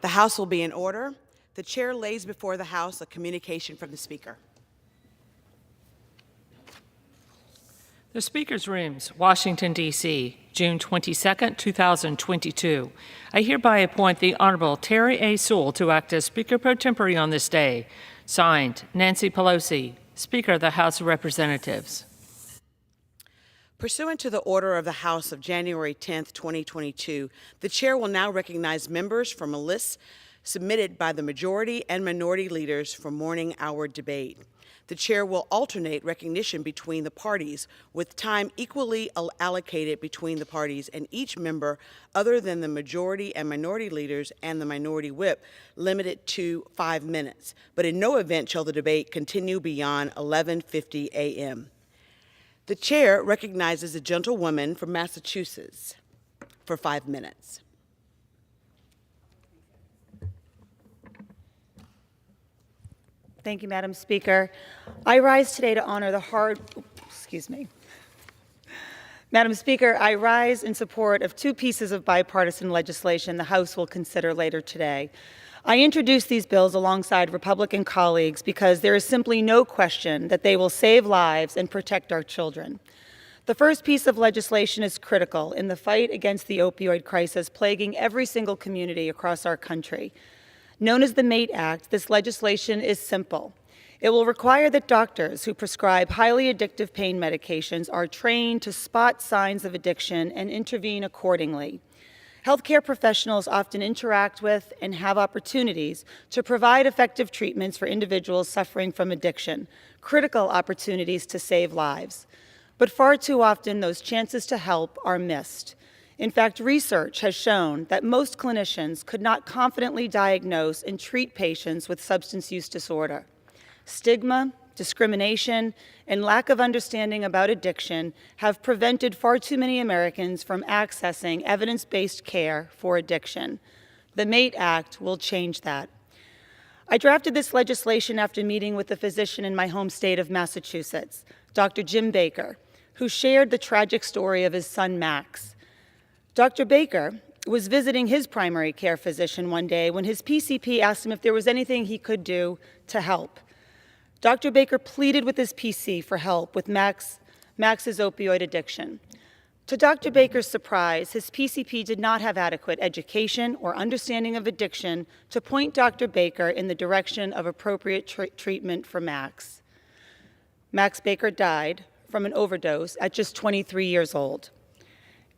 The House will be in order. The Chair lays before the House a communication from the Speaker. The Speaker's Rooms, Washington, D.C., June 22, 2022. I hereby appoint the Honorable Terry A. Sewell to act as Speaker pro tempore on this day. Signed, Nancy Pelosi, Speaker of the House of Representatives. Pursuant to the order of the House of January 10, 2022, the Chair will now recognize members from a list submitted by the majority and minority leaders for morning hour debate. The Chair will alternate recognition between the parties, with time equally allocated between the parties and each member other than the majority and minority leaders and the minority whip, limited to 5 minutes. But in no event shall the debate continue beyond 11:50 a.m. The Chair recognizes a gentlewoman from Massachusetts for 5 minutes. Thank you, Madam Speaker. I rise today to honor the Madam Speaker, I rise in support of 2 pieces of bipartisan legislation the House will consider later today. I introduce these bills alongside Republican colleagues because there is simply no question that they will save lives and protect our children. The first piece of legislation is critical in the fight against the opioid crisis plaguing every single community across our country. Known as the MATE Act, this legislation is simple. It will require that doctors who prescribe highly addictive pain medications are trained to spot signs of addiction and intervene accordingly. Healthcare professionals often interact with and have opportunities to provide effective treatments for individuals suffering from addiction, critical opportunities to save lives. But far too often, those chances to help are missed. In fact, research has shown that most clinicians could not confidently diagnose and treat patients with substance use disorder. Stigma, discrimination, and lack of understanding about addiction have prevented far too many Americans from accessing evidence-based care for addiction. The MATE Act will change that. I drafted this legislation after meeting with a physician in my home state of Massachusetts, Dr. Jim Baker, who shared the tragic story of his son, Max. Dr. Baker was visiting his primary care physician one day when his PCP asked him if there was anything he could do to help. Dr. Baker pleaded with his PC for help with Max's opioid addiction. To Dr. Baker's surprise, his PCP did not have adequate education or understanding of addiction to point Dr. Baker in the direction of appropriate treatment for Max. Max Baker died from an overdose at just 23 years old.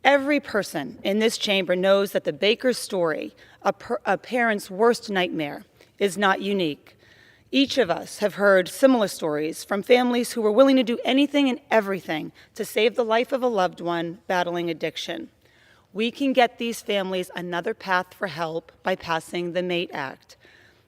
Every person in this chamber knows that the Baker story, a parent's worst nightmare, is not unique. Each of us have heard similar stories from families who were willing to do anything and everything to save the life of a loved one battling addiction. We can get these families another path for help by passing the MATE Act.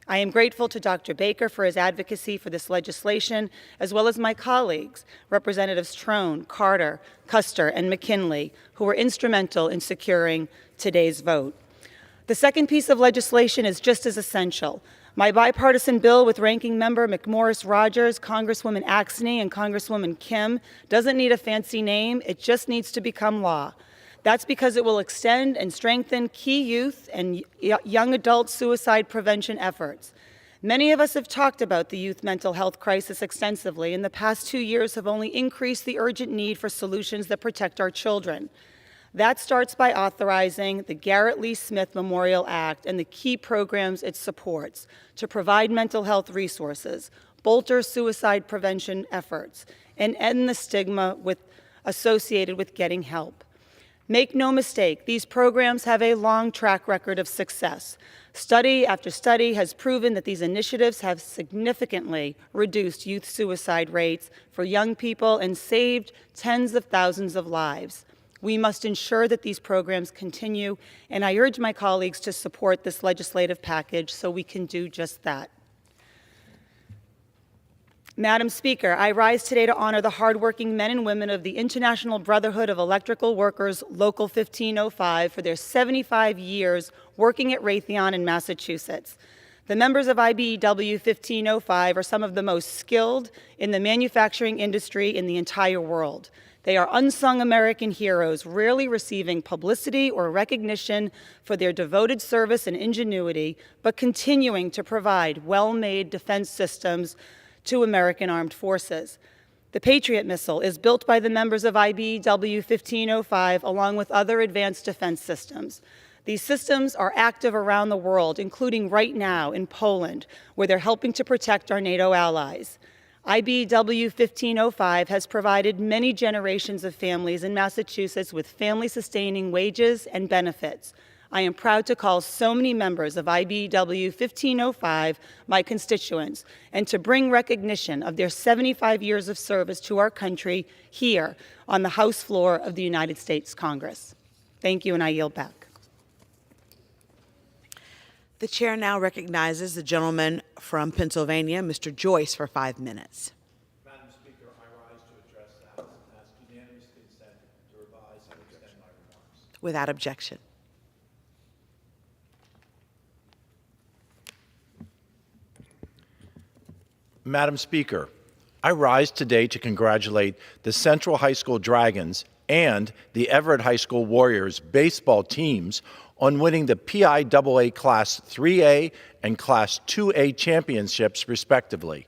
I am grateful to Dr. Baker for his advocacy for this legislation, as well as my colleagues, Representatives Trone, Carter, Custer, and McKinley, who were instrumental in securing today's vote. The second piece of legislation is just as essential. My bipartisan bill with Ranking Member McMorris Rogers, Congresswoman Axney, and Congresswoman Kim doesn't need a fancy name, it just needs to become law. That's because it will extend and strengthen key youth and young adult suicide prevention efforts. Many of us have talked about the youth mental health crisis extensively, and the past 2 years have only increased the urgent need for solutions that protect our children. That starts by authorizing the Garrett Lee Smith Memorial Act and the key programs it supports to provide mental health resources, bolster suicide prevention efforts, and end the stigma associated with getting help. Make no mistake, these programs have a long track record of success. Study after study has proven that these initiatives have significantly reduced youth suicide rates for young people and saved tens of thousands of lives. We must ensure that these programs continue, and I urge my colleagues to support this legislative package so we can do just that. Madam Speaker, I rise today to honor the hardworking men and women of the International Brotherhood of Electrical Workers, Local 1505, for their 75 years working at Raytheon in Massachusetts. The members of IBEW 1505 are some of the most skilled in the manufacturing industry in the entire world. They are unsung American heroes, rarely receiving publicity or recognition for their devoted service and ingenuity, but continuing to provide well-made defense systems to American armed forces. The Patriot missile is built by the members of IBEW 1505 along with other advanced defense systems. These systems are active around the world, including right now in Poland, where they're helping to protect our NATO allies. IBEW 1505 has provided many generations of families in Massachusetts with family-sustaining wages and benefits. I am proud to call so many members of IBEW 1505 my constituents and to bring recognition of their 75 years of service to our country here on the House floor of the United States Congress. Thank you, and I yield back. The chair now recognizes the gentleman from Pennsylvania, Mr. Joyce, for 5 minutes. Madam Speaker, I rise to address the House and ask unanimous consent to revise and extend my remarks. Without objection. Madam Speaker, I rise today to congratulate the Central High School Dragons and the Everett High School Warriors baseball teams on winning the PIAA Class 3A and Class 2A championships, respectively.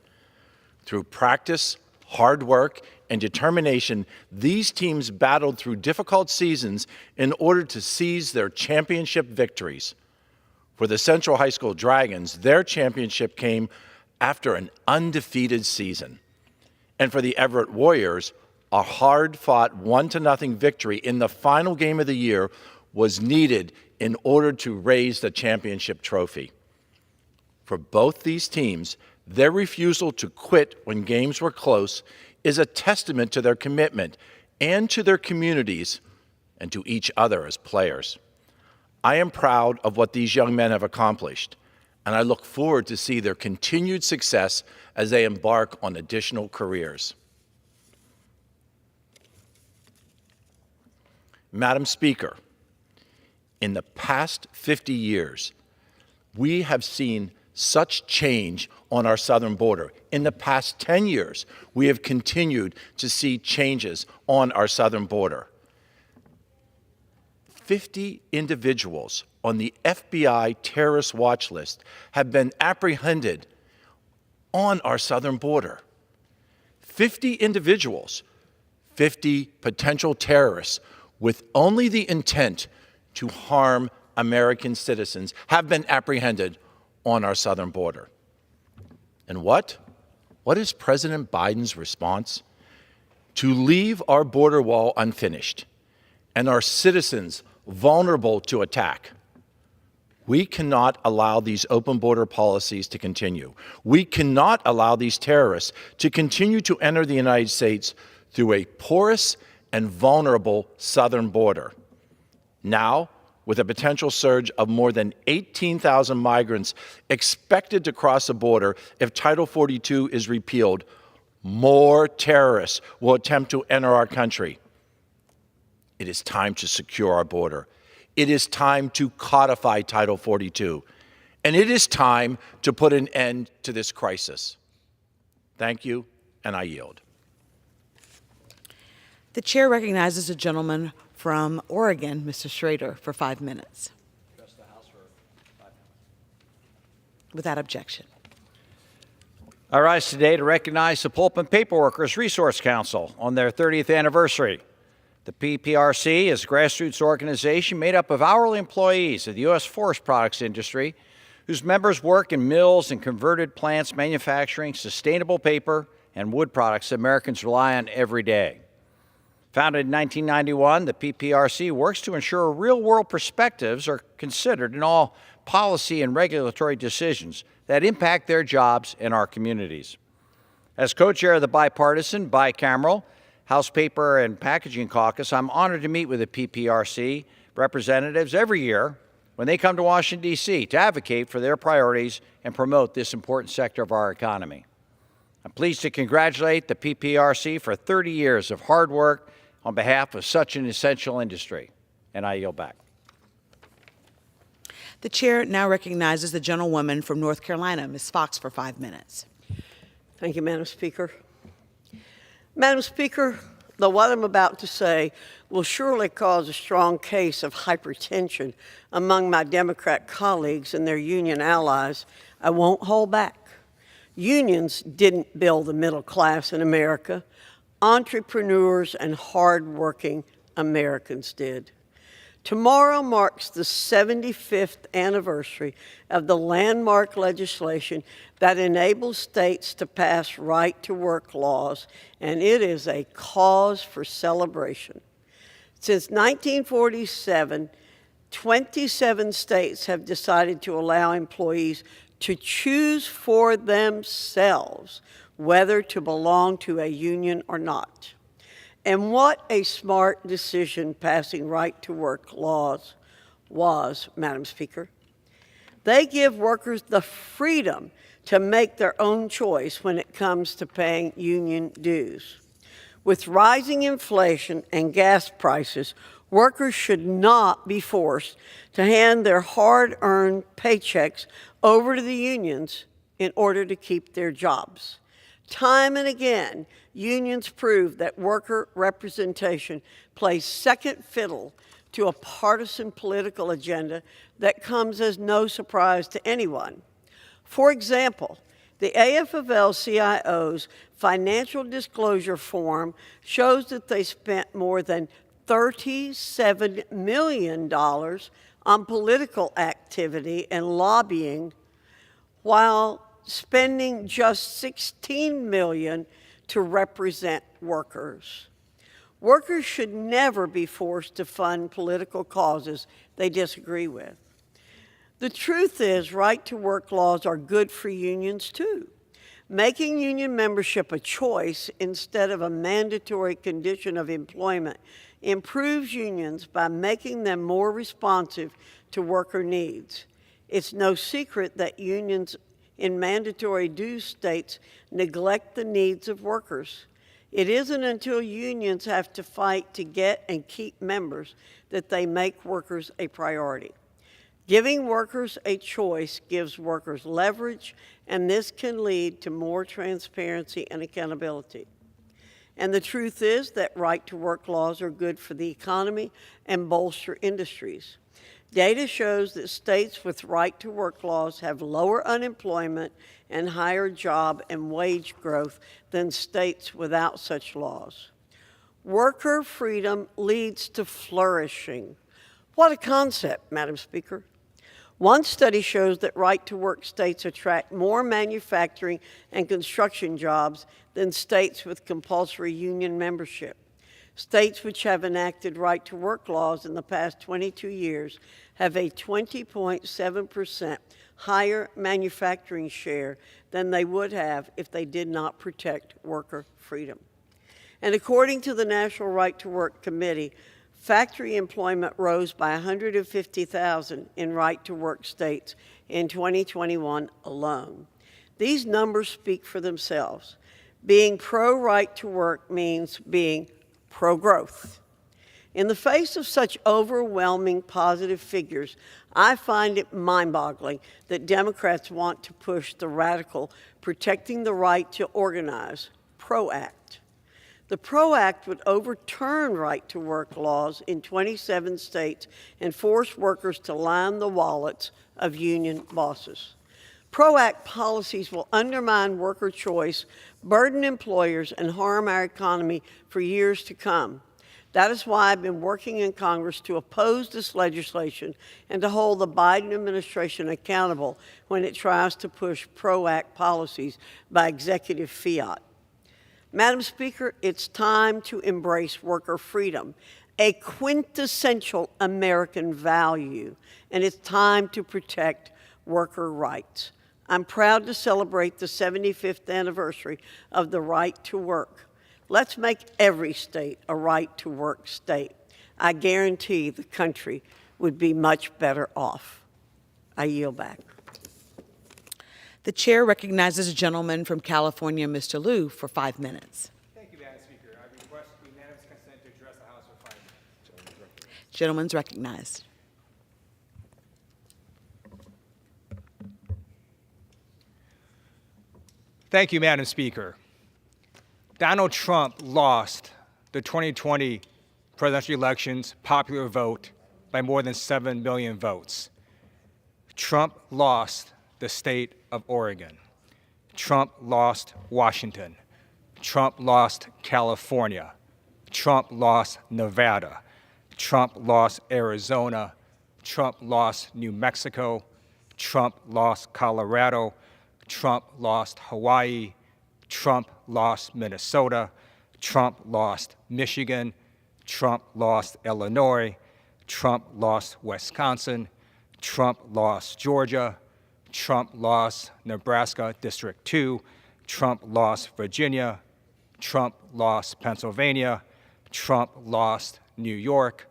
Through practice, hard work, and determination, these teams battled through difficult seasons in order to seize their championship victories. For the Central High School Dragons, their championship came after an undefeated season. And for the Everett Warriors, a hard-fought 1-0 victory in the final game of the year was needed in order to raise the championship trophy. For both these teams, their refusal to quit when games were close is a testament to their commitment and to their communities and to each other as players. I am proud of what these young men have accomplished, and I look forward to see their continued success as they embark on additional careers. Madam Speaker, in the past 50 years, we have seen such change on our southern border. In the past 10 years, we have continued to see changes on our southern border. 50 individuals on the FBI terrorist watch list have been apprehended on our southern border. 50 individuals, 50 potential terrorists with only the intent to harm American citizens have been apprehended on our southern border. And what is President Biden's response? To leave our border wall unfinished and our citizens vulnerable to attack. We cannot allow these open border policies to continue. We cannot allow these terrorists to continue to enter the United States through a porous and vulnerable southern border. Now, with a potential surge of more than 18,000 migrants expected to cross the border if Title 42 is repealed, more terrorists will attempt to enter our country. It is time to secure our border. It is time to codify Title 42. And it is time to put an end to this crisis. Thank you, and I yield. The chair recognizes the gentleman from Oregon, Mr. Schrader, for 5 minutes. Address the House for 5 minutes. Without objection. I rise today to recognize the Pulp and Paper Workers Resource Council on their 30th anniversary. The PPRC is a grassroots organization made up of hourly employees of the U.S. forest products industry whose members work in mills and converted plants manufacturing sustainable paper and wood products that Americans rely on every day. Founded in 1991, the PPRC works to ensure real-world perspectives are considered in all policy and regulatory decisions that impact their jobs and our communities. As co-chair of the bipartisan, bicameral House Paper and Packaging Caucus, I'm honored to meet with the PPRC representatives every year when they come to Washington, D.C. to advocate for their priorities and promote this important sector of our economy. I'm pleased to congratulate the PPRC for 30 years of hard work on behalf of such an essential industry, and I yield back. The chair now recognizes the gentlewoman from North Carolina, Ms. Fox, for 5 minutes. Thank you, Madam Speaker. Madam Speaker, Though what I'm about to say will surely cause a strong case of hypertension among my Democrat colleagues and their union allies, I won't hold back. Unions didn't build the middle class in America. Entrepreneurs and hardworking Americans did. Tomorrow marks the 75th anniversary of the landmark legislation that enables states to pass right-to-work laws, and it is a cause for celebration. Since 1947, 27 states have decided to allow employees to choose for themselves whether to belong to a union or not. And what a smart decision passing right-to-work laws was, Madam Speaker. They give workers the freedom to make their own choice when it comes to paying union dues. With rising inflation and gas prices, workers should not be forced to hand their hard-earned paychecks over to the unions in order to keep their jobs. Time and again, unions prove that worker representation plays second fiddle to a partisan political agenda that comes as no surprise to anyone. For example, the AFL-CIO's financial disclosure form shows that they spent more than $37 million on political activity and lobbying, while spending just $16 million to represent workers. Workers should never be forced to fund political causes they disagree with. The truth is, right-to-work laws are good for unions too. Making union membership a choice instead of a mandatory condition of employment improves unions by making them more responsive to worker needs. It's no secret that unions in mandatory dues states neglect the needs of workers. It isn't until unions have to fight to get and keep members that they make workers a priority. Giving workers a choice gives workers leverage, and this can lead to more transparency and accountability. And the truth is that right-to-work laws are good for the economy and bolster industries. Data shows that states with right-to-work laws have lower unemployment and higher job and wage growth than states without such laws. Worker freedom leads to flourishing. What a concept, Madam Speaker. One study shows that right-to-work states attract more manufacturing and construction jobs than states with compulsory union membership. States which have enacted right-to-work laws in the past 22 years have a 20.7% higher manufacturing share than they would have if they did not protect worker freedom. And according to the National Right-to-Work Committee, factory employment rose by 150,000 in right-to-work states in 2021 alone. These numbers speak for themselves. Being pro-right-to-work means being pro-growth. In the face of such overwhelming positive figures, I find it mind-boggling that Democrats want to push the radical Protecting the Right to Organize, PRO Act. The PRO Act would overturn right-to-work laws in 27 states and force workers to line the wallets of union bosses. PRO Act policies will undermine worker choice, burden employers, and harm our economy for years to come. That is why I've been working in Congress to oppose this legislation and to hold the Biden administration accountable when it tries to push PRO Act policies by executive fiat. Madam Speaker, it's time to embrace worker freedom, a quintessential American value, and it's time to protect worker rights. I'm proud to celebrate the 75th anniversary of the right to work. Let's make every state a right-to-work state. I guarantee the country would be much better off. I yield back. The chair recognizes a gentleman from California, Mr. Liu, for 5 minutes. Thank you, Madam Speaker. I request unanimous consent to address the House for 5 minutes. Gentleman's recognized. Thank you, Madam Speaker. Donald Trump lost the 2020 presidential election's popular vote by more than 7 million votes. Trump lost the state of Oregon. Trump lost Washington. Trump lost California. Trump lost Nevada. Trump lost Arizona. Trump lost New Mexico. Trump lost Colorado. Trump lost Hawaii. Trump lost Minnesota. Trump lost Michigan. Trump lost Illinois. Trump lost Wisconsin. Trump lost Georgia. Trump lost Nebraska District 2. Trump lost Virginia. Trump lost Pennsylvania. Trump lost New York.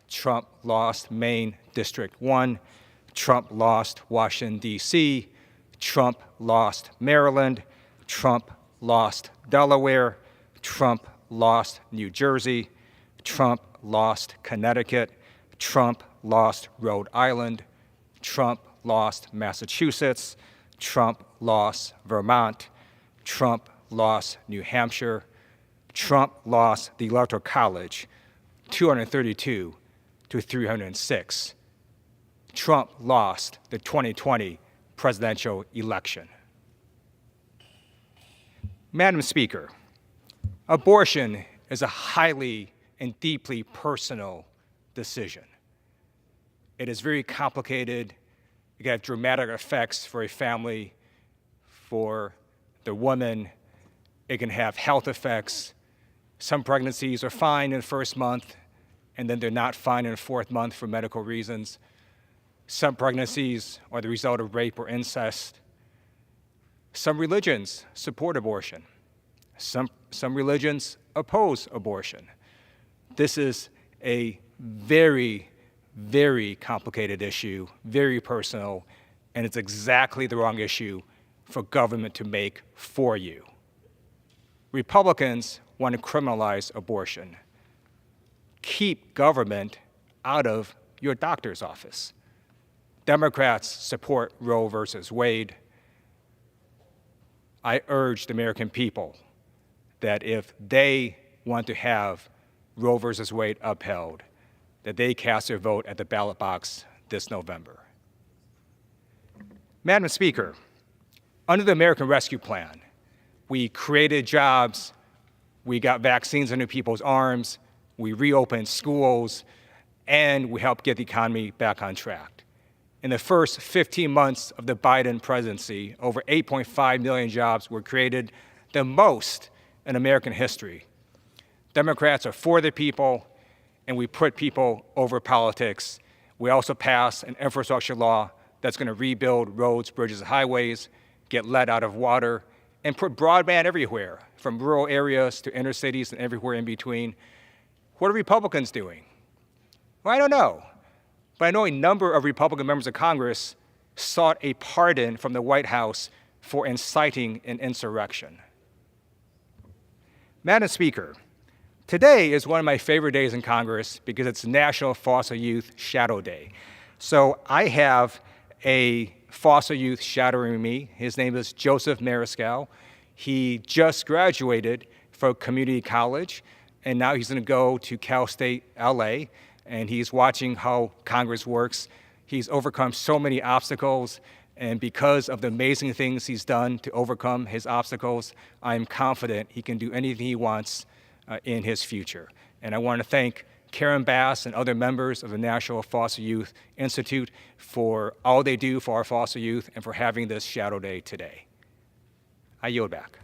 Trump lost Maine District 1. Trump lost Washington, D.C. Trump lost Maryland. Trump lost Delaware. Trump lost New Jersey. Trump lost Connecticut. Trump lost Rhode Island. Trump lost Massachusetts. Trump lost Vermont. Trump lost New Hampshire. Trump lost the Electoral College, 232 to 306. Trump lost the 2020 presidential election. Madam Speaker, abortion is a highly and deeply personal decision. It is very complicated. It can have dramatic effects for a family, for the woman. It can have health effects. Some pregnancies are fine in the first month, and then they're not fine in the fourth month for medical reasons. Some pregnancies are the result of rape or incest. Some religions support abortion. Some religions oppose abortion. This is a very, very complicated issue, very personal, and it's exactly the wrong issue for government to make for you. Republicans want to criminalize abortion. Keep government out of your doctor's office. Democrats support Roe versus Wade. I urge the American people that if they want to have Roe versus Wade upheld, that they cast their vote at the ballot box this November. Madam Speaker, under the American Rescue Plan, we created jobs, we got vaccines into people's arms, we reopened schools, and we helped get the economy back on track. In the first 15 months of the Biden presidency, over 8.5 million jobs were created, the most in American history. Democrats are for the people, and we put people over politics. We also passed an infrastructure law that's going to rebuild roads, bridges, and highways, get lead out of water, and put broadband everywhere, from rural areas to inner cities and everywhere in between. What are Republicans doing? Well, I don't know. But I know a number of Republican members of Congress sought a pardon from the White House for inciting an insurrection. Madam Speaker, today is one of my favorite days in Congress because it's National Fossil Youth Shadow Day. So I have a fossil youth shadowing me. His name is Joseph Mariscal. He just graduated from community college, and now he's going to go to Cal State LA, and he's watching how Congress works. He's overcome so many obstacles, and because of the amazing things he's done to overcome his obstacles, I'm confident he can do anything he wants in his future. And I want to thank Karen Bass and other members of the National Fossil Youth Institute for all they do for our fossil youth and for having this Shadow Day today. I yield back.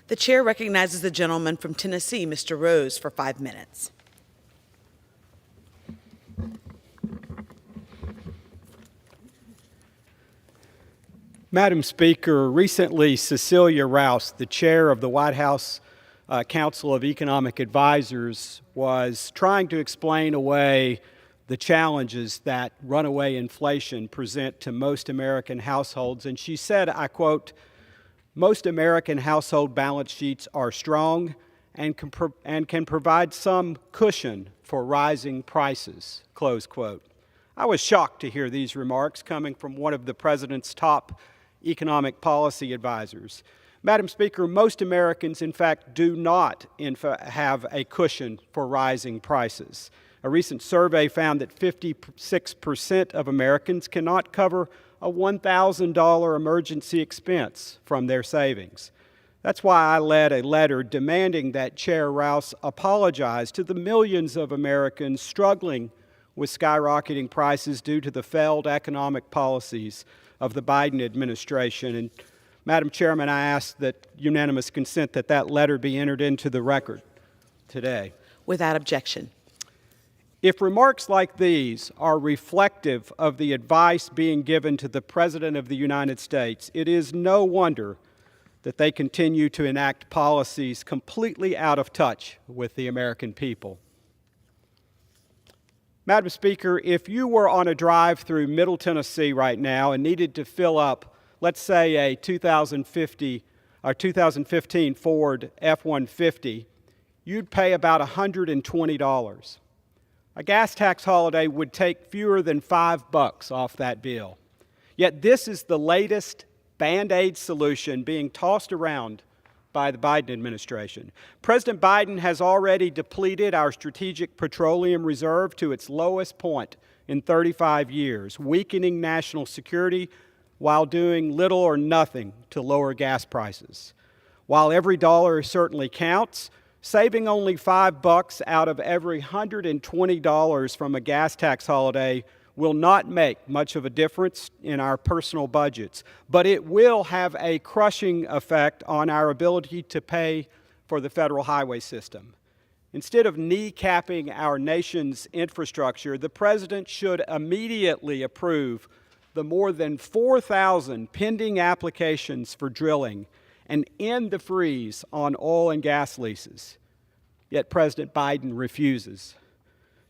The chair recognizes the gentleman from Tennessee, Mr. Rose, for 5 minutes. Madam Speaker, recently Cecilia Rouse, the chair of the White House Council of Economic Advisors, was trying to explain away the challenges that runaway inflation present to most American households. And she said, I quote, "Most American household balance sheets are strong and can provide some cushion for rising prices," close quote. I was shocked to hear these remarks coming from one of the president's top economic policy advisors. Madam Speaker, most Americans, in fact, do not have a cushion for rising prices. A recent survey found that 56% of Americans cannot cover a $1,000 emergency expense from their savings. That's why I led a letter demanding that Chair Rouse apologize to the millions of Americans struggling with skyrocketing prices due to the failed economic policies of the Biden administration. And Madam Chairman, I ask that unanimous consent that that letter be entered into the record today. Without objection. If remarks like these are reflective of the advice being given to the President of the United States, it is no wonder that they continue to enact policies completely out of touch with the American people. Madam Speaker, if you were on a drive through Middle Tennessee right now and needed to fill up, let's say, a 2015 Ford F-150, you'd pay about $120. A gas tax holiday would take fewer than $5 off that bill. Yet this is the latest Band-Aid solution being tossed around by the Biden administration. President Biden has already depleted our strategic petroleum reserve to its lowest point in 35 years, weakening national security while doing little or nothing to lower gas prices. While every dollar certainly counts, saving only $5 out of every $120 from a gas tax holiday will not make much of a difference in our personal budgets, but it will have a crushing effect on our ability to pay for the federal highway system. Instead of kneecapping our nation's infrastructure, the President should immediately approve the more than 4,000 pending applications for drilling and end the freeze on oil and gas leases. Yet President Biden refuses.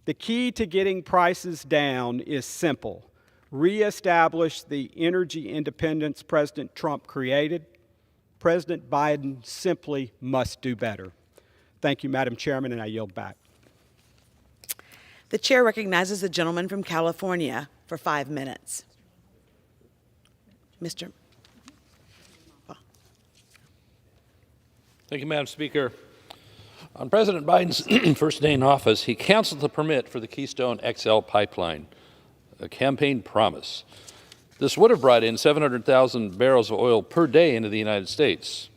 The key to getting prices down is simple. Reestablish the energy independence President Trump created. President Biden simply must do better. Thank you, Madam Chairman, and I yield back. The chair recognizes the gentleman from California for 5 minutes. Mr. Thank you, Madam Speaker. On President Biden's first day in office, he canceled the permit for the Keystone XL pipeline, a campaign promise. This would have brought in 700,000 barrels of oil per day into the United States.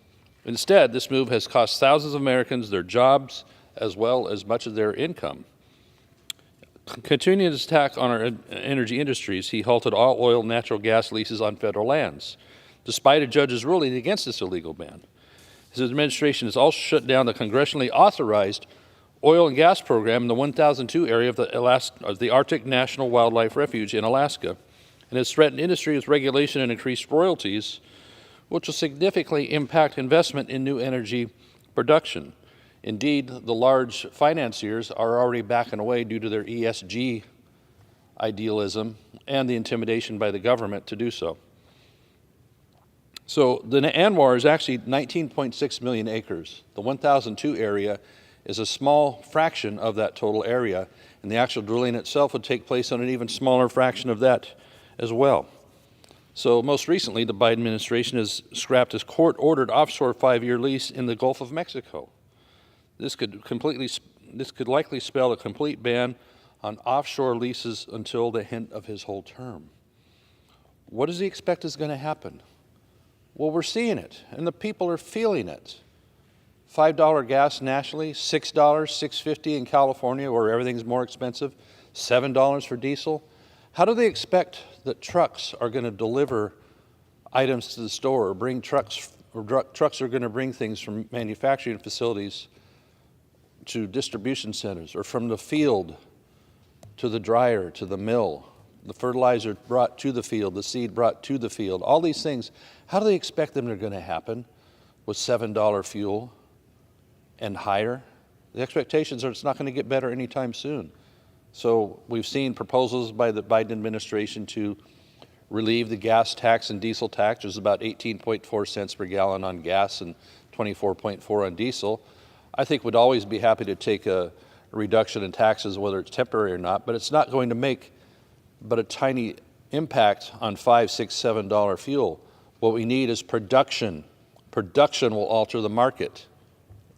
Instead, this move has cost thousands of Americans their jobs as well as much of their income. Continuing his attack on our energy industries, he halted all oil and natural gas leases on federal lands, despite a judge's ruling against this illegal ban. His administration has also shut down the congressionally authorized oil and gas program in the 1002 area of the Arctic National Wildlife Refuge in Alaska, and has threatened industry with regulation and increased royalties, which will significantly impact investment in new energy production. Indeed, the large financiers are already backing away due to their ESG idealism and the intimidation by the government to do so. So the ANWR is actually 19.6 million acres. The 1002 area is a small fraction of that total area, and the actual drilling itself would take place on an even smaller fraction of that as well. So most recently, the Biden administration has scrapped his court-ordered offshore 5-year lease in the Gulf of Mexico. This could likely spell a complete ban on offshore leases until the end of his whole term. What does he expect is going to happen? Well, we're seeing it, and the people are feeling it. $5 gas nationally, $6, $6.50 in California, where everything's more expensive, $7 for diesel. How do they expect that trucks are going to deliver items to the store, or bring trucks are going to bring things from manufacturing facilities to distribution centers, or from the field to the dryer, to the mill, the fertilizer brought to the field, the seed brought to the field, all these things? How do they expect them are going to happen with $7 fuel and higher? The expectations are it's not going to get better anytime soon. So we've seen proposals by the Biden administration to relieve the gas tax and diesel tax. There's about 18.4 cents per gallon on gas and 24.4 on diesel. I think we'd always be happy to take a reduction in taxes, whether it's temporary or not, but it's not going to make but a tiny impact on $5, $6, $7 fuel. What we need is production Production will alter the market.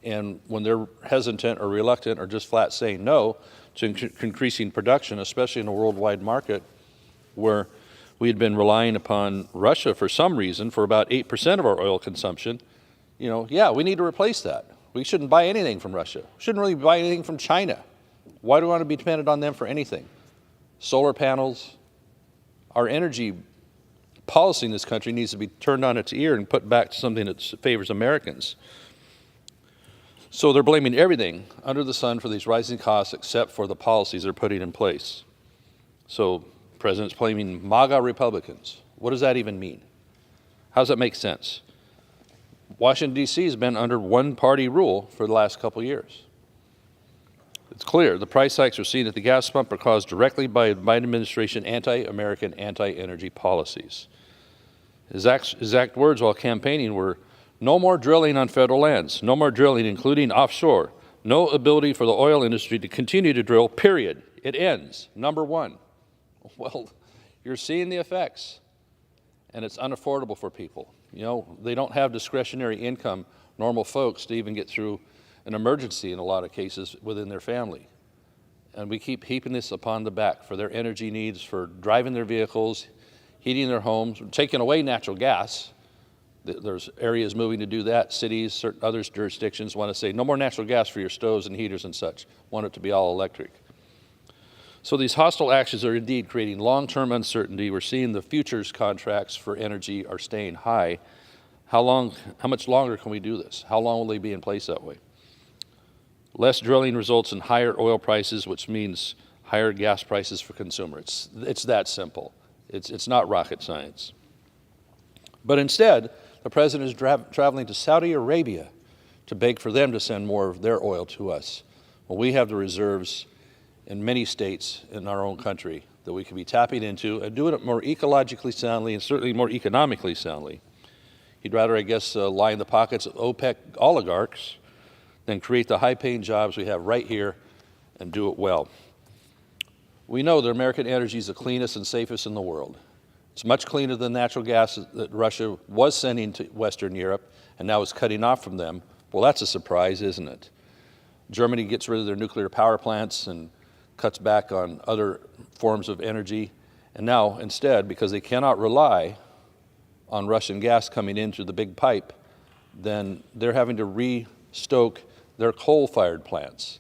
And when they're hesitant or reluctant or just flat saying no to increasing production, especially in a worldwide market where we had been relying upon Russia for some reason for about 8% of our oil consumption, yeah, we need to replace that. We shouldn't buy anything from Russia. We shouldn't really buy anything from China. Why do we want to be dependent on them for anything? Solar panels. Our energy policy in this country needs to be turned on its ear and put back to something that favors Americans. So they're blaming everything under the sun for these rising costs except for the policies they're putting in place. So the president's blaming MAGA Republicans. What does that even mean? How does that make sense? Washington, D.C. has been under one-party rule for the last couple years. It's clear the price hikes we're seeing at the gas pump are caused directly by the Biden administration anti-American, anti-energy policies. His exact words while campaigning were, no more drilling on federal lands, no more drilling, including offshore, no ability for the oil industry to continue to drill, period. It ends, number one. Well, you're seeing the effects, and it's unaffordable for people. They don't have discretionary income, normal folks, to even get through an emergency in a lot of cases within their family. And we keep heaping this upon the back for their energy needs, for driving their vehicles, heating their homes, taking away natural gas. There's areas moving to do that. Cities, certain other jurisdictions want to say, no more natural gas for your stoves and heaters and such. Want it to be all electric. So these hostile actions are indeed creating long-term uncertainty. We're seeing the futures contracts for energy are staying high. How much longer can we do this? How long will they be in place that way? Less drilling results in higher oil prices, which means higher gas prices for consumers. It's that simple. It's not rocket science. But instead, the president is traveling to Saudi Arabia to beg for them to send more of their oil to us. Well, we have the reserves in many states in our own country that we could be tapping into and doing it more ecologically soundly and certainly more economically soundly. He'd rather, I guess, line the pockets of OPEC oligarchs than create the high-paying jobs we have right here and do it well. We know that American energy is the cleanest and safest in the world. It's much cleaner than natural gas that Russia was sending to Western Europe and now is cutting off from them. Well, that's a surprise, isn't it? Germany gets rid of their nuclear power plants and cuts back on other forms of energy. And now, instead, because they cannot rely on Russian gas coming in through the big pipe, then they're having to re-stoke their coal-fired plants.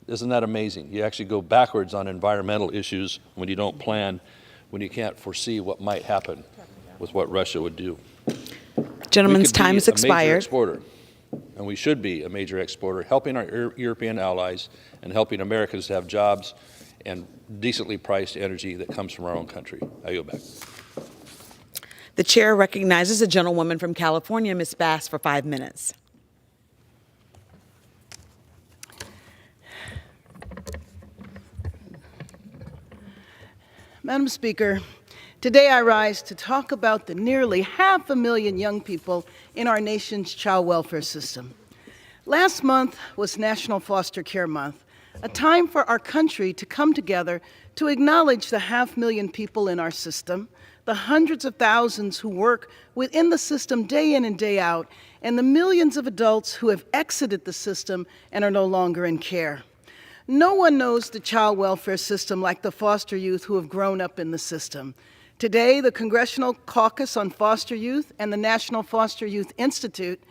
Isn't that amazing? You actually go backwards on environmental issues when you don't plan, when you can't foresee what might happen with what Russia would do. Gentleman's time has We could be a major expired. exporter, and we should be a major exporter, helping our European allies and helping Americans to have jobs and decently priced energy that comes from our own country. I yield back. The chair recognizes a gentlewoman from California, Ms. Bass, for 5 minutes. Madam Speaker, today I rise to talk about the nearly 500,000 young people in our nation's child welfare system. Last month was National Foster Care Month, a time for our country to come together to acknowledge the 500,000 people in our system, the hundreds of thousands who work within the system day in and day out, and the millions of adults who have exited the system and are no longer in care. No one knows the child welfare system like the foster youth who have grown up in the system. Today, the Congressional Caucus on Foster Youth and the National Foster Youth Institute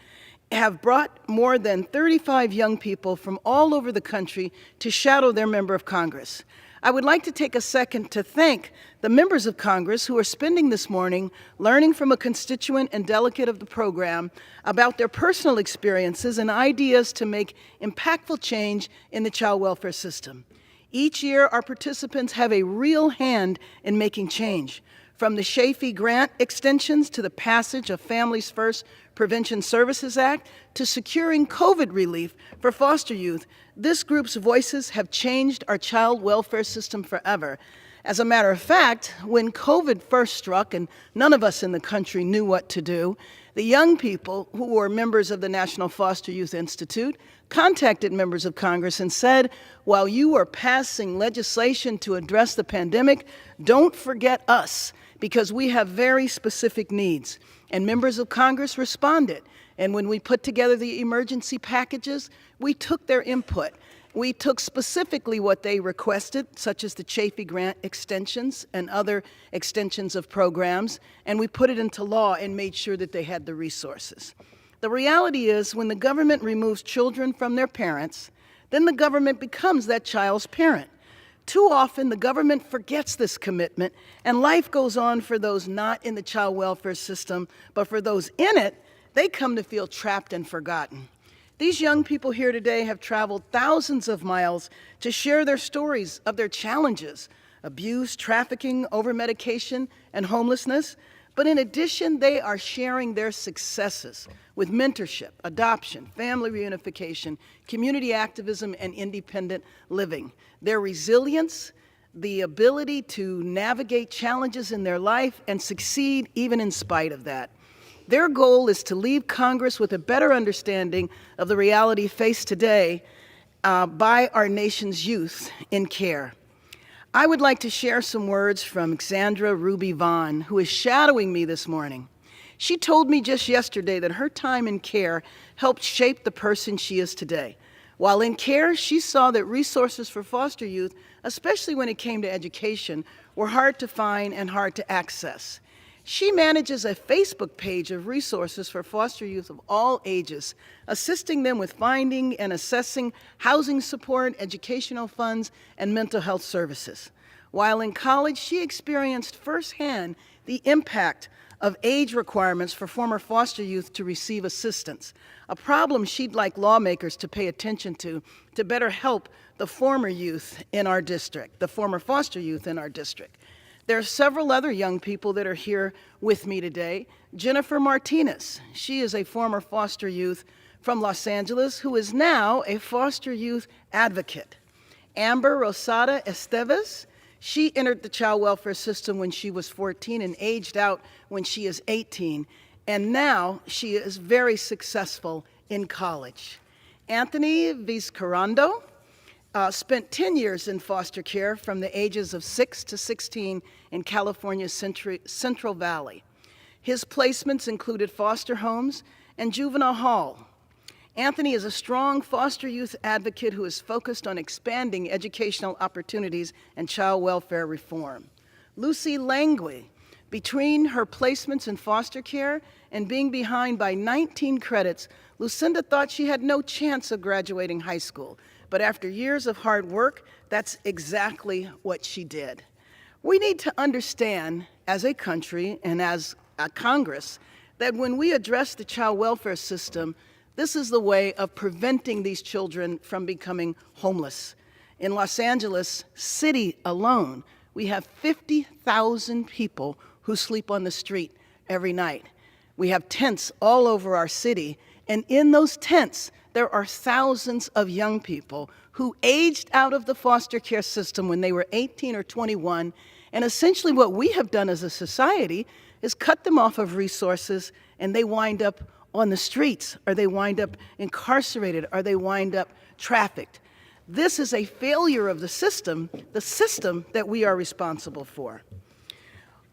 have brought more than 35 young people from all over the country to shadow their member of Congress. I would like to take a second to thank the members of Congress who are spending this morning learning from a constituent and delegate of the program about their personal experiences and ideas to make impactful change in the child welfare system. Each year, our participants have a real hand in making change, from the Chafee grant extensions to the passage of Families First Prevention Services Act to securing COVID relief for foster youth. This group's voices have changed our child welfare system forever. As a matter of fact, when COVID first struck and none of us in the country knew what to do, the young people who were members of the National Foster Youth Institute contacted members of Congress and said, while you are passing legislation to address the pandemic, don't forget us. because we have very specific needs. And members of Congress responded. And when we put together the emergency packages, we took their input. We took specifically what they requested, such as the Chafee grant extensions and other extensions of programs, and we put it into law and made sure that they had the resources. The reality is, when the government removes children from their parents, then the government becomes that child's parent. Too often, the government forgets this commitment, and life goes on for those not in the child welfare system, but for those in it, they come to feel trapped and forgotten. These young people here today have traveled thousands of miles to share their stories of their challenges, abuse, trafficking, overmedication, and homelessness. But in addition, they are sharing their successes with mentorship, adoption, family reunification, community activism, and independent living. Their resilience, the ability to navigate challenges in their life and succeed even in spite of that. Their goal is to leave Congress with a better understanding of the reality faced today by our nation's youth in care. I would like to share some words from Xandra Ruby Vaughn, who is shadowing me this morning. She told me just yesterday that her time in care helped shape the person she is today. While in care, she saw that resources for foster youth, especially when it came to education, were hard to find and hard to access. She manages a Facebook page of resources for foster youth of all ages, assisting them with finding and assessing housing support, educational funds, and mental health services. While in college, she experienced firsthand the impact of age requirements for former foster youth to receive assistance, a problem she'd like lawmakers to pay attention to better help the former youth in our district, the former foster youth in our district. There are several other young people that are here with me today. Jennifer Martinez, she is a former foster youth from Los Angeles who is now a foster youth advocate. Amber Rosada Esteves, she entered the child welfare system when she was 14 and aged out when she is 18, and now she is very successful in college. Anthony Vizcarrando, spent 10 years in foster care from the ages of 6 to 16 in California's Central Valley. His placements included foster homes and juvenile hall. Anthony is a strong foster youth advocate who is focused on expanding educational opportunities and child welfare reform. Lucy Langley, between her placements in foster care and being behind by 19 credits, Lucinda thought she had no chance of graduating high school. But after years of hard work, that's exactly what she did. We need to understand as a country and as a Congress that when we address the child welfare system, this is the way of preventing these children from becoming homeless. In Los Angeles City alone, we have 50,000 people who sleep on the street every night. We have tents all over our city, and in those tents, there are thousands of young people who aged out of the foster care system when they were 18 or 21, and essentially what we have done as a society is cut them off of resources, and they wind up on the streets, or they wind up incarcerated, or they wind up trafficked. This is a failure of the system that we are responsible for.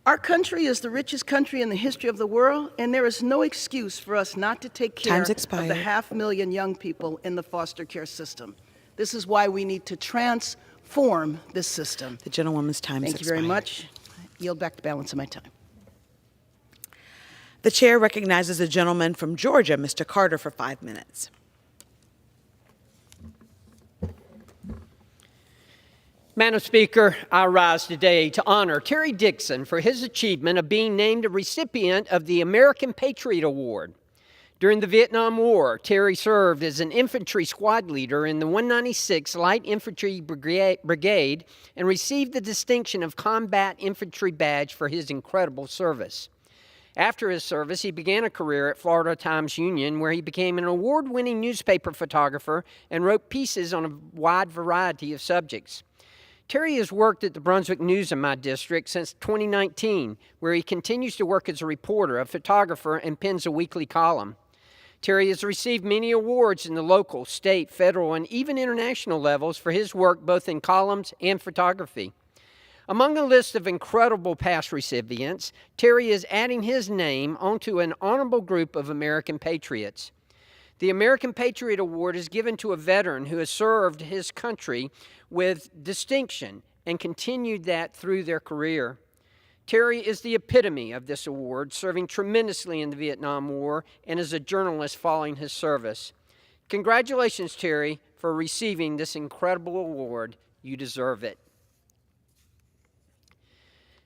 Our country is the richest country in the history of the world, and there is no excuse for us not to take care of the 500,000 young people in the foster care system. This is why we need to transform this system. The gentlewoman's time has expired. Thank you very much. I yield back the balance of my time. The chair recognizes the gentleman from Georgia, Mr. Carter, for 5 minutes. Madam Speaker, I rise today to honor Terry Dixon for his achievement of being named a recipient of the American Patriot Award. During the Vietnam War, Terry served as an infantry squad leader in the 196th Light Infantry Brigade and received the distinction of Combat Infantry Badge for his incredible service. After his service, he began a career at Florida Times-Union, where he became an award-winning newspaper photographer and wrote pieces on a wide variety of subjects. Terry has worked at the Brunswick News in my district since 2019, where he continues to work as a reporter, a photographer, and pens a weekly column. Terry has received many awards in the local, state, federal, and even international levels for his work both in columns and photography. Among a list of incredible past recipients, Terry is adding his name onto an honorable group of American patriots. The American Patriot Award is given to a veteran who has served his country with distinction and continued that through their career. Terry is the epitome of this award, serving tremendously in the Vietnam War and as a journalist following his service. Congratulations, Terry, for receiving this incredible award. You deserve it.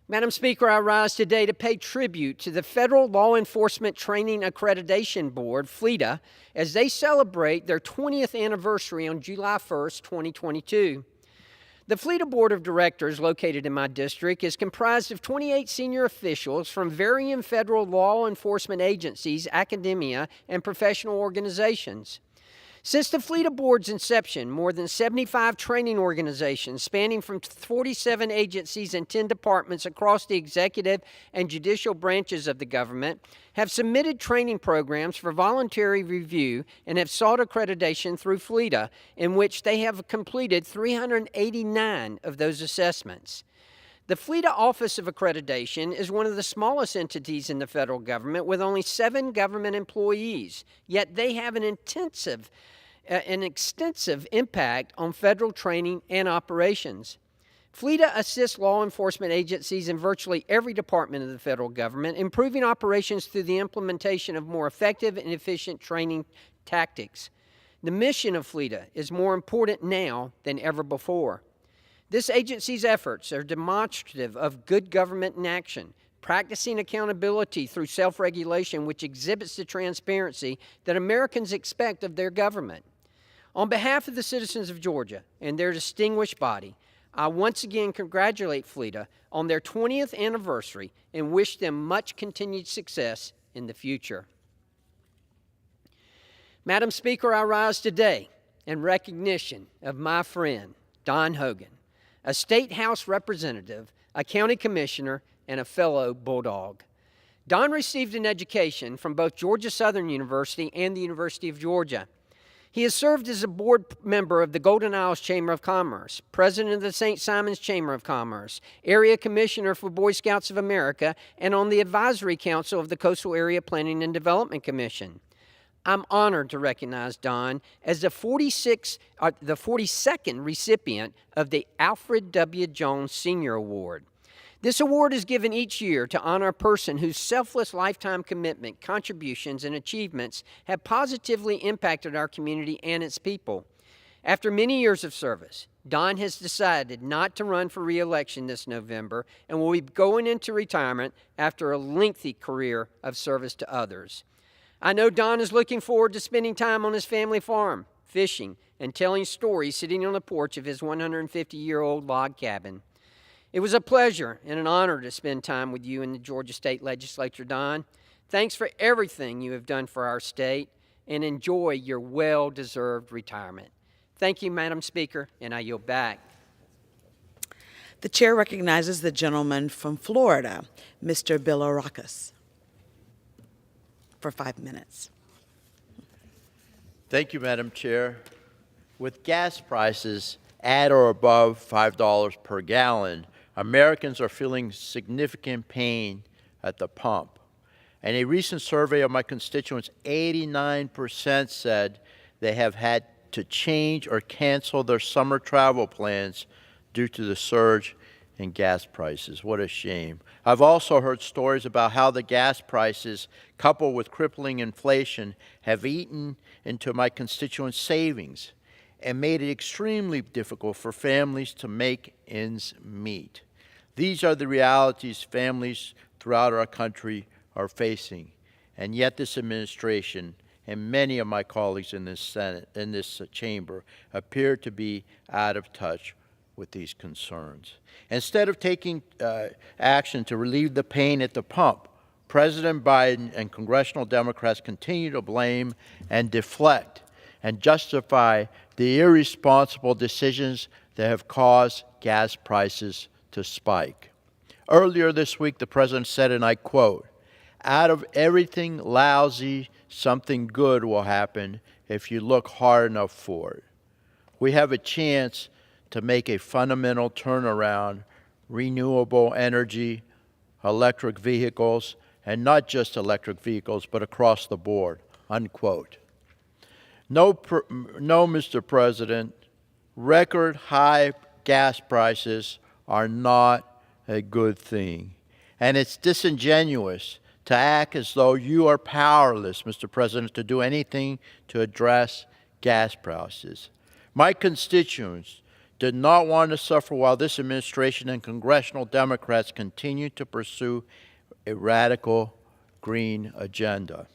Madam Speaker, I rise today to pay tribute to the Federal Law Enforcement Training Accreditation Board, FLEDA, as they celebrate their 20th anniversary on July 1st, 2022. The FLEDA Board of Directors, located in my district, is comprised of 28 senior officials from varying federal law enforcement agencies, academia, and professional organizations. Since the FLEDA Board's inception, more than 75 training organizations spanning from 47 agencies and 10 departments across the executive and judicial branches of the government have submitted training programs for voluntary review and have sought accreditation through FLEDA, in which they have completed 389 of those assessments. The FLEDA Office of Accreditation is one of the smallest entities in the federal government with only 7 government employees, yet they have an extensive impact on federal training and operations. FLEDA assists law enforcement agencies in virtually every department of the federal government, improving operations through the implementation of more effective and efficient training tactics. The mission of FLEDA is more important now than ever before. This agency's efforts are demonstrative of good government in action, practicing accountability through self-regulation, which exhibits the transparency that Americans expect of their government. On behalf of the citizens of Georgia and their distinguished body, I once again congratulate FLEDA on their 20th anniversary and wish them much continued success in the future. Madam Speaker, I rise today in recognition of my friend, Don Hogan, a State House representative, a county commissioner, and a fellow Bulldog. Don received an education from both Georgia Southern University and the University of Georgia. He has served as a board member of the Golden Isles Chamber of Commerce, president of the St. Simons Chamber of Commerce, area commissioner for Boy Scouts of America, and on the advisory council of the Coastal Area Planning and Development Commission. I'm honored to recognize Don as the 42nd recipient of the Alfred W. Jones Senior Award. This award is given each year to honor a person whose selfless lifetime commitment, contributions, and achievements have positively impacted our community and its people. After many years of service, Don has decided not to run for re-election this November and will be going into retirement after a lengthy career of service to others. I know Don is looking forward to spending time on his family farm, fishing, and telling stories sitting on the porch of his 150-year-old log cabin. It was a pleasure and an honor to spend time with you in the Georgia State Legislature, Don. Thanks for everything you have done for our state, and enjoy your well-deserved retirement. Thank you, Madam Speaker, and I yield back. The chair recognizes the gentleman from Florida, Mr. Bilirakis, for 5 minutes. Thank you, Madam Chair. With gas prices at or above $5 per gallon, Americans are feeling significant pain at the pump. In a recent survey of my constituents, 89% said they have had to change or cancel their summer travel plans due to the surge in gas prices. What a shame. I've also heard stories about how the gas prices, coupled with crippling inflation, have eaten into my constituents' savings and made it extremely difficult for families to make ends meet. These are the realities families throughout our country are facing, and yet this administration and many of my colleagues in this chamber appear to be out of touch with these concerns. Instead of taking action to relieve the pain at the pump, President Biden and congressional Democrats continue to blame and deflect and justify the irresponsible decisions that have caused gas prices to spike. Earlier this week, the President said, and I quote, "Out of everything lousy, something good will happen if you look hard enough for it." We have a chance to make a fundamental turnaround renewable energy, electric vehicles, and not just electric vehicles, but across the board, unquote. No, Mr. President, record high gas prices are not a good thing. And it's disingenuous to act as though you are powerless, Mr. President, to do anything to address gas prices. My constituents did not want to suffer while this administration and congressional Democrats continue to pursue a radical green agenda.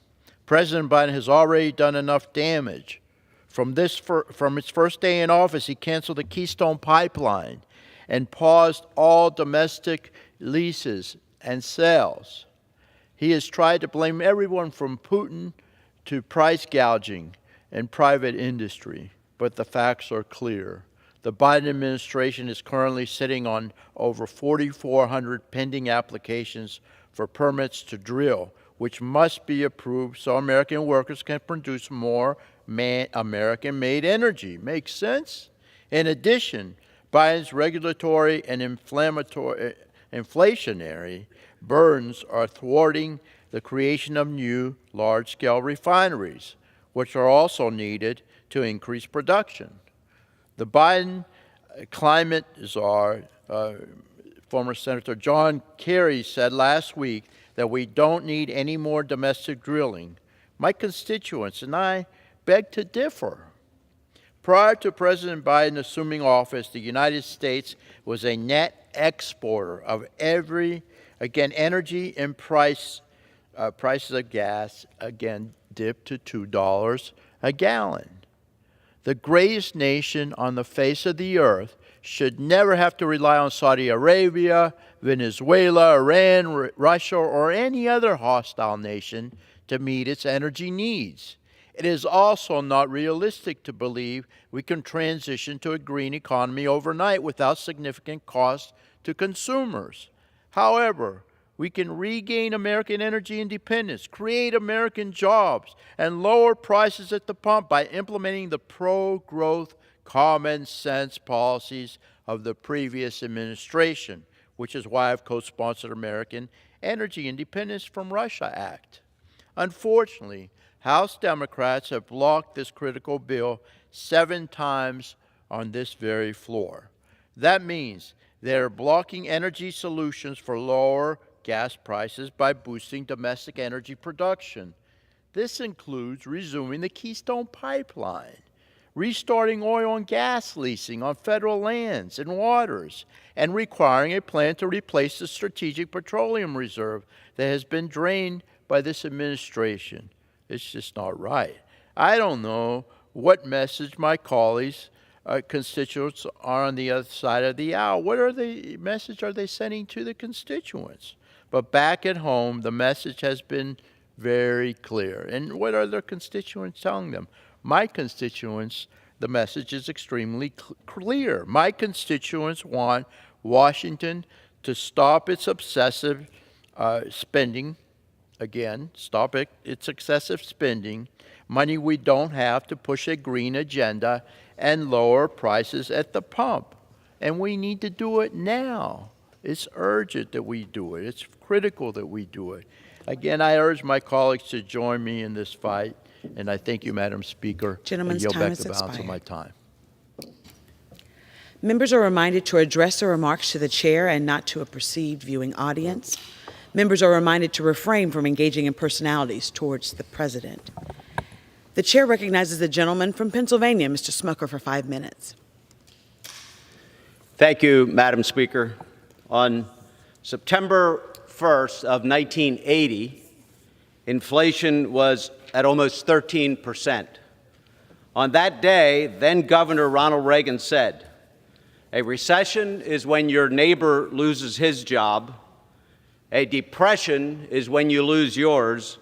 President Biden has already done enough damage. From its first day in office, he canceled the Keystone Pipeline and paused all domestic leases and sales. He has tried to blame everyone from Putin to price gouging and private industry, but the facts are clear. The Biden administration is currently sitting on over 4,400 pending applications for permits to drill, which must be approved so American workers can produce more American-made energy. Makes sense? In addition, Biden's regulatory and inflationary burdens are thwarting the creation of new large-scale refineries, which are also needed to increase production. The Biden climate czar, former Senator John Kerry, said last week that we don't need any more domestic drilling. My constituents and I beg to differ. Prior to President Biden assuming office, the United States was a net exporter of energy and prices of gas, dipped to $2 a gallon. The greatest nation on the face of the earth should never have to rely on Saudi Arabia, Venezuela, Iran, Russia, or any other hostile nation to meet its energy needs. It is also not realistic to believe we can transition to a green economy overnight without significant cost to consumers. However, we can regain American energy independence, create American jobs, and lower prices at the pump by implementing the pro-growth, common-sense policies of the previous administration, which is why I've co-sponsored American Energy Independence from Russia Act. Unfortunately, House Democrats have blocked this critical bill 7 times on this very floor. That means they're blocking energy solutions for lower gas prices by boosting domestic energy production. This includes resuming the Keystone Pipeline, restarting oil and gas leasing on federal lands and waters, and requiring a plan to replace the Strategic Petroleum Reserve that has been drained by this administration. It's just not right. I don't know what message my colleagues, constituents are on the other side of the aisle. What message are they sending to the constituents? But back at home, the message has been very clear. And what are their constituents telling them? My constituents, the message is extremely clear. My constituents want Washington to stop its obsessive spending. Again, stop its excessive spending, money we don't have to push a green agenda and lower prices at the pump. And we need to do it now. It's urgent that we do it. It's critical that we do it. Again, I urge my colleagues to join me in this fight, and I thank you, Madam Speaker. Gentleman's I yield time back has the balance of expired. my time. Members are reminded to address their remarks to the chair and not to a perceived viewing audience. Members are reminded to refrain from engaging in personalities towards the president. The chair recognizes the gentleman from Pennsylvania, Mr. Smucker, for 5 minutes. Thank you, Madam Speaker. On September 1st of 1980, inflation was at almost 13%. On that day, then Governor Ronald Reagan said, "A recession is when your neighbor loses his job. A depression is when you lose yours,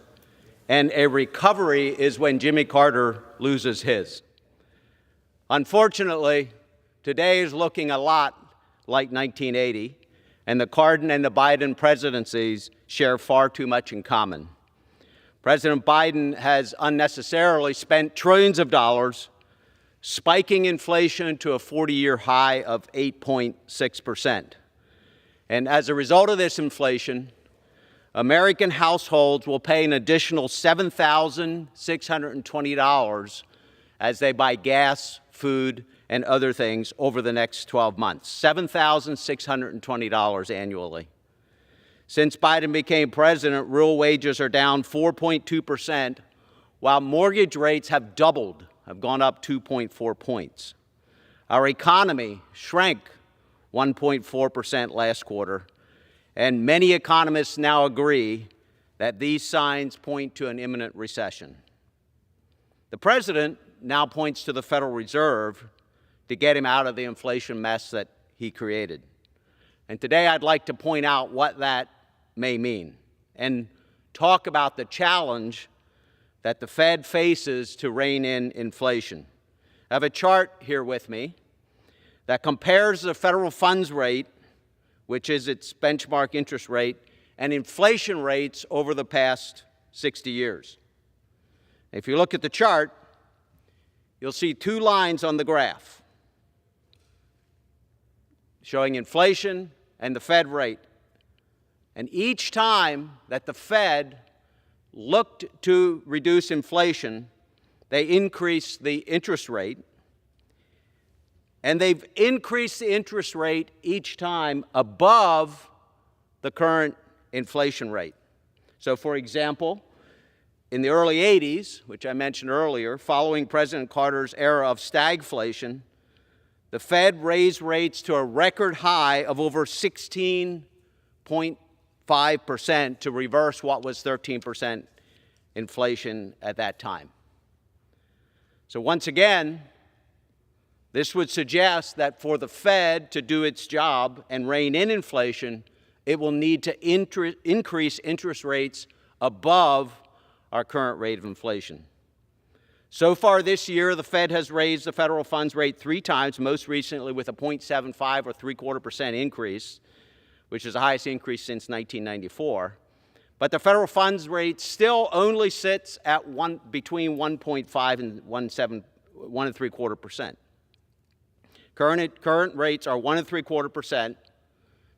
and a recovery is when Jimmy Carter loses his." Unfortunately, today is looking a lot like 1980, and the Cardin and the Biden presidencies share far too much in common. President Biden has unnecessarily spent trillions of dollars, spiking inflation to a 40-year high of 8.6%. And as a result of this inflation, American households will pay an additional $7,620 as they buy gas, food, and other things over the next 12 months. $7,620 annually. Since Biden became president, real wages are down 4.2%, while mortgage rates have doubled, have gone up 2.4 points. Our economy shrank 1.4% last quarter, and many economists now agree that these signs point to an imminent recession. The president now points to the Federal Reserve to get him out of the inflation mess that he created. And today I'd like to point out what that may mean and talk about the challenge that the Fed faces to rein in inflation. I have a chart here with me that compares the federal funds rate, which is its benchmark interest rate, and inflation rates over the past 60 years. If you look at the chart, you'll see two lines on the graph showing inflation and the Fed rate. And each time that the Fed looked to reduce inflation, they increased the interest rate. And they've increased the interest rate each time above the current inflation rate. So, for example, in the early 80s, which I mentioned earlier, following President Carter's era of stagflation, the Fed raised rates to a record high of over 16.5% to reverse what was 13% inflation at that time. So once again, this would suggest that for the Fed to do its job and rein in inflation, it will need to increase interest rates above our current rate of inflation. So far this year, the Fed has raised the federal funds rate 3 times, most recently with a 0.75 or 3/4% increase, which is the highest increase since 1994. But the federal funds rate still only sits at between 1.5 and 1.75%. Current rates are 1.75%,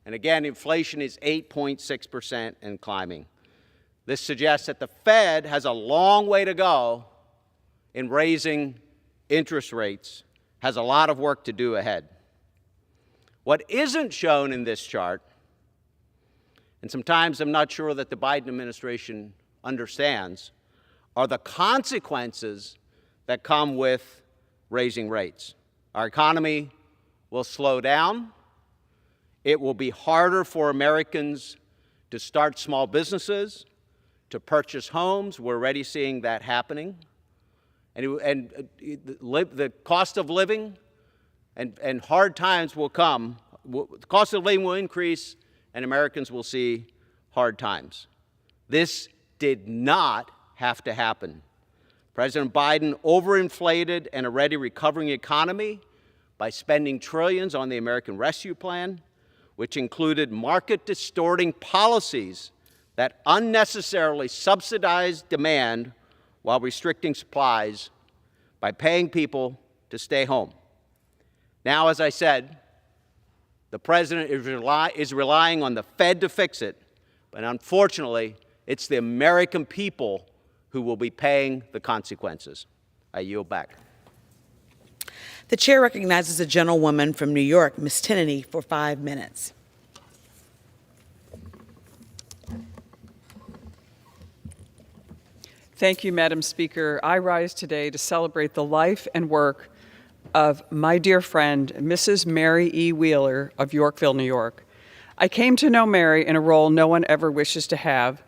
and again, inflation is 8.6% and climbing. This suggests that the Fed has a long way to go in raising interest rates, has a lot of work to do ahead. What isn't shown in this chart, and sometimes I'm not sure that the Biden administration understands, are the consequences that come with raising rates. Our economy will slow down. It will be harder for Americans to start small businesses, to purchase homes. We're already seeing that happening. And the cost of living and hard times will come. The cost of living will increase, and Americans will see hard times. This did not have to happen. President Biden overinflated an already recovering economy by spending trillions on the American Rescue Plan, which included market-distorting policies that unnecessarily subsidized demand while restricting supplies by paying people to stay home. Now, as I said, the president is relying on the Fed to fix it, but unfortunately, it's the American people who will be paying the consequences. I yield back. The chair recognizes a gentlewoman from New York, Ms. Tinney, for 5 minutes. Thank you, Madam Speaker. I rise today to celebrate the life and work of my dear friend, Mrs. Mary E. Wheeler of Yorkville, New York. I came to know Mary in a role no one ever wishes to have,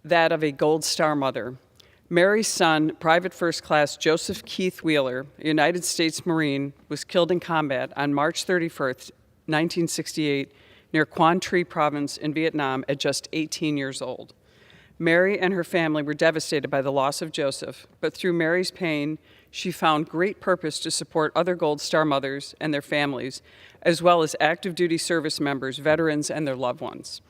that of a Gold Star mother. Mary's son, Private First Class Joseph Keith Wheeler, a United States Marine, was killed in combat on March 31st, 1968, near Quang Tri Province in Vietnam at just 18 years old. Mary and her family were devastated by the loss of Joseph, but through Mary's pain, she found great purpose to support other Gold Star mothers and their families, as well as active duty service members, veterans, and their loved ones.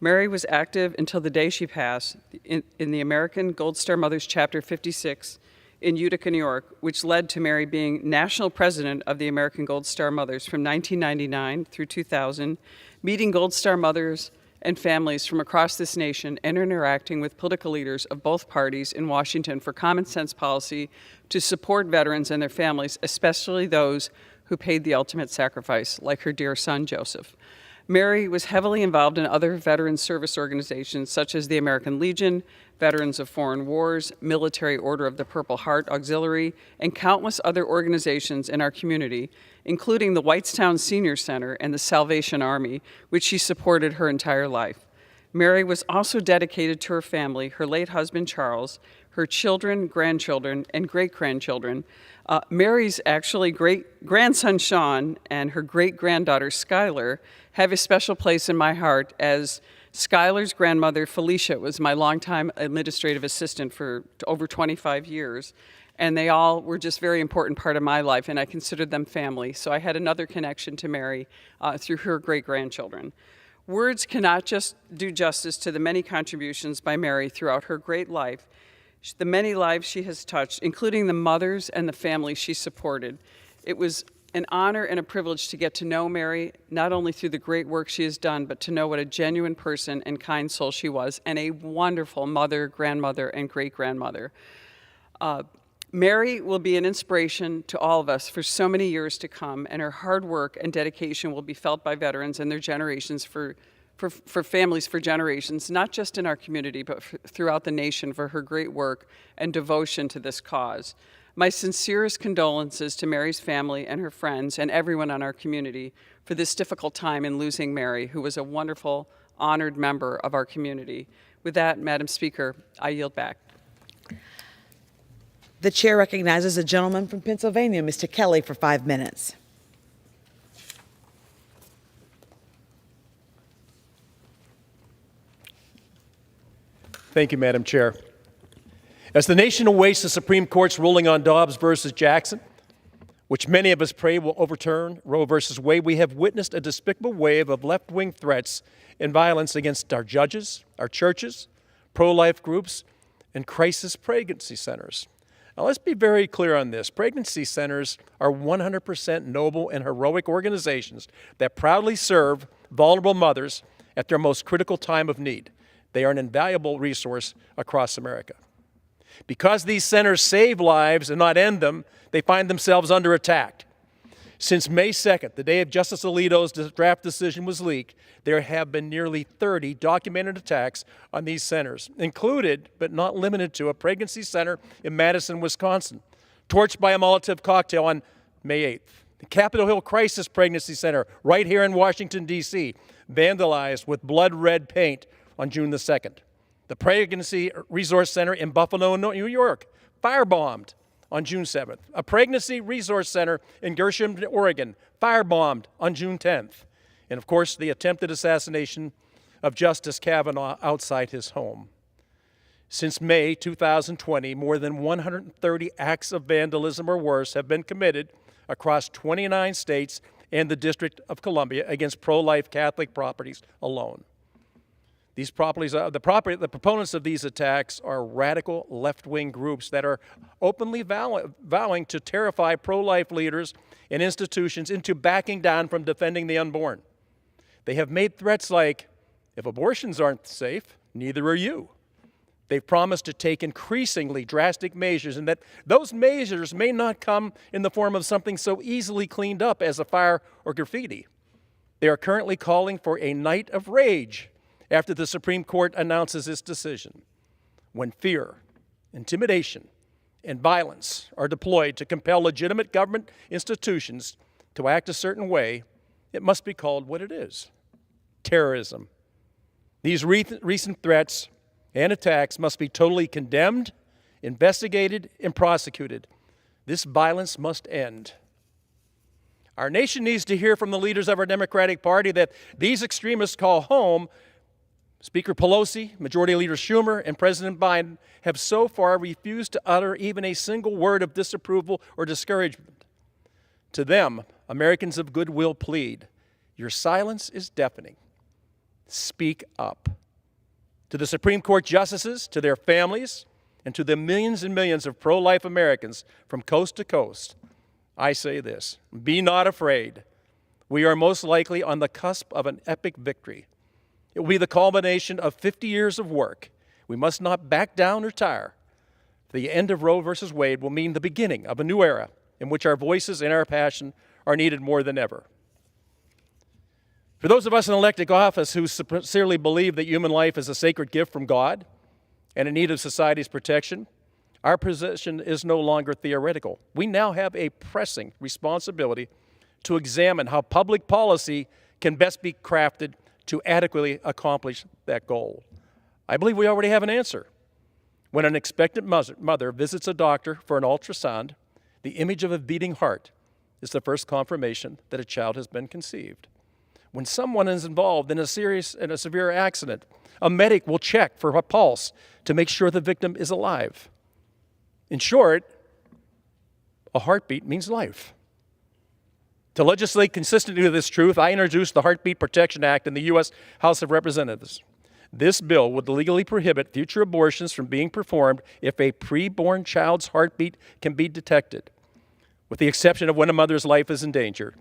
Mary was active until the day she passed in the American Gold Star Mothers Chapter 56 in Utica, New York, which led to Mary being national president of the American Gold Star Mothers from 1999 through 2000, meeting Gold Star mothers and families from across this nation and interacting with political leaders of both parties in Washington for common sense policy to support veterans and their families, especially those who paid the ultimate sacrifice, like her dear son, Joseph. Mary was heavily involved in other veteran service organizations such as the American Legion, Veterans of Foreign Wars, Military Order of the Purple Heart Auxiliary, and countless other organizations in our community, including the Whitestown Senior Center and the Salvation Army, which she supported her entire life. Mary was also dedicated to her family, her late husband, Charles, her children, grandchildren, and great-grandchildren. Mary's actually great-grandson, Sean, and her great-granddaughter, Skylar, have a special place in my heart, as Skylar's grandmother, Felicia, was my longtime administrative assistant for over 25 years, and they all were just very important part of my life, and I considered them family. So I had another connection to Mary through her great-grandchildren. Words cannot just do justice to the many contributions by Mary throughout her great life, the many lives she has touched, including the mothers and the families she supported. It was an honor and a privilege to get to know Mary, not only through the great work she has done, but to know what a genuine person and kind soul she was, and a wonderful mother, grandmother, and great-grandmother. Mary will be an inspiration to all of us for so many years to come, and her hard work and dedication will be felt by veterans and their generations for families for generations, not just in our community, but throughout the nation, for her great work and devotion to this cause. My sincerest condolences to Mary's family and her friends and everyone in our community for this difficult time in losing Mary, who was a wonderful, honored member of our community. With that, Madam Speaker, I yield back. The chair recognizes a gentleman from Pennsylvania, Mr. Kelly, for 5 minutes. Thank you, Madam Chair. As the nation awaits the Supreme Court's ruling on Dobbs versus Jackson, which many of us pray will overturn Roe versus Wade, we have witnessed a despicable wave of left-wing threats and violence against our judges, our churches, pro-life groups, and crisis pregnancy centers. Now, let's be very clear on this. Pregnancy centers are 100% noble and heroic organizations that proudly serve vulnerable mothers at their most critical time of need. They are an invaluable resource across America. Because these centers save lives and not end them, they find themselves under attack. Since May 2nd, the day of Justice Alito's draft decision was leaked, there have been nearly 30 documented attacks on these centers, included but not limited to a pregnancy center in Madison, Wisconsin, torched by a Molotov cocktail on May 8th. The Capitol Hill Crisis Pregnancy Center right here in Washington, D.C., vandalized with blood red paint on June the 2nd. The Pregnancy Resource Center in Buffalo, New York, firebombed on June 7th. A Pregnancy Resource Center in Gershom, Oregon, firebombed on June 10th. And of course, the attempted assassination of Justice Kavanaugh outside his home. Since May 2020, more than 130 acts of vandalism or worse have been committed across 29 states and the District of Columbia against pro-life Catholic properties alone. These properties, the proponents of these attacks are radical left-wing groups that are openly vowing to terrify pro-life leaders and institutions into backing down from defending the unborn. They have made threats like, if abortions aren't safe, neither are you. They've promised to take increasingly drastic measures, and that those measures may not come in the form of something so easily cleaned up as a fire or graffiti. They are currently calling for a night of rage after the Supreme Court announces its decision. When fear, intimidation, and violence are deployed to compel legitimate government institutions to act a certain way, it must be called what it is: terrorism. These recent threats and attacks must be totally condemned, investigated, and prosecuted. This violence must end. Our nation needs to hear from the leaders of our Democratic Party that these extremists call home. Speaker Pelosi, Majority Leader Schumer, and President Biden have so far refused to utter even a single word of disapproval or discouragement. To them, Americans of goodwill plead, your silence is deafening. Speak up. To the Supreme Court justices, to their families, and to the millions and millions of pro-life Americans from coast to coast, I say this: be not afraid. We are most likely on the cusp of an epic victory. It will be the culmination of 50 years of work. We must not back down or tire. The end of Roe versus Wade will mean the beginning of a new era in which our voices and our passion are needed more than ever. For those of us in elected office who sincerely believe that human life is a sacred gift from God and in need of society's protection, our position is no longer theoretical. We now have a pressing responsibility to examine how public policy can best be crafted to adequately accomplish that goal. I believe we already have an answer. When an expectant mother visits a doctor for an ultrasound, the image of a beating heart is the first confirmation that a child has been conceived. When someone is involved in a severe accident, a medic will check for a pulse to make sure the victim is alive. In short, a heartbeat means life. To legislate consistently with this truth, I introduced the Heartbeat Protection Act in the U.S. House of Representatives. This bill would legally prohibit future abortions from being performed if a preborn child's heartbeat can be detected, with the exception of when a mother's life is in danger.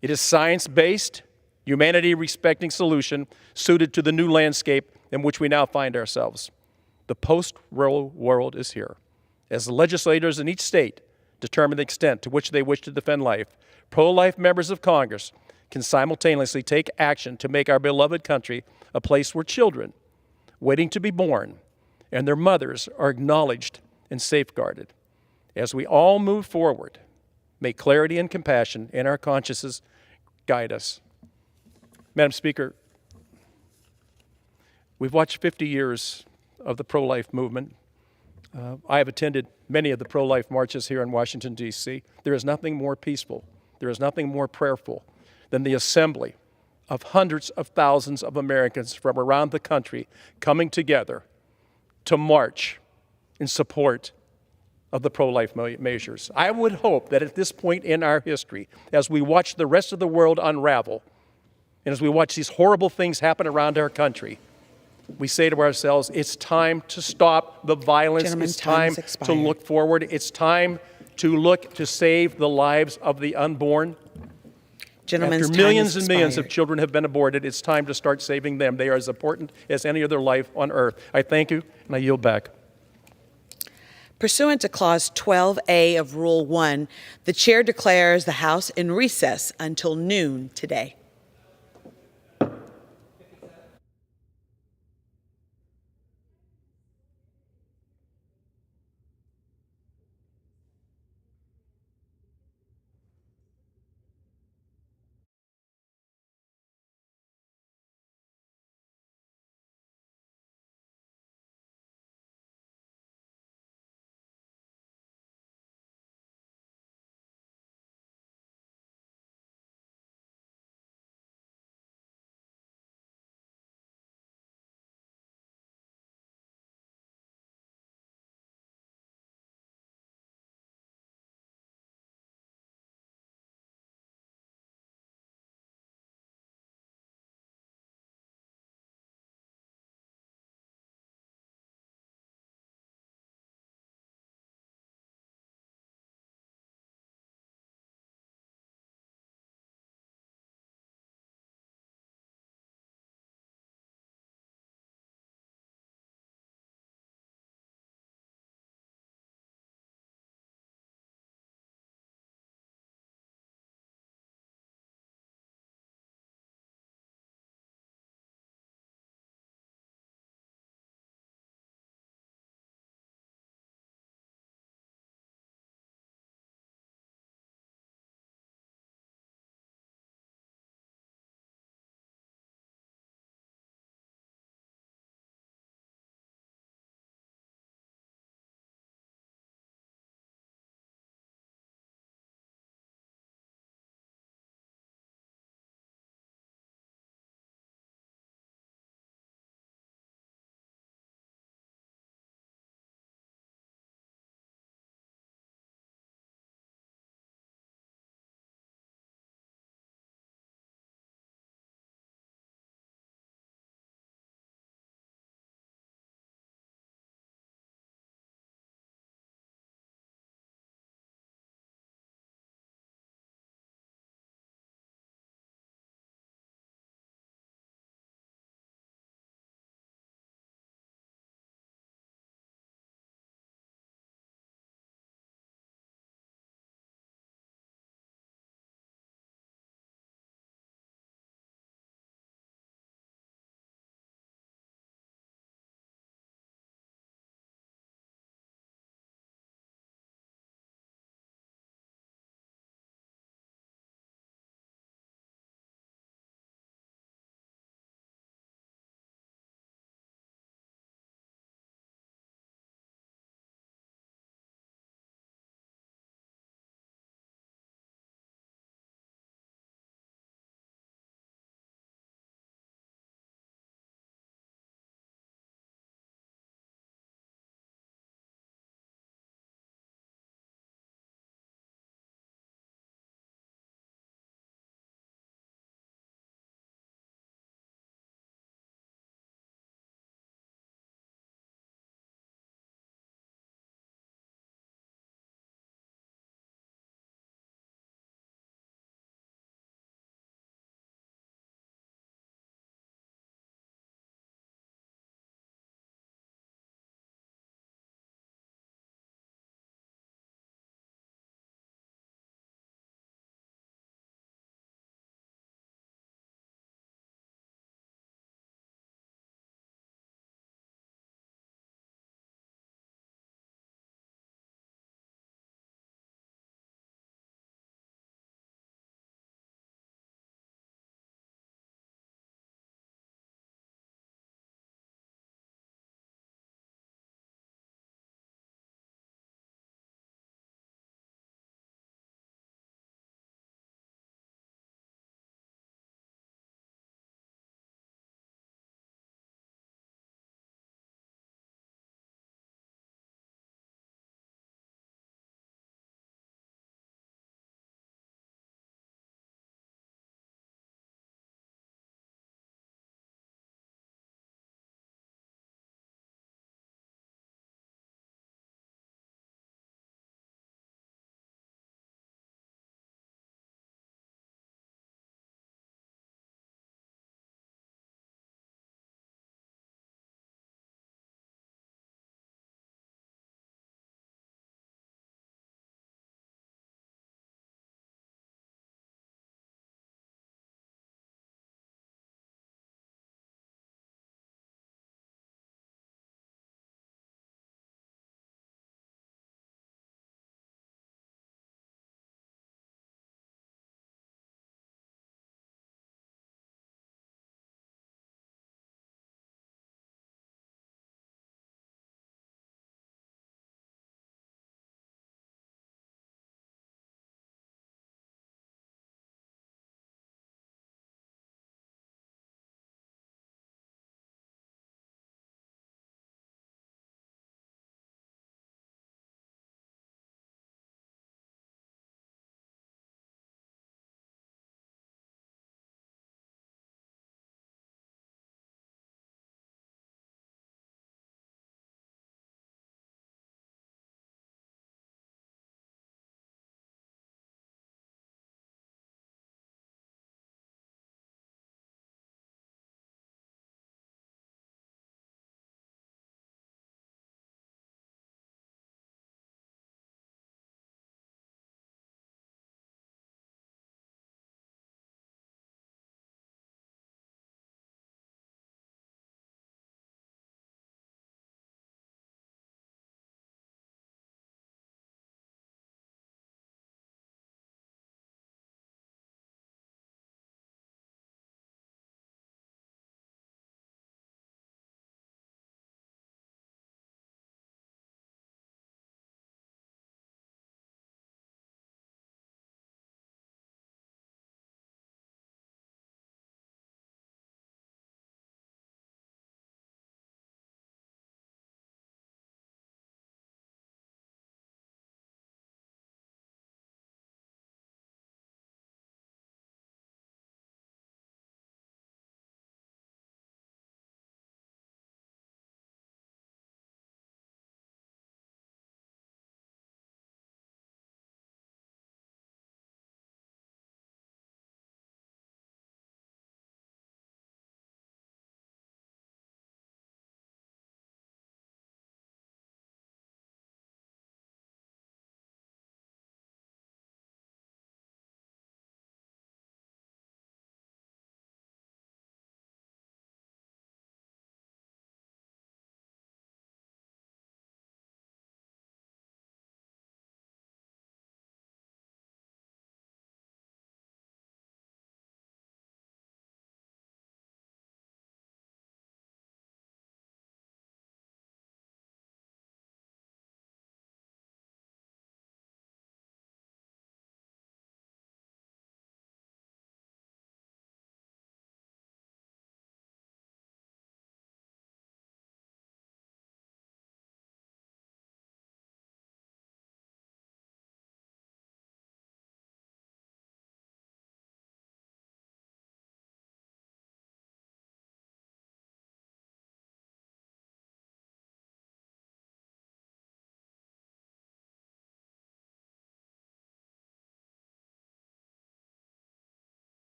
It is science-based, humanity-respecting solution suited to the new landscape in which we now find ourselves. The post-Roe world is here. As the legislators in each state determine the extent to which they wish to defend life, pro-life members of Congress can simultaneously take action to make our beloved country a place where children waiting to be born and their mothers are acknowledged and safeguarded. As we all move forward, may clarity and compassion in our consciences guide us. Madam Speaker, we've watched 50 years of the pro-life movement. I have attended many of the pro-life marches here in Washington, D.C. There is nothing more peaceful, there is nothing more prayerful than the assembly of hundreds of thousands of Americans from around the country coming together to march in support of the pro-life measures. I would hope that at this point in our history, as we watch the rest of the world unravel, and as we watch these horrible things happen around our country, we say to ourselves, it's time to stop the violence. It's time to look forward. It's time to look to save the lives of the unborn. After millions and millions of children have been aborted, it's time to start saving them. They are as important as any other life on earth. I thank you, and I yield back. Pursuant to Clause 12A of Rule 1, the Chair declares the House in recess until noon today.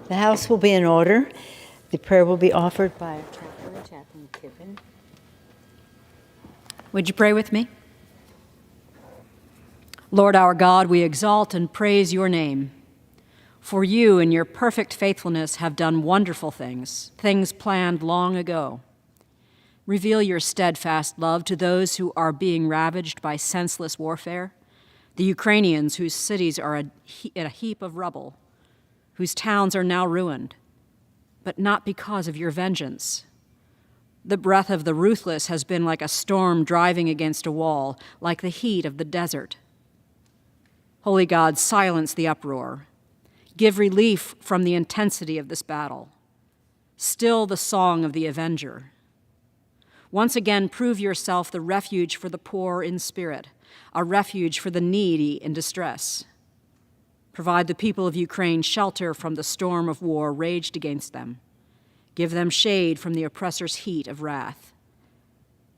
The House will be in order. The prayer will be offered by our chaplain, Chaplain Kippen. Would you pray with me? Lord our God, we exalt and praise your name. For you in your perfect faithfulness have done wonderful things, things planned long ago. Reveal your steadfast love to those who are being ravaged by senseless warfare, the Ukrainians whose cities are a heap of rubble, whose towns are now ruined, but not because of your vengeance. The breath of the ruthless has been like a storm driving against a wall, like the heat of the desert. Holy God, silence the uproar. Give relief from the intensity of this battle. Still the song of the avenger. Once again, prove yourself the refuge for the poor in spirit, a refuge for the needy in distress. Provide the people of Ukraine shelter from the storm of war raged against them. Give them shade from the oppressor's heat of wrath.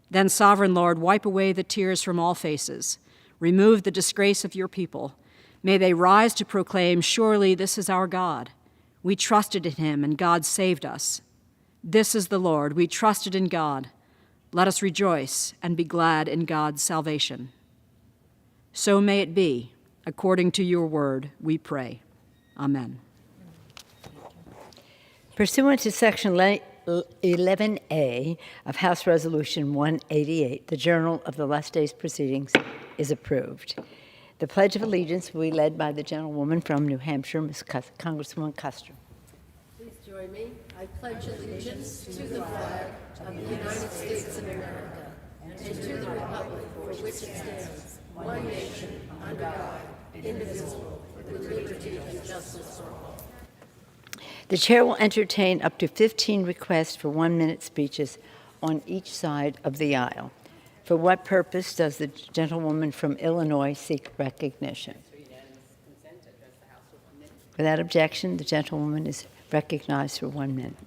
Then, Sovereign Lord, wipe away the tears from all faces. Remove the disgrace of your people. May they rise to proclaim, surely this is our God. We trusted in him, and God saved us. This is the Lord. We trusted in God. Let us rejoice and be glad in God's salvation. So may it be. According to your word, we pray. Amen. Pursuant to Section 11A of House Resolution 188, the Journal of the last day's proceedings is approved. The Pledge of Allegiance will be led by the gentlewoman from New Hampshire, Congresswoman Custer. Please join me. I pledge allegiance to the flag of the United States of America and to the republic for which it stands, one nation, under God, indivisible, with liberty and justice for all. The chair will entertain up to 15 requests for 1-minute speeches on each side of the aisle. For what purpose does the gentlewoman from Illinois seek recognition? Without objection, the gentlewoman is recognized for 1 minute.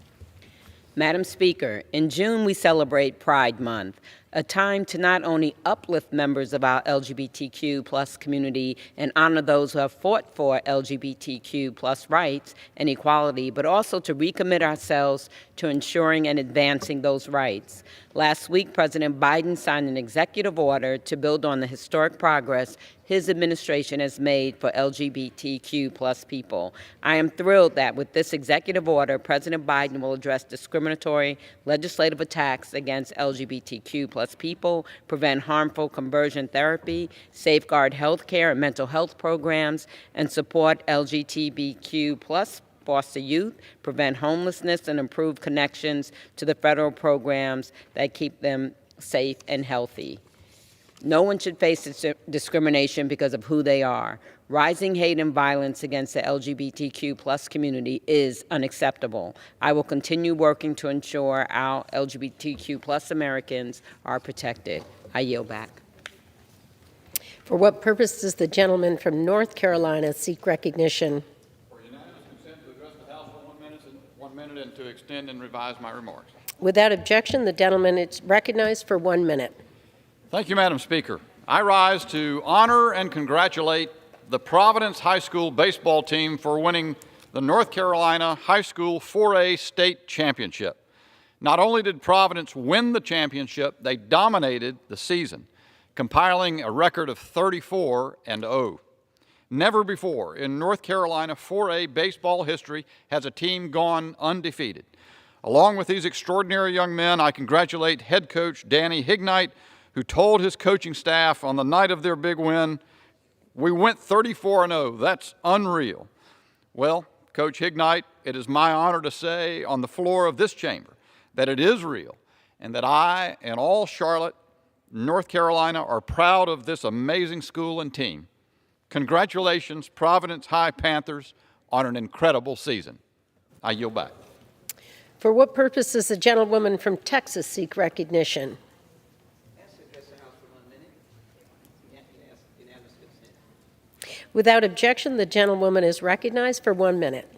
Madam Speaker, in June we celebrate Pride Month, a time to not only uplift members of our LGBTQ plus community and honor those who have fought for LGBTQ plus rights and equality, but also to recommit ourselves to ensuring and advancing those rights. Last week, President Biden signed an executive order to build on the historic progress his administration has made for LGBTQ plus people. I am thrilled that with this executive order, President Biden will address discriminatory legislative attacks against LGBTQ plus people, prevent harmful conversion therapy, safeguard health care and mental health programs, and support LGBTQ plus foster youth, prevent homelessness, and improve connections to the federal programs that keep them safe and healthy. No one should face discrimination because of who they are. Rising hate and violence against the LGBTQ plus community is unacceptable. I will continue working to ensure our LGBTQ plus Americans are protected. I yield back. For what purpose does the gentleman from North Carolina seek recognition? For unanimous consent to address the House for 1 minute and to extend and revise my remarks. Without objection, the gentleman is recognized for 1 minute. Thank you, Madam Speaker. I rise to honor and congratulate the Providence High School baseball team for winning the North Carolina High School 4A state championship. Not only did Providence win the championship, they dominated the season, compiling a record of 34-0. Never before in North Carolina 4A baseball history has a team gone undefeated. Along with these extraordinary young men, I congratulate head coach Danny Hignite, who told his coaching staff on the night of their big win, "We went 34-0, that's unreal." Well, Coach Hignite, it is my honor to say on the floor of this chamber that it is real and that I and all Charlotte, North Carolina are proud of this amazing school and team. Congratulations, Providence High Panthers, on an incredible season. I yield back. For what purpose does the gentlewoman from Texas seek recognition? Without objection, the gentlewoman is recognized for 1 minute.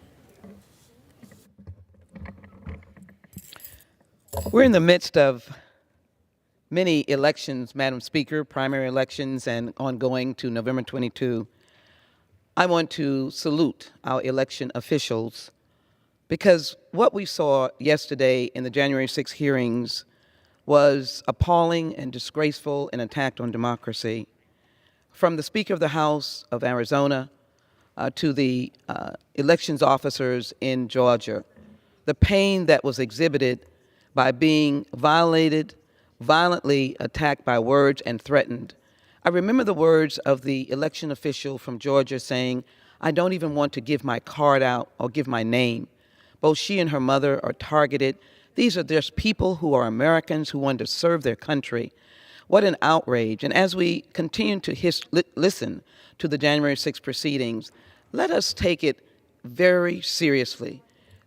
We're in the midst of many elections, Madam Speaker, primary elections and ongoing to November 22. I want to salute our election officials because what we saw yesterday in the January 6 hearings was appalling and disgraceful, and attack on democracy. From the Speaker of the House of Arizona to the elections officers in Georgia, the pain that was exhibited by being violently attacked by words and threatened. I remember the words of the election official from Georgia saying, "I don't even want to give my card out or give my name." Both she and her mother are targeted. These are just people who are Americans who want to serve their country. What an outrage. And as we continue to listen to the January 6 proceedings, let us take it very seriously.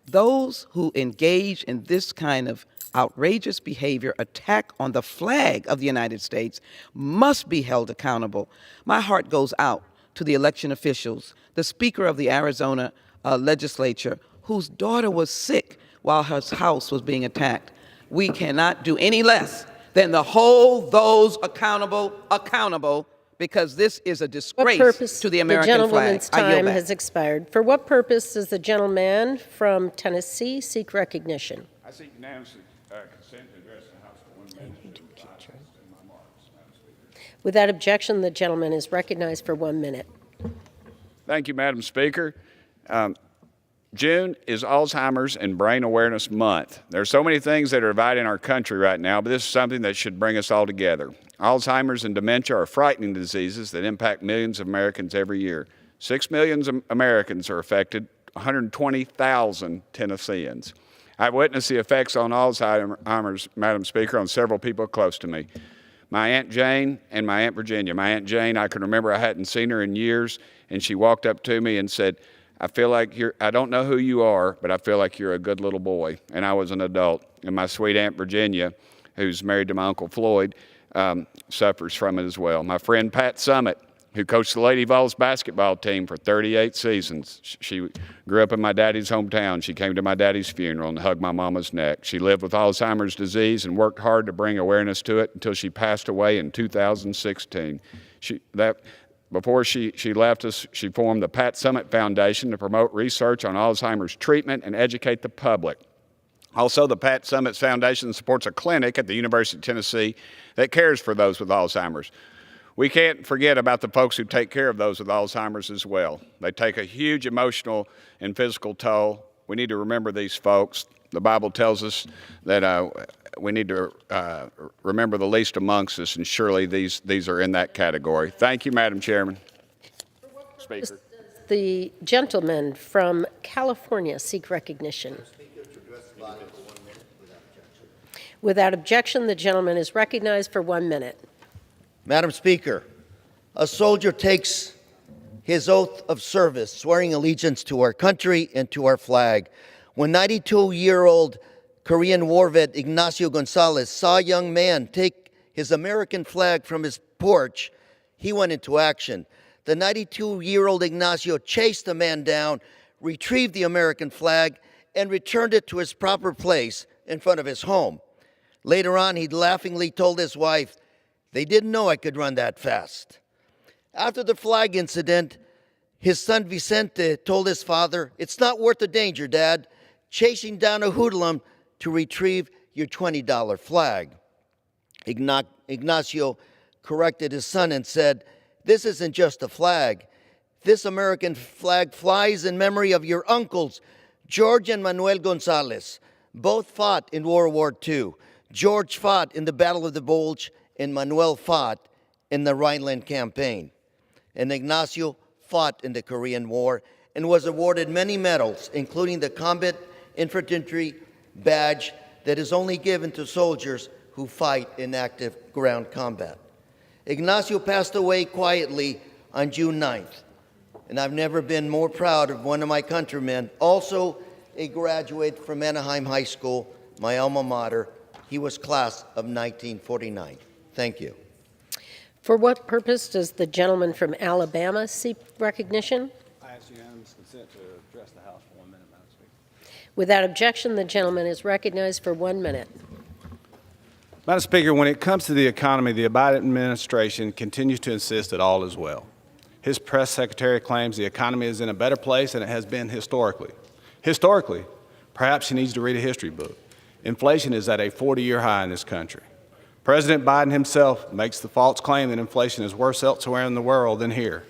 Those who engage in this kind of outrageous behavior, attack on the flag of the United States, must be held accountable. My heart goes out to the election officials, the Speaker of the Arizona legislature, whose daughter was sick while her house was being attacked. We cannot do any less than to hold those accountable, because this is a disgrace to the American flag. The gentleman's time has expired. For what purpose does the gentleman from Tennessee seek recognition? I seek unanimous consent to address the House for 1 minute. In my marks, Madam Speaker. Without objection, the gentleman is recognized for 1 minute. Thank you, Madam Speaker. June is Alzheimer's and Brain Awareness Month. There are so many things that are dividing our country right now, but this is something that should bring us all together. Alzheimer's and dementia are frightening diseases that impact millions of Americans every year. 6 million Americans are affected, 120,000 Tennesseans. I've witnessed the effects on Alzheimer's, Madam Speaker, on several people close to me. My Aunt Jane and my Aunt Virginia. My Aunt Jane, I can remember I hadn't seen her in years, and she walked up to me and said, "I feel like I don't know who you are, but I feel like you're a good little boy." And I was an adult. And my sweet Aunt Virginia, who's married to my Uncle Floyd, suffers from it as well. My friend Pat Summitt, who coached the Lady Vols basketball team for 38 seasons. She grew up in my daddy's hometown. She came to my daddy's funeral and hugged my mama's neck. She lived with Alzheimer's disease and worked hard to bring awareness to it until she passed away in 2016. Before she left us, she formed the Pat Summitt Foundation to promote research on Alzheimer's treatment and educate the public. Also, the Pat Summitt Foundation supports a clinic at the University of Tennessee that cares for those with Alzheimer's. We can't forget about the folks who take care of those with Alzheimer's as well. They take a huge emotional and physical toll. We need to remember these folks. The Bible tells us that we need to remember the least amongst us, and surely these are in that category. Thank you, Madam Chairman. Speaker. The gentleman from California seek recognition. Without objection, the gentleman is recognized for 1 minute. Madam Speaker, a soldier takes his oath of service, swearing allegiance to our country and to our flag. When 92-year-old Korean war vet Ignacio Gonzalez saw a young man take his American flag from his porch, he went into action. The 92-year-old Ignacio chased the man down, retrieved the American flag, and returned it to its proper place in front of his home. Later on, he laughingly told his wife, "They didn't know I could run that fast." After the flag incident, his son Vicente told his father, "It's not worth the danger, Dad, chasing down a hoodlum to retrieve your $20 flag." Ignacio corrected his son and said, "This isn't just a flag. This American flag flies in memory of your uncles, George and Manuel Gonzalez. Both fought in World War II. George fought in the Battle of the Bulge, and Manuel fought in the Rhineland Campaign. And Ignacio fought in the Korean War and was awarded many medals, including the Combat Infantry Badge that is only given to soldiers who fight in active ground combat. Ignacio passed away quietly on June 9th, and I've never been more proud of one of my countrymen, also a graduate from Anaheim High School, my alma mater. He was class of 1949. Thank you. For what purpose does the gentleman from Alabama seek recognition? I ask unanimous consent to address the House for 1 minute, Madam Speaker. Without objection, the gentleman is recognized for 1 minute. Madam Speaker, when it comes to the economy, the Biden administration continues to insist that all is well. His press secretary claims the economy is in a better place than it has been historically. Historically, Perhaps he needs to read a history book. Inflation is at a 40-year high in this country. President Biden himself makes the false claim that inflation is worse elsewhere in the world than here.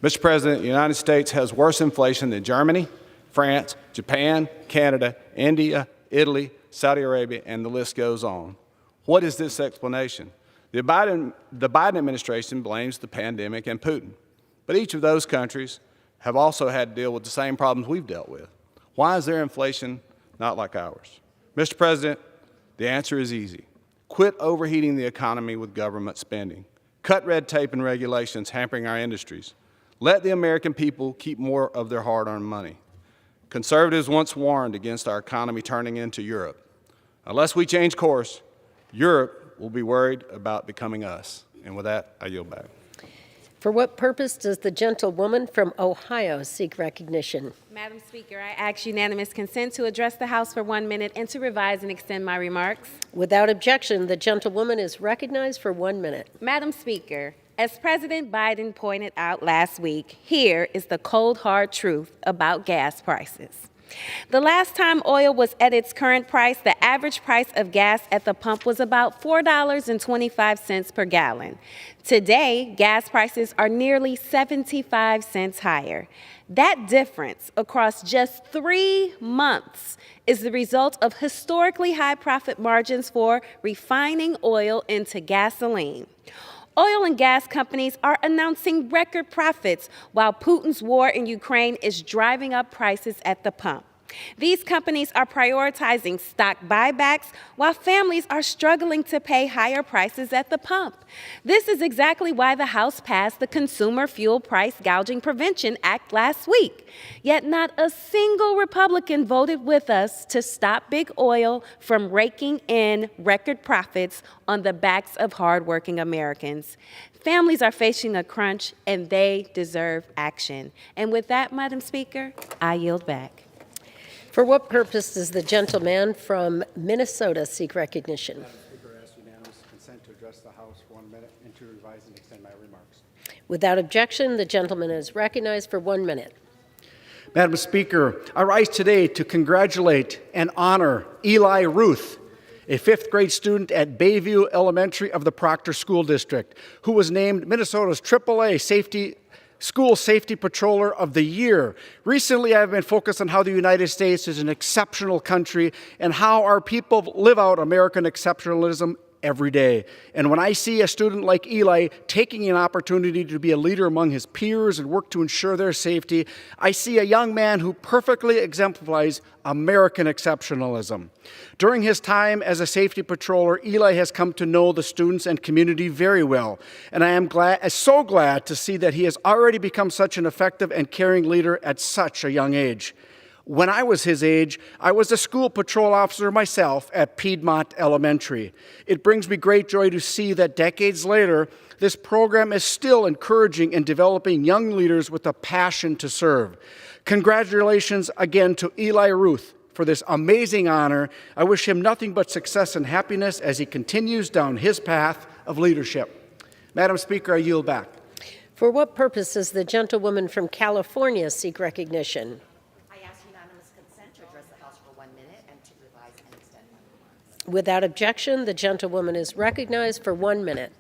Mr. President, the United States has worse inflation than Germany, France, Japan, Canada, India, Italy, Saudi Arabia, and the list goes on. What is this explanation? The Biden administration blames the pandemic and Putin, but each of those countries have also had to deal with the same problems we've dealt with. Why is their inflation not like ours? Mr. President, the answer is easy. Quit overheating the economy with government spending. Cut red tape and regulations hampering our industries. Let the American people keep more of their hard-earned money. Conservatives once warned against our economy turning into Europe. Unless we change course, Europe will be worried about becoming us. And with that, I yield back. For what purpose does the gentlewoman from Ohio seek recognition? Madam Speaker, I ask unanimous consent to address the House for 1 minute and to revise and extend my remarks. Without objection, the gentlewoman is recognized for 1 minute. Madam Speaker, as President Biden pointed out last week, here is the cold, hard truth about gas prices. The last time oil was at its current price, the average price of gas at the pump was about $4.25 per gallon. Today, gas prices are nearly 75 cents higher. That difference across just 3 months is the result of historically high profit margins for refining oil into gasoline. Oil and gas companies are announcing record profits while Putin's war in Ukraine is driving up prices at the pump. These companies are prioritizing stock buybacks while families are struggling to pay higher prices at the pump. This is exactly why the House passed the Consumer Fuel Price Gouging Prevention Act last week. Yet not a single Republican voted with us to stop big oil from raking in record profits on the backs of hardworking Americans. Families are facing a crunch, and they deserve action. And with that, Madam Speaker, I yield back. For what purpose does the gentleman from Minnesota seek recognition? Madam Speaker, I ask unanimous consent to address the House for 1 minute and to revise and extend my remarks. Without objection, the gentleman is recognized for 1 minute. Madam Speaker, I rise today to congratulate and honor Eli Ruth, a 5th grade student at Bayview Elementary of the Proctor School District, who was named Minnesota's AAA School Safety Patroller of the Year. Recently, I've been focused on how the United States is an exceptional country and how our people live out American exceptionalism every day. And when I see a student like Eli taking an opportunity to be a leader among his peers and work to ensure their safety, I see a young man who perfectly exemplifies American exceptionalism. During his time as a safety patroller, Eli has come to know the students and community very well. And I am so glad to see that he has already become such an effective and caring leader at such a young age. When I was his age, I was a school patrol officer myself at Piedmont Elementary. It brings me great joy to see that decades later, this program is still encouraging and developing young leaders with a passion to serve. Congratulations again to Eli Ruth for this amazing honor. I wish him nothing but success and happiness as he continues down his path of leadership. Madam Speaker, I yield back. For what purpose does the gentlewoman from California seek recognition? Without objection, the gentlewoman is recognized for 1 minute.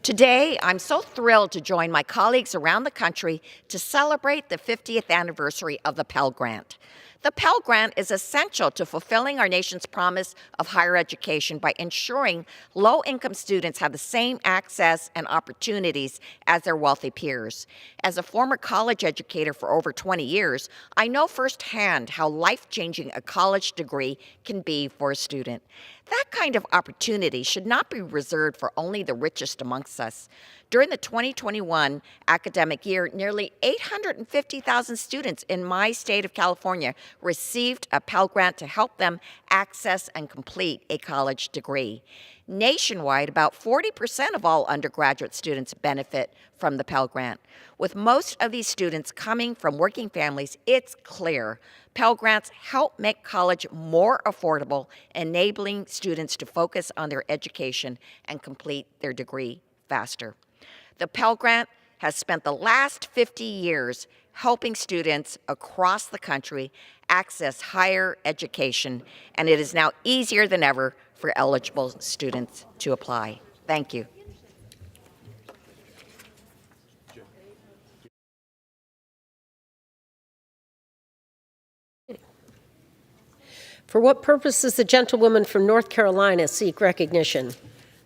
Today, I'm so thrilled to join my colleagues around the country to celebrate the 50th anniversary of the Pell Grant. The Pell Grant is essential to fulfilling our nation's promise of higher education by ensuring low-income students have the same access and opportunities as their wealthy peers. As a former college educator for over 20 years, I know firsthand how life-changing a college degree can be for a student. That kind of opportunity should not be reserved for only the richest amongst us. During the 2021 academic year, nearly 850,000 students in my state of California received a Pell Grant to help them access and complete a college degree. Nationwide, about 40% of all undergraduate students benefit from the Pell Grant. With most of these students coming from working families, it's clear Pell Grants help make college more affordable, enabling students to focus on their education and complete their degree faster. The Pell Grant has spent the last 50 years helping students across the country access higher education, and it is now easier than ever for eligible students to apply. Thank you. For what purpose does the gentlewoman from North Carolina seek recognition?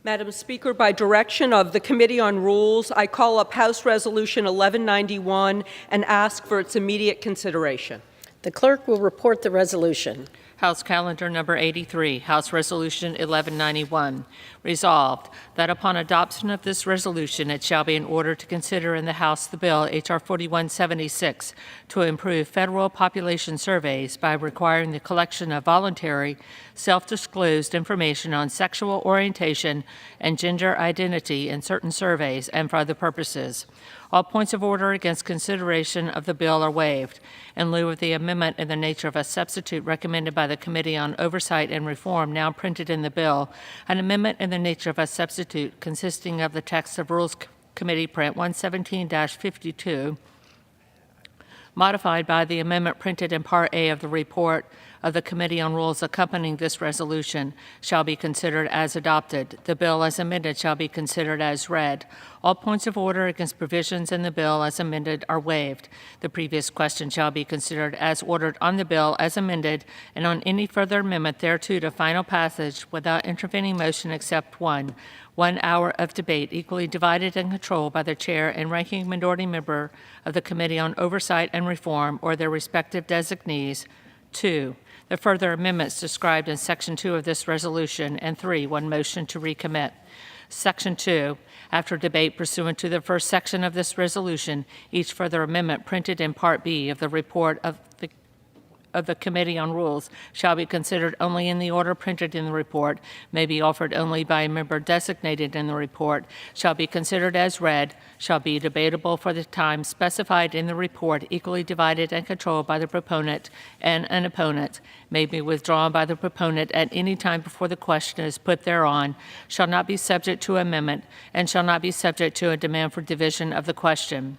Madam Speaker, by direction of the Committee on Rules, I call up House Resolution 1191 and ask for its immediate consideration. The clerk will report the resolution. House Calendar Number 83, House Resolution 1191. Resolved that upon adoption of this resolution, it shall be in order to consider in the House the bill H.R. 4176 to improve federal population surveys by requiring the collection of voluntary, self-disclosed information on sexual orientation and gender identity in certain surveys and for other purposes. All points of order against consideration of the bill are waived. In lieu of the amendment in the nature of a substitute recommended by the Committee on Oversight and Reform now printed in the bill, an amendment in the nature of a substitute consisting of the text of Rules Committee Print 117-52, modified by the amendment printed in Part A of the report of the Committee on Rules accompanying this resolution, shall be considered as adopted. The bill as amended shall be considered as read. All points of order against provisions in the bill as amended are waived. The previous question shall be considered as ordered on the bill as amended and on any further amendment thereto to final passage without intervening motion except one. 1 hour of debate equally divided and controlled by the chair and ranking minority member of the Committee on Oversight and Reform or their respective designees. 2. The further amendments described in Section 2 of this resolution. And 3. One motion to recommit. Section 2. After debate pursuant to the first section of this resolution, each further amendment printed in Part B of the report of the Committee on Rules shall be considered only in the order printed in the report, may be offered only by a member designated in the report, shall be considered as read, shall be debatable for the time specified in the report, equally divided and controlled by the proponent and an opponent, may be withdrawn by the proponent at any time before the question is put thereon, shall not be subject to amendment, and shall not be subject to a demand for division of the question.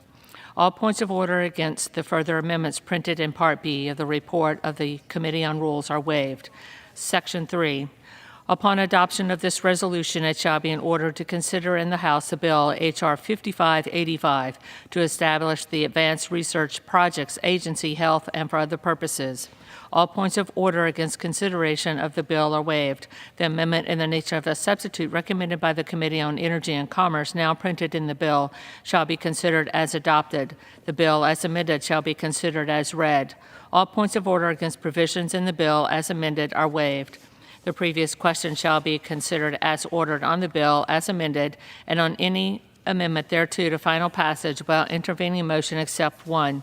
All points of order against the further amendments printed in Part B of the report of the Committee on Rules are waived. Section 3. Upon adoption of this resolution, it shall be in order to consider in the House the bill H.R. 5585 to establish the Advanced Research Projects Agency Health and for other purposes. All points of order against consideration of the bill are waived. The amendment in the nature of a substitute recommended by the Committee on Energy and Commerce now printed in the bill shall be considered as adopted. The bill as amended shall be considered as read. All points of order against provisions in the bill as amended are waived. The previous question shall be considered as ordered on the bill as amended and on any amendment thereto to final passage without intervening motion except one.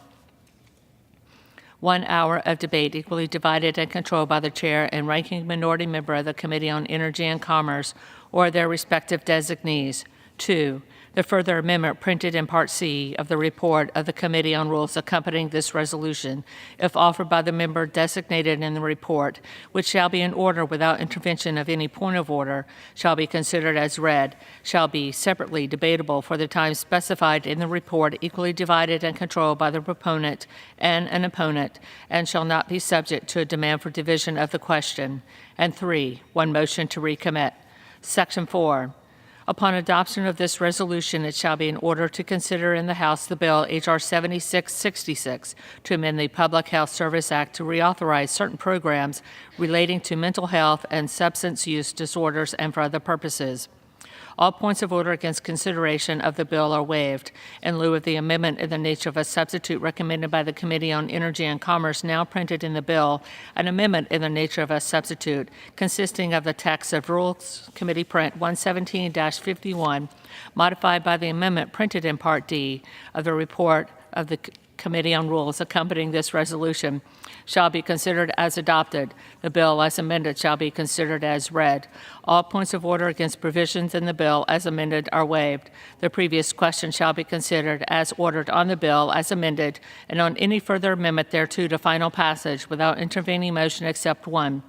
1 hour of debate equally divided and controlled by the chair and ranking minority member of the Committee on Energy and Commerce or their respective designees. 2. The further amendment printed in Part C of the report of the Committee on Rules accompanying this resolution, if offered by the member designated in the report, which shall be in order without intervention of any point of order, shall be considered as read, shall be separately debatable for the time specified in the report, equally divided and controlled by the proponent and an opponent, and shall not be subject to a demand for division of the question. And 3. One motion to recommit. Section 4. Upon adoption of this resolution, it shall be in order to consider in the House the bill H.R. 7666 to amend the Public Health Service Act to reauthorize certain programs relating to mental health and substance use disorders and for other purposes. All points of order against consideration of the bill are waived. In lieu of the amendment in the nature of a substitute recommended by the Committee on Energy and Commerce now printed in the bill, an amendment in the nature of a substitute consisting of the text of Rules Committee Print 117-51, modified by the amendment printed in Part D of the report of the Committee on Rules accompanying this resolution, shall be considered as adopted. The bill as amended shall be considered as read. All points of order against provisions in the bill as amended are waived. The previous question shall be considered as ordered on the bill as amended and on any further amendment thereto to final passage without intervening motion except one.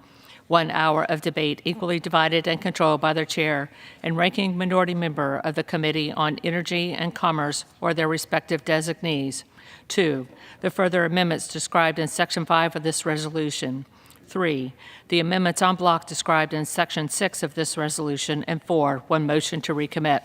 1 hour of debate equally divided and controlled by their chair and ranking minority member of the Committee on Energy and Commerce or their respective designees. 2, the further amendments described in Section 5 of this resolution. 3, the amendments en bloc described in Section 6 of this resolution. And 4, one motion to recommit.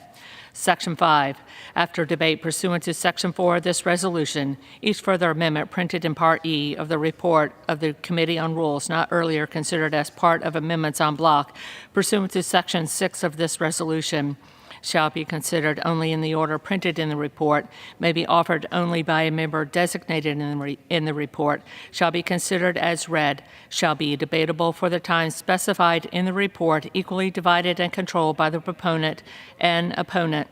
Section 5, after debate pursuant to Section 4 of this resolution, each further amendment printed in Part E of the report of the Committee on Rules not earlier considered as part of amendments en bloc pursuant to Section 6 of this resolution shall be considered only in the order printed in the report, may be offered only by a member designated in the report, shall be considered as read, shall be debatable for the time specified in the report, equally divided and controlled by the proponent and opponent,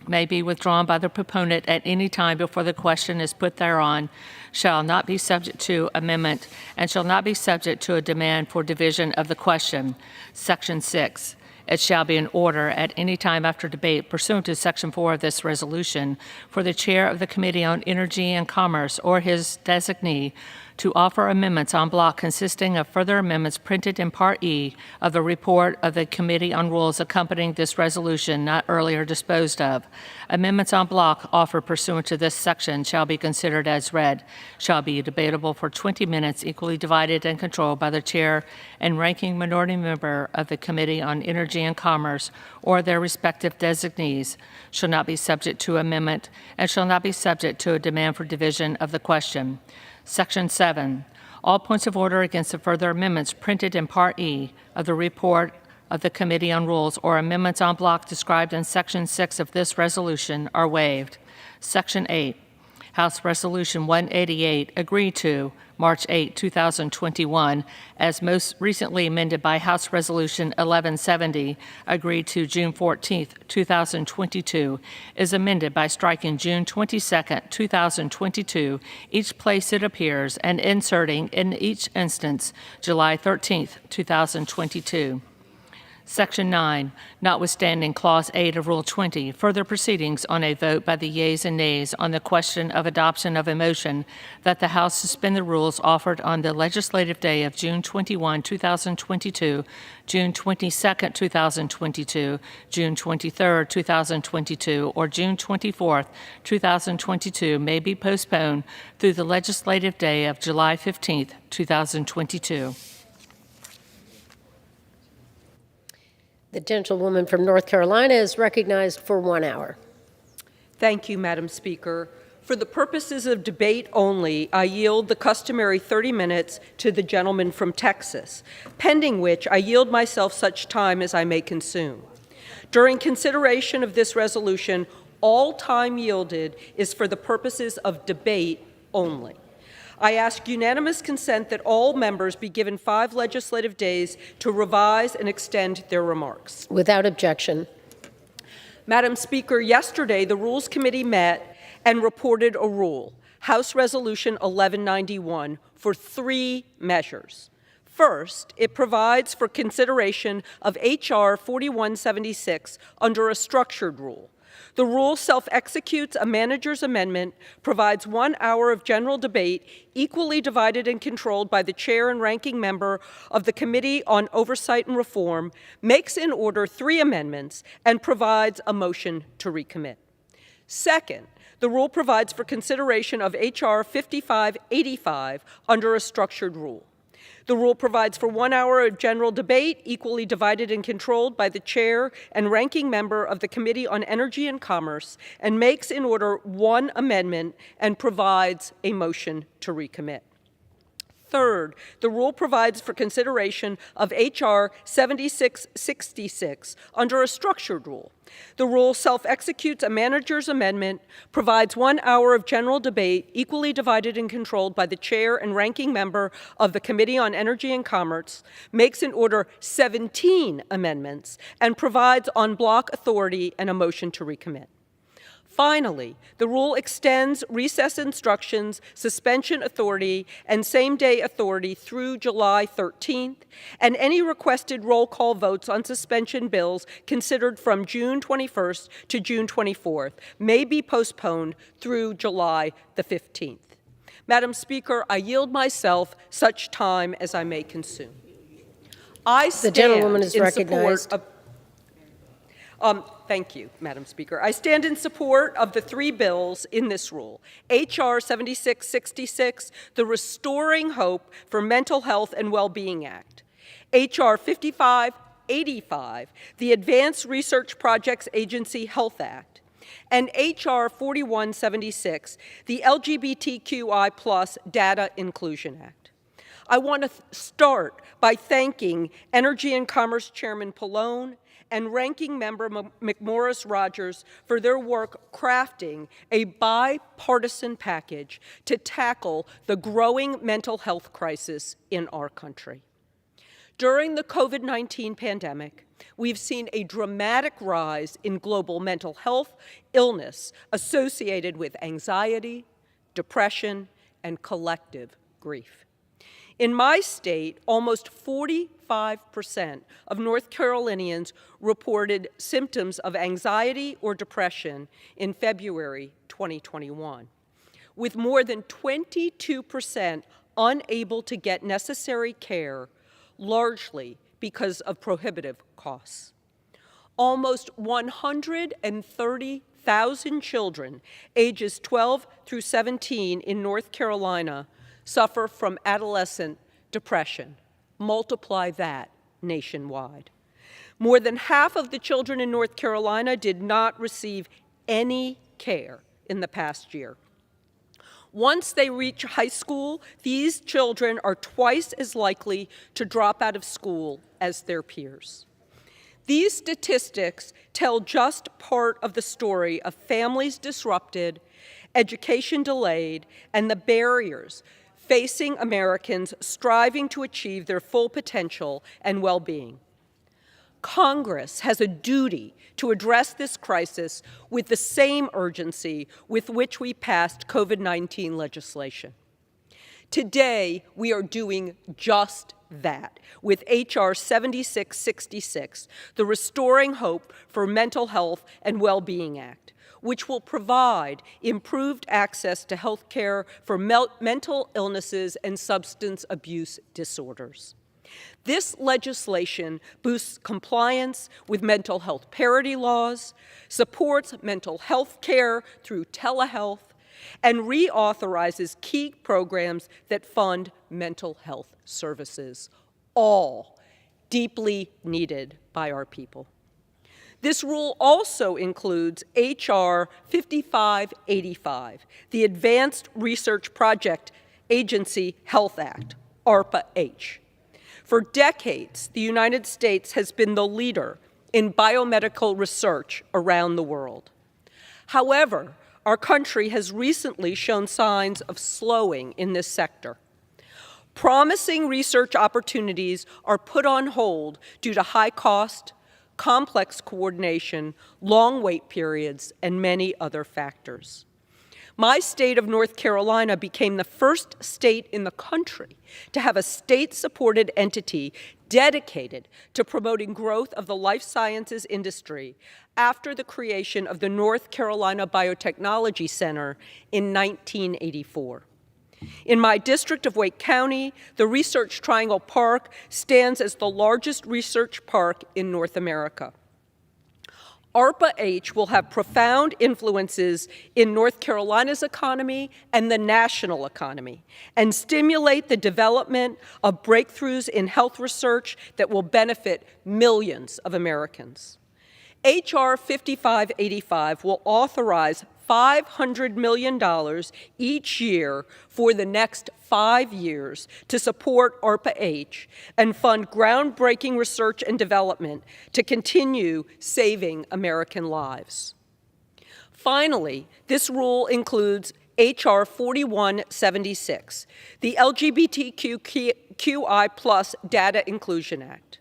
may be withdrawn by the proponent at any time before the question is put thereon, shall not be subject to amendment, and shall not be subject to a demand for division of the question. Section 6. It shall be in order at any time after debate pursuant to Section 4 of this resolution for the chair of the Committee on Energy and Commerce or his designee to offer amendments en bloc consisting of further amendments printed in Part E of the report of the Committee on Rules accompanying this resolution not earlier disposed of. Amendments en bloc offered pursuant to this section shall be considered as read, shall be debatable for 20 minutes, equally divided and controlled by the chair and ranking minority member of the Committee on Energy and Commerce or their respective designees, shall not be subject to amendment, and shall not be subject to a demand for division of the question. Section 7. All points of order against the further amendments printed in Part E of the report of the Committee on Rules or amendments en bloc described in Section 6 of this resolution are waived. Section 8. House Resolution 188 agreed to March 8, 2021, as most recently amended by House Resolution 1170, agreed to June 14, 2022, is amended by striking June 22, 2022, each place it appears, and inserting in each instance July 13, 2022. Section 9, notwithstanding Clause 8 of Rule 20, further proceedings on a vote by the yeas and nays on the question of adoption of a motion that the House suspend the rules offered on the legislative day of June 21, 2022, June 22, 2022, June 23, 2022, or June 24, 2022 may be postponed through the legislative day of July 15, 2022. The gentlewoman from North Carolina is recognized for 1 hour. Thank you, Madam Speaker. For the purposes of debate only, I yield the customary 30 minutes to the gentleman from Texas, pending which I yield myself such time as I may consume. During consideration of this resolution, all time yielded is for the purposes of debate only. I ask unanimous consent that all members be given 5 legislative days to revise and extend their remarks. Without objection. Madam Speaker, yesterday the Rules Committee met and reported a rule, House Resolution 1191, for 3 measures. First, it provides for consideration of H.R. 4176 under a structured rule. The rule self-executes a manager's amendment, provides 1 hour of general debate, equally divided and controlled by the chair and ranking member of the Committee on Oversight and Reform, makes in order 3 amendments, and provides a motion to recommit. Second, the rule provides for consideration of H.R. 5585 under a structured rule. The rule provides for 1 hour of general debate, equally divided and controlled by the chair and ranking member of the Committee on Energy and Commerce, and makes in order 1 amendment and provides a motion to recommit. Third, the rule provides for consideration of H.R. 7666 under a structured rule. The rule self-executes a manager's amendment, provides 1 hour of general debate, equally divided and controlled by the chair and ranking member of the Committee on Energy and Commerce, makes in order 17 amendments, and provides en bloc authority and a motion to recommit. Finally, the rule extends recess instructions, suspension authority, and same-day authority through July 13th, and any requested roll call votes on suspension bills considered from June 21st to June 24th may be postponed through July the 15th. Madam Speaker, I yield myself such time as I may consume. I The stand gentlewoman is in recognized. support of. Thank you, Madam Speaker. I stand in support of the three bills in this rule. H.R. 7666, the Restoring Hope for Mental Health and Well-Being Act. H.R. 5585, the Advanced Research Projects Agency Health Act. And H.R. 4176, the LGBTQI+ Data Inclusion Act. I want to start by thanking Energy and Commerce Chairman Pallone and Ranking Member McMorris Rogers for their work crafting a bipartisan package to tackle the growing mental health crisis in our country. During the COVID-19 pandemic, we've seen a dramatic rise in global mental health illness associated with anxiety, depression, and collective grief. In my state, almost 45% of North Carolinians reported symptoms of anxiety or depression in February 2021, with more than 22% unable to get necessary care, largely because of prohibitive costs. Almost 130,000 children ages 12 through 17 in North Carolina suffer from adolescent depression. Multiply that nationwide. More than half of the children in North Carolina did not receive any care in the past year. Once they reach high school, these children are twice as likely to drop out of school as their peers. These statistics tell just part of the story of families disrupted, education delayed, and the barriers facing Americans striving to achieve their full potential and well-being. Congress has a duty to address this crisis with the same urgency with which we passed COVID-19 legislation. Today, we are doing just that with H.R. 7666, the Restoring Hope for Mental Health and Well-Being Act, which will provide improved access to health care for mental illnesses and substance abuse disorders. This legislation boosts compliance with mental health parity laws, supports mental health care through telehealth, and reauthorizes key programs that fund mental health services, all deeply needed by our people. This rule also includes H.R. 5585, the Advanced Research Project Agency Health Act, ARPA-H. For decades, the United States has been the leader in biomedical research around the world. However, our country has recently shown signs of slowing in this sector. Promising research opportunities are put on hold due to high cost, complex coordination, long wait periods, and many other factors. My state of North Carolina became the first state in the country to have a state-supported entity dedicated to promoting growth of the life sciences industry after the creation of the North Carolina Biotechnology Center in 1984. In my district of Wake County, the Research Triangle Park stands as the largest research park in North America. ARPA-H will have profound influences in North Carolina's economy and the national economy, and stimulate the development of breakthroughs in health research that will benefit millions of Americans. H.R. 5585 will authorize $500 million each year for the next 5 years to support ARPA-H and fund groundbreaking research and development to continue saving American lives. Finally, this rule includes H.R. 4176, the LGBTQI+ Data Inclusion Act.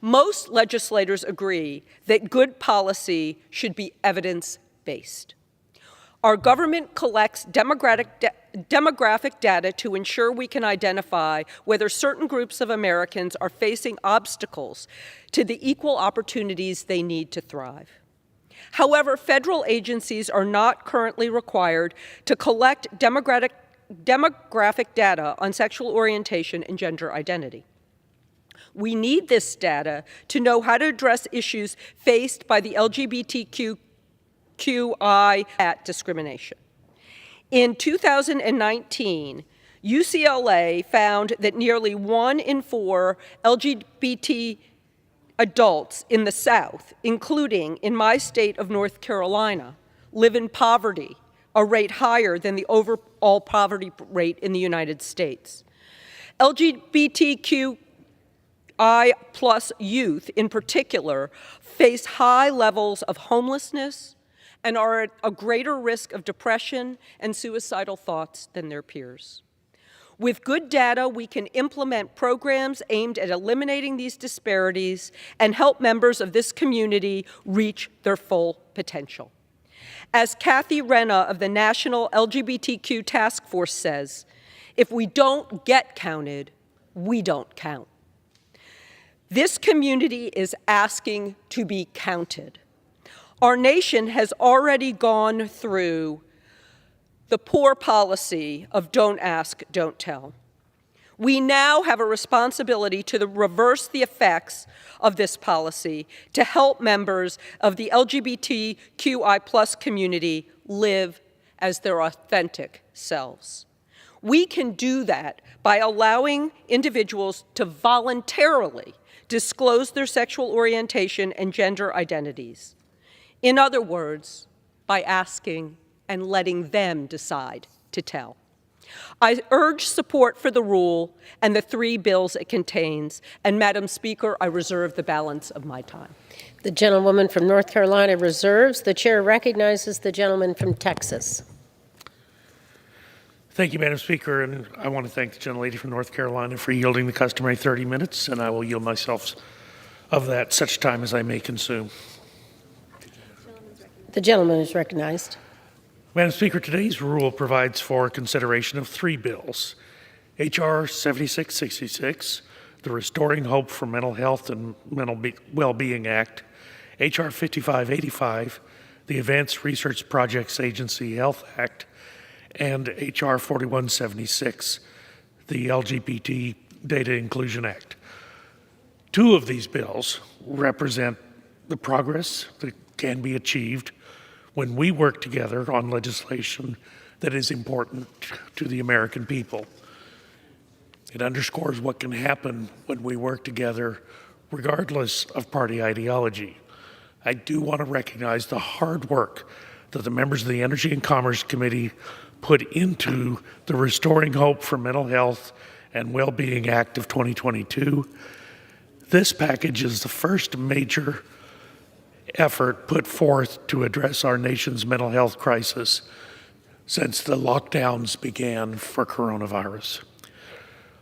Most legislators agree that good policy should be evidence-based. Our government collects demographic data to ensure we can identify whether certain groups of Americans are facing obstacles to the equal opportunities they need to thrive. However, federal agencies are not currently required to collect demographic data on sexual orientation and gender identity. We need this data to know how to address issues faced by the LGBTQI discrimination. In 2019, UCLA found that nearly 1 in 4 LGBT adults in the South, including in my state of North Carolina, live in poverty, a rate higher than the overall poverty rate in the United States. LGBTQI plus youth, in particular, face high levels of homelessness and are at a greater risk of depression and suicidal thoughts than their peers. With good data, we can implement programs aimed at eliminating these disparities and help members of this community reach their full potential. As Kathy Renna of the National LGBTQ Task Force says, if we don't get counted, we don't count. This community is asking to be counted. Our nation has already gone through the poor policy of don't ask, don't tell. We now have a responsibility to reverse the effects of this policy to help members of the LGBTQI plus community live as their authentic selves. We can do that by allowing individuals to voluntarily disclose their sexual orientation and gender identities. In other words, by asking and letting them decide to tell. I urge support for the rule and the 3 bills it contains, and Madam Speaker, I reserve the balance of my time. The gentlewoman from North Carolina reserves. The chair recognizes the gentleman from Texas. Thank you, Madam Speaker, and I want to thank the gentlelady from North Carolina for yielding the customary 30 minutes, and I will yield myself of that such time as I may consume. The gentleman is recognized. Madam Speaker, today's rule provides for consideration of 3 bills. H.R. 7666, the Restoring Hope for Mental Health and Mental Well-Being Act, H.R. 5585, the Advanced Research Projects Agency Health Act, and H.R. 4176, the LGBT Data Inclusion Act. 2 of these bills represent the progress that can be achieved when we work together on legislation that is important to the American people. It underscores what can happen when we work together regardless of party ideology. I do want to recognize the hard work that the members of the Energy and Commerce Committee put into the Restoring Hope for Mental Health and Well-Being Act of 2022. This package is the first major effort put forth to address our nation's mental health crisis since the lockdowns began for coronavirus.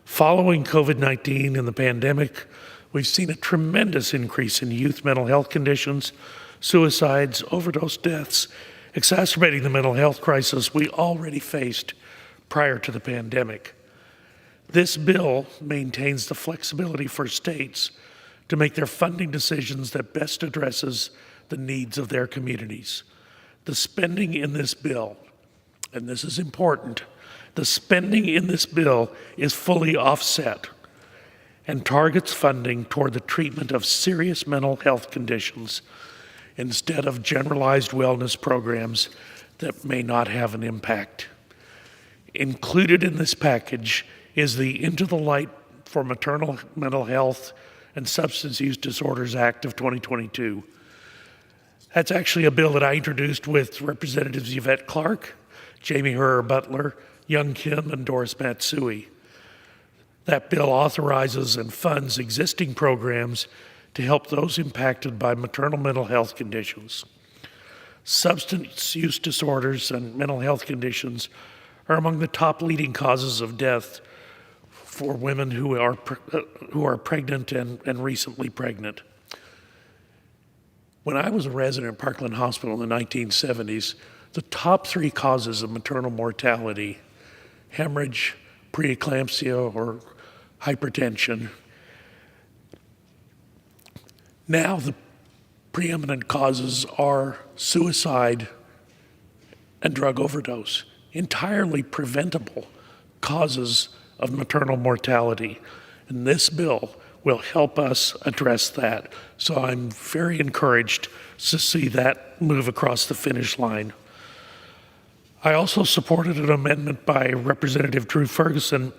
Following COVID-19 and the pandemic, we've seen a tremendous increase in youth mental health conditions, suicides, overdose deaths, exacerbating the mental health crisis we already faced prior to the pandemic. This bill maintains the flexibility for states to make their funding decisions that best addresses the needs of their communities. The spending in this bill, and this is important, the spending in this bill is fully offset and targets funding toward the treatment of serious mental health conditions instead of generalized wellness programs that may not have an impact. Included in this package is the Into the Light for Maternal Mental Health and Substance Use Disorders Act of 2022. That's actually a bill that I introduced with Representatives Yvette Clarke, Jamie Herrera Butler, Young Kim, and Doris Matsui. That bill authorizes and funds existing programs to help those impacted by maternal mental health conditions. Substance use disorders and mental health conditions are among the top leading causes of death for women who are pregnant and recently pregnant. When I was a resident at Parkland Hospital in the 1970s, the top 3 causes of maternal mortality, hemorrhage, preeclampsia, or hypertension. Now the preeminent causes are suicide and drug overdose, entirely preventable causes of maternal mortality. And this bill will help us address that. So I'm very encouraged to see that move across the finish line. I also supported an amendment by Representative Drew Ferguson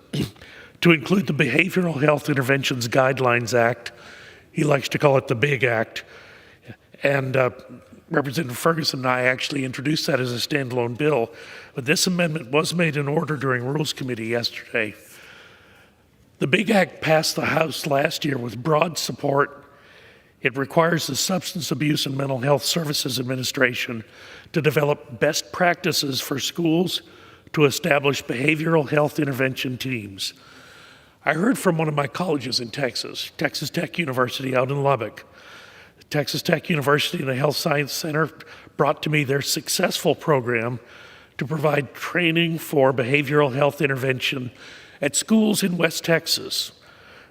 to include the Behavioral Health Interventions Guidelines Act. He likes to call it the BIG Act. And Representative Ferguson and I actually introduced that as a standalone bill. But this amendment was made in order during Rules Committee yesterday. The BIG Act passed the House last year with broad support. It requires the Substance Abuse and Mental Health Services Administration to develop best practices for schools to establish behavioral health intervention teams. I heard from one of my colleges in Texas, Texas Tech University out in Lubbock. Texas Tech University and the Health Science Center brought to me their successful program to provide training for behavioral health intervention at schools in West Texas.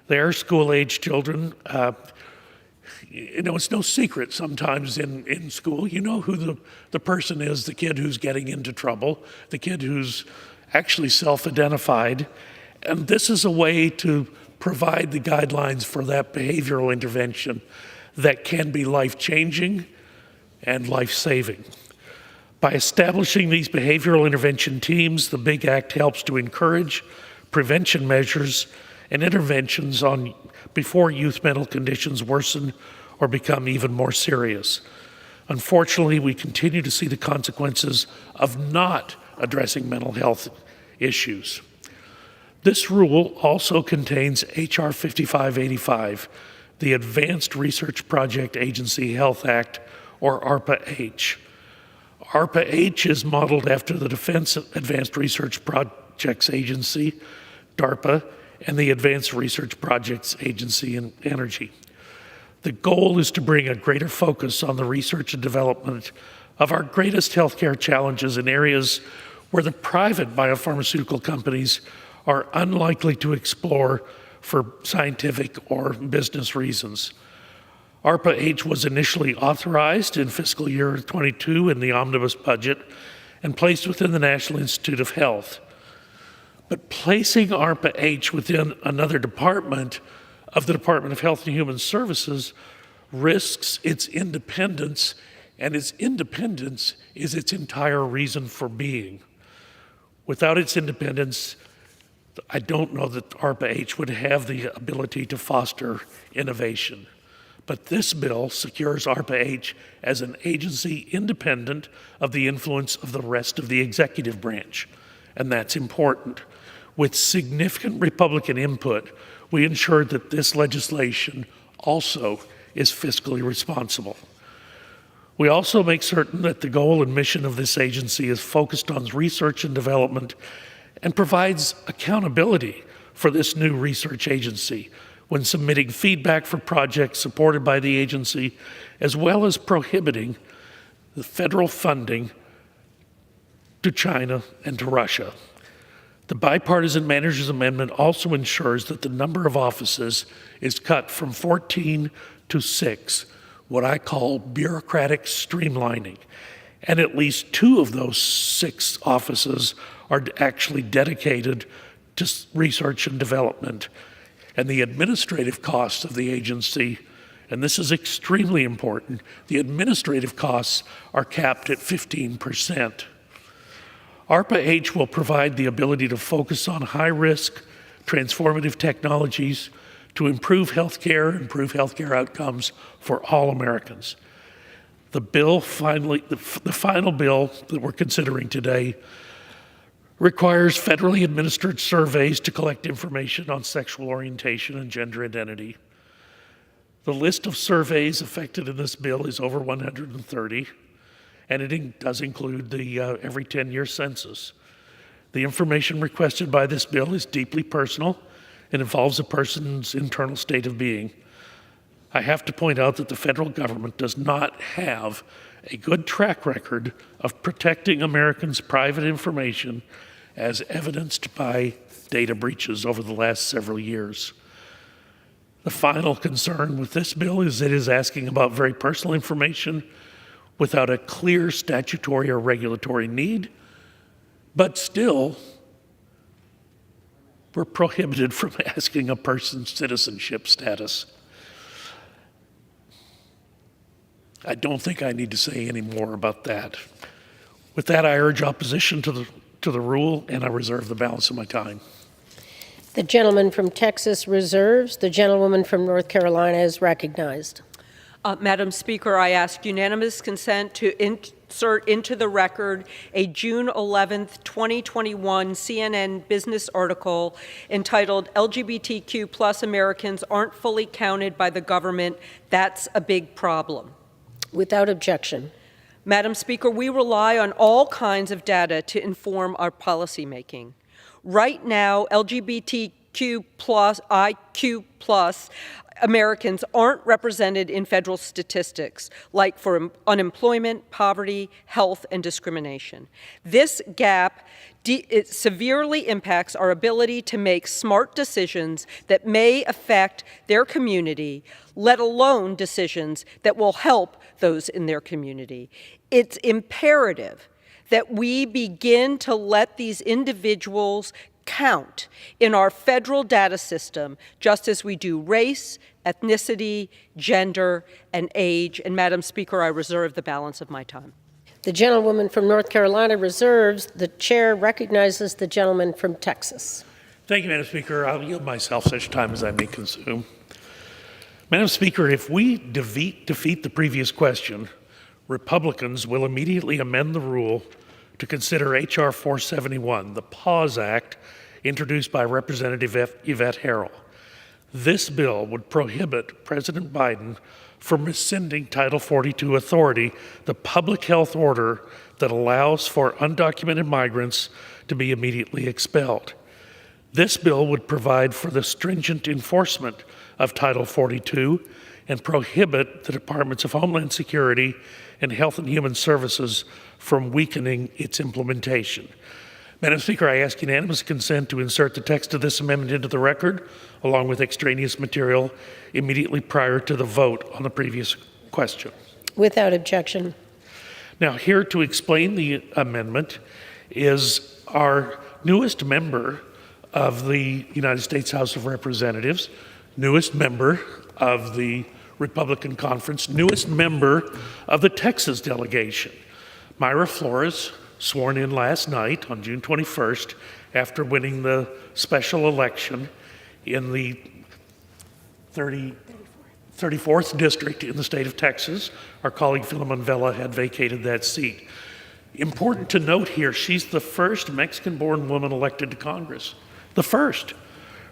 Their school-age children, it's no secret sometimes in school. You know who the person is, the kid who's getting into trouble, the kid who's actually self-identified. And this is a way to provide the guidelines for that behavioral intervention that can be life-changing and life-saving. By establishing these behavioral intervention teams, the BIG Act helps to encourage prevention measures and interventions before youth mental conditions worsen or become even more serious. Unfortunately, we continue to see the consequences of not addressing mental health issues. This rule also contains H.R. 5585, the Advanced Research Project Agency Health Act, or ARPA-H. ARPA-H is modeled after the Defense Advanced Research Projects Agency, DARPA, and the Advanced Research Projects Agency in Energy. The goal is to bring a greater focus on the research and development of our greatest healthcare challenges in areas where the private biopharmaceutical companies are unlikely to explore for scientific or business reasons. ARPA-H was initially authorized in fiscal year 22 in the omnibus budget and placed within the National Institute of Health. But placing ARPA-H within another department of the Department of Health and Human Services risks its independence, and its independence is its entire reason for being. Without its independence, I don't know that ARPA-H would have the ability to foster innovation. But this bill secures ARPA-H as an agency independent of the influence of the rest of the executive branch, and that's important. With significant Republican input, we ensured that this legislation also is fiscally responsible. We also make certain that the goal and mission of this agency is focused on research and development and provides accountability for this new research agency when submitting feedback for projects supported by the agency, as well as prohibiting the federal funding to China and to Russia. The bipartisan manager's amendment also ensures that the number of offices is cut from 14 to 6, what I call bureaucratic streamlining. And at least 2 of those 6 offices are actually dedicated to research and development. And the administrative costs of the agency, and this is extremely important, the administrative costs are capped at 15%. ARPA-H will provide the ability to focus on high-risk, transformative technologies to improve healthcare outcomes for all Americans. The final bill that we're considering today requires federally administered surveys to collect information on sexual orientation and gender identity. The list of surveys affected in this bill is over 130. And it does include the every 10-year census. The information requested by this bill is deeply personal and involves a person's internal state of being. I have to point out that the federal government does not have a good track record of protecting Americans' private information as evidenced by data breaches over the last several years. The final concern with this bill is it is asking about very personal information without a clear statutory or regulatory need, but still we're prohibited from asking a person's citizenship status. I don't think I need to say any more about that. With that, I urge opposition to the rule, and I reserve the balance of my time. The gentleman from Texas reserves. The gentlewoman from North Carolina is recognized. Madam Speaker, I ask unanimous consent to insert into the record a June 11th, 2021 CNN business article entitled LGBTQ plus Americans aren't fully counted by the government. That's a big problem. Without objection. Madam Speaker, we rely on all kinds of data to inform our policymaking. Right now, LGBTQ plus, IQ plus Americans aren't represented in federal statistics, like for unemployment, poverty, health, and discrimination. This gap it severely impacts our ability to make smart decisions that may affect their community, let alone decisions that will help those in their community. It's imperative that we begin to let these individuals count in our federal data system, just as we do race, ethnicity, gender, and age. And Madam Speaker, I reserve the balance of my time. The gentlewoman from North Carolina reserves. The chair recognizes the gentleman from Texas. Thank you, Madam Speaker. I'll yield myself such time as I may consume. Madam Speaker, if we defeat the previous question, Republicans will immediately amend the rule to consider H.R. 471, the PAUSE Act, introduced by Representative Yvette Harrell. This bill would prohibit President Biden from rescinding Title 42 authority, the public health order that allows for undocumented migrants to be immediately expelled. This bill would provide for the stringent enforcement of Title 42 and prohibit the Departments of Homeland Security and Health and Human Services from weakening its implementation. Madam Speaker, I ask unanimous consent to insert the text of this amendment into the record, along with extraneous material, immediately prior to the vote on the previous question. Without objection. Now, here to explain the amendment is our newest member of the United States House of Representatives, newest member of the Republican Conference, newest member of the Texas delegation, Mayra Flores, sworn in last night on June 21st after winning the special election in the 34th district in the state of Texas. Our colleague Philemon Vela had vacated that seat. Important to note here, she's the first Mexican-born woman elected to Congress. The first.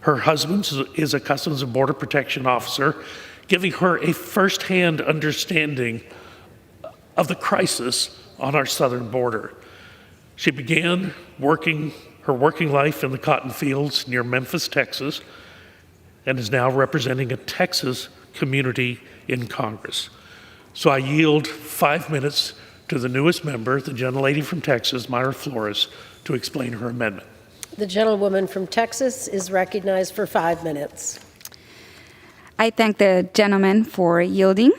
Her husband is a Customs and Border Protection officer, giving her a firsthand understanding of the crisis on our southern border. She began her working life in the cotton fields near Memphis, Texas, and is now representing a Texas community in Congress. So I yield 5 minutes to the newest member, the gentlelady from Texas, Mayra Flores, to explain her amendment. The gentlewoman from Texas is recognized for 5 minutes. I thank the gentleman for yielding.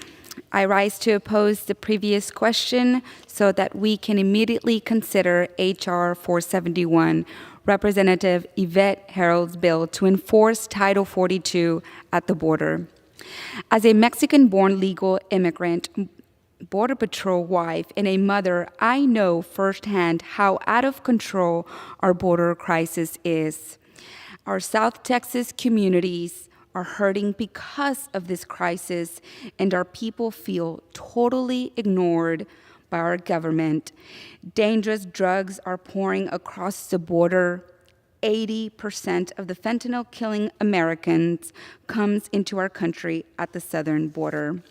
I rise to oppose the previous question so that we can immediately consider H.R. 471, Representative Yvette Harrell's bill to enforce Title 42 at the border. As a Mexican-born legal immigrant, Border Patrol wife, and a mother, I know firsthand how out of control our border crisis is. Our South Texas communities are hurting because of this crisis, and our people feel totally ignored by our government. Dangerous drugs are pouring across the border. 80% of the fentanyl killing Americans comes into our country at the southern border.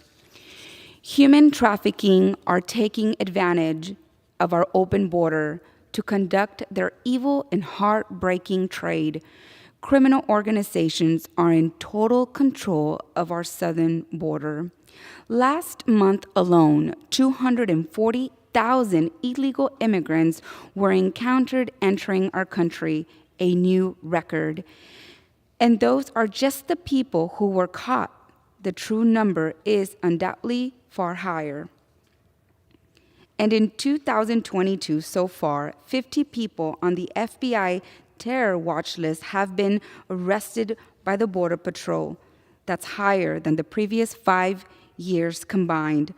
Human trafficking are taking advantage of our open border to conduct their evil and heartbreaking trade. Criminal organizations are in total control of our southern border. Last month alone, 240,000 illegal immigrants were encountered entering our country, a new record. And those are just the people who were caught. The true number is undoubtedly far higher. And in 2022, so far, 50 people on the FBI terror watch list have been arrested by the Border Patrol. That's higher than the previous 5 years combined.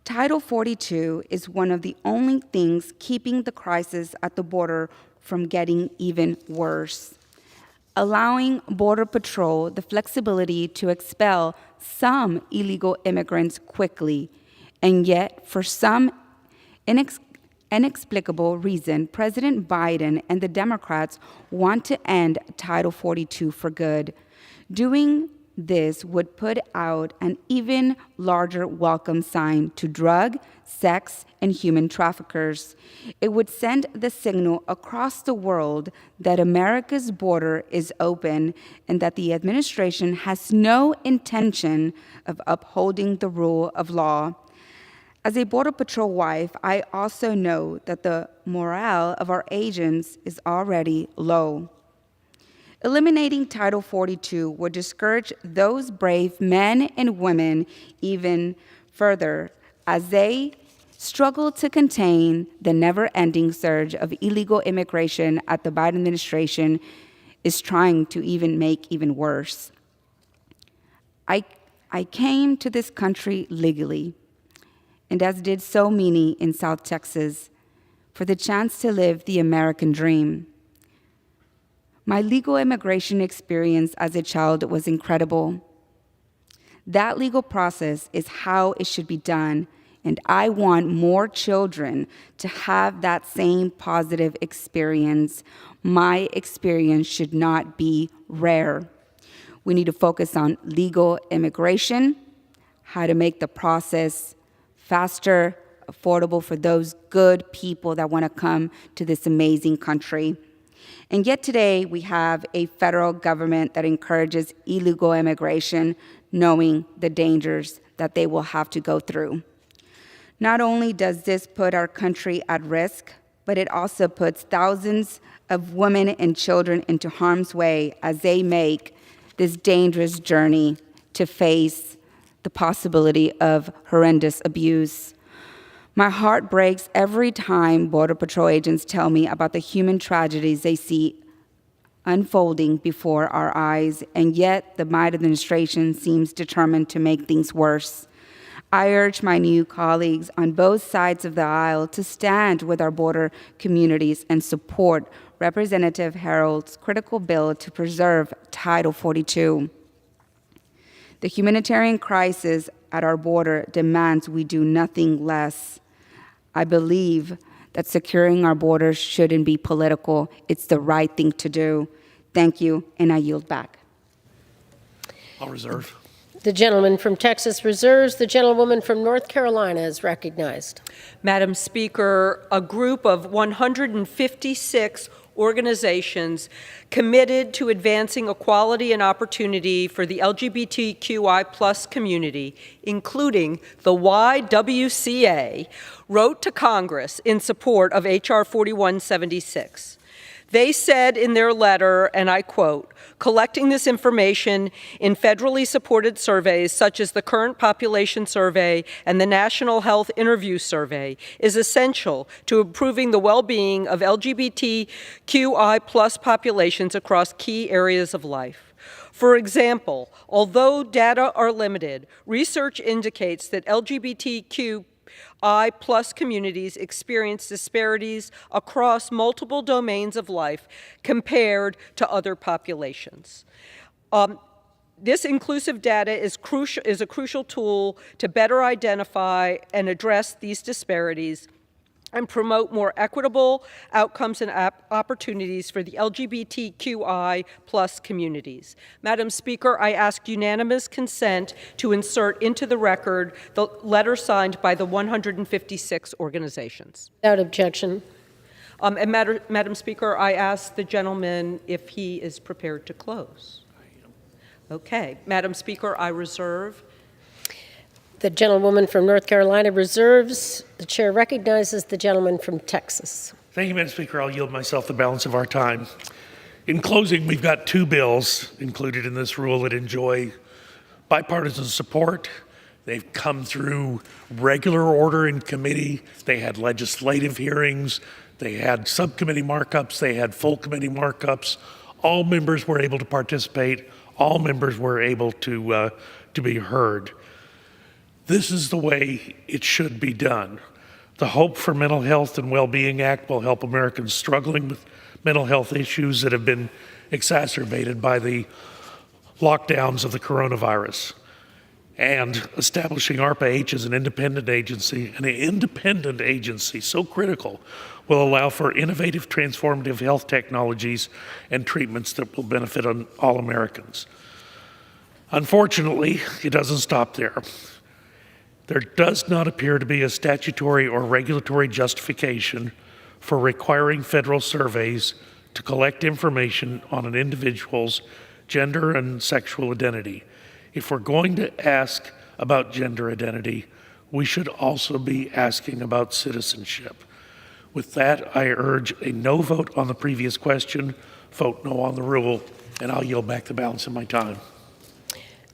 Title 42 is one of the only things keeping the crisis at the border from getting even worse. Allowing Border Patrol the flexibility to expel some illegal immigrants quickly, and yet for some inexplicable reason, President Biden and the Democrats want to end Title 42 for good. Doing this would put out an even larger welcome sign to drug, sex, and human traffickers. It would send the signal across the world that America's border is open and that the administration has no intention of upholding the rule of law. As a Border Patrol wife, I also know that the morale of our agents is already low. Eliminating Title 42 would discourage those brave men and women even further as they struggle to contain the never-ending surge of illegal immigration that the Biden administration is trying to make even worse. I came to this country legally, and as did so many in South Texas, for the chance to live the American dream. My legal immigration experience as a child was incredible. That legal process is how it should be done, and I want more children to have that same positive experience. My experience should not be rare. We need to focus on legal immigration, how to make the process faster, affordable for those good people that want to come to this amazing country. And yet today, we have a federal government that encourages illegal immigration, knowing the dangers that they will have to go through. Not only does this put our country at risk, but it also puts thousands of women and children into harm's way as they make this dangerous journey to face the possibility of horrendous abuse. My heart breaks every time Border Patrol agents tell me about the human tragedies they see unfolding before our eyes, and yet the Biden administration seems determined to make things worse. I urge my new colleagues on both sides of the aisle to stand with our border communities and support Representative Harold's critical bill to preserve Title 42. The humanitarian crisis at our border demands we do nothing less. I believe that securing our borders shouldn't be political. It's the right thing to do. Thank you, and I yield back. I'll reserve. The gentleman from Texas reserves. The gentlewoman from North Carolina is recognized. Madam Speaker, a group of 156 organizations committed to advancing equality and opportunity for the LGBTQI+ community, including the YWCA, wrote to Congress in support of H.R. 4176. They said in their letter, and I quote, "Collecting this information in federally supported surveys such as the Current Population Survey and the National Health Interview Survey is essential to improving the well-being of LGBTQI+ populations across key areas of life. For example, although data are limited, research indicates that LGBTQI+ communities experience disparities across multiple domains of life compared to other populations. This inclusive data is a crucial tool to better identify and address these disparities and promote more equitable outcomes and opportunities for the LGBTQI+ communities. Madam Speaker, I ask unanimous consent to insert into the record the letter signed by the 156 organizations. Without objection. And Madam Speaker, I ask the gentleman if he is prepared to close. Okay. Madam Speaker, I reserve. The gentlewoman from North Carolina reserves. The chair recognizes the gentleman from Texas. Thank you, Madam Speaker. I'll yield myself the balance of our time. In closing, we've got two bills included in this rule that enjoy bipartisan support. They've come through regular order in committee. They had legislative hearings. They had subcommittee markups, they had full committee markups. All members were able to participate. All members were able to be heard. This is the way it should be done. The Hope for Mental Health and Well-Being Act will help Americans struggling with mental health issues that have been exacerbated by the lockdowns of the coronavirus. And establishing ARPA-H as an independent agency, so critical, will allow for innovative, transformative health technologies and treatments that will benefit all Americans. Unfortunately, it doesn't stop there. There does not appear to be a statutory or regulatory justification for requiring federal surveys to collect information on an individual's gender and sexual identity. If we're going to ask about gender identity, we should also be asking about citizenship. With that, I urge a no vote on the previous question, vote no on the rule, and I'll yield back the balance of my time.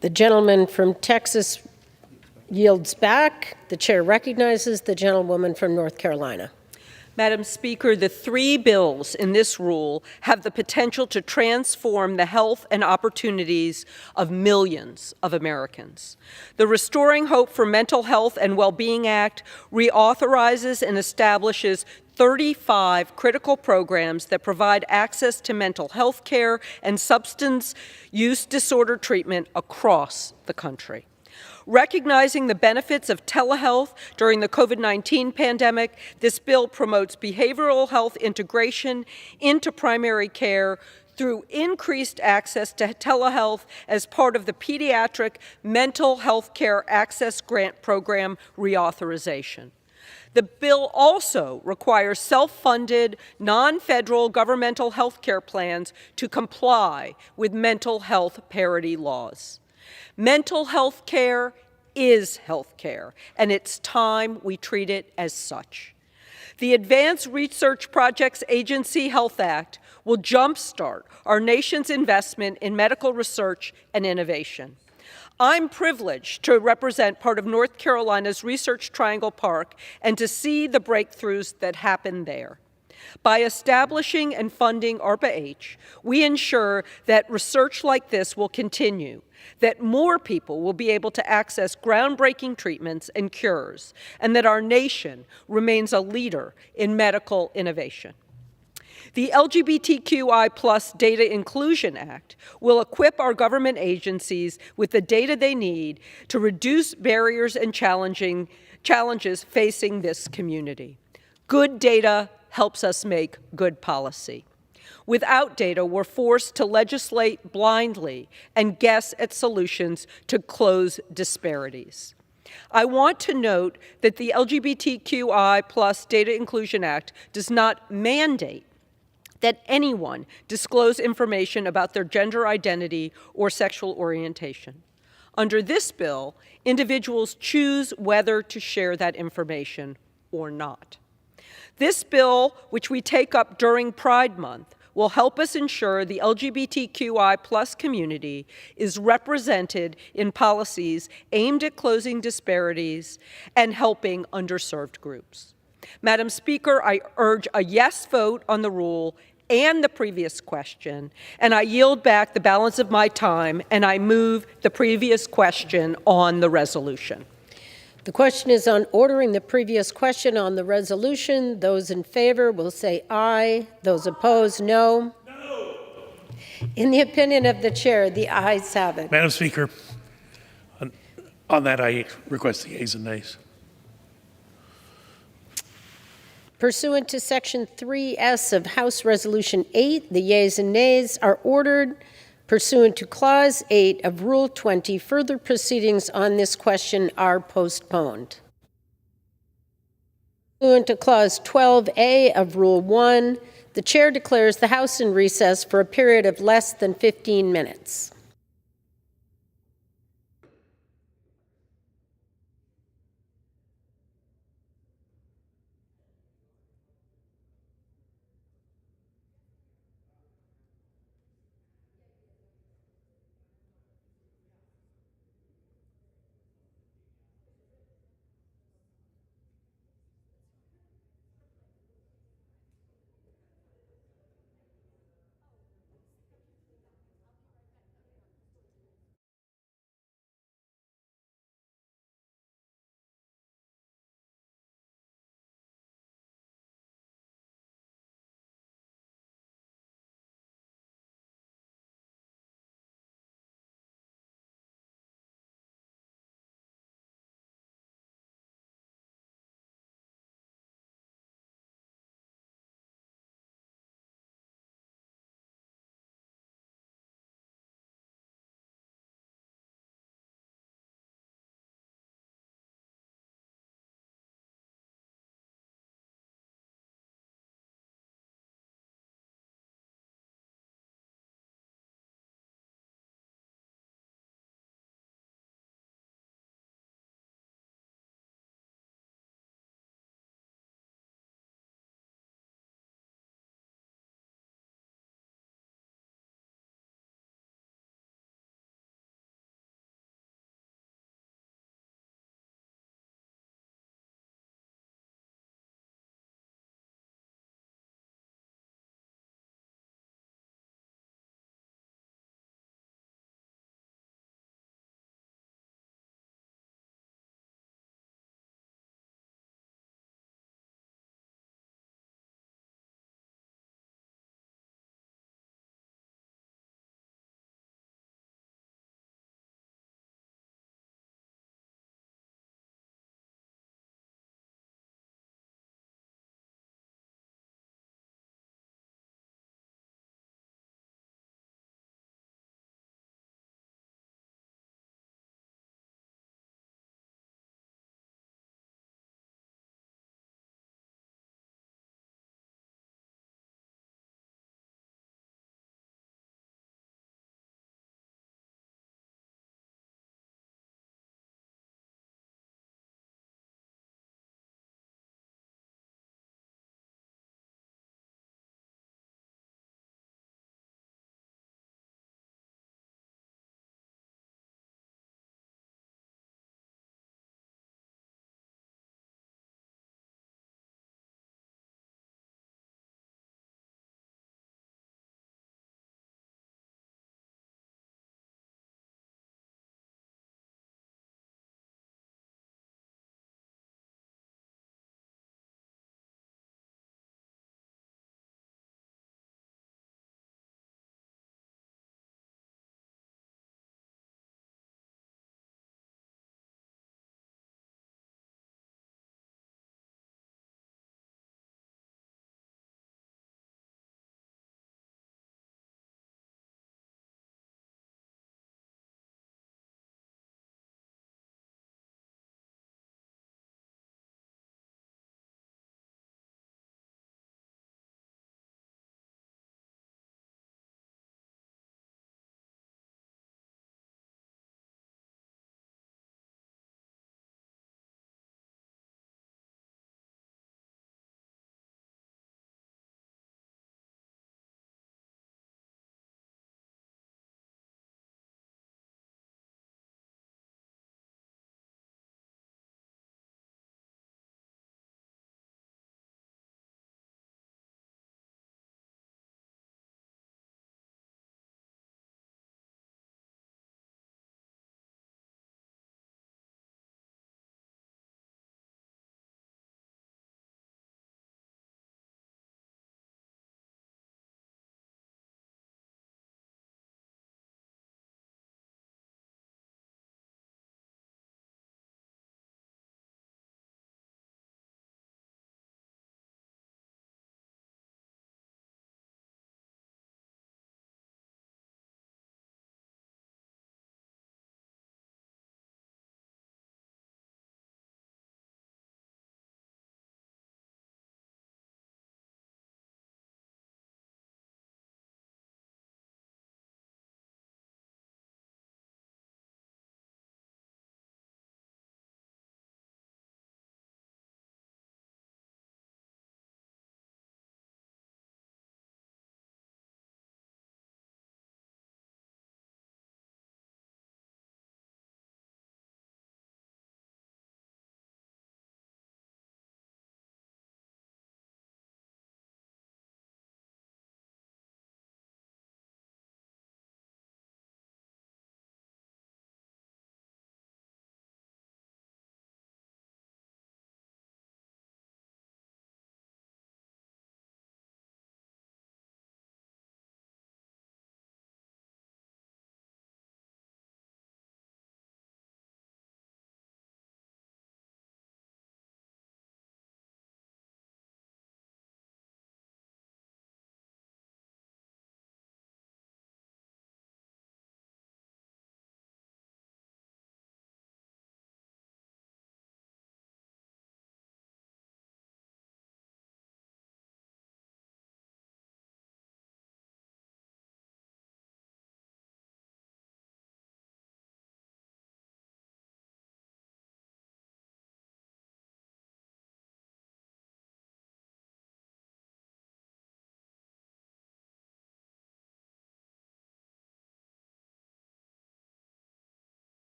The gentleman from Texas yields back. The chair recognizes the gentlewoman from North Carolina. Madam Speaker, the three bills in this rule have the potential to transform the health and opportunities of millions of Americans. The Restoring Hope for Mental Health and Well-Being Act reauthorizes and establishes 35 critical programs that provide access to mental health care and substance use disorder treatment across the country. Recognizing the benefits of telehealth during the COVID-19 pandemic, this bill promotes behavioral health integration into primary care through increased access to telehealth as part of the Pediatric Mental Health Care Access Grant Program reauthorization. The bill also requires self-funded, non-federal governmental health care plans to comply with mental health parity laws. Mental health care is health care, and it's time we treat it as such. The Advanced Research Projects Agency Health Act will jumpstart our nation's investment in medical research and innovation. I'm privileged to represent part of North Carolina's Research Triangle Park and to see the breakthroughs that happen there. By establishing and funding ARPA-H, we ensure that research like this will continue, that more people will be able to access groundbreaking treatments and cures, and that our nation remains a leader in medical innovation. The LGBTQI+ Data Inclusion Act will equip our government agencies with the data they need to reduce barriers and challenges facing this community. Good data helps us make good policy. Without data, we're forced to legislate blindly and guess at solutions to close disparities. I want to note that the LGBTQI+ Data Inclusion Act does not mandate that anyone disclose information about their gender identity or sexual orientation. Under this bill, individuals choose whether to share that information or not. This bill, which we take up during Pride Month, will help us ensure the LGBTQI+ community is represented in policies aimed at closing disparities and helping underserved groups. Madam Speaker, I urge a yes vote on the rule and the previous question, and I yield back the balance of my time, and I move the previous question on the resolution. The question is on ordering the previous question on the resolution. Those in favor will say aye. Those opposed, no. No. In the opinion of the chair, the ayes have it. Madam Speaker, on that I request the yeas and nays. Pursuant to Section 3S of House Resolution 8, the yeas and nays are ordered. Pursuant to Clause 8 of Rule 20, further proceedings on this question are postponed. Pursuant to Clause 12A of Rule 1, the chair declares the House in recess for a period of less than 15 minutes.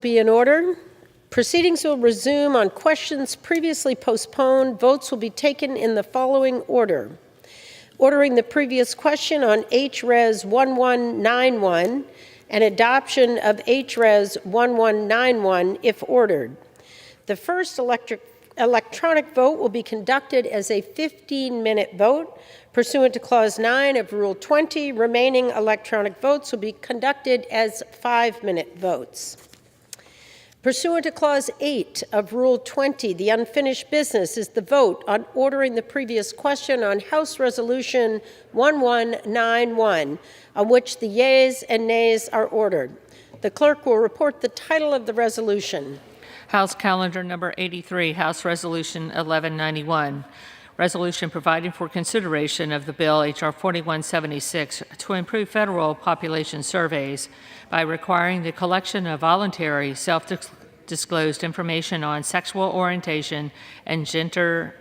be in order. Proceedings will resume on questions previously postponed. Votes will be taken in the following order. Ordering the previous question on HRes 1191 and adoption of HRes 1191 if ordered. The first electronic vote will be conducted as a 15-minute vote. Pursuant to Clause 9 of Rule 20, remaining electronic votes will be conducted as 5-minute votes. Pursuant to Clause 8 of Rule 20, the unfinished business is the vote on ordering the previous question on House Resolution 1191, on which the yeas and nays are ordered. The clerk will report the title of the resolution. House Calendar Number 83, House Resolution 1191. Resolution providing for consideration of the bill H.R. 4176 to improve federal population surveys by requiring the collection of voluntary self-disclosed information on sexual orientation and gender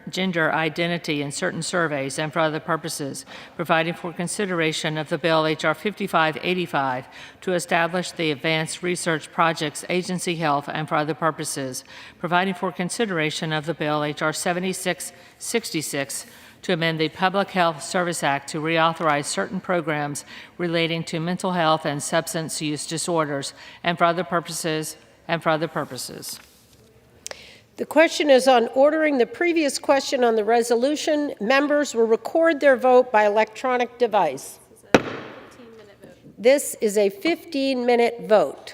identity in certain surveys and for other purposes, providing for consideration of the bill H.R. 5585 to establish the Advanced Research Projects Agency Health and for other purposes, providing for consideration of the bill H.R. 7666 to amend the Public Health Service Act to reauthorize certain programs relating to mental health and substance use disorders and for other purposes. The question is on ordering the previous question on the resolution. Members will record their vote by electronic device. This is a 15-minute vote.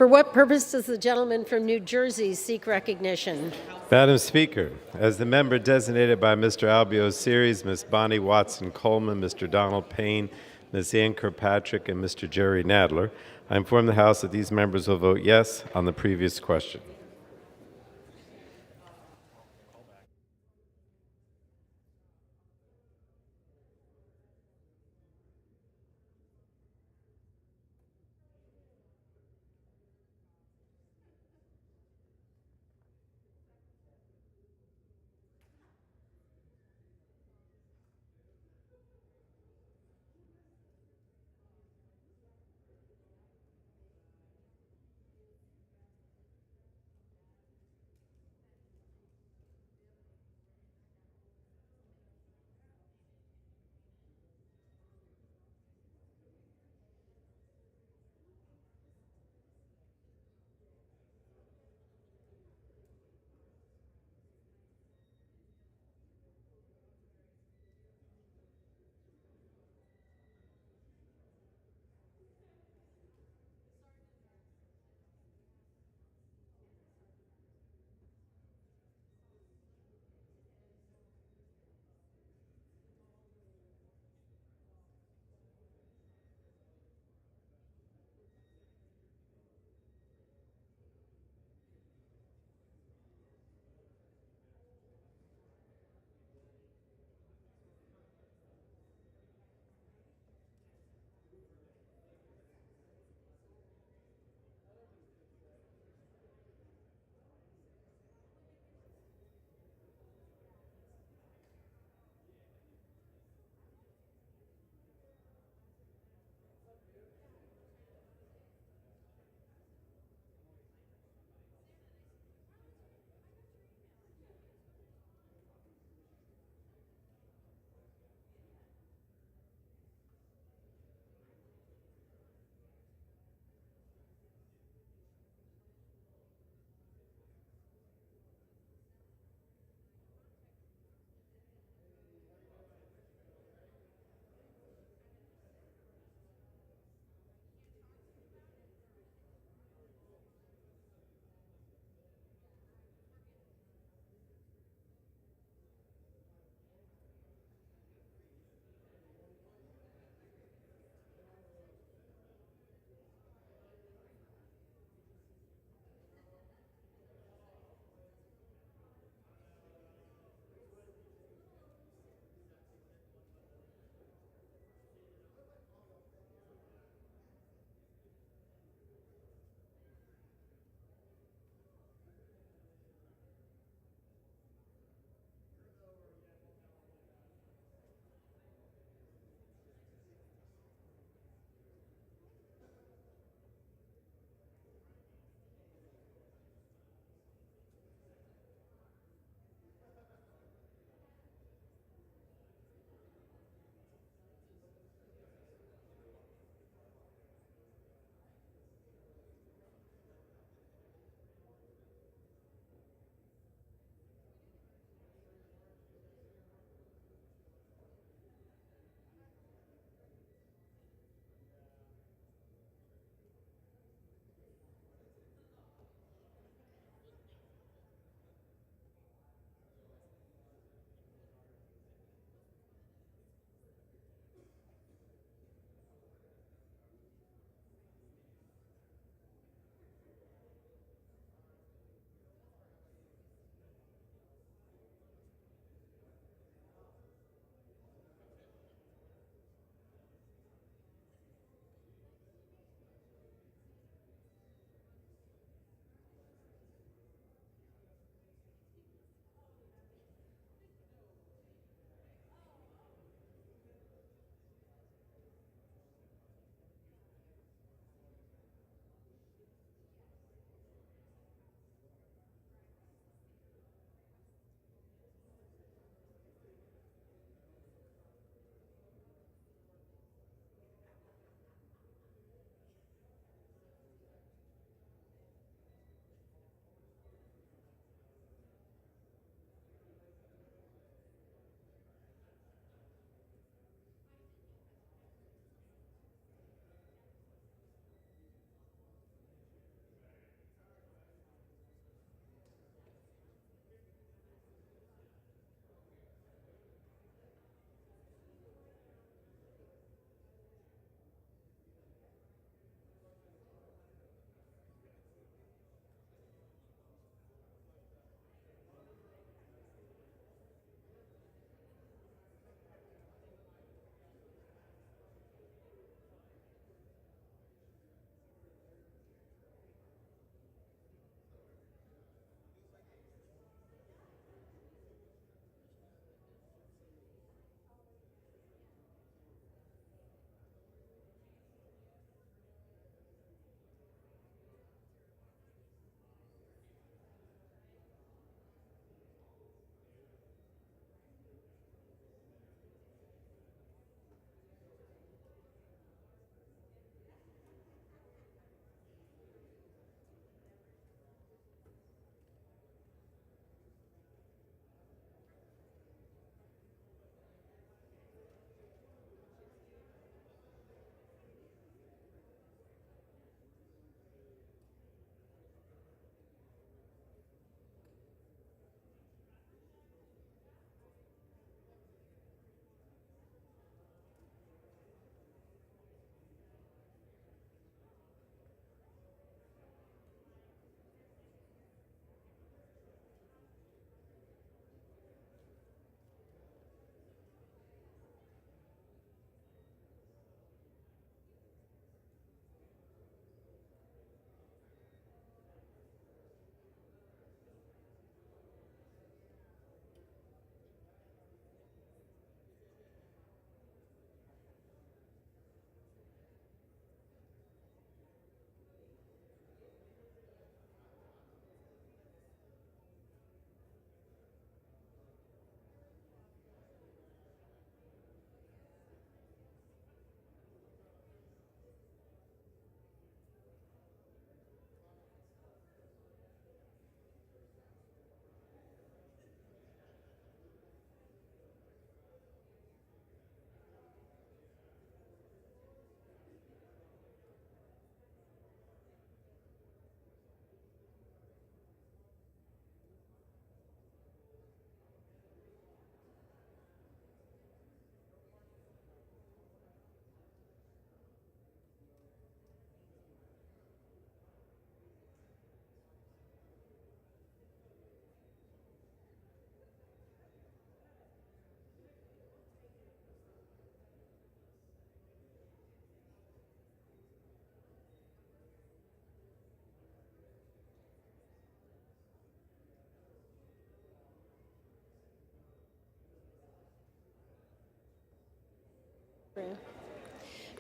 For what purpose does the gentleman from New Jersey seek recognition? Madam Speaker, as the member designated by Mr. Albio Series, Ms. Bonnie Watson Coleman, Mr. Donald Payne, Ms. Ann Kirkpatrick, and Mr. Jerry Nadler, I inform the House that these members will vote yes on the previous question.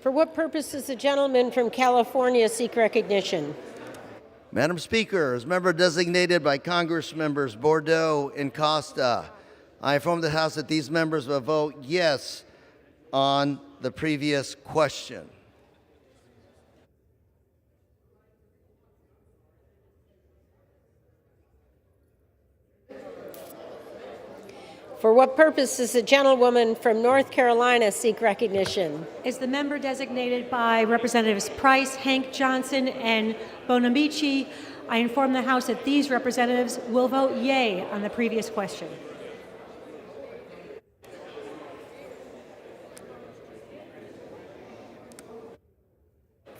For what purpose does the gentleman from California seek recognition? Madam Speaker, as member designated by Congress members Bordeaux and Costa, I inform the House that these members will vote yes on the previous question. For what purpose does the gentlewoman from North Carolina seek recognition? Is the member designated by Representatives Price, Hank Johnson, and Bonamici? I inform the House that these representatives will vote yea on the previous question.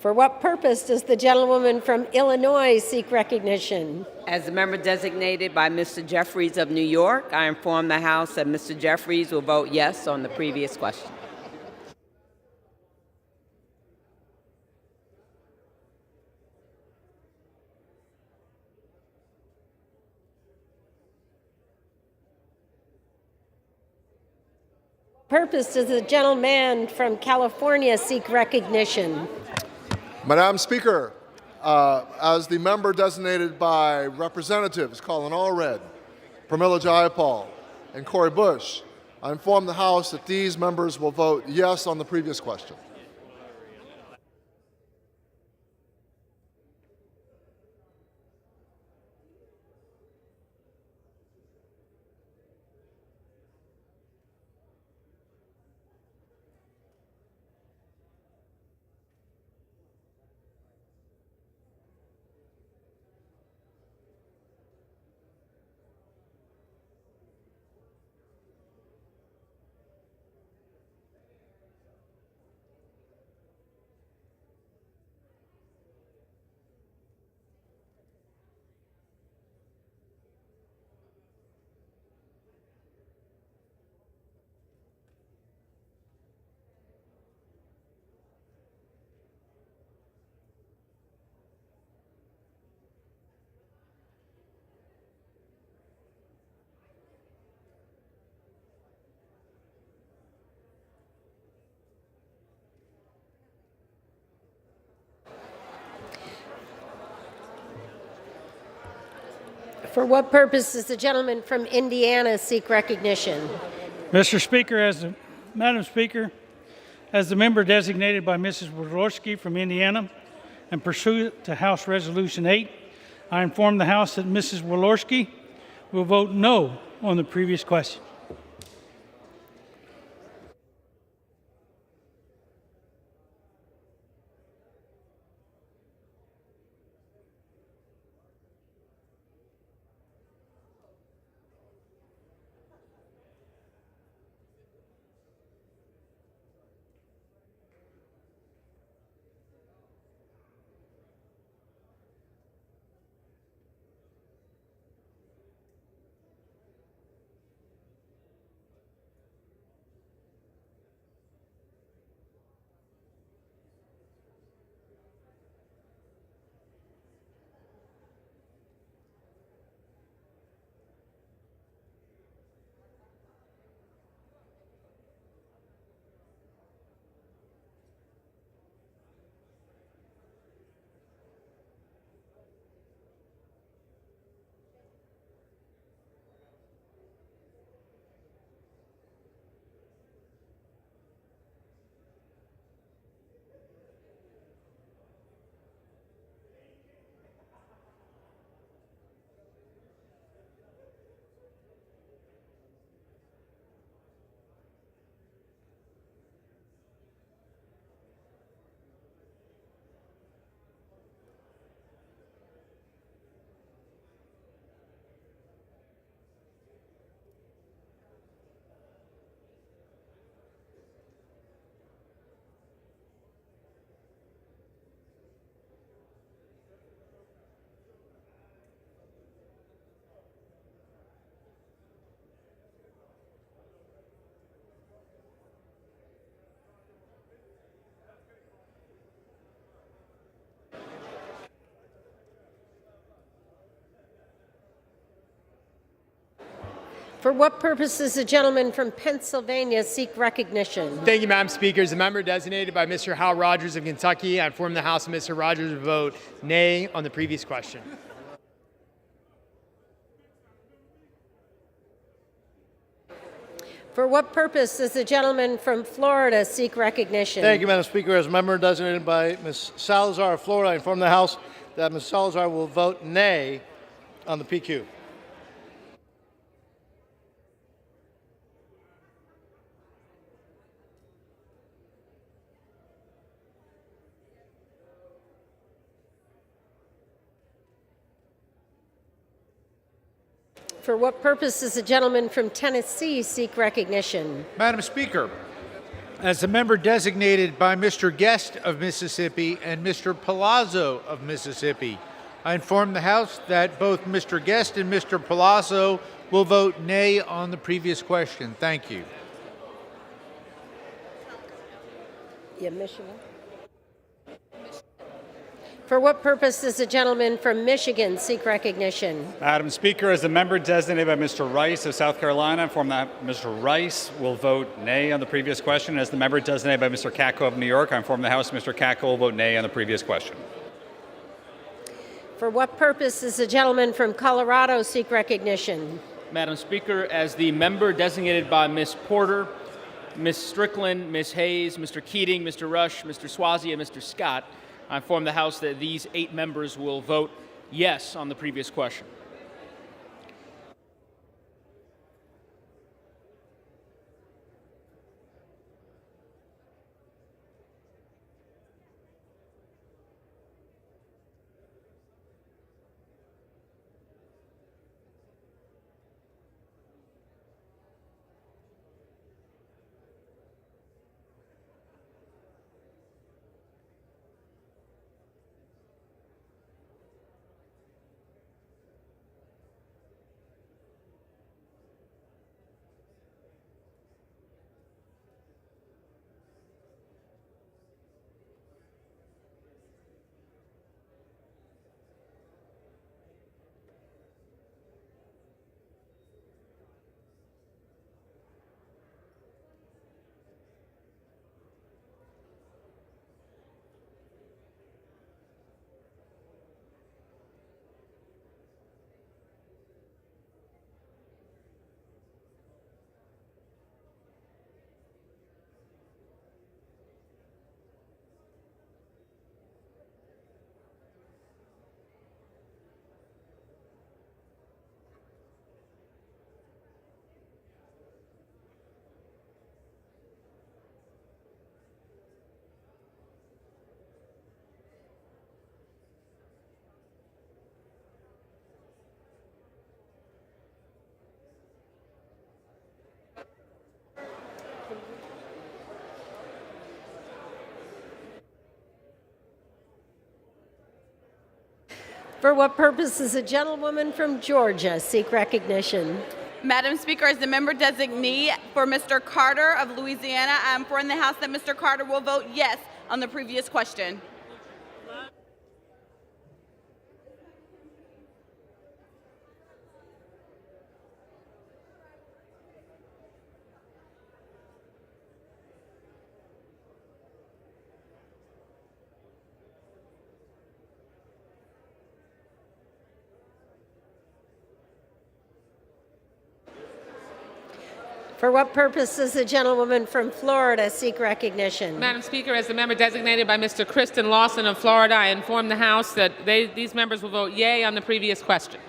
For what purpose does the gentlewoman from Illinois seek recognition? As a member designated by Mr. Jeffries of New York, I inform the House that Mr. Jeffries will vote yes on the previous question. Purpose does the gentleman from California seek recognition? Madam Speaker, as the member designated by Representatives Colin Allred, Pramila Jayapal, and Cori Bush, I inform the House that these members will vote yes on the previous question. For what purpose does the gentleman from Indiana seek recognition? Mr. Speaker, Madam Speaker, as the member designated by Mrs. Wodorowski from Indiana and pursuant to House Resolution 8, I inform the House that Mrs. Wodorowski will vote no on the previous question. For what purpose does the gentleman from Pennsylvania seek recognition? Thank you, Madam Speaker. As a member designated by Mr. Hal Rogers of Kentucky, I inform the House that Mr. Rogers will vote nay on the previous question. For what purpose does the gentleman from Florida seek recognition? Thank you, Madam Speaker. As a member designated by Ms. Salazar of Florida, I inform the House that Ms. Salazar will vote nay on the PQ. For what purpose does the gentleman from Tennessee seek recognition? Madam Speaker, as a member designated by Mr. Guest of Mississippi and Mr. Palazzo of Mississippi, I inform the House that both Mr. Guest and Mr. Palazzo will vote nay on the previous question. Thank you. Yeah, Michigan. For what purpose does the gentleman from Michigan seek recognition? Madam Speaker, as a member designated by Mr. Rice of South Carolina, I inform that Mr. Rice will vote nay on the previous question. As the member designated by Mr. Katko of New York, I inform the House Mr. Katko will vote nay on the previous question. For what purpose does the gentleman from Colorado seek recognition? Madam Speaker, as the member designated by Ms. Porter, Ms. Strickland, Ms. Hayes, Mr. Keating, Mr. Rush, Mr. Swazi, and Mr. Scott, I inform the House that these 8 members will vote yes on the previous question. For what purpose does a gentlewoman from Georgia seek recognition? Madam Speaker, as the member designee for Mr. Carter of Louisiana, I inform the House that Mr. Carter will vote yes on the previous question. For what purpose does the gentlewoman from Florida seek recognition? Madam Speaker, as the member designated by Mr. Kristen Lawson of Florida, I inform the House that these members will vote yea on the previous question.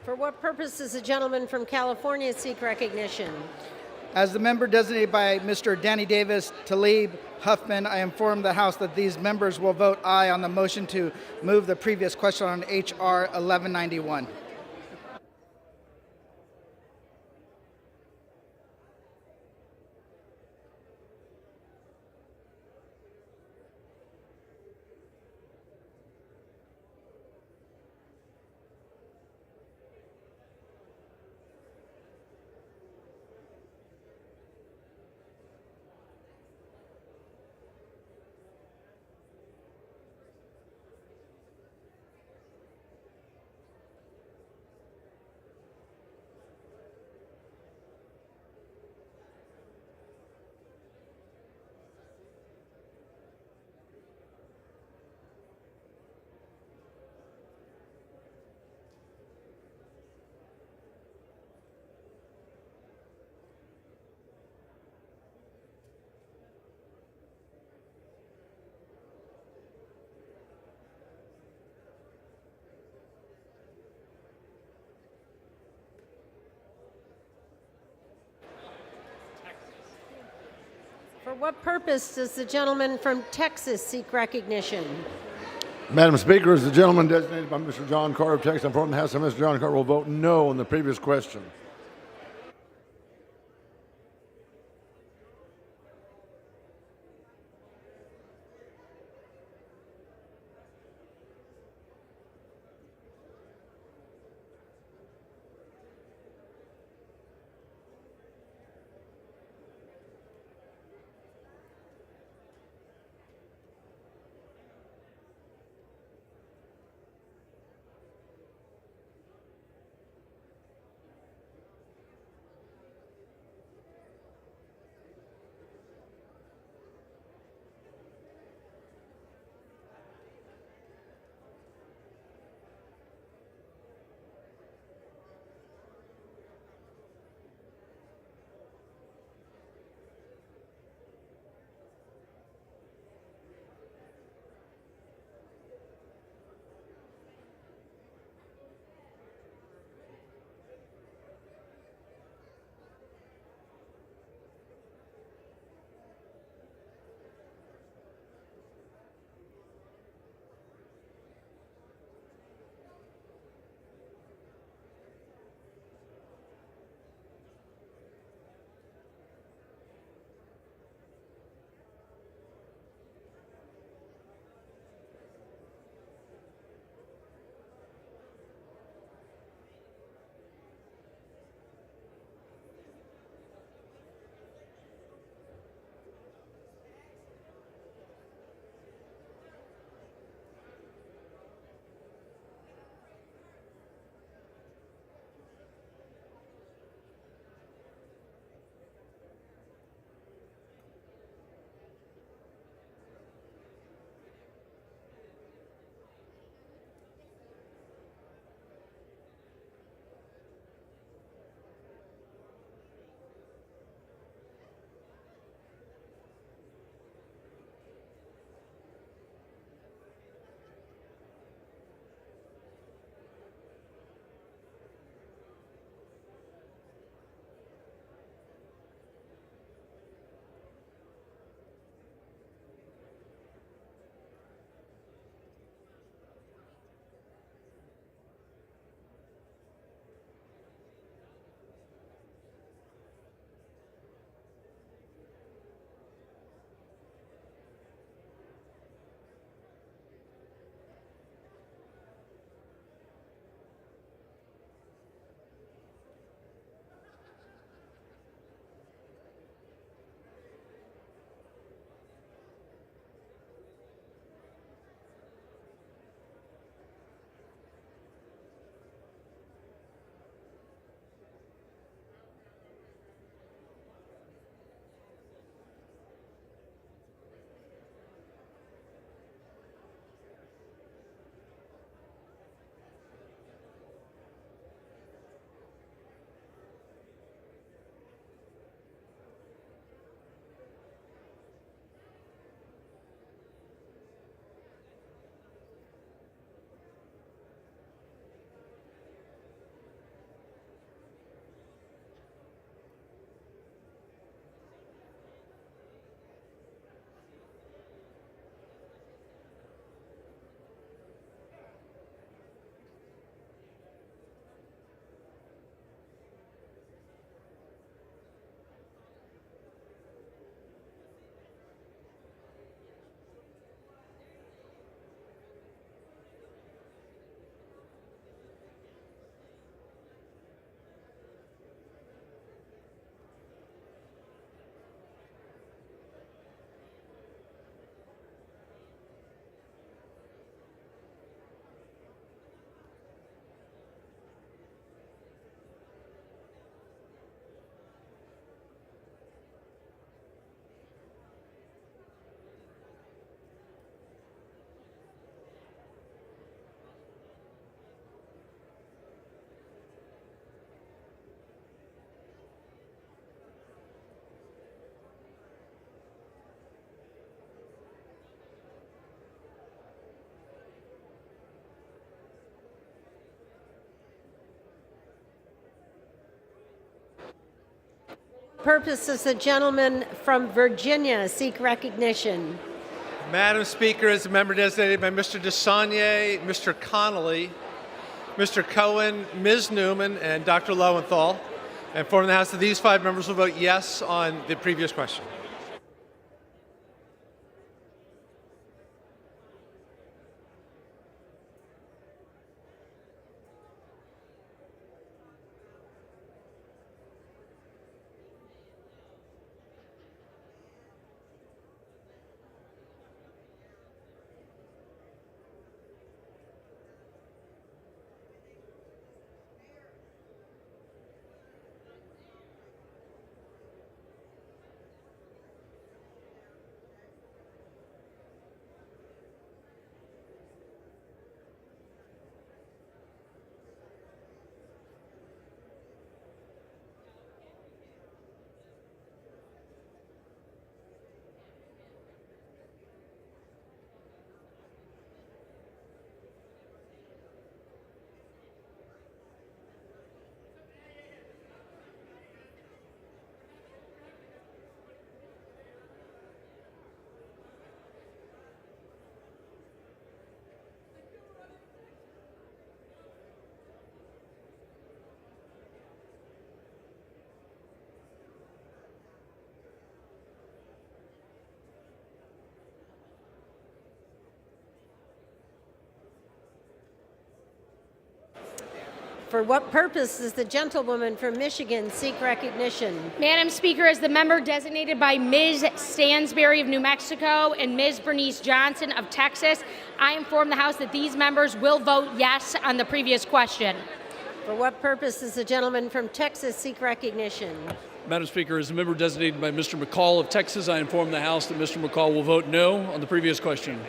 For what purpose does the gentleman from California seek recognition? As the member designated by Mr. Danny Davis, Talib, Huffman, I inform the House that these members will vote aye on the motion to move the previous question on H.R. 1191. For what purpose does the gentleman from Texas seek recognition? Madam Speaker, as the gentleman designated by Mr. John Carter of Texas, I inform the House that Mr. John Carter will vote no on the previous question. purpose does the gentleman from Virginia seek recognition? Madam Speaker, as a member designated by Mr. DeSaulnier, Mr. Connolly, Mr. Cohen, Ms. Newman, and Dr. Lowenthal, I inform the House that these 5 members will vote yes on the previous question. For what purpose does the gentlewoman from Michigan seek recognition? Madam Speaker, as the member designated by Ms. Stansberry of New Mexico and Ms. Bernice Johnson of Texas, I inform the House that these members will vote yes on the previous question. For what purpose does the gentleman from Texas seek recognition? Madam Speaker, as a member designated by Mr. McCall of Texas, I inform the House that Mr. McCall will vote no on the previous question.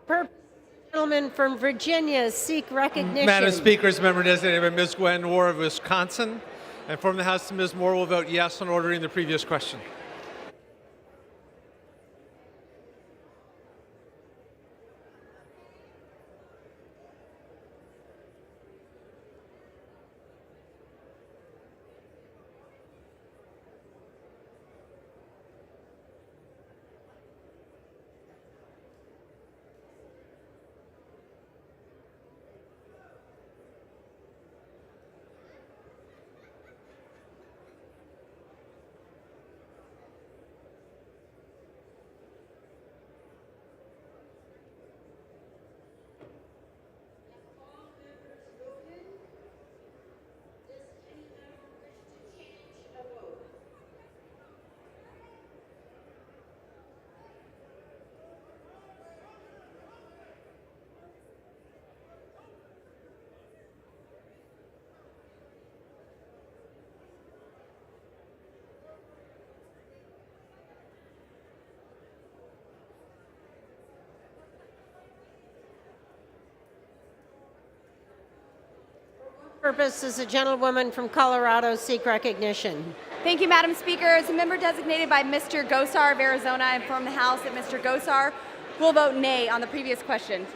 Gentleman from Virginia seek recognition. Madam Speaker, as a member designated by Ms. Gwen Moore of Wisconsin, I inform the House that Ms. Moore will vote yes on ordering the previous question. Purpose does the gentlewoman from Colorado seek recognition? Thank you, Madam Speaker. As a member designated by Mr. Gosar of Arizona, I inform the House that Mr. Gosar will vote nay on the previous question.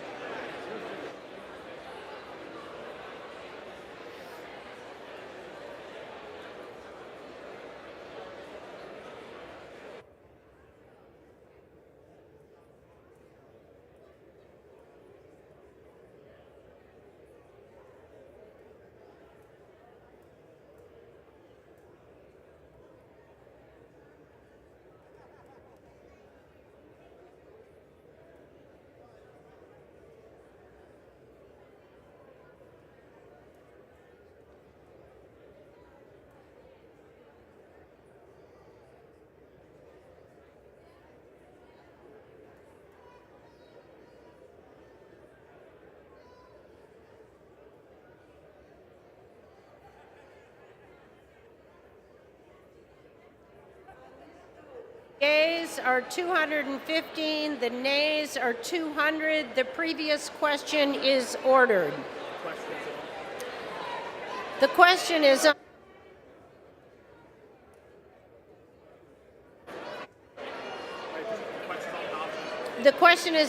Yeas are 215, the nays are 200. The previous question is ordered. The question is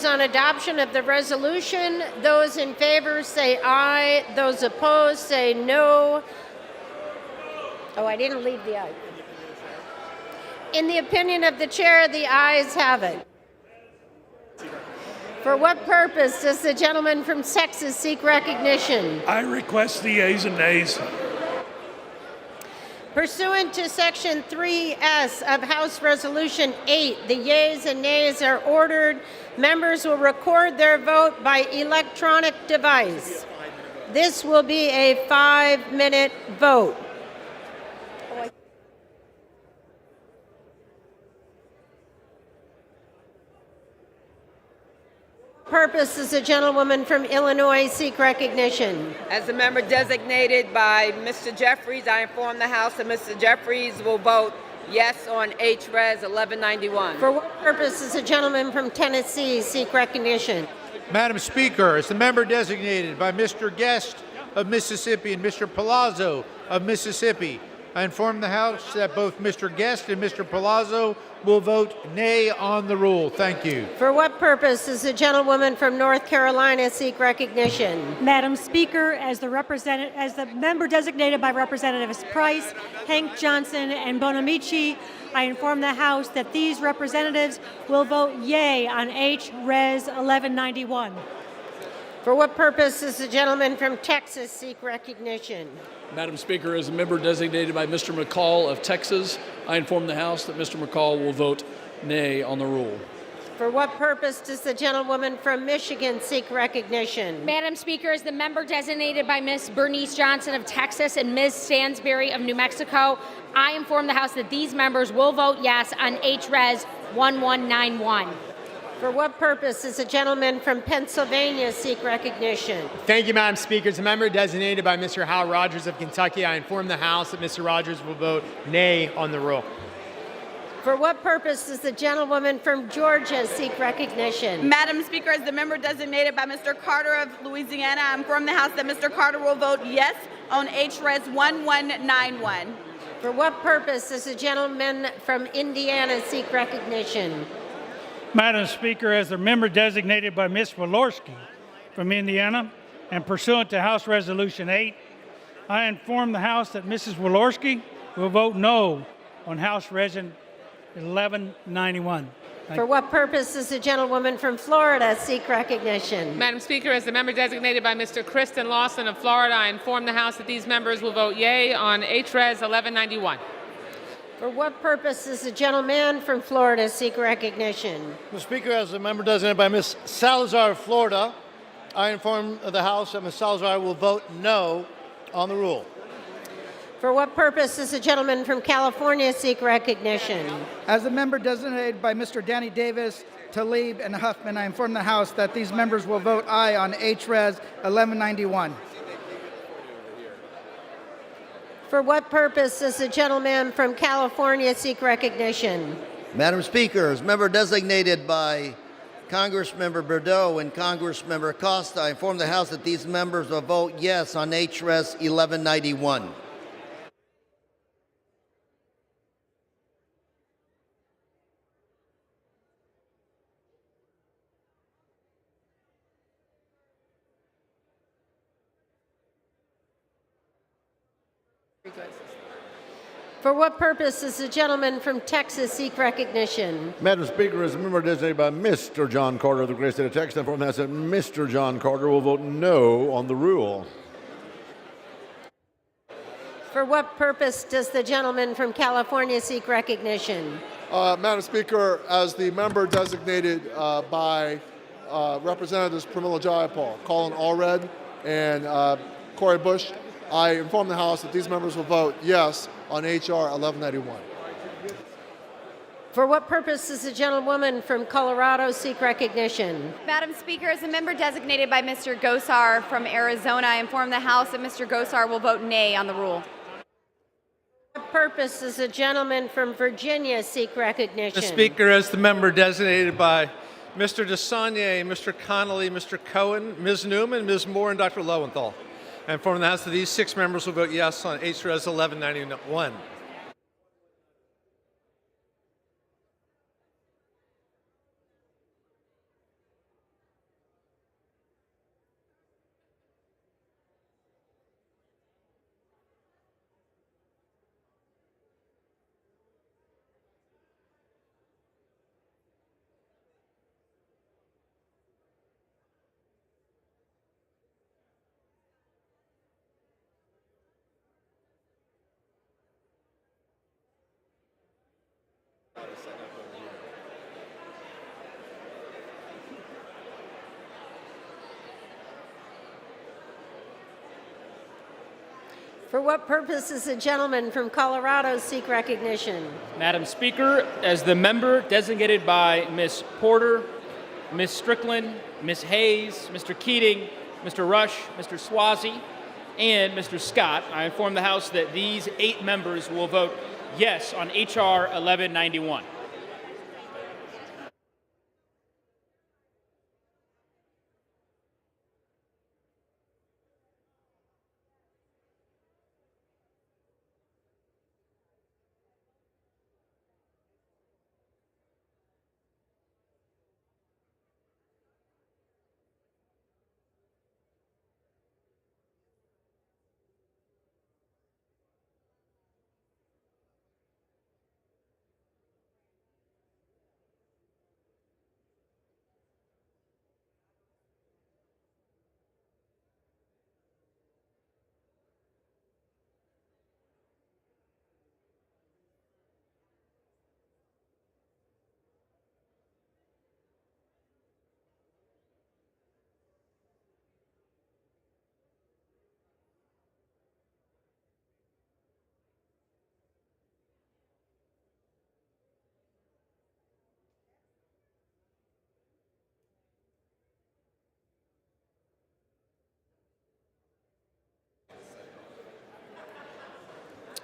on adoption of the resolution. Those in favor say aye. Those opposed say no. Oh, I didn't leave the aye. In the opinion of the chair, the ayes have it. For what purpose does the gentleman from Texas seek recognition? I request the yeas and nays. Pursuant to Section 3S of House Resolution 8, the yeas and nays are ordered. Members will record their vote by electronic device. This will be a 5-minute vote. Purpose is a gentlewoman from Illinois seek recognition. As a member designated by Mr. Jeffries, I inform the House that Mr. Jeffries will vote yes on H-Res 1191. For what purpose does a gentleman from Tennessee seek recognition? Madam Speaker, as the member designated by Mr. Guest of Mississippi and Mr. Palazzo of Mississippi, I inform the House that both Mr. Guest and Mr. Palazzo will vote nay on the rule. Thank you. For what purpose does the gentlewoman from North Carolina seek recognition? Madam Speaker, as the member designated by Representatives Price, Hank Johnson, and Bonamici, I inform the House that these representatives will vote yea on H-Res 1191. For what purpose does the gentleman from Texas seek recognition? Madam Speaker, as a member designated by Mr. McCall of Texas, I inform the House that Mr. McCall will vote nay on the rule. For what purpose does the gentlewoman from Michigan seek recognition? Madam Speaker, as the member designated by Ms. Bernice Johnson of Texas and Ms. Stansberry of New Mexico, I inform the House that these members will vote yes on H-Res 1191. For what purpose does a gentleman from Pennsylvania seek recognition? Thank you, Madam Speaker. As a member designated by Mr. Hal Rogers of Kentucky, I inform the House that Mr. Rogers will vote nay on the rule. For what purpose does the gentlewoman from Georgia seek recognition? Madam Speaker, as the member designated by Mr. Carter of Louisiana, I inform the House that Mr. Carter will vote yes on HRES 1191. For what purpose does the gentleman from Indiana seek recognition? Madam Speaker, as the member designated by Ms. Walorski from Indiana and pursuant to House Resolution 8, I inform the House that Mrs. Walorski will vote no on House Resolution 1191. For what purpose does the gentlewoman from Florida seek recognition? Madam Speaker, as the member designated by Mr. Kristen Lawson of Florida, I inform the House that these members will vote yea on HRES 1191. For what purpose does the gentleman from Florida seek recognition? Mr. Speaker, as a member designated by Ms. Salazar of Florida, I inform the House that Ms. Salazar will vote no on the rule. For what purpose does the gentleman from California seek recognition? As a member designated by Mr. Danny Davis, Talib, and Huffman, I inform the House that these members will vote aye on HRES 1191. For what purpose does the gentleman from California seek recognition? Madam Speaker, as member designated by Congressmember Bordeaux and Congressmember Costa, I inform the House that these members will vote yes on HRES 1191. For what purpose does the gentleman from Texas seek recognition? Madam Speaker, as a member designated by Mr. John Carter of the great state of Texas, I inform the House that Mr. John Carter will vote no on the rule. For what purpose does the gentleman from California seek recognition? Madam Speaker, as the member designated by Representatives Pramila Jayapal, Colin Allred, and Cori Bush, I inform the House that these members will vote yes on H.R. 1191. For what purpose does the gentlewoman from Colorado seek recognition? Madam Speaker, as a member designated by Mr. Gosar from Arizona, I inform the House that Mr. Gosar will vote nay on the rule. For what purpose does the gentleman from Virginia seek recognition? Mr. Speaker, as the member designated by Mr. DeSaulnier, Mr. Connolly, Mr. Cohen, Ms. Newman, Ms. Moore, and Dr. Lowenthal, I inform the House that these 6 members will vote yes on HRES 1191. For what purpose does the gentleman from Colorado seek recognition? Madam Speaker, as the member designated by Ms. Porter, Ms. Strickland, Ms. Hayes, Mr. Keating, Mr. Rush, Mr. Swazi, and Mr. Scott, I inform the House that these 8 members will vote yes on H.R. 1191.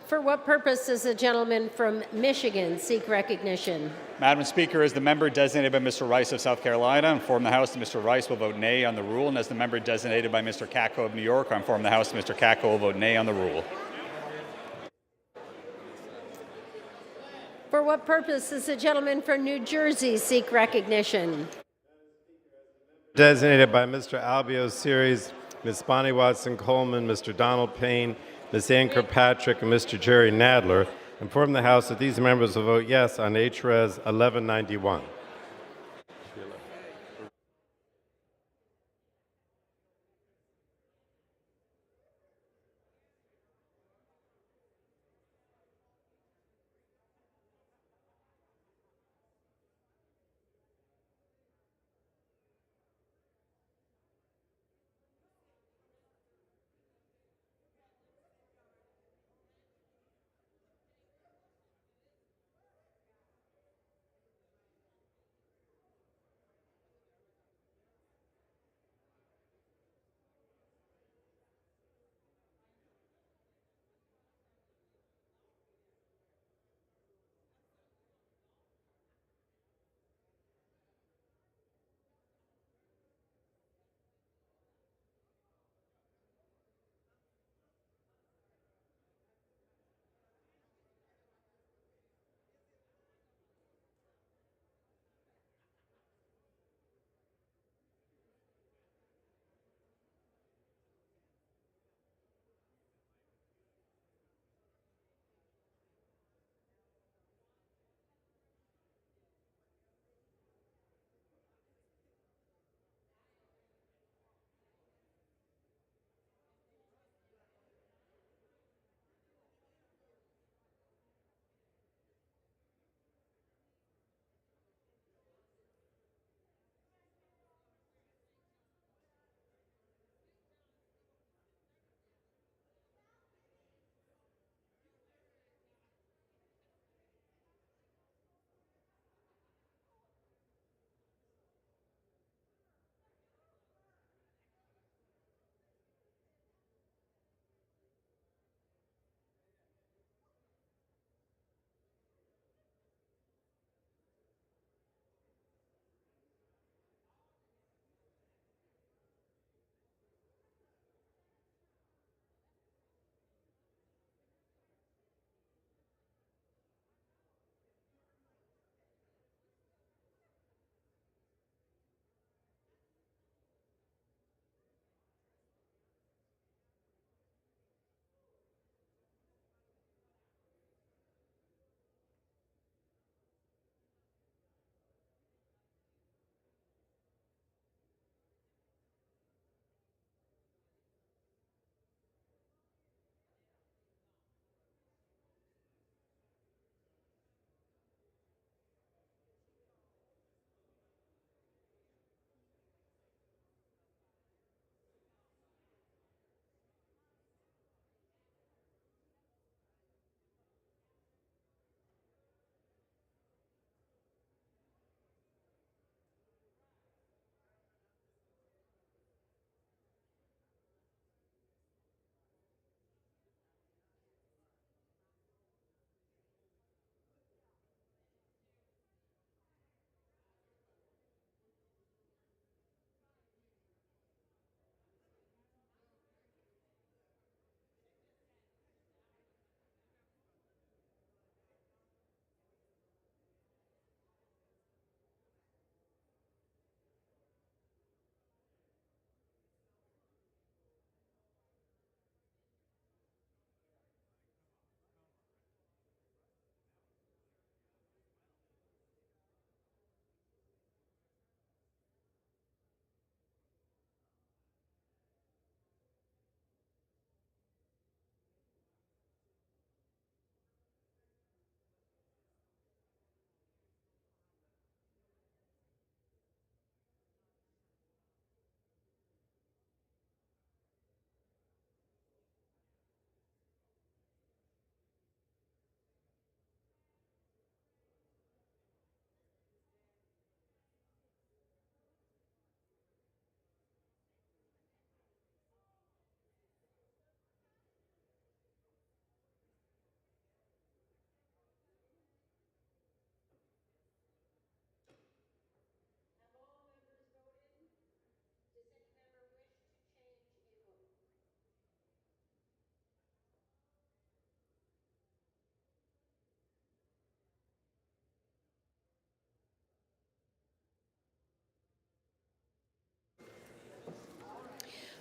For what purpose does the gentleman from Michigan seek recognition? Madam Speaker, as the member designated by Mr. Rice of South Carolina, I inform the House that Mr. Rice will vote nay on the rule, and as the member designated by Mr. Kako of New York, I inform the House that Mr. Kako will vote nay on the rule. For what purpose does the gentleman from New Jersey seek recognition? Designated by Mr. Albio Series, Ms. Bonnie Watson Coleman, Mr. Donald Payne, Ms. Ann Kirkpatrick, and Mr. Jerry Nadler, inform the House that these members will vote yes on HRES 1191.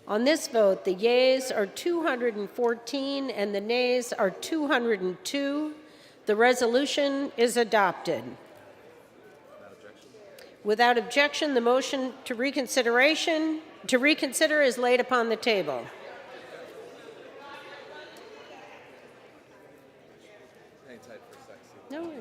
On this vote, the yeas are 214 and the nays are 202. The resolution is adopted. Without objection, the motion to reconsider is laid upon the table. No.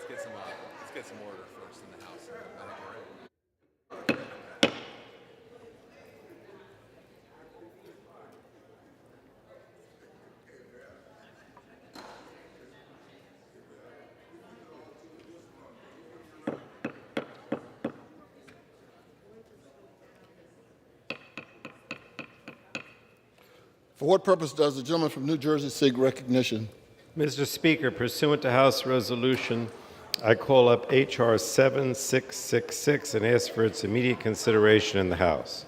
Let's get some order first in the House. For what purpose does the gentleman from New Jersey seek recognition? Mr. Speaker, pursuant to House Resolution, I call up H.R. 7666 and ask for its immediate consideration in the House.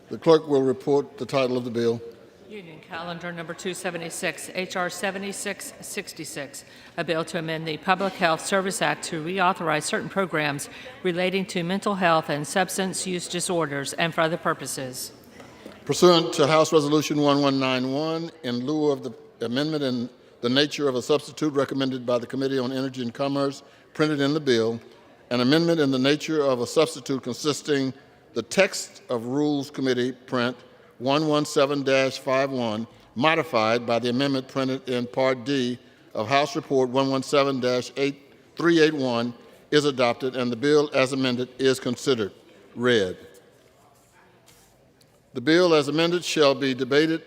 The clerk will report the title of the bill. Union Calendar number 276, H.R. 7666, a bill to amend the Public Health Service Act to reauthorize certain programs relating to mental health and substance use disorders and for other purposes. Pursuant to House Resolution 1191, in lieu of the amendment in the nature of a substitute recommended by the Committee on Energy and Commerce printed in the bill, an amendment in the nature of a substitute consisting the text of Rules Committee print 117-51 modified by the amendment printed in Part D of House Report 117-381 is adopted and the bill as amended is considered read. The bill as amended shall be debated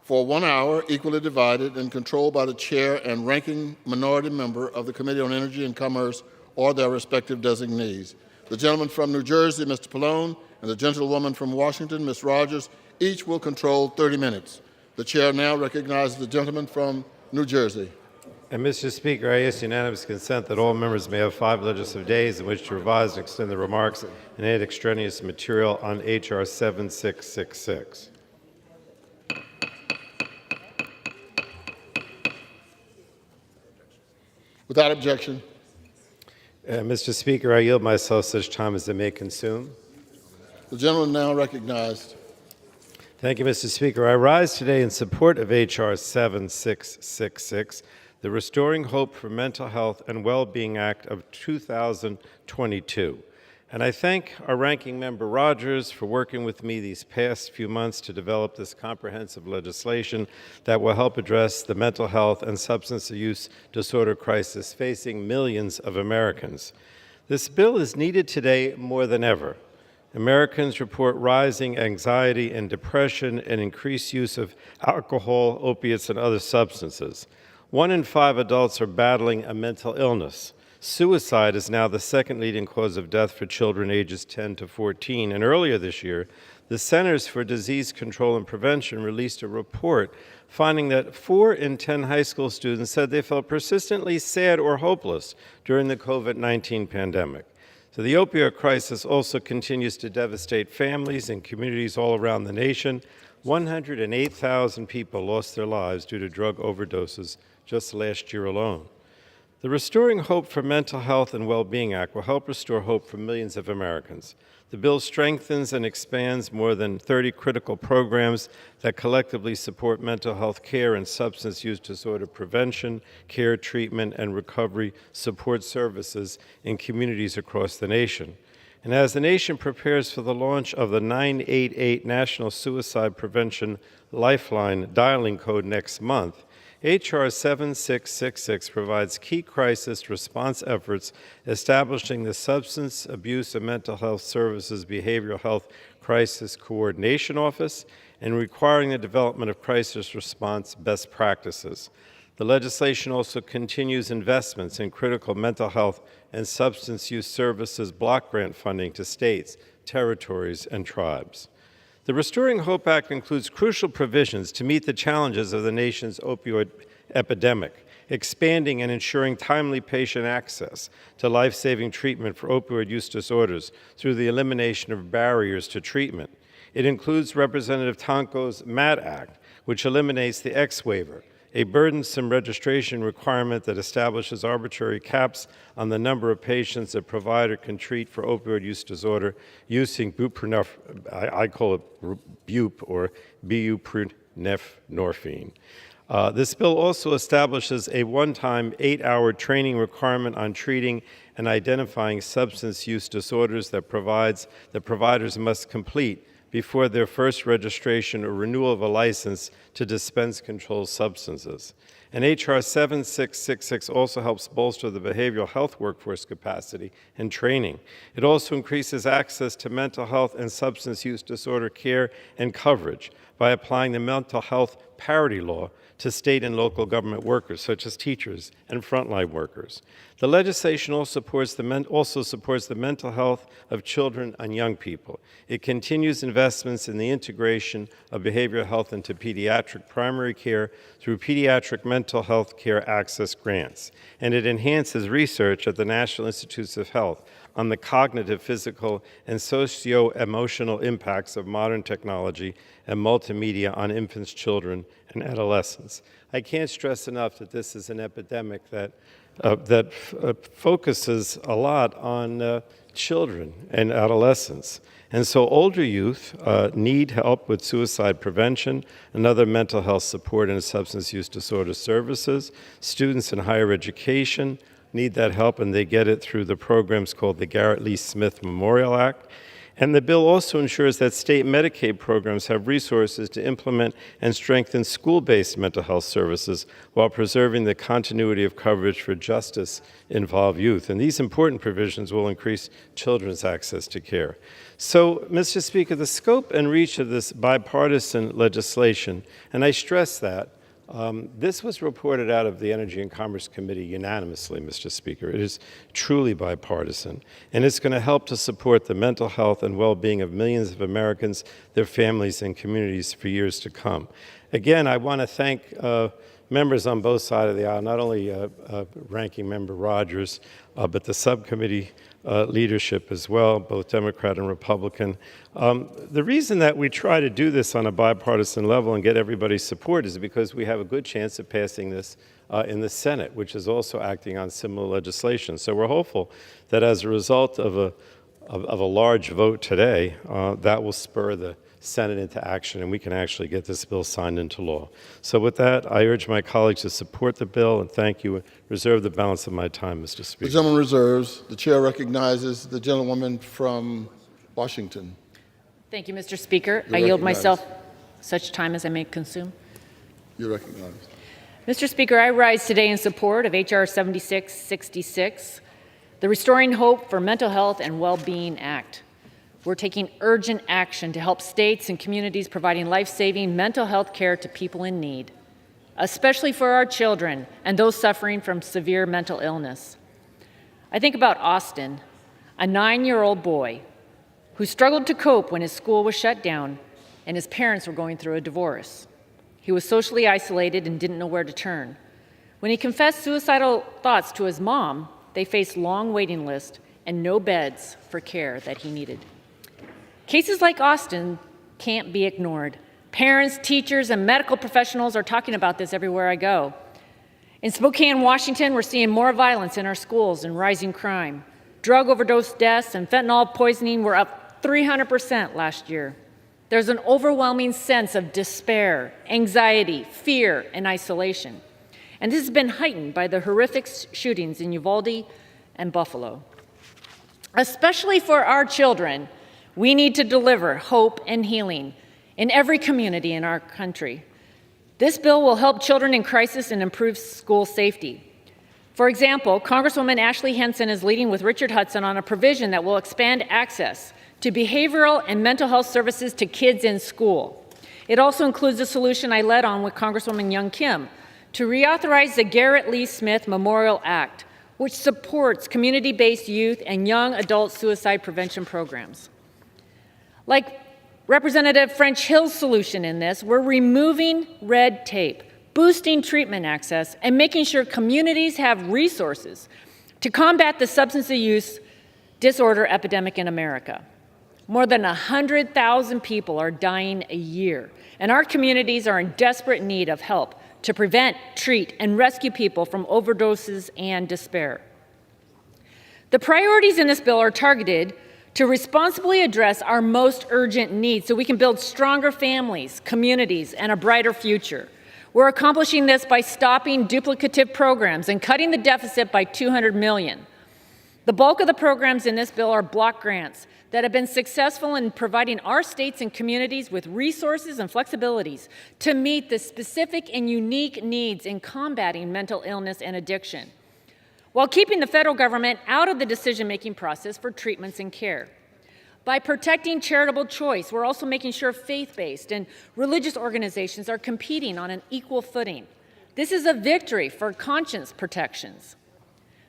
for 1 hour, equally divided and controlled by the chair and ranking minority member of the Committee on Energy and Commerce or their respective designees. The gentleman from New Jersey, Mr. Pallone, and the gentlewoman from Washington, Ms. Rogers, each will control 30 minutes. The chair now recognizes the gentleman from New Jersey. And Mr. Speaker, I ask unanimous consent that all members may have 5 legislative days in which to revise and extend the remarks and add extraneous material on H.R. 7666. Without objection. Mr. Speaker, I yield myself such time as it may consume. The gentleman now recognized. Thank you, Mr. Speaker. I rise today in support of H.R. 7666, the Restoring Hope for Mental Health and Well-Being Act of 2022. And I thank our ranking member Rogers for working with me these past few months to develop this comprehensive legislation that will help address the mental health and substance use disorder crisis facing millions of Americans. This bill is needed today more than ever. Americans report rising anxiety and depression and increased use of alcohol, opiates, and other substances. 1 in 5 adults are battling a mental illness. Suicide is now the second leading cause of death for children ages 10 to 14. And earlier this year, the Centers for Disease Control and Prevention released a report finding that 4 in 10 high school students said they felt persistently sad or hopeless during the COVID-19 pandemic. So the opioid crisis also continues to devastate families and communities all around the nation. 108,000 people lost their lives due to drug overdoses just last year alone. The Restoring Hope for Mental Health and Well-Being Act will help restore hope for millions of Americans. The bill strengthens and expands more than 30 critical programs that collectively support mental health care and substance use disorder prevention, care, treatment, and recovery support services in communities across the nation. And as the nation prepares for the launch of the 988 National Suicide Prevention Lifeline dialing code next month, H.R. 7666 provides key crisis response efforts establishing the Substance Abuse and Mental Health Services Behavioral Health Crisis Coordination Office and requiring the development of crisis response best practices. The legislation also continues investments in critical mental health and substance use services block grant funding to states, territories, and tribes. The Restoring Hope Act includes crucial provisions to meet the challenges of the nation's opioid epidemic, expanding and ensuring timely patient access to life-saving treatment for opioid use disorders through the elimination of barriers to treatment. It includes Representative Tonko's MAT Act, which eliminates the X waiver, a burdensome registration requirement that establishes arbitrary caps on the number of patients a provider can treat for opioid use disorder using buprenorphine, I call it BUP or buprenorphine. This bill also establishes a one-time 8-hour training requirement on treating and identifying substance use disorders that providers must complete before their first registration or renewal of a license to dispense controlled substances. And H.R. 7666 also helps bolster the behavioral health workforce capacity and training. It also increases access to mental health and substance use disorder care and coverage by applying the mental health parity law to state and local government workers, such as teachers and frontline workers. The legislation also supports the mental health of children and young people. It continues investments in the integration of behavioral health into pediatric primary care through pediatric mental health care access grants. And it enhances research at the National Institutes of Health on the cognitive, physical, and socio-emotional impacts of modern technology and multimedia on infants, children, and adolescents. I can't stress enough that this is an epidemic that focuses a lot on children and adolescents. And so older youth need help with suicide prevention and other mental health support and substance use disorder services. Students in higher education need that help, and they get it through the programs called the Garrett Lee Smith Memorial Act. And the bill also ensures that state Medicaid programs have resources to implement and strengthen school-based mental health services while preserving the continuity of coverage for justice-involved youth. And these important provisions will increase children's access to care. So, Mr. Speaker, the scope and reach of this bipartisan legislation, and I stress that, this was reported out of the Energy and Commerce Committee unanimously, Mr. Speaker. It is truly bipartisan, and it's going to help to support the mental health and well-being of millions of Americans, their families, and communities for years to come. Again, I want to thank members on both sides of the aisle, not only Ranking Member Rogers, but the subcommittee leadership as well, both Democrat and Republican. The reason that we try to do this on a bipartisan level and get everybody's support is because we have a good chance of passing this in the Senate, which is also acting on similar legislation. So we're hopeful that as a result of a large vote today, that will spur the Senate into action, and we can actually get this bill signed into law. So with that, I urge my colleagues to support the bill, and thank you. Reserve the balance of my time, Mr. Speaker. The gentleman reserves. The chair recognizes the gentlewoman from Washington. Thank you, Mr. Speaker. You're I yield recognized. myself such time as I may consume. You're recognized. Mr. Speaker, I rise today in support of H.R. 7666, the Restoring Hope for Mental Health and Well-Being Act. We're taking urgent action to help states and communities providing life-saving mental health care to people in need, especially for our children and those suffering from severe mental illness. I think about Austin, a 9-year-old boy who struggled to cope when his school was shut down and his parents were going through a divorce. He was socially isolated and didn't know where to turn. When he confessed suicidal thoughts to his mom, they faced long waiting lists and no beds for care that he needed. Cases like Austin can't be ignored. Parents, teachers, and medical professionals are talking about this everywhere I go. In Spokane, Washington, we're seeing more violence in our schools and rising crime. Drug overdose deaths and fentanyl poisoning were up 300% last year. There's an overwhelming sense of despair, anxiety, fear, and isolation. And this has been heightened by the horrific shootings in Uvalde and Buffalo. Especially for our children, we need to deliver hope and healing in every community in our country. This bill will help children in crisis and improve school safety. For example, Congresswoman Ashley Henson is leading with Richard Hudson on a provision that will expand access to behavioral and mental health services to kids in school. It also includes a solution I led on with Congresswoman Young Kim to reauthorize the Garrett Lee Smith Memorial Act, which supports community-based youth and young adult suicide prevention programs. Like Representative French Hill's solution in this, we're removing red tape, boosting treatment access, and making sure communities have resources to combat the substance use disorder epidemic in America. More than 100,000 people are dying a year, and our communities are in desperate need of help to prevent, treat, and rescue people from overdoses and despair. The priorities in this bill are targeted to responsibly address our most urgent needs so we can build stronger families, communities, and a brighter future. We're accomplishing this by stopping duplicative programs and cutting the deficit by $200 million. The bulk of the programs in this bill are block grants that have been successful in providing our states and communities with resources and flexibilities to meet the specific and unique needs in combating mental illness and addiction, while keeping the federal government out of the decision-making process for treatments and care. By protecting charitable choice, we're also making sure faith-based and religious organizations are competing on an equal footing. This is a victory for conscience protections.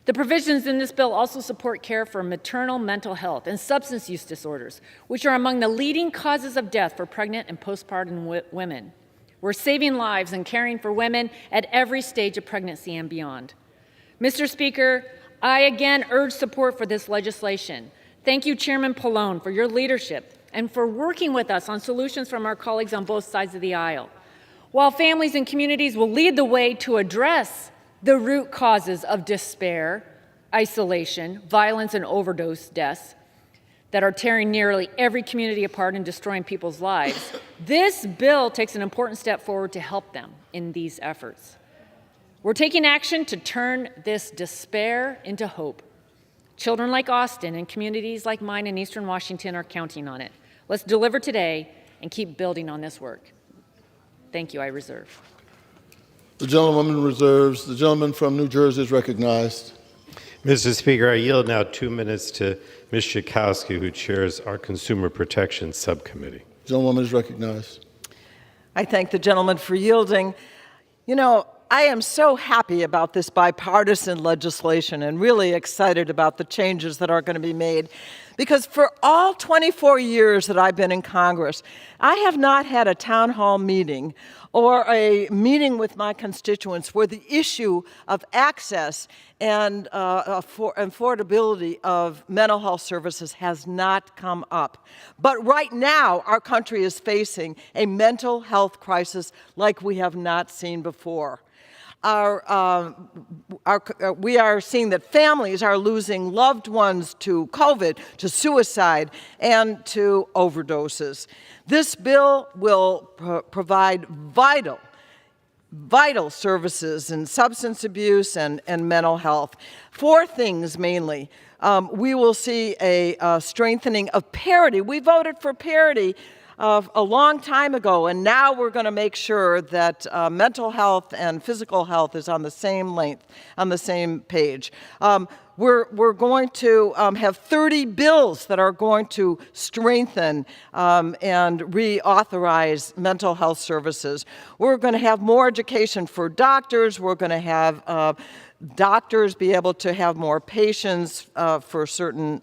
The provisions in this bill also support care for maternal mental health and substance use disorders, which are among the leading causes of death for pregnant and postpartum women. We're saving lives and caring for women at every stage of pregnancy and beyond. Mr. Speaker, I again urge support for this legislation. Thank you, Chairman Pallone, for your leadership and for working with us on solutions from our colleagues on both sides of the aisle. While families and communities will lead the way to address the root causes of despair, isolation, violence, and overdose deaths that are tearing nearly every community apart and destroying people's lives, this bill takes an important step forward to help them in these efforts. We're taking action to turn this despair into hope. Children like Austin and communities like mine in Eastern Washington are counting on it. Let's deliver today and keep building on this work. Thank you. I reserve. The gentlewoman reserves. The gentleman from New Jersey is recognized. Mr. Speaker, I yield now 2 minutes to Ms. Schakowsky, who chairs our Consumer Protection Subcommittee. The gentlewoman is recognized. I thank the gentleman for yielding. You know, I am so happy about this bipartisan legislation and really excited about the changes that are going to be made Because for all 24 years that I've been in Congress, I have not had a town hall meeting or a meeting with my constituents where the issue of access and affordability of mental health services has not come up. But right now, our country is facing a mental health crisis like we have not seen before. We are seeing that families are losing loved ones to COVID, to suicide, and to overdoses. This bill will provide vital services in substance abuse and mental health. 4 things mainly. We will see a strengthening of parity. We voted for parity a long time ago, and now we're going to make sure that mental health and physical health is on the same length, on the same page. We're going to have 30 bills that are going to strengthen and reauthorize mental health services. We're going to have more education for doctors. We're going to have doctors be able to have more patients for certain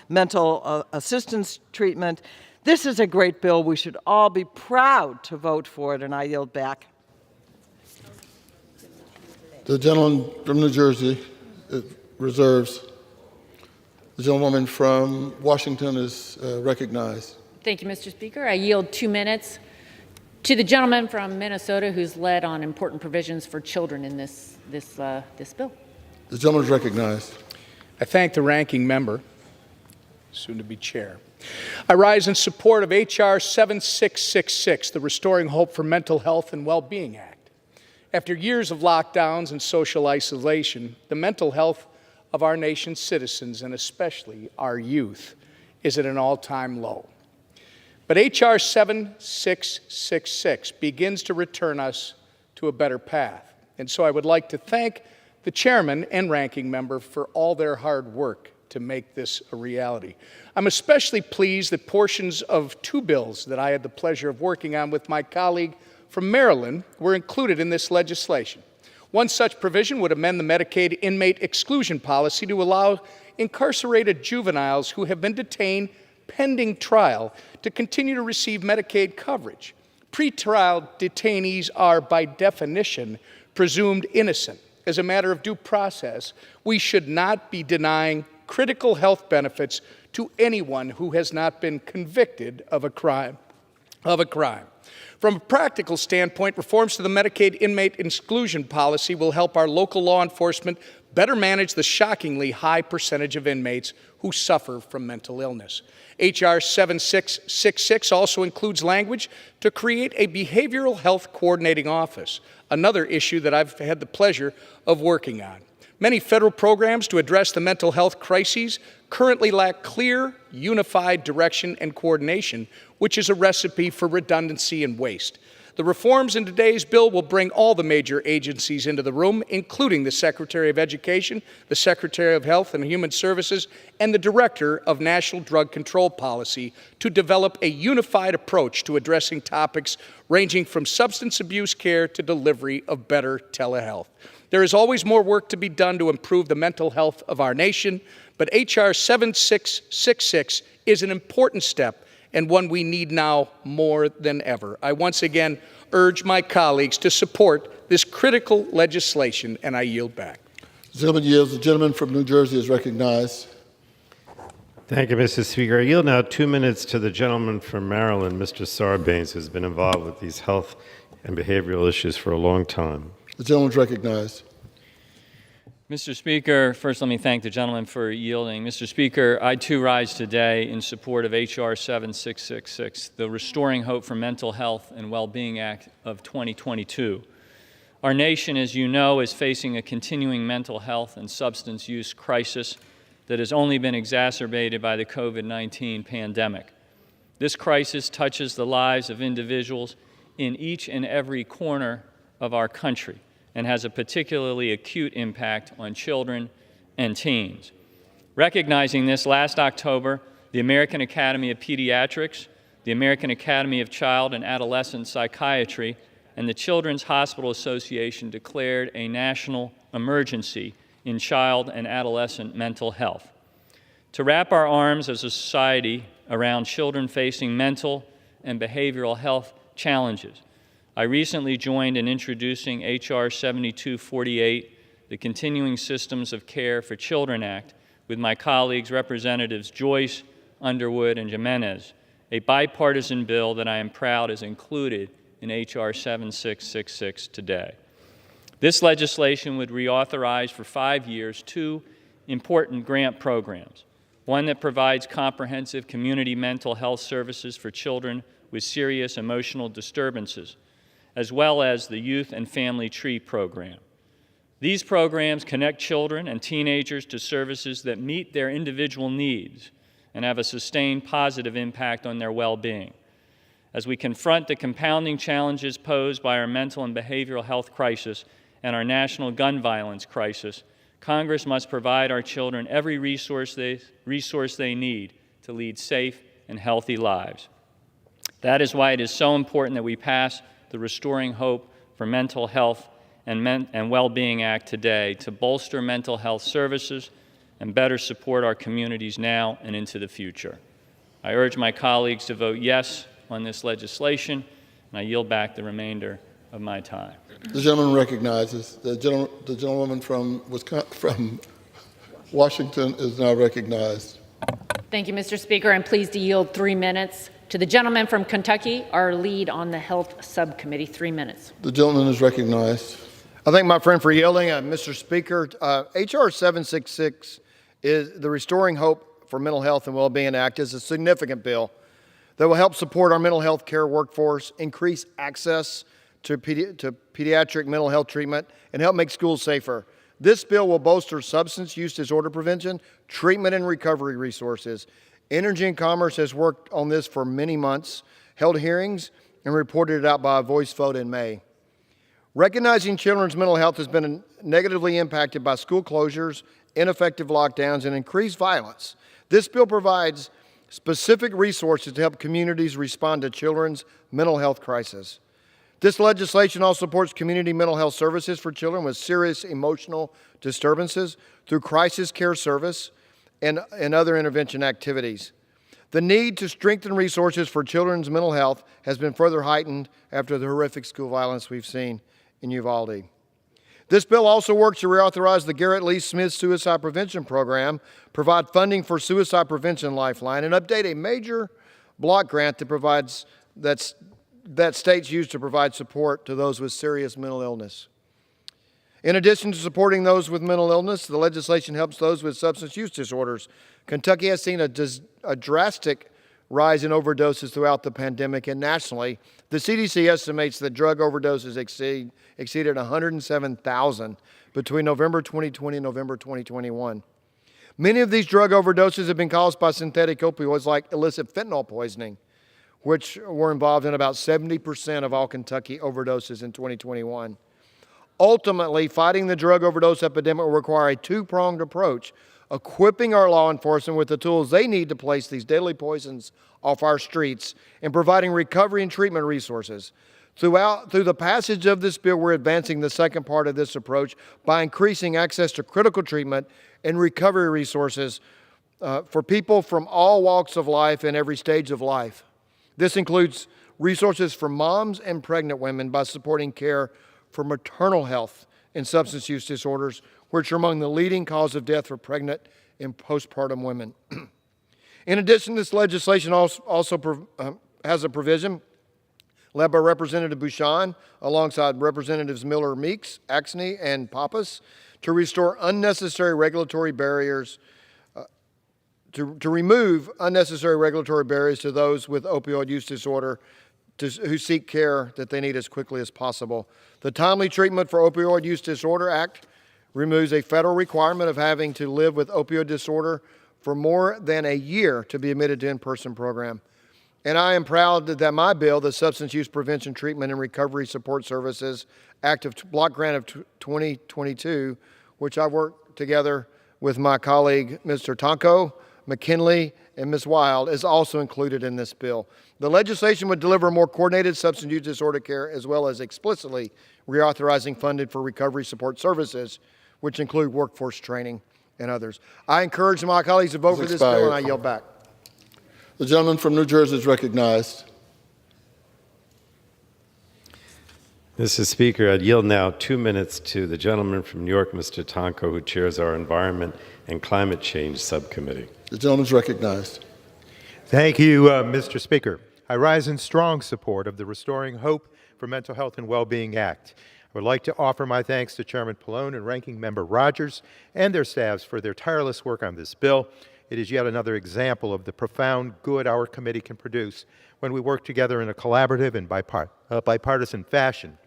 mental assistance treatment. This is a great bill. We should all be proud to vote for it, and I yield back. The gentleman from New Jersey reserves. The gentlewoman from Washington is recognized. Thank you, Mr. Speaker. I yield 2 minutes to the gentleman from Minnesota who's led on important provisions for children in this bill. The gentleman is recognized. I thank the ranking member, soon to be chair. I rise in support of H.R. 7666, the Restoring Hope for Mental Health and Well-Being Act. After years of lockdowns and social isolation, the mental health of our nation's citizens, and especially our youth, is at an all-time low. But H.R. 7666 begins to return us to a better path. And so I would like to thank the chairman and ranking member for all their hard work to make this a reality. I'm especially pleased that portions of 2 bills that I had the pleasure of working on with my colleague from Maryland were included in this legislation. One such provision would amend the Medicaid inmate exclusion policy to allow incarcerated juveniles who have been detained pending trial to continue to receive Medicaid coverage. Pretrial detainees are, by definition, presumed innocent. As a matter of due process, we should not be denying critical health benefits to anyone who has not been convicted of a crime. From a practical standpoint, reforms to the Medicaid inmate exclusion policy will help our local law enforcement better manage the shockingly high percentage of inmates who suffer from mental illness. H.R. 7666 also includes language to create a behavioral health coordinating office, another issue that I've had the pleasure of working on. Many federal programs to address the mental health crises currently lack clear, unified direction and coordination, which is a recipe for redundancy and waste. The reforms in today's bill will bring all the major agencies into the room, including the Secretary of Education, the Secretary of Health and Human Services, and the Director of National Drug Control Policy, to develop a unified approach to addressing topics ranging from substance abuse care to delivery of better telehealth. There is always more work to be done to improve the mental health of our nation, but H.R. 7666 is an important step and one we need now more than ever. I once again urge my colleagues to support this critical legislation, and I yield back. The gentleman yields. The gentleman from New Jersey is recognized. Thank you, Mr. Speaker. I yield now 2 minutes to the gentleman from Maryland, Mr. Sarbanes, who's been involved with these health and behavioral issues for a long time. The gentleman is recognized. Mr. Speaker, first let me thank the gentleman for yielding. Mr. Speaker, I too rise today in support of H.R. 7666, the Restoring Hope for Mental Health and Well-Being Act of 2022. Our nation, as you know, is facing a continuing mental health and substance use crisis that has only been exacerbated by the COVID-19 pandemic. This crisis touches the lives of individuals in each and every corner of our country, and has a particularly acute impact on children and teens. Recognizing this, last October, the American Academy of Pediatrics, the American Academy of Child and Adolescent Psychiatry, and the Children's Hospital Association declared a national emergency in child and adolescent mental health. to wrap our arms as a society around children facing mental and behavioral health challenges. I recently joined in introducing H.R. 7248, the Continuing Systems of Care for Children Act, with my colleagues Representatives Joyce, Underwood, and Jimenez, a bipartisan bill that I am proud is included in H.R. 7666 today. This legislation would reauthorize for 5 years 2 important grant programs, one that provides comprehensive community mental health services for children with serious emotional disturbances, as well as the Youth and Family Tree program. These programs connect children and teenagers to services that meet their individual needs and have a sustained positive impact on their well-being. As we confront the compounding challenges posed by our mental and behavioral health crisis and our national gun violence crisis, Congress must provide our children every resource they need to lead safe and healthy lives. That is why it is so important that we pass the Restoring Hope for Mental Health and Well-Being Act today to bolster mental health services and better support our communities now and into the future. I urge my colleagues to vote yes on this legislation, and I yield back the remainder of my time. The gentleman recognizes. The gentlewoman from Washington is now recognized. Thank you, Mr. Speaker. I'm pleased to yield 3 minutes to the gentleman from Kentucky, our lead on the Health Subcommittee. 3 minutes. The gentleman is recognized. I thank my friend for yielding. Mr. Speaker, H.R. 766 is the Restoring Hope for Mental Health and Well-Being Act is a significant bill that will help support our mental health care workforce, increase access to pediatric mental health treatment, and help make schools safer. This bill will bolster substance use disorder prevention, treatment, and recovery resources. Energy and Commerce has worked on this for many months, held hearings, and reported it out by a voice vote in May. Recognizing children's mental health has been negatively impacted by school closures, ineffective lockdowns, and increased violence. This bill provides specific resources to help communities respond to children's mental health crisis. This legislation also supports community mental health services for children with serious emotional disturbances through crisis care service and other intervention activities. The need to strengthen resources for children's mental health has been further heightened after the horrific school violence we've seen in Uvalde. This bill also works to reauthorize the Garrett Lee Smith Suicide Prevention Program, provide funding for Suicide Prevention Lifeline, and update a major block grant that states use to provide support to those with serious mental illness. In addition to supporting those with mental illness, the legislation helps those with substance use disorders. Kentucky has seen a drastic rise in overdoses throughout the pandemic, and nationally, the CDC estimates that drug overdoses exceeded 107,000 between November 2020 and November 2021. Many of these drug overdoses have been caused by synthetic opioids like illicit fentanyl poisoning, which were involved in about 70% of all Kentucky overdoses in 2021. Ultimately, fighting the drug overdose epidemic will require a two-pronged approach, equipping our law enforcement with the tools they need to place these deadly poisons off our streets and providing recovery and treatment resources. Through the passage of this bill, we're advancing the second part of this approach by increasing access to critical treatment and recovery resources for people from all walks of life and every stage of life. This includes resources for moms and pregnant women by supporting care for maternal health and substance use disorders, which are among the leading cause of death for pregnant and postpartum women. In addition, this legislation also has a provision led by Representative Bouchon alongside Representatives Miller Meeks, Axney, and Pappas to restore unnecessary regulatory barriers to remove unnecessary regulatory barriers to those with opioid use disorder who seek care that they need as quickly as possible. The Timely Treatment for Opioid Use Disorder Act removes a federal requirement of having to live with opioid disorder for more than a year to be admitted to in-person program. And I am proud that my bill, the Substance Use Prevention, Treatment, and Recovery Support Services Act of Block Grant of 2022, which I worked together with my colleague, Mr. Tonko, McKinley, and Ms. Wild, is also included in this bill. The legislation would deliver more coordinated substance use disorder care as well as explicitly reauthorizing funding for recovery support services, which include workforce training and others. I encourage my colleagues to vote for this bill, and I yield back. The gentleman from New Jersey is recognized. Mr. Speaker, I'd yield now 2 minutes to the gentleman from New York, Mr. Tonko, who chairs our Environment and Climate Change Subcommittee. The gentleman is recognized. Thank you, Mr. Speaker. I rise in strong support of the Restoring Hope for Mental Health and Well-Being Act. I would like to offer my thanks to Chairman Pallone and Ranking Member Rogers and their staffs for their tireless work on this bill. It is yet another example of the profound good our committee can produce when we work together in a collaborative and bipartisan fashion.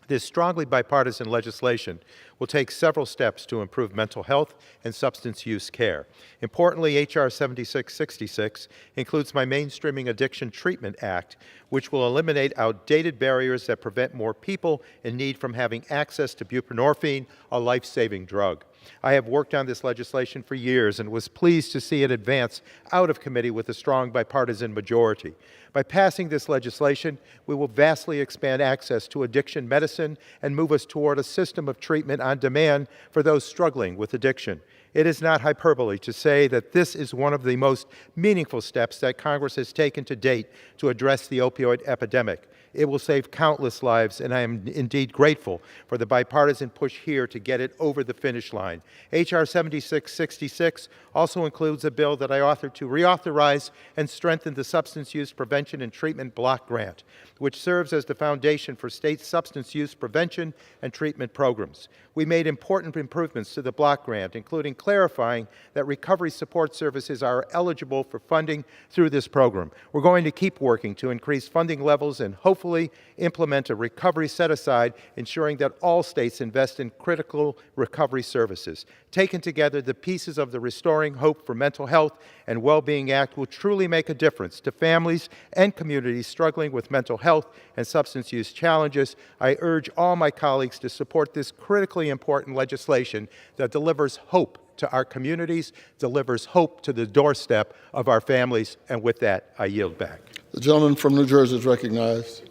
This strongly bipartisan legislation will take several steps to improve mental health and substance use care. Importantly, H.R. 7666 includes my Mainstreaming Addiction Treatment Act, which will eliminate outdated barriers that prevent more people in need from having access to buprenorphine, a life-saving drug. I have worked on this legislation for years and was pleased to see it advance out of committee with a strong bipartisan majority. By passing this legislation, we will vastly expand access to addiction medicine and move us toward a system of treatment on demand for those struggling with addiction. It is not hyperbole to say that this is one of the most meaningful steps that Congress has taken to date to address the opioid epidemic. It will save countless lives, and I am indeed grateful for the bipartisan push here to get it over the finish line. H.R. 7666 also includes a bill that I authored to reauthorize and strengthen the Substance Use Prevention and Treatment Block Grant, which serves as the foundation for state substance use prevention and treatment programs. We made important improvements to the block grant, including clarifying that recovery support services are eligible for funding through this program. We're going to keep working to increase funding levels and hopefully implement a recovery set-aside, ensuring that all states invest in critical recovery services. Taken together, the pieces of the Restoring Hope for Mental Health and Well-Being Act will truly make a difference to families and communities struggling with mental health and substance use challenges. I urge all my colleagues to support this critically important legislation that delivers hope to our communities, delivers hope to the doorstep of our families, and with that, I yield back. The gentleman from New Jersey is recognized.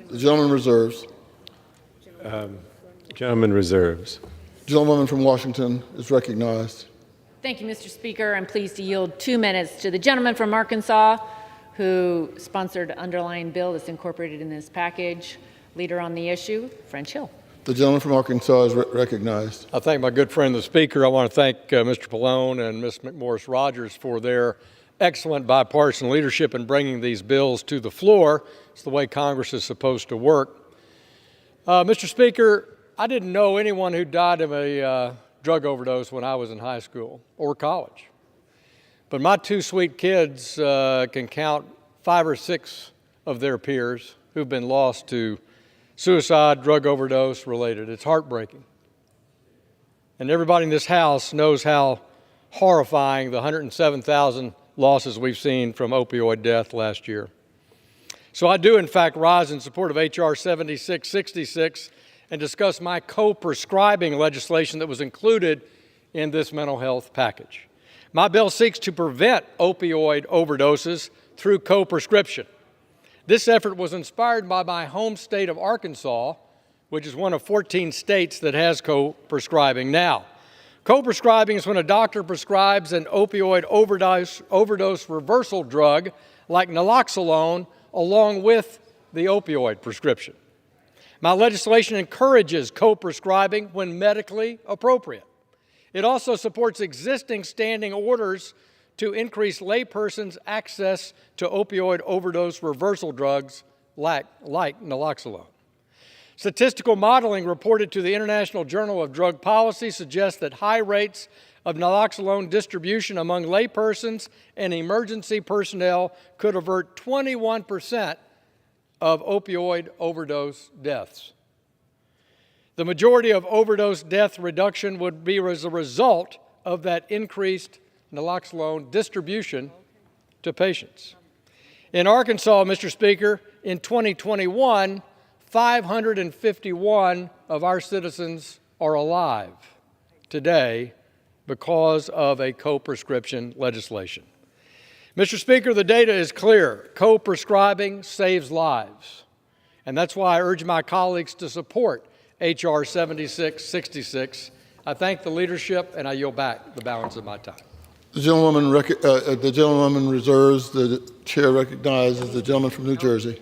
The gentleman reserves. Gentleman reserves. The gentlewoman from Washington is recognized. Thank you, Mr. Speaker. I'm pleased to yield 2 minutes to the gentleman from Arkansas who sponsored an underlying bill that's incorporated in this package. Leader on the issue, French Hill. The gentleman from Arkansas is recognized. I thank my good friend, the Speaker. I want to thank Mr. Pallone and Ms. McMorris Rogers for their excellent bipartisan leadership in bringing these bills to the floor. It's the way Congress is supposed to work. Mr. Speaker, I didn't know anyone who died of a drug overdose when I was in high school or college. But my two sweet kids can count 5 or 6 of their peers who've been lost to suicide, drug overdose related. It's heartbreaking. And everybody in this House knows how horrifying the 107,000 losses we've seen from opioid death last year. So I do, in fact, rise in support of H.R. 7666 and discuss my co-prescribing legislation that was included in this mental health package. My bill seeks to prevent opioid overdoses through co-prescription. This effort was inspired by my home state of Arkansas, which is one of 14 states that has co-prescribing now. Co-prescribing is when a doctor prescribes an opioid overdose reversal drug like naloxone along with the opioid prescription. My legislation encourages co-prescribing when medically appropriate. It also supports existing standing orders to increase laypersons' access to opioid overdose reversal drugs like naloxone. Statistical modeling reported to the International Journal of Drug Policy suggests that high rates of naloxone distribution among laypersons and emergency personnel could avert 21% of opioid overdose deaths. The majority of overdose death reduction would be as a result of that increased naloxone distribution to patients. In Arkansas, Mr. Speaker, in 2021, 551 of our citizens are alive today because of a co-prescription legislation. Mr. Speaker, the data is clear. Co-prescribing saves lives. And that's why I urge my colleagues to support H.R. 7666 I thank the leadership, and I yield back the balance of my time. The gentlewoman reserves. The chair recognizes the gentleman from New Jersey.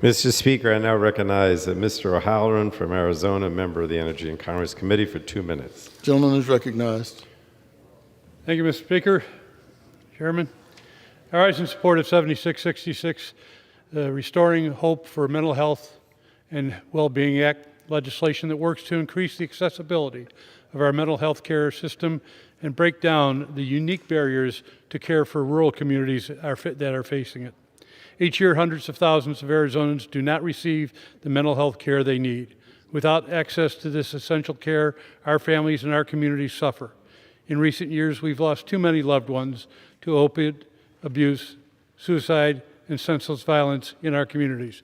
Mr. Speaker, I now recognize Mr. O'Halloran from Arizona, member of the Energy and Commerce Committee, for 2 minutes. Gentleman is recognized. Thank you, Mr. Speaker. Chairman, I rise in support of 7666, Restoring Hope for Mental Health and Well-Being Act legislation that works to increase the accessibility of our mental health care system and break down the unique barriers to care for rural communities that are facing it. Each year, hundreds of thousands of Arizonans do not receive the mental health care they need. Without access to this essential care, our families and our communities suffer. In recent years, we've lost too many loved ones to opiate abuse, suicide, and senseless violence in our communities.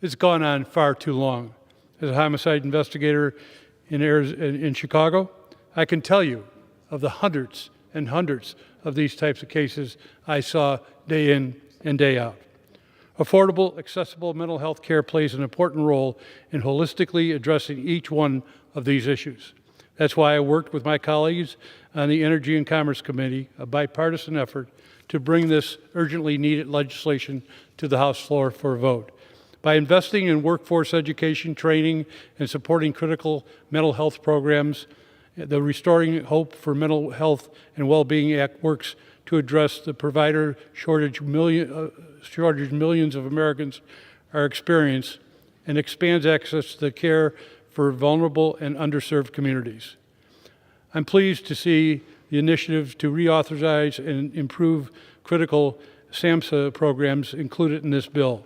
It's gone on far too long. As a homicide investigator in Chicago, I can tell you of the hundreds and hundreds of these types of cases I saw day in and day out. Affordable, accessible mental health care plays an important role in holistically addressing each one of these issues. That's why I worked with my colleagues on the Energy and Commerce Committee, a bipartisan effort to bring this urgently needed legislation to the House floor for a vote. By investing in workforce education, training, and supporting critical mental health programs, the Restoring Hope for Mental Health and Well-Being Act works to address the provider shortage millions of Americans are experiencing and expands access to the care for vulnerable and underserved communities. I'm pleased to see the initiative to reauthorize and improve critical SAMHSA programs included in this bill.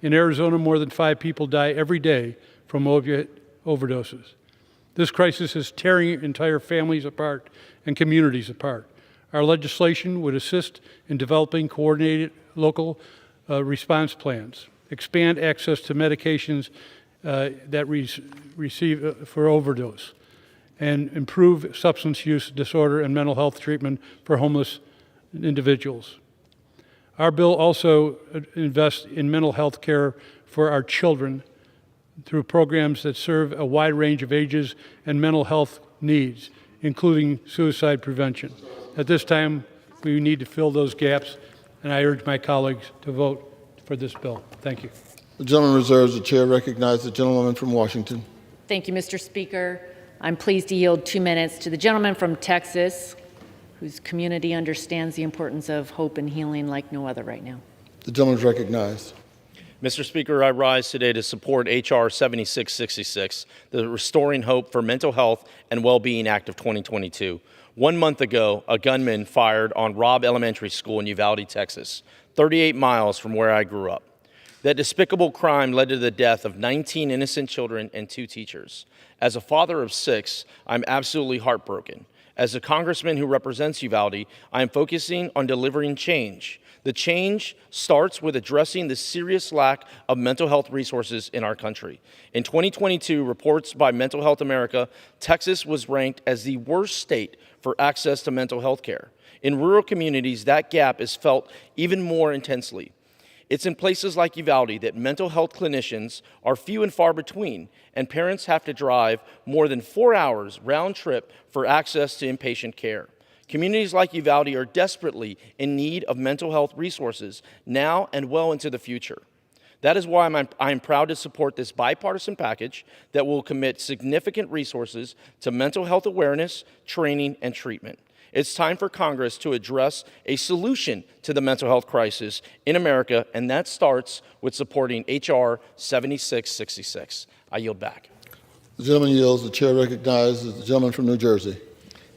In Arizona, more than 5 people die every day from opiate overdoses. This crisis is tearing entire families apart and communities apart. Our legislation would assist in developing coordinated local response plans, expand access to medications that receive for overdose, and improve substance use disorder and mental health treatment for homeless individuals. Our bill also invests in mental health care for our children through programs that serve a wide range of ages and mental health needs, including suicide prevention. At this time, we need to fill those gaps, and I urge my colleagues to vote for this bill. Thank you. The gentleman reserves. The chair recognizes the gentlewoman from Washington. Thank you, Mr. Speaker. I'm pleased to yield 2 minutes to the gentleman from Texas, whose community understands the importance of hope and healing like no other right now. The gentleman is recognized. Mr. Speaker, I rise today to support H.R. 7666, the Restoring Hope for Mental Health and Well-Being Act of 2022. 1 month ago, a gunman fired on Robb Elementary School in Uvalde, Texas, 38 miles from where I grew up. That despicable crime led to the death of 19 innocent children and 2 teachers. As a father of 6, I'm absolutely heartbroken. As a congressman who represents Uvalde, I am focusing on delivering change. The change starts with addressing the serious lack of mental health resources in our country. In 2022, reports by Mental Health America, Texas was ranked as the worst state for access to mental health care. In rural communities, that gap is felt even more intensely. It's in places like Uvalde that mental health clinicians are few and far between, and parents have to drive more than 4 hours round trip for access to inpatient care. Communities like Uvalde are desperately in need of mental health resources now and well into the future. That is why I am proud to support this bipartisan package that will commit significant resources to mental health awareness, training, and treatment. It's time for Congress to address a solution to the mental health crisis in America, and that starts with supporting H.R. 7666. I yield back. The gentleman yields. The chair recognizes the gentleman from New Jersey.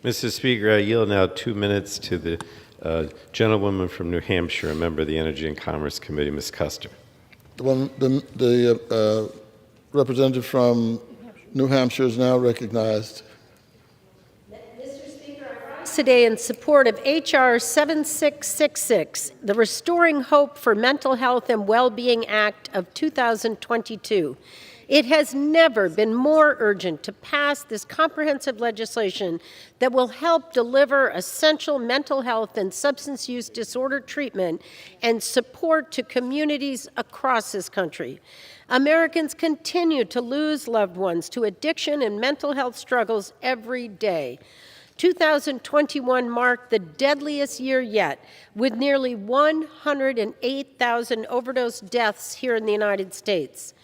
Mr. Speaker, I yield now 2 minutes to the gentlewoman from New Hampshire, a member of the Energy and Commerce Committee, Ms. Custer. The representative from New Hampshire is now recognized. Today in support of H.R. 7666, the Restoring Hope for Mental Health and Well-Being Act of 2022. It has never been more urgent to pass this comprehensive legislation that will help deliver essential mental health and substance use disorder treatment and support to communities across this country. Americans continue to lose loved ones to addiction and mental health struggles every day. 2021 marked the deadliest year yet, with nearly 108,000 overdose deaths here in the United States.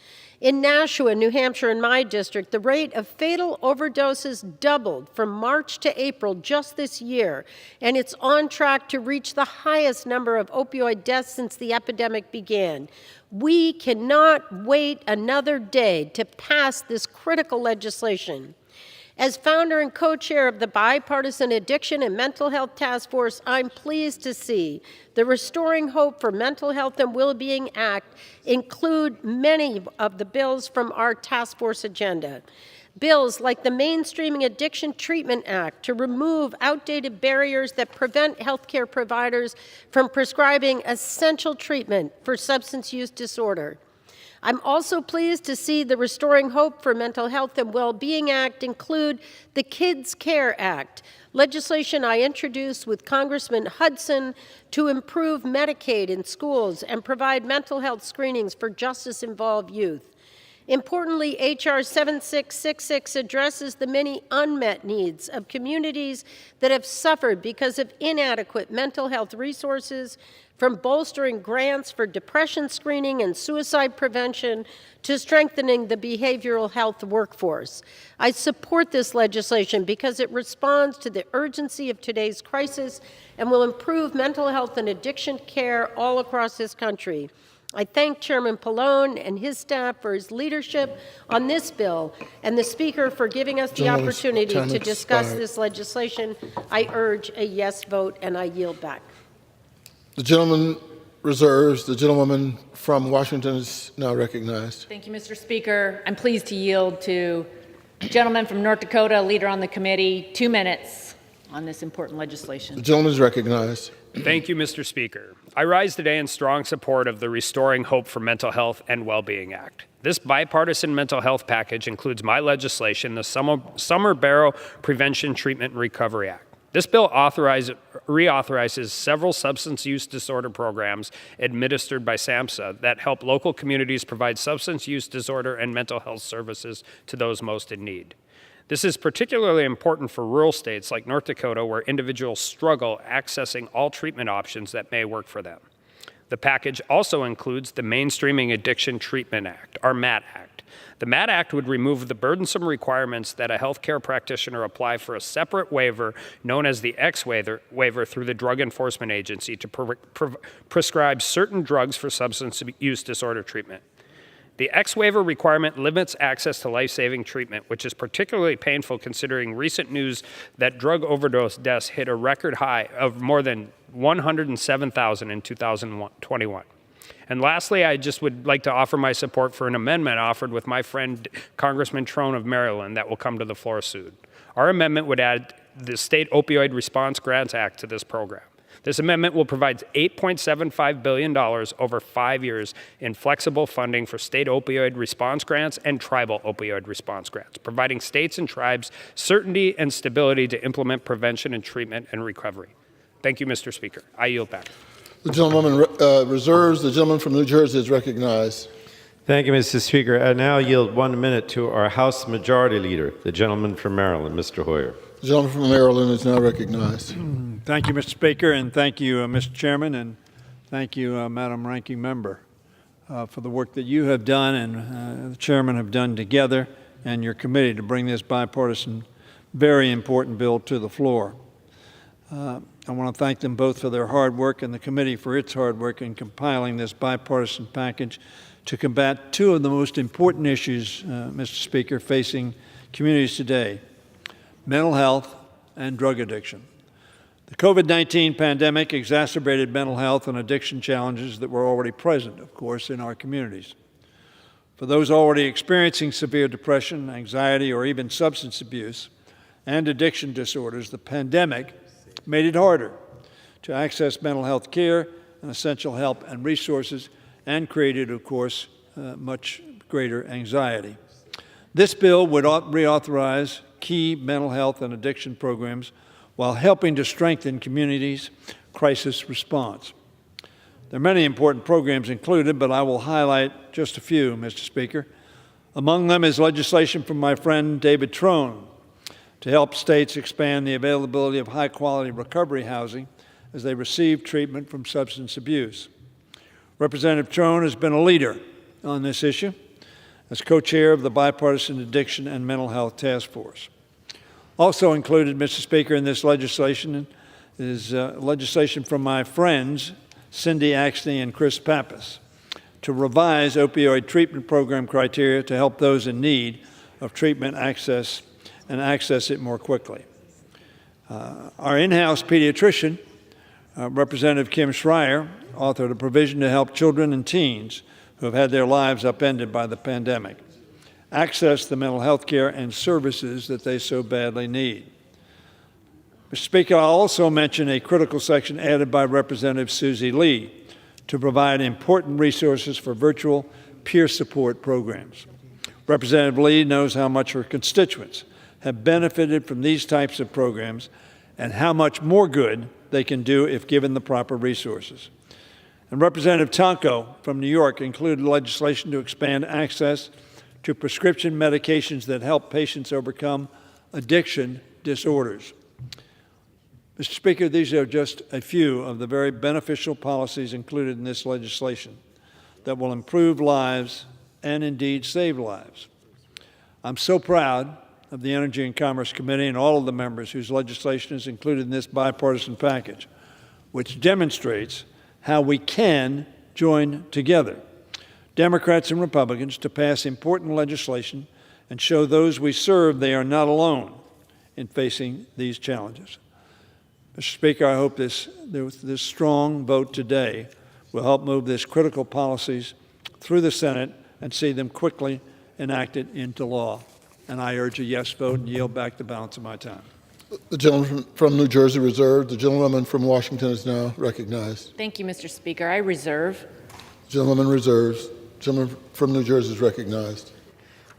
In Nashua, New Hampshire, in my district, the rate of fatal overdoses doubled from March to April just this year, and it's on track to reach the highest number of opioid deaths since the epidemic began. We cannot wait another day to pass this critical legislation. As founder and co-chair of the Bipartisan Addiction and Mental Health Task Force, I'm pleased to see the Restoring Hope for Mental Health and Well-Being Act include many of the bills from our task force agenda. Bills like the Mainstreaming Addiction Treatment Act to remove outdated barriers that prevent healthcare providers from prescribing essential treatment for substance use disorder. I'm also pleased to see the Restoring Hope for Mental Health and Well-Being Act include the Kids Care Act, legislation I introduced with Congressman Hudson to improve Medicaid in schools and provide mental health screenings for justice-involved youth. Importantly, H.R. 7666 addresses the many unmet needs of communities that have suffered because of inadequate mental health resources, from bolstering grants for depression screening and suicide prevention to strengthening the behavioral health workforce. I support this legislation because it responds to the urgency of today's crisis and will improve mental health and addiction care all across this country. I thank Chairman Pallone and his staff for his leadership on this bill and the Speaker for giving us the opportunity to discuss this legislation. I urge a yes vote, and I yield back. The gentleman reserves. The gentlewoman from Washington is now recognized. Thank you, Mr. Speaker. I'm pleased to yield to the gentleman from North Dakota, leader on the committee, 2 minutes on this important legislation. The gentleman is recognized. Thank you, Mr. Speaker. I rise today in strong support of the Restoring Hope for Mental Health and Well-Being Act. This bipartisan mental health package includes my legislation, the Summer Barrow Prevention, Treatment, and Recovery Act. This bill reauthorizes several substance use disorder programs administered by SAMHSA that help local communities provide substance use disorder and mental health services to those most in need. This is particularly important for rural states like North Dakota, where individuals struggle accessing all treatment options that may work for them. The package also includes the Mainstreaming Addiction Treatment Act, our MAT Act. The MAT Act would remove the burdensome requirements that a healthcare practitioner apply for a separate waiver known as the X waiver through the Drug Enforcement Agency to prescribe certain drugs for substance use disorder treatment. The X waiver requirement limits access to life-saving treatment, which is particularly painful considering recent news that drug overdose deaths hit a record high of more than 107,000 in 2021. And lastly, I just would like to offer my support for an amendment offered with my friend Congressman Trone of Maryland that will come to the floor soon. Our amendment would add the State Opioid Response Grants Act to this program. This amendment will provide $8.75 billion over 5 years in flexible funding for state opioid response grants and tribal opioid response grants, providing states and tribes certainty and stability to implement prevention and treatment and recovery. Thank you, Mr. Speaker. I yield back. The gentleman reserves. The gentleman from New Jersey is recognized. Thank you, Mr. Speaker. I now yield 1 minute to our House Majority Leader, the gentleman from Maryland, Mr. Hoyer. The gentleman from Maryland is now recognized. Thank you, Mr. Speaker, and thank you, Mr. Chairman, and thank you, Madam Ranking Member, for the work that you have done and the Chairman have done together and your committee to bring this bipartisan, very important bill to the floor. I want to thank them both for their hard work and the committee for its hard work in compiling this bipartisan package to combat two of the most important issues, Mr. Speaker, facing communities today: mental health and drug addiction. The COVID-19 pandemic exacerbated mental health and addiction challenges that were already present, of course, in our communities. For those already experiencing severe depression, anxiety, or even substance abuse and addiction disorders, the pandemic made it harder to access mental health care and essential help and resources, and created, of course, much greater anxiety. This bill would reauthorize key mental health and addiction programs while helping to strengthen communities' crisis response. There are many important programs included, but I will highlight just a few, Mr. Speaker. Among them is legislation from my friend David Trone to help states expand the availability of high-quality recovery housing as they receive treatment from substance abuse. Representative Trone has been a leader on this issue as co-chair of the Bipartisan Addiction and Mental Health Task Force. Also included, Mr. Speaker, in this legislation is legislation from my friends Cindy Axney and Chris Pappas to revise opioid treatment program criteria to help those in need of treatment access it more quickly. Our in-house pediatrician, Representative Kim Schreier, authored a provision to help children and teens who have had their lives upended by the pandemic access the mental health care and services that they so badly need. Mr. Speaker, I'll also mention a critical section added by Representative Susie Lee to provide important resources for virtual peer support programs. Representative Lee knows how much her constituents have benefited from these types of programs and how much more good they can do if given the proper resources. And Representative Tonko from New York included legislation to expand access to prescription medications that help patients overcome addiction disorders. Mr. Speaker, these are just a few of the very beneficial policies included in this legislation that will improve lives and indeed save lives. I'm so proud of the Energy and Commerce Committee and all of the members whose legislation is included in this bipartisan package, which demonstrates how we can join together, Democrats and Republicans, to pass important legislation and show those we serve they are not alone in facing these challenges. Mr. Speaker, I hope this strong vote today will help move these critical policies through the Senate and see them quickly enacted into law. And I urge a yes vote and yield back the balance of my time. The gentleman from New Jersey reserved. The gentlewoman from Washington is now recognized. Thank you, Mr. Speaker. I reserve. The gentleman reserves. The gentleman from New Jersey is recognized.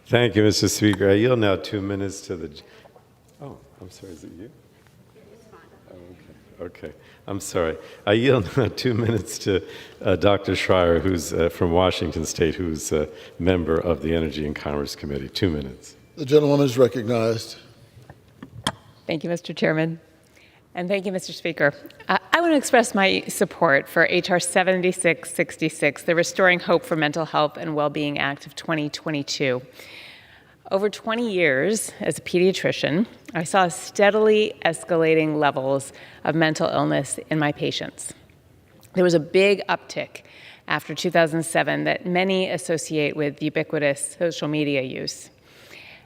Thank you, Mr. Speaker. I yield now 2 minutes to the... Oh, I'm sorry, is it you? Okay, I'm sorry. I yield now 2 minutes to Dr. Schreier, who's from Washington State, who's a member of the Energy and Commerce Committee. 2 minutes. The gentlewoman is recognized. Thank you, Mr. Chairman. And thank you, Mr. Speaker. I want to express my support for H.R. 7666, the Restoring Hope for Mental Health and Well-Being Act of 2022. Over 20 years as a pediatrician, I saw steadily escalating levels of mental illness in my patients. There was a big uptick after 2007 that many associate with ubiquitous social media use.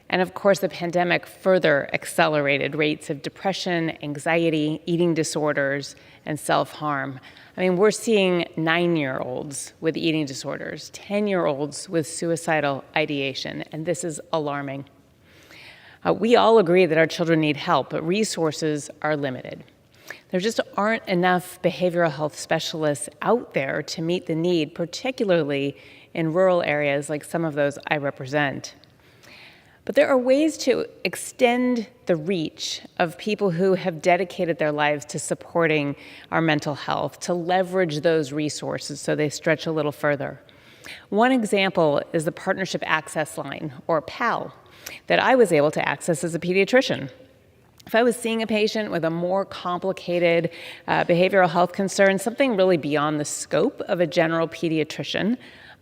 And of course, the pandemic further accelerated rates of depression, anxiety, eating disorders, and self-harm. I mean, we're seeing 9-year-olds with eating disorders, 10-year-olds with suicidal ideation, and this is alarming. We all agree that our children need help, but resources are limited. There just aren't enough behavioral health specialists out there to meet the need, particularly in rural areas like some of those I represent. But there are ways to extend the reach of people who have dedicated their lives to supporting our mental health, to leverage those resources so they stretch a little further. One example is the Partnership Access Line, or PAL, that I was able to access as a pediatrician. If I was seeing a patient with a more complicated behavioral health concern, something really beyond the scope of a general pediatrician,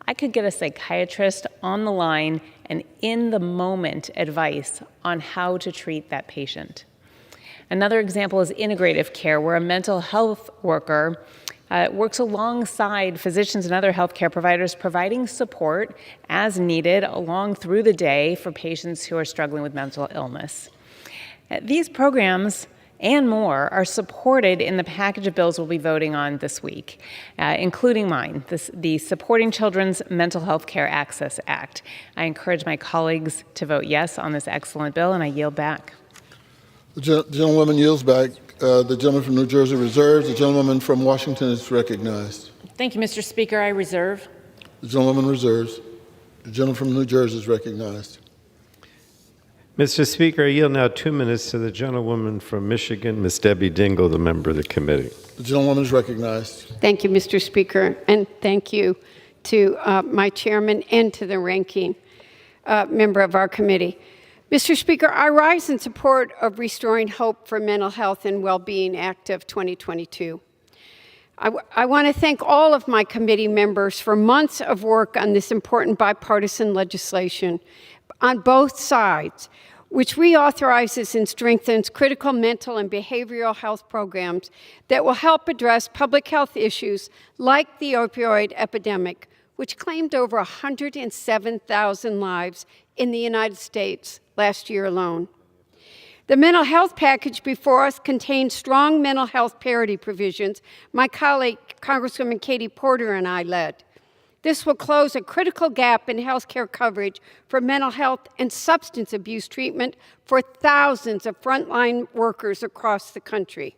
I could get a psychiatrist on the line and in the moment advice on how to treat that patient. Another example is integrative care, where a mental health worker works alongside physicians and other healthcare providers, providing support as needed along through the day for patients who are struggling with mental illness. These programs and more are supported in the package of bills we'll be voting on this week, including mine, the Supporting Children's Mental Health Care Access Act. I encourage my colleagues to vote yes on this excellent bill, and I yield back. The gentlewoman yields back. The gentleman from New Jersey reserves. The gentlewoman from Washington is recognized. Thank you, Mr. Speaker. I reserve. The gentlewoman reserves. The gentleman from New Jersey is recognized. Mr. Speaker, I yield now 2 minutes to the gentlewoman from Michigan, Ms. Debbie Dingell, the member of the committee. The gentlewoman is recognized. Thank you, Mr. Speaker, and thank you to my chairman and to the ranking member of our committee. Mr. Speaker, I rise in support of Restoring Hope for Mental Health and Well-Being Act of 2022. I want to thank all of my committee members for months of work on this important bipartisan legislation on both sides, which reauthorizes and strengthens critical mental and behavioral health programs that will help address public health issues like the opioid epidemic, which claimed over 107,000 lives in the United States last year alone. The mental health package before us contains strong mental health parity provisions my colleague, Congresswoman Katie Porter, and I led. This will close a critical gap in health care coverage for mental health and substance abuse treatment for thousands of frontline workers across the country.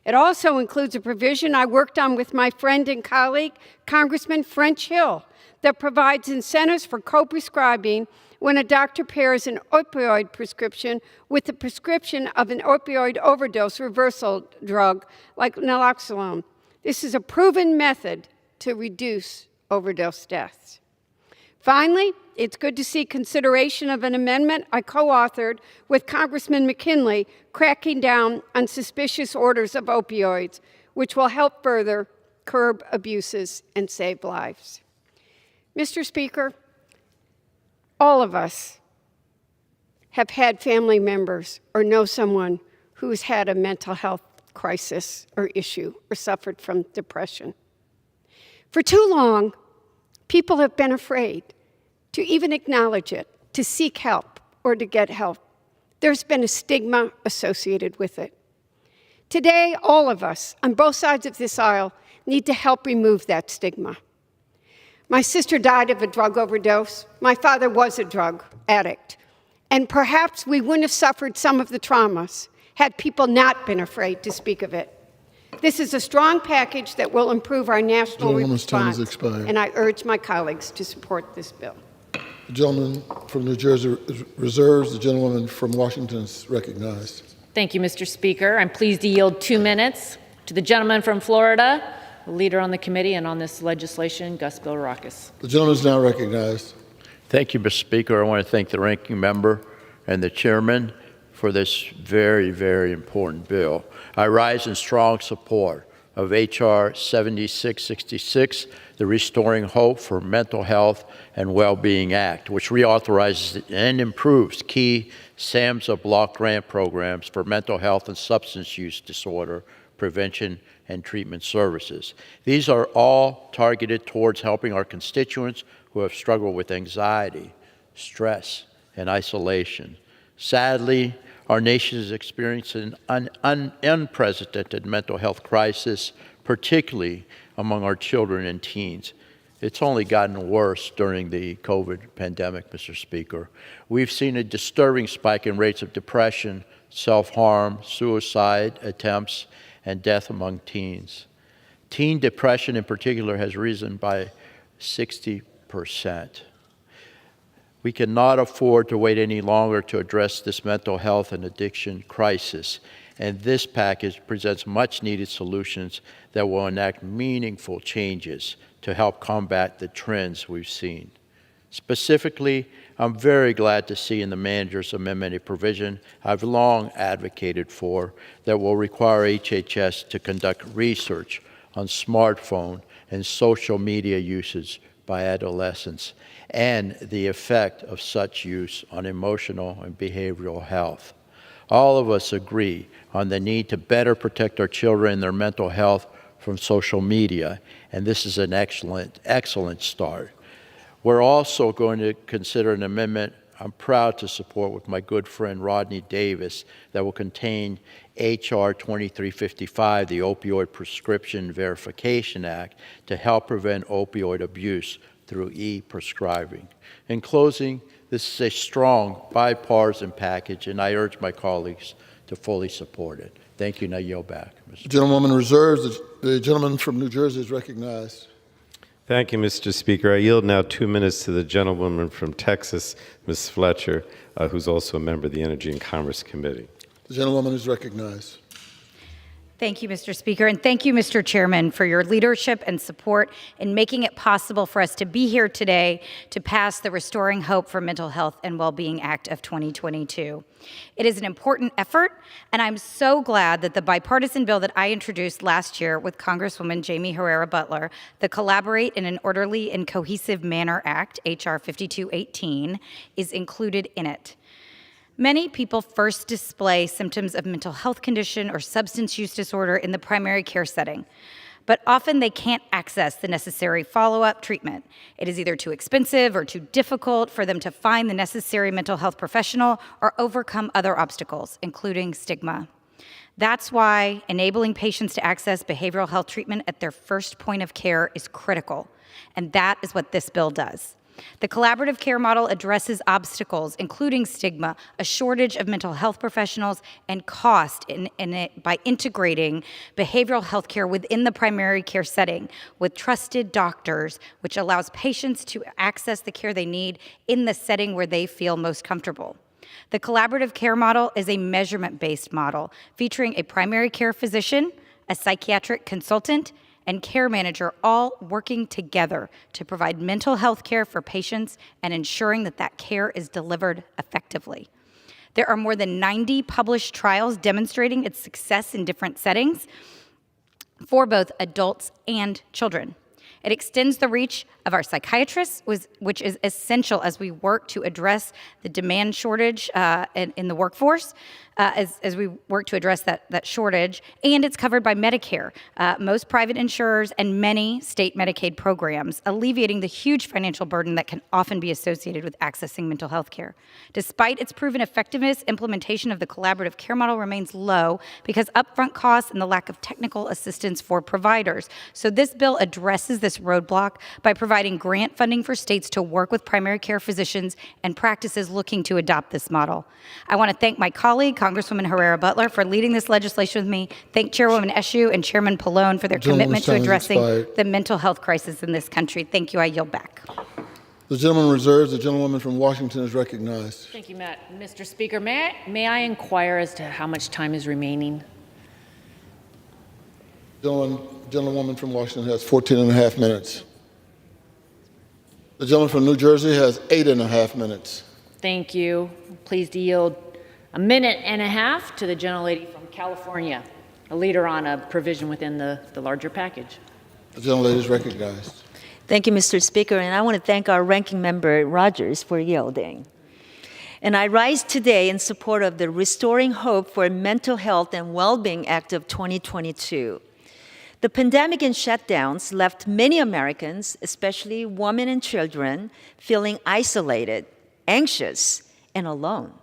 It also includes a provision I worked on with my friend and colleague, Congressman French Hill, that provides incentives for co-prescribing when a doctor pairs an opioid prescription with the prescription of an opioid overdose reversal drug like naloxone. This is a proven method to reduce overdose deaths. Finally, it's good to see consideration of an amendment I co-authored with Congressman McKinley cracking down on suspicious orders of opioids, which will help further curb abuses and save lives. Mr. Speaker, all of us have had family members or know someone who's had a mental health crisis or issue or suffered from depression. For too long, people have been afraid to even acknowledge it, to seek help, or to get help. There's been a stigma associated with it. Today, all of us, on both sides of this aisle, need to help remove that stigma. My sister died of a drug overdose. My father was a drug addict. And perhaps we wouldn't have suffered some of the traumas had people not been afraid to speak of it. This is a strong package that will improve our national response, and I urge my colleagues to support this bill. The gentleman from New Jersey reserves. The gentlewoman from Washington is recognized. Thank you, Mr. Speaker. I'm pleased to yield 2 minutes to the gentleman from Florida, the leader on the committee and on this legislation, Gus Bilirakis. The gentleman is now recognized. Thank you, Mr. Speaker. I want to thank the ranking member and the chairman for this very, very important bill. I rise in strong support of H.R. 7666, the Restoring Hope for Mental Health and Well-Being Act, which reauthorizes and improves key SAMHSA block grant programs for mental health and substance use disorder prevention and treatment services. These are all targeted towards helping our constituents who have struggled with anxiety, stress, and isolation. Sadly, our nation is experiencing an unprecedented mental health crisis, particularly among our children and teens. It's only gotten worse during the COVID pandemic, Mr. Speaker. We've seen a disturbing spike in rates of depression, self-harm, suicide attempts, and death among teens. Teen depression in particular has risen by 60%. We cannot afford to wait any longer to address this mental health and addiction crisis, and this package presents much-needed solutions that will enact meaningful changes to help combat the trends we've seen. Specifically, I'm very glad to see in the manager's amendment a provision I've long advocated for that will require HHS to conduct research on smartphone and social media usage by adolescents and the effect of such use on emotional and behavioral health. All of us agree on the need to better protect our children and their mental health from social media, and this is an excellent start. We're also going to consider an amendment I'm proud to support with my good friend Rodney Davis that will contain H.R. 2355, the Opioid Prescription Verification Act, to help prevent opioid abuse through e-prescribing. In closing, this is a strong bipartisan package, and I urge my colleagues to fully support it. Thank you, and I yield back. The gentlewoman reserves. The gentleman from New Jersey is recognized. Thank you, Mr. Speaker. I yield now 2 minutes to the gentlewoman from Texas, Ms. Fletcher, who's also a member of the Energy and Commerce Committee. The gentlewoman is recognized. Thank you, Mr. Speaker, and thank you, Mr. Chairman, for your leadership and support in making it possible for us to be here today to pass the Restoring Hope for Mental Health and Wellbeing Act of 2022. It is an important effort, and I'm so glad that the bipartisan bill that I introduced last year with Congresswoman Jamie Herrera Butler, the Collaborate in an Orderly and Cohesive Manner Act, H.R. 5218, is included in it. Many people first display symptoms of mental health condition or substance use disorder in the primary care setting, but often they can't access the necessary follow-up treatment. It is either too expensive or too difficult for them to find the necessary mental health professional or overcome other obstacles, including stigma. That's why enabling patients to access behavioral health treatment at their first point of care is critical, and that is what this bill does. The collaborative care model addresses obstacles, including stigma, a shortage of mental health professionals, and cost by integrating behavioral health care within the primary care setting with trusted doctors, which allows patients to access the care they need in the setting where they feel most comfortable. The collaborative care model is a measurement-based model featuring a primary care physician, a psychiatric consultant, and care manager all working together to provide mental health care for patients and ensuring that that care is delivered effectively. There are more than 90 published trials demonstrating its success in different settings for both adults and children. It extends the reach of our psychiatrists, which is essential as we work to address the demand shortage in the workforce, as we work to address that shortage, and it's covered by Medicare, most private insurers, and many state Medicaid programs, alleviating the huge financial burden that can often be associated with accessing mental health care. Despite its proven effectiveness, implementation of the collaborative care model remains low because upfront costs and the lack of technical assistance for providers. So this bill addresses this roadblock by providing grant funding for states to work with primary care physicians and practices looking to adopt this model. I want to thank my colleague, Congresswoman Herrera Butler, for leading this legislation with me. Thank Chairwoman Eshoo and Chairman Pallone for their commitment to addressing the mental health crisis in this country. Thank you. I yield back. The gentleman reserves. The gentlewoman from Washington is recognized. Thank you, Matt. Mr. Speaker, may I inquire as to how much time is remaining? Gentlewoman from Washington has 14 and a half minutes. The gentleman from New Jersey has 8.5 minutes. Thank you. Pleased to yield a minute and a half to the gentlelady from California, a leader on a provision within the larger package. The gentlelady is recognized. Thank you, Mr. Speaker, and I want to thank our ranking member Rogers for yielding. And I rise today in support of the Restoring Hope for Mental Health and Wellbeing Act of 2022. The pandemic and shutdowns left many Americans, especially women and children, feeling isolated, anxious, and alone.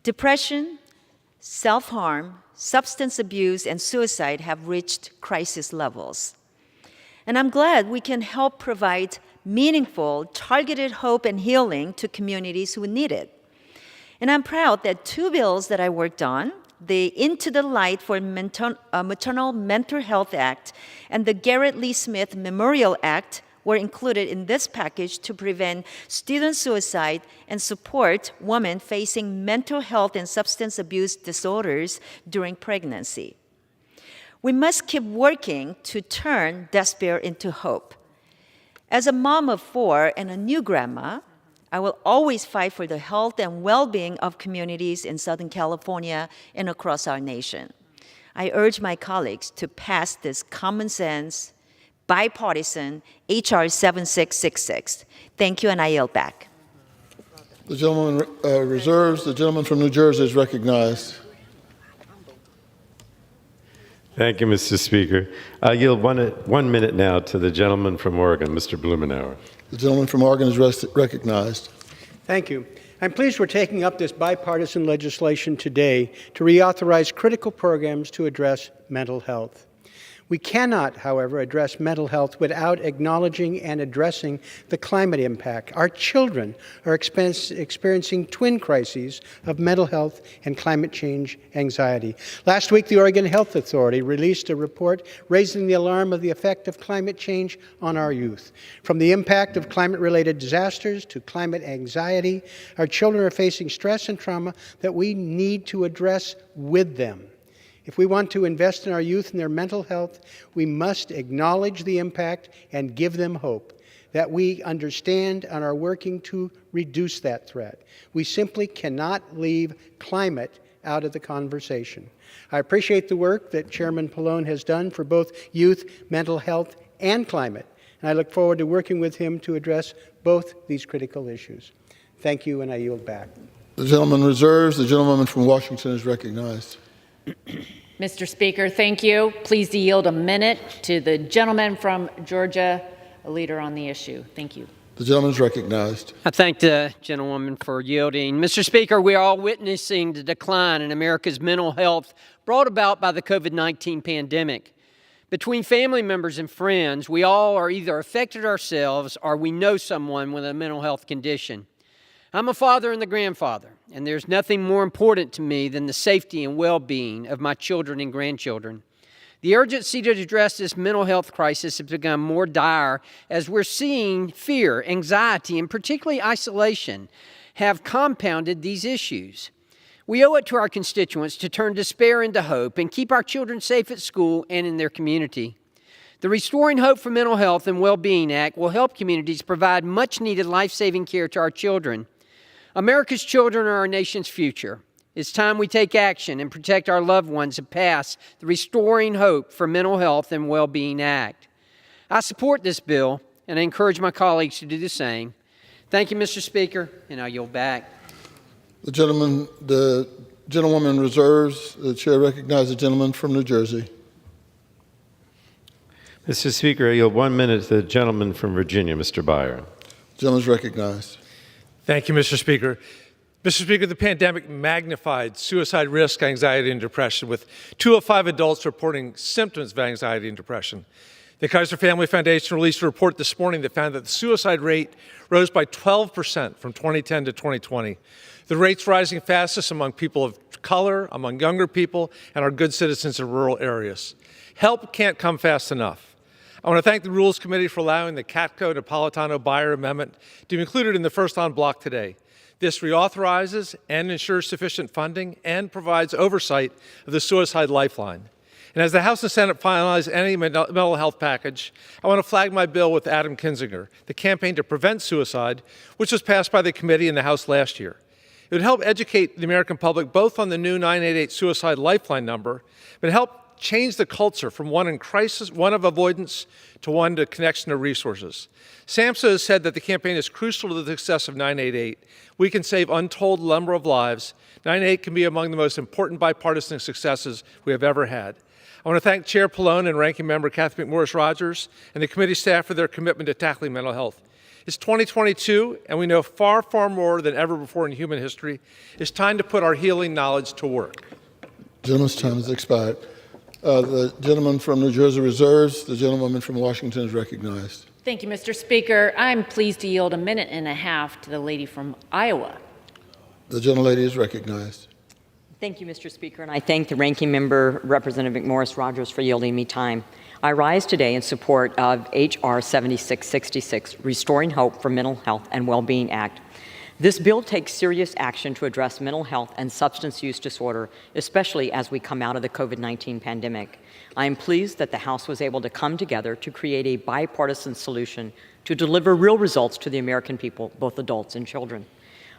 Depression, self-harm, substance abuse, and suicide have reached crisis levels. And I'm glad we can help provide meaningful, targeted hope and healing to communities who need it. And I'm proud that 2 bills that I worked on, the Into the Light for Maternal Mental Health Act and the Garrett Lee Smith Memorial Act, were included in this package to prevent student suicide and support women facing mental health and substance abuse disorders during pregnancy. We must keep working to turn despair into hope. As a mom of 4 and a new grandma, I will always fight for the health and well-being of communities in Southern California and across our nation. I urge my colleagues to pass this common sense, bipartisan H.R. 7666. Thank you, and I yield back. The gentleman reserves. The gentleman from New Jersey is recognized. Thank you, Mr. Speaker. I yield 1 minute now to the gentleman from Oregon, Mr. Blumenauer. The gentleman from Oregon is recognized. Thank you. I'm pleased we're taking up this bipartisan legislation today to reauthorize critical programs to address mental health. We cannot, however, address mental health without acknowledging and addressing the climate impact. Our children are experiencing twin crises of mental health and climate change anxiety. Last week, the Oregon Health Authority released a report raising the alarm of the effect of climate change on our youth. From the impact of climate-related disasters to climate anxiety, our children are facing stress and trauma that we need to address with them. If we want to invest in our youth and their mental health, we must acknowledge the impact and give them hope that we understand and are working to reduce that threat. We simply cannot leave climate out of the conversation. I appreciate the work that Chairman Pallone has done for both youth, mental health, and climate, and I look forward to working with him to address both these critical issues. Thank you, and I yield back. The gentleman reserves. The gentlewoman from Washington is recognized. Mr. Speaker, thank you. Please yield a minute to the gentleman from Georgia, a leader on the issue. Thank you. The gentleman is recognized. I thank the gentlewoman for yielding. Mr. Speaker, we are all witnessing the decline in America's mental health brought about by the COVID-19 pandemic. Between family members and friends, we all are either affected ourselves or we know someone with a mental health condition. I'm a father and a grandfather, and there's nothing more important to me than the safety and well-being of my children and grandchildren. The urgency to address this mental health crisis has become more dire as we're seeing fear, anxiety, and particularly isolation have compounded these issues. We owe it to our constituents to turn despair into hope and keep our children safe at school and in their community. The Restoring Hope for Mental Health and Well-Being Act will help communities provide much-needed life-saving care to our children. America's children are our nation's future. It's time we take action and protect our loved ones and pass the Restoring Hope for Mental Health and Well-Being Act. I support this bill, and I encourage my colleagues to do the same. Thank you, Mr. Speaker, and I yield back. The gentlewoman reserves. The chair recognizes the gentleman from New Jersey. Mr. Speaker, I yield 1 minute to the gentleman from Virginia, Mr. Byer. The gentleman is recognized. Thank you, Mr. Speaker. Mr. Speaker, the pandemic magnified suicide risk, anxiety, and depression, with 2 of 5 adults reporting symptoms of anxiety and depression. The Kaiser Family Foundation released a report this morning that found that the suicide rate rose by 12% from 2010 to 2020. The rate's rising fastest among people of color, among younger people, and our good citizens in rural areas. Help can't come fast enough. I want to thank the Rules Committee for allowing the Katko-Napolitano-Byer amendment to be included in the first en bloc today. This reauthorizes and ensures sufficient funding and provides oversight of the Suicide Lifeline. And as the House and Senate finalize any mental health package, I want to flag my bill with Adam Kinzinger, the Campaign to Prevent Suicide, which was passed by the committee in the House last year. It would help educate the American public both on the new 988 Suicide Lifeline number, but help change the culture from one in crisis, one of avoidance, to one to connection to resources. SAMHSA has said that the campaign is crucial to the success of 988. We can save untold number of lives. 988 can be among the most important bipartisan successes we have ever had. I want to thank Chair Pallone and Ranking Member Kathy McMorris Rodgers and the committee staff for their commitment to tackling mental health. It's 2022, and we know far, far more than ever before in human history. It's time to put our healing knowledge to work. Gentleman's time has expired. The gentleman from New Jersey reserves. The gentlewoman from Washington is recognized. Thank you, Mr. Speaker. I'm pleased to yield a minute and a half to the lady from Iowa. The gentlelady is recognized. Thank you, Mr. Speaker, and I thank the Ranking Member, Representative McMorris Rodgers, for yielding me time. I rise today in support of H.R. 7666, Restoring Hope for Mental Health and Well-Being Act. This bill takes serious action to address mental health and substance use disorder, especially as we come out of the COVID-19 pandemic. I am pleased that the House was able to come together to create a bipartisan solution to deliver real results to the American people, both adults and children.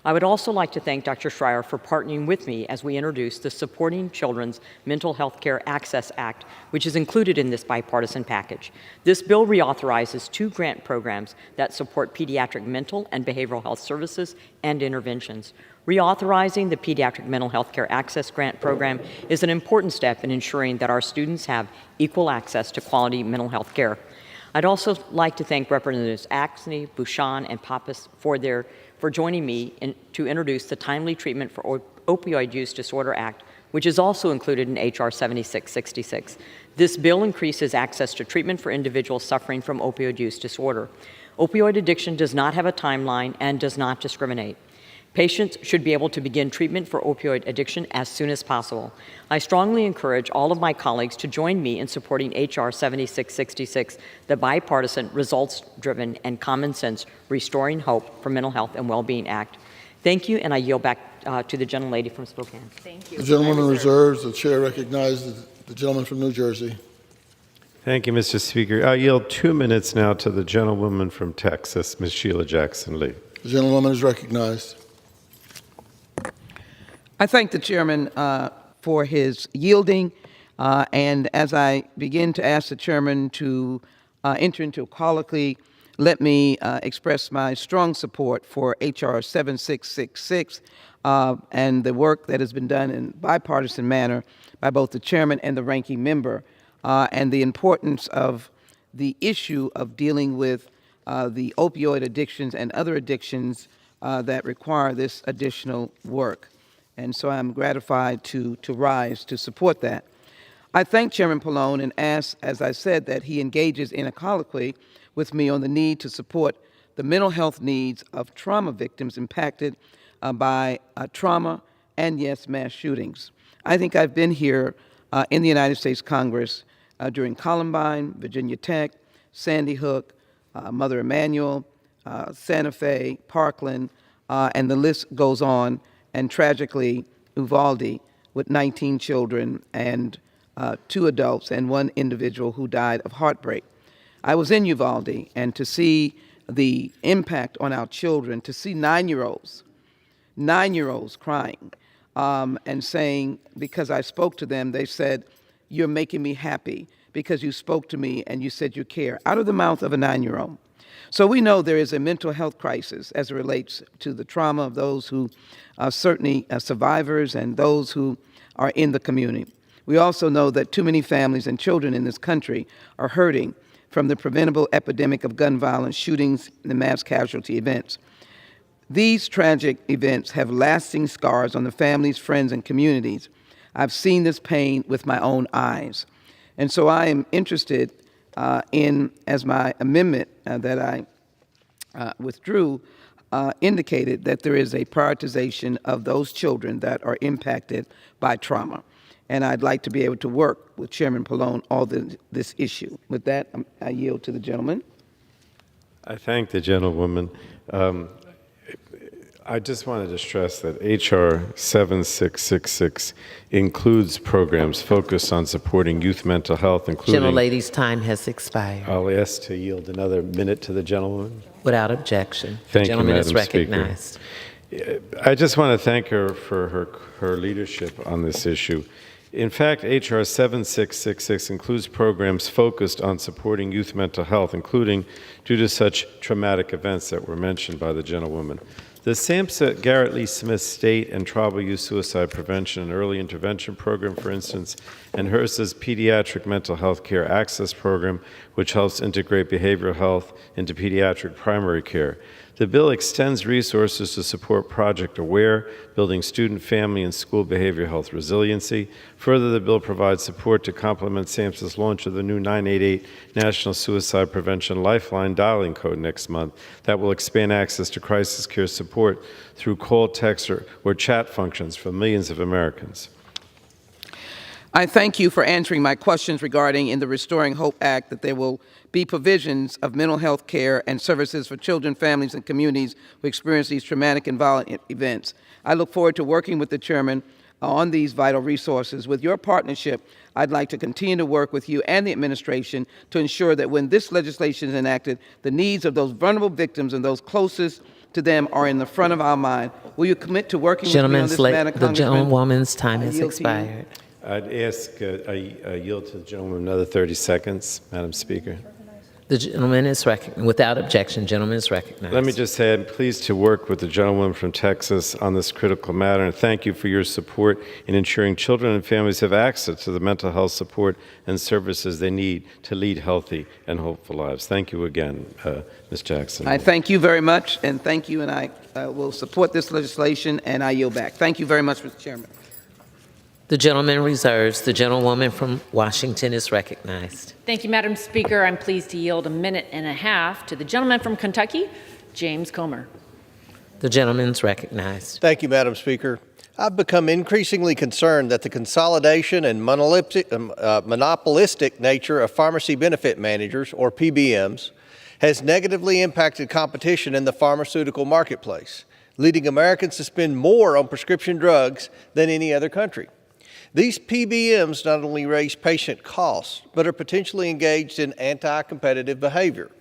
I would also like to thank Dr. Schreier for partnering with me as we introduce the Supporting Children's Mental Health Care Access Act, which is included in this bipartisan package. This bill reauthorizes 2 grant programs that support pediatric mental and behavioral health services and interventions. Reauthorizing the Pediatric Mental Health Care Access Grant Program is an important step in ensuring that our students have equal access to quality mental health care. I'd also like to thank Representatives Axney, Bouchon, and Pappas for joining me to introduce the Timely Treatment for Opioid Use Disorder Act, which is also included in H.R. 7666. This bill increases access to treatment for individuals suffering from opioid use disorder. Opioid addiction does not have a timeline and does not discriminate. Patients should be able to begin treatment for opioid addiction as soon as possible. I strongly encourage all of my colleagues to join me in supporting H.R. 7666, the bipartisan, results-driven, and common-sense Restoring Hope for Mental Health and Well-Being Act. Thank you, and I yield back to the gentlelady from Spokane. Thank you. The gentleman reserves. The chair recognizes the gentleman from New Jersey. Thank you, Mr. Speaker. I yield 2 minutes now to the gentlewoman from Texas, Ms. Sheila Jackson-Lee. The gentlewoman is recognized. I thank the chairman for his yielding, and as I begin to ask the chairman to enter into a colloquy, let me express my strong support for H.R. 7666 and the work that has been done in bipartisan manner by both the chairman and the ranking member, and the importance of the issue of dealing with the opioid addictions and other addictions that require this additional work. And so I'm gratified to rise to support that. I thank Chairman Pallone and ask, as I said, that he engages in a colloquy with me on the need to support the mental health needs of trauma victims impacted by trauma and, yes, mass shootings. I think I've been here in the United States Congress during Columbine, Virginia Tech, Sandy Hook, Mother Emanuel, Santa Fe, Parkland, and the list goes on. And tragically, Uvalde, with 19 children and 2 adults and 1 individual who died of heartbreak. I was in Uvalde, and to see the impact on our children, to see 9-year-olds crying and saying, because I spoke to them, they said, "You're making me happy because you spoke to me and you said you care," out of the mouth of a 9-year-old. So we know there is a mental health crisis as it relates to the trauma of those who are certainly survivors and those who are in the community. We also know that too many families and children in this country are hurting from the preventable epidemic of gun violence, shootings, and the mass casualty events. These tragic events have lasting scars on the families, friends, and communities. I've seen this pain with my own eyes. And so I am interested in, as my amendment that I withdrew indicated, that there is a prioritization of those children that are impacted by trauma. And I'd like to be able to work with Chairman Pallone on this issue. With that, I yield to the gentleman. I thank the gentlewoman. I just wanted to stress that H.R. 7666 includes programs focused on supporting youth mental health, including... Gentlelady's time has expired. I'll ask to yield another minute to the gentlewoman. Without objection. Thank the gentleman you, is Madam recognized. Speaker. I just want to thank her for her leadership on this issue. In fact, H.R. 7666 includes programs focused on supporting youth mental health, including due to such traumatic events that were mentioned by the gentlewoman. The SAMHSA Garrett Lee Smith State and Tribal Youth Suicide Prevention and Early Intervention Program, for instance, and HRSA's Pediatric Mental Health Care Access Program, which helps integrate behavioral health into pediatric primary care. The bill extends resources to support Project AWARE, building student, family, and school behavioral health resiliency. Further, the bill provides support to complement SAMHSA's launch of the new 988 National Suicide Prevention Lifeline dialing code next month that will expand access to crisis care support through call, text, or chat functions for millions of Americans. I thank you for answering my questions regarding in the Restoring Hope Act that there will be provisions of mental health care and services for children, families, and communities who experience these traumatic and violent events. I look forward to working with the chairman on these vital resources. With your partnership, I'd like to continue to work with you and the administration to ensure that when this legislation is enacted, the needs of those vulnerable victims and those closest to them are in the front of our mind. Will you commit to working with me on this matter, The Congressman? gentlewoman's time has expired. I'd ask, I yield to the gentleman another 30 seconds, Madam Speaker. The gentleman is recognized. Without objection, gentleman is recognized. Let me just say I'm pleased to work with the gentleman from Texas on this critical matter, and thank you for your support in ensuring children and families have access to the mental health support and services they need to lead healthy and hopeful lives. Thank you again, Ms. Jackson. I thank you very much, and thank you, and I will support this legislation, and I yield back. Thank you very much, Mr. Chairman. The gentleman reserves. The gentlewoman from Washington is recognized. Thank you, Madam Speaker. I'm pleased to yield 1.5 minutes to the gentleman from Kentucky, James Comer. The gentleman's recognized. Thank you, Madam Speaker. I've become increasingly concerned that the consolidation and monopolistic nature of pharmacy benefit managers, or PBMs, has negatively impacted competition in the pharmaceutical marketplace, leading Americans to spend more on prescription drugs than any other country. These PBMs not only raise patient costs, but are potentially engaged in anti-competitive behavior.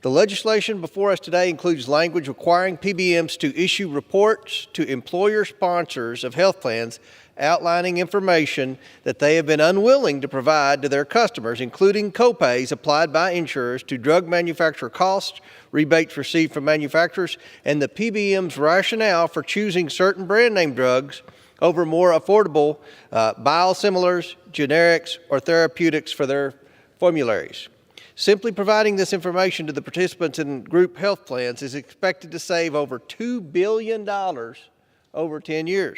The legislation before us today includes language requiring PBMs to issue reports to employer sponsors of health plans outlining information that they have been unwilling to provide to their customers, including copays applied by insurers to drug manufacturer costs, rebates received from manufacturers, and the PBM's rationale for choosing certain brand name drugs over more affordable biosimilars, generics, or therapeutics for their formularies. Simply providing this information to the participants in group health plans is expected to save over $2 billion over 10 years.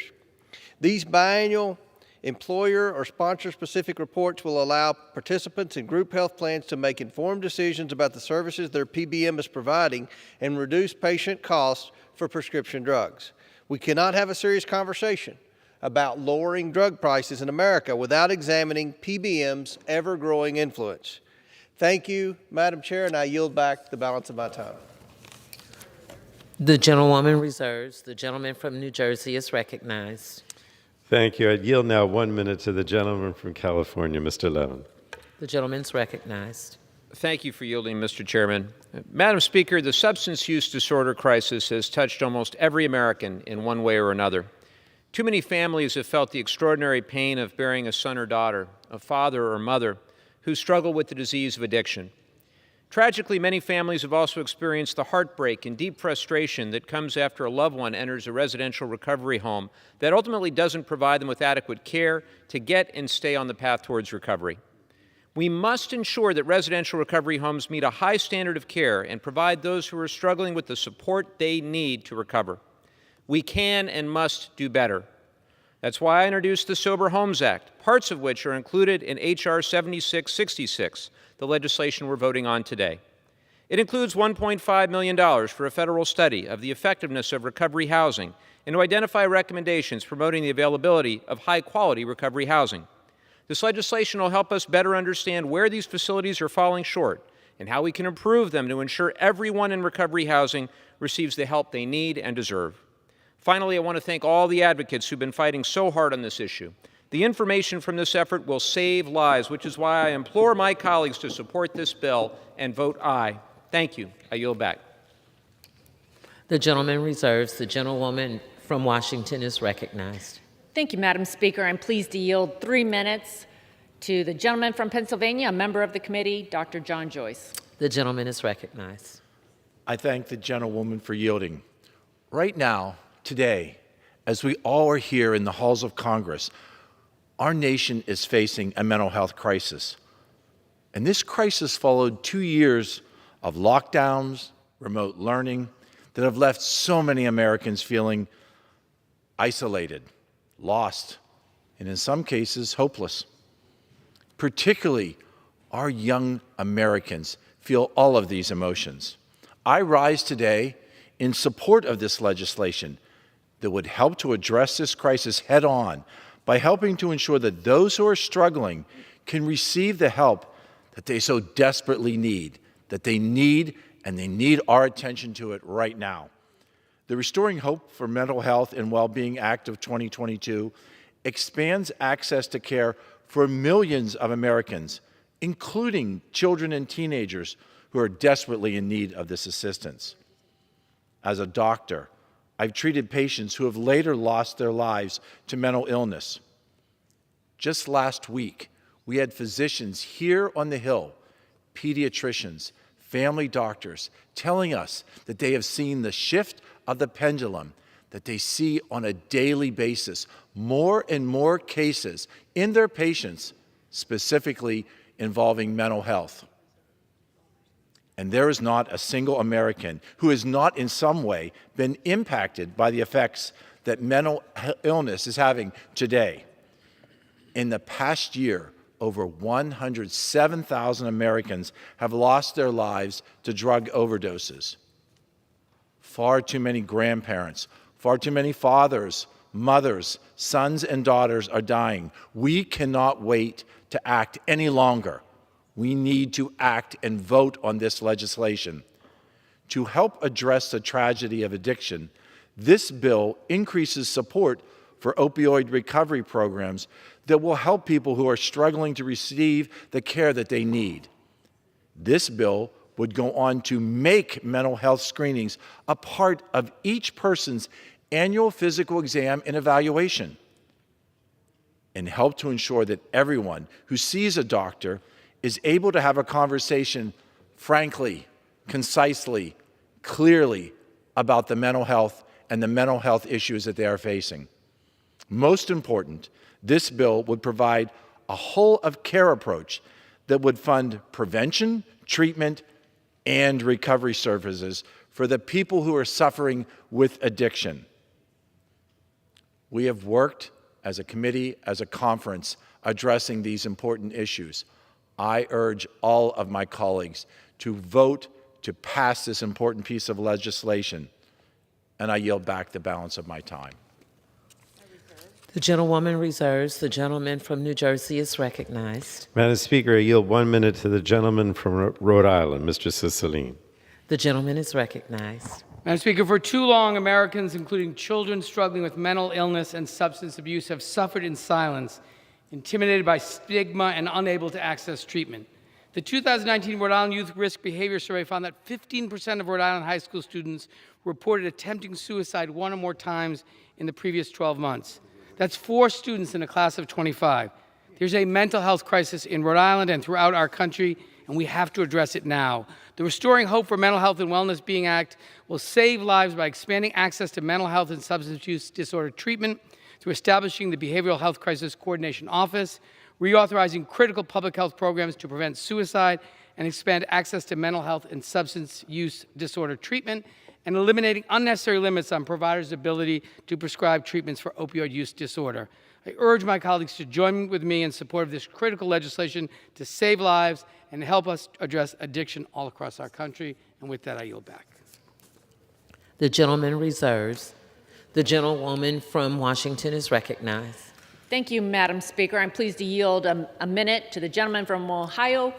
These biannual employer or sponsor-specific reports will allow participants in group health plans to make informed decisions about the services their PBM is providing and reduce patient costs for prescription drugs. We cannot have a serious conversation about lowering drug prices in America without examining PBM's ever-growing influence. Thank you, Madam Chair, and I yield back the balance of my time. The gentlewoman reserves. The gentleman from New Jersey is recognized. Thank you. I yield now 1 minute to the gentleman from California, Mr. Levin. The gentleman's recognized. Thank you for yielding, Mr. Chairman. Madam Speaker, the substance use disorder crisis has touched almost every American in one way or another. Too many families have felt the extraordinary pain of bearing a son or daughter, a father or mother, who struggle with the disease of addiction. Tragically, many families have also experienced the heartbreak and deep frustration that comes after a loved one enters a residential recovery home that ultimately doesn't provide them with adequate care to get and stay on the path towards recovery. We must ensure that residential recovery homes meet a high standard of care and provide those who are struggling with the support they need to recover. We can and must do better. That's why I introduced the Sober Homes Act, parts of which are included in H.R. 7666, the legislation we're voting on today. It includes $1.5 million for a federal study of the effectiveness of recovery housing and to identify recommendations promoting the availability of high-quality recovery housing. This legislation will help us better understand where these facilities are falling short and how we can improve them to ensure everyone in recovery housing receives the help they need and deserve. Finally, I want to thank all the advocates who've been fighting so hard on this issue. The information from this effort will save lives, which is why I implore my colleagues to support this bill and vote aye. Thank you. I yield back. The gentleman reserves. The gentlewoman from Washington is recognized. Thank you, Madam Speaker. I'm pleased to yield 3 minutes to the gentleman from Pennsylvania, a member of the committee, Dr. John Joyce. The gentleman is recognized. I thank the gentlewoman for yielding. Right now, today, as we all are here in the halls of Congress, our nation is facing a mental health crisis. And this crisis followed 2 years of lockdowns, remote learning, that have left so many Americans feeling isolated, lost, and in some cases, hopeless. Particularly, our young Americans feel all of these emotions. I rise today in support of this legislation that would help to address this crisis head on by helping to ensure that those who are struggling can receive the help that they so desperately need, and they need our attention to it right now. The Restoring Hope for Mental Health and Well-Being Act of 2022 expands access to care for millions of Americans, including children and teenagers who are desperately in need of this assistance. As a doctor, I've treated patients who have later lost their lives to mental illness. Just last week, we had physicians here on the Hill, pediatricians, family doctors, telling us that they have seen the shift of the pendulum that they see on a daily basis, more and more cases in their patients, specifically involving mental health. And there is not a single American who has not in some way been impacted by the effects that mental illness is having today. In the past year, over 107,000 Americans have lost their lives to drug overdoses. Far too many grandparents, far too many fathers, mothers, sons, and daughters are dying. We cannot wait to act any longer. We need to act and vote on this legislation. To help address the tragedy of addiction, this bill increases support for opioid recovery programs that will help people who are struggling to receive the care that they need. This bill would go on to make mental health screenings a part of each person's annual physical exam and evaluation, and help to ensure that everyone who sees a doctor is able to have a conversation frankly, concisely, clearly about the mental health and the mental health issues that they are facing. Most important, this bill would provide a whole of care approach that would fund prevention, treatment, and recovery services for the people who are suffering with addiction. We have worked as a committee, as a conference, addressing these important issues. I urge all of my colleagues to vote to pass this important piece of legislation, and I yield back the balance of my time. The gentlewoman reserves. The gentleman from New Jersey is recognized. Madam Speaker, I yield 1 minute to the gentleman from Rhode Island, Mr. Cicilline. The gentleman is recognized. Madam Speaker, for too long, Americans, including children struggling with mental illness and substance abuse, have suffered in silence, intimidated by stigma and unable to access treatment. The 2019 Rhode Island Youth Risk Behavior Survey found that 15% of Rhode Island high school students reported attempting suicide one or more times in the previous 12 months. That's 4 students in a class of 25. There's a mental health crisis in Rhode Island and throughout our country, and we have to address it now. The Restoring Hope for Mental Health and Wellness Being Act will save lives by expanding access to mental health and substance use disorder treatment through establishing the Behavioral Health Crisis Coordination Office, reauthorizing critical public health programs to prevent suicide and expand access to mental health and substance use disorder treatment, and eliminating unnecessary limits on providers' ability to prescribe treatments for opioid use disorder. I urge my colleagues to join with me in support of this critical legislation to save lives and help us address addiction all across our country. And with that, I yield back. The gentleman reserves. The gentlewoman from Washington is recognized. Thank you, Madam Speaker. I'm pleased to yield a minute to the gentleman from Ohio,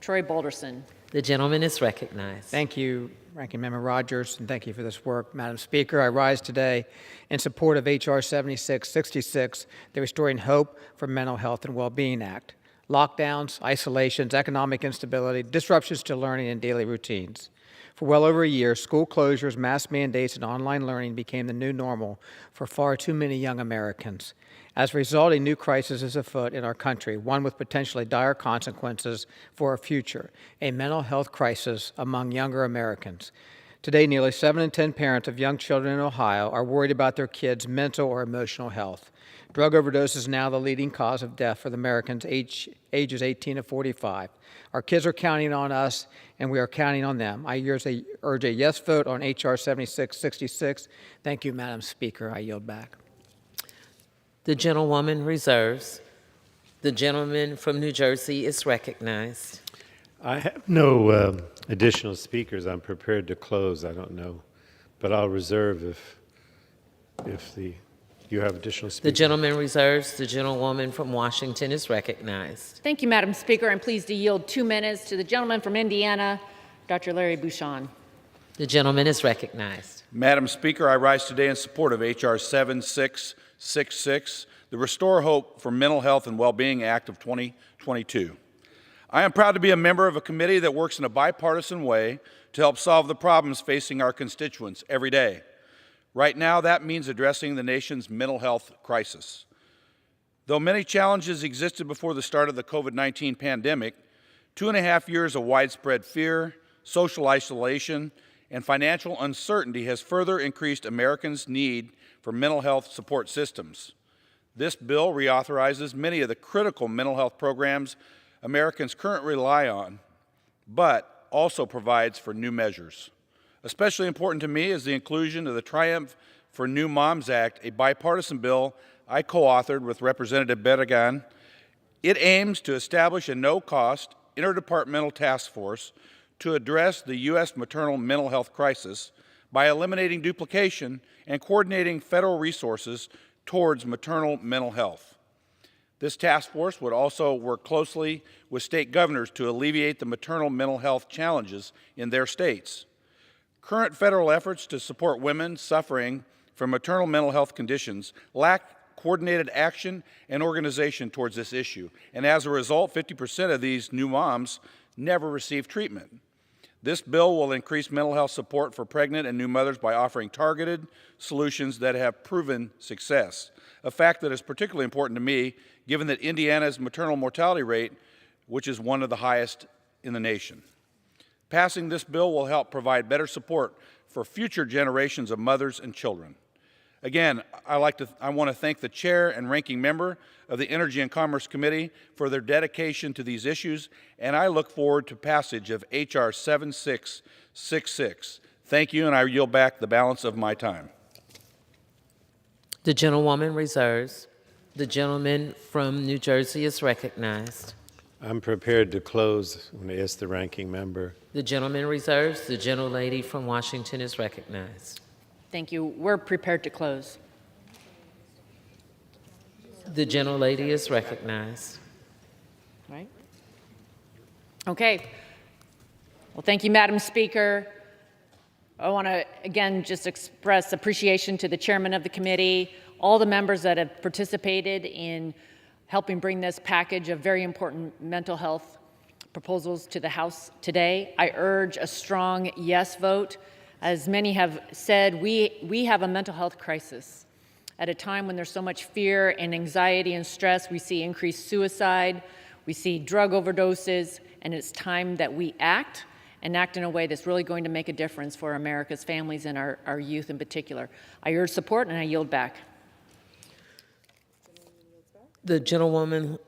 Troy Balderson. The gentleman is recognized. Thank you, Ranking Member Rogers, and thank you for this work. Madam Speaker, I rise today in support of H.R. 7666, the Restoring Hope for Mental Health and Well-Being Act. Lockdowns, isolations, economic instability, disruptions to learning and daily routines. For well over a year, school closures, mask mandates, and online learning became the new normal for far too many young Americans. As a result, a new crisis is afoot in our country, one with potentially dire consequences for our future, a mental health crisis among younger Americans. Today, nearly 7 in 10 parents of young children in Ohio are worried about their kids' mental or emotional health. Drug overdose is now the leading cause of death for the Americans ages 18 to 45. Our kids are counting on us, and we are counting on them. I urge a yes vote on H.R. 7666. Thank you, Madam Speaker. I yield back. The gentlewoman reserves. The gentleman from New Jersey is recognized. I have no additional speakers. I'm prepared to close. I don't know, but I'll reserve if you have additional speakers. The gentleman reserves. The gentlewoman from Washington is recognized. Thank you, Madam Speaker. I'm pleased to yield 2 minutes to the gentleman from Indiana, Dr. Larry Bouchon. The gentleman is recognized. Madam Speaker, I rise today in support of H.R. 7666, the Restore Hope for Mental Health and Well-Being Act of 2022. I am proud to be a member of a committee that works in a bipartisan way to help solve the problems facing our constituents every day. Right now, that means addressing the nation's mental health crisis. Though many challenges existed before the start of the COVID-19 pandemic, 2.5 years of widespread fear, social isolation, and financial uncertainty has further increased Americans' need for mental health support systems. This bill reauthorizes many of the critical mental health programs Americans currently rely on, but also provides for new measures. Especially important to me is the inclusion of the Triumph for New Moms Act, a bipartisan bill I co-authored with Representative Berrigan. It aims to establish a no-cost interdepartmental task force to address the U.S. maternal mental health crisis by eliminating duplication and coordinating federal resources towards maternal mental health. This task force would also work closely with state governors to alleviate the maternal mental health challenges in their states. Current federal efforts to support women suffering from maternal mental health conditions lack coordinated action and organization towards this issue, and as a result, 50% of these new moms never receive treatment. This bill will increase mental health support for pregnant and new mothers by offering targeted solutions that have proven success, a fact that is particularly important to me given that Indiana's maternal mortality rate, which is one of the highest in the nation. Passing this bill will help provide better support for future generations of mothers and children. Again, I want to thank the chair and ranking member of the Energy and Commerce Committee for their dedication to these issues, and I look forward to passage of H.R. 7666. Thank you, and I yield back the balance of my time. The gentlewoman reserves. The gentleman from New Jersey is recognized. I'm prepared to close when I ask the ranking member. The gentleman reserves. The gentlelady from Washington is recognized. Thank you. We're prepared to close. The gentlelady is recognized. Right? Okay. Well, thank you, Madam Speaker. I want to, again, just express appreciation to the chairman of the committee, all the members that have participated in helping bring this package of very important mental health proposals to the House today. I urge a strong yes vote. As many have said, we have a mental health crisis. At a time when there's so much fear and anxiety and stress, we see increased suicide, we see drug overdoses, and it's time that we act and act in a way that's really going to make a difference for America's families and our youth in particular. I urge support and I yield back. The gentlewoman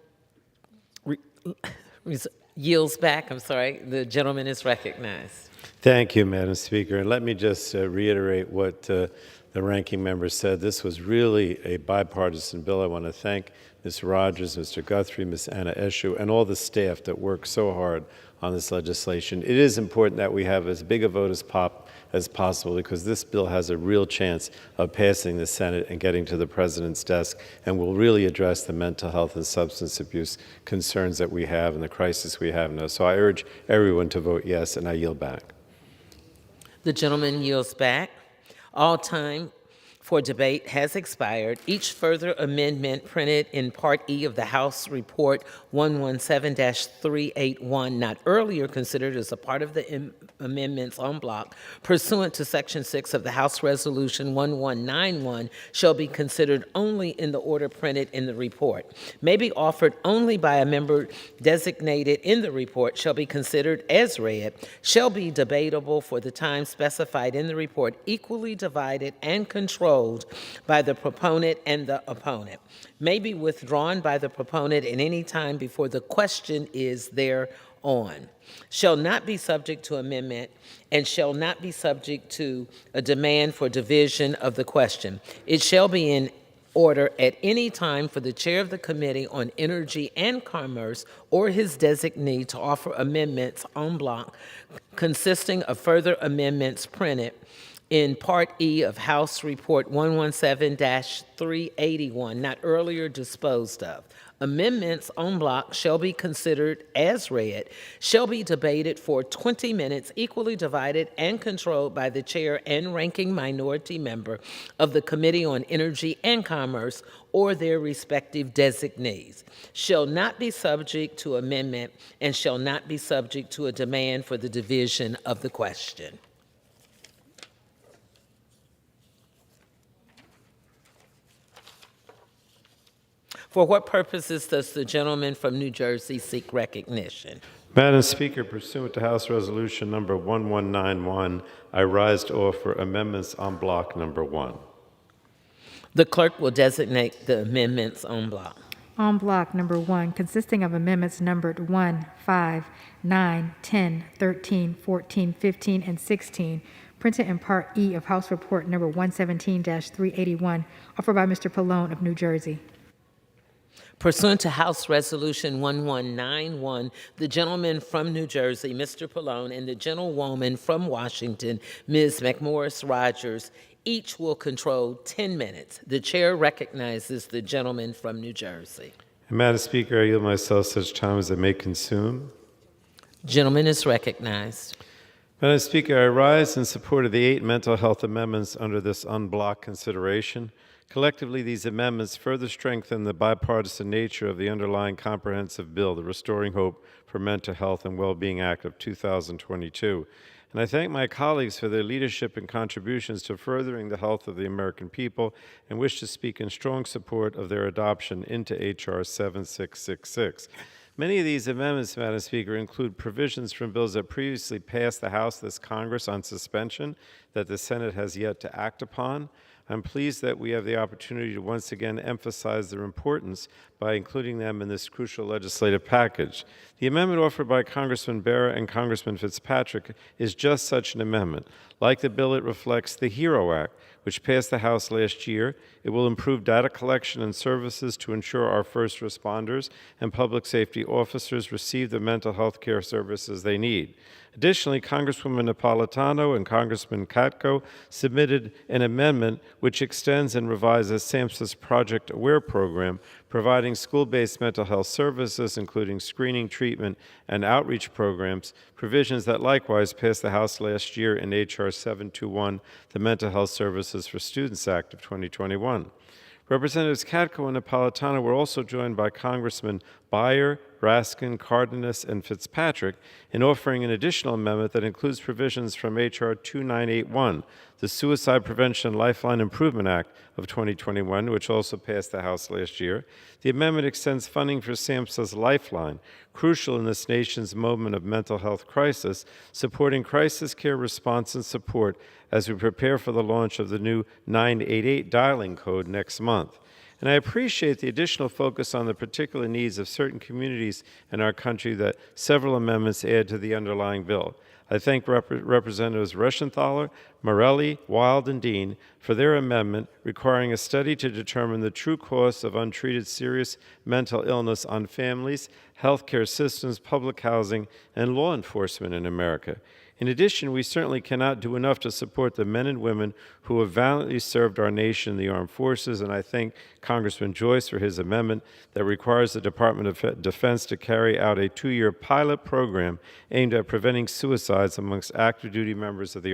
yields back. The gentleman is recognized. Thank you, Madam Speaker. And let me just reiterate what the ranking member said. This was really a bipartisan bill. I want to thank Ms. Rogers, Mr. Guthrie, Ms. Anna Eshu, and all the staff that worked so hard on this legislation. It is important that we have as big a vote as possible because this bill has a real chance of passing the Senate and getting to the President's desk and will really address the mental health and substance abuse concerns that we have and the crisis we have now. So I urge everyone to vote yes, and I yield back. The gentleman yields back. All time for debate has expired. Each further amendment printed in Part E of the House Report 117-381, not earlier considered as a part of the amendments en bloc, pursuant to Section 6 of the House Resolution 1191, shall be considered only in the order printed in the report. May be offered only by a member designated in the report, shall be considered as read, shall be debatable for the time specified in the report, equally divided and controlled by the proponent and the opponent, may be withdrawn by the proponent at any time before the question is thereon, shall not be subject to amendment, and shall not be subject to a demand for division of the question. It shall be in order at any time for the chair of the Committee on Energy and Commerce or his designee to offer amendments en bloc consisting of further amendments printed in Part E of House Report 117-381, not earlier disposed of. Amendments en bloc shall be considered as read, shall be debated for 20 minutes, equally divided and controlled by the chair and ranking minority member of the Committee on Energy and Commerce or their respective designees, shall not be subject to amendment, and shall not be subject to a demand for the division of the question. For what purposes does the gentleman from New Jersey seek recognition? Madam Speaker, pursuant to House Resolution number 1191, I rise to offer amendments en bloc number 1. The clerk will designate the amendments en bloc. En bloc number 1, consisting of amendments numbered 1, 5, 9, 10, 13, 14, 15, and 16, printed in Part E of House Report Number 117-381, offered by Mr. Pallone of New Jersey. Pursuant to House Resolution 1191, the gentleman from New Jersey, Mr. Pallone, and the gentlewoman from Washington, Ms. McMorris Rogers, each will control 10 minutes. The chair recognizes the gentleman from New Jersey. And Madam Speaker, I yield myself such time as I may consume. Gentleman is recognized. Madam Speaker, I rise in support of the 8 mental health amendments under this unblocked consideration. Collectively, these amendments further strengthen the bipartisan nature of the underlying comprehensive bill, the Restoring Hope for Mental Health and Well-Being Act of 2022. And I thank my colleagues for their leadership and contributions to furthering the health of the American people and wish to speak in strong support of their adoption into H.R. 7666. Many of these amendments, Madam Speaker, include provisions from bills that previously passed the House of this Congress on suspension that the Senate has yet to act upon. I'm pleased that we have the opportunity to once again emphasize their importance by including them in this crucial legislative package. The amendment offered by Congressman Barra and Congressman Fitzpatrick is just such an amendment. Like the bill, it reflects the HERO Act, which passed the House last year. It will improve data collection and services to ensure our first responders and public safety officers receive the mental health care services they need. Additionally, Congresswoman Napolitano and Congressman Katko submitted an amendment which extends and revises SAMHSA's Project Aware program, providing school-based mental health services, including screening, treatment, and outreach programs, provisions that likewise passed the House last year in H.R. 721, the Mental Health Services for Students Act of 2021. Representatives Katko and Napolitano were also joined by Congressmen Beyer, Raskin, Cardenas, and Fitzpatrick in offering an additional amendment that includes provisions from H.R. 2981, the Suicide Prevention Lifeline Improvement Act of 2021, which also passed the House last year. The amendment extends funding for SAMHSA's Lifeline, crucial in this nation's moment of mental health crisis, supporting crisis care response and support as we prepare for the launch of the new 988 dialing code next month. And I appreciate the additional focus on the particular needs of certain communities in our country that several amendments add to the underlying bill. I thank Representatives Reschenthaler, Morelli, Wild, and Dean for their amendment requiring a study to determine the true costs of untreated serious mental illness on families, healthcare systems, public housing, and law enforcement in America. In addition, we certainly cannot do enough to support the men and women who have valiantly served our nation in the armed forces, and I thank Congressman Joyce for his amendment that requires the Department of Defense to carry out a 2-year pilot program aimed at preventing suicides amongst active duty members of the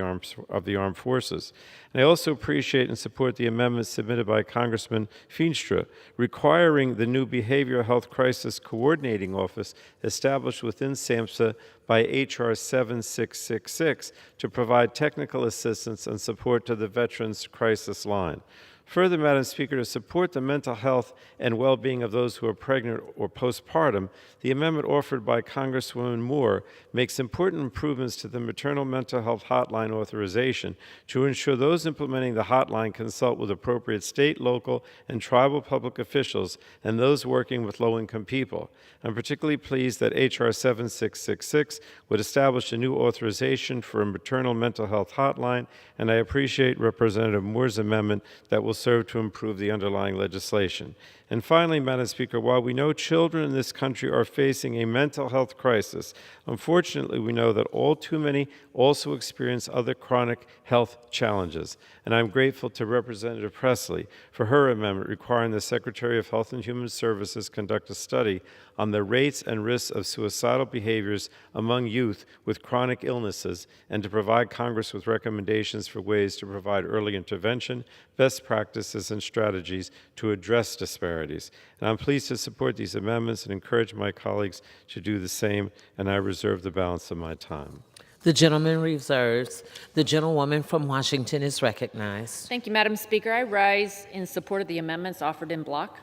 armed forces. And I also appreciate and support the amendment submitted by Congressman Feenstra requiring the new Behavioral Health Crisis Coordinating Office established within SAMHSA by H.R. 7666 to provide technical assistance and support to the Veterans Crisis Line. Further, Madam Speaker, to support the mental health and well-being of those who are pregnant or postpartum, the amendment offered by Congresswoman Moore makes important improvements to the maternal mental health hotline authorization to ensure those implementing the hotline consult with appropriate state, local, and tribal public officials and those working with low-income people. I'm particularly pleased that H.R. 7666 would establish a new authorization for a maternal mental health hotline, and I appreciate Representative Moore's amendment that will serve to improve the underlying legislation. And finally, Madam Speaker, while we know children in this country are facing a mental health crisis, unfortunately we know that all too many also experience other chronic health challenges. And I'm grateful to Representative Presley for her amendment requiring the Secretary of Health and Human Services conduct a study on the rates and risks of suicidal behaviors among youth with chronic illnesses and to provide Congress with recommendations for ways to provide early intervention, best practices, and strategies to address disparities. And I'm pleased to support these amendments and encourage my colleagues to do the same, and I reserve the balance of my time. The gentleman reserves. The gentlewoman from Washington is recognized. Thank you, Madam Speaker. I rise in support of the amendments offered in block.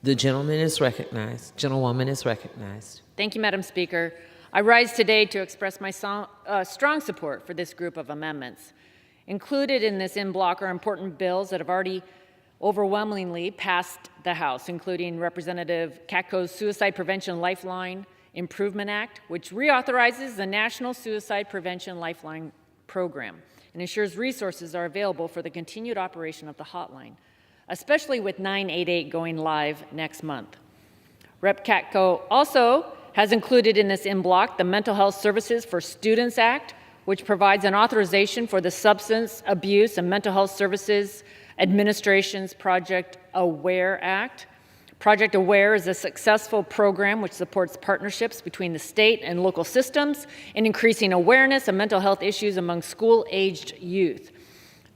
The gentleman is recognized. Gentlewoman is recognized. Thank you, Madam Speaker. I rise today to express my strong support for this group of amendments. Included in this in block are important bills that have already overwhelmingly passed the House, including Representative Katko's Suicide Prevention Lifeline Improvement Act, which reauthorizes the National Suicide Prevention Lifeline Program and ensures resources are available for the continued operation of the hotline, especially with 988 going live next month. Rep. Katko also has included in this in-block the Mental Health Services for Students Act, which provides an authorization for the Substance Abuse and Mental Health Services Administration's Project AWARE Act. Project AWARE is a successful program which supports partnerships between the state and local systems in increasing awareness of mental health issues among school-aged youth,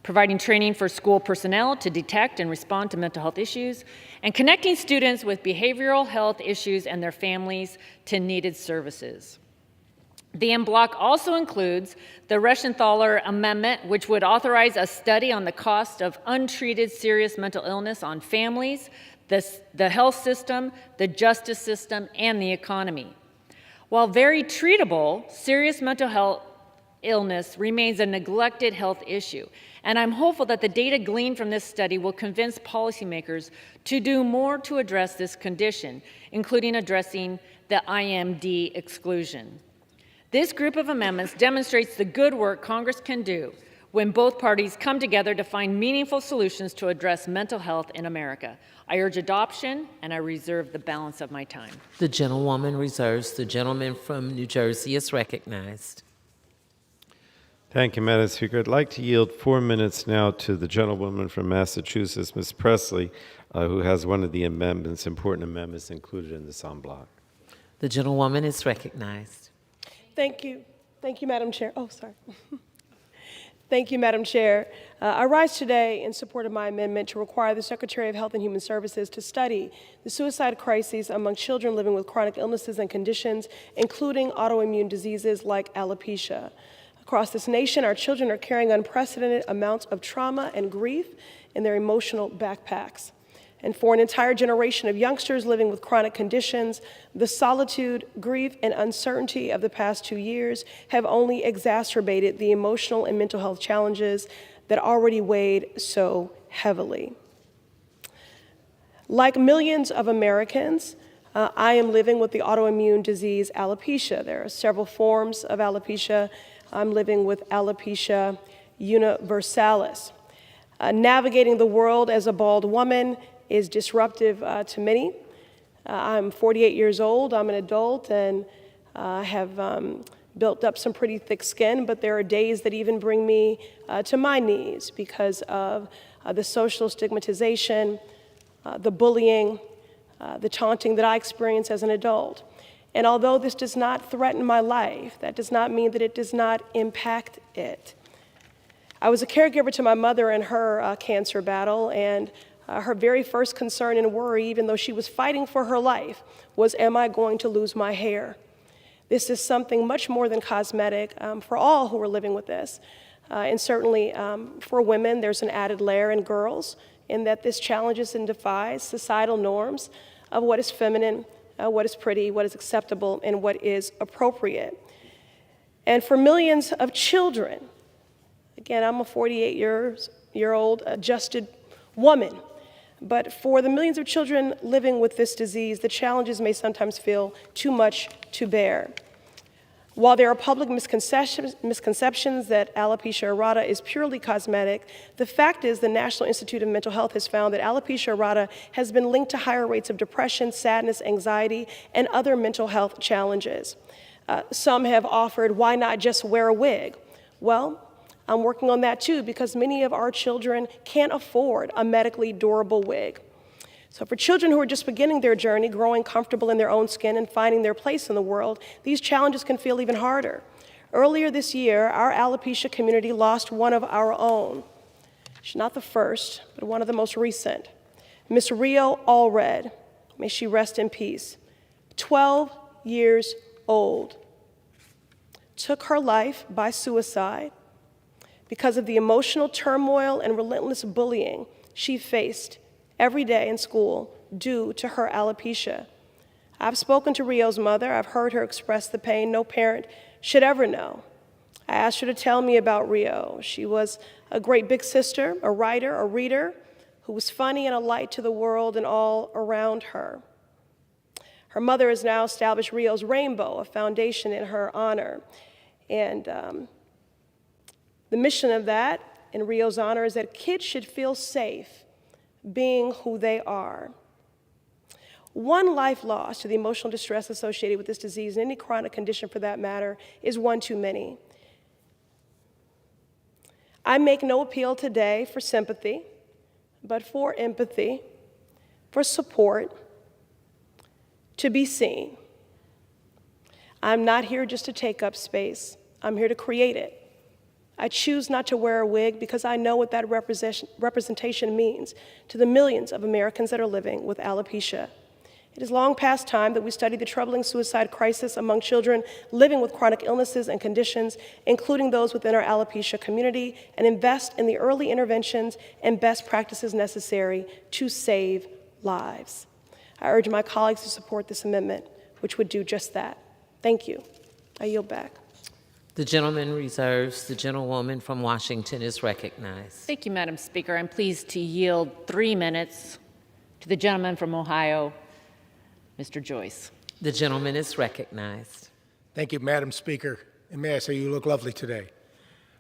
providing training for school personnel to detect and respond to mental health issues, and connecting students with behavioral health issues and their families to needed services. The in-block also includes the Reschenthaler Amendment, which would authorize a study on the cost of untreated serious mental illness on families, the health system, the justice system, and the economy. While very treatable, serious mental health illness remains a neglected health issue, and I'm hopeful that the data gleaned from this study will convince policymakers to do more to address this condition, including addressing the IMD exclusion. This group of amendments demonstrates the good work Congress can do when both parties come together to find meaningful solutions to address mental health in America. I urge adoption, and I reserve the balance of my time. The gentlewoman reserves. The gentleman from New Jersey is recognized. Thank you, Madam Speaker. I'd like to yield 4 minutes now to the gentlewoman from Massachusetts, Ms. Presley, who has one of the amendments, important amendments included in this en bloc. The gentlewoman is recognized. Thank you. Thank you, Madam Chair. Oh, sorry. Thank you, Madam Chair. I rise today in support of my amendment to require the Secretary of Health and Human Services to study the suicide crises among children living with chronic illnesses and conditions, including autoimmune diseases like alopecia. Across this nation, our children are carrying unprecedented amounts of trauma and grief in their emotional backpacks. And for an entire generation of youngsters living with chronic conditions, the solitude, grief, and uncertainty of the past 2 years have only exacerbated the emotional and mental health challenges that already weighed so heavily. Like millions of Americans, I am living with the autoimmune disease alopecia. There are several forms of alopecia. I'm living with alopecia universalis. Navigating the world as a bald woman is disruptive to many. I'm 48 years old, I'm an adult, and have built up some pretty thick skin, but there are days that even bring me to my knees because of the social stigmatization, the bullying, the taunting that I experience as an adult. And although this does not threaten my life, that does not mean that it does not impact it. I was a caregiver to my mother in her cancer battle, and her very first concern and worry, even though she was fighting for her life, was, am I going to lose my hair? This is something much more than cosmetic for all who are living with this. And certainly for women, there's an added layer in girls in that this challenges and defies societal norms of what is feminine, what is pretty, what is acceptable, and what is appropriate. And for millions of children, again, I'm a 48-year-old adjusted woman, but for the millions of children living with this disease, the challenges may sometimes feel too much to bear. While there are public misconceptions that alopecia areata is purely cosmetic, the fact is the National Institute of Mental Health has found that alopecia areata has been linked to higher rates of depression, sadness, anxiety, and other mental health challenges. Some have offered, why not just wear a wig? Well, I'm working on that too, because many of our children can't afford a medically durable wig. So for children who are just beginning their journey, growing comfortable in their own skin and finding their place in the world, these challenges can feel even harder. Earlier this year, our alopecia community lost one of our own. She's not the first, but one of the most recent. Miss Rio Allred, may she rest in peace, 12 years old, took her life by suicide because of the emotional turmoil and relentless bullying she faced every day in school due to her alopecia. I've spoken to Rio's mother. I've heard her express the pain no parent should ever know. I asked her to tell me about Rio. She was a great big sister, a writer, a reader, who was funny and a light to the world and all around her. Her mother has now established Rio's Rainbow, a foundation in her honor. And the mission of that in Rio's honor is that kids should feel safe being who they are. One life lost to the emotional distress associated with this disease, and any chronic condition for that matter, is one too many. I make no appeal today for sympathy, but for empathy, for support, to be seen. I'm not here just to take up space. I'm here to create it. I choose not to wear a wig because I know what that representation means to the millions of Americans that are living with alopecia. It is long past time that we study the troubling suicide crisis among children living with chronic illnesses and conditions, including those within our alopecia community, and invest in the early interventions and best practices necessary to save lives. I urge my colleagues to support this amendment, which would do just that. Thank you. I yield back. The gentleman reserves. The gentlewoman from Washington is recognized. Thank you, Madam Speaker. I'm pleased to yield 3 minutes to the gentleman from Ohio, Mr. Joyce. The gentleman is recognized. Thank you, Madam Speaker. And may I say you look lovely today.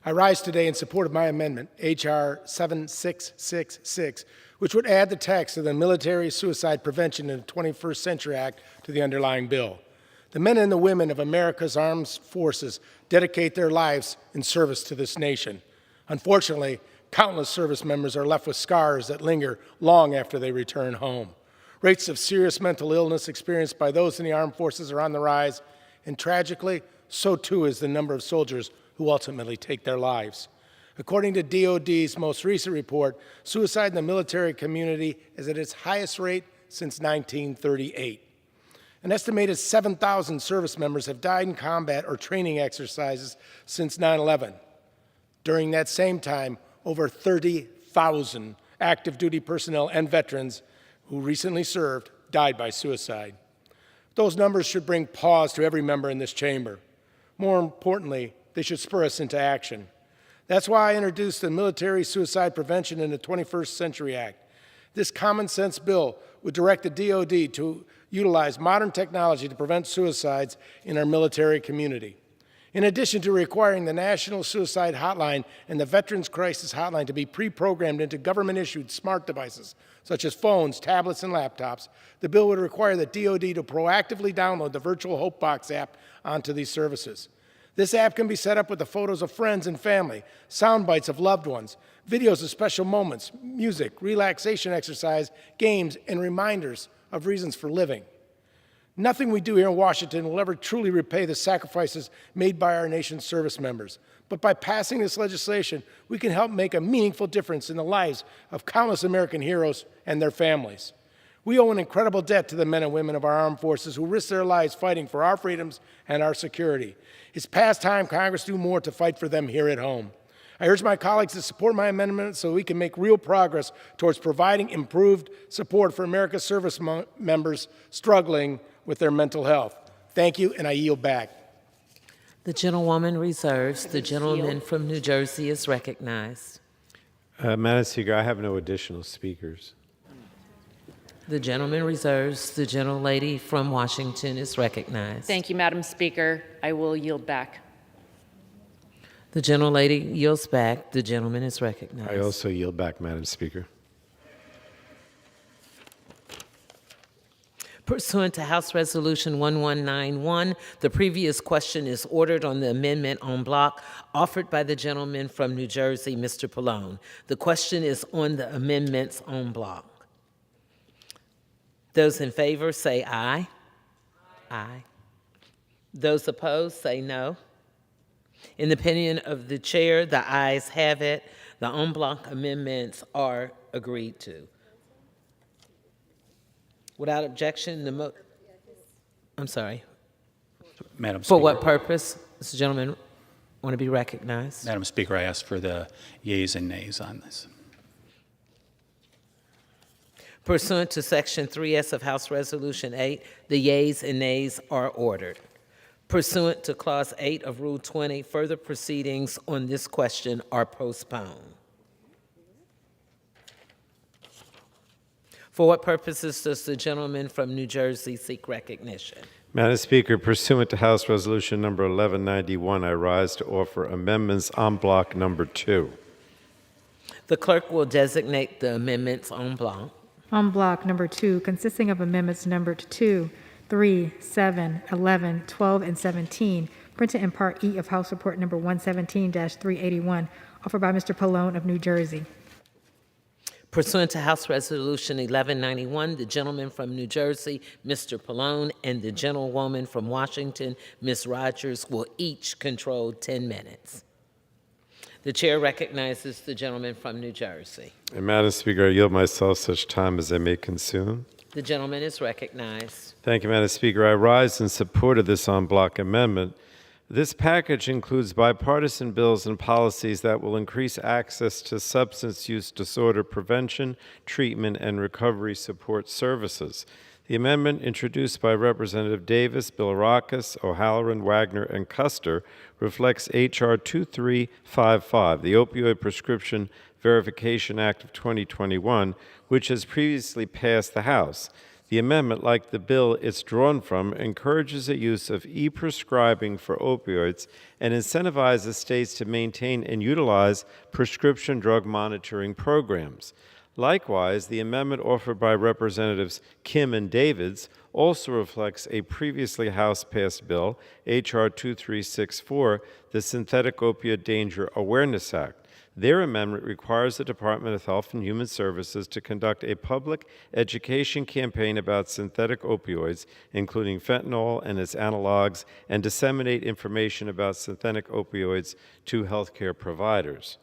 I rise today in support of my amendment, H.R. 7666, which would add the text of the Military Suicide Prevention in the 21st Century Act to the underlying bill. The men and the women of America's armed forces dedicate their lives in service to this nation. Unfortunately, countless service members are left with scars that linger long after they return home. Rates of serious mental illness experienced by those in the armed forces are on the rise, and tragically, so too is the number of soldiers who ultimately take their lives. According to DOD's most recent report, suicide in the military community is at its highest rate since 1938. An estimated 7,000 service members have died in combat or training exercises since 9/11. During that same time, over 30,000 active duty personnel and veterans who recently served died by suicide. Those numbers should bring pause to every member in this chamber. More importantly, they should spur us into action. That's why I introduced the Military Suicide Prevention in the 21st Century Act. This common sense bill would direct the DOD to utilize modern technology to prevent suicides in our military community. In addition to requiring the National Suicide Hotline and the Veterans Crisis Hotline to be pre-programmed into government-issued smart devices, such as phones, tablets, and laptops, the bill would require the DOD to proactively download the Virtual Hope Box app onto these services. This app can be set up with the photos of friends and family, sound bites of loved ones, videos of special moments, music, relaxation exercise, games, and reminders of reasons for living. Nothing we do here in Washington will ever truly repay the sacrifices made by our nation's service members. But by passing this legislation, we can help make a meaningful difference in the lives of countless American heroes and their families. We owe an incredible debt to the men and women of our armed forces who risk their lives fighting for our freedoms and our security. It's past time Congress do more to fight for them here at home. I urge my colleagues to support my amendment so we can make real progress towards providing improved support for America's service members struggling with their mental health. Thank you, and I yield back. The gentlewoman reserves. The gentleman from New Jersey is recognized. Madam Speaker, I have no additional speakers. The gentleman reserves. The gentlelady from Washington is recognized. Thank you, Madam Speaker. I will yield back. The gentlelady yields back. The gentleman is recognized. I also yield back, Madam Speaker. Pursuant to House Resolution 1191, the previous question is ordered on the amendment en bloc offered by the gentleman from New Jersey, Mr. Pallone. The question is on the amendments en bloc. Those in favor say aye. Aye. Those opposed say no. In the opinion of the chair, the ayes have it. The en bloc amendments are agreed to. Without objection, I'm sorry. Madam Speaker. For what purpose? Does the gentleman want to be recognized? Madam Speaker, I ask for the yeas and nays on this. Pursuant to Section 3S of House Resolution 8, the yeas and nays are ordered. Pursuant to Clause 8 of Rule 20, further proceedings on this question are postponed. For what purposes does the gentleman from New Jersey seek recognition? Madam Speaker, pursuant to House Resolution number 1191, I rise to offer amendments en bloc number 2. The clerk will designate the amendments en bloc. On block number 2, consisting of amendments numbered 2, 3, 7, 11, 12, and 17, printed in Part E of House Report number 117-381, offered by Mr. Pallone of New Jersey. Pursuant to House Resolution 1191, the gentleman from New Jersey, Mr. Pallone, and the gentlewoman from Washington, Ms. Rogers, will each control 10 minutes. The chair recognizes the gentleman from New Jersey. And Madam Speaker, I yield myself such time as I may consume. The gentleman is recognized. Thank you, Madam Speaker. I rise in support of this en bloc amendment. This package includes bipartisan bills and policies that will increase access to substance use disorder prevention, treatment, and recovery support services. The amendment, introduced by Representative Davis, Bilirakis, O'Halloran, Wagner, and Custer, reflects H.R. 2355, the Opioid Prescription Verification Act of 2021, which has previously passed the House. The amendment, like the bill it's drawn from, encourages the use of e-prescribing for opioids and incentivizes states to maintain and utilize prescription drug monitoring programs. Likewise, the amendment offered by Representatives Kim and Davids also reflects a previously House-passed bill, H.R. 2364, the Synthetic Opioid Danger Awareness Act. Their amendment requires the Department of Health and Human Services to conduct a public education campaign about synthetic opioids, including fentanyl and its analogs, and disseminate information about synthetic opioids to healthcare providers.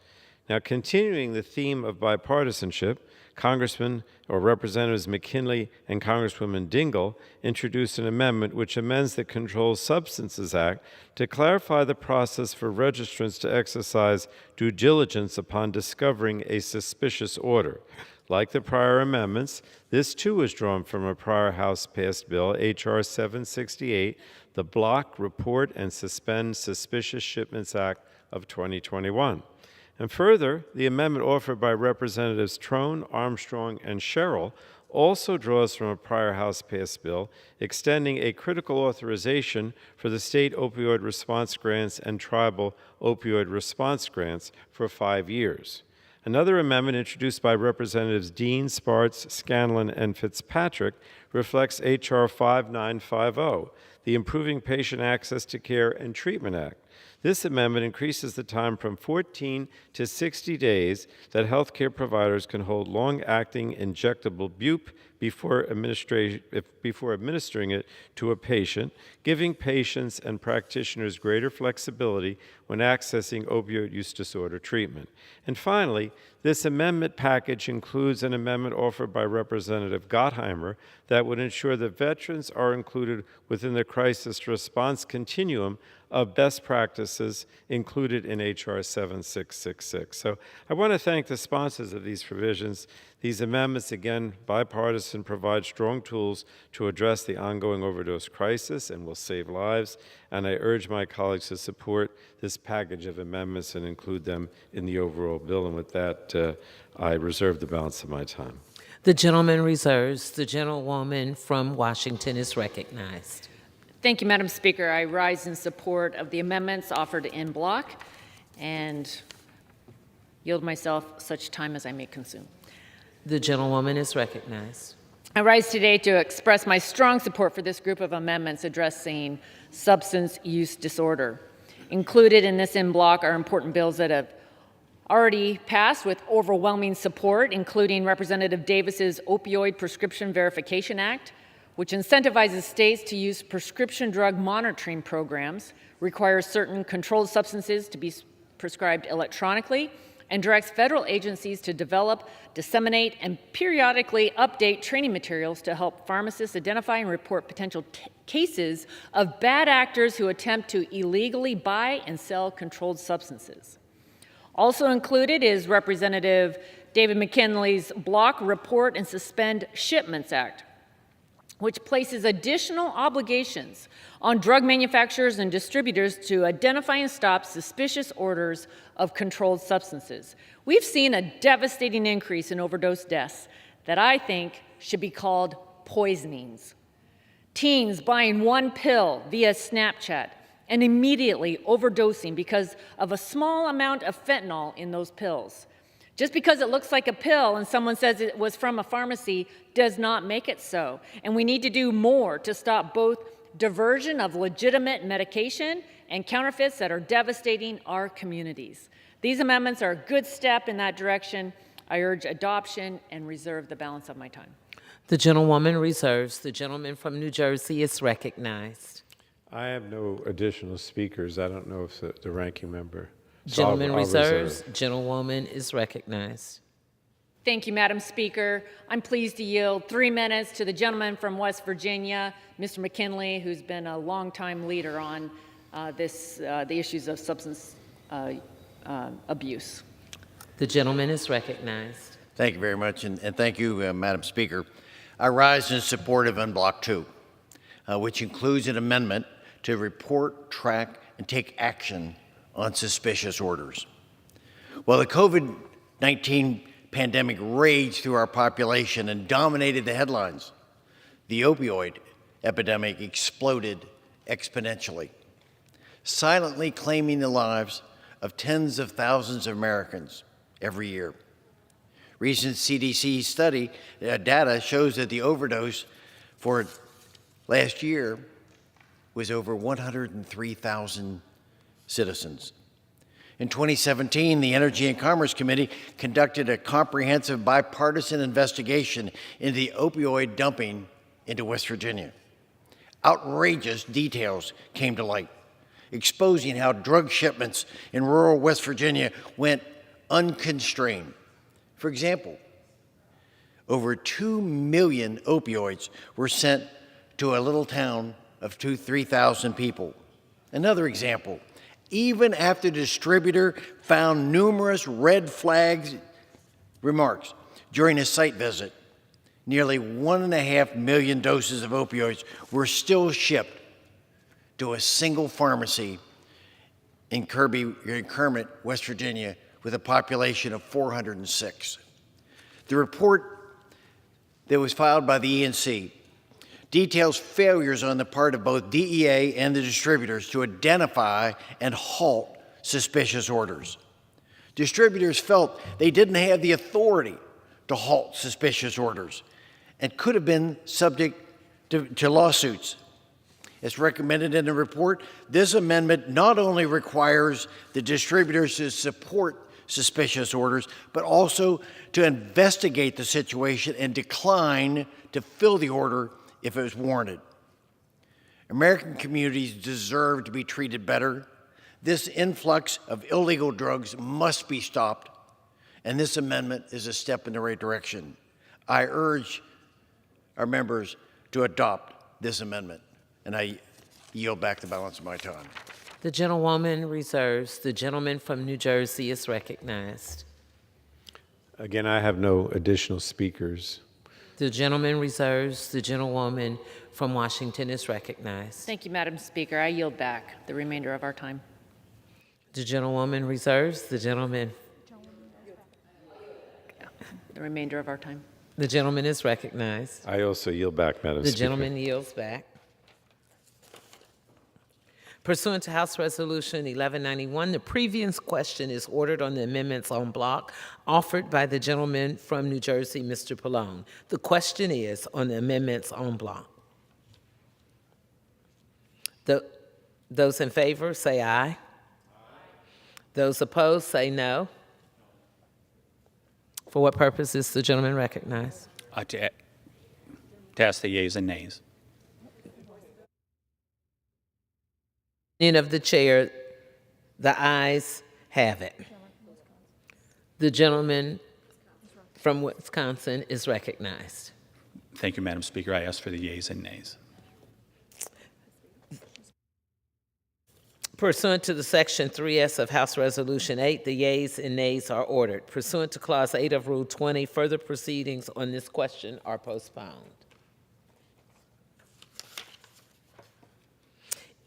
Now, continuing the theme of bipartisanship, Congressman or Representatives McKinley and Congresswoman Dingell introduced an amendment which amends the Controlled Substances Act to clarify the process for registrants to exercise due diligence upon discovering a suspicious order. Like the prior amendments, this too is drawn from a prior House-passed bill, H.R. 768, the Block, Report, and Suspend Suspicious Shipments Act of 2021. And further, the amendment offered by Representatives Trone, Armstrong, and Sherrill also draws from a prior House-passed bill extending a critical authorization for the state opioid response grants and tribal opioid response grants for 5 years. Another amendment introduced by Representatives Dean, Sparts, Scanlon, and Fitzpatrick reflects H.R. 5950, the Improving Patient Access to Care and Treatment Act. This amendment increases the time from 14 to 60 days that healthcare providers can hold long-acting injectable bupe before administering it to a patient, giving patients and practitioners greater flexibility when accessing opioid use disorder treatment. And finally, this amendment package includes an amendment offered by Representative Gottheimer that would ensure that veterans are included within the crisis response continuum of best practices included in H.R. 7666. So I want to thank the sponsors of these provisions. These amendments, again, bipartisan, provide strong tools to address the ongoing overdose crisis and will save lives. And I urge my colleagues to support this package of amendments and include them in the overall bill. And with that, I reserve the balance of my time. The gentleman reserves. The gentlewoman from Washington is recognized. Thank you, Madam Speaker. I rise in support of the amendments offered in block and yield myself such time as I may consume. The gentlewoman is recognized. I rise today to express my strong support for this group of amendments addressing substance use disorder. Included in this in block are important bills that have already passed with overwhelming support, including Representative Davis's Opioid Prescription Verification Act, which incentivizes states to use prescription drug monitoring programs, requires certain controlled substances to be prescribed electronically, and directs federal agencies to develop, disseminate, and periodically update training materials to help pharmacists identify and report potential cases of bad actors who attempt to illegally buy and sell controlled substances. Also included is Representative David McKinley's Block, Report, and Suspend Shipments Act, which places additional obligations on drug manufacturers and distributors to identify and stop suspicious orders of controlled substances. We've seen a devastating increase in overdose deaths that I think should be called poisonings. Teens buying one pill via Snapchat and immediately overdosing because of a small amount of fentanyl in those pills. Just because it looks like a pill and someone says it was from a pharmacy does not make it so. And we need to do more to stop both diversion of legitimate medication and counterfeits that are devastating our communities. These amendments are a good step in that direction. I urge adoption and reserve the balance of my time. The gentlewoman reserves. The gentleman from New Jersey is recognized. I have no additional speakers. I don't know if the ranking member. Gentleman I'll reserves. reserve. Gentlewoman is recognized. Thank you, Madam Speaker. I'm pleased to yield 3 minutes to the gentleman from West Virginia, Mr. McKinley, who's been a longtime leader on the issues of substance abuse. The gentleman is recognized. Thank you very much, and thank you, Madam Speaker. I rise in support of Block 2, which includes an amendment to report, track, and take action on suspicious orders. While the COVID-19 pandemic raged through our population and dominated the headlines, the opioid epidemic exploded exponentially, silently claiming the lives of tens of thousands of Americans every year. Recent CDC study data shows that the overdose for last year was over 103,000 citizens. In 2017, the Energy and Commerce Committee conducted a comprehensive bipartisan investigation into the opioid dumping into West Virginia. Outrageous details came to light, exposing how drug shipments in rural West Virginia went unconstrained. For example, over 2 million opioids were sent to a little town of 3,000 people. Another example, even after the distributor found numerous red flags remarks during a site visit, nearly 1.5 million doses of opioids were still shipped to a single pharmacy in Kermit, West Virginia, with a population of 406. The report that was filed by the ENC details failures on the part of both DEA and the distributors to identify and halt suspicious orders. Distributors felt they didn't have the authority to halt suspicious orders and could have been subject to lawsuits. As recommended in the report, this amendment not only requires the distributors to support suspicious orders, but also to investigate the situation and decline to fill the order if it was warranted. American communities deserve to be treated better. This influx of illegal drugs must be stopped, and this amendment is a step in the right direction. I urge our members to adopt this amendment, and I yield back the balance of my time. The gentlewoman reserves. The gentleman from New Jersey is recognized. Again, I have no additional speakers. The gentleman reserves. The gentlewoman from Washington is recognized. Thank you, Madam Speaker. I yield back the remainder of our time. The gentlewoman reserves. The gentleman. The remainder of our time. The gentleman is recognized. I also yield back, Madam The Speaker. gentleman yields back. Pursuant to House Resolution 1191, the previous question is ordered on the amendments en bloc offered by the gentleman from New Jersey, Mr. Pallone. The question is on the amendments en bloc. Those in favor say aye. Those opposed say no. For what purpose is the gentleman recognized? To ask the yeas and nays. Of the chair, the ayes have it. The gentleman from Wisconsin is recognized. Thank you, Madam Speaker. I ask for the yeas and nays. Pursuant to the Section 3S of House Resolution 8, the yeas and nays are ordered. Pursuant to Clause 8 of Rule 20, further proceedings on this question are postponed.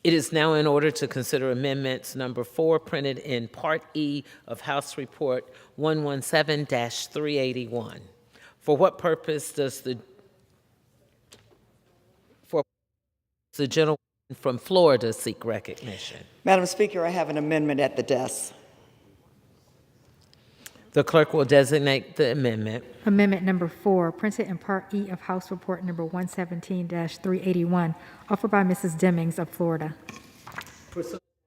It is now in order to consider amendments number 4 printed in Part E of House Report 117-381. For what purpose does the gentleman from Florida seek recognition? Madam Speaker, I have an amendment at the desk. The clerk will designate the amendment. Amendment number 4, printed in Part E of House Report number 117-381, offered by Mrs. Demings of Florida.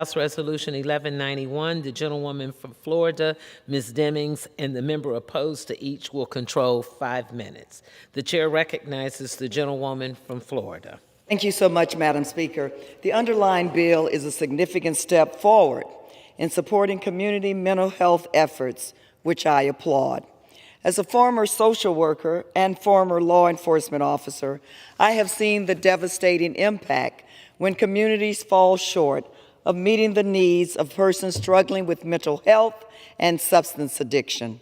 House Resolution 1191, the gentlewoman from Florida, Ms. Demings, and the member opposed to each will control 5 minutes. The chair recognizes the gentlewoman from Florida. Thank you so much, Madam Speaker. The underlying bill is a significant step forward in supporting community mental health efforts, which I applaud. As a former social worker and former law enforcement officer, I have seen the devastating impact when communities fall short of meeting the needs of persons struggling with mental health and substance addiction.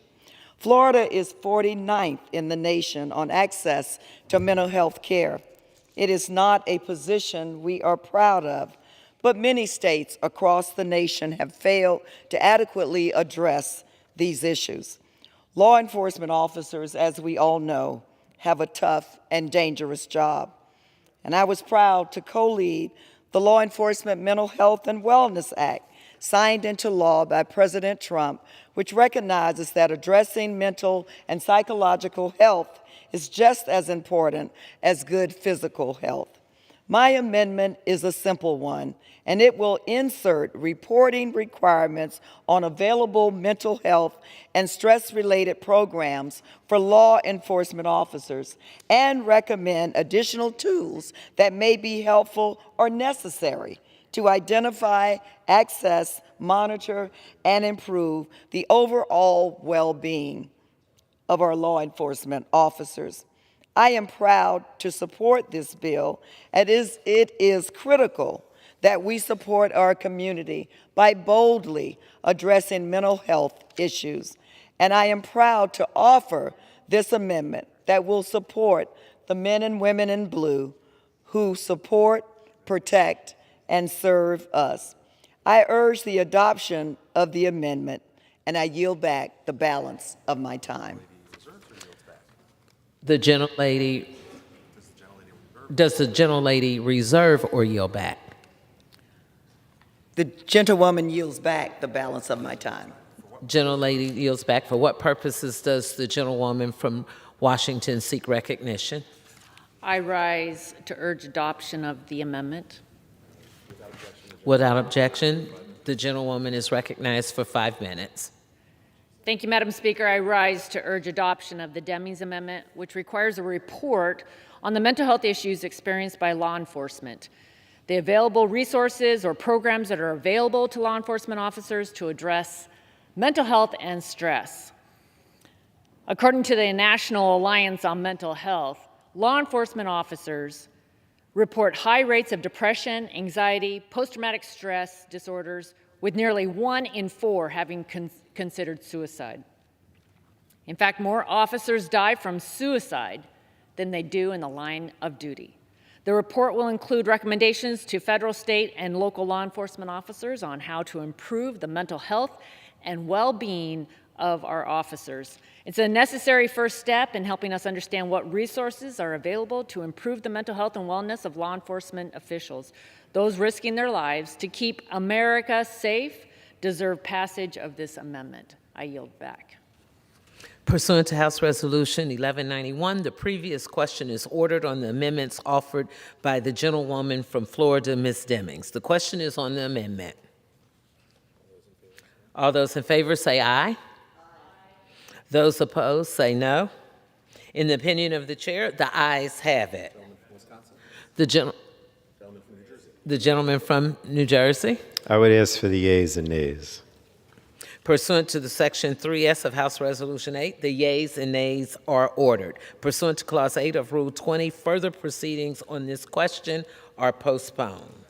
Florida is 49th in the nation on access to mental health care. It is not a position we are proud of, but many states across the nation have failed to adequately address these issues. Law enforcement officers, as we all know, have a tough and dangerous job. And I was proud to co-lead the Law Enforcement Mental Health and Wellness Act, signed into law by President Trump, which recognizes that addressing mental and psychological health is just as important as good physical health. My amendment is a simple one, and it will insert reporting requirements on available mental health and stress-related programs for law enforcement officers and recommend additional tools that may be helpful or necessary to identify, access, monitor, and improve the overall well-being of our law enforcement officers. I am proud to support this bill, as it is critical that we support our community by boldly addressing mental health issues. And I am proud to offer this amendment that will support the men and women in blue who support, protect, and serve us. I urge the adoption of the amendment, and I yield back the balance of my time. The gentlelady, does the gentlelady reserve or yield back? The gentlewoman yields back the balance of my time. Gentlelady yields back. For what purposes does the gentlewoman from Washington seek recognition? I rise to urge adoption of the amendment. Without objection, the gentlewoman is recognized for 5 minutes. Thank you, Madam Speaker. I rise to urge adoption of the Demings Amendment, which requires a report on the mental health issues experienced by law enforcement, the available resources or programs that are available to law enforcement officers to address mental health and stress. According to the National Alliance on Mental Health, law enforcement officers report high rates of depression, anxiety, post-traumatic stress disorders, with nearly 1 in 4 having considered suicide. In fact, more officers die from suicide than they do in the line of duty. The report will include recommendations to federal, state, and local law enforcement officers on how to improve the mental health and well-being of our officers. It's a necessary first step in helping us understand what resources are available to improve the mental health and wellness of law enforcement officials. Those risking their lives to keep America safe deserve passage of this amendment. I yield back. Pursuant to House Resolution 1191, the previous question is ordered on the amendments offered by the gentlewoman from Florida, Ms. Demings. The question is on the amendment. All those in favor say aye. Those opposed say no. In the opinion of the chair, the ayes have it. The gentleman from New Jersey. I would ask for the yeas and nays. Pursuant to the Section 3S of House Resolution 8, the yeas and nays are ordered. Pursuant to Clause 8 of Rule 20, further proceedings on this question are postponed.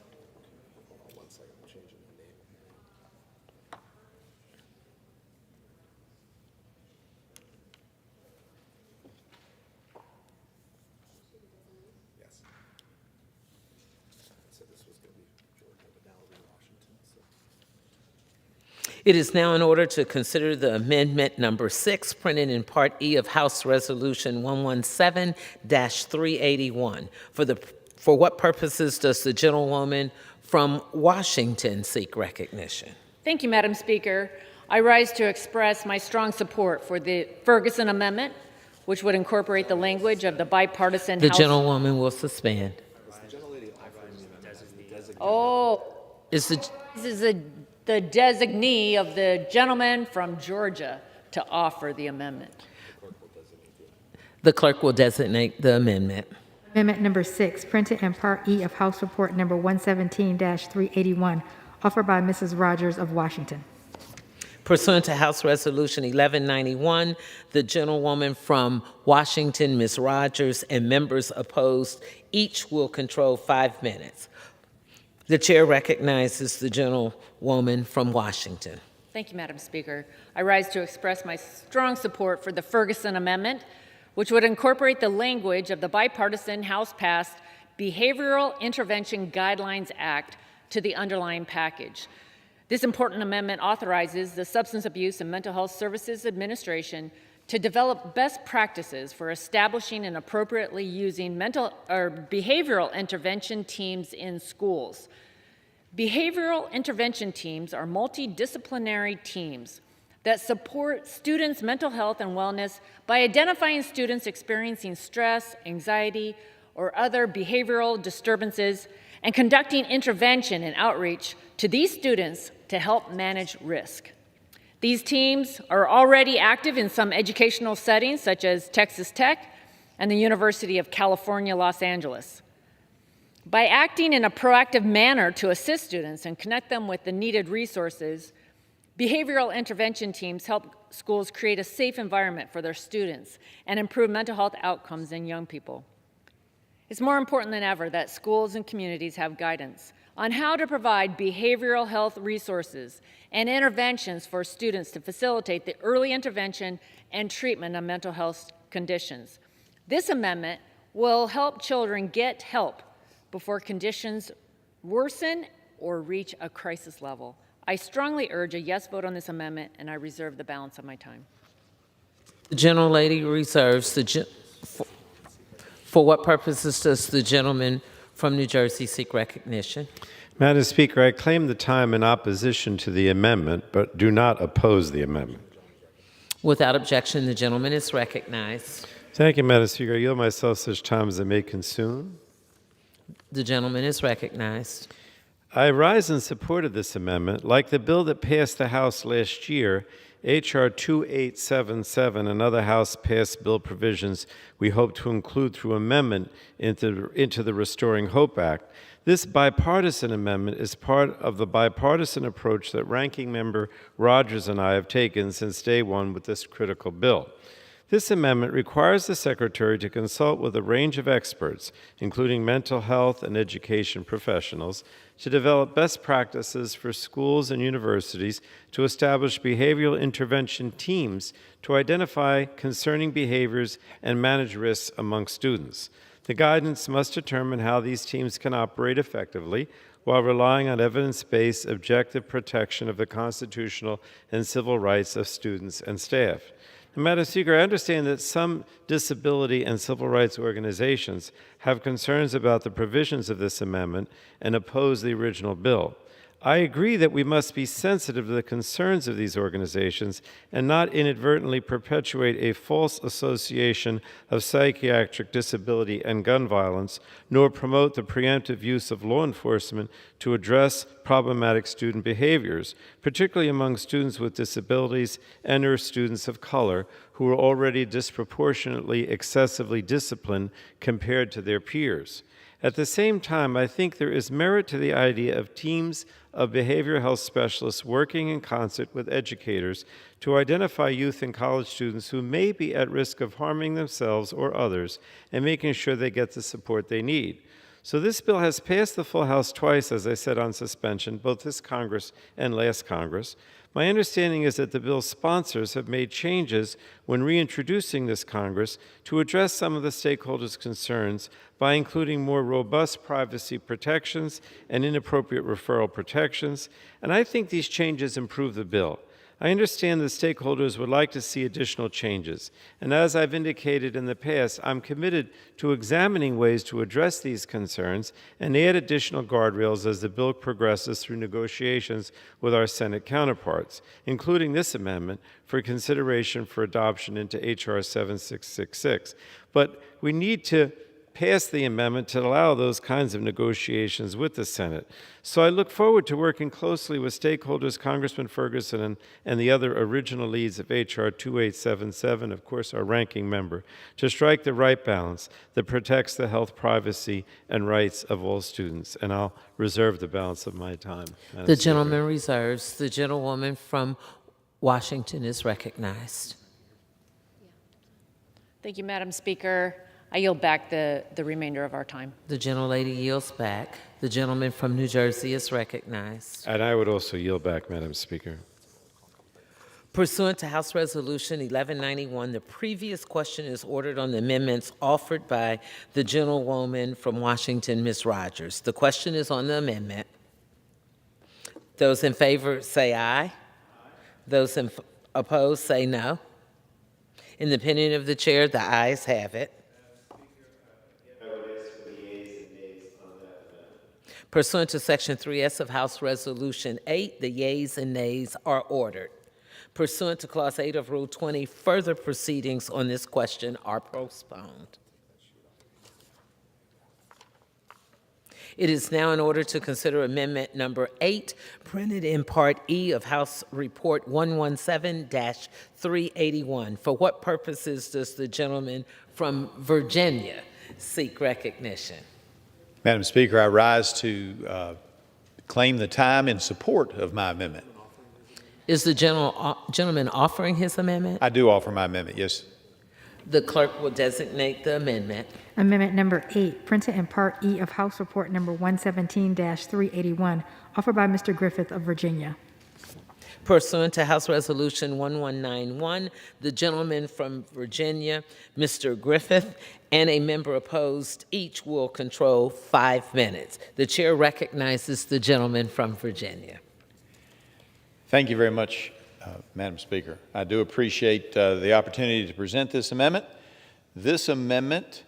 It is now in order to consider the amendment number 6 printed in Part E of House Resolution 117-381. For what purposes does the gentlewoman from Washington seek recognition? Thank you, Madam Speaker. I rise to express my strong support for the Ferguson Amendment, which would incorporate the language of the bipartisan The House. gentlewoman will suspend. Oh, Is the this is the designee of the gentleman from Georgia to offer the amendment. The clerk will designate the amendment. Amendment number 6, printed in Part E of House Report number 117-381, offered by Mrs. Rogers of Washington. Pursuant to House Resolution 1191, the gentlewoman from Washington, Ms. Rogers, and members opposed each will control 5 minutes. The chair recognizes the gentlewoman from Washington. Thank you, Madam Speaker. I rise to express my strong support for the Ferguson Amendment, which would incorporate the language of the bipartisan House-passed Behavioral Intervention Guidelines Act to the underlying package. This important amendment authorizes the Substance Abuse and Mental Health Services Administration to develop best practices for establishing and appropriately using behavioral intervention teams in schools. Behavioral intervention teams are multidisciplinary teams that support students' mental health and wellness by identifying students experiencing stress, anxiety, or other behavioral disturbances and conducting intervention and outreach to these students to help manage risk. These teams are already active in some educational settings, such as Texas Tech and the University of California, Los Angeles. By acting in a proactive manner to assist students and connect them with the needed resources, behavioral intervention teams help schools create a safe environment for their students and improve mental health outcomes in young people. It's more important than ever that schools and communities have guidance on how to provide behavioral health resources and interventions for students to facilitate the early intervention and treatment of mental health conditions. This amendment will help children get help before conditions worsen or reach a crisis level. I strongly urge a yes vote on this amendment, and I reserve the balance of my time. The gentlelady reserves for what purposes does the gentleman from New Jersey seek recognition? Madam Speaker, I claim the time in opposition to the amendment, but do not oppose the amendment. Without objection, the gentleman is recognized. Thank you, Madam Speaker. I yield myself such time as I may consume. The gentleman is recognized. I rise in support of this amendment. Like the bill that passed the House last year, H.R. 2877 and other House-passed bill provisions we hope to include through amendment into the Restoring Hope Act. This bipartisan amendment is part of the bipartisan approach that Ranking Member Rogers and I have taken since day one with this critical bill. This amendment requires the Secretary to consult with a range of experts, including mental health and education professionals, to develop best practices for schools and universities to establish behavioral intervention teams to identify concerning behaviors and manage risks among students. The guidance must determine how these teams can operate effectively while relying on evidence-based, objective protection of the constitutional and civil rights of students and staff. And Madam Speaker, I understand that some disability and civil rights organizations have concerns about the provisions of this amendment and oppose the original bill. I agree that we must be sensitive to the concerns of these organizations and not inadvertently perpetuate a false association of psychiatric disability and gun violence, nor promote the preemptive use of law enforcement to address problematic student behaviors, particularly among students with disabilities and or students of color who are already disproportionately excessively disciplined compared to their peers. At the same time, I think there is merit to the idea of teams of behavioral health specialists working in concert with educators to identify youth and college students who may be at risk of harming themselves or others and making sure they get the support they need. So this bill has passed the full House twice, as I said, on suspension, both this Congress and last Congress. My understanding is that the bill's sponsors have made changes when reintroducing this Congress to address some of the stakeholders' concerns by including more robust privacy protections and inappropriate referral protections, and I think these changes improve the bill. I understand the stakeholders would like to see additional changes, and as I've indicated in the past, I'm committed to examining ways to address these concerns and add additional guardrails as the bill progresses through negotiations with our Senate counterparts, including this amendment for consideration for adoption into H.R. 7666. But we need to pass the amendment to allow those kinds of negotiations with the Senate. So I look forward to working closely with stakeholders, Congressman Ferguson and the other original leads of H.R. 2877, of course, our ranking member, to strike the right balance that protects the health, privacy, and rights of all students. And I'll reserve the balance of my time. The gentleman reserves. The gentlewoman from Washington is recognized. Thank you, Madam Speaker. I yield back the remainder of our time. The gentlelady yields back. The gentleman from New Jersey is recognized. And I would also yield back, Madam Speaker. Pursuant to House Resolution 1191, the previous question is ordered on the amendments offered by the gentlewoman from Washington, Ms. Rogers. The question is on the amendment. Those in favor say aye. Those opposed say no. In the opinion of the chair, the ayes have it. Pursuant to Section 3S of House Resolution 8, the yeas and nays are ordered. Pursuant to Clause 8 of Rule 20, further proceedings on this question are postponed. It is now in order to consider Amendment Number 8, printed in Part E of House Report 117-381. For what purposes does the gentleman from Virginia seek recognition? Madam Speaker, I rise to claim the time in support of my amendment. Is the gentleman offering his amendment? I do offer my amendment, yes. The clerk will designate the amendment. Amendment number 8, printed in Part E of House Report number 117-381, offered by Mr. Griffith of Virginia. Pursuant to House Resolution 1191, the gentleman from Virginia, Mr. Griffith, and a member opposed, each will control 5 minutes. The chair recognizes the gentleman from Virginia. Thank you very much, Madam Speaker. I do appreciate the opportunity to present this amendment. This amendment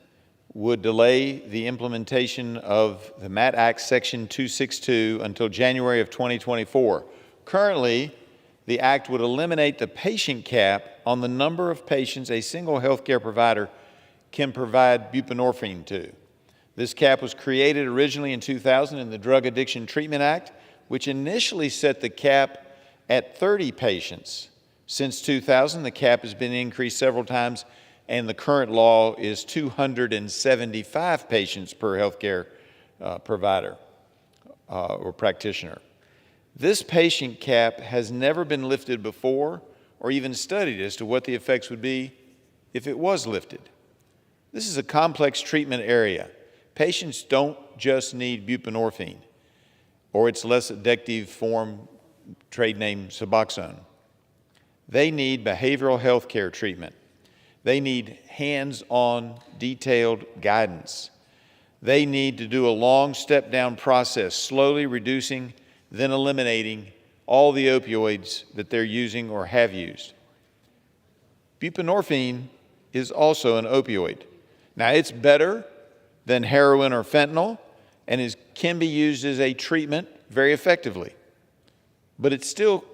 would delay the implementation of the MAT Act Section 262 until January of 2024. Currently, the Act would eliminate the patient cap on the number of patients a single healthcare provider can provide buprenorphine to. This cap was created originally in 2000 in the Drug Addiction Treatment Act, which initially set the cap at 30 patients. Since 2000, the cap has been increased several times, and the current law is 275 patients per healthcare provider or practitioner. This patient cap has never been lifted before or even studied as to what the effects would be if it was lifted. This is a complex treatment area. Patients don't just need buprenorphine or its less addictive form, trade name Suboxone. They need behavioral health care treatment. They need hands-on, detailed guidance. They need to do a long step-down process, slowly reducing, then eliminating all the opioids that they're using or have used. Buprenorphine is also an opioid. Now, it's better than heroin or fentanyl and can be used as a treatment very effectively. But it still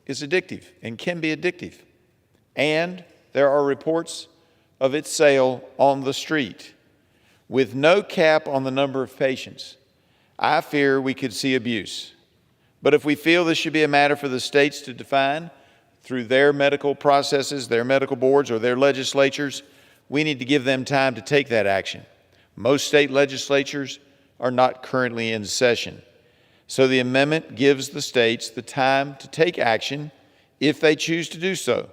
is addictive and can be addictive. And there are reports of its sale on the street. With no cap on the number of patients, I fear we could see abuse. But if we feel this should be a matter for the states to define through their medical processes, their medical boards, or their legislatures, we need to give them time to take that action. Most state legislatures are not currently in session. So the amendment gives the states the time to take action if they choose to do so.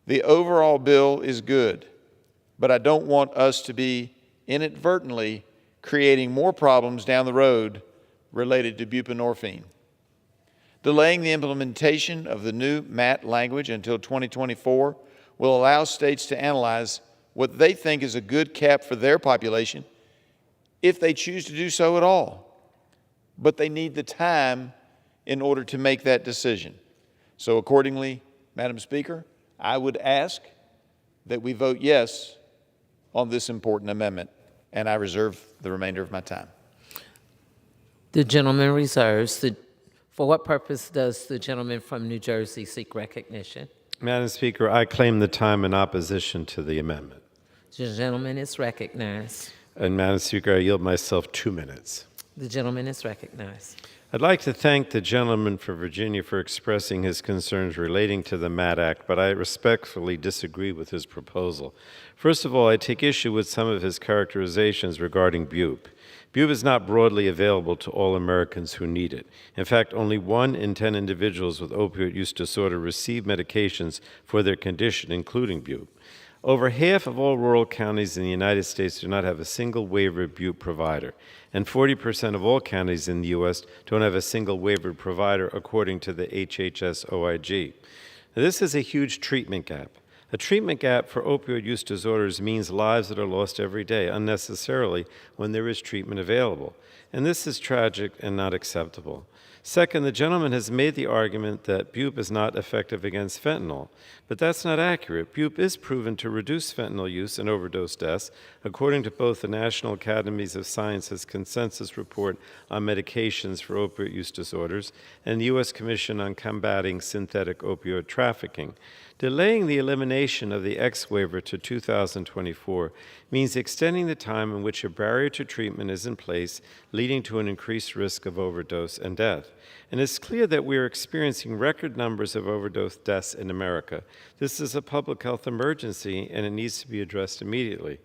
The overall bill is good, but I don't want us to be inadvertently creating more problems down the road related to buprenorphine. Delaying the implementation of the new MAT language until 2024 will allow states to analyze what they think is a good cap for their population, if they choose to do so at all. But they need the time in order to make that decision. So accordingly, Madam Speaker, I would ask that we vote yes on this important amendment, and I reserve the remainder of my time. The gentleman reserves. For what purpose does the gentleman from New Jersey seek recognition? Madam Speaker, I claim the time in opposition to the amendment. The gentleman is recognized. And Madam Speaker, I yield myself 2 minutes. The gentleman is recognized. I'd like to thank the gentleman from Virginia for expressing his concerns relating to the MAT Act, but I respectfully disagree with his proposal. First of all, I take issue with some of his characterizations regarding BUP. BUP is not broadly available to all Americans who need it. In fact, only 1 in 10 individuals with opioid use disorder receive medications for their condition, including BUP. Over half of all rural counties in the United States do not have a single waivered BUP provider, and 40% of all counties in the U.S. don't have a single waivered provider, according to the HHS OIG. Now, this is a huge treatment gap. A treatment gap for opioid use disorders means lives that are lost every day unnecessarily when there is treatment available. And this is tragic and not acceptable. Second, the gentleman has made the argument that BUP is not effective against fentanyl, but that's not accurate. BUP is proven to reduce fentanyl use and overdose deaths, according to both the National Academies of Sciences Consensus Report on Medications for Opioid Use Disorders and the U.S. Commission on Combating Synthetic Opioid Trafficking. Delaying the elimination of the X waiver to 2024 means extending the time in which a barrier to treatment is in place, leading to an increased risk of overdose and death. And it's clear that we are experiencing record numbers of overdose deaths in America. This is a public health emergency, and it needs to be addressed immediately.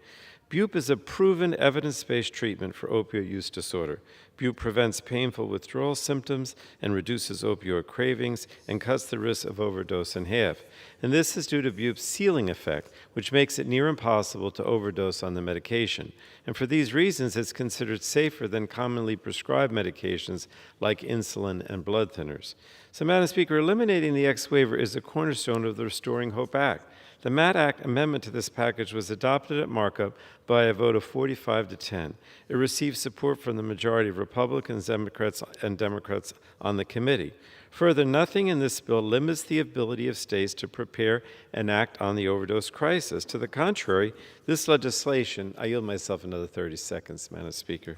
BUP is a proven evidence-based treatment for opioid use disorder. BUP prevents painful withdrawal symptoms and reduces opioid cravings and cuts the risk of overdose in half. And this is due to BUP's ceiling effect, which makes it near impossible to overdose on the medication. And for these reasons, it's considered safer than commonly prescribed medications like insulin and blood thinners. So, Madam Speaker, eliminating the X waiver is a cornerstone of the Restoring Hope Act. The MAT Act amendment to this package was adopted at markup by a vote of 45 to 10. It received support from the majority of Republicans, Democrats on the committee. Further, nothing in this bill limits the ability of states to prepare and act on the overdose crisis. To the contrary, this legislation, I yield myself another 30 seconds, Madam Speaker.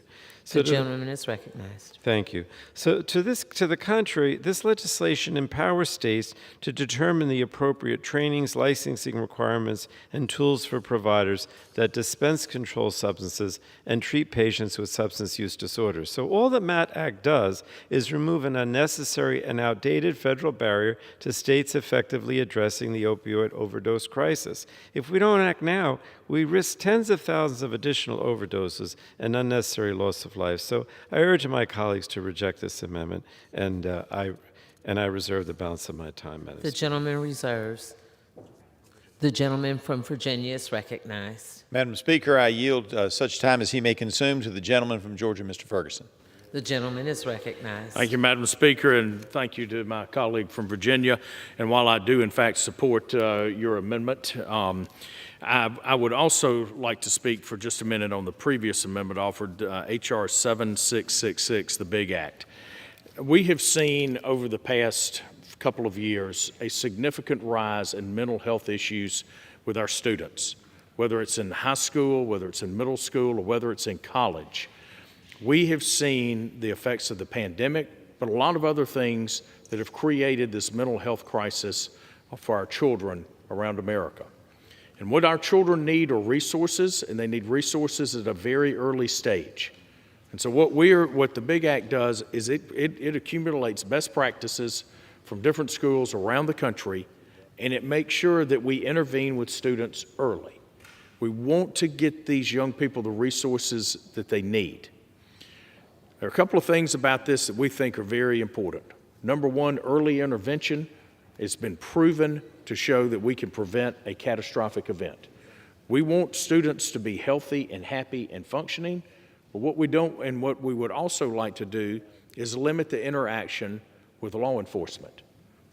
The gentleman is recognized. Thank you. So to the contrary, this legislation empowers states to determine the appropriate trainings, licensing requirements, and tools for providers that dispense controlled substances and treat patients with substance use disorders. So all the MAT Act does is remove an unnecessary and outdated federal barrier to states effectively addressing the opioid overdose crisis. If we don't act now, we risk tens of thousands of additional overdoses and unnecessary loss of life. So I urge my colleagues to reject this amendment, and I reserve the balance of my time, Madam The Speaker. gentleman reserves. The gentleman from Virginia is recognized. Madam Speaker, I yield such time as he may consume to the gentleman from Georgia, Mr. Ferguson. The gentleman is recognized. Thank you, Madam Speaker, and thank you to my colleague from Virginia. And while I do, in fact, support your amendment, I would also like to speak for just a minute on the previous amendment offered, H.R. 7666, the BIG Act. We have seen over the past couple of years a significant rise in mental health issues with our students, whether it's in high school, whether it's in middle school, or whether it's in college. We have seen the effects of the pandemic, but a lot of other things that have created this mental health crisis for our children around America. And what our children need are resources, and they need resources at a very early stage. And so what the BIG Act does is it accumulates best practices from different schools around the country, and it makes sure that we intervene with students early. We want to get these young people the resources that they need. There are a couple of things about this that we think are very important. Number one, early intervention. It's been proven to show that we can prevent a catastrophic event. We want students to be healthy and happy and functioning, But what we don't, and what we would also like to do is limit the interaction with law enforcement.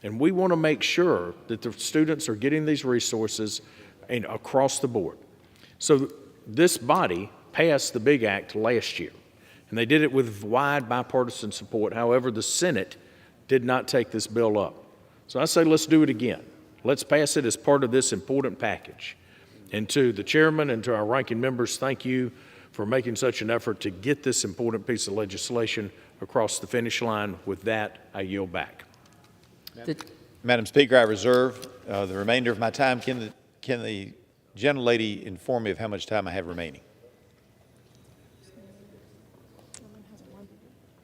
And we want to make sure that the students are getting these resources and across the board. So this body passed the BIG Act last year, and they did it with wide bipartisan support. However, the Senate did not take this bill up. So I say let's do it again. Let's pass it as part of this important package. And to the chairman and to our ranking members, thank you for making such an effort to get this important piece of legislation across the finish line. With that, I yield back. Madam Speaker, I reserve the remainder of my time. Can the gentlelady inform me of how much time I have remaining?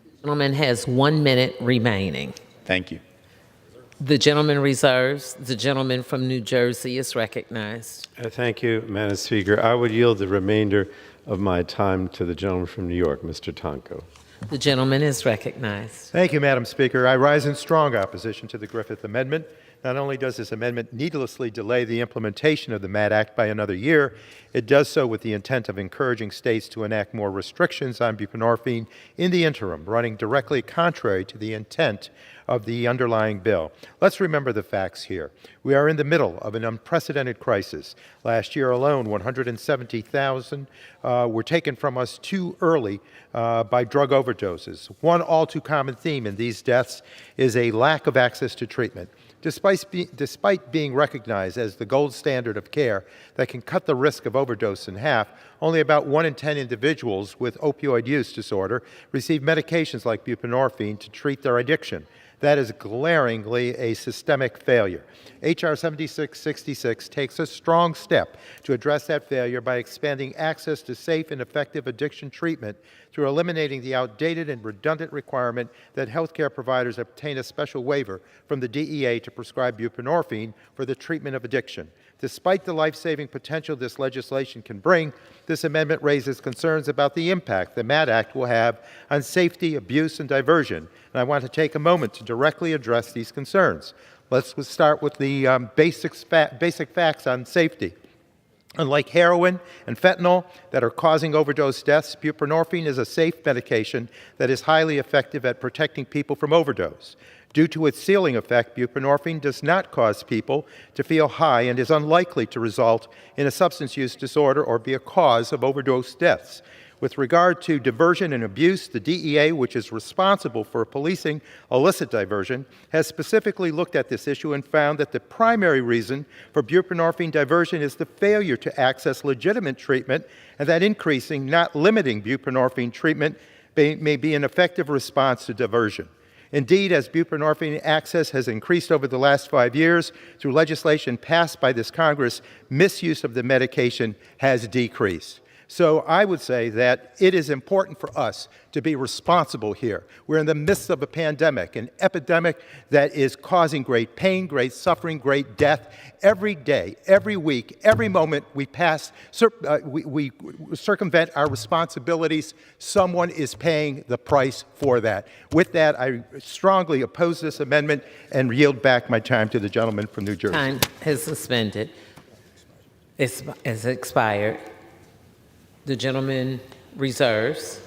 The gentleman has 1 minute remaining. Thank you. The gentleman reserves. The gentleman from New Jersey is recognized. Thank you, Madam Speaker. I would yield the remainder of my time to the gentleman from New York, Mr. Tonko. The gentleman is recognized. Thank you, Madam Speaker. I rise in strong opposition to the Griffith Amendment. Not only does this amendment needlessly delay the implementation of the MAD Act by another year, it does so with the intent of encouraging states to enact more restrictions on buprenorphine in the interim, running directly contrary to the intent of the underlying bill. Let's remember the facts here. We are in the middle of an unprecedented crisis. Last year alone, 170,000 were taken from us too early by drug overdoses. One all too common theme in these deaths is a lack of access to treatment. Despite being recognized as the gold standard of care that can cut the risk of overdose in half, only about 1 in 10 individuals with opioid use disorder receive medications like buprenorphine to treat their addiction. That is glaringly a systemic failure. H.R. 7666 takes a strong step to address that failure by expanding access to safe and effective addiction treatment through eliminating the outdated and redundant requirement that healthcare providers obtain a special waiver from the DEA to prescribe buprenorphine for the treatment of addiction. Despite the life-saving potential this legislation can bring, this amendment raises concerns about the impact the MAD Act will have on safety, abuse, and diversion. And I want to take a moment to directly address these concerns. Let's start with the basic facts on safety. Unlike heroin and fentanyl that are causing overdose deaths, buprenorphine is a safe medication that is highly effective at protecting people from overdose. Due to its ceiling effect, buprenorphine does not cause people to feel high and is unlikely to result in a substance use disorder or be a cause of overdose deaths. With regard to diversion and abuse, the DEA, which is responsible for policing illicit diversion, has specifically looked at this issue and found that the primary reason for buprenorphine diversion is the failure to access legitimate treatment, and that increasing, not limiting buprenorphine treatment may be an effective response to diversion. Indeed, as buprenorphine access has increased over the last 5 years through legislation passed by this Congress, misuse of the medication has decreased. So I would say that it is important for us to be responsible here. We're in the midst of a pandemic, an epidemic that is causing great pain, great suffering, great death. Every day, every week, every moment we circumvent our responsibilities, someone is paying the price for that. With that, I strongly oppose this amendment and yield back my time to the gentleman from New Jersey. Time has suspended. It's expired. The gentleman reserves.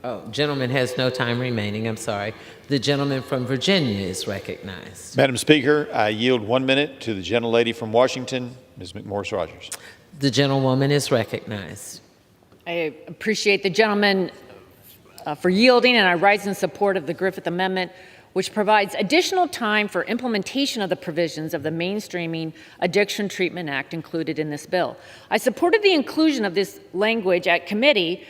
Oh, gentleman has no time remaining. I'm sorry. The gentleman from Virginia is recognized. Madam Speaker, I yield 1 minute to the gentlelady from Washington, Ms. McMorris Rogers. The gentlewoman is recognized. I appreciate the gentleman for yielding, and I rise in support of the Griffith Amendment, which provides additional time for implementation of the provisions of the Mainstreaming Addiction Treatment Act included in this bill. I supported the inclusion of this language at committee,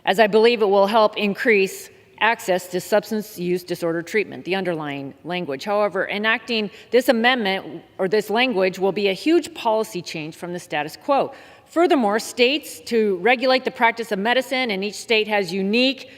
as I believe it will help increase access to substance use disorder treatment, the underlying language. However, enacting this amendment or this language will be a huge policy change from the status quo. Furthermore, states to regulate the practice of medicine, and each state has unique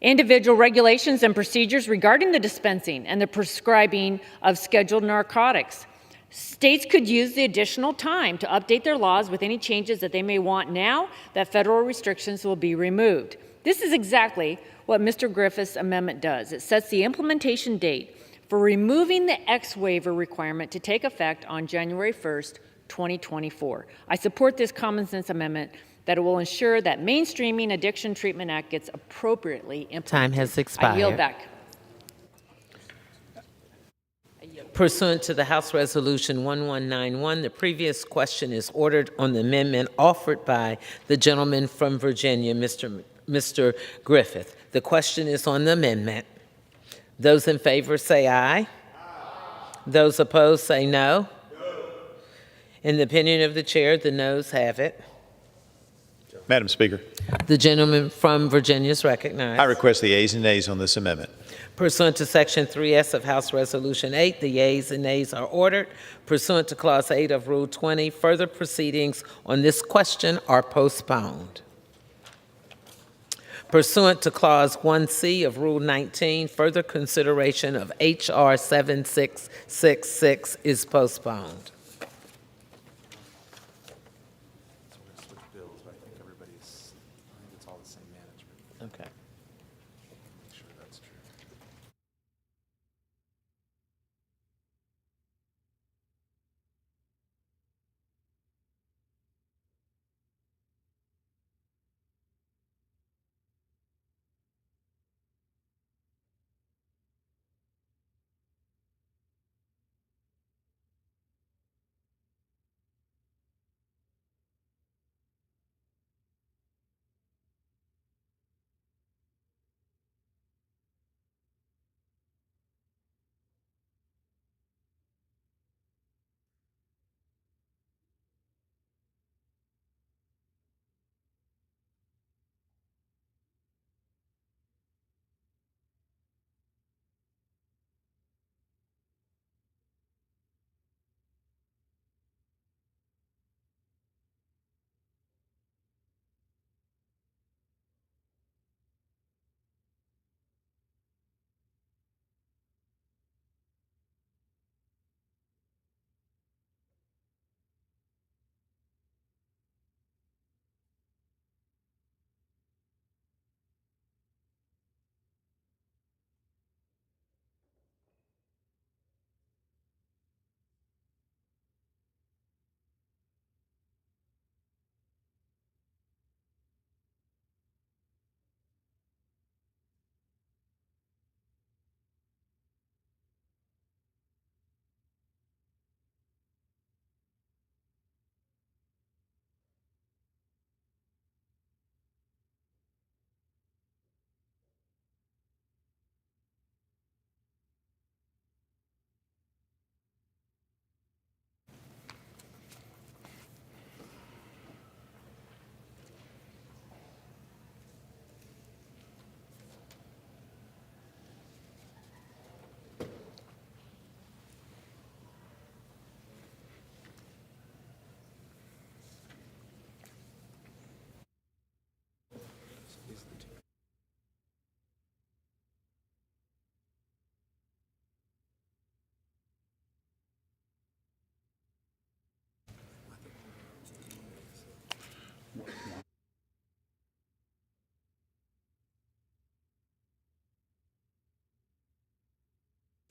individual regulations and procedures regarding the dispensing and the prescribing of scheduled narcotics. States could use the additional time to update their laws with any changes that they may want now that federal restrictions will be removed. This is exactly what Mr. Griffith's amendment does. It sets the implementation date for removing the X waiver requirement to take effect on January 1st, 2024. I support this common sense amendment that it will ensure that Mainstreaming Addiction Treatment Act gets appropriately implemented. Time has expired. I yield back. Pursuant to the House Resolution 1191, the previous question is ordered on the amendment offered by the gentleman from Virginia, Mr. Griffith. The question is on the amendment. Those in favor say aye. Those opposed say no. In the opinion of the chair, the noes have it. Madam Speaker, The gentleman from Virginia is recognized. I request the ayes and nays on this amendment. Pursuant to Section 3S of House Resolution 8, the yeas and nays are ordered. Pursuant to Clause 8 of Rule 20, further proceedings on this question are postponed. Pursuant to Clause 1C of Rule 19, further consideration of H.R. 7666 is postponed. Okay.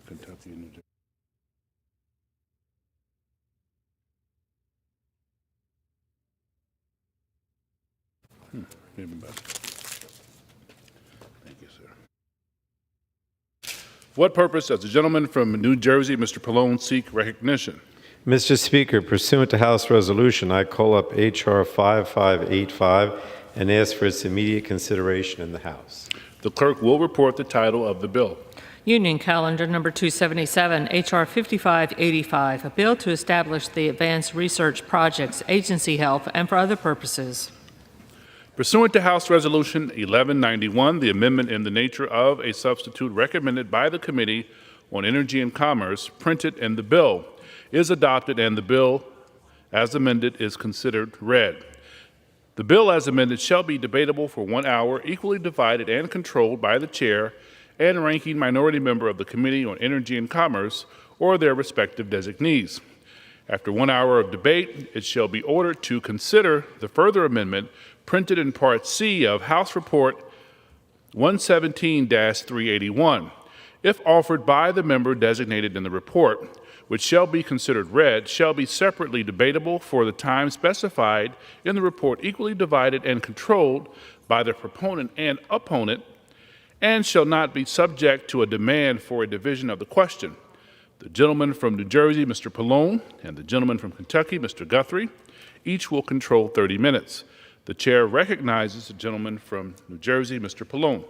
Kentucky and New Jersey. Maybe better. Thank you, sir. What purpose does the gentleman from New Jersey, Mr. Pallone, seek recognition? Mr. Speaker, pursuant to House Resolution, I call up H.R. 5585 and ask for its immediate consideration in the House. The clerk will report the title of the bill. Union Calendar Number 277, H.R. 5585, a bill to establish the Advanced Research Projects Agency Health and for other purposes. Pursuant to House Resolution 1191, the amendment in the nature of a substitute recommended by the Committee on Energy and Commerce, printed in the bill, is adopted and the bill as amended is considered read. The bill as amended shall be debatable for 1 hour, equally divided and controlled by the chair and ranking minority member of the Committee on Energy and Commerce or their respective designees. After 1 hour of debate, it shall be ordered to consider the further amendment printed in Part C of House Report 117-381, if offered by the member designated in the report, which shall be considered read, shall be separately debatable for the time specified in the report, equally divided and controlled by the proponent and opponent, and shall not be subject to a demand for a division of the question. The gentleman from New Jersey, Mr. Pallone, and the gentleman from Kentucky, Mr. Guthrie, each will control 30 minutes. The chair recognizes the gentleman from New Jersey, Mr. Pallone.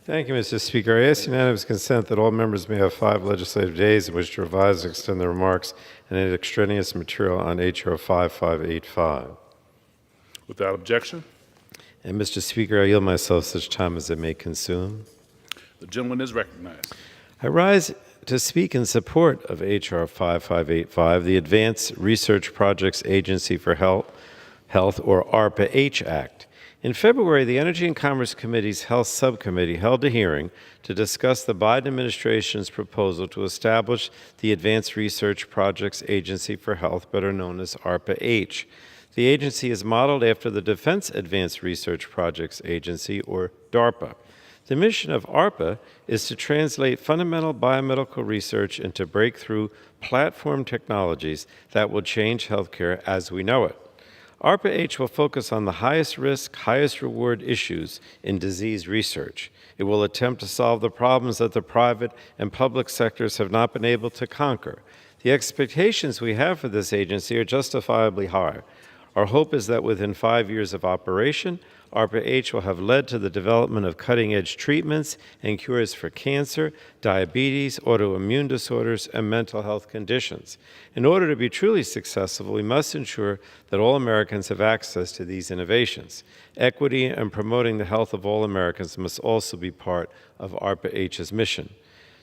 Thank you, Mr. Speaker. I ask unanimous consent that all members may have 5 legislative days in which to revise and extend their remarks and any extraneous material on H.R. 5585. Without objection, And, Mr. Speaker, I yield myself such time as it may consume. the gentleman is recognized. I rise to speak in support of H.R. 5585, the Advanced Research Projects Agency for Health, or ARPA-H Act. In February, the Energy and Commerce Committee's Health Subcommittee held a hearing to discuss the Biden administration's proposal to establish the Advanced Research Projects Agency for Health, better known as ARPA-H. The agency is modeled after the Defense Advanced Research Projects Agency, or DARPA. The mission of ARPA is to translate fundamental biomedical research into breakthrough platform technologies that will change healthcare as we know it. ARPA-H will focus on the highest risk, highest reward issues in disease research. It will attempt to solve the problems that the private and public sectors have not been able to conquer. The expectations we have for this agency are justifiably high. Our hope is that within 5 years of operation, ARPA-H will have led to the development of cutting-edge treatments and cures for cancer, diabetes, autoimmune disorders, and mental health conditions. In order to be truly successful, we must ensure that all Americans have access to these innovations. Equity and promoting the health of all Americans must also be part of ARPA-H's mission.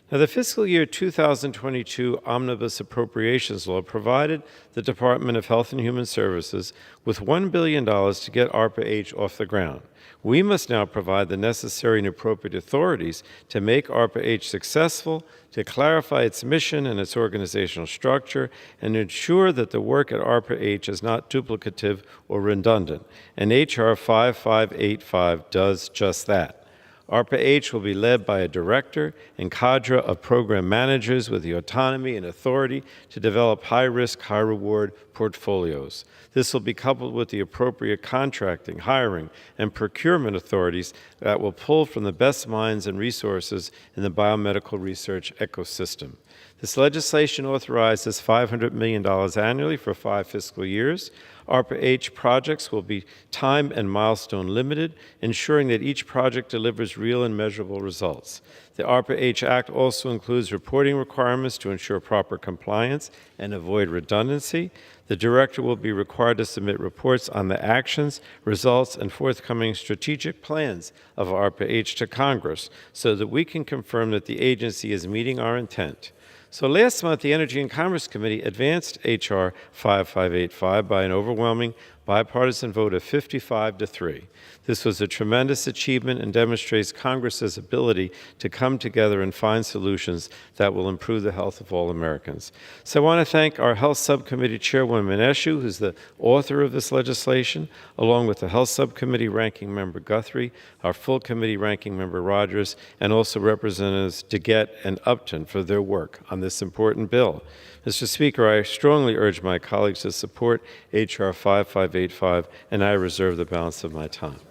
Now, the fiscal year 2022 Omnibus Appropriations Law provided the Department of Health and Human Services with $1 billion to get ARPA-H off the ground. We must now provide the necessary and appropriate authorities to make ARPA-H successful, to clarify its mission and its organizational structure, and ensure that the work at ARPA-H is not duplicative or redundant. And H.R. 5585 does just that. ARPA-H will be led by a director and cadre of program managers with the autonomy and authority to develop high-risk, high-reward portfolios. This will be coupled with the appropriate contracting, hiring, and procurement authorities that will pull from the best minds and resources in the biomedical research ecosystem. This legislation authorizes $500 million annually for 5 fiscal years. ARPA-H projects will be time and milestone limited, ensuring that each project delivers real and measurable results. The ARPA-H Act also includes reporting requirements to ensure proper compliance and avoid redundancy. The director will be required to submit reports on the actions, results, and forthcoming strategic plans of ARPA-H to Congress so that we can confirm that the agency is meeting our intent. So last month, the Energy and Commerce Committee advanced H.R. 5585 by an overwhelming bipartisan vote of 55-3. This was a tremendous achievement and demonstrates Congress's ability to come together and find solutions that will improve the health of all Americans. So I want to thank our Health Subcommittee Chairwoman Eshoo, who's the author of this legislation, along with the Health Subcommittee Ranking Member Guthrie, our full committee Ranking Member Rogers, and also Representatives DeGette and Upton for their work on this important bill. Mr. Speaker, I strongly urge my colleagues to support H.R. 5585, and I reserve the balance of my time.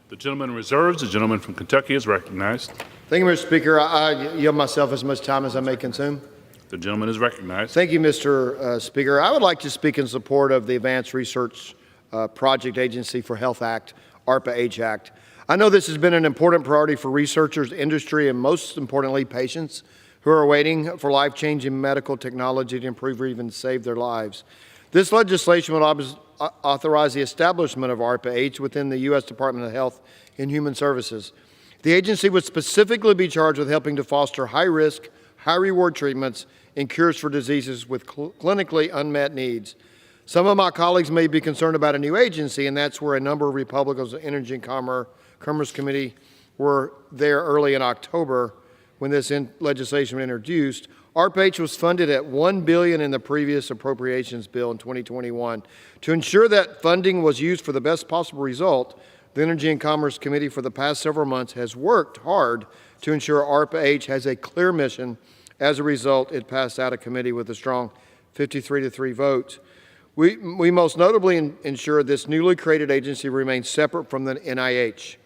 The gentleman reserves. The gentleman from Kentucky is recognized. Thank you, Mr. Speaker. I yield myself as much time as I may consume. The gentleman is recognized. Thank you, Mr. Speaker. I would like to speak in support of the Advanced Research Project Agency for Health Act, ARPA-H Act. I know this has been an important priority for researchers, industry, and most importantly, patients who are waiting for life-changing medical technology to improve or even save their lives. This legislation would authorize the establishment of ARPA-H within the U.S. Department of Health and Human Services. The agency would specifically be charged with helping to foster high-risk, high-reward treatments and cures for diseases with clinically unmet needs. Some of my colleagues may be concerned about a new agency, and that's where a number of Republicans of the Energy and Commerce Committee were there early in October when this legislation was introduced. ARPA-H was funded at $1 billion in the previous appropriations bill in 2021. To ensure that funding was used for the best possible result, the Energy and Commerce Committee for the past several months has worked hard to ensure ARPA-H has a clear mission As a result, it passed out of committee with a strong 53-3 vote. We most notably ensure this newly created agency remains separate from the NIH.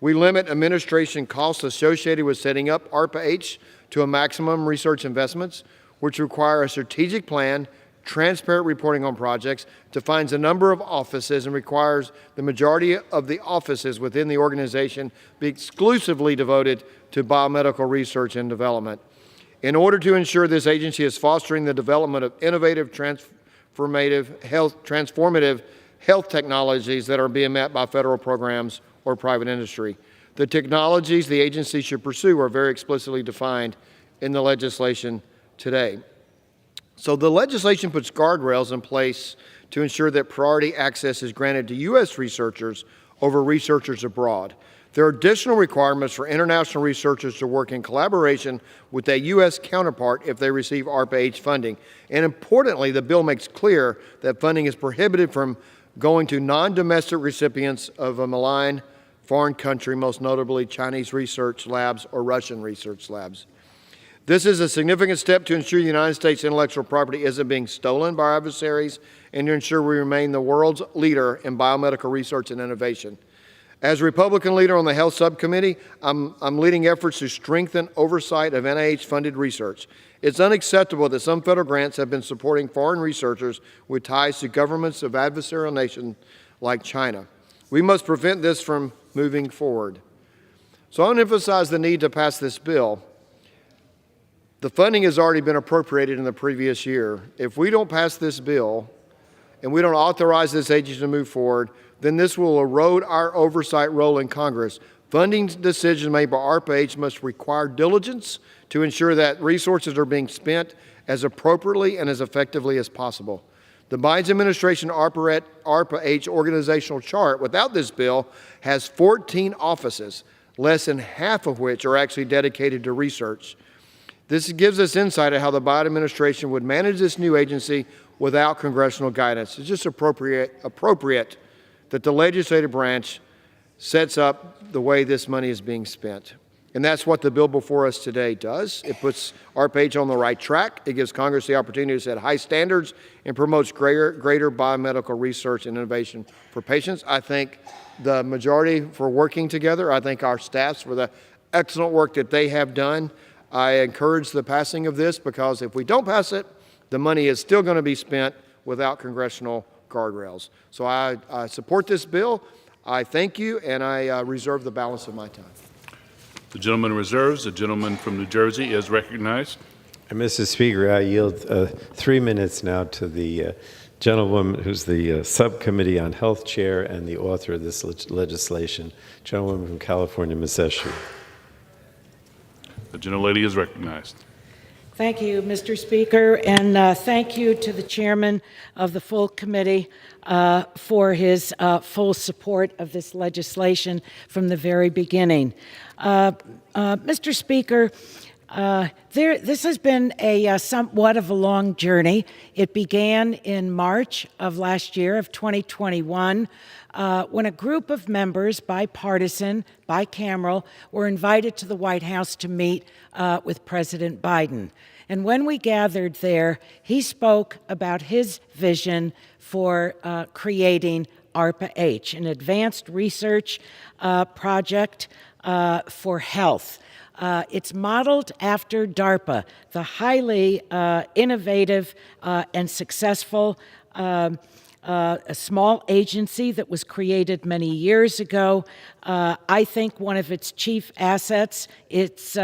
We limit administration costs associated with setting up ARPA-H to a maximum research investments, which require a strategic plan, transparent reporting on projects, defines a number of offices, and requires the majority of the offices within the organization be exclusively devoted to biomedical research and development. In order to ensure this agency is fostering the development of innovative, transformative health technologies that are being met by federal programs or private industry. The technologies the agency should pursue are very explicitly defined in the legislation today. So the legislation puts guardrails in place to ensure that priority access is granted to U.S. researchers over researchers abroad. There are additional requirements for international researchers to work in collaboration with their U.S. counterpart if they receive ARPA-H funding. And importantly, the bill makes clear that funding is prohibited from going to non-domestic recipients of a malign foreign country, most notably Chinese research labs or Russian research labs. This is a significant step to ensure the United States intellectual property isn't being stolen by our adversaries and to ensure we remain the world's leader in biomedical research and innovation. As Republican leader on the Health Subcommittee, I'm leading efforts to strengthen oversight of NIH-funded research. It's unacceptable that some federal grants have been supporting foreign researchers with ties to governments of adversarial nations like China. We must prevent this from moving forward. So I want to emphasize the need to pass this bill. The funding has already been appropriated in the previous year. If we don't pass this bill and we don't authorize this agency to move forward, then this will erode our oversight role in Congress. Funding decisions made by ARPA-H must require diligence to ensure that resources are being spent as appropriately and as effectively as possible. The Biden administration ARPA-H organizational chart without this bill has 14 offices, less than half of which are actually dedicated to research. This gives us insight on how the Biden administration would manage this new agency without congressional guidance. It's just appropriate that the legislative branch sets up the way this money is being spent. And that's what the bill before us today does. It puts ARPA-H on the right track. It gives Congress the opportunity to set high standards and promotes greater biomedical research and innovation for patients. I thank the majority for working together. I thank our staffs for the excellent work that they have done. I encourage the passing of this because if we don't pass it, the money is still going to be spent without congressional guardrails. So I support this bill. I thank you, and I reserve the balance of my time. The gentleman reserves. The gentleman from New Jersey is recognized. And Mr. Speaker, I yield 3 minutes now to the gentlewoman who's the Subcommittee on Health Chair and the author of this legislation, gentlewoman from California, Ms. Escher. The gentlelady is recognized. Thank you, Mr. Speaker, and thank you to the chairman of the full committee for his full support of this legislation from the very beginning. Mr. Speaker, this has been a somewhat of a long journey. It began in March of last year, of 2021, when a group of members, bipartisan, bicameral, were invited to the White House to meet with President Biden. And when we gathered there, he spoke about his vision for creating ARPA-H, an advanced research project for health. It's modeled after DARPA, the highly innovative and successful a small agency that was created many years ago. I think one of its chief assets is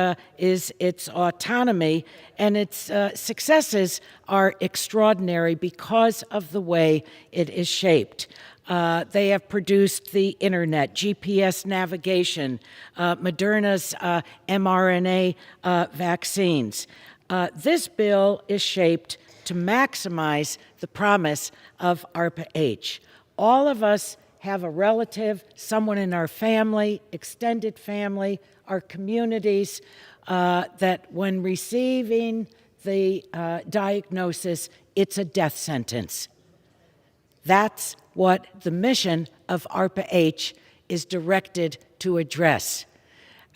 its autonomy, and its successes are extraordinary because of the way it is shaped. They have produced the internet, GPS navigation, Moderna's mRNA vaccines. This bill is shaped to maximize the promise of ARPA-H. All of us have a relative, someone in our family, extended family, our communities, that when receiving the diagnosis, it's a death sentence. That's what the mission of ARPA-H is directed to address.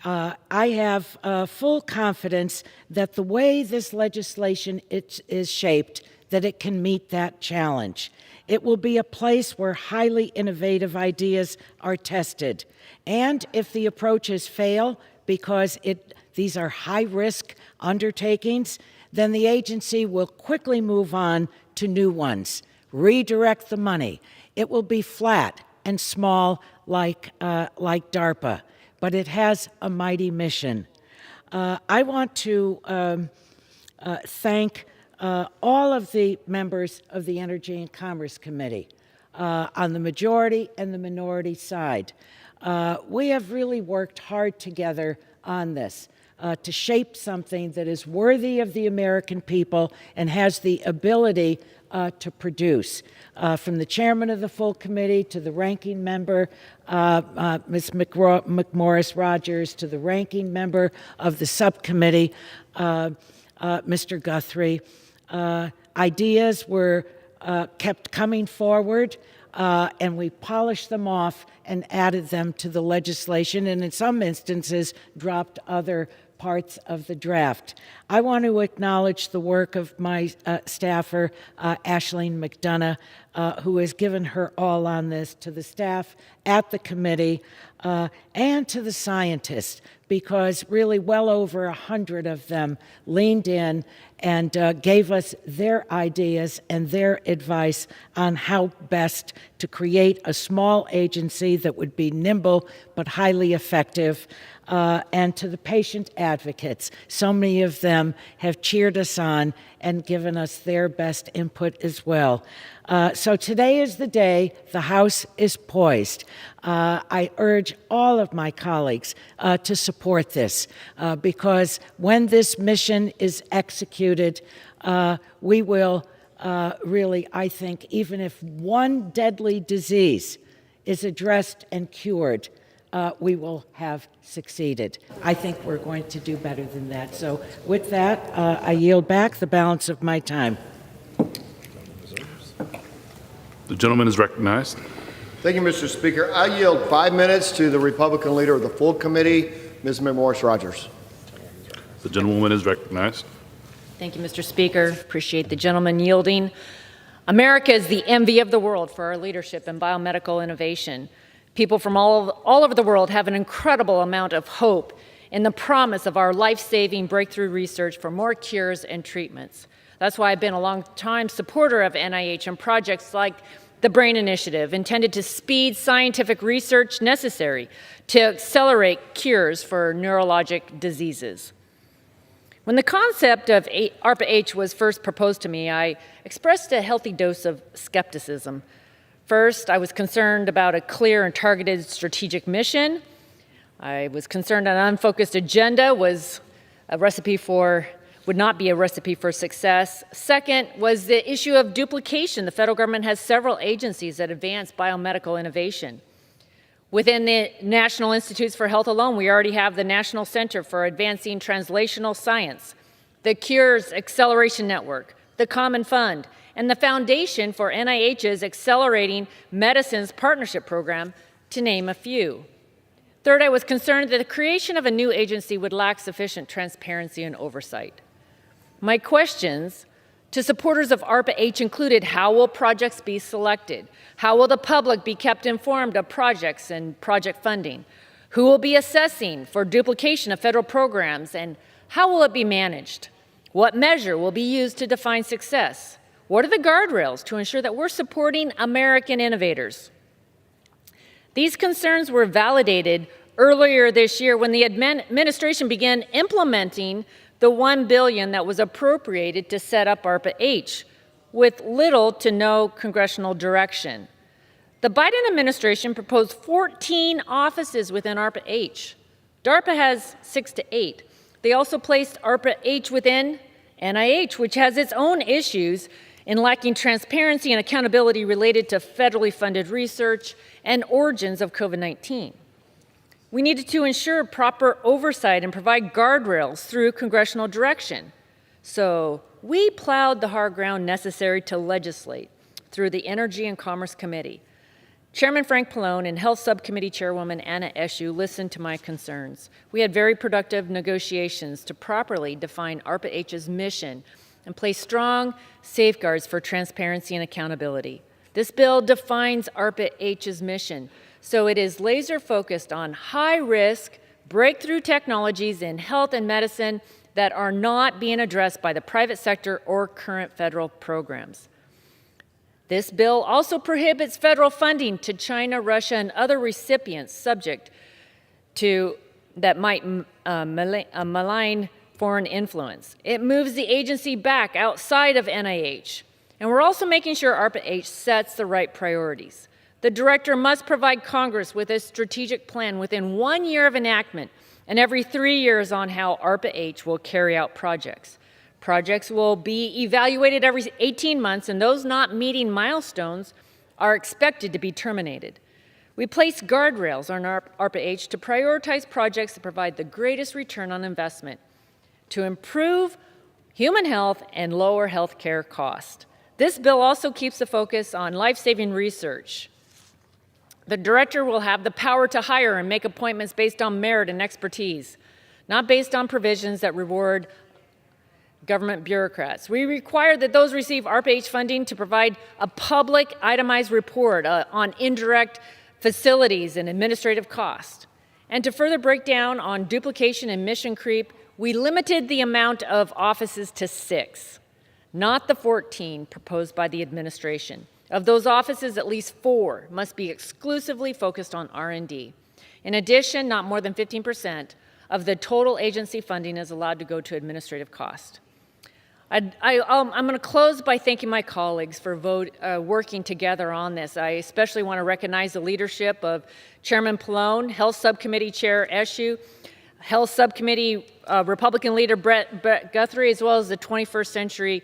I have full confidence that the way this legislation is shaped, that it can meet that challenge. It will be a place where highly innovative ideas are tested. And if the approaches fail, because these are high-risk undertakings, then the agency will quickly move on to new ones, redirect the money. It will be flat and small like DARPA, but it has a mighty mission. I want to thank all of the members of the Energy and Commerce Committee on the majority and the minority side. We have really worked hard together on this to shape something that is worthy of the American people and has the ability to produce. From the chairman of the full committee to the ranking member, Ms. McMorris Rogers, to the ranking member of the subcommittee, Mr. Guthrie. Ideas were kept coming forward, and we polished them off and added them to the legislation, and in some instances dropped other parts of the draft. I want to acknowledge the work of my staffer, Ashleen McDonough, who has given her all on this, to the staff at the committee, and to the scientists, because really well over 100 of them leaned in and gave us their ideas and their advice on how best to create a small agency that would be nimble but highly effective. And to the patient advocates. So many of them have cheered us on and given us their best input as well. So today is the day the House is poised. I urge all of my colleagues to support this because when this mission is executed, we will really, I think, even if one deadly disease is addressed and cured, we will have succeeded. I think we're going to do better than that. So with that, I yield back the balance of my time. The gentleman is recognized. Thank you, Mr. Speaker. I yield 5 minutes to the Republican leader of the full committee, Ms. McMorris Rogers. The gentlewoman is recognized. Thank you, Mr. Speaker. Appreciate the gentleman yielding. America is the envy of the world for our leadership in biomedical innovation. People from all over the world have an incredible amount of hope in the promise of our life-saving breakthrough research for more cures and treatments. That's why I've been a long-time supporter of NIH and projects like the BRAIN Initiative, intended to speed scientific research necessary to accelerate cures for neurologic diseases. When the concept of ARPA-H was first proposed to me, I expressed a healthy dose of skepticism. First, I was concerned about a clear and targeted strategic mission. I was concerned an unfocused agenda would not be a recipe for success. Second was the issue of duplication. The federal government has several agencies that advance biomedical innovation. Within the National Institutes for Health alone, we already have the National Center for Advancing Translational Science, the Cures Acceleration Network, the Common Fund, and the Foundation for NIH's Accelerating Medicines Partnership Program, to name a few. Third, I was concerned that the creation of a new agency would lack sufficient transparency and oversight. My questions to supporters of ARPA-H included: how will projects be selected? How will the public be kept informed of projects and project funding? Who will be assessing for duplication of federal programs, and how will it be managed? What measure will be used to define success? What are the guardrails to ensure that we're supporting American innovators? These concerns were validated earlier this year when the administration began implementing the $1 billion that was appropriated to set up ARPA-H with little to no congressional direction. The Biden administration proposed 14 offices within ARPA-H. DARPA has 6 to 8. They also placed ARPA-H within NIH, which has its own issues in lacking transparency and accountability related to federally funded research and origins of COVID-19. We needed to ensure proper oversight and provide guardrails through congressional direction. So we plowed the hard ground necessary to legislate through the Energy and Commerce Committee. Chairman Frank Pallone and Health Subcommittee Chairwoman Anna Eshoo listened to my concerns. We had very productive negotiations to properly define ARPA-H's mission and place strong safeguards for transparency and accountability. This bill defines ARPA-H's mission, so it is laser focused on high-risk, breakthrough technologies in health and medicine that are not being addressed by the private sector or current federal programs. This bill also prohibits federal funding to China, Russia, and other recipients subject to that might malign foreign influence. It moves the agency back outside of NIH. And we're also making sure ARPA-H sets the right priorities. The director must provide Congress with a strategic plan within 1 year of enactment and every 3 years on how ARPA-H will carry out projects. Projects will be evaluated every 18 months, and those not meeting milestones are expected to be terminated. We place guardrails on ARPA-H to prioritize projects that provide the greatest return on investment to improve human health and lower health care costs. This bill also keeps the focus on life-saving research. The director will have the power to hire and make appointments based on merit and expertise, not based on provisions that reward government bureaucrats. We require that those receive ARPA-H funding to provide a public itemized report on indirect facilities and administrative costs. And to further break down on duplication and mission creep, we limited the amount of offices to 6, not the 14 proposed by the administration. Of those offices, at least 4 must be exclusively focused on R&D. In addition, not more than 15% of the total agency funding is allowed to go to administrative cost. I'm going to close by thanking my colleagues for working together on this. I especially want to recognize the leadership of Chairman Pallone, Health Subcommittee Chair Eshoo, Health Subcommittee Republican leader Brett Guthrie, as well as the 21st Century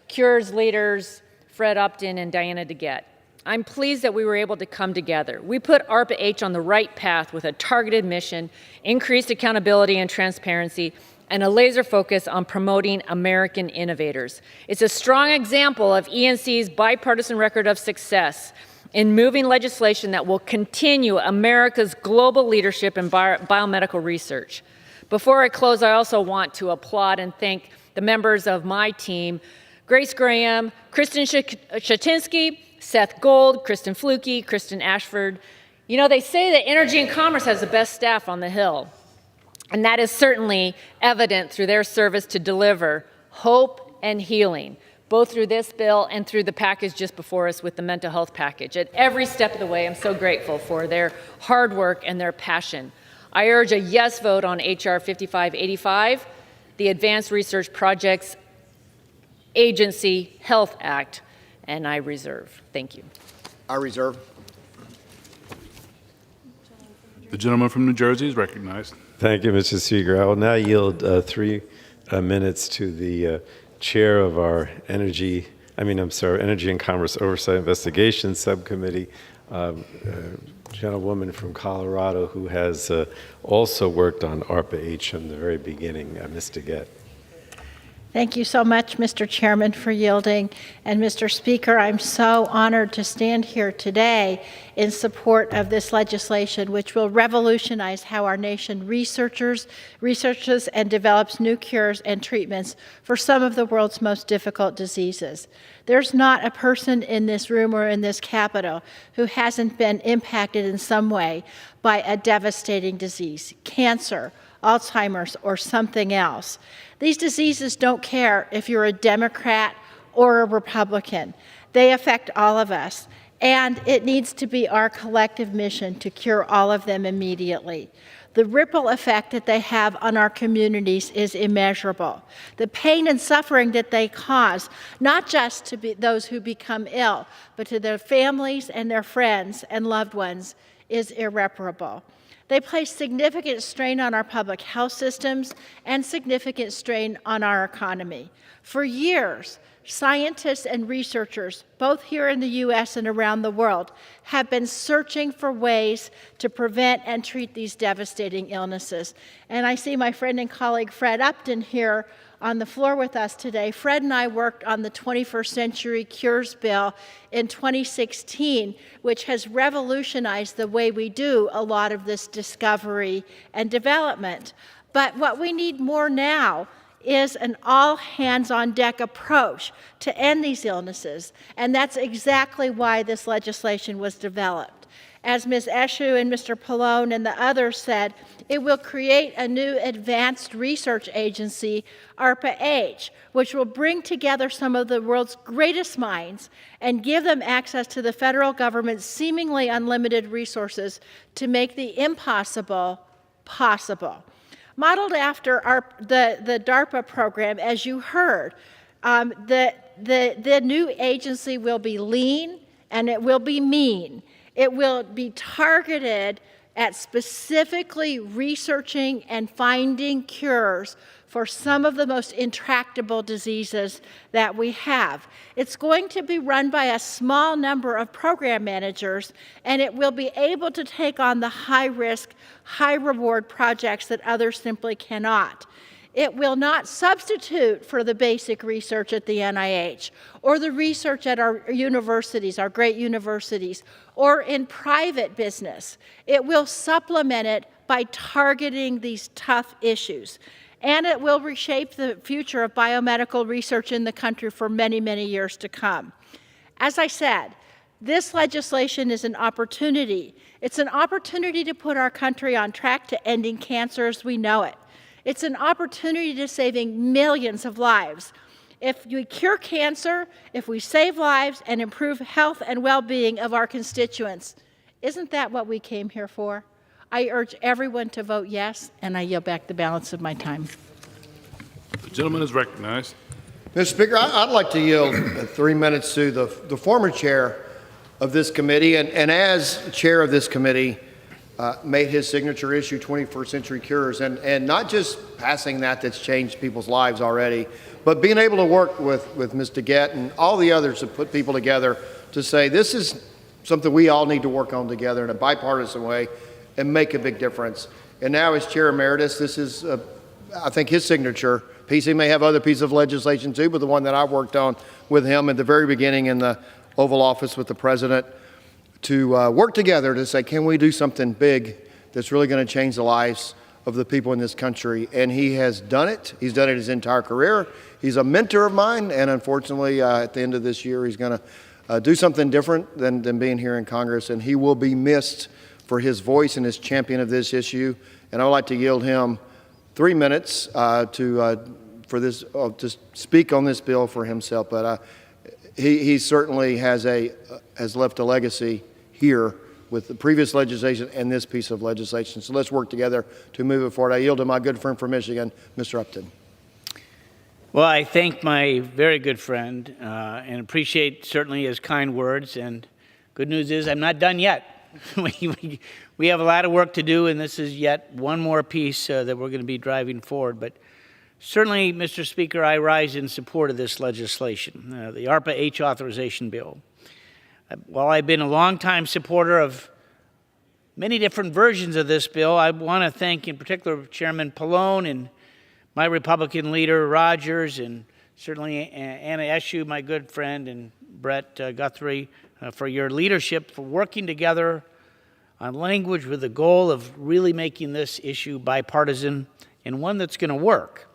Cures leaders Fred Upton and Diana DeGette. I'm pleased that we were able to come together. We put ARPA-H on the right path with a targeted mission, increased accountability and transparency, and a laser focus on promoting American innovators. It's a strong example of ENC's bipartisan record of success in moving legislation that will continue America's global leadership in biomedical research. Before I close, I also want to applaud and thank the members of my team, Grace Graham, Kristen Shatinsky, Seth Gold, Kristen Fluke, Kristen Ashford. You know, they say that Energy and Commerce has the best staff on the Hill. And that is certainly evident through their service to deliver hope and healing, both through this bill and through the package just before us with the mental health package. At every step of the way, I'm so grateful for their hard work and their passion. I urge a yes vote on H.R. 5585, the Advanced Research Projects Agency Health Act, and I reserve. Thank you. I reserve. The gentleman from New Jersey is recognized. Thank you, Mr. Speaker. I will now yield 3 minutes to the chair of our Energy and Commerce Oversight Investigation Subcommittee, gentlewoman from Colorado who has also worked on ARPA-H from the very beginning, Ms. DeGette. Thank you so much, Mr. Chairman, for yielding. And Mr. Speaker, I'm so honored to stand here today in support of this legislation, which will revolutionize how our nation researches and develops new cures and treatments for some of the world's most difficult diseases. There's not a person in this room or in this Capitol who hasn't been impacted in some way by a devastating disease, cancer, Alzheimer's, or something else. These diseases don't care if you're a Democrat or a Republican. They affect all of us, and it needs to be our collective mission to cure all of them immediately. The ripple effect that they have on our communities is immeasurable. The pain and suffering that they cause, not just to those who become ill, but to their families and their friends and loved ones, is irreparable. They place significant strain on our public health systems and significant strain on our economy. For years, scientists and researchers, both here in the U.S. and around the world, have been searching for ways to prevent and treat these devastating illnesses. And I see my friend and colleague Fred Upton here on the floor with us today. Fred and I worked on the 21st Century Cures Bill in 2016, which has revolutionized the way we do a lot of this discovery and development. But what we need more now is an all-hands-on-deck approach to end these illnesses, and that's exactly why this legislation was developed. As Ms. Eshu and Mr. Pallone and the others said, it will create a new advanced research agency, ARPA-H, which will bring together some of the world's greatest minds and give them access to the federal government's seemingly unlimited resources to make the impossible possible. Modeled after the DARPA program, as you heard, the new agency will be lean and it will be mean. It will be targeted at specifically researching and finding cures for some of the most intractable diseases that we have. It's going to be run by a small number of program managers, and it will be able to take on the high-risk, high-reward projects that others simply cannot. It will not substitute for the basic research at the NIH or the research at our universities, our great universities, or in private business. It will supplement it by targeting these tough issues. And it will reshape the future of biomedical research in the country for many, many years to come. As I said, this legislation is an opportunity. It's an opportunity to put our country on track to ending cancer as we know it. It's an opportunity to saving millions of lives. If we cure cancer, if we save lives and improve health and well-being of our constituents, isn't that what we came here for? I urge everyone to vote yes, and I yield back the balance of my time. The gentleman is recognized. Mr. Speaker, I'd like to yield 3 minutes to the former chair of this committee, and as chair of this committee, made his signature issue 21st Century Cures, and not just passing that's changed people's lives already, but being able to work with Ms. DeGette and all the others to put people together to say this is something we all need to work on together in a bipartisan way and make a big difference. And now as Chair Emeritus, this is, I think, his signature piece. He may have other pieces of legislation too, but the one that I worked on with him at the very beginning in the Oval Office with the President to work together to say, can we do something big that's really going to change the lives of the people in this country? And he has done it. He's done it his entire career. He's a mentor of mine, and unfortunately, at the end of this year, he's going to do something different than being here in Congress, and he will be missed for his voice and his champion of this issue. And I would like to yield him 3 minutes to speak on this bill for himself. But he certainly has left a legacy here with the previous legislation and this piece of legislation. So let's work together to move it forward. I yield to my good friend from Michigan, Mr. Upton. Well, I thank my very good friend and appreciate certainly his kind words. And good news is I'm not done yet. We have a lot of work to do, and this is yet one more piece that we're going to be driving forward. But certainly, Mr. Speaker, I rise in support of this legislation, the ARPA-H authorization bill. While I've been a longtime supporter of many different versions of this bill, I want to thank in particular Chairman Pallone and my Republican leader, Rogers, and certainly Anna Eshu, my good friend, and Brett Guthrie, for your leadership, for working together on language with the goal of really making this issue bipartisan and one that's going to work.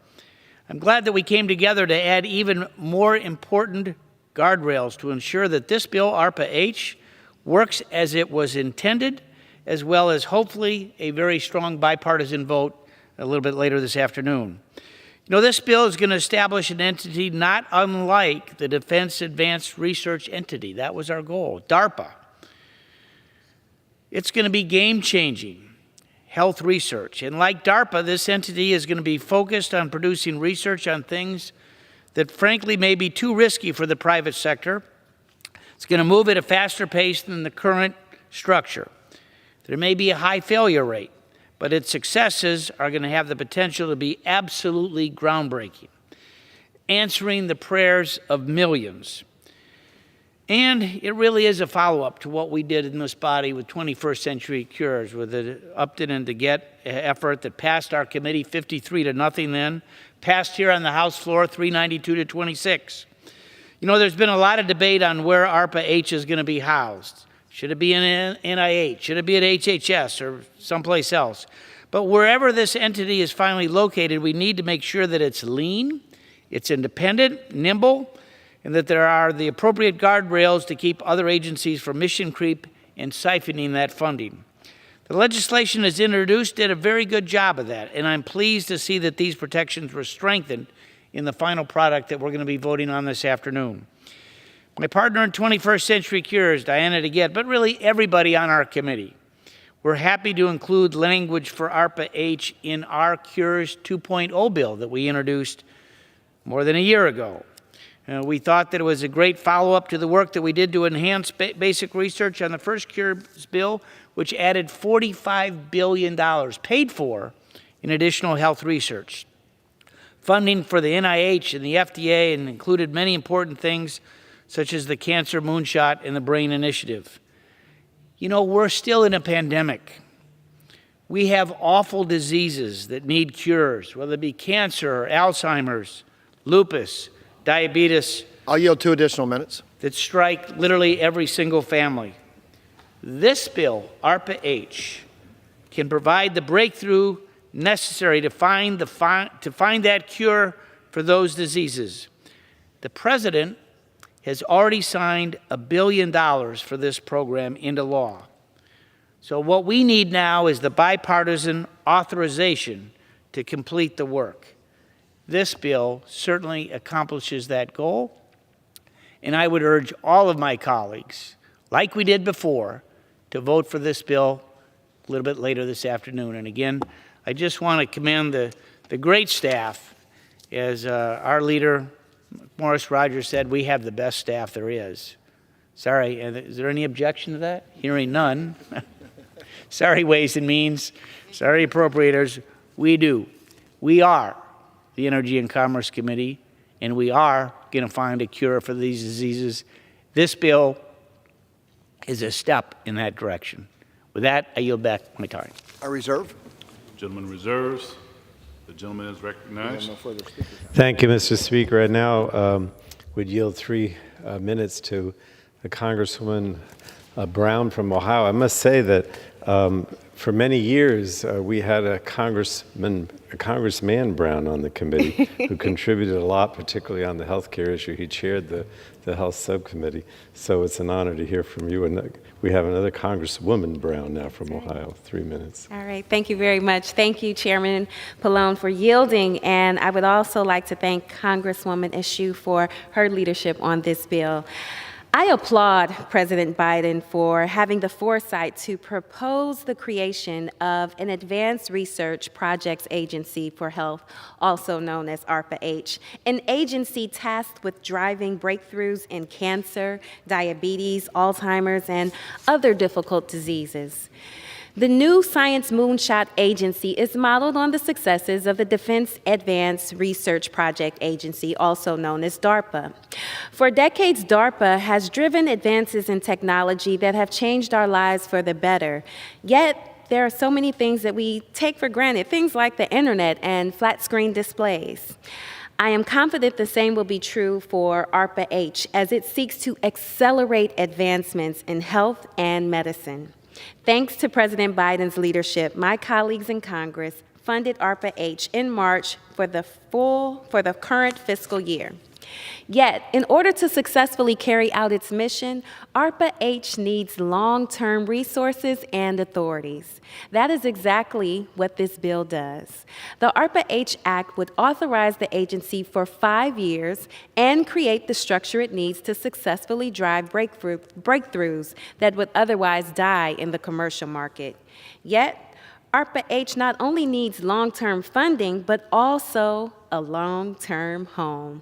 I'm glad that we came together to add even more important guardrails to ensure that this bill, ARPA-H, works as it was intended, as well as hopefully a very strong bipartisan vote a little bit later this afternoon. You know, this bill is going to establish an entity not unlike the Defense Advanced Research Entity. That was our goal, DARPA. It's going to be game-changing health research. And like DARPA, this entity is going to be focused on producing research on things that frankly may be too risky for the private sector. It's going to move at a faster pace than the current structure. There may be a high failure rate, but its successes are going to have the potential to be absolutely groundbreaking, answering the prayers of millions. And it really is a follow-up to what we did in this body with 21st Century Cures, with the Upton and DeGette effort that passed our committee 53-0 then, passed here on the House floor 392-26. You know, there's been a lot of debate on where ARPA-H is going to be housed. Should it be in NIH? Should it be at HHS or someplace else? But wherever this entity is finally located, we need to make sure that it's lean, it's independent, nimble, and that there are the appropriate guardrails to keep other agencies from mission creep and siphoning that funding. The legislation as introduced did a very good job of that, and I'm pleased to see that these protections were strengthened in the final product that we're going to be voting on this afternoon. My partner in 21st Century Cures, Diana DeGette, but really everybody on our committee, we're happy to include language for ARPA-H in our Cures 2.0 bill that we introduced more than a year ago. We thought that it was a great follow-up to the work that we did to enhance basic research on the first Cures bill, which added $45 billion paid for in additional health research. Funding for the NIH and the FDA, and included many important things such as the Cancer Moonshot and the Brain Initiative. You know, we're still in a pandemic. We have awful diseases that need cures, whether it be cancer, or Alzheimer's, lupus, diabetes. I'll yield 2 additional minutes. That strike literally every single family. This bill, ARPA-H, can provide the breakthrough necessary to find that cure for those diseases. The President has already signed $1 billion for this program into law. So what we need now is the bipartisan authorization to complete the work. This bill certainly accomplishes that goal, and I would urge all of my colleagues, like we did before, to vote for this bill a little bit later this afternoon. And again, I just want to commend the great staff. As our leader, Morris Rogers, said, we have the best staff there is. Sorry, is there any objection to that? Hearing none. Sorry, Ways and Means. Sorry, Appropriators. We do. We are the Energy and Commerce Committee, and we are going to find a cure for these diseases. This bill is a step in that direction. With that, I yield back my time. I reserve. Gentleman reserves. The gentleman is recognized. No further speakers. Thank you, Mr. Speaker. I now would yield 3 minutes to the Congresswoman Brown from Ohio. I must say that for many years, we had a Congressman Brown on the committee who contributed a lot, particularly on the health care issue. He chaired the health subcommittee. So it's an honor to hear from you. And we have another Congresswoman Brown now from Ohio. 3 minutes. All right. Thank you very much. Thank you, Chairman Pallone, for yielding. And I would also like to thank Congresswoman Eshoo for her leadership on this bill. I applaud President Biden for having the foresight to propose the creation of an Advanced Research Projects Agency for Health, also known as ARPA-H, an agency tasked with driving breakthroughs in cancer, diabetes, Alzheimer's, and other difficult diseases. The new Science Moonshot Agency is modeled on the successes of the Defense Advanced Research Project Agency, also known as DARPA. For decades, DARPA has driven advances in technology that have changed our lives for the better. Yet, there are so many things that we take for granted, things like the internet and flat-screen displays. I am confident the same will be true for ARPA-H as it seeks to accelerate advancements in health and medicine. Thanks to President Biden's leadership, my colleagues in Congress funded ARPA-H in March for the current fiscal year. Yet, in order to successfully carry out its mission, ARPA-H needs long-term resources and authorities. That is exactly what this bill does. The ARPA-H Act would authorize the agency for 5 years and create the structure it needs to successfully drive breakthroughs that would otherwise die in the commercial market. Yet, ARPA-H not only needs long-term funding, but also a long-term home.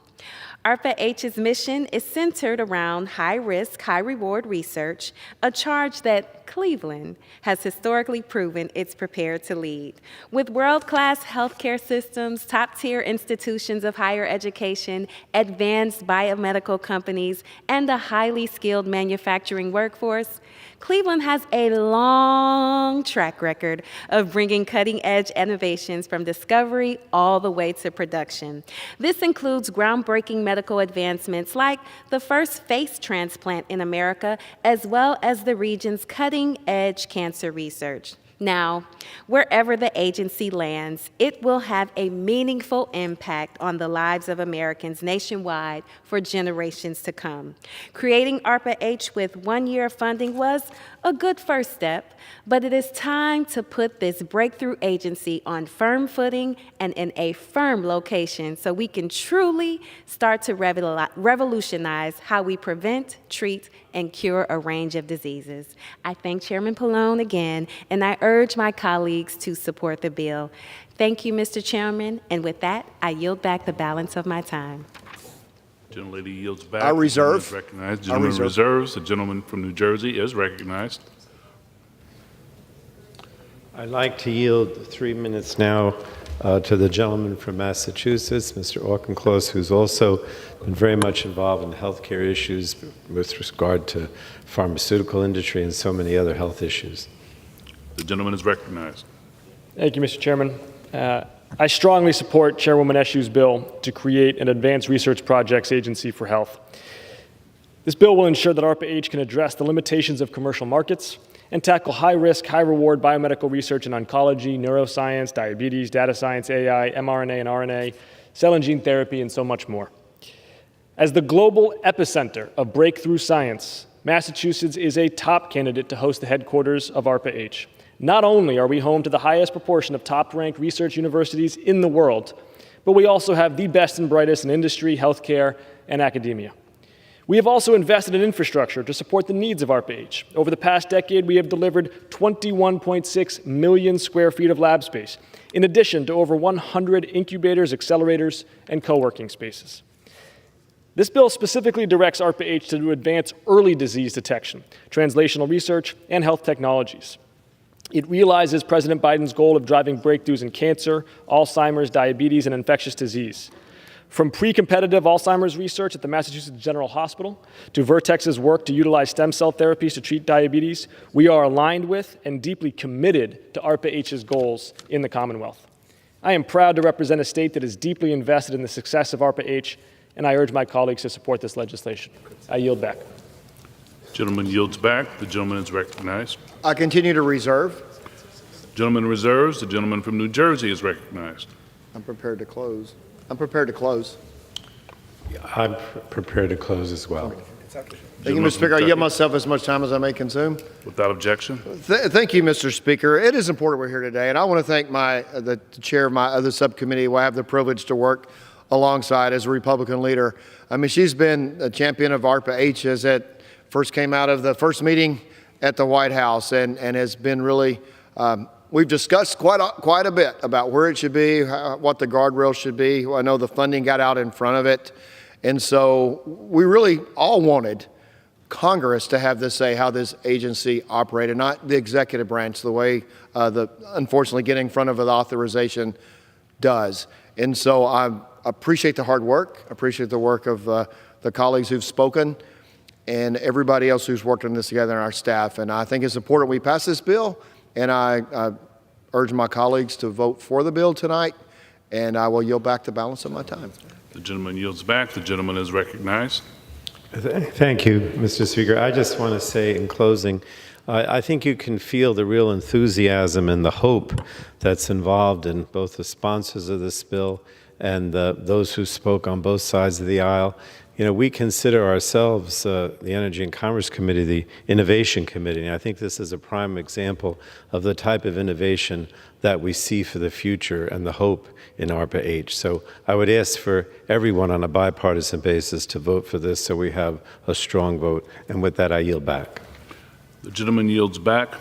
ARPA-H's mission is centered around high-risk, high-reward research, a charge that Cleveland has historically proven it's prepared to lead. With world-class healthcare systems, top-tier institutions of higher education, advanced biomedical companies, and a highly skilled manufacturing workforce, Cleveland has a long track record of bringing cutting-edge innovations from discovery all the way to production. This includes groundbreaking medical advancements like the first face transplant in America, as well as the region's cutting-edge cancer research. Now, wherever the agency lands, it will have a meaningful impact on the lives of Americans nationwide for generations to come. Creating ARPA-H with 1 year of funding was a good first step, but it is time to put this breakthrough agency on firm footing and in a firm location so we can truly start to revolutionize how we prevent, treat, and cure a range of diseases. I thank Chairman Pallone again, and I urge my colleagues to support the bill. Thank you, Mr. Chairman, and with that, I yield back the balance of my time. Gentlelady yields back. I reserve. The gentleman is recognized. Gentleman reserves. The gentleman from New Jersey is recognized. I'd like to yield 3 minutes now to the gentleman from Massachusetts, Mr. Auchincloss, who's also been very much involved in healthcare issues with regard to pharmaceutical industry and so many other health issues. The gentleman is recognized. Thank you, Mr. Chairman. I strongly support Chairwoman Eshu's bill to create an advanced research projects agency for health. This bill will ensure that ARPA-H can address the limitations of commercial markets and tackle high-risk, high-reward biomedical research in oncology, neuroscience, diabetes, data science, AI, mRNA and RNA, cell and gene therapy, and so much more. As the global epicenter of breakthrough science, Massachusetts is a top candidate to host the headquarters of ARPA-H. Not only are we home to the highest proportion of top-ranked research universities in the world, but we also have the best and brightest in industry, healthcare, and academia. We have also invested in infrastructure to support the needs of ARPA-H. Over the past decade, we have delivered 21.6 million square feet of lab space, in addition to over 100 incubators, accelerators, and co-working spaces. This bill specifically directs ARPA-H to advance early disease detection, translational research, and health technologies. It realizes President Biden's goal of driving breakthroughs in cancer, Alzheimer's, diabetes, and infectious disease. From pre-competitive Alzheimer's research at the Massachusetts General Hospital to Vertex's work to utilize stem cell therapies to treat diabetes, we are aligned with and deeply committed to ARPA-H's goals in the Commonwealth. I am proud to represent a state that is deeply invested in the success of ARPA-H, and I urge my colleagues to support this legislation. I yield back. Gentleman yields back. The gentleman is recognized. I continue to reserve. Gentleman reserves. The gentleman from New Jersey is recognized. I'm prepared to close. I'm prepared to close. I'm prepared to close as well. Thank you, Mr. Speaker. I yield myself as much time as I may consume. Without objection. Thank you, Mr. Speaker. It is important we're here today, and I want to thank the chair of my other subcommittee who I have the privilege to work alongside as a Republican leader. I mean, she's been a champion of ARPA-H as it first came out of the first meeting at the White House and has been really, we've discussed quite a bit about where it should be, what the guardrails should be. I know the funding got out in front of it. And so we really all wanted Congress to have this say how this agency operated, not the executive branch, the way unfortunately getting in front of the authorization does. And so I appreciate the hard work, appreciate the work of the colleagues who've spoken, and everybody else who's worked on this together in our staff. And I think it's important we pass this bill, and I urge my colleagues to vote for the bill tonight, and I will yield back the balance of my time. The gentleman yields back. The gentleman is recognized. Thank you, Mr. Speaker. I just want to say in closing, I think you can feel the real enthusiasm and the hope that's involved in both the sponsors of this bill and those who spoke on both sides of the aisle. You know, we consider ourselves, the Energy and Commerce Committee, the Innovation Committee. And I think this is a prime example of the type of innovation that we see for the future and the hope in ARPA-H. So I would ask for everyone on a bipartisan basis to vote for this so we have a strong vote. And with that, I yield back. The gentleman yields back.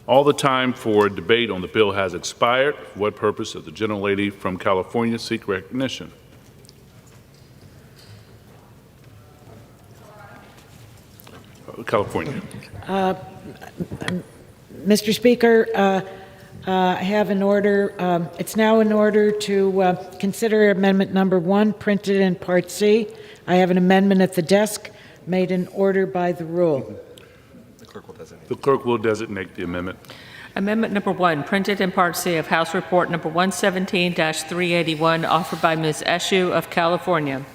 All the time for debate on the bill has expired. For what purpose does the gentlelady from California seek recognition? California. Mr. Speaker, I have an order. It's now in order to consider amendment number 1, printed in Part C. I have an amendment at the desk made in order by the rule. The clerk will designate the amendment. Amendment number 1, printed in Part C of House Report number 117-381, offered by Ms. Eshoo of California.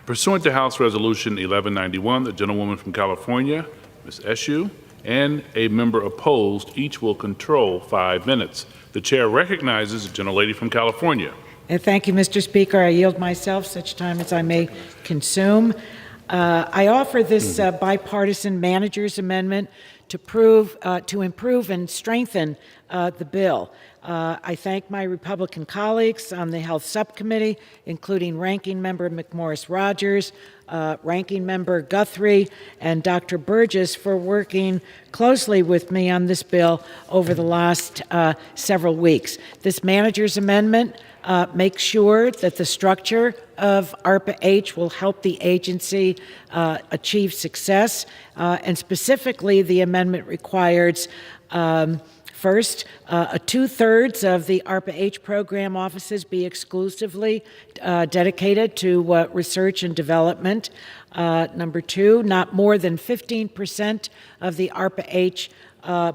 Pursuant to House Resolution 1191, the gentlewoman from California, Ms. Eshoo, and a member opposed, each will control 5 minutes. The chair recognizes the gentlelady from California. Thank you, Mr. Speaker. I yield myself such time as I may consume. I offer this bipartisan manager's amendment to improve and strengthen the bill. I thank my Republican colleagues on the Health Subcommittee, including Ranking Member McMorris-Rogers, Ranking Member Guthrie, and Dr. Burgess for working closely with me on this bill over the last several weeks. This manager's amendment makes sure that the structure of ARPA-H will help the agency achieve success, and specifically the amendment requires first, 2/3 of the ARPA-H program offices be exclusively dedicated to research and development. Number 2, not more than 15% of the ARPA-H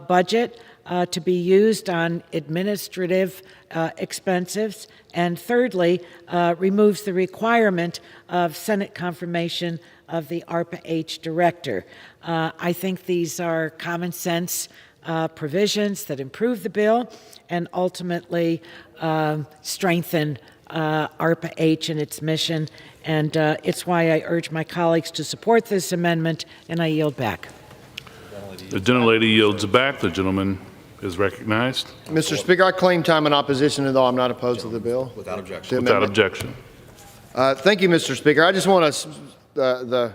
budget to be used on administrative expenses. And thirdly, removes the requirement of Senate confirmation of the ARPA-H director. I think these are common sense provisions that improve the bill and ultimately strengthen ARPA-H and its mission. And it's why I urge my colleagues to support this amendment, and I yield back. The gentlelady yields back. The gentleman is recognized. Mr. Speaker, I claim time in opposition, although I'm not opposed to the bill. Without objection. Without objection. Thank you, Mr. Speaker. I just want to, the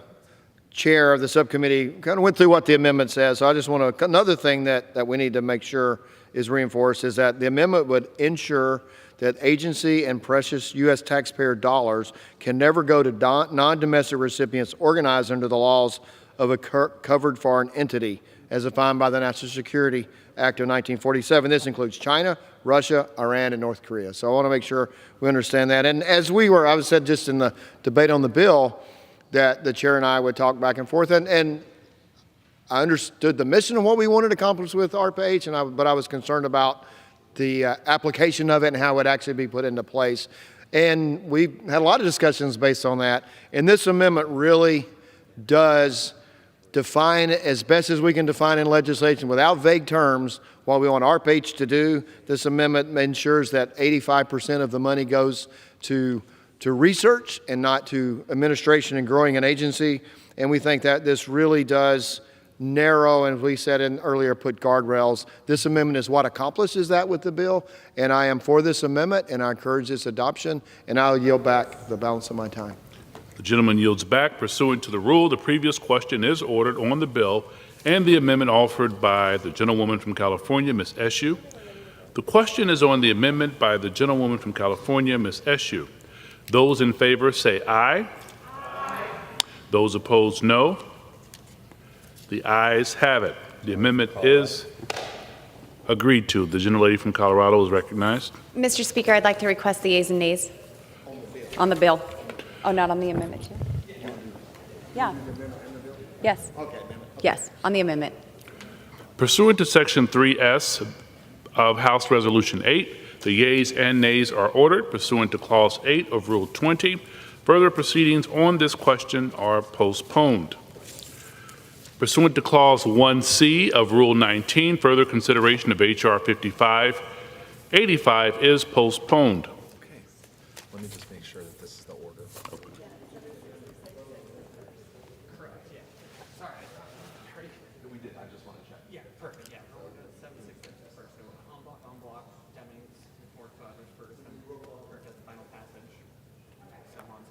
chair of the subcommittee kind of went through what the amendment says. So I just want to, another thing that we need to make sure is reinforced is that the amendment would ensure that agency and precious U.S. taxpayer dollars can never go to non-domestic recipients organized under the laws of a covered foreign entity as defined by the National Security Act of 1947. This includes China, Russia, Iran, and North Korea. So I want to make sure we understand that. And as I was said just in the debate on the bill, that the chair and I would talk back and forth, and I understood the mission of what we wanted to accomplish with ARPA-H, but I was concerned about the application of it and how it would actually be put into place. And we had a lot of discussions based on that. And this amendment really does define as best as we can define in legislation without vague terms what we want ARPA-H to do. This amendment ensures that 85% of the money goes to research and not to administration and growing an agency. And we think that this really does narrow, and as we said earlier, put guardrails. This amendment is what accomplishes that with the bill, and I am for this amendment, and I encourage its adoption, and I'll yield back the balance of my time. The gentleman yields back. Pursuant to the rule, the previous question is ordered on the bill and the amendment offered by the gentlewoman from California, Ms. Eshoo. The question is on the amendment by the gentlewoman from California, Ms. Eshoo. Those in favor say aye. Aye. Those opposed, no. The ayes have it. The amendment is agreed to. The gentlelady from Colorado is recognized. Mr. Speaker, I'd like to request the yeas and nays on the bill. Oh, not on the amendment, too? Yeah. Yes. Yes, on the amendment. Pursuant to Section 3S of House Resolution 8, the yeas and nays are ordered pursuant to Clause 8 of Rule 20. Further proceedings on this question are postponed. Pursuant to Clause 1C of Rule 19, further consideration of H.R. 5585 is postponed. Okay. Let me just make sure that this is the order. Correct, yeah. Sorry. We did. I just want to check. Yeah, perfect. Yeah. 766 first. So en bloc, Demings, McMorris-Rogers first, and Burke as the final passage. So on.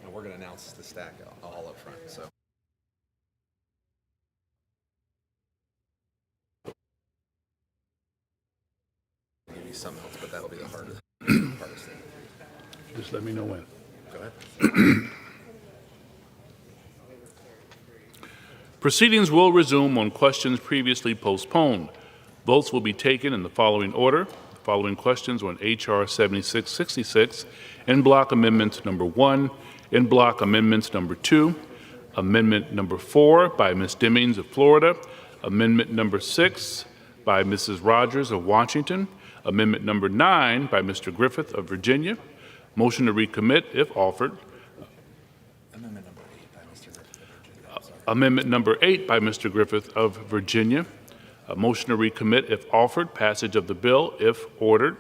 And we're going to announce the stack all up front. So. be something else, but that'll be the hardest thing. Just let me know when. Go ahead. Proceedings will resume on questions previously postponed. Votes will be taken in the following order. The following questions on H.R. 7666 in block amendments number 1, in block amendments number 2, amendment number 4 by Ms. Demings of Florida, amendment number 6 by Mrs. Rogers of Washington, amendment number 9 by Mr. Griffith of Virginia, motion to recommit if offered, amendment number 8 by Mr. Griffith of Virginia, a motion to recommit if offered, passage of the bill if ordered.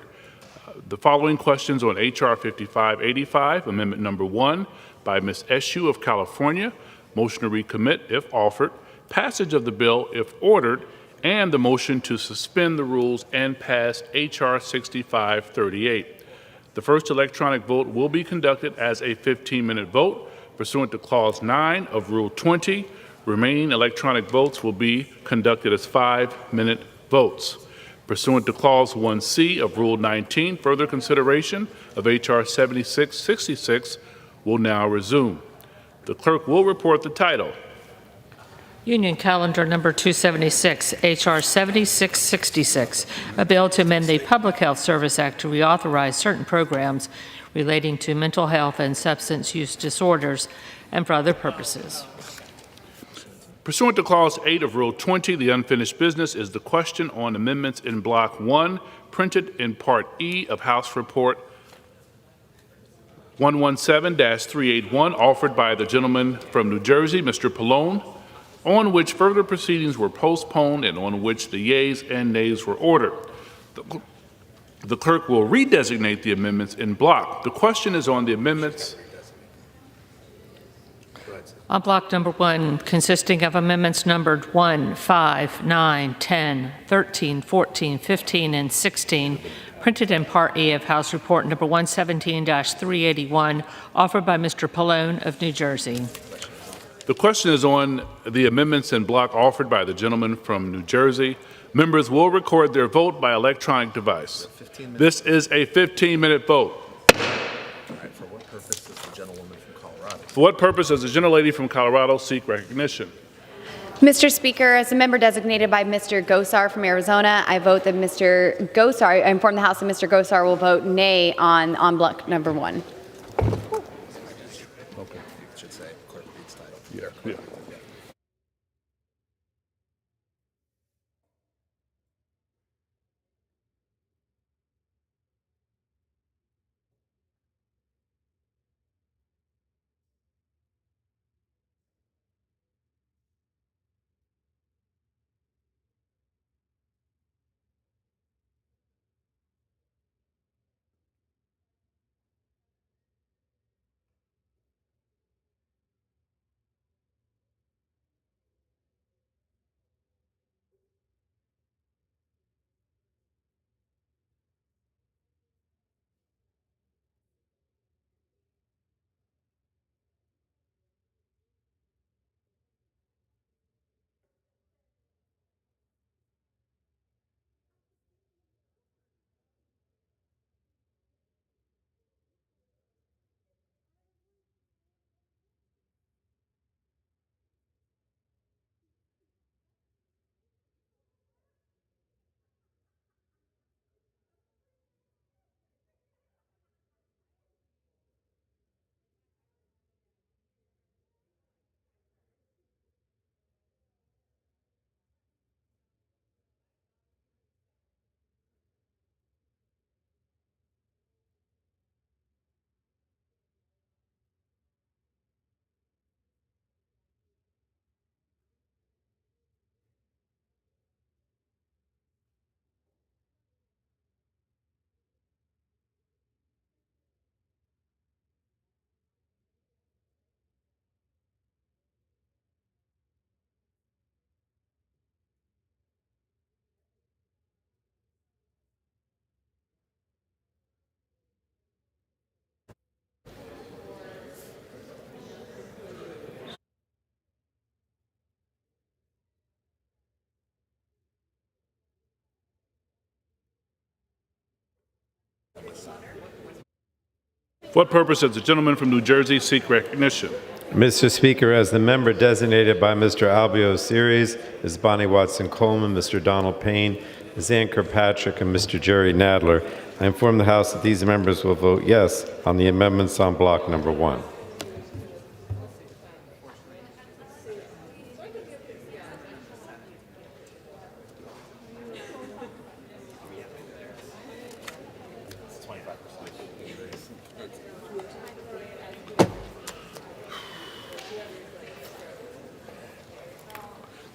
The following questions on H.R. 5585, amendment number 1 by Ms. Eshu of California, motion to recommit if offered, passage of the bill if ordered, and the motion to suspend the rules and pass H.R. 6538. The first electronic vote will be conducted as a 15-minute vote pursuant to Clause 9 of Rule 20. Remaining electronic votes will be conducted as 5-minute votes. Pursuant to Clause 1C of Rule 19, further consideration of H.R. 7666 will now resume. The clerk will report the title. Union Calendar Number 276, H.R. 7666, a bill to amend the Public Health Service Act to reauthorize certain programs relating to mental health and substance use disorders and for other purposes. Pursuant to Clause 8 of Rule 20, the unfinished business is the question on amendments in Block 1, printed in Part E of House Report 117-381, offered by the gentleman from New Jersey, Mr. Pallone, on which further proceedings were postponed and on which the yeas and nays were ordered. The clerk will redesignate the amendments in block. The question is on the amendments. On block number 1, consisting of amendments numbered 1, 5, 9, 10, 13, 14, 15, and 16, printed in Part E of House Report number 117-381, offered by Mr. Pallone of New Jersey. The question is on the amendments in block offered by the gentleman from New Jersey. Members will record their vote by electronic device. This is a 15-minute vote. All right, for what purpose does the gentlewoman from Colorado? For what purpose does the gentlelady from Colorado seek recognition? Mr. Speaker, as a member designated by Mr. Gosar from Arizona, I vote that Mr. Gosar, I inform the House that Mr. Gosar will vote nay on block number 1. Okay. It should say clerk reads title. Yeah. For what purpose does the gentleman from New Jersey seek recognition? Mr. Speaker, as the member designated by Mr. Albio Series, Ms. Bonnie Watson Coleman, Mr. Donald Payne, Ms. Ann Kirkpatrick, and Mr. Jerry Nadler, I inform the House that these members will vote yes on the amendments on block number 1.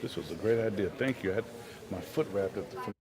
This was a great idea. Thank you. I had my foot wrapped up.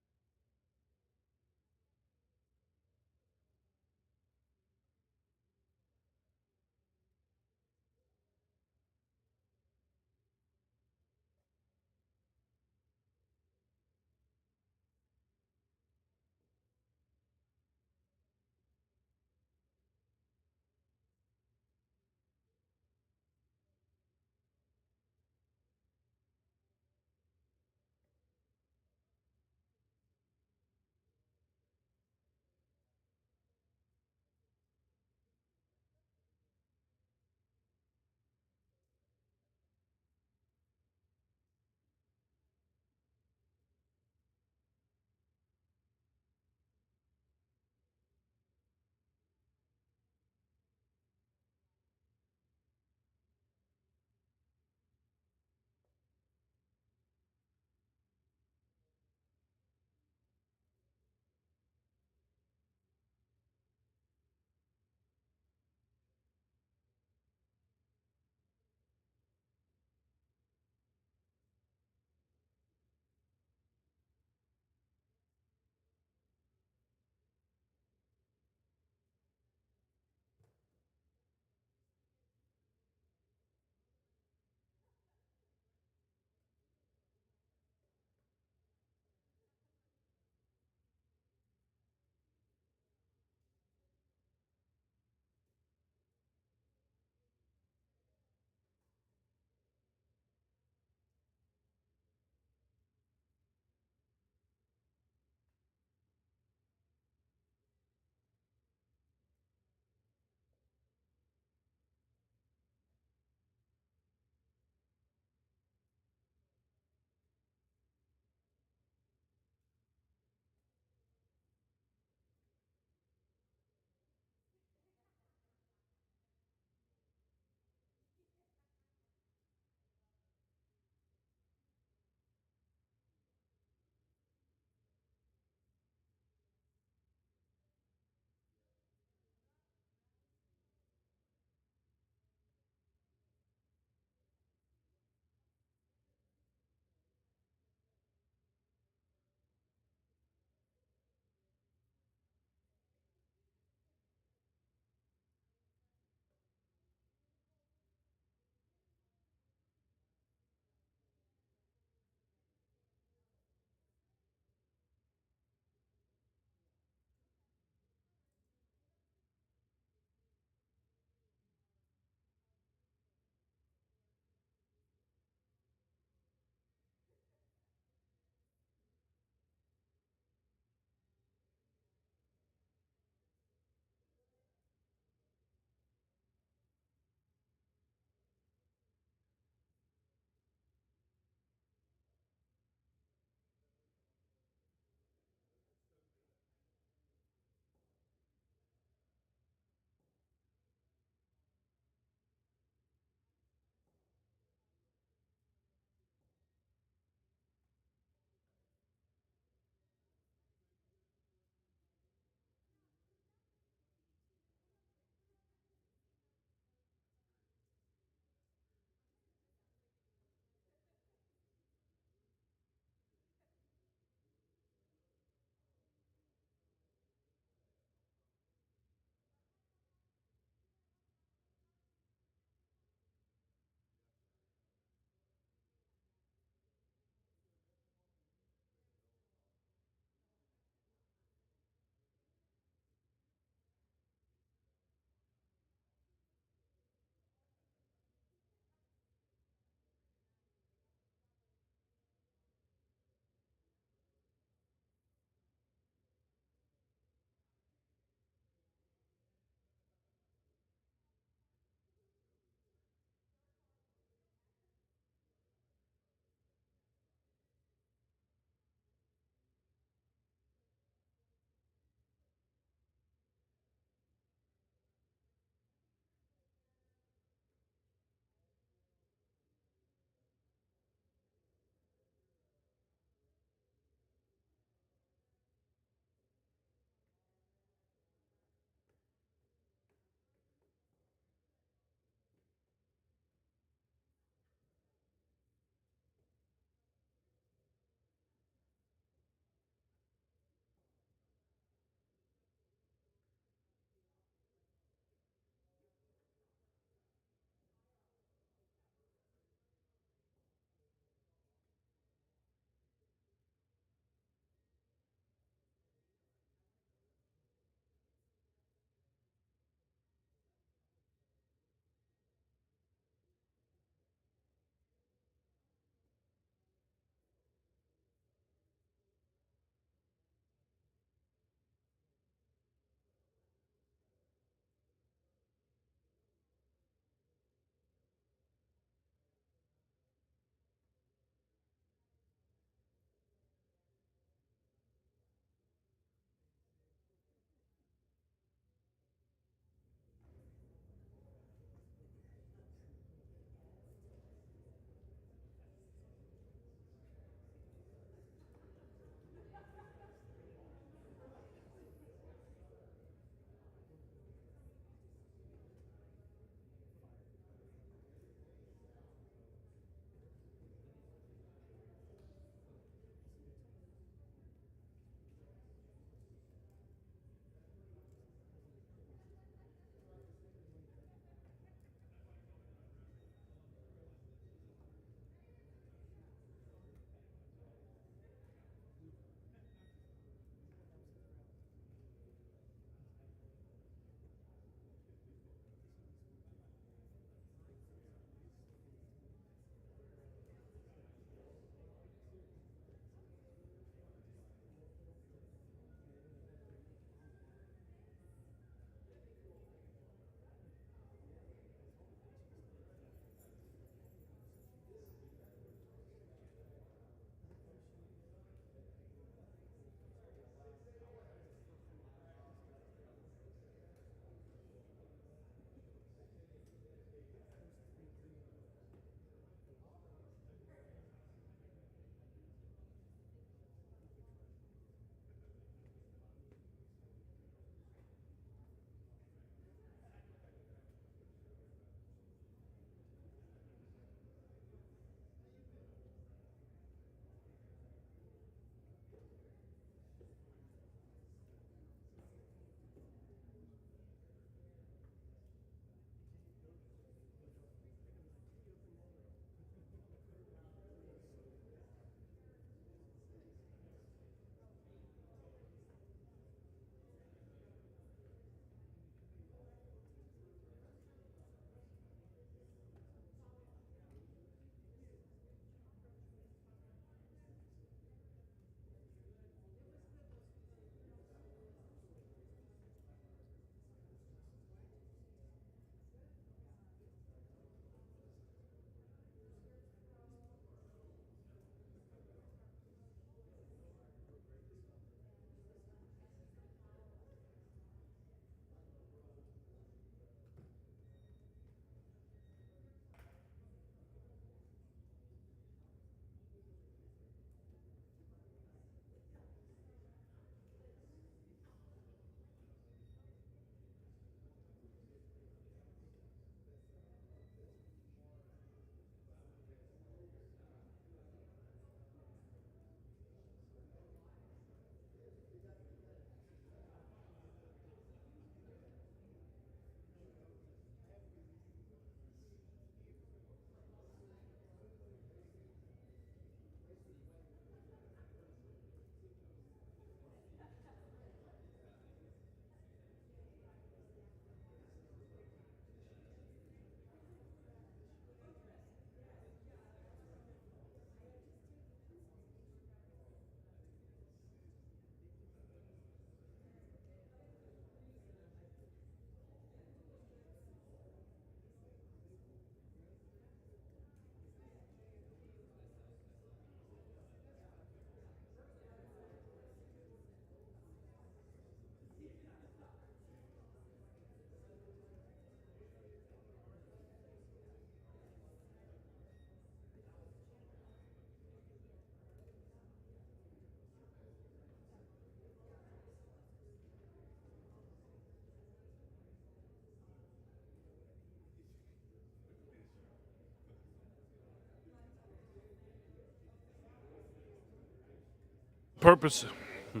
purpose? For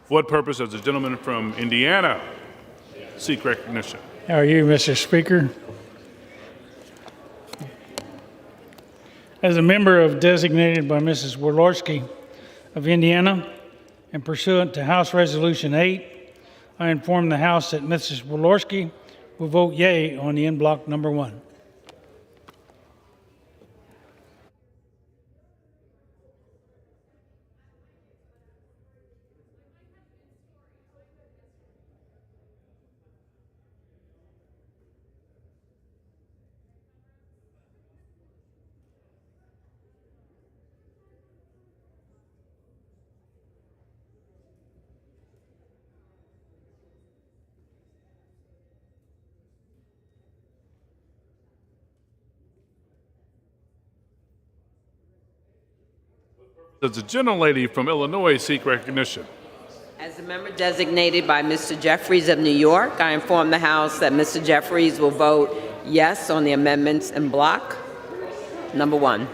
what purpose does the gentleman from Indiana seek recognition? How are you, Mr. Speaker? As a member of designated by Mrs. Worlorski of Indiana and pursuant to House Resolution 8, I inform the House that Mrs. Worlorski will vote yea on the en bloc number 1. Does the gentlelady from Illinois seek recognition? As a member designated by Mr. Jeffries of New York, I inform the House that Mr. Jeffries will vote yes on the amendments en bloc. Number 1.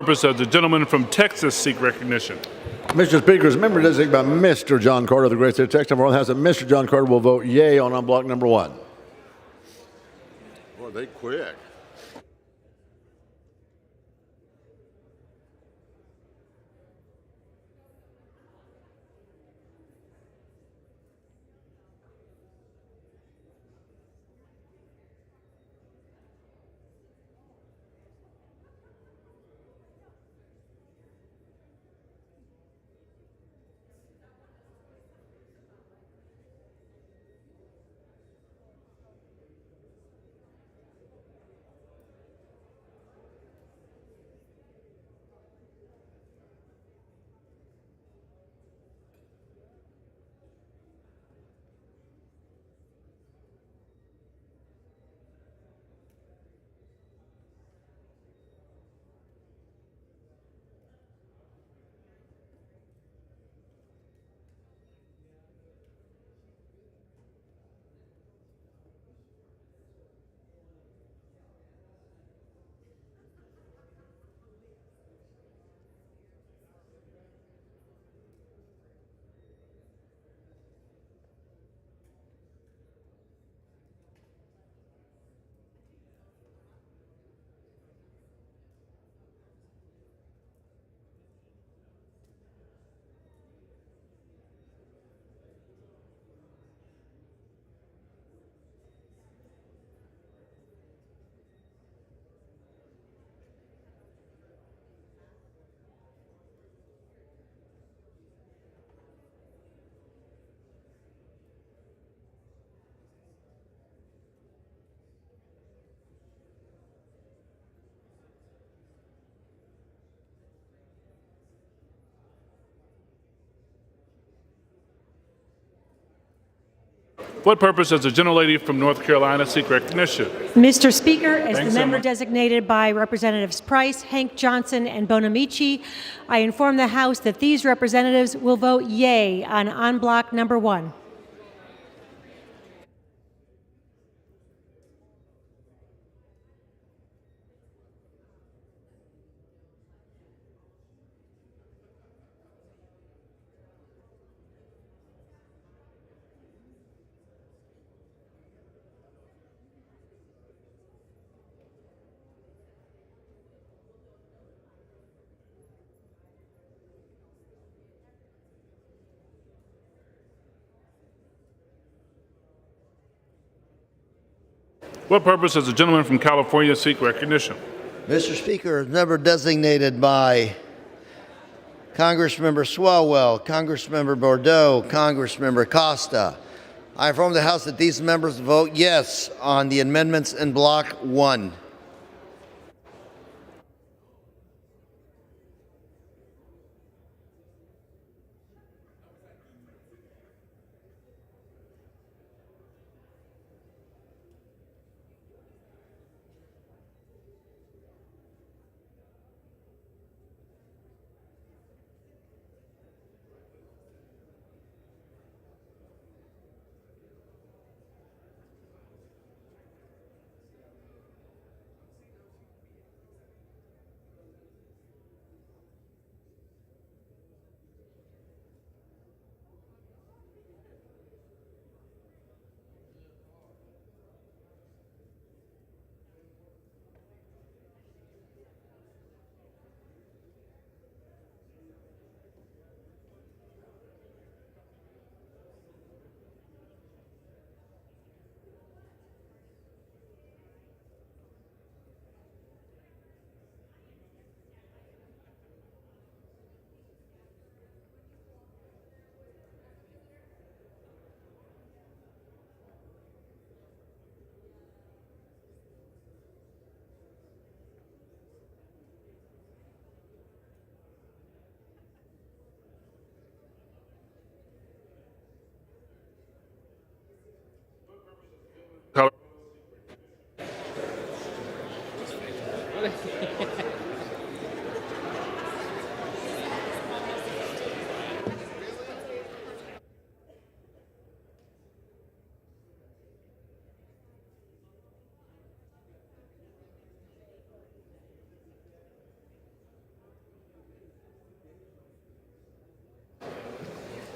Purpose does the gentleman from Texas seek recognition? Mr. Speaker, as a member designated by Mr. John Carter of the great state of Texas, number 1 has that Mr. John Carter will vote yea on en bloc number 1. Boy, they quick. For what purpose does the gentlelady from North Carolina seek recognition? Mr. Speaker, as Thanks, the member Emma. designated by Representatives Price, Hank Johnson, and Bonamici, I inform the House that these representatives will vote yea on bloc number 1. What purpose does the gentleman from California seek recognition? Mr. Speaker, as member designated by Congressmember Swalwell, Congressmember Bordeaux, Congressmember Costa, I inform the House that these members vote yes on the amendments in Block 1.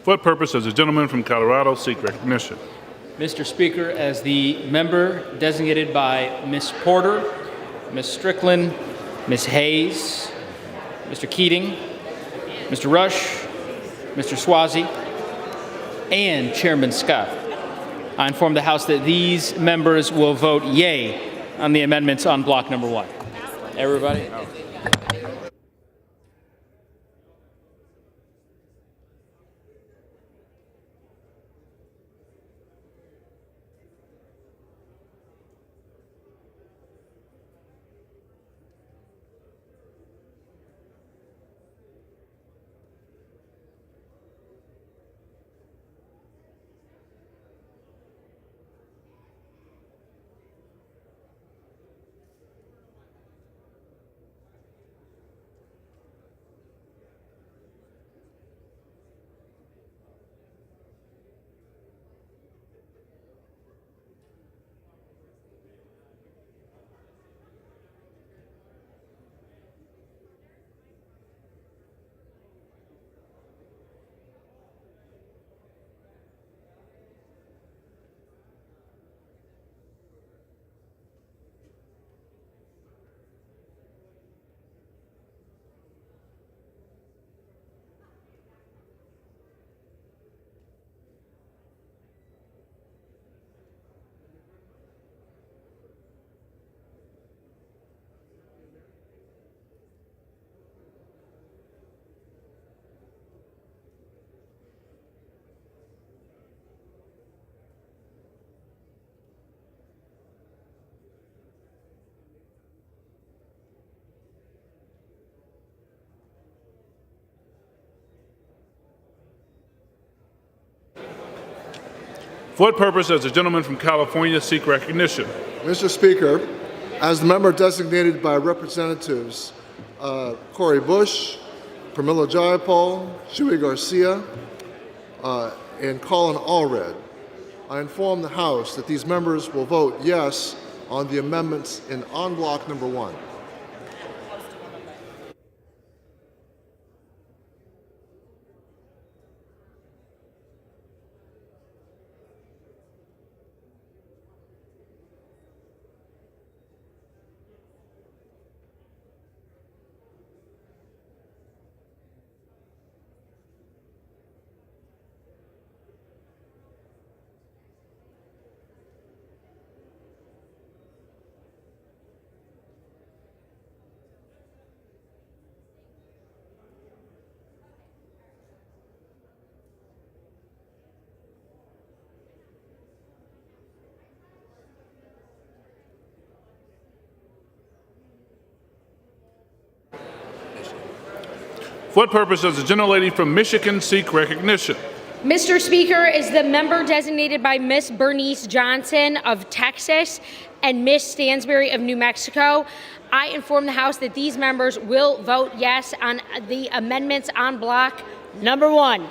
For what purpose does the gentleman from Colorado seek recognition? Mr. Speaker, as the member designated by Ms. Porter, Ms. Strickland, Ms. Hayes, Mr. Keating, Mr. Rush, Mr. Swazi, and Chairman Scott, I inform the House that these members will vote yea on the amendments on block number 1. Everybody? For what purpose does the gentleman from California seek recognition? Mr. Speaker, as the member designated by Representatives Cori Bush, Pramila Jayapal, Shuey Garcia, and Colin Allred, I inform the House that these members will vote yes on the amendments in en bloc number 1. For what purpose does the gentlelady from Michigan seek recognition? Mr. Speaker, is the member designated by Miss Bernice Johnson of Texas and Miss Stansbury of New Mexico. I inform the House that these members will vote yes on the amendments en bloc number 1.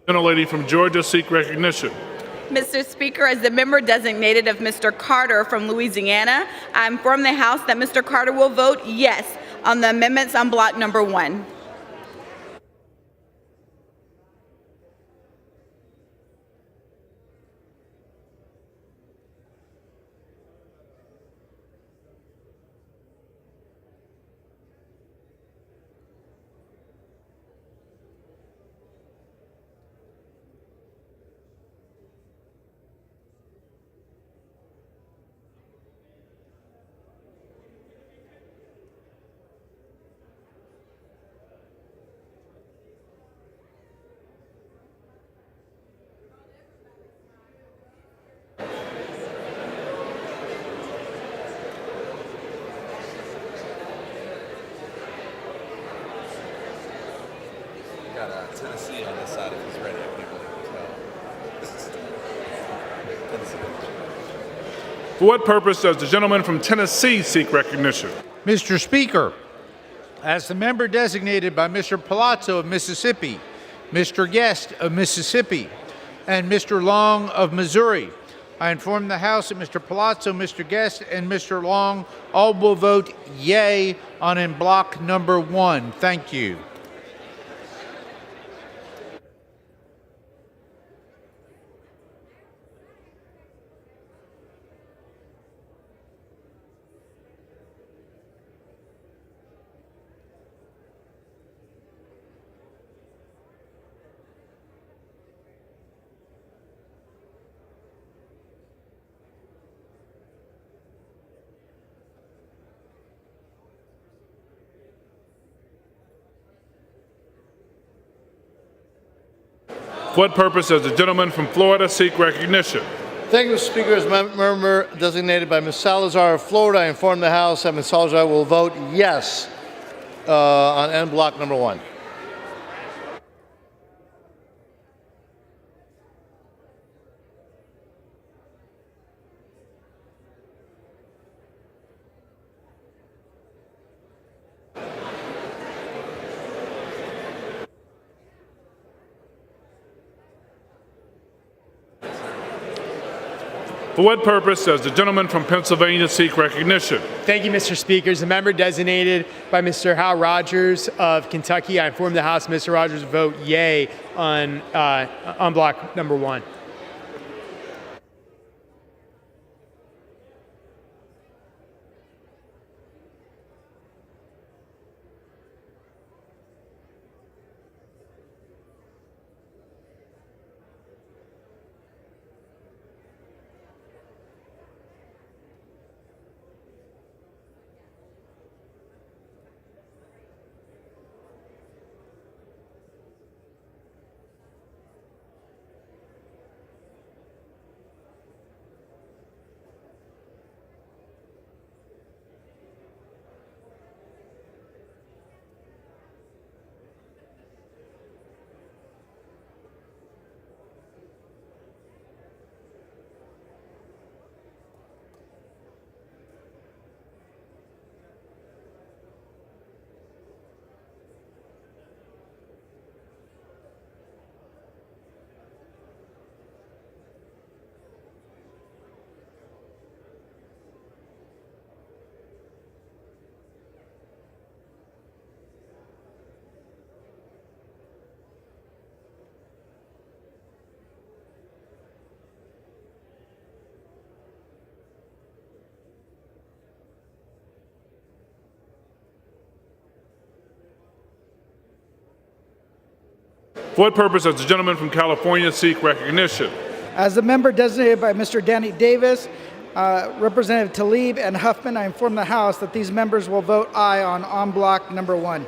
Gentlelady from Georgia seek recognition. Mr. Speaker, as the member designated of Mr. Carter from Louisiana, I inform the House that Mr. Carter will vote yes on the amendments on block number 1. Got Tennessee on this side if he's ready. I can't believe Tennessee. For what purpose does the gentleman from Tennessee seek recognition? Mr. Speaker, as the member designated by Mr. Palazzo of Mississippi, Mr. Guest of Mississippi, and Mr. Long of Missouri, I inform the House that Mr. Palazzo, Mr. Guest, and Mr. Long all will vote yea on en bloc number 1. Thank you. For what purpose does the gentleman from Florida seek recognition? Thank you, Mr. Speaker. As member designated by Ms. Salazar of Florida, I inform the House that Ms. Salazar will vote yes on en bloc number 1. For what purpose does the gentleman from Pennsylvania seek recognition? Thank you, Mr. Speaker. As a member designated by Mr. Hal Rogers of Kentucky, I inform the House Mr. Rogers will vote yay on block number 1. For what purpose does the gentleman from California seek recognition? As the member designated by Mr. Danny Davis, Representative Tlaib, and Huffman, I inform the House that these members will vote aye on block number 1.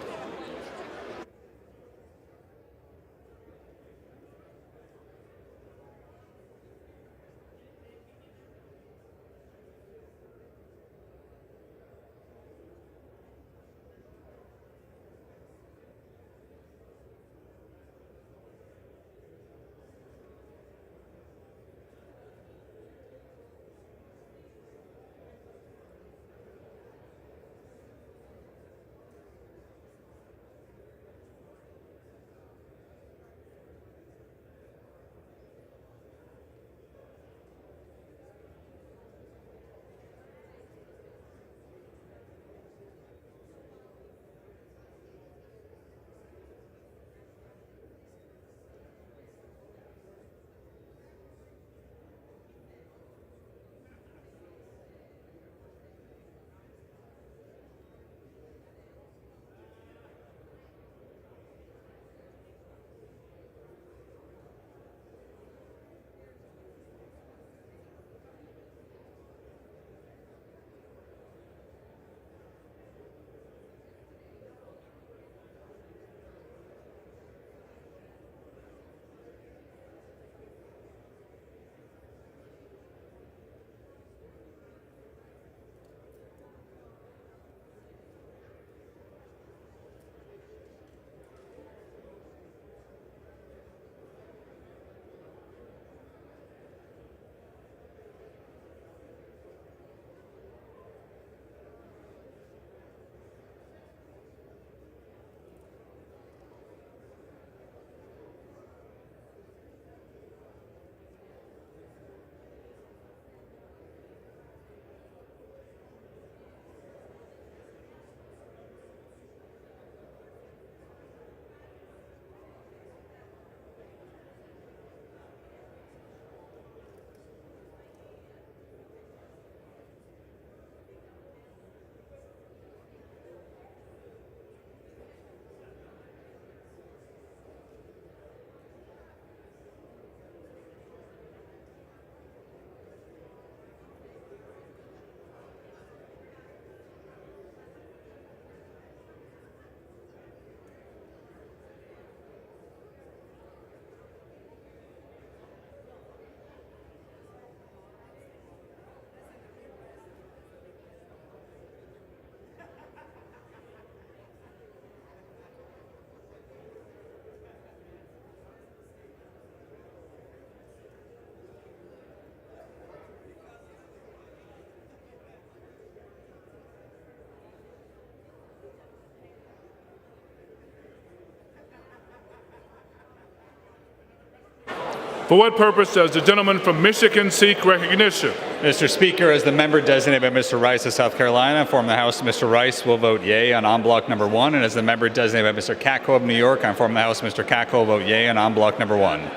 For what purpose does the gentleman from Michigan seek recognition? Mr. Speaker, as the member designated by Mr. Rice of South Carolina, I inform the House Mr. Rice will vote yea on en bloc number 1, and as the member designated by Mr. Katko of New York, I inform the House Mr. Katko will vote yea on en bloc number 1.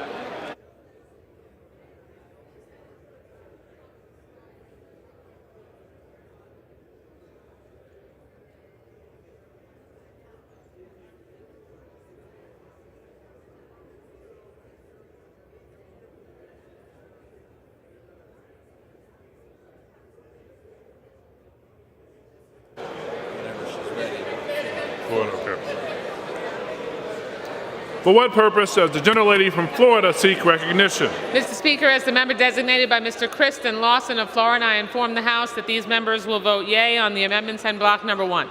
For what purpose does the gentlelady from Florida seek recognition? Mr. Speaker, as the member designated by Mr. Kristen Lawson of Florida, I inform the House that these members will vote yea on the amendments en bloc number 1.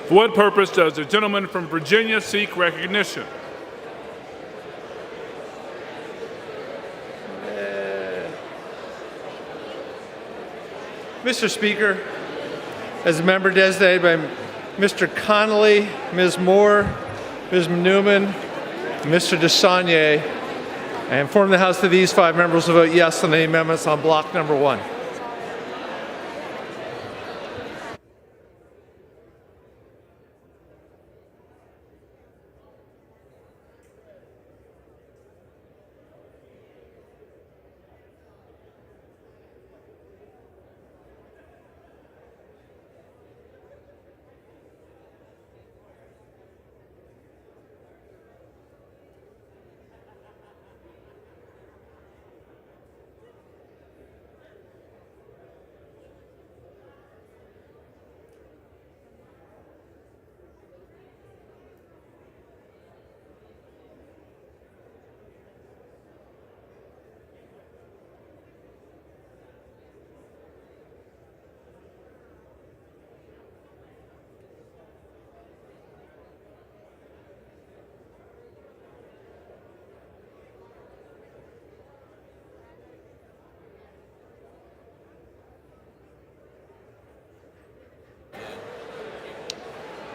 For what purpose does the gentleman from Virginia seek recognition? Mr. Speaker, as a member designated by Mr. Connolly, Ms. Moore, Ms. Newman, and Mr. DeSaulnier, I inform the House that these 5 members will vote yes on the amendments on block number 1.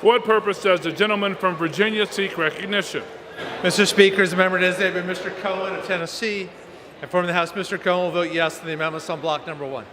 For what purpose does the gentleman from Virginia seek recognition? Mr. Speaker, as the member designated by Mr. Cohen of Tennessee, I inform the House Mr. Cohen will vote yes on the amendments on block number 1.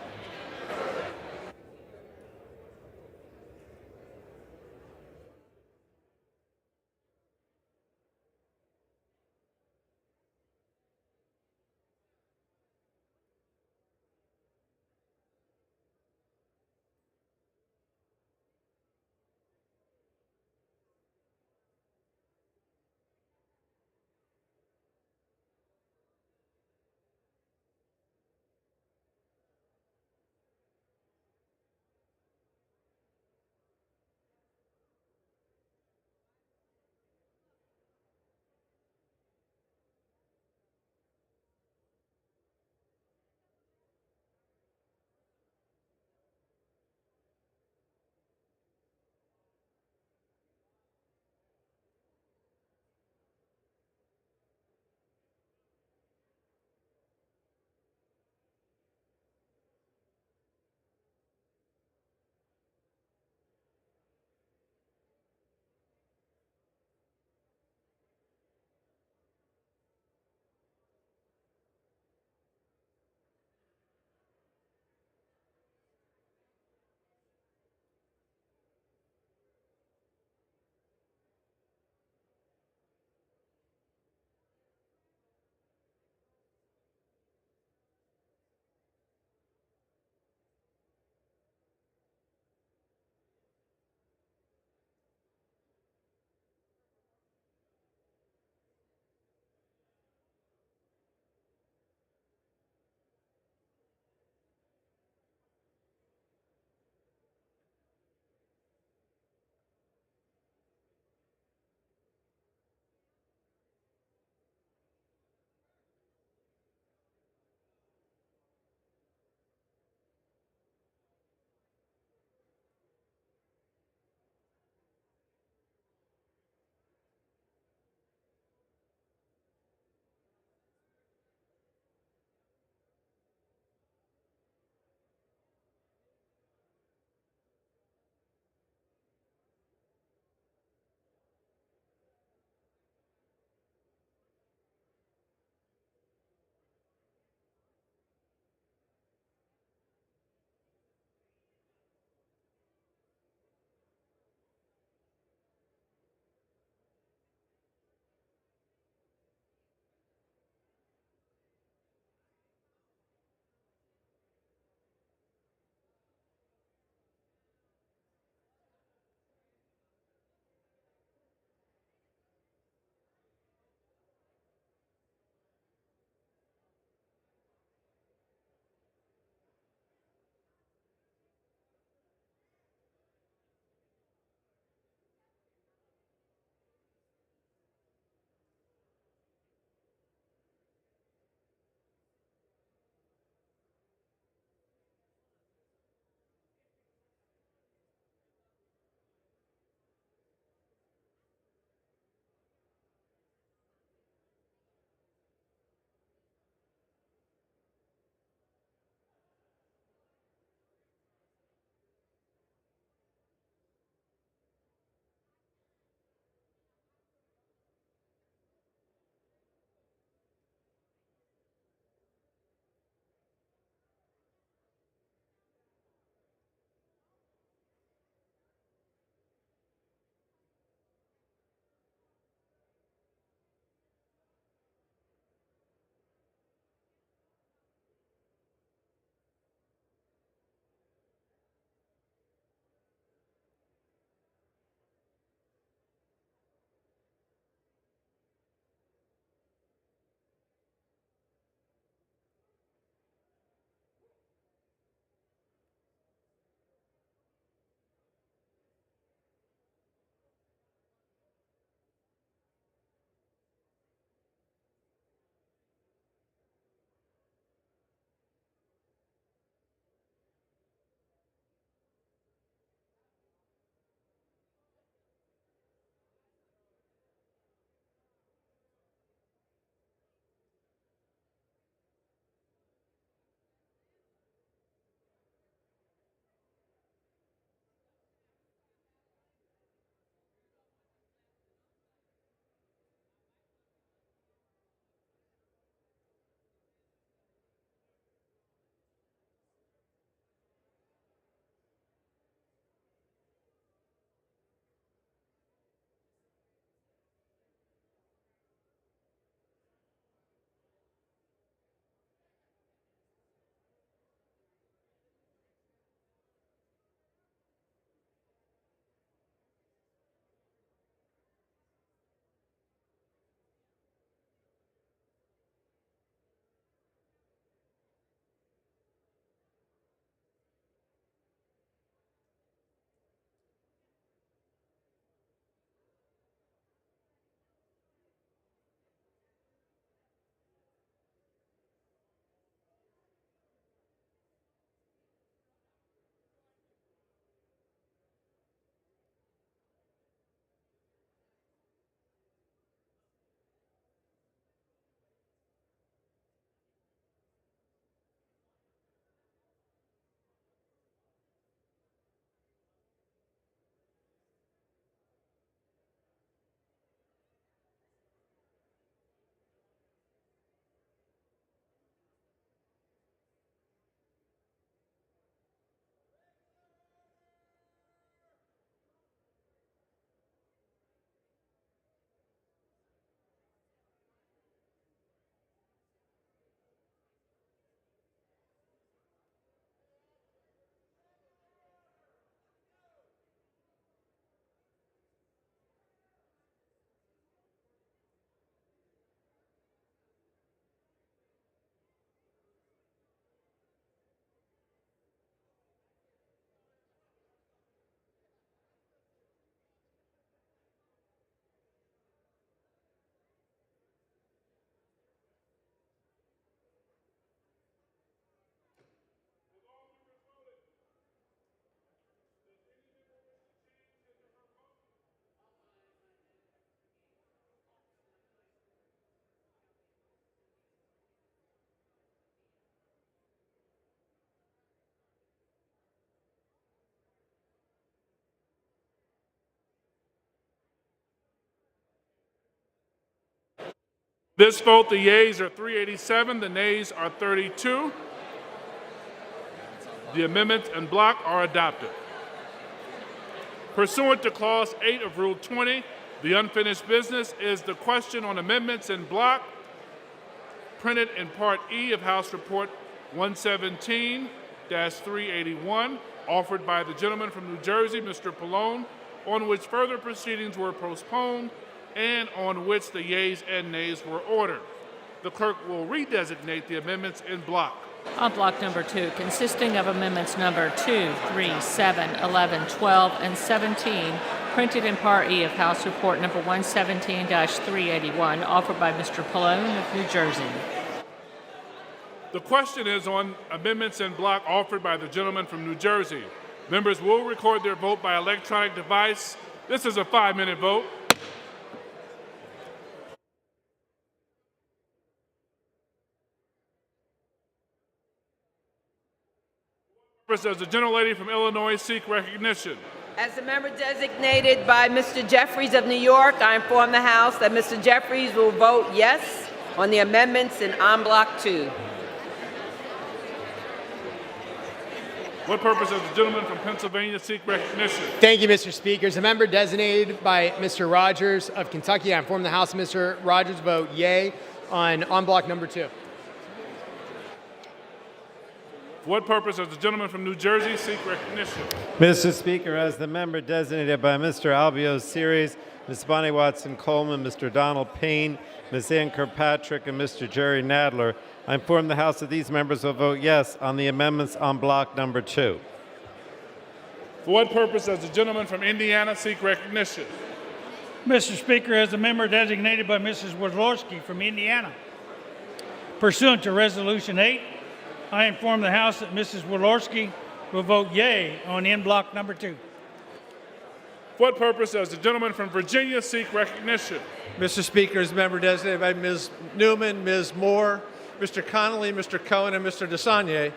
This vote, the yeas are 387, the nays are 32. The amendments en bloc are adopted. Pursuant to Clause 8 of Rule 20, the unfinished business is the question on amendments en bloc, printed in Part E of House Report 117-381, offered by the gentleman from New Jersey, Mr. Pallone, on which further proceedings were postponed and on which the yeas and nays were ordered. The clerk will redesignate the amendments en bloc. On block number 2, consisting of amendments number 2, 3, 7, 11, 12, and 17, printed in Part E of House Report number 117-381, offered by Mr. Pallone of New Jersey. The question is on amendments en bloc offered by the gentleman from New Jersey. Members will record their vote by electronic device. This is a 5-minute vote. Does the gentlelady from Illinois seek recognition? As a member designated by Mr. Jeffries of New York, I inform the House that Mr. Jeffries will vote yes on the amendments in en bloc 2. What purpose does the gentleman from Pennsylvania seek recognition? Thank you, Mr. Speaker. As a member designated by Mr. Rogers of Kentucky, I inform the House that Mr. Rogers vote yea on en bloc number 2. For what purpose does the gentleman from New Jersey seek recognition? Mr. Speaker, as the member designated by Mr. Albios Series, Ms. Bonnie Watson Coleman, Mr. Donald Payne, Ms. Ann Kirkpatrick, and Mr. Jerry Nadler, I inform the House that these members will vote yes on the amendments en bloc number 2. For what purpose does the gentleman from Indiana seek recognition? Mr. Speaker, as the member designated by Mrs. Wodlowski from Indiana, pursuant to Resolution 8, I inform the House that Mrs. Wodlowski will vote yea on en bloc number 2. For what purpose does the gentleman from Virginia seek recognition? Mr. Speaker, as member designated by Ms. Newman, Ms. Moore, Mr. Connolly, Mr. Cohen, and Mr. DeSaulnier,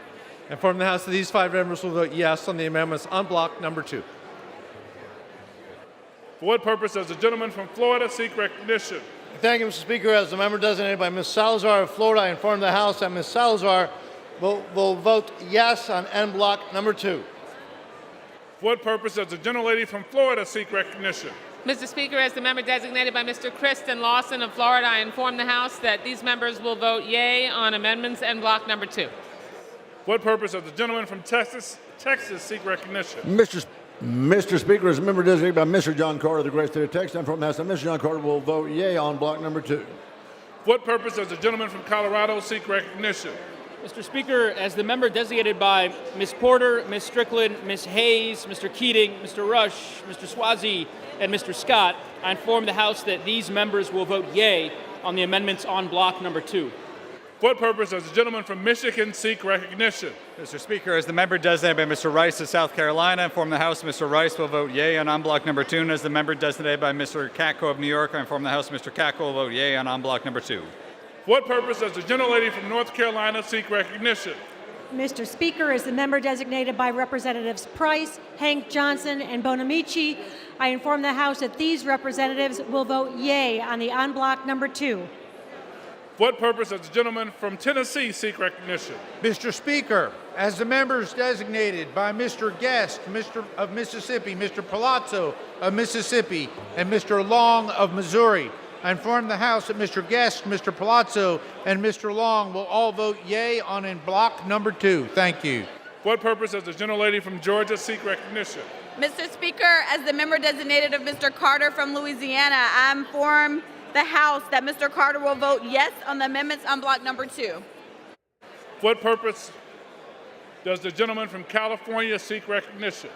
I inform the House that these 5 members will vote yes on the amendments en bloc number 2. For what purpose does the gentleman from Florida seek recognition? Thank you, Mr. Speaker. As the member designated by Ms. Salazar of Florida, I inform the House that Ms. Salazar will vote yes on en bloc number 2. For what purpose does the gentlelady from Florida seek recognition? Mr. Speaker, as the member designated by Mr. Kristen Lawson of Florida, I inform the House that these members will vote yea on amendments en bloc number 2. For what purpose does the gentleman from Texas seek recognition? Mr. Speaker, as a member designated by Mr. John Carter of the great state of Texas, I inform the House that Mr. John Carter will vote yea on block number 2. For what purpose does the gentleman from Colorado seek recognition? Mr. Speaker, as the member designated by Ms. Porter, Ms. Strickland, Ms. Hayes, Mr. Keating, Mr. Rush, Mr. Swazi, and Mr. Scott, I inform the House that these members will vote yea on the amendments on block number 2. For what purpose does the gentleman from Michigan seek recognition? Mr. Speaker, as the member designated by Mr. Rice of South Carolina, I inform the House Mr. Rice will vote yea on en bloc number 2, and as the member designated by Mr. Katko of New York, I inform the House Mr. Katko will vote yea on en bloc number 2. For what purpose does the gentlelady from North Carolina seek recognition? Mr. Speaker, as the member designated by Representatives Price, Hank Johnson, and Bonamici, I inform the House that these representatives will vote yea on the en bloc number 2. For what purpose does the gentleman from Tennessee seek recognition? Mr. Speaker, as the members designated by Mr. Guest of Mississippi, Mr. Palazzo of Mississippi, and Mr. Long of Missouri, I inform the House that Mr. Guest, Mr. Palazzo, and Mr. Long will all vote yea on en bloc number 2. Thank you. For what purpose does the gentlelady from Georgia seek recognition? Mr. Speaker, as the member designated of Mr. Carter from Louisiana, I inform the House that Mr. Carter will vote yes on the amendments on block number 2. For what purpose does the gentleman from California seek recognition?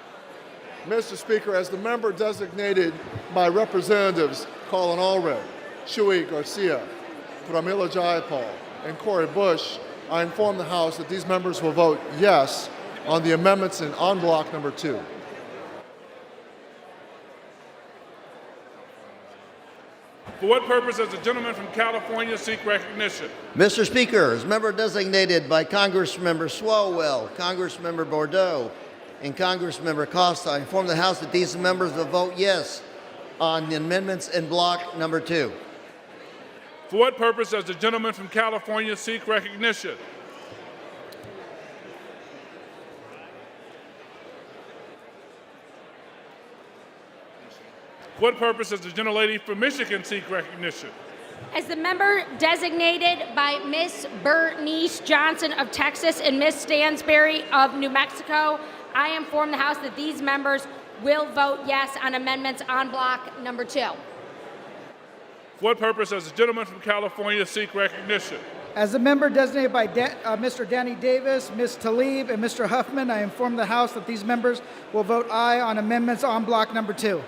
Mr. Speaker, as the member designated by Representatives Colin Allred, Shuey Garcia, Pramila Jayapal, and Cori Bush, I inform the House that these members will vote yes on the amendments in en bloc number 2. For what purpose does the gentleman from California seek recognition? Mr. Speaker, as member designated by Congressmember Swalwell, Congressmember Bordeaux, and Congressmember Costa, I inform the House that these members will vote yes on the amendments in block number 2. For what purpose does the gentleman from California seek recognition? For what purpose does the gentlelady from Michigan seek recognition? As the member designated by Ms. Bernice Johnson of Texas and Ms. Stansberry of New Mexico, I inform the House that these members will vote yes on amendments on block number 2. For what purpose does the gentleman from California seek recognition? As a member designated by Mr. Danny Davis, Ms. Talib, and Mr. Huffman, I inform the House that these members will vote aye on amendments on block number 2.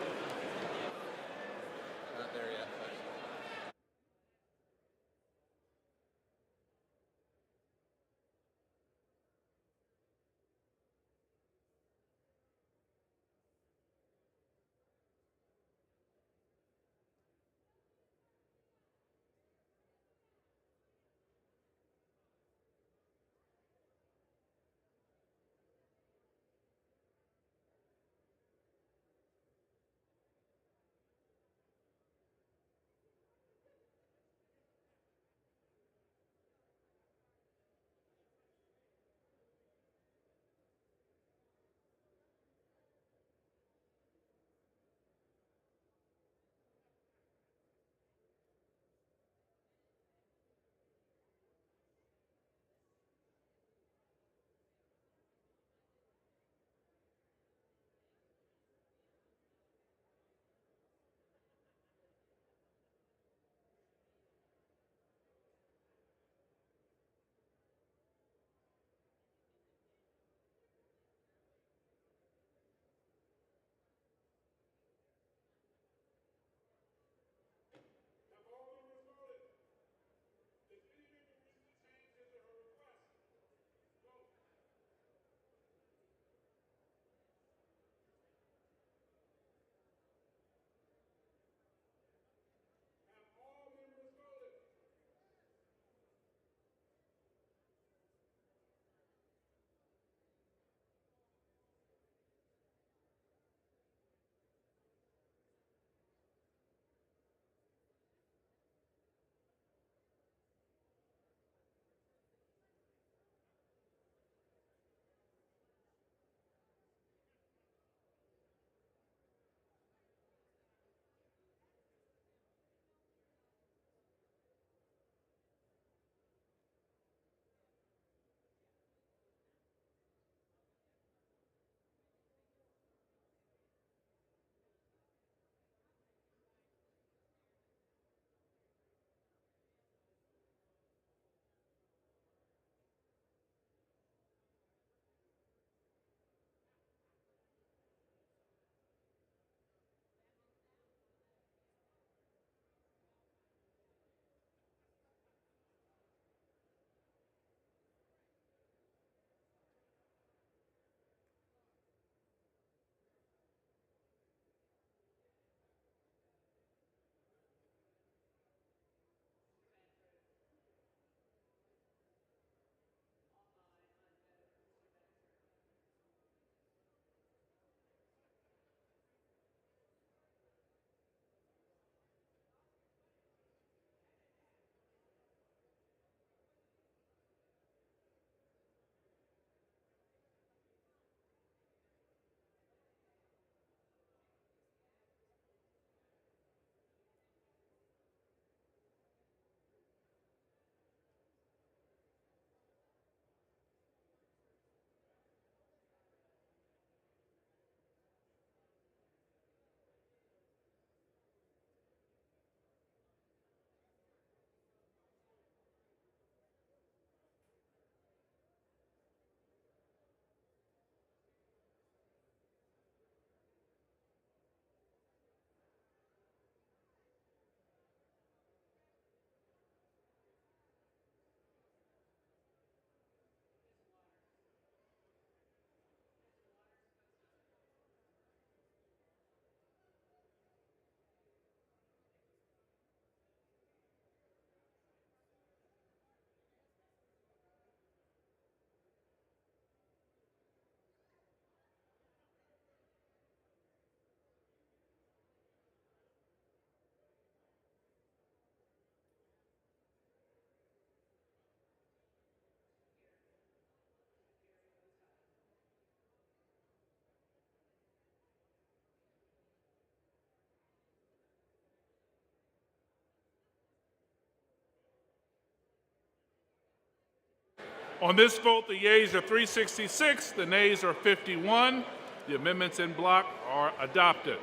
On this vote, the yeas are 366, the nays are 51. The amendments in block are adopted.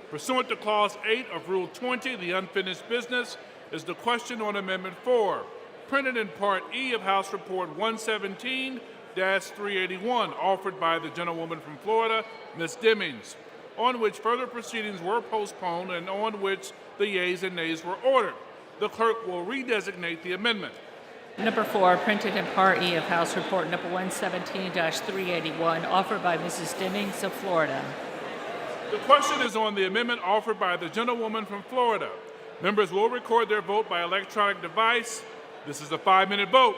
Pursuant to Clause 8 of Rule 20, the unfinished business is the question on Amendment 4, printed in Part E of House Report 117-381, offered by the gentlewoman from Florida, Ms. Demings, on which further proceedings were postponed and on which the yeas and nays were ordered. The clerk will redesignate the amendment. Number 4, printed in Part E of House Report number 117-381, offered by Mrs. Demings of Florida. The question is on the amendment offered by the gentlewoman from Florida. Members will record their vote by electronic device. This is a 5-minute vote.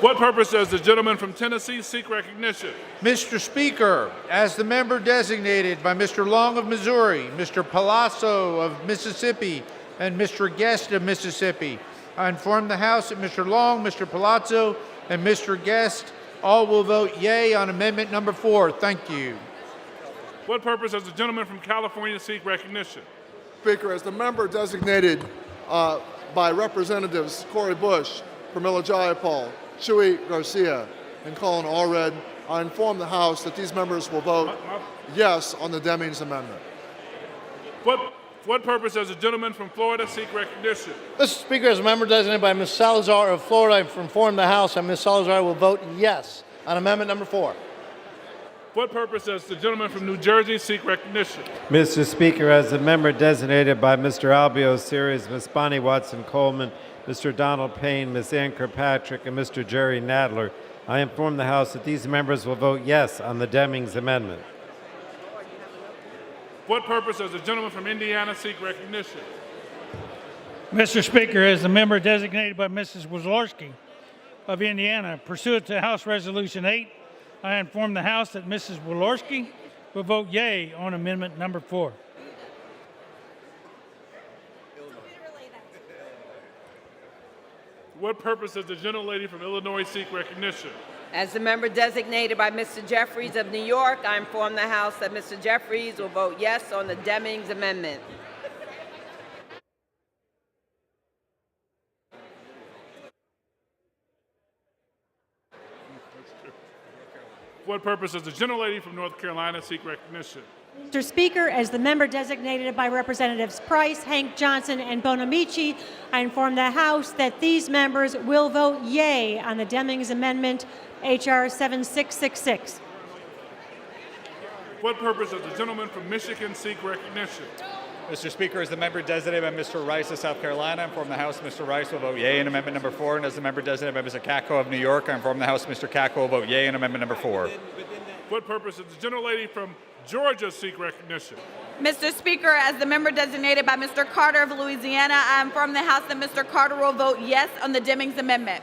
What purpose does the gentleman from Tennessee seek recognition? Mr. Speaker, as the member designated by Mr. Long of Missouri, Mr. Palazzo of Mississippi, and Mr. Guest of Mississippi, I inform the House that Mr. Long, Mr. Palazzo, and Mr. Guest all will vote yea on amendment number 4. Thank you. What purpose does the gentleman from California seek recognition? Speaker, as the member designated by Representatives Cori Bush, Pramila Jayapal, Shui Garcia, and Colin Allred, I inform the House that these members will vote yes on the Demings amendment. What purpose does the gentleman from Florida seek recognition? Mr. Speaker, as a member designated by Ms. Salazar of Florida, I inform the House that Ms. Salazar will vote yes on amendment number 4. What purpose does the gentleman from New Jersey seek recognition? Mr. Speaker, as a member designated by Mr. Albio Series, Ms. Bonnie Watson Coleman, Mr. Donald Payne, Ms. Ann Kirkpatrick, and Mr. Jerry Nadler, I inform the House that these members will vote yes on the Demings amendment. What purpose does the gentleman from Indiana seek recognition? Mr. Speaker, as the member designated by Mrs. Wazlorski of Indiana, pursuant to House Resolution 8, I inform the House that Mrs. Wazlorski will vote yea on amendment number 4. What purpose does the gentlelady from Illinois seek recognition? As the member designated by Mr. Jeffries of New York, I inform the House that Mr. Jeffries will vote yes on the Demings amendment. What purpose does the gentlelady from North Carolina seek recognition? Mr. Speaker, as the member designated by Representatives Price, Hank Johnson, and Bonamici, I inform the House that these members will vote yea on the Demings Amendment, H.R. 7666. What purpose does the gentleman from Michigan seek recognition? Mr. Speaker, as the member designated by Mr. Rice of South Carolina, I inform the House Mr. Rice will vote yea on amendment number 4, and as the member designated by Mr. Katko of New York, I inform the House Mr. Katko will vote yea on amendment number 4. What purpose does the gentlelady from Georgia seek recognition? Mr. Speaker, as the member designated by Mr. Carter of Louisiana, I inform the House that Mr. Carter will vote yes on the Demings amendment.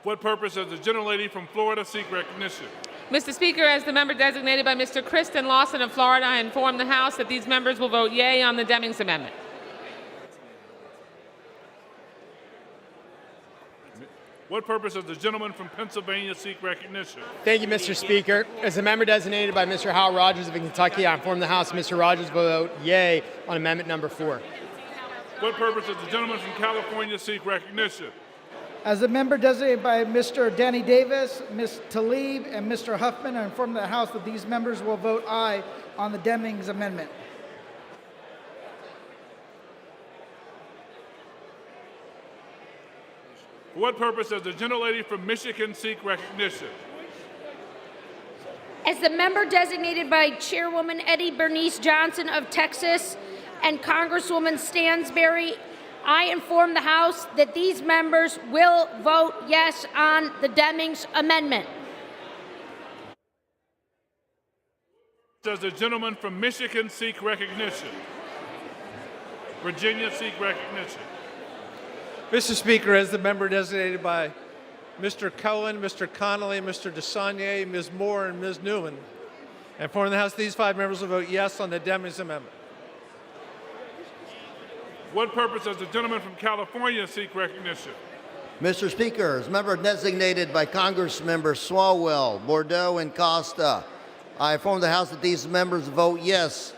What purpose does the gentlelady from Florida seek recognition? Mr. Speaker, as the member designated by Mr. Kristen Lawson of Florida, I inform the House that these members will vote yea on the Demings amendment. What purpose does the gentleman from Pennsylvania seek recognition? Thank you, Mr. Speaker. As a member designated by Mr. Hal Rogers of Kentucky, I inform the House Mr. Rogers will vote yea on amendment number 4. What purpose does the gentleman from California seek recognition? As a member designated by Mr. Danny Davis, Ms. Talib, and Mr. Huffman, I inform the House that these members will vote aye on the Demings amendment. For what purpose does the gentlelady from Michigan seek recognition? As the member designated by Chairwoman Eddie Bernice Johnson of Texas and Congresswoman Stansberry, I inform the House that these members will vote yes on the Demings amendment. Does the gentleman from Michigan seek recognition? Virginia seek recognition. Mr. Speaker, as the member designated by Mr. Cohen, Mr. Connolly, Mr. DeSaulnier, Ms. Moore, and Ms. Newman, I inform the House these 5 members will vote yes on the Demings amendment. What purpose does the gentleman from California seek recognition? Mr. Speaker, as member designated by Congressmembers Swalwell, Bordeaux, and Costa, I inform the House that these members vote yes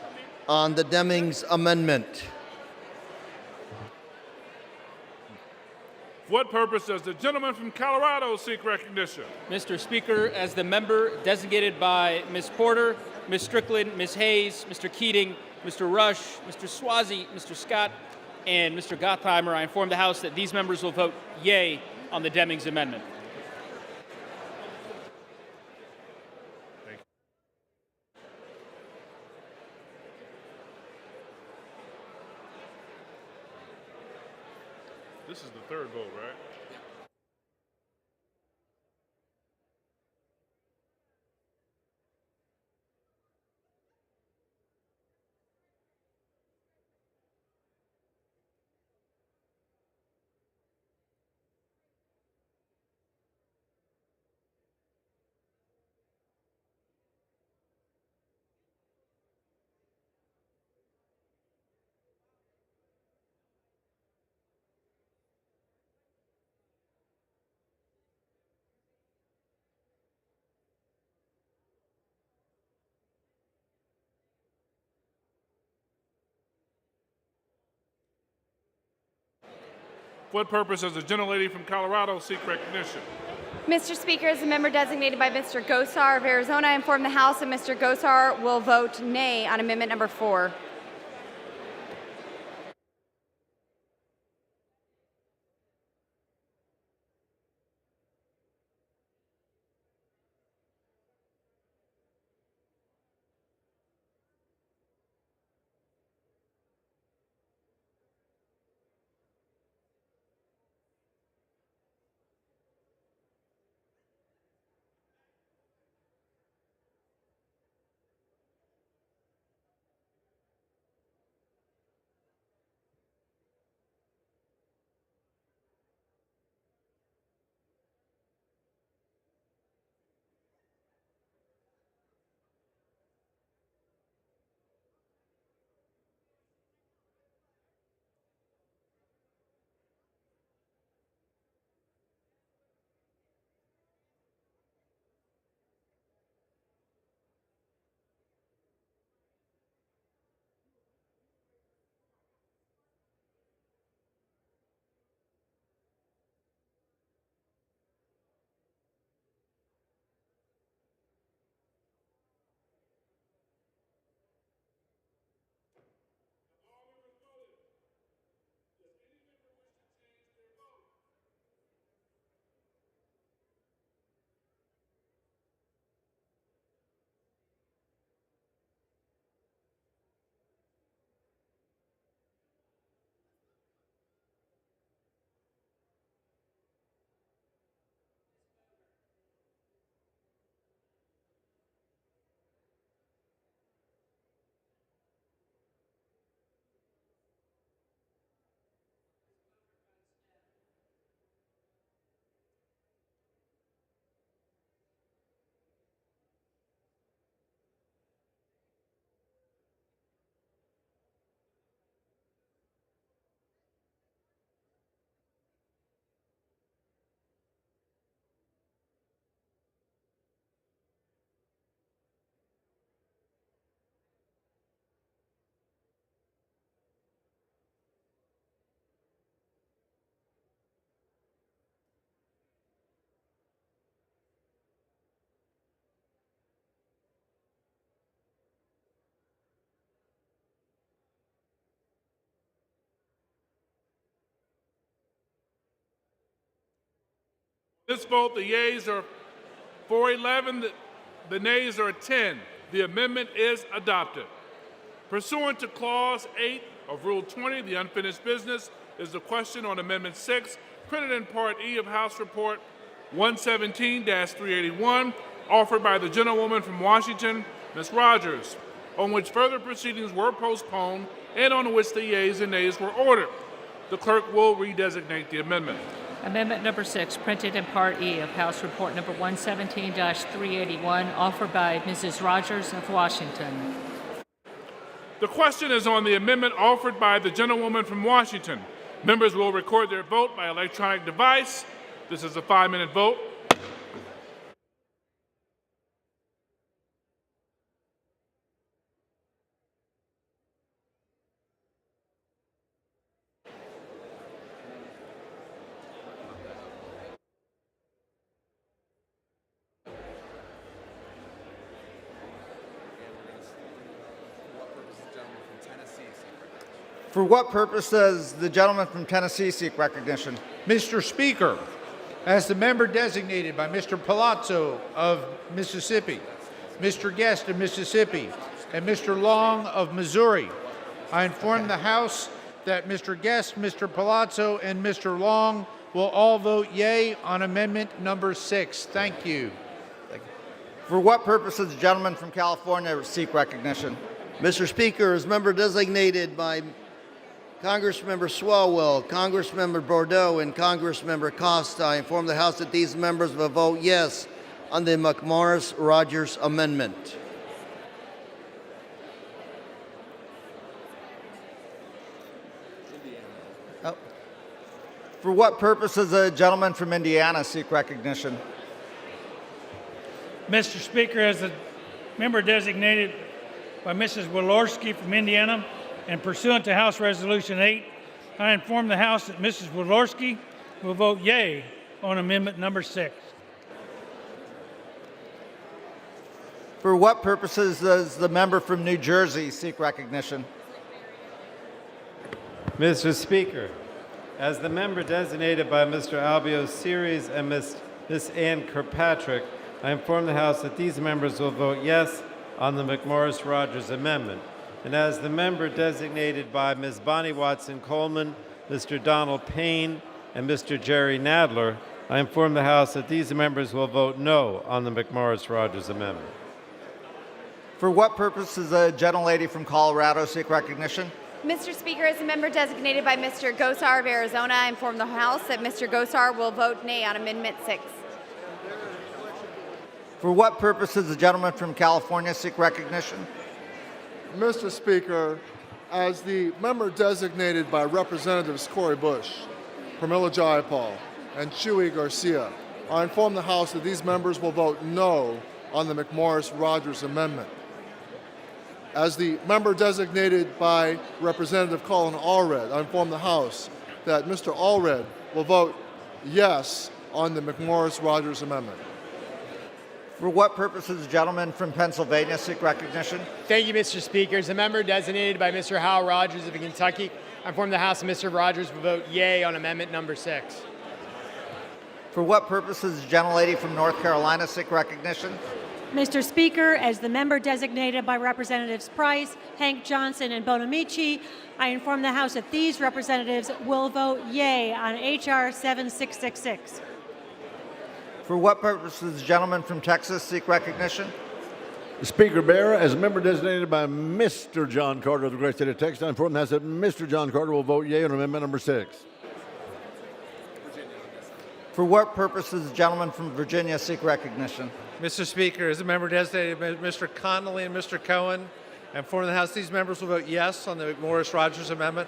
on the Demings amendment? For what purpose does the gentleman from Colorado seek recognition? Mr. Speaker, as the member designated by Ms. Porter, Ms. Strickland, Ms. Hayes, Mr. Keating, Mr. Rush, Mr. Swazi, Mr. Scott, and Mr. Gottheimer, I inform the House that these members will vote yea on the Demings amendment. This is the third vote, right? For what purpose does the gentlelady from Colorado seek recognition? Mr. Speaker, as the member designated by Mr. Gosar of Arizona, I inform the House that Mr. Gosar will vote nay on amendment number 4. This vote, the yeas are 411, the nays are 10. The amendment is adopted. Pursuant to Clause 8 of Rule 20, the unfinished business is the question on Amendment 6, printed in Part E of House Report 117-381, offered by the gentlewoman from Washington, Ms. Rogers, on which further proceedings were postponed and on which the yeas and nays were ordered. The clerk will redesignate the amendment. Amendment number 6, printed in Part E of House Report number 117-381, offered by Mrs. Rogers of Washington. The question is on the amendment offered by the gentlewoman from Washington. Members will record their vote by electronic device. This is a 5-minute vote. For what purpose does the gentleman from Tennessee seek recognition? Mr. Speaker, as the member designated by Mr. Palazzo of Mississippi, Mr. Guest of Mississippi, and Mr. Long of Missouri, I inform the House that Mr. Guest, Mr. Palazzo, and Mr. Long will all vote yea on amendment number 6. Thank you. For what purpose does the gentleman from California seek recognition? Mr. Speaker, as member designated by Congressmember Swalwell, Congressmember Bordeaux, and Congressmember Costa, I inform the House that these members will vote yes on the McMorris-Rogers amendment. For what purpose does the gentleman from Indiana seek recognition? Mr. Speaker, as the member designated by Mrs. Walorski from Indiana and pursuant to House Resolution 8, I inform the House that Mrs. Walorski will vote yea on amendment number 6. For what purposes does the member from New Jersey seek recognition? Mr. Speaker, as the member designated by Mr. Albio Series and Miss Ann Kirkpatrick, I inform the House that these members will vote yes on the McMorris-Rogers amendment. And as the member designated by Ms. Bonnie Watson-Coleman, Mr. Donald Payne, and Mr. Jerry Nadler, I inform the House that these members will vote no on the McMorris-Rogers amendment. For what purpose does the gentlelady from Colorado seek recognition? Mr. Speaker, as a member designated by Mr. Gosar of Arizona, I inform the House that Mr. Gosar will vote nay on Amendment 6. For what purpose does the gentleman from California seek recognition? Mr. Speaker, as the member designated by Representatives Cori Bush, Pramila Jayapal, and Chuy Garcia, I inform the House that these members will vote no on the McMorris-Rogers amendment. As the member designated by Representative Colin Allred, I inform the House that Mr. Allred will vote yes on the McMorris-Rogers amendment. For what purpose does the gentleman from Pennsylvania seek recognition? Thank you, Mr. Speaker. As a member designated by Mr. Hal Rogers of Kentucky, I inform the House that Mr. Rogers will vote yea on amendment number 6. For what purpose does the gentlelady from North Carolina seek recognition? Mr. Speaker, as the member designated by Representatives Price, Hank Johnson, and Bonamici, I inform the House that these representatives will vote yea on H.R. 7666. For what purpose does the gentleman from Texas seek recognition? Speaker Bear, as a member designated by Mr. John Carter of the great state of Texas, I inform the House that Mr. John Carter will vote yea on amendment number 6. For what purpose does the gentleman from Virginia seek recognition? Mr. Speaker, as a member designated by Mr. Connolly and Mr. Cohen, I inform the House these members will vote yes on the McMorris-Rogers amendment.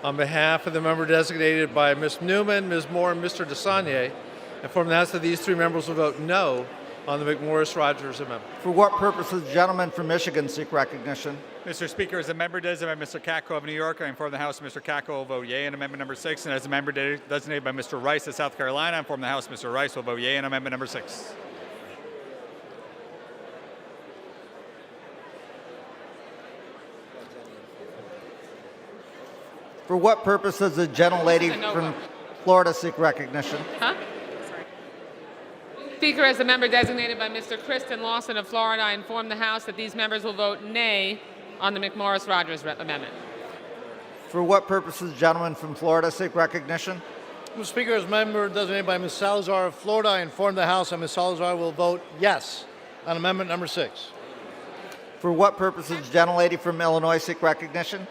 On behalf of the member designated by Ms. Newman, Ms. Moore, and Mr. DeSaulnier, I inform the House that these 3 members will vote no on the McMorris-Rogers amendment. For what purpose does the gentleman from Michigan seek recognition? Mr. Speaker, as a member designated by Mr. Katko of New York, I inform the House that Mr. Katko will vote yea on amendment number 6. And as a member designated by Mr. Rice of South Carolina, I inform the House Mr. Rice will vote yea on amendment number 6. For what purpose does the gentlelady from Florida seek recognition? Speaker, as a member designated by Mr. Kristen Lawson of Florida, I inform the House that these members will vote nay on the McMorris-Rogers amendment. For what purpose does the gentleman from Florida seek recognition? Mr. Speaker, as a member designated by Ms. Salazar of Florida, I inform the House that Ms. Salazar will vote yes on amendment number 6. For what purpose does the gentlelady from Illinois seek recognition?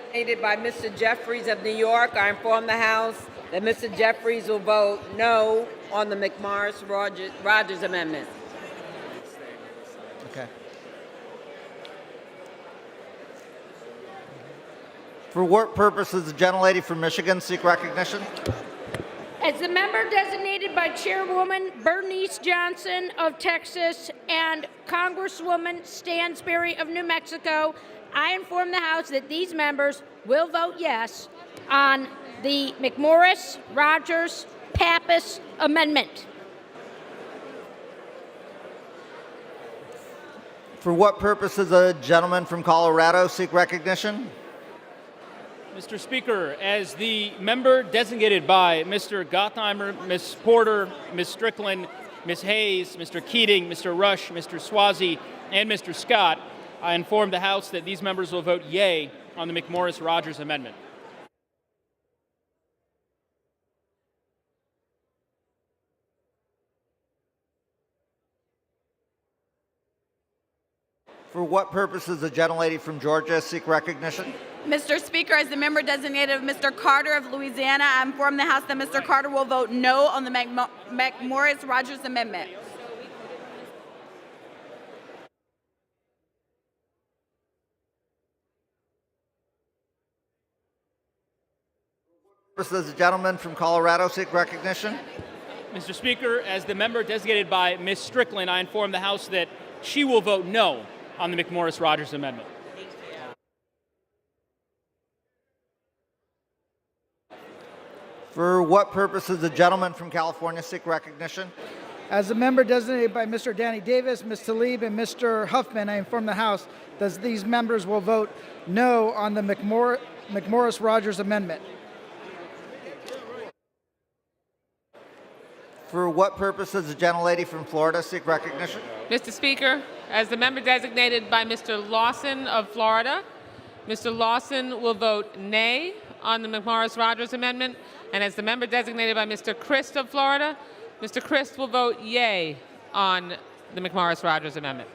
Designated by Mr. Jeffries of New York, I inform the House that Mr. Jeffries will vote no on the McMorris-Rogers amendment. Okay. For what purpose does the gentlelady from Michigan seek recognition? As the member designated by Chairwoman Bernice Johnson of Texas and Congresswoman Stansberry of New Mexico, I inform the House that these members will vote yes on the McMorris-Rogers-Pappas amendment. For what purpose does the gentleman from Colorado seek recognition? Mr. Speaker, as the member designated by Mr. Gottheimer, Ms. Porter, Ms. Strickland, Ms. Hayes, Mr. Keating, Mr. Rush, Mr. Swazi, and Mr. Scott, I inform the House that these members will vote yea on the McMorris-Rogers amendment. For what purpose does the gentlelady from Georgia seek recognition? Mr. Speaker, as the member designated of Mr. Carter of Louisiana, I inform the House that Mr. Carter will vote no on the McMorris-Rogers amendment. Does the gentleman from Colorado seek recognition? Mr. Speaker, as the member designated by Ms. Strickland, I inform the House that she will vote no on the McMorris-Rogers amendment. For what purpose does the gentleman from California seek recognition? As the member designated by Mr. Danny Davis, Ms. Tlaib, and Mr. Huffman, I inform the House that these members will vote no on the McMorris-Rogers amendment. For what purpose does the gentlelady from Florida seek recognition? Mr. Speaker, as the member designated by Mr. Lawson of Florida, Mr. Lawson will vote nay on the McMorris-Rogers amendment, and as the member designated by Mr. Christ of Florida, Mr. Christ will vote yea on the McMorris-Rogers amendment.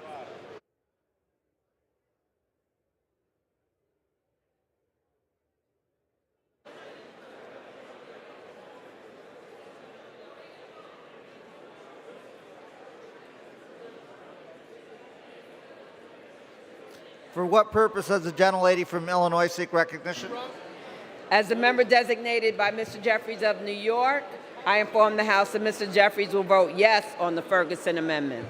For what purpose does the gentlelady from Illinois seek recognition? As the member designated by Mr. Jeffries of New York, I inform the House that Mr. Jeffries will vote yes on the Ferguson amendment.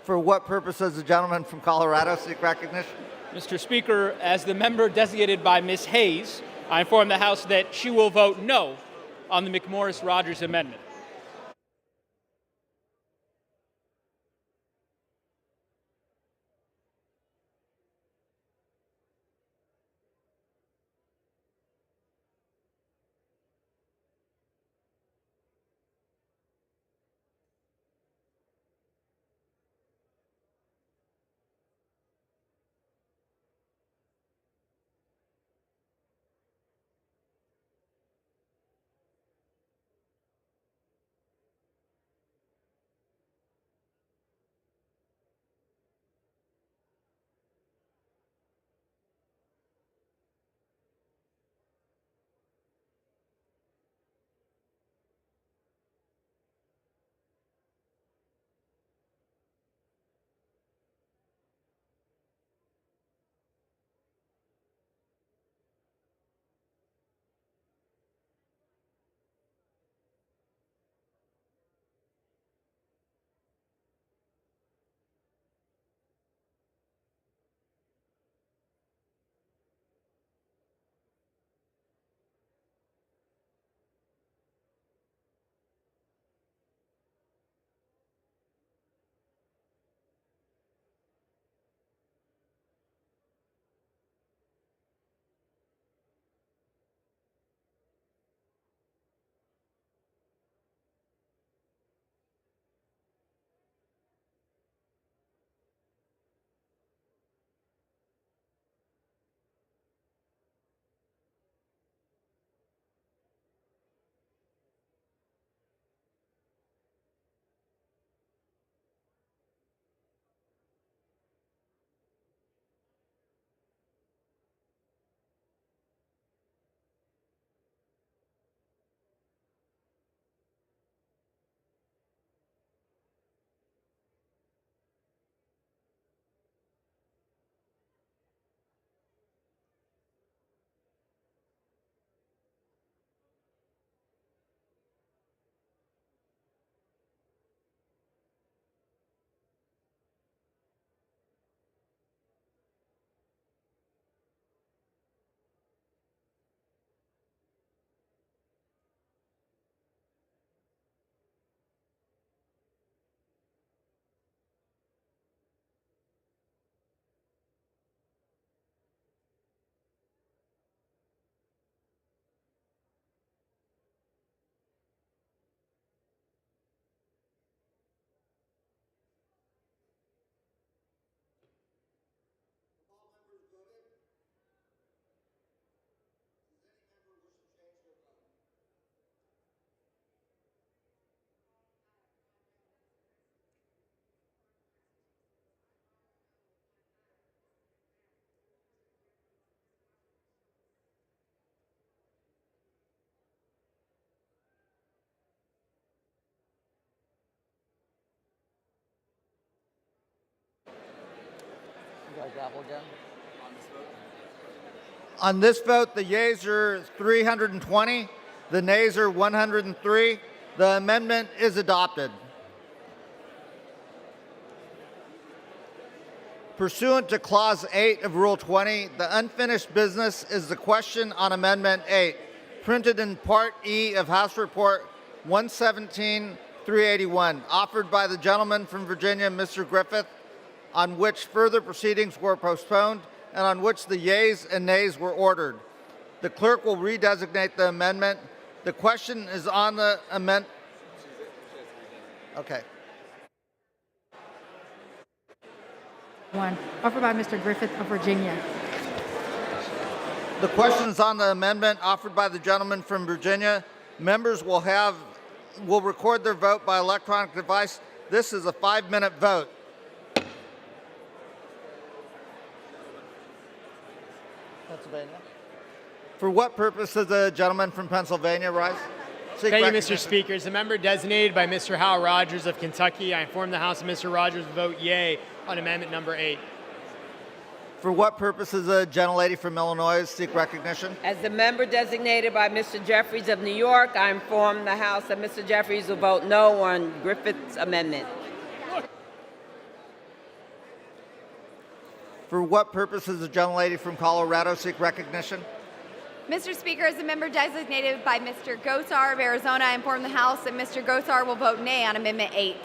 For what purpose does the gentleman from Colorado seek recognition? Mr. Speaker, as the member designated by Ms. Hayes, I inform the House that she will vote no on the McMorris-Rogers amendment. gavel again. On this vote, the yeas are 320, the nays are 103. The amendment is adopted. Pursuant to Clause 8 of Rule 20, the unfinished business is the question on Amendment 8, printed in Part E of House Report 117-381, offered by the gentleman from Virginia, Mr. Griffith, on which further proceedings were postponed and on which the yeas and nays were ordered. The clerk will redesignate the amendment. The question is on the amendment. Okay. One, offered by Mr. Griffith of Virginia. The question is on the amendment offered by the gentleman from Virginia. Members will record their vote by electronic device. This is a 5-minute vote. Pennsylvania. For what purpose does the gentleman from Pennsylvania rise? Thank you, Mr. Speaker. As a member designated by Mr. Hal Rogers of Kentucky, I inform the House that Mr. Rogers will vote yea on Amendment number 8. For what purpose does the gentlelady from Illinois seek recognition? As the member designated by Mr. Jeffries of New York, I inform the House that Mr. Jeffries will vote no on Griffith's amendment. For what purpose does the gentlelady from Colorado seek recognition? Mr. Speaker, as a member designated by Mr. Gosar of Arizona, I inform the House that Mr. Gosar will vote nay on Amendment 8.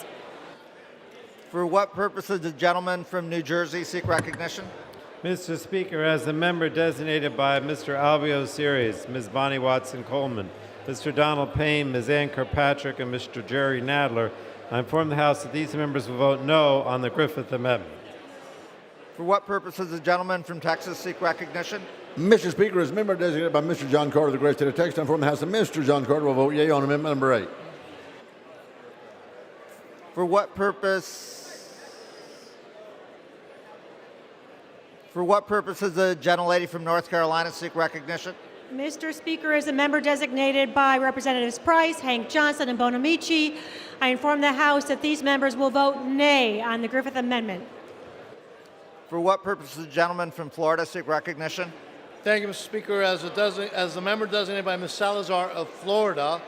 For what purpose does the gentleman from New Jersey seek recognition? Mr. Speaker, as a member designated by Mr. Albio Series, Ms. Bonnie Watson Coleman, Mr. Donald Payne, Ms. Ann Kirkpatrick, and Mr. Jerry Nadler, I inform the House that these members will vote no on the Griffith Amendment. For what purpose does the gentleman from Texas seek recognition? Mr. Speaker, as member designated by Mr. John Carter of the great state of Texas, I inform the House that Mr. John Carter will vote yea on amendment number 8. For what purpose? For what purpose does the gentlelady from North Carolina seek recognition? Mr. Speaker, as a member designated by Representatives Price, Hank Johnson, and Bonamici, I inform the House that these members will vote nay on the Griffith Amendment. For what purpose does the gentleman from Florida seek recognition? Thank you, Mr. Speaker. As the member designated by Ms. Salazar of Florida,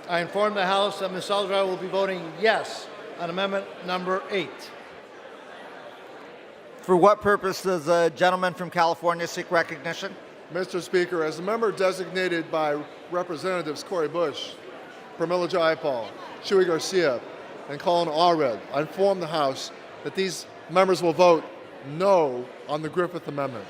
I inform the House that Ms. Salazar will be voting yes on Amendment number 8. For what purpose does the gentleman from California seek recognition? Mr. Speaker, as a member designated by Representatives Cori Bush, Pramila Jayapal, Shuey Garcia, and Colin Allred, I inform the House that these members will vote no on the Griffith Amendment.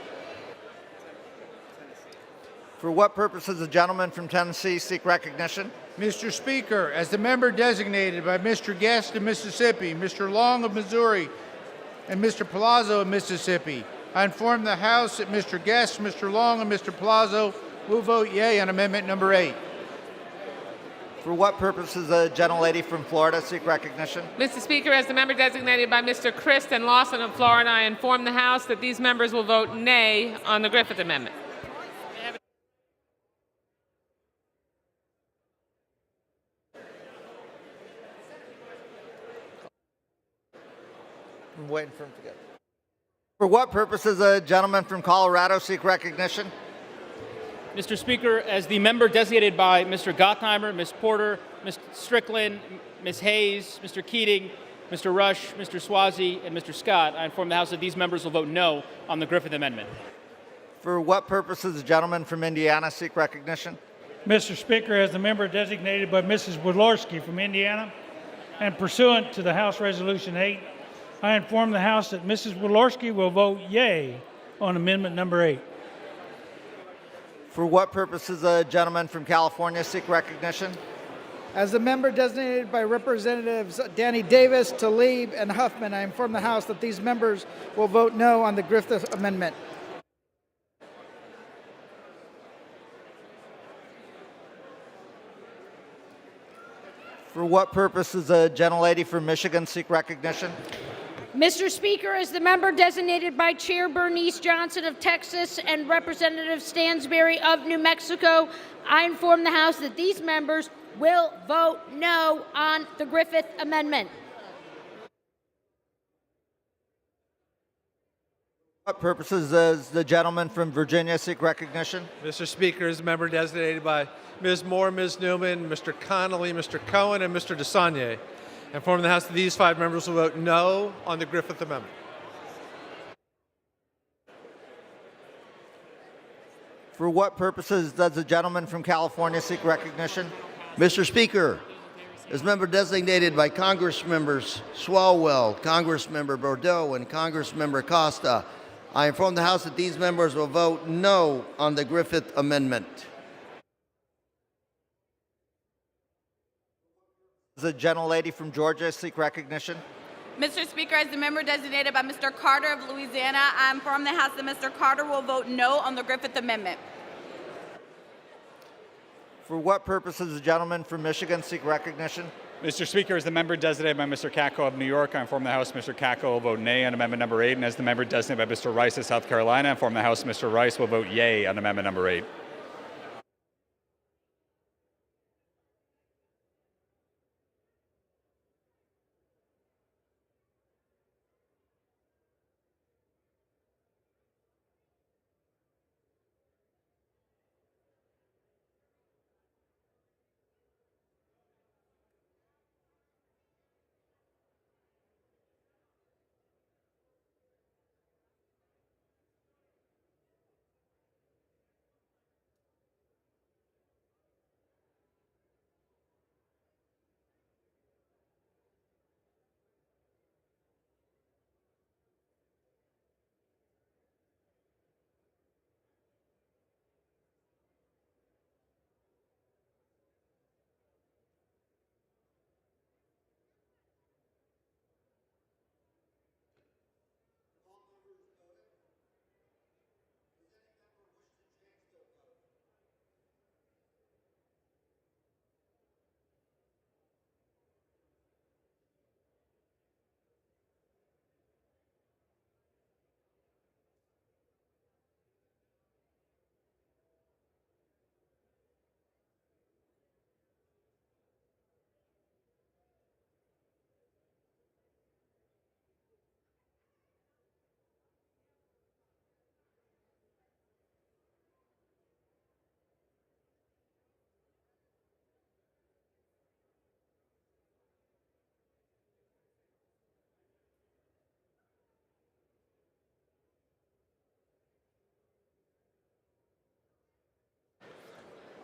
For what purpose does the gentleman from Tennessee seek recognition? Mr. Speaker, as the member designated by Mr. Guest of Mississippi, Mr. Long of Missouri, and Mr. Palazzo of Mississippi, I inform the House that Mr. Guest, Mr. Long, and Mr. Palazzo will vote yea on Amendment number 8. For what purpose does the gentlelady from Florida seek recognition? Mr. Speaker, as the member designated by Mr. Kristen Lawson of Florida, I inform the House that these members will vote nay on the Griffith Amendment. I'm waiting for him to get. For what purpose does the gentleman from Colorado seek recognition? Mr. Speaker, as the member designated by Mr. Gottheimer, Ms. Porter, Ms. Strickland, Ms. Hayes, Mr. Keating, Mr. Rush, Mr. Swazi, and Mr. Scott, I inform the House that these members will vote no on the Griffith Amendment. For what purpose does the gentleman from Indiana seek recognition? Mr. Speaker, as the member designated by Mrs. Wodlorski from Indiana, and pursuant to the House Resolution 8, I inform the House that Mrs. Wodlorski will vote yea on Amendment number 8. For what purpose does the gentleman from California seek recognition? As the member designated by Representatives Danny Davis, Tlaib, and Huffman, I inform the House that these members will vote no on the Griffith Amendment. For what purpose does the gentlelady from Michigan seek recognition? Mr. Speaker, as the member designated by Chair Bernice Johnson of Texas and Representative Stansberry of New Mexico, I inform the House that these members will vote no on the Griffith Amendment. What purposes does the gentleman from Virginia seek recognition? Mr. Speaker, as a member designated by Ms. Moore, Ms. Newman, Mr. Connolly, Mr. Cohen, and Mr. DeSaulnier. I inform the House that these 5 members will vote no on the Griffith Amendment. For what purposes does the gentleman from California seek recognition? Mr. Speaker, as member designated by Congress members Swalwell, Congressmember Bordeaux, and Congressmember Costa, I inform the House that these members will vote no on the Griffith Amendment. Does the gentlelady from Georgia seek recognition? Mr. Speaker, as the member designated by Mr. Carter of Louisiana, I inform the House that Mr. Carter will vote no on the Griffith Amendment. For what purposes does the gentleman from Michigan seek recognition? Mr. Speaker, as the member designated by Mr. Katko of New York, I inform the House Mr. Katko will vote nay on Amendment number 8, and as the member designated by Mr. Rice of South Carolina, I inform the House Mr. Rice will vote yea on Amendment number 8.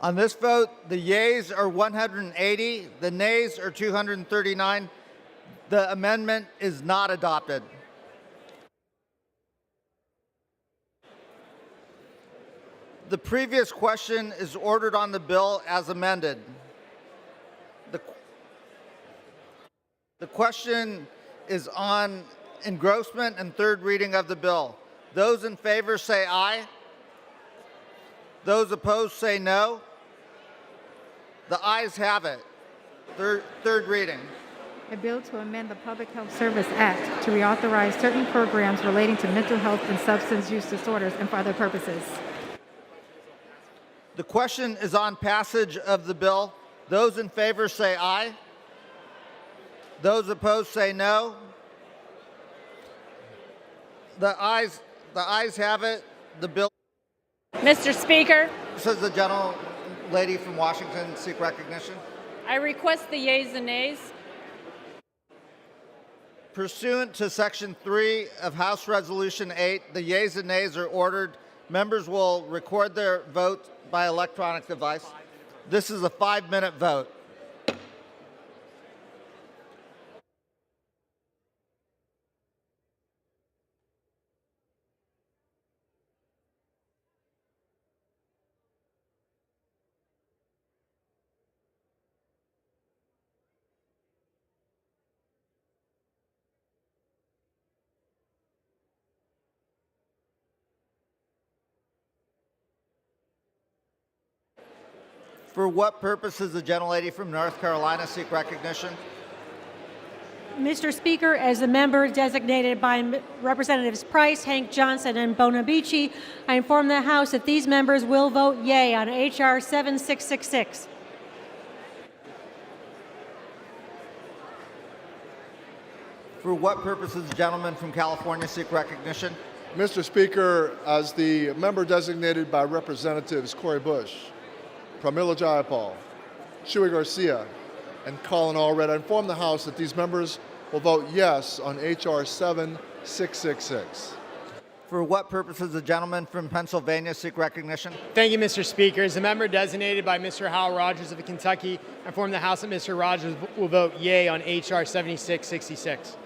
On this vote, the yeas are 180, the nays are 239. The amendment is not adopted. The previous question is ordered on the bill as amended. The question is on engrossment and third reading of the bill. Those in favor say aye. Those opposed say no. The ayes have it. Third reading. A bill to amend the Public Health Service Act to reauthorize certain programs relating to mental health and substance use disorders and for other purposes. The question is on passage of the bill. Those in favor say aye. Those opposed say no. The ayes have it. The bill. Mr. Speaker, Says the gentlelady from Washington seek recognition. I request the yeas and nays. Pursuant to Section 3 of House Resolution 8, the yeas and nays are ordered. Members will record their vote by electronic device. This is a 5-minute vote. For what purpose does the gentlelady from North Carolina seek recognition? Mr. Speaker, as the member designated by Representatives Price, Hank Johnson, and Bonamici, I inform the House that these members will vote yea on H.R. 7666. For what purpose does the gentleman from California seek recognition? Mr. Speaker, as the member designated by Representatives Corey Bush, Pramila Jayapal, Shuey Garcia, and Colin Allred, I inform the House that these members will vote yes on H.R. 7666. For what purposes the gentleman from Pennsylvania seek recognition? Thank you, Mr. Speaker. As a member designated by Mr. Hal Rogers of Kentucky, I inform the House that Mr. Rogers will vote yea on H.R. 7666.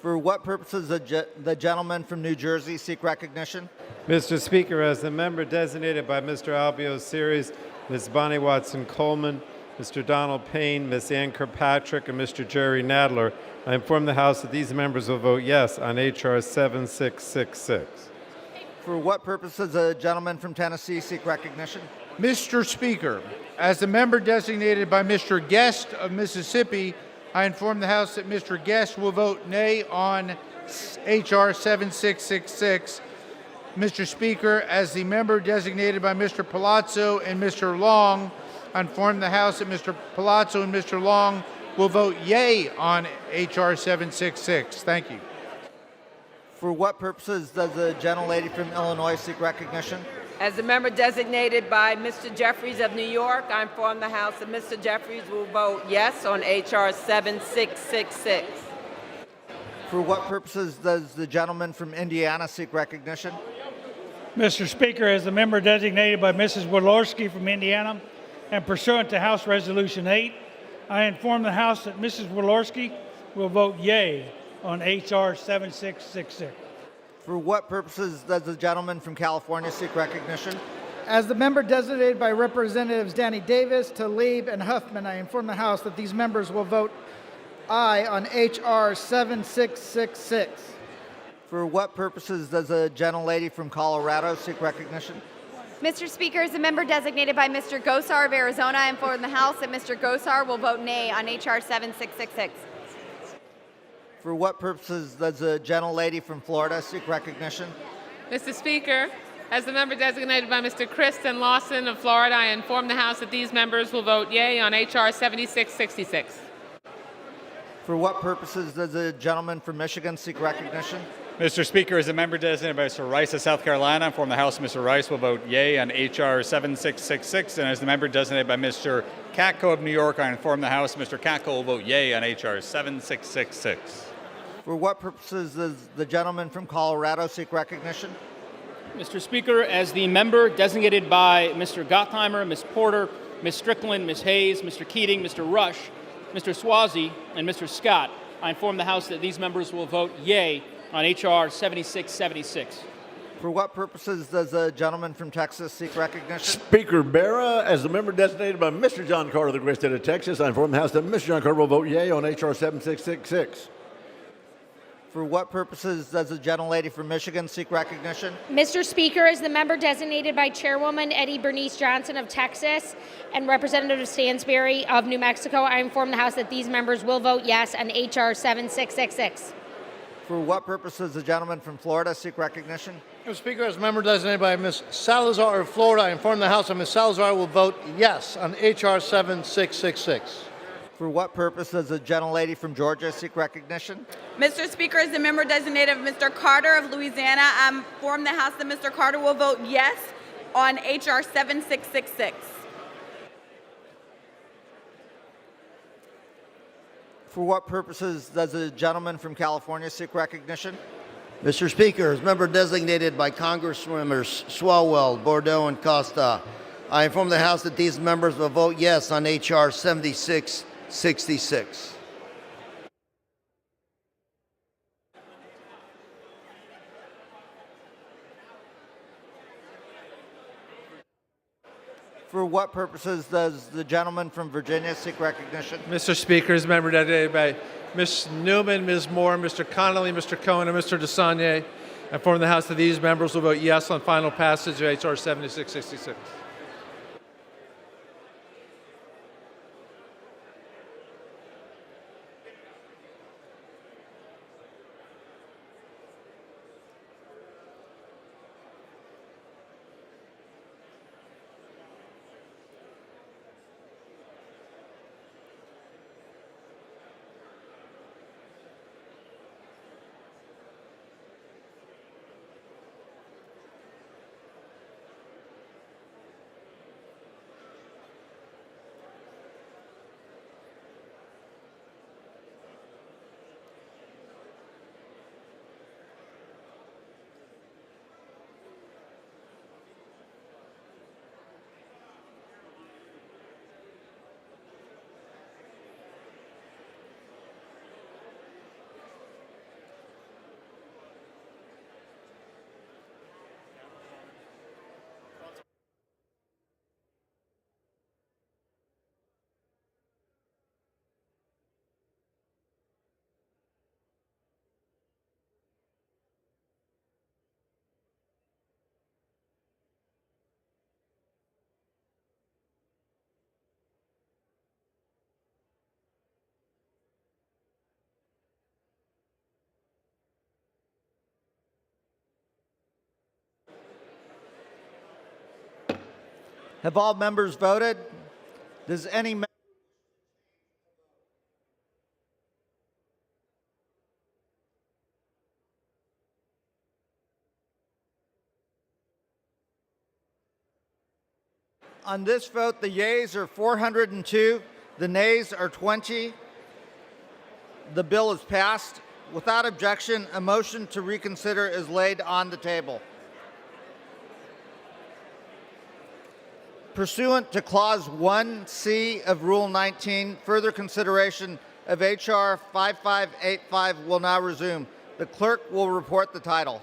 For what purposes the gentleman from New Jersey seek recognition? Mr. Speaker, as the member designated by Mr. Albio Series, Ms. Bonnie Watson Coleman, Mr. Donald Payne, Ms. Ann Kirkpatrick, and Mr. Jerry Nadler, I inform the House that these members will vote yes on H.R. 7666. For what purposes the gentleman from Tennessee seek recognition? Mr. Speaker, as the member designated by Mr. Guest of Mississippi, I inform the House that Mr. Guest will vote nay on H.R. 7666. Mr. Speaker, as the member designated by Mr. Palazzo and Mr. Long, I inform the House that Mr. Palazzo and Mr. Long will vote yea on H.R. 766. Thank you. For what purposes does the gentlelady from Illinois seek recognition? As the member designated by Mr. Jeffries of New York, I inform the House that Mr. Jeffries will vote yes on H.R. 7666. For what purposes does the gentleman from Indiana seek recognition? Mr. Speaker, as the member designated by Mrs. Walorski from Indiana and pursuant to House Resolution 8, I inform the House that Mrs. Walorski will vote yea on H.R. 7666. For what purposes does the gentleman from California seek recognition? As the member designated by Representatives Danny Davis, Tlaib, and Huffman, I inform the House that these members will vote aye on H.R. 7666. For what purposes does the gentlelady from Colorado seek recognition? Mr. Speaker, as a member designated by Mr. Gosar of Arizona, I inform the House that Mr. Gosar will vote nay on H.R. 7666. For what purposes does the gentlelady from Florida seek recognition? Mr. Speaker, as the member designated by Mr. Kristen Lawson of Florida, I inform the House that these members will vote yea on H.R. 7666. For what purposes does the gentleman from Michigan seek recognition? Mr. Speaker, as a member designated by Mr. Rice of South Carolina, I inform the House Mr. Rice will vote yea on H.R. 7666. And as the member designated by Mr. Katko of New York, I inform the House Mr. Katko will vote yea on H.R. 7666. For what purposes does the gentleman from Colorado seek recognition? Mr. Speaker, as the member designated by Mr. Gottheimer, Ms. Porter, Ms. Strickland, Ms. Hayes, Mr. Keating, Mr. Rush, Mr. Swazi, and Mr. Scott, I inform the House that these members will vote yea on H.R. 7676. For what purposes does the gentleman from Texas seek recognition? Speaker Barra, as the member designated by Mr. John Carter of the great state of Texas, I inform the House that Mr. John Carter will vote yea on H.R. 7666. For what purposes does the gentlelady from Michigan seek recognition? Mr. Speaker, as the member designated by Chairwoman Eddie Bernice Johnson of Texas and Representative Stansberry of New Mexico, I inform the House that these members will vote yes on H.R. 7666. For what purposes the gentleman from Florida seek recognition? Mr. Speaker, as a member designated by Ms. Salazar of Florida, I inform the House that Ms. Salazar will vote yes on H.R. 7666. For what purpose does the gentlelady from Georgia seek recognition? Mr. Speaker, as the member designated of Mr. Carter of Louisiana, I inform the House that Mr. Carter will vote yes on H.R. 7666. For what purposes does the gentleman from California seek recognition? Mr. Speaker, as member designated by Congressmembers Swalwell, Bordeaux, and Costa, I inform the House that these members will vote yes on H.R. 7666. For what purposes does the gentleman from Virginia seek recognition? Mr. Speaker, as member designated by Ms. Newman, Ms. Moore, Mr. Connolly, Mr. Cohen, and Mr. DeSaulnier, I inform the House that these members will vote yes on final passage of H.R. 7666. Have all members voted? Does any member On this vote, the yeas are 402, the nays are 20. The bill is passed. Without objection, a motion to reconsider is laid on the table. Pursuant to Clause 1C of Rule 19, further consideration of H.R. 5585 will now resume. The clerk will report the title.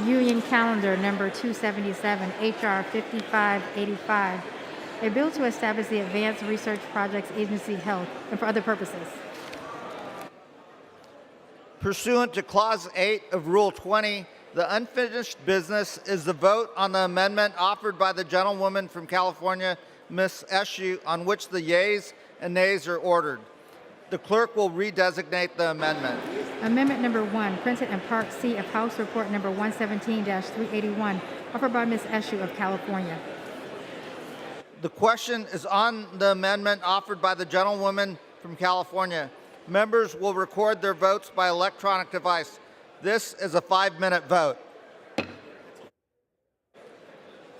Union Calendar Number 277, H.R. 5585, a bill to establish the Advanced Research Projects Agency Health and for other purposes. Pursuant to Clause 8 of Rule 20, the unfinished business is the vote on the amendment offered by the gentlewoman from California, Ms. Eshoo, on which the yeas and nays are ordered. The clerk will redesignate the amendment. Amendment number 1, printed in Part C of House Report number 117-381, offered by Ms. Eshoo of California. The question is on the amendment offered by the gentlewoman from California. Members will record their votes by electronic device. This is a 5-minute vote.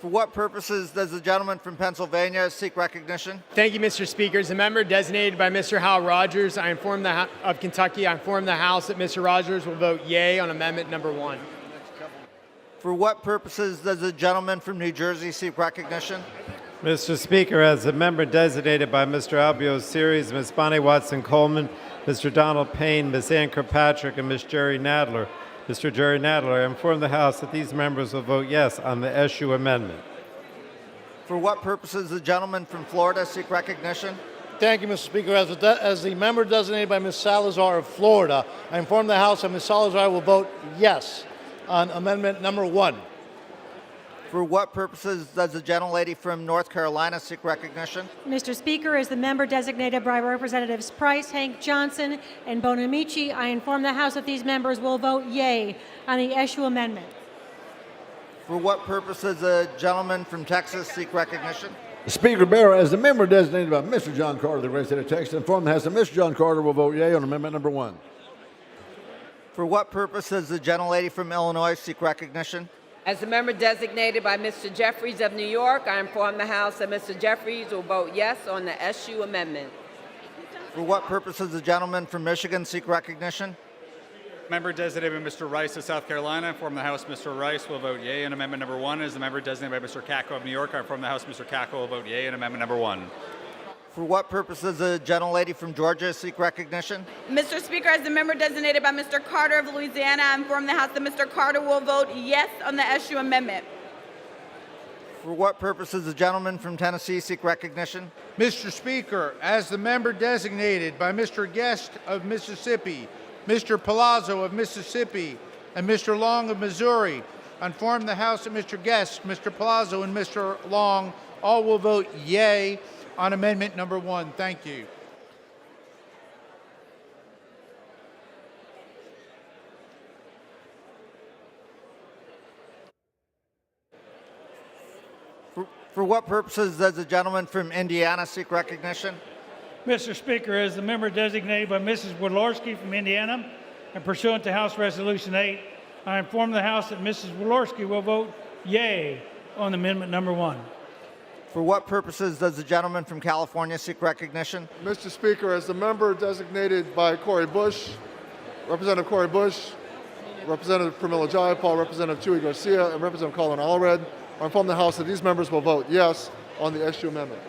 For what purposes does the gentleman from Pennsylvania seek recognition? Thank you, Mr. Speaker. As a member designated by Mr. Hal Rogers, I inform of Kentucky, I inform the House that Mr. Rogers will vote yea on amendment number 1. For what purposes does the gentleman from New Jersey seek recognition? Mr. Speaker, as a member designated by Mr. Albio Series, Ms. Bonnie Watson Coleman, Mr. Donald Payne, Ms. Ann Kirkpatrick, and Mr. Jerry Nadler, I inform the House that these members will vote yes on the Eshoo amendment. For what purposes the gentleman from Florida seek recognition? Thank you, Mr. Speaker. As the member designated by Ms. Salazar of Florida, I inform the House that Ms. Salazar will vote yes on amendment number 1. For what purposes does the gentlelady from North Carolina seek recognition? Mr. Speaker, as the member designated by Representatives Price, Hank Johnson, and Bonamici, I inform the House that these members will vote yea on the Eshoo amendment. For what purposes the gentleman from Texas seek recognition? Speaker Barrow, as the member designated by Mr. John Carter of the great state of Texas, inform the House that Mr. John Carter will vote yea on amendment number 1. For what purposes the gentlelady from Illinois seek recognition? As a member designated by Mr. Jeffries of New York, I inform the House that Mr. Jeffries will vote yes on the Eshoo amendment. For what purposes the gentleman from Michigan seek recognition? Member designated by Mr. Rice of South Carolina, I inform the House Mr. Rice will vote yea on amendment number 1. As the member designated by Mr. Kako of New York, I inform the House Mr. Kako will vote yea on amendment number 1. For what purposes the gentlelady from Georgia seek recognition? Mr. Speaker, as the member designated by Mr. Carter of Louisiana, I inform the House that Mr. Carter will vote yes on the Eshoo amendment. For what purposes the gentleman from Tennessee seek recognition? Mr. Speaker, as the member designated by Mr. Guest of Mississippi, Mr. Palazzo of Mississippi, and Mr. Long of Missouri, I inform the House that Mr. Guest, Mr. Palazzo, and Mr. Long all will vote yea on amendment number 1. Thank you. For what purposes does the gentleman from Indiana seek recognition? Mr. Speaker, as the member designated by Mrs. Wodlorski from Indiana and pursuant to House Resolution 8, I inform the House that Mrs. Wodlorski will vote yea on amendment number 1. For what purposes does the gentleman from California seek recognition? Mr. Speaker, as the member designated by Cori Bush, Representative Cori Bush, Representative Pramila Jayapal, Representative Chuy Garcia, and Representative Colin Allred, I inform the House that these members will vote yes on the Eshoo amendment.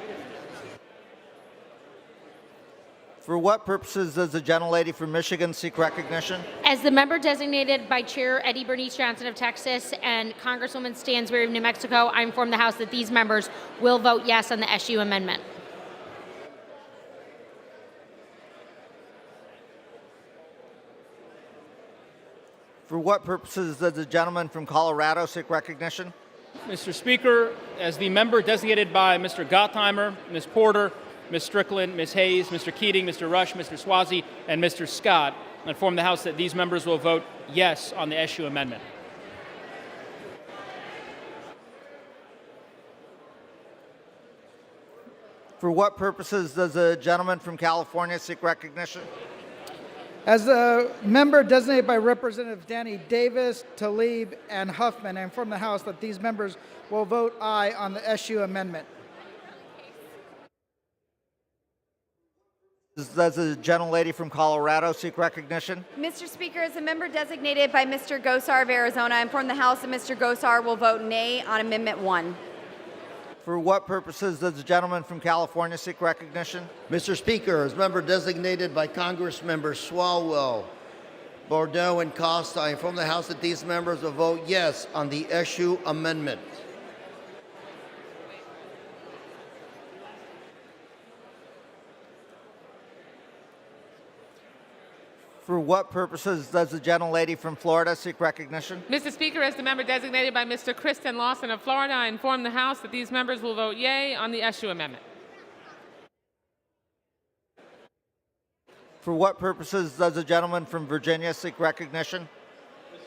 For what purposes does the gentlelady from Michigan seek recognition? As the member designated by Chair Eddie Bernice Johnson of Texas and Congresswoman Stansbury of New Mexico, I inform the House that these members will vote yes on the Eshoo amendment. For what purposes does the gentleman from Colorado seek recognition? Mr. Speaker, as the member designated by Mr. Gottheimer, Ms. Porter, Ms. Strickland, Ms. Hayes, Mr. Keating, Mr. Rush, Mr. Swazi, and Mr. Scott, I inform the House that these members will vote yes on the Eshoo amendment. For what purposes does the gentleman from California seek recognition? As a member designated by Representative Danny Davis, Talib, and Huffman, I inform the House that these members will vote aye on the SU amendment. Does the gentlelady from Colorado seek recognition? Mr. Speaker, as a member designated by Mr. Gosar of Arizona, I inform the House that Mr. Gosar will vote nay on Amendment 1. For what purposes does the gentleman from California seek recognition? Mr. Speaker, as member designated by Congressmembers Swalwell, Bordeaux, and Costa, I inform the House that these members will vote yes on the SU amendment. For what purposes does the gentlelady from Florida seek recognition? Mr. Speaker, as the member designated by Mr. Kristen Lawson of Florida, I inform the House that these members will vote yea on the SU amendment. For what purposes does the gentleman from Virginia seek recognition?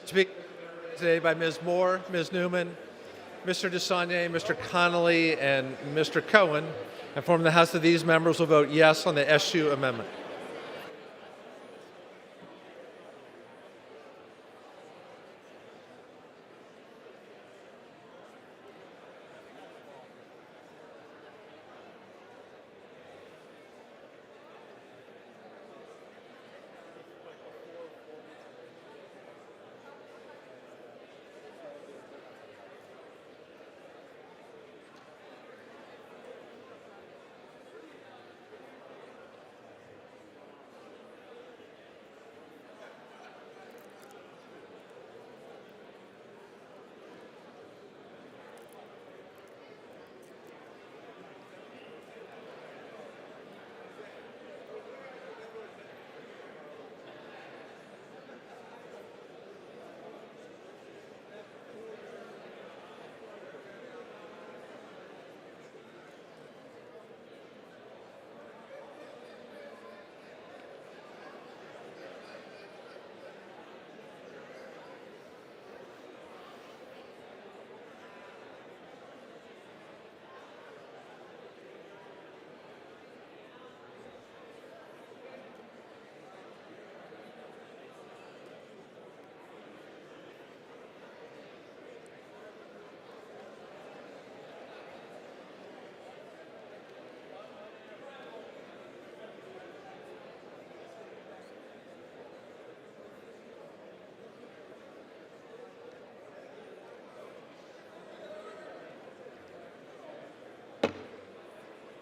Speaker, today by Ms. Moore, Ms. Newman, Mr. DeSaulnier, Mr. Connolly, and Mr. Cohen. I inform the House that these members will vote yes on the SU amendment.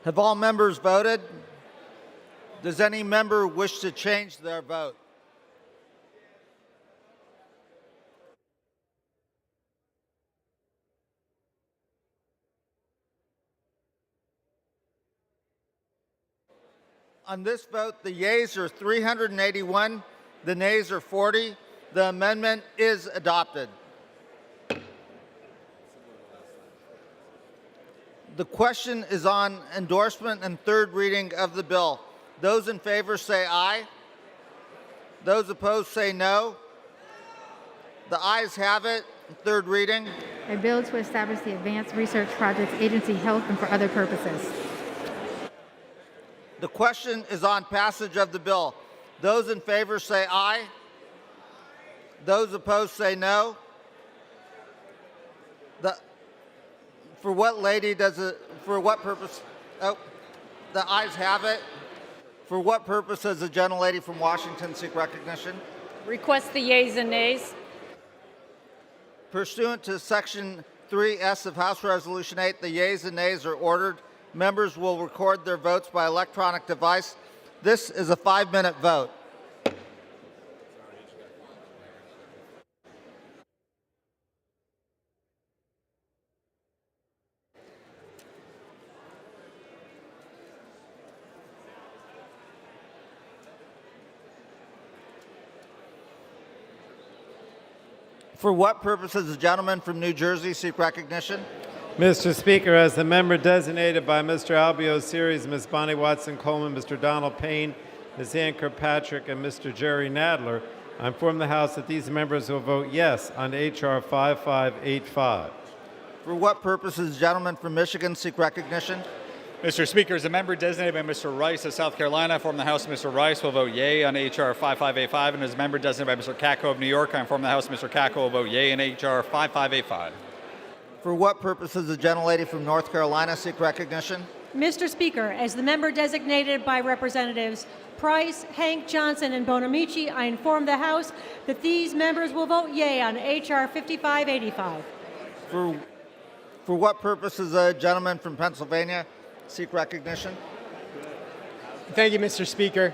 Have all members voted? Does any member wish to change their vote? On this vote, the yeas are 381, the nays are 40. The amendment is adopted. The question is on endorsement and third reading of the bill. Those in favor say aye. Those opposed say no. The ayes have it. Third reading. A bill to establish the Advanced Research Projects Agency Health and for other purposes. The question is on passage of the bill. Those in favor say aye. Those opposed say no. For what purpose? Oh, the ayes have it. For what purpose does the gentlelady from Washington seek recognition? Request the yeas and nays. Pursuant to Section 3S of House Resolution 8, the yeas and nays are ordered. Members will record their votes by electronic device. This is a 5-minute vote. For what purpose does the gentleman from New Jersey seek recognition? Mr. Speaker, as the member designated by Mr. Albio Series, Ms. Bonnie Watson Coleman, Mr. Donald Payne, Ms. Ann Kirkpatrick, and Mr. Jerry Nadler, I inform the House that these members will vote yes on H.R. 5585. For what purpose does the gentleman from Michigan seek recognition? Mr. Speaker, as a member designated by Mr. Rice of South Carolina, I inform the House that Mr. Rice will vote yea on H.R. 5585, and as a member designated by Mr. Katko of New York, I inform the House that Mr. Katko will vote yea on H.R. 5585. For what purpose does the gentlelady from North Carolina seek recognition? Mr. Speaker, as the member designated by Representatives Price, Hank Johnson, and Bonamici, I inform the House that these members will vote yea on H.R. 5585. For what purpose does the gentleman from Pennsylvania seek recognition? Thank you, Mr. Speaker.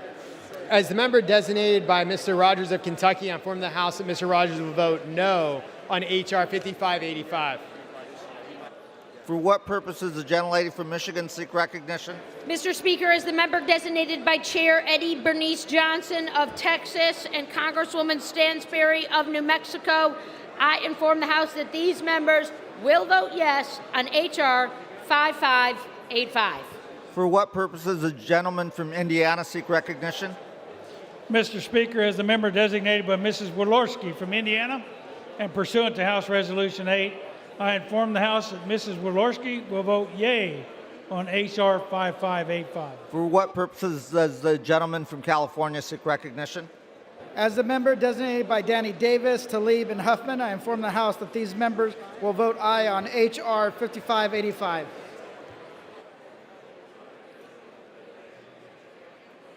As the member designated by Mr. Rogers of Kentucky, I inform the House that Mr. Rogers will vote no on H.R. 5585. For what purpose does the gentlelady from Michigan seek recognition? Mr. Speaker, as the member designated by Chair Eddie Bernice Johnson of Texas and Congresswoman Stansberry of New Mexico, I inform the House that these members will vote yes on H.R. 5585. For what purpose does the gentleman from Indiana seek recognition? Mr. Speaker, as the member designated by Mrs. Walorski from Indiana and pursuant to House Resolution 8, I inform the House that Mrs. Walorski will vote yea on H.R. 5585. For what purposes does the gentleman from California seek recognition? As the member designated by Danny Davis, Talib, and Huffman, I inform the House that these members will vote aye on H.R. 5585.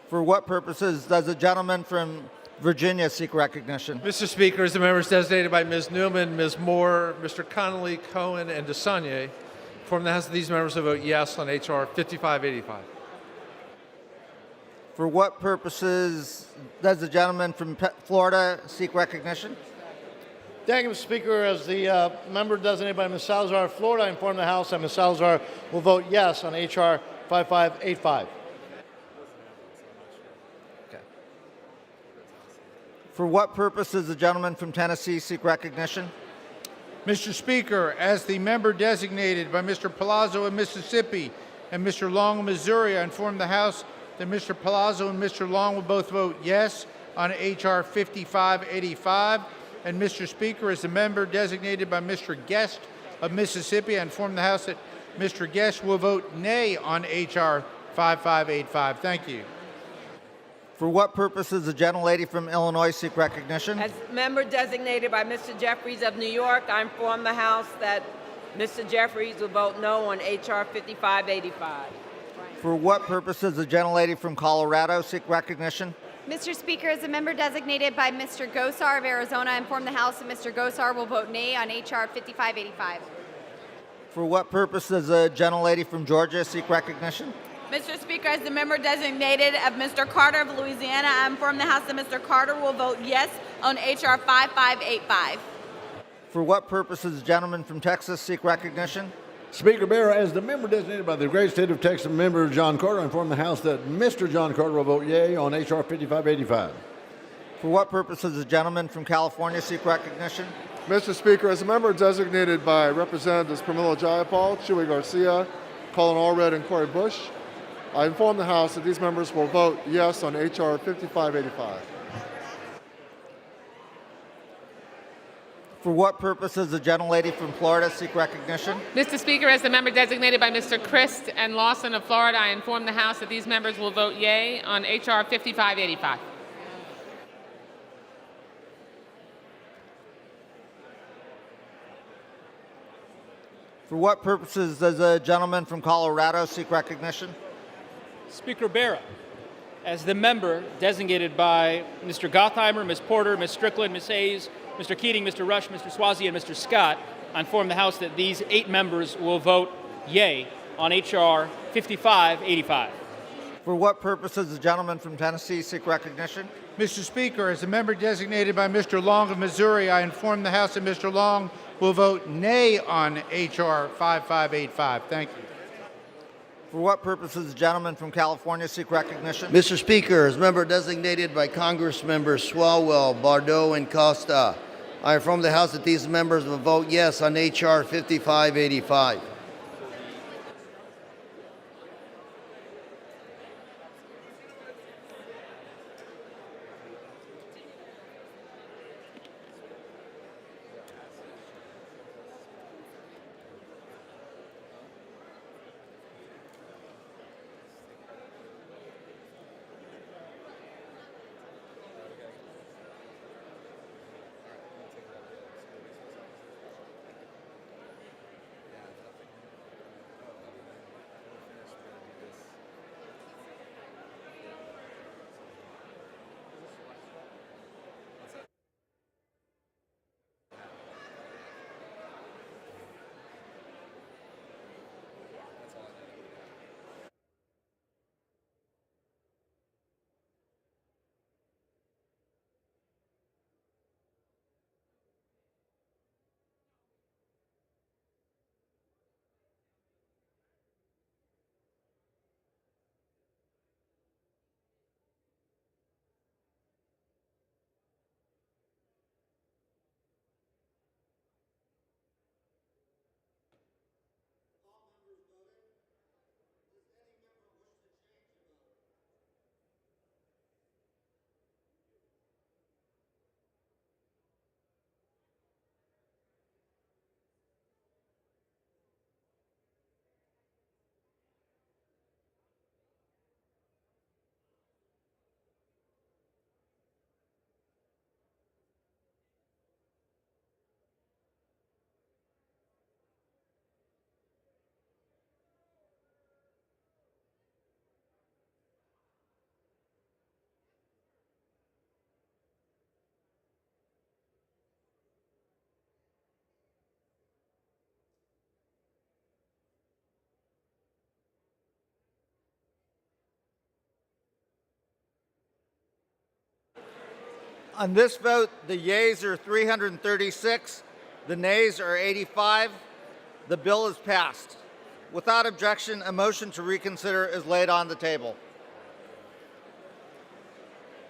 For what purposes does the gentleman from Virginia seek recognition? Mr. Speaker, as the members designated by Ms. Newman, Ms. Moore, Mr. Connolly, Cohen, and DeSaulnier, inform the House that these members will vote yes on H.R. 5585. For what purposes does the gentleman from Florida seek recognition? Thank you, Mr. Speaker. As the member designated by Ms. Salazar of Florida, I inform the House that Ms. Salazar will vote yes on H.R. 5585. For what purpose does the gentleman from Tennessee seek recognition? Mr. Speaker, as the member designated by Mr. Palazzo of Mississippi and Mr. Long of Missouri, I inform the House that Mr. Palazzo and Mr. Long will both vote yes on H.R. 5585. And Mr. Speaker, as the member designated by Mr. Guest of Mississippi, I inform the House that Mr. Guest will vote nay on H.R. 5585. Thank you. For what purpose does the gentlelady from Illinois seek recognition? As member designated by Mr. Jeffries of New York, I inform the House that Mr. Jeffries will vote no on H.R. 5585. For what purpose does the gentlelady from Colorado seek recognition? Mr. Speaker, as a member designated by Mr. Gosar of Arizona, I inform the House that Mr. Gosar will vote nay on H.R. 5585. For what purpose does the gentlelady from Georgia seek recognition? Mr. Speaker, as the member designated of Mr. Carter of Louisiana, I inform the House that Mr. Carter will vote yes on H.R. 5585. For what purpose does the gentleman from Texas seek recognition? Speaker Bear, as the member designated by the great state of Texas, member John Carter, I inform the House that Mr. John Carter will vote yea on H.R. 5585. For what purpose does the gentleman from California seek recognition? Mr. Speaker, as a member designated by Representatives Pramila Jayapal, Chewy Garcia, Colin Allred, and Cori Bush, I inform the House that these members will vote yes on H.R. 5585. For what purpose does the gentlelady from Florida seek recognition? Mr. Speaker, as the member designated by Mr. Christ and Lawson of Florida, I inform the House that these members will vote yea on H.R. 5585. For what purposes does the gentleman from Colorado seek recognition? Speaker Barra, as the member designated by Mr. Gottheimer, Ms. Porter, Ms. Strickland, Ms. Hayes, Mr. Keating, Mr. Rush, Mr. Swazi, and Mr. Scott, I inform the House that these 8 members will vote yea on H.R. 5585. For what purpose does the gentleman from Tennessee seek recognition? Mr. Speaker, as a member designated by Mr. Long of Missouri, I inform the House that Mr. Long will vote nay on H.R. 5585. Thank you. For what purpose does the gentleman from California seek recognition? Mr. Speaker, as member designated by Congress members Swalwell, Bardot, and Costa, I inform the House that these members will vote yes on H.R. 5585. On this vote, the yeas are 336, the nays are 85. The bill is passed. Without objection, a motion to reconsider is laid on the table.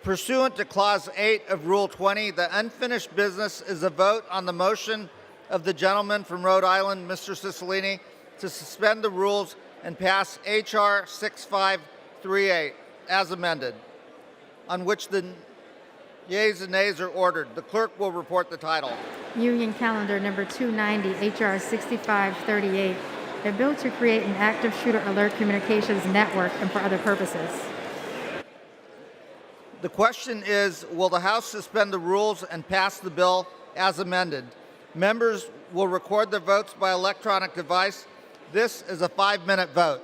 Pursuant to Clause 8 of Rule 20, the unfinished business is a vote on the motion of the gentleman from Rhode Island, Mr. Cicilline, to suspend the rules and pass H.R. 6538 as amended, on which the yeas and nays are ordered. The clerk will report the title. Union Calendar number 290, H.R. 6538, a bill to create an active shooter alert communications network and for other purposes. The question is, will the House suspend the rules and pass the bill as amended? Members will record their votes by electronic device. This is a 5-minute vote.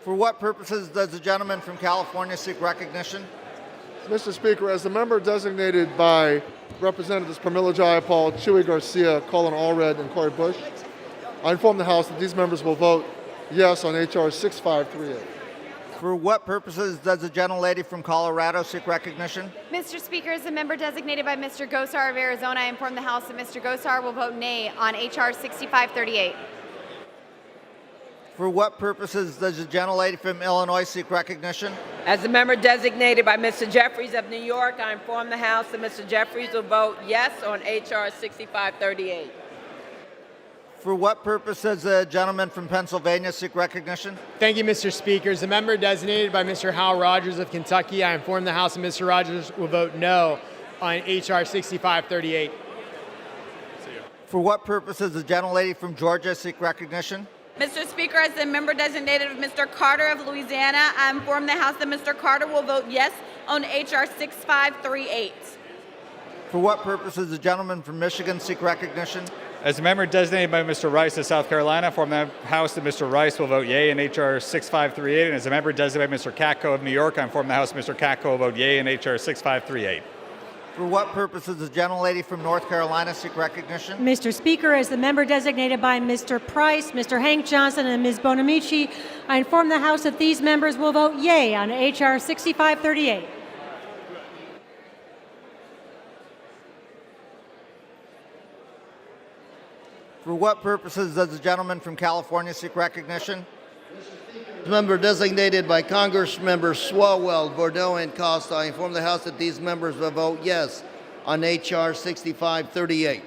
For what purposes does the gentleman from California seek recognition? Mr. Speaker, as the member designated by Representatives Pramila Jayapal, Chewy Garcia, Colin Allred, and Cori Bush, I inform the House that these members will vote yes on H.R. 6538. For what purposes does the gentlelady from Colorado seek recognition? Mr. Speaker, as the member designated by Mr. Gosar of Arizona, I inform the House that Mr. Gosar will vote nay on H.R. 6538. For what purposes does the gentlelady from Illinois seek recognition? As the member designated by Mr. Jeffries of New York, I inform the House that Mr. Jeffries will vote yes on H.R. 6538. For what purpose does the gentleman from Pennsylvania seek recognition? Thank you, Mr. Speaker. As the member designated by Mr. Hal Rogers of Kentucky, I inform the House that Mr. Rogers will vote no on H.R. 6538. For what purpose does the gentlelady from Georgia seek recognition? Mr. Speaker, as the member designated of Mr. Carter of Louisiana, I inform the House that Mr. Carter will vote yes on H.R. 6538. For what purpose does the gentleman from Michigan seek recognition? As a member designated by Mr. Rice of South Carolina, I inform the House that Mr. Rice will vote yea in H.R. 6538. And as a member designated by Mr. Katko of New York, I inform the House that Mr. Katko will vote yea in H.R. 6538. For what purpose does the gentlelady from North Carolina seek recognition? Mr. Speaker, as the member designated by Mr. Price, Mr. Hank Johnson, and Ms. Bonamici, I inform the House that these members will vote yea on H.R. 6538. For what purposes does the gentleman from California seek recognition? Member designated by Congressmember Swalwell, Bordeaux, and Costa, I inform the House that these members will vote yes on H.R. 6538.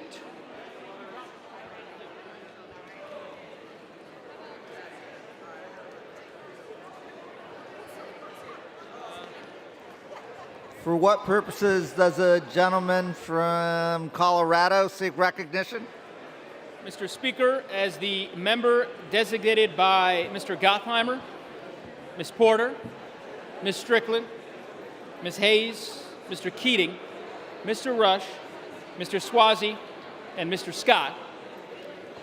For what purposes does the gentleman from Colorado seek recognition? Mr. Speaker, as the member designated by Mr. Gottheimer, Ms. Porter, Ms. Strickland, Ms. Hayes, Mr. Keating, Mr. Rush, Mr. Swazi, and Mr. Scott,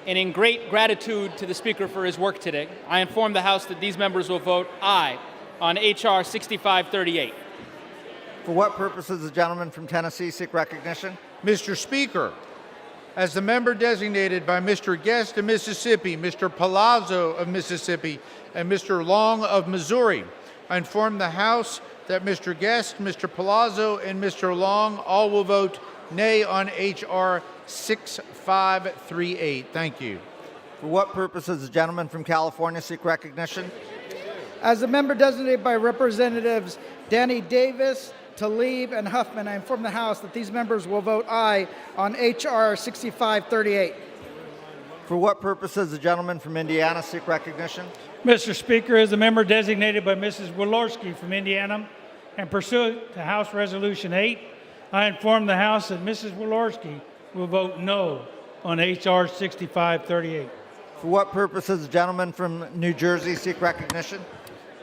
and in great gratitude to the Speaker for his work today, I inform the House that these members will vote aye on H.R. 6538. For what purpose does the gentleman from Tennessee seek recognition? Mr. Speaker, as the member designated by Mr. Guest of Mississippi, Mr. Palazzo of Mississippi, and Mr. Long of Missouri, I inform the House that Mr. Guest, Mr. Palazzo, and Mr. Long all will vote nay on H.R. 6538. Thank you. For what purpose does the gentleman from California seek recognition? As a member designated by Representatives Danny Davis, Tlaib, and Huffman, I inform the House that these members will vote aye on H.R. 6538. For what purpose does the gentleman from Indiana seek recognition? Mr. Speaker, as the member designated by Mrs. Walorski from Indiana and pursuant to House Resolution 8, I inform the House that Mrs. Walorski will vote no on H.R. 6538. For what purpose does the gentleman from New Jersey seek recognition?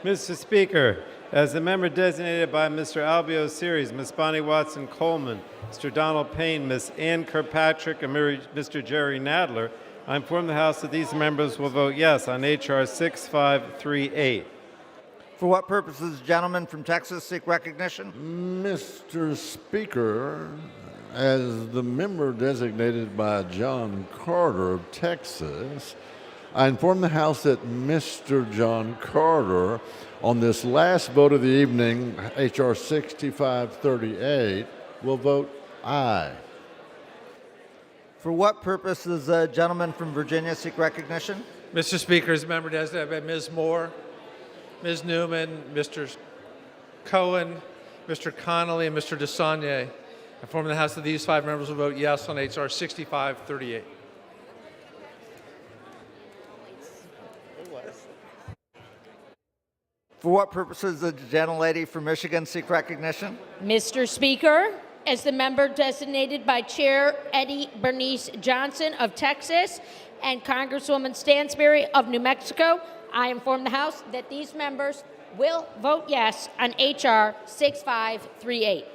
Mr. Speaker, as the member designated by Mr. Albio Series, Ms. Bonnie Watson Coleman, Mr. Donald Payne, Ms. Ann Kirkpatrick, and Mr. Jerry Nadler, I inform the House that these members will vote yes on H.R. 6538. For what purpose does the gentleman from Texas seek recognition? Mr. Speaker, as the member designated by John Carter of Texas, I inform the House that Mr. John Carter, on this last vote of the evening, H.R. 6538, will vote aye. For what purpose does the gentleman from Virginia seek recognition? Mr. Speaker, as a member designated by Ms. Moore, Ms. Newman, Mr. Cohen, Mr. Connolly, and Mr. DeSaulnier, I inform the House that these 5 members will vote yes on H.R. 6538. For what purposes does the gentlelady from Michigan seek recognition? Mr. Speaker, as the member designated by Chair Eddie Bernice Johnson of Texas and Congresswoman Stansberry of New Mexico, I inform the House that these members will vote yes on H.R. 6538.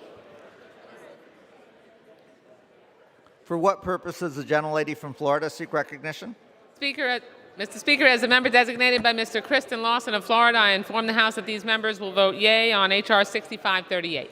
For what purpose does the gentlelady from Florida seek recognition? Mr. Speaker, as a member designated by Mr. Kristen Lawson of Florida, I inform the House that these members will vote yea on H.R. 6538.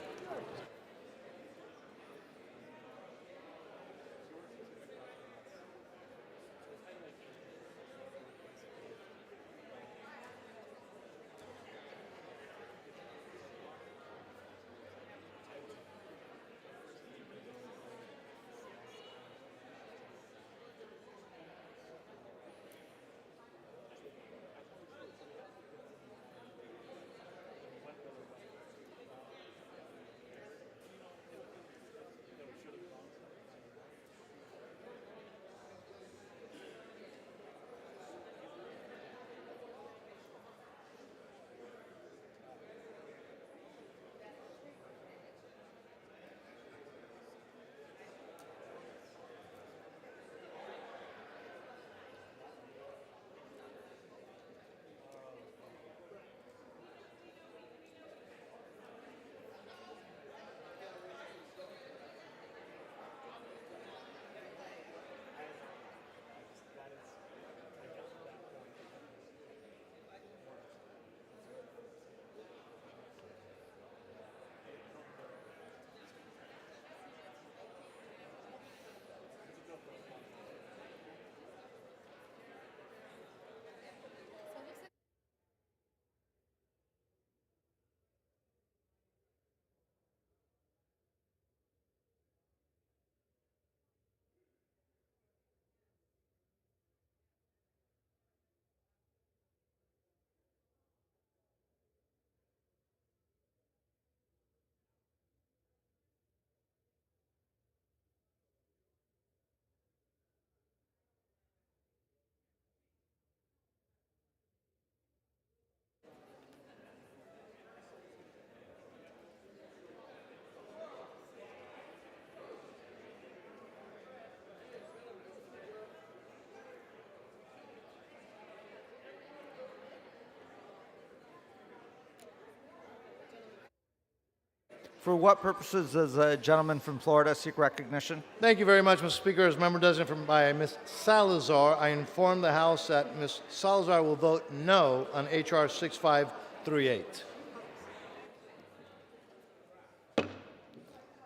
For what purposes does the gentleman from Florida seek recognition? Thank you very much, Mr. Speaker. As member designated by Ms. Salazar, I inform the House that Ms. Salazar will vote no on H.R. 6538.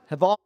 Have all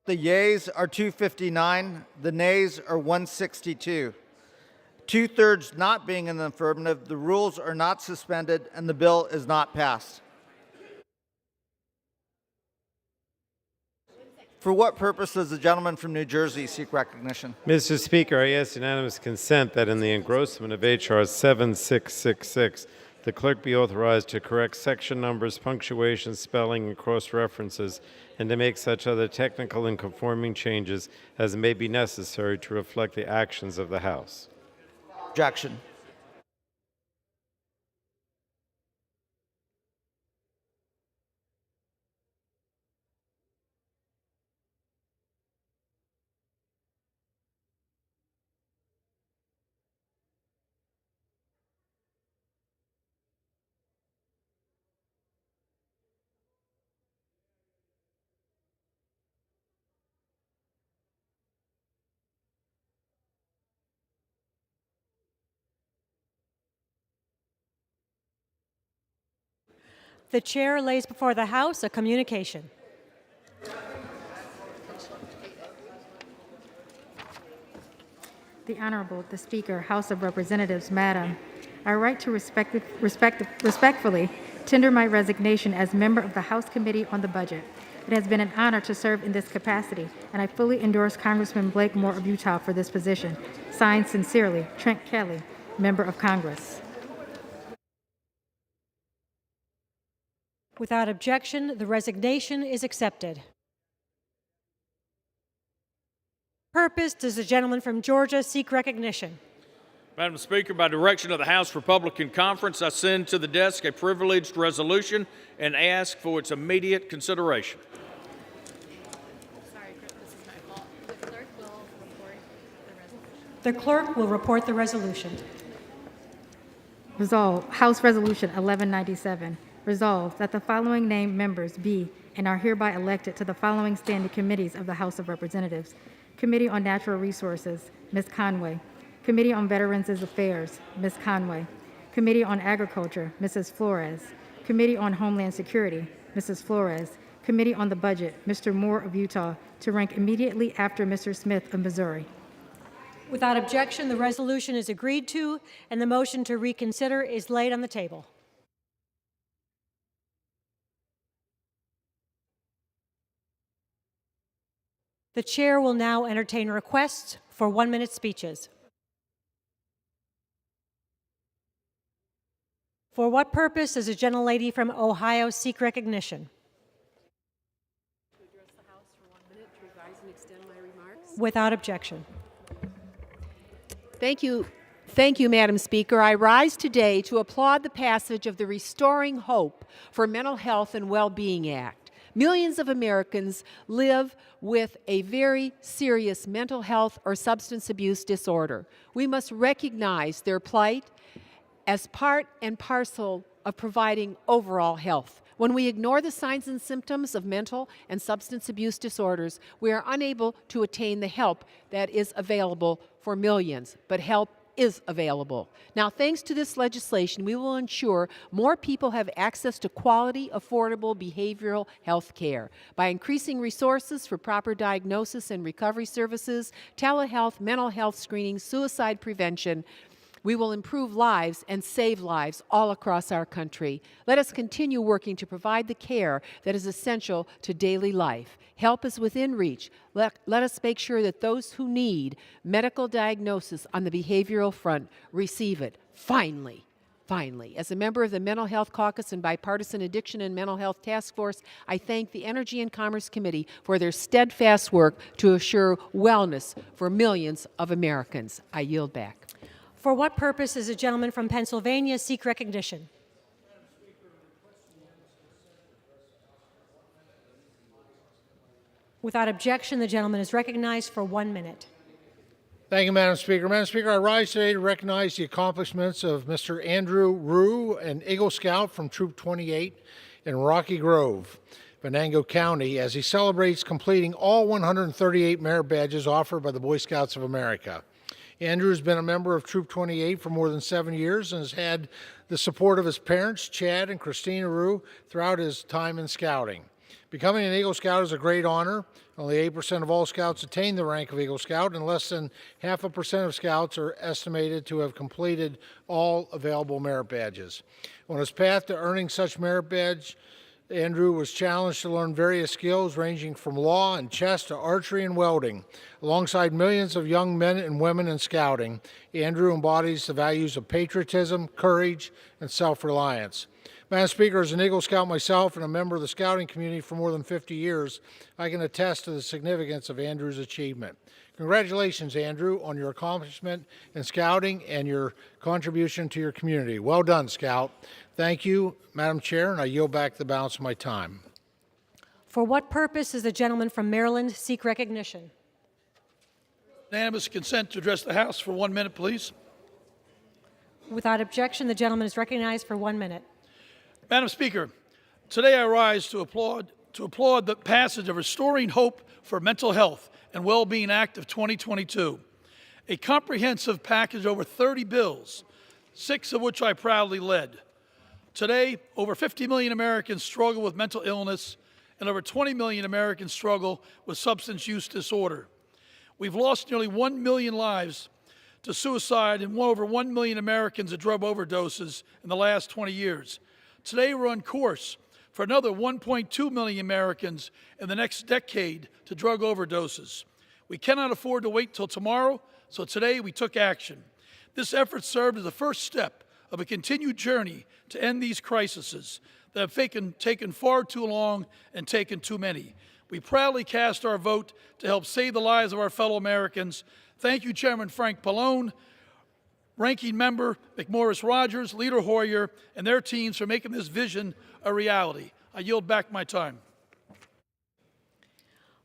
the yeas are 259, the nays are 162. Two-thirds not being in the affirmative, the rules are not suspended and the bill is not passed. For what purpose does the gentleman from New Jersey seek recognition? Mr. Speaker, I ask unanimous consent that in the engrossment of H.R. 7666, the clerk be authorized to correct section numbers, punctuation, spelling, and cross-references, and to make such other technical and conforming changes as may be necessary to reflect the actions of the House. Objection. The chair lays before the House a communication. The Honorable, the Speaker, House of Representatives, Madam, I write to respectfully tender my resignation as member of the House Committee on the Budget. It has been an honor to serve in this capacity, and I fully endorse Congressman Blake Moore of Utah for this position. Signed sincerely, Trent Kelly, Member of Congress. Without objection, the resignation is accepted. Purpose, does the gentleman from Georgia seek recognition? Madam Speaker, by direction of the House Republican Conference, I send to the desk a privileged resolution and ask for its immediate consideration. The clerk will report the resolution. Resolved, House Resolution 1197. Resolved that the following named members be and are hereby elected to the following standing committees of the House of Representatives. Committee on Natural Resources, Ms. Conway. Committee on Veterans Affairs, Ms. Conway. Committee on Agriculture, Mrs. Flores. Committee on Homeland Security, Mrs. Flores. Committee on the Budget, Mr. Moore of Utah, to rank immediately after Mr. Smith of Missouri. Without objection, the resolution is agreed to, and the motion to reconsider is laid on the table. The chair will now entertain requests for 1-minute speeches. For what purpose does the gentlelady from Ohio seek recognition? To address the House for 1 minute to revise and extend my remarks. Without objection. Thank you, Madam Speaker. I rise today to applaud the passage of the Restoring Hope for Mental Health and Well-Being Act. Millions of Americans live with a very serious mental health or substance abuse disorder. We must recognize their plight as part and parcel of providing overall health. When we ignore the signs and symptoms of mental and substance abuse disorders, we are unable to attain the help that is available for millions, but help is available. Now, thanks to this legislation, we will ensure more people have access to quality, affordable behavioral health care by increasing resources for proper diagnosis and recovery services, telehealth, mental health screening, suicide prevention. We will improve lives and save lives all across our country. Let us continue working to provide the care that is essential to daily life. Help is within reach. Let us make sure that those who need medical diagnosis on the behavioral front receive it. Finally, as a member of the Mental Health Caucus and Bipartisan Addiction and Mental Health Task Force, I thank the Energy and Commerce Committee for their steadfast work to assure wellness for millions of Americans. I yield back. For what purpose does the gentleman from Pennsylvania seek recognition? Without objection, the gentleman is recognized for 1 minute. Thank you, Madam Speaker. Madam Speaker, I rise today to recognize the accomplishments of Mr. Andrew Rue, an Eagle Scout from Troop 28 in Rocky Grove, Venango County, as he celebrates completing all 138 merit badges offered by the Boy Scouts of America. Andrew has been a member of Troop 28 for more than 7 years and has had the support of his parents, Chad and Christina Rue, throughout his time in scouting. Becoming an Eagle Scout is a great honor. Only 8% of all Scouts attain the rank of Eagle Scout, and less than 0.5% of Scouts are estimated to have completed all available merit badges. On his path to earning such merit badge, Andrew was challenged to learn various skills ranging from law and chess to archery and welding. Alongside millions of young men and women in scouting, Andrew embodies the values of patriotism, courage, and self-reliance. Madam Speaker, as an Eagle Scout myself and a member of the scouting community for more than 50 years, I can attest to the significance of Andrew's achievement. Congratulations, Andrew, on your accomplishment in scouting and your contribution to your community. Well done, Scout. Thank you, Madam Chair, and I yield back the balance of my time. For what purpose does the gentleman from Maryland seek recognition? Unanimous consent to address the House for 1 minute, please. Without objection, the gentleman is recognized for 1 minute. Madam Speaker, today I rise to applaud the passage of Restoring Hope for Mental Health and Well-Being Act of 2022, a comprehensive package of over 30 bills, 6 of which I proudly led. Today, over 50 million Americans struggle with mental illness, and over 20 million Americans struggle with substance use disorder. We've lost nearly 1 million lives to suicide and over 1 million Americans to drug overdoses in the last 20 years. Today, we're on course for another 1.2 million Americans in the next decade to drug overdoses. We cannot afford to wait till tomorrow, so today we took action. This effort served as the first step of a continued journey to end these crises that have taken far too long and taken too many. We proudly cast our vote to help save the lives of our fellow Americans. Thank you, Chairman Frank Pallone, Ranking Member McMorris Rogers, Leader Hoyer, and their teams for making this vision a reality. I yield back my time.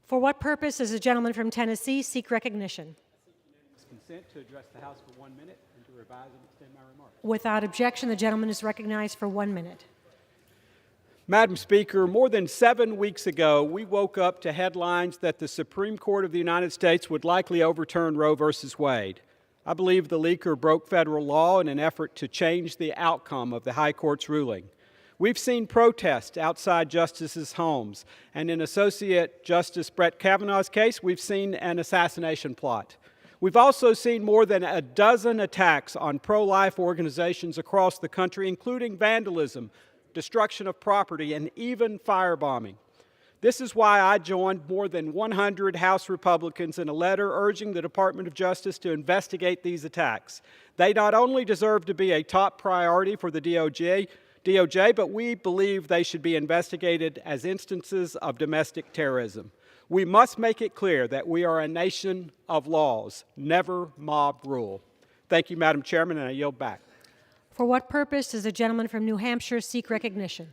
For what purpose does the gentleman from Tennessee seek recognition? Consent to address the House for 1 minute and to revise and extend my remarks. Without objection, the gentleman is recognized for 1 minute. Madam Speaker, more than 7 weeks ago, we woke up to headlines that the Supreme Court of the United States would likely overturn Roe v. Wade. I believe the leaker broke federal law in an effort to change the outcome of the High Court's ruling. We've seen protests outside justices' homes, and in Associate Justice Brett Kavanaugh's case, we've seen an assassination plot. We've also seen more than a dozen attacks on pro-life organizations across the country, including vandalism, destruction of property, and even firebombing. This is why I joined more than 100 House Republicans in a letter urging the Department of Justice to investigate these attacks. They not only deserve to be a top priority for the DOJ, but we believe they should be investigated as instances of domestic terrorism. We must make it clear that we are a nation of laws, never mob rule. Thank you, Madam Chairman, and I yield back. For what purpose does the gentleman from New Hampshire seek recognition?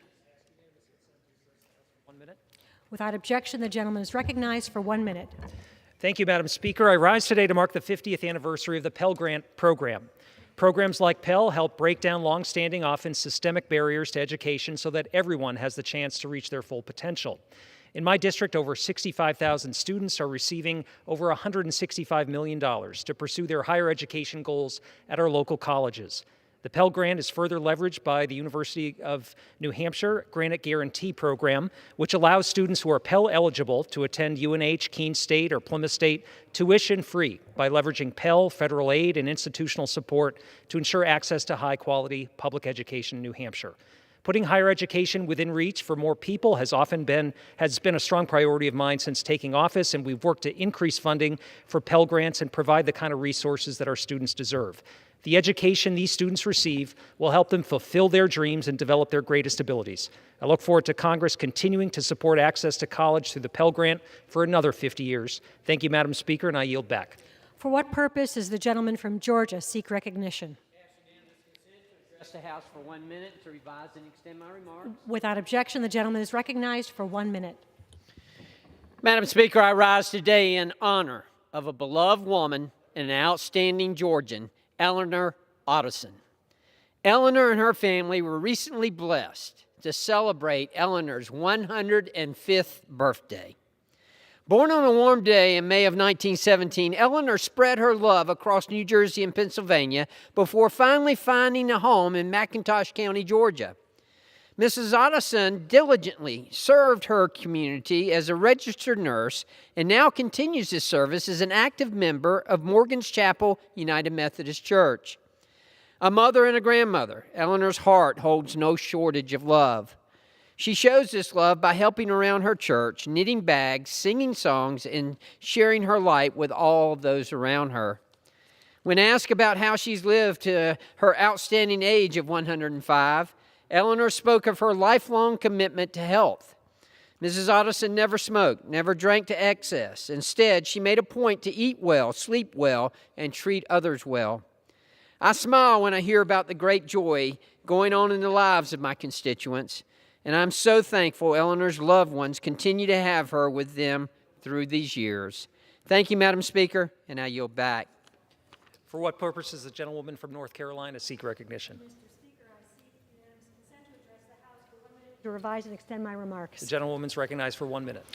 1 minute. Without objection, the gentleman is recognized for 1 minute. Thank you, Madam Speaker. I rise today to mark the 50th anniversary of the Pell Grant program. Programs like Pell help break down long-standing, often systemic barriers to education so that everyone has the chance to reach their full potential. In my district, over 65,000 students are receiving over $165 million to pursue their higher education goals at our local colleges. The Pell Grant is further leveraged by the University of New Hampshire Granite Guarantee Program, which allows students who are Pell eligible to attend UNH, Keene State, or Plymouth State tuition-free by leveraging Pell, federal aid, and institutional support to ensure access to high-quality public education in New Hampshire. Putting higher education within reach for more people has been a strong priority of mine since taking office, and we've worked to increase funding for Pell Grants and provide the kind of resources that our students deserve. The education these students receive will help them fulfill their dreams and develop their greatest abilities. I look forward to Congress continuing to support access to college through the Pell Grant for another 50 years. Thank you, Madam Speaker, and I yield back. For what purpose does the gentleman from Georgia seek recognition? Address the House for 1 minute to revise and extend my remarks. Without objection, the gentleman is recognized for 1 minute. Madam Speaker, I rise today in honor of a beloved woman and an outstanding Georgian, Eleanor Otteson. Eleanor and her family were recently blessed to celebrate Eleanor's 105th birthday. Born on a warm day in May of 1917, Eleanor spread her love across New Jersey and Pennsylvania before finally finding a home in McIntosh County, Georgia. Mrs. Otteson diligently served her community as a registered nurse and now continues this service as an active member of Morgan's Chapel United Methodist Church. A mother and a grandmother, Eleanor's heart holds no shortage of love. She shows this love by helping around her church, knitting bags, singing songs, and sharing her light with all those around her. When asked about how she's lived to her outstanding age of 105, Eleanor spoke of her lifelong commitment to health. Mrs. Otteson never smoked, never drank to excess. Instead, she made a point to eat well, sleep well, and treat others well. I smile when I hear about the great joy going on in the lives of my constituents, and I'm so thankful Eleanor's loved ones continue to have her with them through these years. Thank you, Madam Speaker, and I yield back. For what purpose does the gentlewoman from North Carolina seek recognition? To revise and extend my remarks. The gentlewoman is recognized for 1 minute.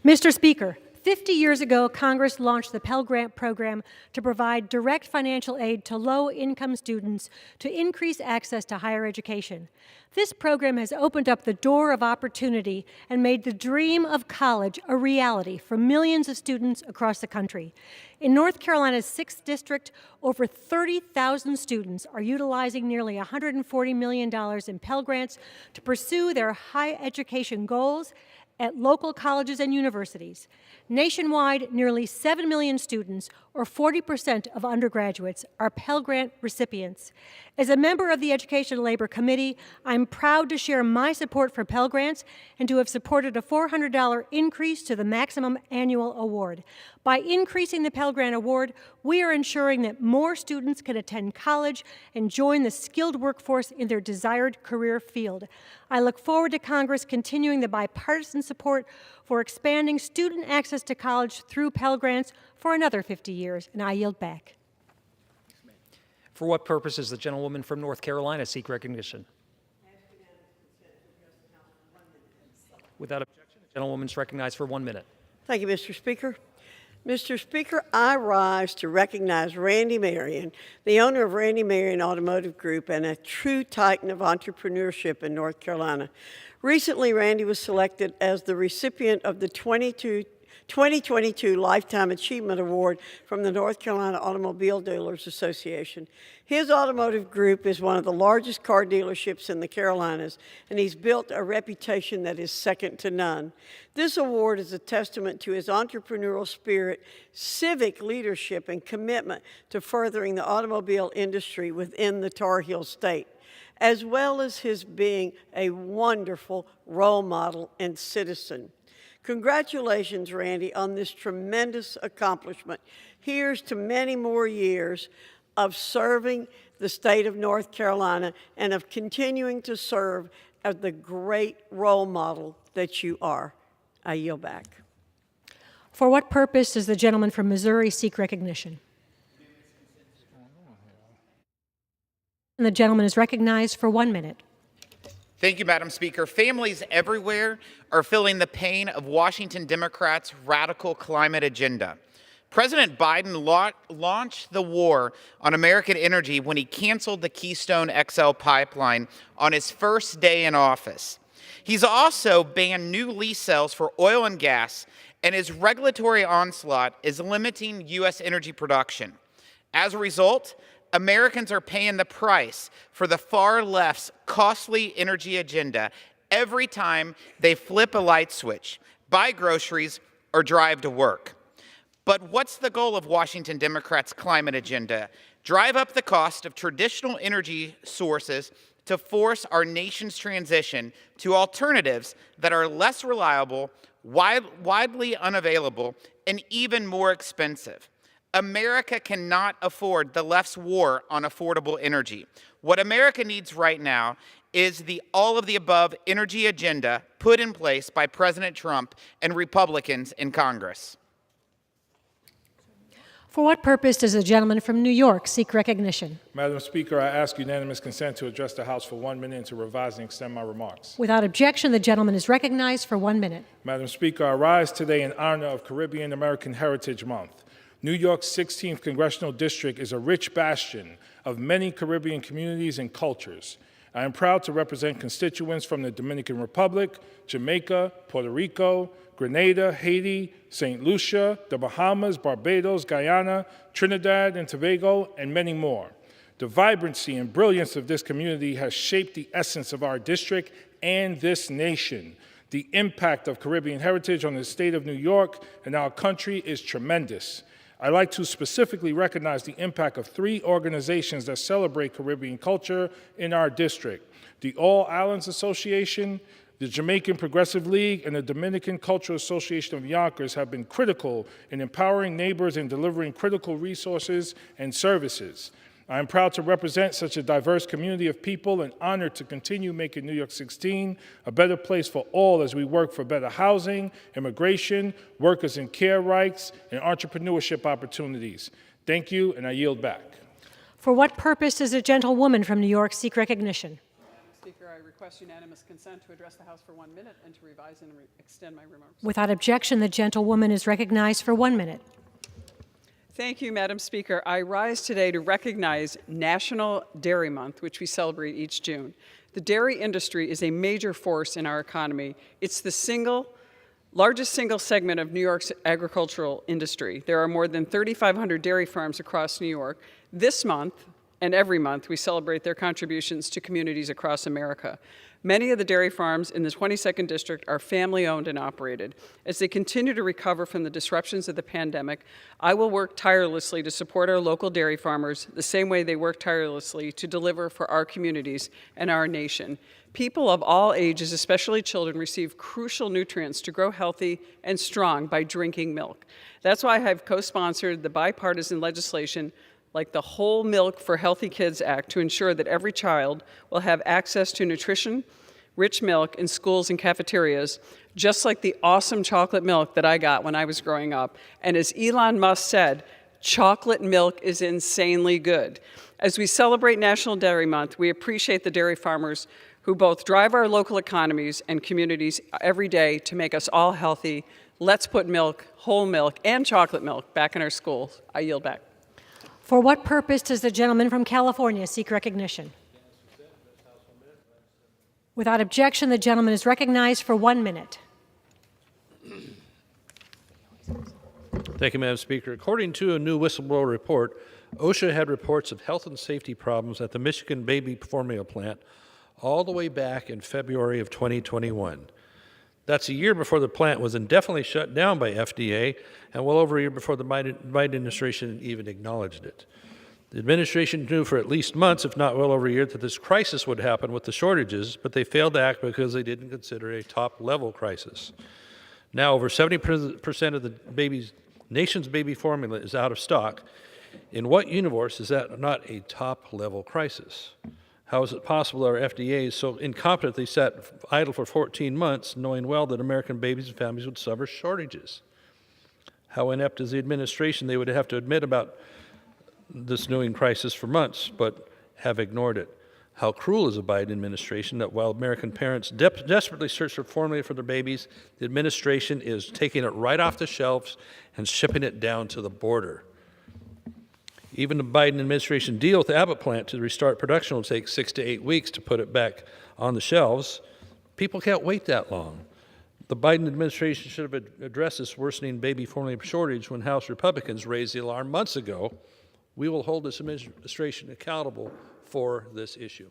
Mr. Speaker, 50 years ago, Congress launched the Pell Grant program to provide direct financial aid to low-income students to increase access to higher education. This program has opened up the door of opportunity and made the dream of college a reality for millions of students across the country. In North Carolina's 6th District, over 30,000 students are utilizing nearly $140 million in Pell Grants to pursue their higher education goals at local colleges and universities. Nationwide, nearly 7 million students, or 40% of undergraduates, are Pell Grant recipients. As a member of the Education and Labor Committee, I'm proud to share my support for Pell Grants and to have supported a $400 increase to the maximum annual award. By increasing the Pell Grant award, we are ensuring that more students can attend college and join the skilled workforce in their desired career field. I look forward to Congress continuing the bipartisan support for expanding student access to college through Pell Grants for another 50 years, and I yield back. For what purpose does the gentlewoman from North Carolina seek recognition? Without objection, the gentlewoman is recognized for 1 minute. Thank you, Mr. Speaker. Mr. Speaker, I rise to recognize Randy Marion, the owner of Randy Marion Automotive Group and a true titan of entrepreneurship in North Carolina. Recently, Randy was selected as the recipient of the 2022 Lifetime Achievement Award from the North Carolina Automobile Dealers Association. His automotive group is one of the largest car dealerships in the Carolinas, and he's built a reputation that is second to none. This award is a testament to his entrepreneurial spirit, civic leadership, and commitment to furthering the automobile industry within the Tar Heel State, as well as his being a wonderful role model and citizen. Congratulations, Randy, on this tremendous accomplishment. Here's to many more years of serving the state of North Carolina and of continuing to serve as the great role model that you are. I yield back. For what purpose does the gentleman from Missouri seek recognition? And the gentleman is recognized for 1 minute. Thank you, Madam Speaker. Families everywhere are feeling the pain of Washington Democrats' radical climate agenda. President Biden launched the war on American energy when he canceled the Keystone XL pipeline on his first day in office. He's also banned new lease sales for oil and gas, and his regulatory onslaught is limiting U.S. energy production. As a result, Americans are paying the price for the far left's costly energy agenda every time they flip a light switch, buy groceries, or drive to work. But what's the goal of Washington Democrats' climate agenda? Drive up the cost of traditional energy sources to force our nation's transition to alternatives that are less reliable, widely unavailable, and even more expensive. America cannot afford the left's war on affordable energy. What America needs right now is the all-of-the-above energy agenda put in place by President Trump and Republicans in Congress. For what purpose does the gentleman from New York seek recognition? Madam Speaker, I ask unanimous consent to address the House for 1 minute and to revise and extend my remarks. Without objection, the gentleman is recognized for 1 minute. Madam Speaker, I rise today in honor of Caribbean American Heritage Month. New York's 16th Congressional District is a rich bastion of many Caribbean communities and cultures. I am proud to represent constituents from the Dominican Republic, Jamaica, Puerto Rico, Grenada, Haiti, St. Lucia, the Bahamas, Barbados, Guyana, Trinidad and Tobago, and many more. The vibrancy and brilliance of this community has shaped the essence of our district and this nation. The impact of Caribbean heritage on the state of New York and our country is tremendous. I'd like to specifically recognize the impact of 3 organizations that celebrate Caribbean culture in our district: the All Islands Association, the Jamaican Progressive League, and the Dominican Cultural Association of Yonkers have been critical in empowering neighbors and delivering critical resources and services. I am proud to represent such a diverse community of people and honored to continue making New York 16 a better place for all as we work for better housing, immigration, workers and care rights, and entrepreneurship opportunities. Thank you, and I yield back. For what purpose does a gentlewoman from New York seek recognition? Speaker, I request unanimous consent to address the House for 1 minute and to revise and extend my remarks. Without objection, the gentlewoman is recognized for 1 minute. Thank you, Madam Speaker. I rise today to recognize National Dairy Month, which we celebrate each June. The dairy industry is a major force in our economy. It's the largest single segment of New York's agricultural industry. There are more than 3,500 dairy farms across New York. This month, and every month, we celebrate their contributions to communities across America. Many of the dairy farms in the 22nd District are family-owned and operated. As they continue to recover from the disruptions of the pandemic, I will work tirelessly to support our local dairy farmers the same way they work tirelessly to deliver for our communities and our nation. People of all ages, especially children, receive crucial nutrients to grow healthy and strong by drinking milk. That's why I have co-sponsored the bipartisan legislation like the Whole Milk for Healthy Kids Act to ensure that every child will have access to nutrition-rich milk in schools and cafeterias, just like the awesome chocolate milk that I got when I was growing up. And as Elon Musk said, chocolate milk is insanely good. As we celebrate National Dairy Month, we appreciate the dairy farmers who both drive our local economies and communities every day to make us all healthy. Let's put milk, whole milk, and chocolate milk back in our schools. I yield back. For what purpose does the gentleman from California seek recognition? Without objection, the gentleman is recognized for 1 minute. Thank you, Madam Speaker. According to a new whistleblower report, OSHA had reports of health and safety problems at the Michigan baby formula plant all the way back in February of 2021. That's a year before the plant was indefinitely shut down by FDA and well over a year before the Biden administration even acknowledged it. The administration knew for at least months, if not well over a year, that this crisis would happen with the shortages, but they failed to act because they didn't consider it a top-level crisis. Now, over 70% of the nation's baby formula is out of stock. In what universe is that not a top-level crisis? How is it possible our FDA is so incompetent they sat idle for 14 months, knowing well that American babies and families would suffer shortages? How inept is the administration? They would have to admit about this knowing crisis for months, but have ignored it. How cruel is the Biden administration that while American parents desperately search for formula for their babies, the administration is taking it right off the shelves and shipping it down to the border. Even the Biden administration deal with the Abbott plant to restart production will take 6 to 8 weeks to put it back on the shelves. People can't wait that long. The Biden administration should have addressed this worsening baby formula shortage when House Republicans raised the alarm months ago. We will hold this administration accountable for this issue.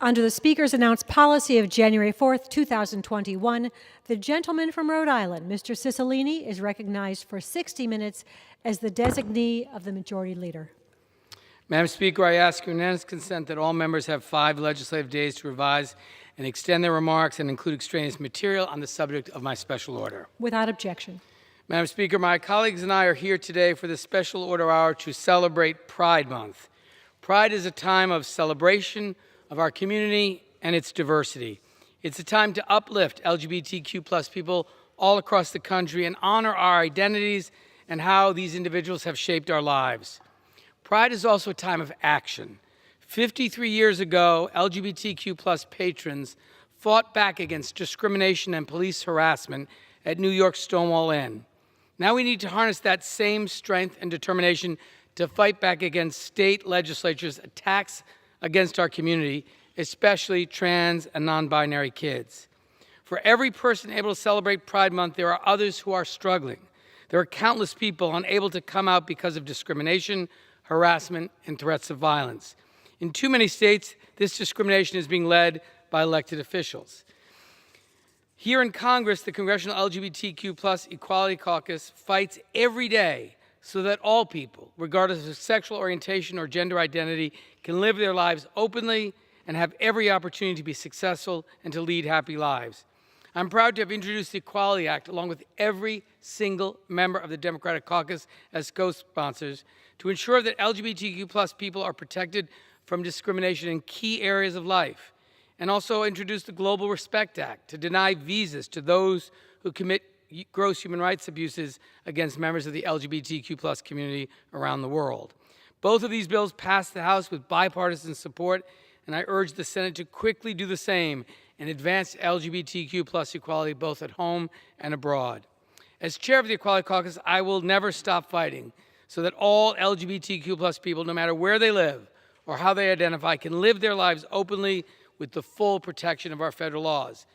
Under the Speaker's announced policy of January 4th, 2021, the gentleman from Rhode Island, Mr. Cicilline, is recognized for 60 minutes as the designee of the Majority Leader. Madam Speaker, I ask unanimous consent that all members have 5 legislative days to revise and extend their remarks and include extraneous material on the subject of my special order. Without objection. Madam Speaker, my colleagues and I are here today for the special order hour to celebrate Pride Month. Pride is a time of celebration of our community and its diversity. It's a time to uplift LGBTQ+ people all across the country and honor our identities and how these individuals have shaped our lives. Pride is also a time of action. 53 years ago, LGBTQ+ patrons fought back against discrimination and police harassment at New York's Stonewall Inn. Now we need to harness that same strength and determination to fight back against state legislatures' attacks against our community, especially trans and non-binary kids. For every person able to celebrate Pride Month, there are others who are struggling. There are countless people unable to come out because of discrimination, harassment, and threats of violence. In too many states, this discrimination is being led by elected officials. Here in Congress, the Congressional LGBTQ+ Equality Caucus fights every day so that all people, regardless of sexual orientation or gender identity, can live their lives openly and have every opportunity to be successful and to lead happy lives. I'm proud to have introduced the Equality Act along with every single member of the Democratic Caucus as co-sponsors to ensure that LGBTQ+ people are protected from discrimination in key areas of life, and also introduced the Global Respect Act to deny visas to those who commit gross human rights abuses against members of the LGBTQ+ community around the world. Both of these bills passed the House with bipartisan support, and I urge the Senate to quickly do the same and advance LGBTQ+ equality both at home and abroad. As chair of the Equality Caucus, I will never stop fighting so that all LGBTQ+ people, no matter where they live or how they identify, can live their lives openly with the full protection of our federal laws.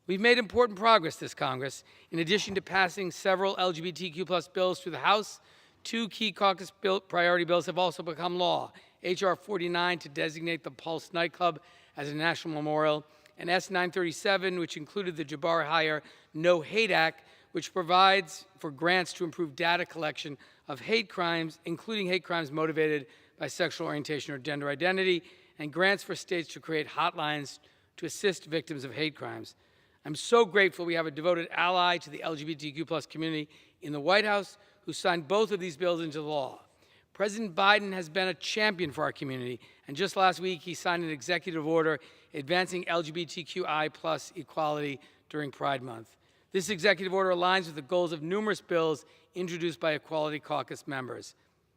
We've made important progress this Congress. In addition to passing several LGBTQ+ bills through the House, 2 key caucus priority bills have also become law. H.R. 49 to designate the Pulse nightclub as a national memorial, and S. 937, which included the Jabari Hire No Hate Act, which provides for grants to improve data collection of hate crimes, including hate crimes motivated by sexual orientation or gender identity, and grants for states to create hotlines to assist victims of hate crimes. I'm so grateful we have a devoted ally to the LGBTQ+ community in the White House who signed both of these bills into law. President Biden has been a champion for our community, and just last week he signed an executive order advancing LGBTQI+ equality during Pride Month. This executive order aligns with the goals of numerous bills introduced by Equality Caucus members.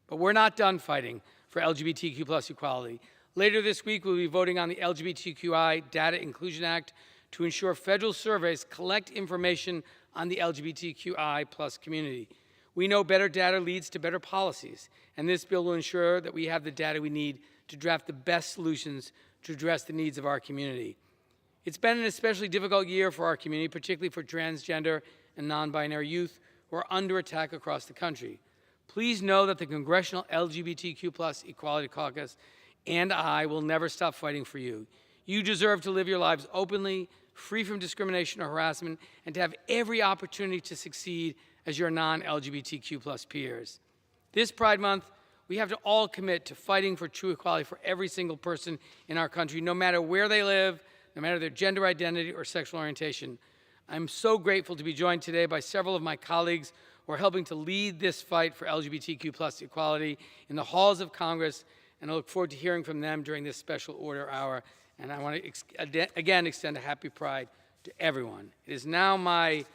But we're not done fighting for LGBTQ+ equality. Later this week, we'll be voting on the LGBTQI Data Inclusion Act to ensure federal surveys collect information on the LGBTQI+ community. We know better data leads to better policies, and this bill will ensure that we have the data we need to draft the best solutions to address the needs of our community. It's been an especially difficult year for our community, particularly for transgender and non-binary youth who are under attack across the country. Please know that the Congressional LGBTQ+ Equality Caucus and I will never stop fighting for you. You deserve to live your lives openly, free from discrimination or harassment, and to have every opportunity to succeed as your non-LGBTQ+ peers. This Pride Month, we have to all commit to fighting for true equality for every single person in our country, no matter where they live, no matter their gender identity or sexual orientation. I'm so grateful to be joined today by several of my colleagues who are helping to lead this fight for LGBTQ+ equality in the halls of Congress, and I look forward to hearing from them during this special order hour. And I want to again extend a happy Pride to everyone. It is now my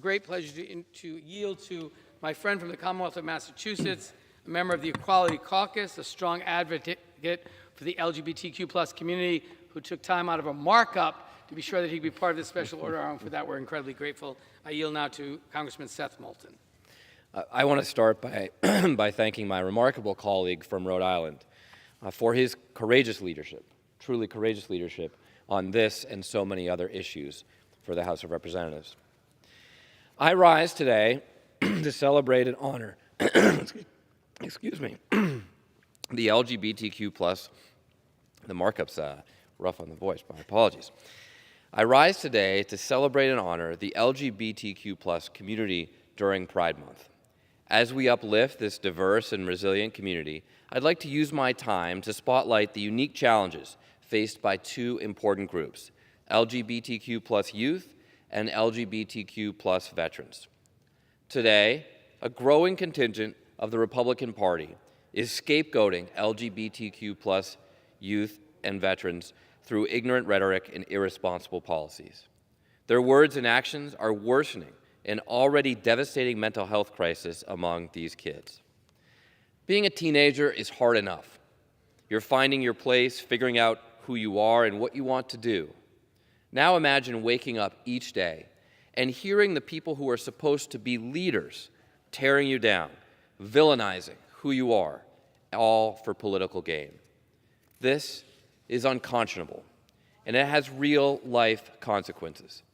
great pleasure to yield to my friend from the Commonwealth of Massachusetts, a member of the Equality Caucus, a strong advocate for the LGBTQ+ community, who took time out of a markup to be sure that he could be part of this special order hour, and for that we're incredibly grateful. I yield now to Congressman Seth Moulton. I want to start by, by thanking my remarkable colleague from Rhode Island for his courageous leadership, truly courageous leadership on this and so many other issues for the House of Representatives. I rise today to celebrate and honor, excuse me, the LGBTQ+, the markup's rough on the voice, my apologies. I rise today to celebrate and honor the LGBTQ+ community during Pride Month. As we uplift this diverse and resilient community, I'd like to use my time to spotlight the unique challenges faced by 2 important groups, LGBTQ+ youth and LGBTQ+ veterans. Today, a growing contingent of the Republican Party is scapegoating LGBTQ+ youth and veterans through ignorant rhetoric and irresponsible policies. Their words and actions are worsening an already devastating mental health crisis among these kids. Being a teenager is hard enough. You're finding your place, figuring out who you are and what you want to do. Now imagine waking up each day and hearing the people who are supposed to be leaders tearing you down, villainizing who you are, all for political gain. This is unconscionable, and it has real-life consequences.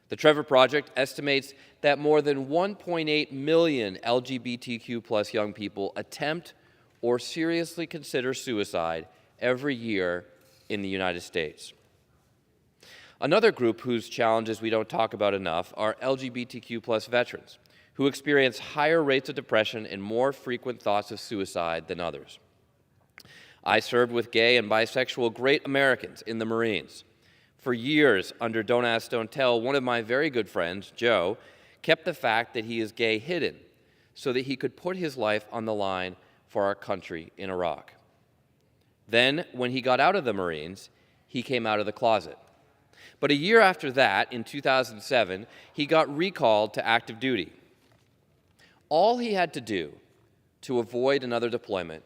The Trevor Project estimates that more than 1.8 million LGBTQ+ young people attempt or seriously consider suicide every year in the United States. Another group whose challenges we don't talk about enough are LGBTQ+ veterans, who experience higher rates of depression and more frequent thoughts of suicide than others. I served with gay and bisexual great Americans in the Marines. For years, under Don't Ask, Don't Tell, one of my very good friends, Joe, kept the fact that he is gay hidden so that he could put his life on the line for our country in Iraq. Then, when he got out of the Marines, he came out of the closet. But a year after that, in 2007, he got recalled to active duty. All he had to do to avoid another deployment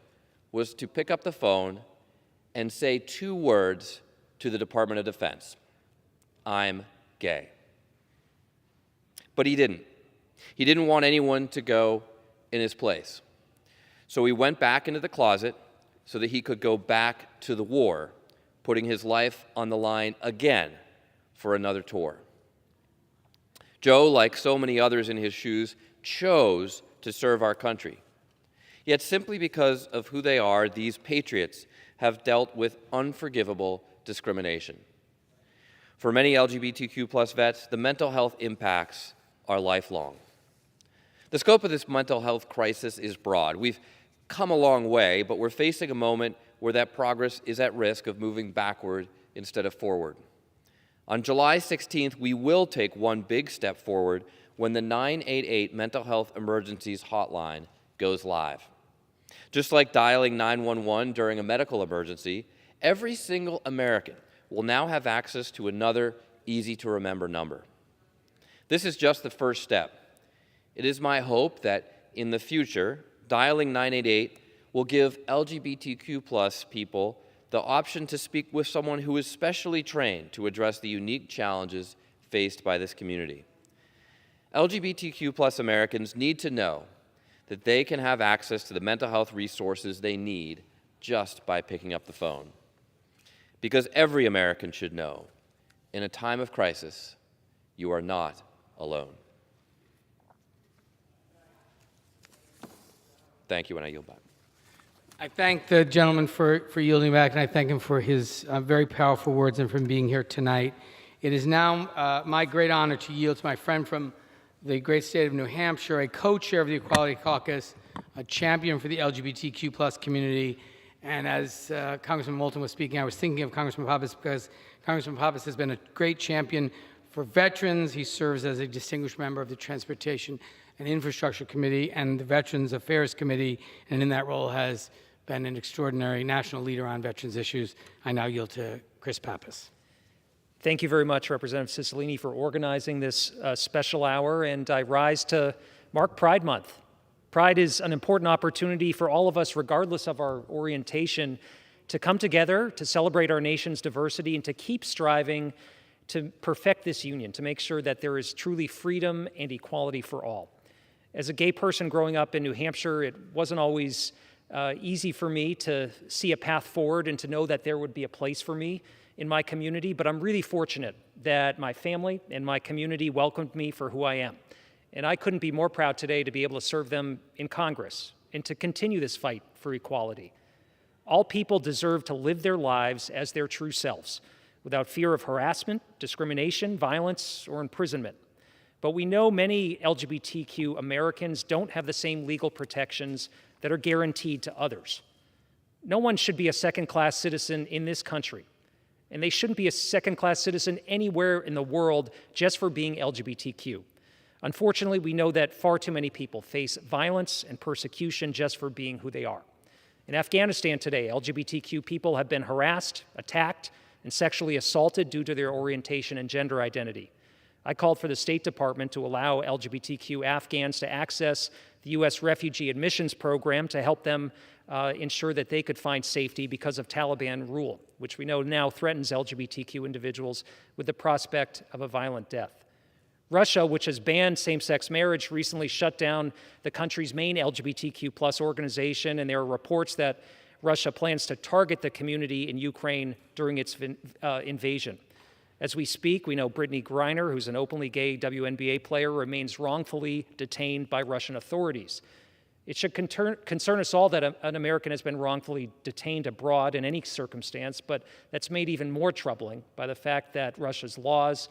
was to pick up the phone and say 2 words to the Department of Defense: I'm gay. But he didn't. He didn't want anyone to go in his place. So he went back into the closet so that he could go back to the war, putting his life on the line again for another tour. Joe, like so many others in his shoes, chose to serve our country. Yet simply because of who they are, these patriots have dealt with unforgivable discrimination. For many LGBTQ+ vets, the mental health impacts are lifelong. The scope of this mental health crisis is broad. We've come a long way, but we're facing a moment where that progress is at risk of moving backward instead of forward. On July 16th, we will take one big step forward when the 988 Mental Health Emergencies Hotline goes live. Just like dialing 911 during a medical emergency, every single American will now have access to another easy-to-remember number. This is just the first step. It is my hope that in the future, dialing 988 will give LGBTQ+ people the option to speak with someone who is specially trained to address the unique challenges faced by this community. LGBTQ+ Americans need to know that they can have access to the mental health resources they need just by picking up the phone. Because every American should know, in a time of crisis, you are not alone. Thank you, and I yield back. I thank the gentleman for yielding back, and I thank him for his very powerful words and for being here tonight. It is now my great honor to yield to my friend from the great state of New Hampshire, a co-chair of the Equality Caucus, a champion for the LGBTQ+ community. And as Congressman Moulton was speaking, I was thinking of Congressman Pappas because Congressman Pappas has been a great champion for veterans. He serves as a distinguished member of the Transportation and Infrastructure Committee and the Veterans Affairs Committee, and in that role has been an extraordinary national leader on veterans issues. I now yield to Chris Pappas. Thank you very much, Representative Cicilline, for organizing this special hour, and I rise to mark Pride Month. Pride is an important opportunity for all of us, regardless of our orientation, to come together, to celebrate our nation's diversity, and to keep striving to perfect this union, to make sure that there is truly freedom and equality for all. As a gay person growing up in New Hampshire, it wasn't always easy for me to see a path forward and to know that there would be a place for me in my community, but I'm really fortunate that my family and my community welcomed me for who I am. And I couldn't be more proud today to be able to serve them in Congress and to continue this fight for equality. All people deserve to live their lives as their true selves, without fear of harassment, discrimination, violence, or imprisonment. But we know many LGBTQ Americans don't have the same legal protections that are guaranteed to others. No one should be a second-class citizen in this country, and they shouldn't be a second-class citizen anywhere in the world just for being LGBTQ. Unfortunately, we know that far too many people face violence and persecution just for being who they are. In Afghanistan today, LGBTQ people have been harassed, attacked, and sexually assaulted due to their orientation and gender identity. I called for the State Department to allow LGBTQ Afghans to access the U.S. Refugee Admissions Program to help them ensure that they could find safety because of Taliban rule, which we know now threatens LGBTQ individuals with the prospect of a violent death. Russia, which has banned same-sex marriage, recently shut down the country's main LGBTQ+ organization, and there are reports that Russia plans to target the community in Ukraine during its invasion. As we speak, we know Brittany Griner, who's an openly gay WNBA player, remains wrongfully detained by Russian authorities. It should concern us all that an American has been wrongfully detained abroad in any circumstance, but that's made even more troubling by the fact that Russia's laws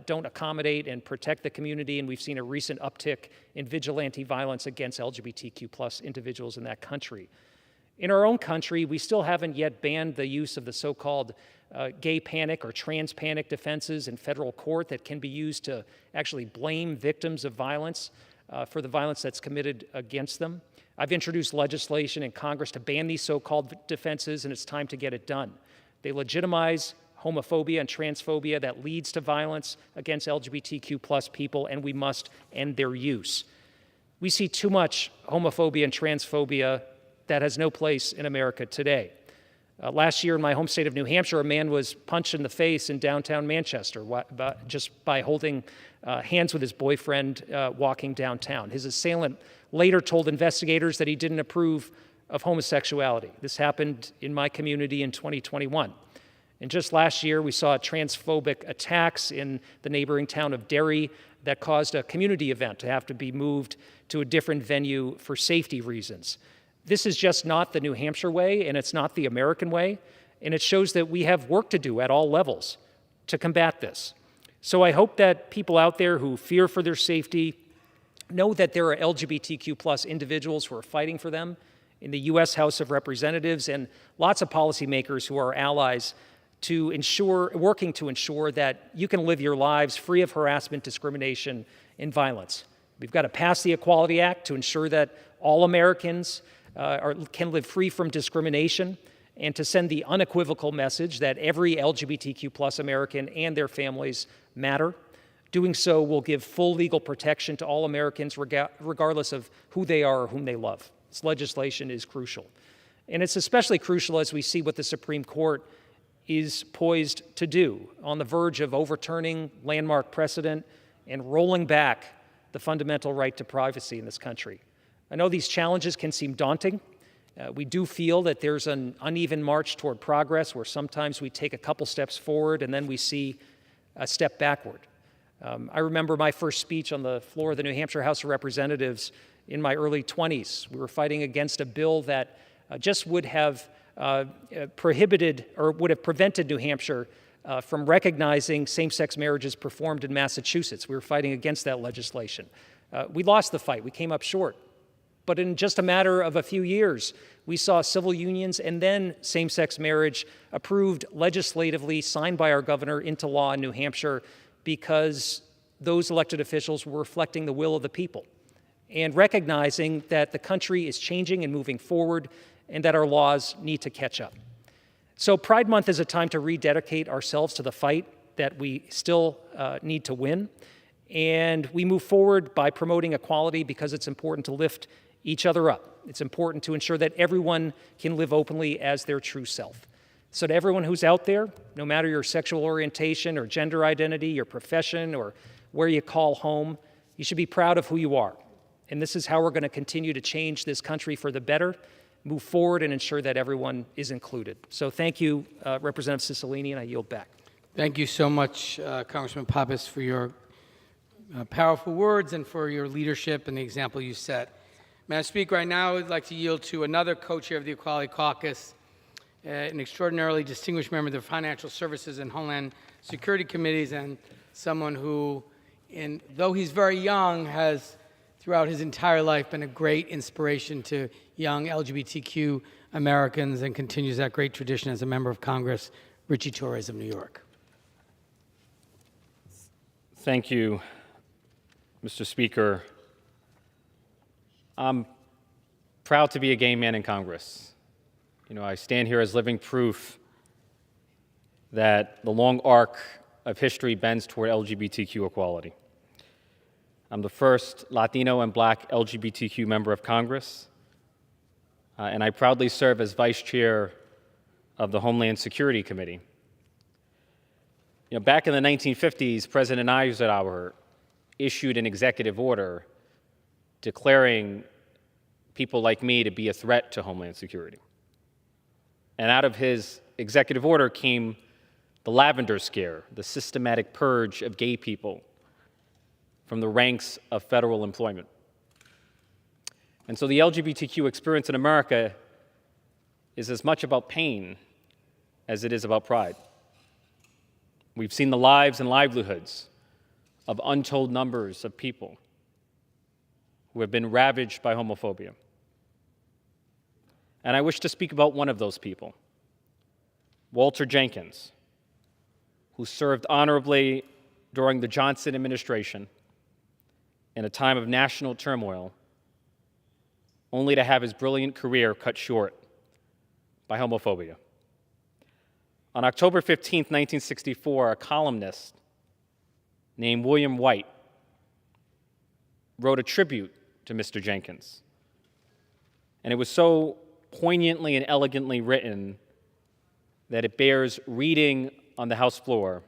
don't accommodate and protect the community, and we've seen a recent uptick in vigilante violence against LGBTQ+ individuals in that country. In our own country, we still haven't yet banned the use of the so-called gay panic or trans panic defenses in federal court that can be used to actually blame victims of violence for the violence that's committed against them. I've introduced legislation in Congress to ban these so-called defenses, and it's time to get it done. They legitimize homophobia and transphobia that leads to violence against LGBTQ+ people, and we must end their use. We see too much homophobia and transphobia that has no place in America today. Last year in my home state of New Hampshire, a man was punched in the face in downtown Manchester just by holding hands with his boyfriend walking downtown. His assailant later told investigators that he didn't approve of homosexuality. This happened in my community in 2021. And just last year, we saw transphobic attacks in the neighboring town of Derry that caused a community event to have to be moved to a different venue for safety reasons. This is just not the New Hampshire way, and it's not the American way, and it shows that we have work to do at all levels to combat this. So I hope that people out there who fear for their safety know that there are LGBTQ plus individuals who are fighting for them in the U.S. House of Representatives and lots of policymakers who are allies working to ensure that you can live your lives free of harassment, discrimination, and violence. We've got to pass the Equality Act to ensure that all Americans can live free from discrimination, and to send the unequivocal message that every LGBTQ plus American and their families matter. Doing so will give full legal protection to all Americans regardless of who they are or whom they love. This legislation is crucial. And it's especially crucial as we see what the Supreme Court is poised to do, on the verge of overturning landmark precedent and rolling back the fundamental right to privacy in this country. I know these challenges can seem daunting. We do feel that there's an uneven march toward progress where sometimes we take a couple steps forward and then we see a step backward. I remember my first speech on the floor of the New Hampshire House of Representatives in my early 20s. We were fighting against a bill that just would have prohibited or would have prevented New Hampshire from recognizing same-sex marriages performed in Massachusetts. We were fighting against that legislation. We lost the fight. We came up short. But in just a matter of a few years, we saw civil unions and then same-sex marriage approved legislatively, signed by our governor into law in New Hampshire, because those elected officials were reflecting the will of the people and recognizing that the country is changing and moving forward and that our laws need to catch up. So Pride Month is a time to rededicate ourselves to the fight that we still need to win. And we move forward by promoting equality because it's important to lift each other up. It's important to ensure that everyone can live openly as their true self. So to everyone who's out there, no matter your sexual orientation or gender identity, your profession, or where you call home, you should be proud of who you are. And this is how we're going to continue to change this country for the better, move forward, and ensure that everyone is included. So thank you, Representative Cicilline, and I yield back. Thank you so much, Congressman Pappas, for your powerful words and for your leadership and the example you set. Madam Speaker, I now would like to yield to another co-chair of the Equality Caucus, an extraordinarily distinguished member of the Financial Services and Homeland Security Committees, and someone who, though he's very young, has throughout his entire life been a great inspiration to young LGBTQ Americans and continues that great tradition as a member of Congress, Richie Torres of New York. Thank you, Mr. Speaker. I'm proud to be a gay man in Congress. You know, I stand here as living proof that the long arc of history bends toward LGBTQ equality. I'm the first Latino and Black LGBTQ member of Congress, and I proudly serve as Vice Chair of the Homeland Security Committee. You know, back in the 1950s, President Eisenhower issued an executive order declaring people like me to be a threat to Homeland Security. And out of his executive order came the Lavender Scare, the systematic purge of gay people from the ranks of federal employment. And so the LGBTQ experience in America is as much about pain as it is about pride. We've seen the lives and livelihoods of untold numbers of people who have been ravaged by homophobia. And I wish to speak about one of those people, Walter Jenkins, who served honorably during the Johnson administration in a time of national turmoil, only to have his brilliant career cut short by homophobia. On October 15, 1964, a columnist named William White wrote a tribute to Mr. Jenkins. And it was so poignantly and elegantly written that it bears reading on the House floor.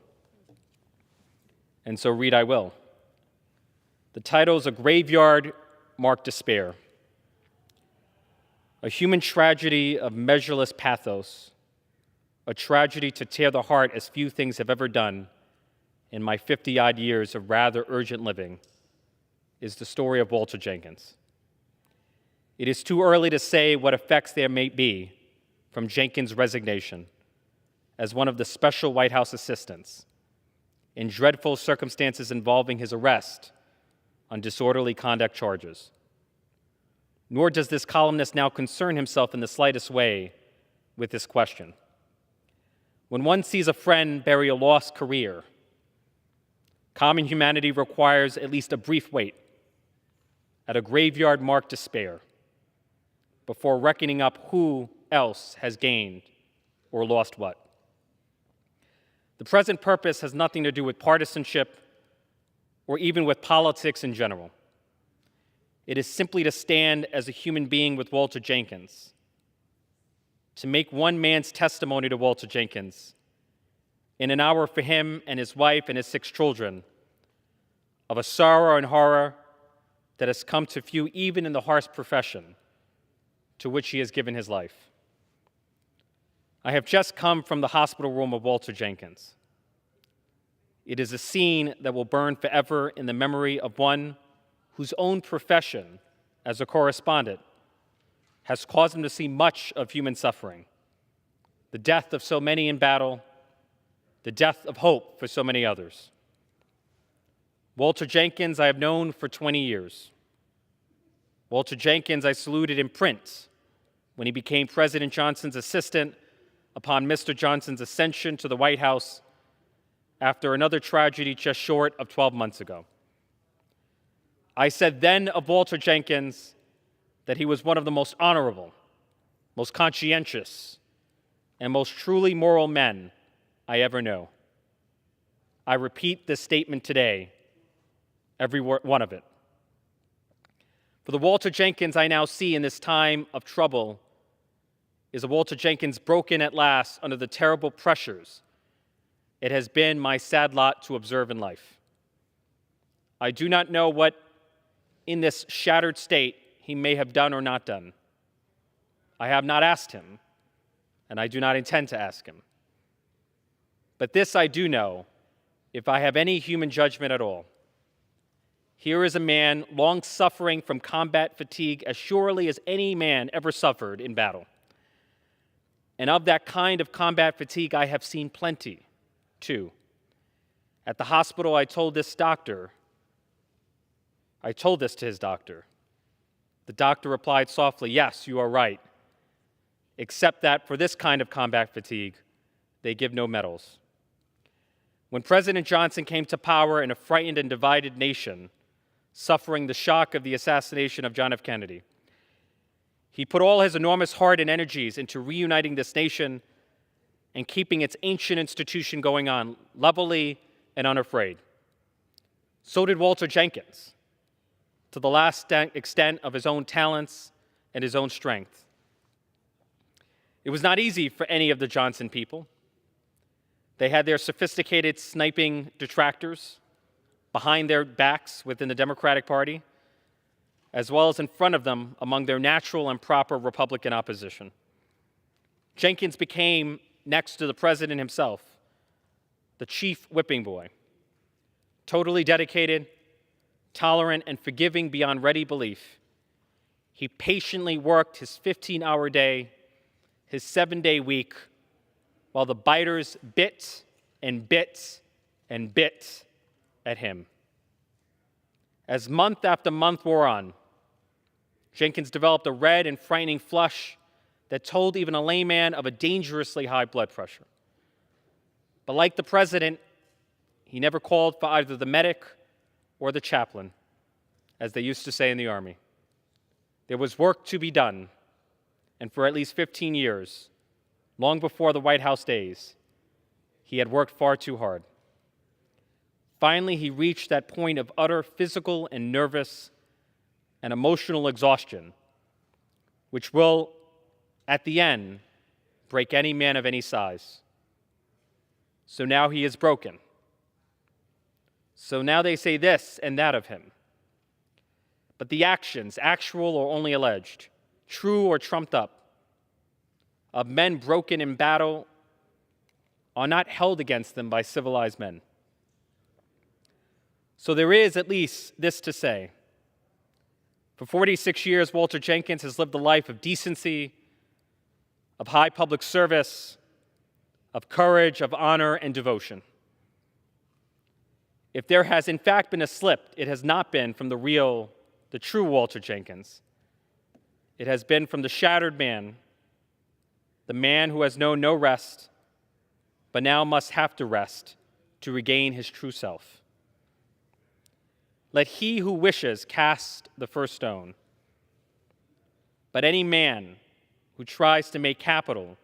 And so read I will. The title is A Graveyard Marked Despair. A human tragedy of measureless pathos, a tragedy to tear the heart as few things have ever done in my 50-odd years of rather urgent living, is the story of Walter Jenkins. It is too early to say what effects there may be from Jenkins' resignation as one of the special White House assistants in dreadful circumstances involving his arrest on disorderly conduct charges. Nor does this columnist now concern himself in the slightest way with this question. When one sees a friend bury a lost career, common humanity requires at least a brief wait at a graveyard marked despair before reckoning up who else has gained or lost what. The present purpose has nothing to do with partisanship or even with politics in general. It is simply to stand as a human being with Walter Jenkins, to make one man's testimony to Walter Jenkins in an hour for him and his wife and his 6 children of a sorrow and horror that has come to few even in the harsh profession to which he has given his life. I have just come from the hospital room of Walter Jenkins. It is a scene that will burn forever in the memory of one whose own profession as a correspondent has caused him to see much of human suffering, the death of so many in battle, the death of hope for so many others. Walter Jenkins I have known for 20 years. Walter Jenkins I saluted in print when he became President Johnson's assistant upon Mr. Johnson's ascension to the White House after another tragedy just short of 12 months ago. I said then of Walter Jenkins that he was one of the most honorable, most conscientious, and most truly moral men I ever know. I repeat this statement today, every one of it. For the Walter Jenkins I now see in this time of trouble is a Walter Jenkins broken at last under the terrible pressures it has been my sad lot to observe in life. I do not know what in this shattered state he may have done or not done. I have not asked him, and I do not intend to ask him. But this I do know, if I have any human judgment at all. Here is a man long suffering from combat fatigue as surely as any man ever suffered in battle. And of that kind of combat fatigue I have seen plenty, too. At the hospital I told this to his doctor. The doctor replied softly, "Yes, you are right, except that for this kind of combat fatigue, they give no medals." When President Johnson came to power in a frightened and divided nation, suffering the shock of the assassination of John F. Kennedy, he put all his enormous heart and energies into reuniting this nation and keeping its ancient institution going on levelly and unafraid. So did Walter Jenkins, to the last extent of his own talents and his own strength. It was not easy for any of the Johnson people. They had their sophisticated sniping detractors behind their backs within the Democratic Party, as well as in front of them among their natural and proper Republican opposition. Jenkins became, next to the president himself, the chief whipping boy, totally dedicated, tolerant, and forgiving beyond ready belief. He patiently worked his 15-hour day, his 7-day week, while the biters bit and bit and bit at him. As month after month wore on, Jenkins developed a red and frightening flush that told even a layman of a dangerously high blood pressure. But like the president, he never called for either the medic or the chaplain, as they used to say in the Army. There was work to be done, and for at least 15 years, long before the White House days, he had worked far too hard. Finally, he reached that point of utter physical and nervous and emotional exhaustion, which will at the end, break any man of any size. So now he is broken. So now they say this and that of him. But the actions, actual or only alleged, true or trumped up, of men broken in battle are not held against them by civilized men. So there is at least this to say. For 46 years, Walter Jenkins has lived a life of decency, of high public service, of courage, of honor, and devotion. If there has in fact been a slip, it has not been from the true Walter Jenkins. It has been from the shattered man, the man who has known no rest, but now must have to rest to regain his true self. Let he who wishes cast the first stone. But any man who tries to make capital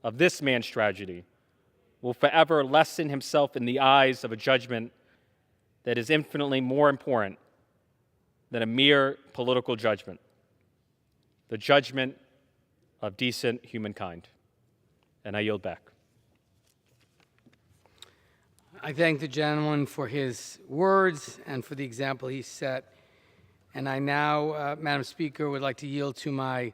of this man's tragedy will forever lessen himself in the eyes of a judgment that is infinitely more important than a mere political judgment, the judgment of decent humankind. And I yield back. I thank the gentleman for his words and for the example he set. And I now, Madam Speaker, would like to yield to my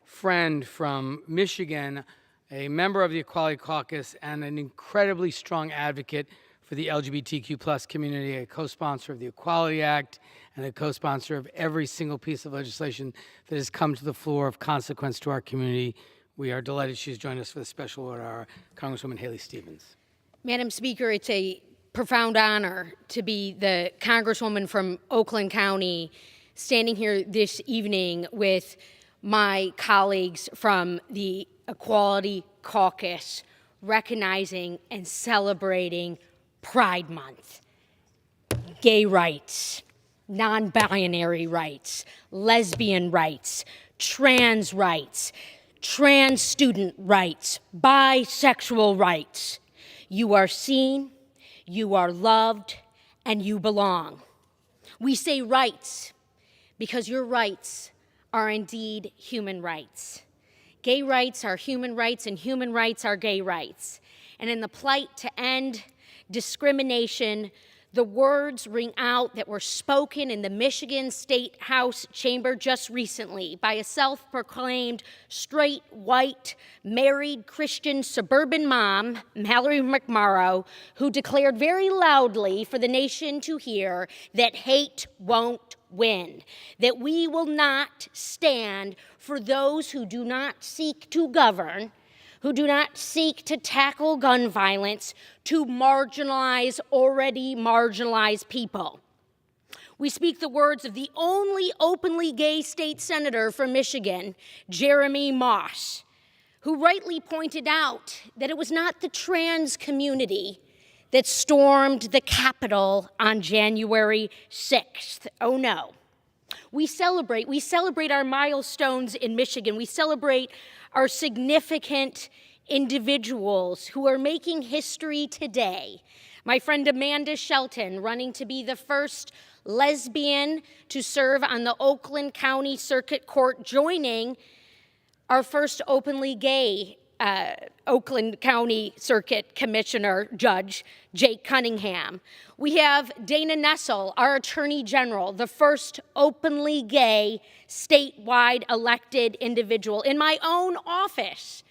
friend from Michigan, a member of the Equality Caucus and an incredibly strong advocate for the LGBTQ plus community, a co-sponsor of the Equality Act and a co-sponsor of every single piece of legislation that has come to the floor of consequence to our community. We are delighted she's joined us for the special order, our Congresswoman Haley Stevens. Madam Speaker, it's a profound honor to be the Congresswoman from Oakland County standing here this evening with my colleagues from the Equality Caucus recognizing and celebrating Pride Month. Gay rights, non-binary rights, lesbian rights, trans student rights, bisexual rights. You are seen, you are loved, and you belong. We say rights because your rights are indeed human rights. Gay rights are human rights, and human rights are gay rights. And in the plight to end discrimination, the words ring out that were spoken in the Michigan State House chamber just recently by a self-proclaimed straight, white, married Christian suburban mom, Mallory McMorrow, who declared very loudly for the nation to hear that hate won't win, that we will not stand for those who do not seek to govern, who do not seek to tackle gun violence, to marginalize already marginalized people. We speak the words of the only openly gay state senator from Michigan, Jeremy Moss, who rightly pointed out that it was not the trans community that stormed the Capitol on January 6th. Oh no. We celebrate our milestones in Michigan. We celebrate our significant individuals who are making history today. My friend Amanda Shelton, running to be the first lesbian to serve on the Oakland County Circuit Court, joining our first openly gay Oakland County Circuit Commissioner, Judge Jake Cunningham. We have Dana Nessel, our Attorney General, the first openly gay statewide elected individual. In my own office,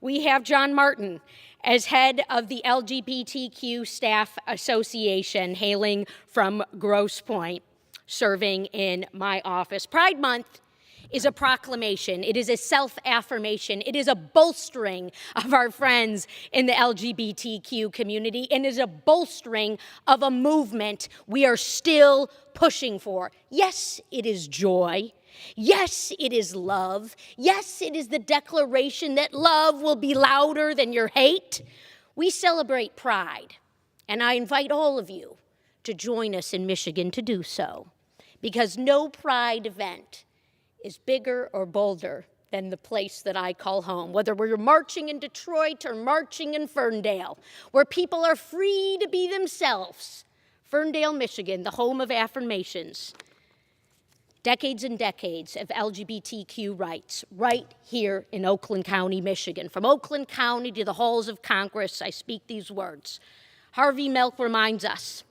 we have John Martin as head of the LGBTQ Staff Association, hailing from Grosse Pointe, serving in my office. Pride Month is a proclamation. It is a self-affirmation. It is a bolstering of our friends in the LGBTQ community, and is a bolstering of a movement we are still pushing for. Yes, it is joy. Yes, it is love. Yes, it is the declaration that love will be louder than your hate. We celebrate Pride, and I invite all of you to join us in Michigan to do so, because no Pride event is bigger or bolder than the place that I call home, whether we're marching in Detroit or marching in Ferndale, where people are free to be themselves. Ferndale, Michigan, the home of affirmations. decades and decades of LGBTQ rights right here in Oakland County, Michigan. From Oakland County to the halls of Congress, I speak these words. Harvey Milk reminds us,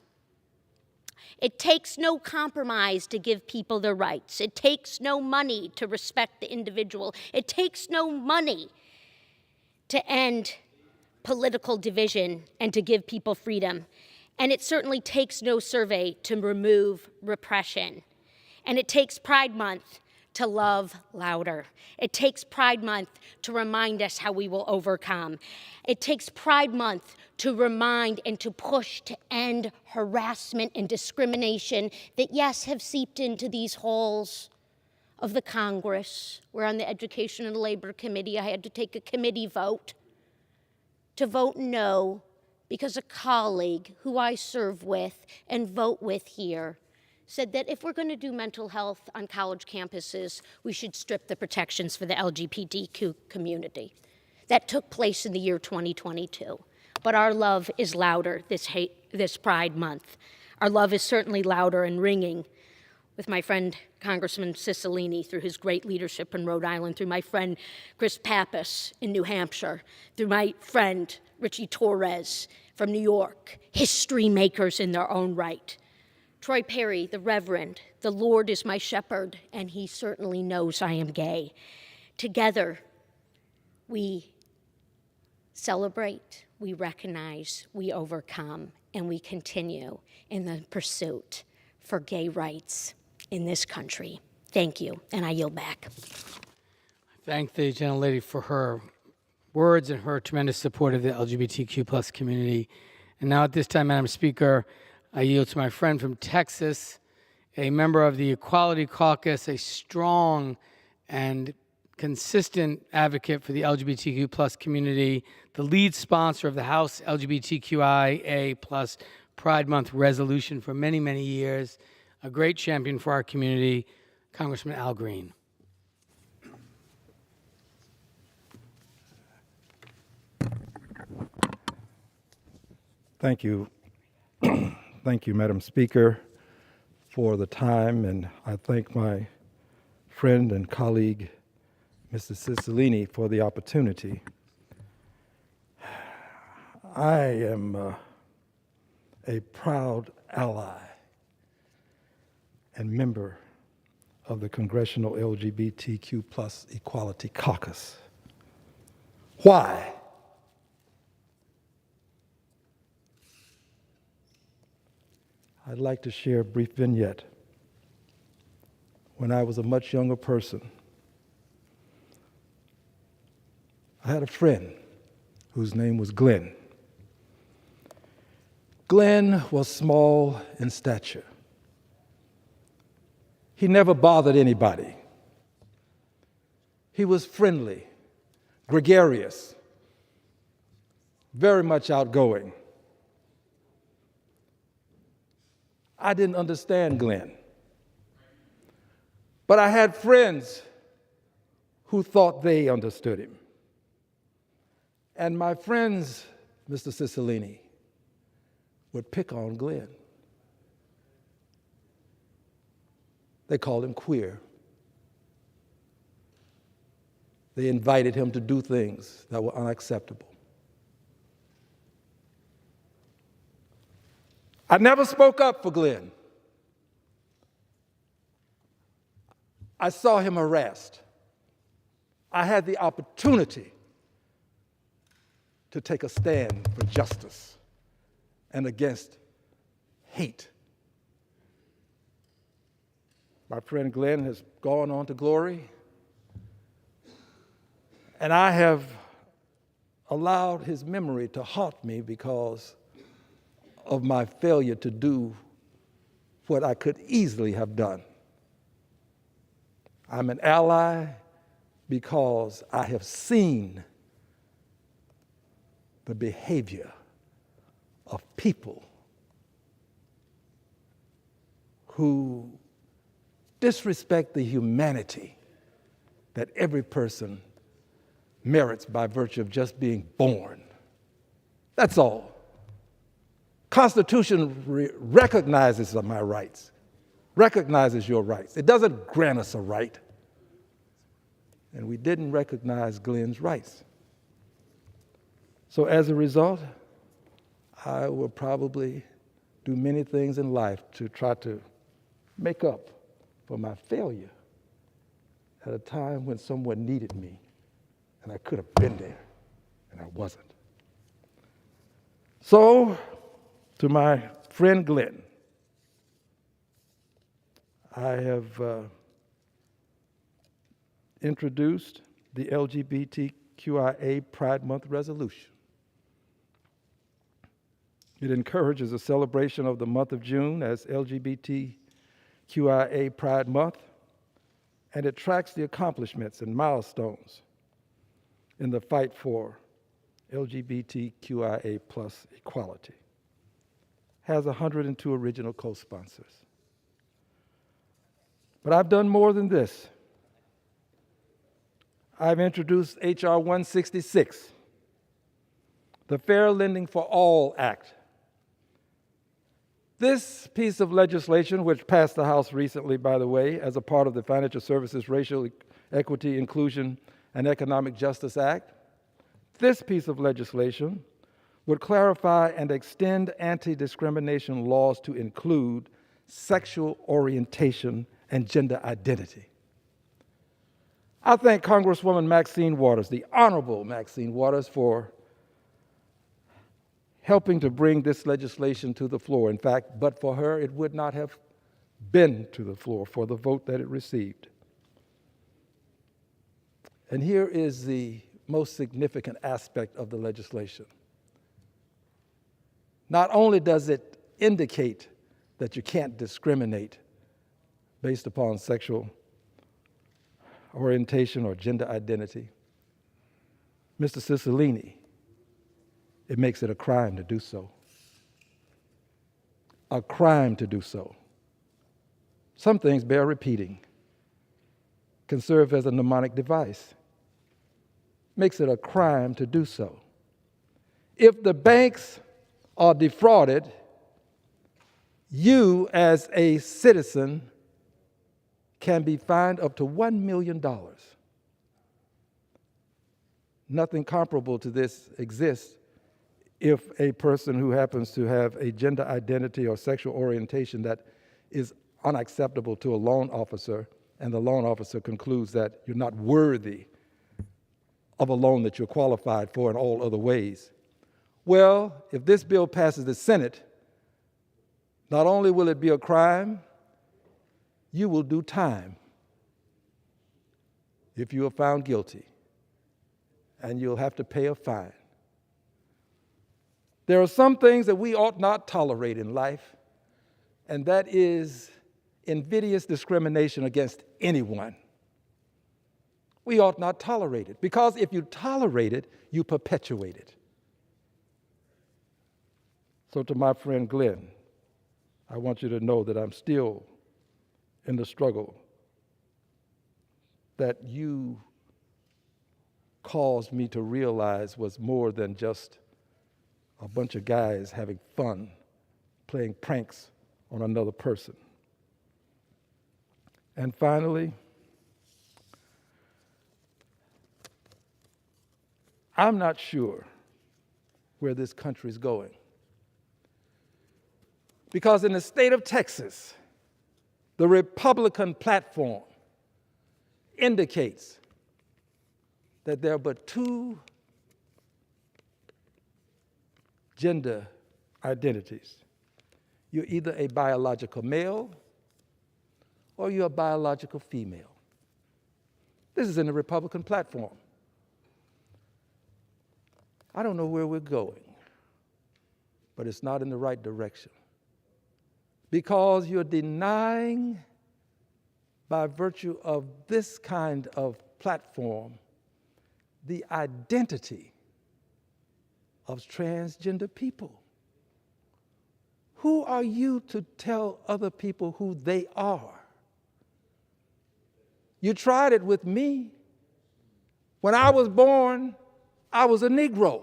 it takes no compromise to give people their rights. It takes no money to respect the individual. It takes no money to end political division and to give people freedom. And it certainly takes no survey to remove repression. And it takes Pride Month to love louder. It takes Pride Month to remind us how we will overcome. It takes Pride Month to remind and to push to end harassment and discrimination that, yes, have seeped into these halls of the Congress. We're on the Education and Labor Committee. I had to take a committee vote to vote no because a colleague who I serve with and vote with here said that if we're going to do mental health on college campuses, we should strip the protections for the LGBTQ community. That took place in the year 2022. But our love is louder this Pride Month. Our love is certainly louder and ringing with my friend Congressman Cicilline through his great leadership in Rhode Island, through my friend Chris Pappas in New Hampshire, through my friend Richie Torres from New York, history makers in their own right. Troy Perry, the Reverend, the Lord is my shepherd, and he certainly knows I am gay. Together, we celebrate, we recognize, we overcome, and we continue in the pursuit for gay rights in this country. Thank you, and I yield back. Thank the gentlelady for her words and her tremendous support of the LGBTQ plus community. And now at this time, Madam Speaker, I yield to my friend from Texas, a member of the Equality Caucus, a strong and consistent advocate for the LGBTQ plus community, the lead sponsor of the House LGBTQIA plus Pride Month resolution for many, many years, a great champion for our community, Congressman Al Green. Thank you. Thank you, Madam Speaker, for the time, and I thank my friend and colleague, Mr. Cicilline, for the opportunity. I am a proud ally and member of the Congressional LGBTQ plus Equality Caucus. Why? I'd like to share a brief vignette. When I was a much younger person, I had a friend whose name was Glenn. Glenn was small in stature. He never bothered anybody. He was friendly, gregarious, very much outgoing. I didn't understand Glenn. But I had friends who thought they understood him. And my friends, Mr. Cicilline, would pick on Glenn. They called him queer. They invited him to do things that were unacceptable. I never spoke up for Glenn. I saw him harassed. I had the opportunity to take a stand for justice and against hate. My friend Glenn has gone on to glory, and I have allowed his memory to haunt me because of my failure to do what I could easily have done. I'm an ally because I have seen the behavior of people who disrespect the humanity that every person merits by virtue of just being born. That's all. Constitution recognizes my rights. recognizes your rights. It doesn't grant us a right. And we didn't recognize Glenn's rights. So as a result, I will probably do many things in life to try to make up for my failure at a time when someone needed me, and I could have been there, and I wasn't. So, to my friend Glenn, I have introduced the LGBTQIA Pride Month resolution. It encourages a celebration of the month of June as LGBTQIA Pride Month, and it tracks the accomplishments and milestones in the fight for LGBTQIA plus equality. Has 102 original co-sponsors. But I've done more than this. I've introduced H.R. 166, the Fair Lending for All Act. This piece of legislation, which passed the House recently, by the way, as a part of the Financial Services Racial Equity, Inclusion, and Economic Justice Act, this piece of legislation would clarify and extend anti-discrimination laws to include sexual orientation and gender identity. I thank Congresswoman Maxine Waters, the Honorable Maxine Waters, for helping to bring this legislation to the floor. In fact, but for her, it would not have been to the floor for the vote that it received. And here is the most significant aspect of the legislation. Not only does it indicate that you can't discriminate based upon sexual orientation or gender identity, Mr. Cicilline, it makes it a crime to do so. A crime to do so. Some things bear repeating. Can serve as a mnemonic device. Makes it a crime to do so. If the banks are defrauded, you as a citizen can be fined up to $1 million. Nothing comparable to this exists if a person who happens to have a gender identity or sexual orientation that is unacceptable to a loan officer, and the loan officer concludes that you're not worthy of a loan that you're qualified for in all other ways. Well, if this bill passes the Senate, not only will it be a crime, you will do time if you are found guilty, and you'll have to pay a fine. There are some things that we ought not tolerate in life, and that is invidious discrimination against anyone. We ought not tolerate it, because if you tolerate it, you perpetuate it. So to my friend Glenn, I want you to know that I'm still in the struggle that you caused me to realize was more than just a bunch of guys having fun, playing pranks on another person. And finally, I'm not sure where this country is going. Because in the state of Texas, the Republican platform indicates that there are but two gender identities. You're either a biological male or you're a biological female. This is in the Republican platform. I don't know where we're going, but it's not in the right direction. Because you're denying, by virtue of this kind of platform, the identity of transgender people. Who are you to tell other people who they are? You tried it with me. When I was born, I was a Negro.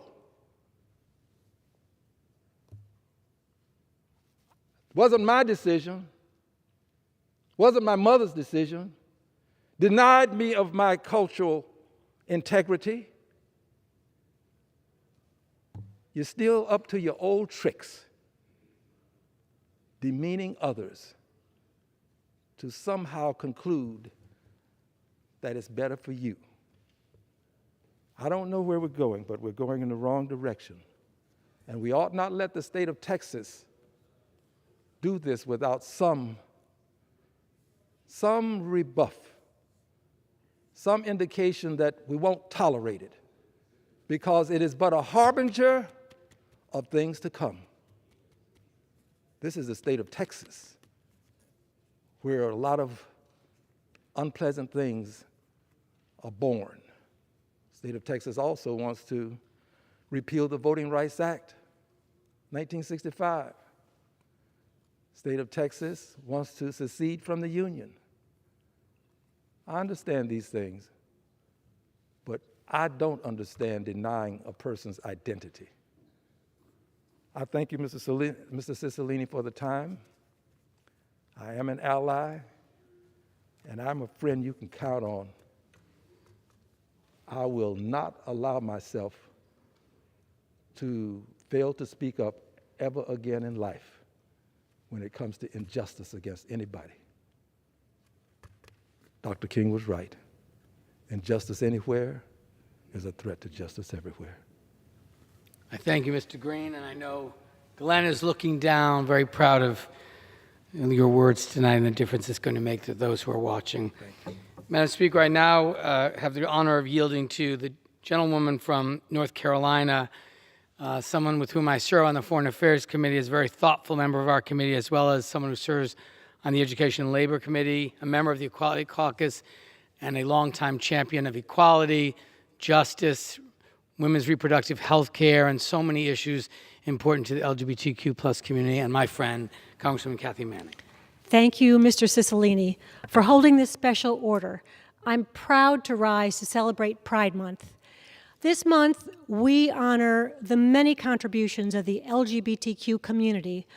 It wasn't my decision. wasn't my mother's decision, denied me of my cultural integrity, you're still up to your old tricks, demeaning others to somehow conclude that it's better for you. I don't know where we're going, but we're going in the wrong direction. And we ought not let the state of Texas do this without some rebuff, some indication that we won't tolerate it, because it is but a harbinger of things to come. This is the state of Texas, where a lot of unpleasant things are born. The state of Texas also wants to repeal the Voting Rights Act, 1965. State of Texas wants to secede from the Union. I understand these things, but I don't understand denying a person's identity. I thank you, Mr. Cicilline, for the time. I am an ally, and I'm a friend you can count on. I will not allow myself to fail to speak up ever again in life when it comes to injustice against anybody. Dr. King was right. Injustice anywhere is a threat to justice everywhere. I thank you, Mr. Green, and I know Glenn is looking down, very proud of your words tonight and the difference it's going to make to those who are watching. Madam Speaker, I now have the honor of yielding to the gentlewoman from North Carolina, someone with whom I serve on the Foreign Affairs Committee, is a very thoughtful member of our committee, as well as someone who serves on the Education and Labor Committee, a member of the Equality Caucus, and a longtime champion of equality, justice, women's reproductive health care, and so many issues important to the LGBTQ plus community, and my friend, Congresswoman Kathy Manning. Thank you, Mr. Cicilline, for holding this special order. I'm proud to rise to celebrate Pride Month. This month, we honor the many contributions of the LGBTQ community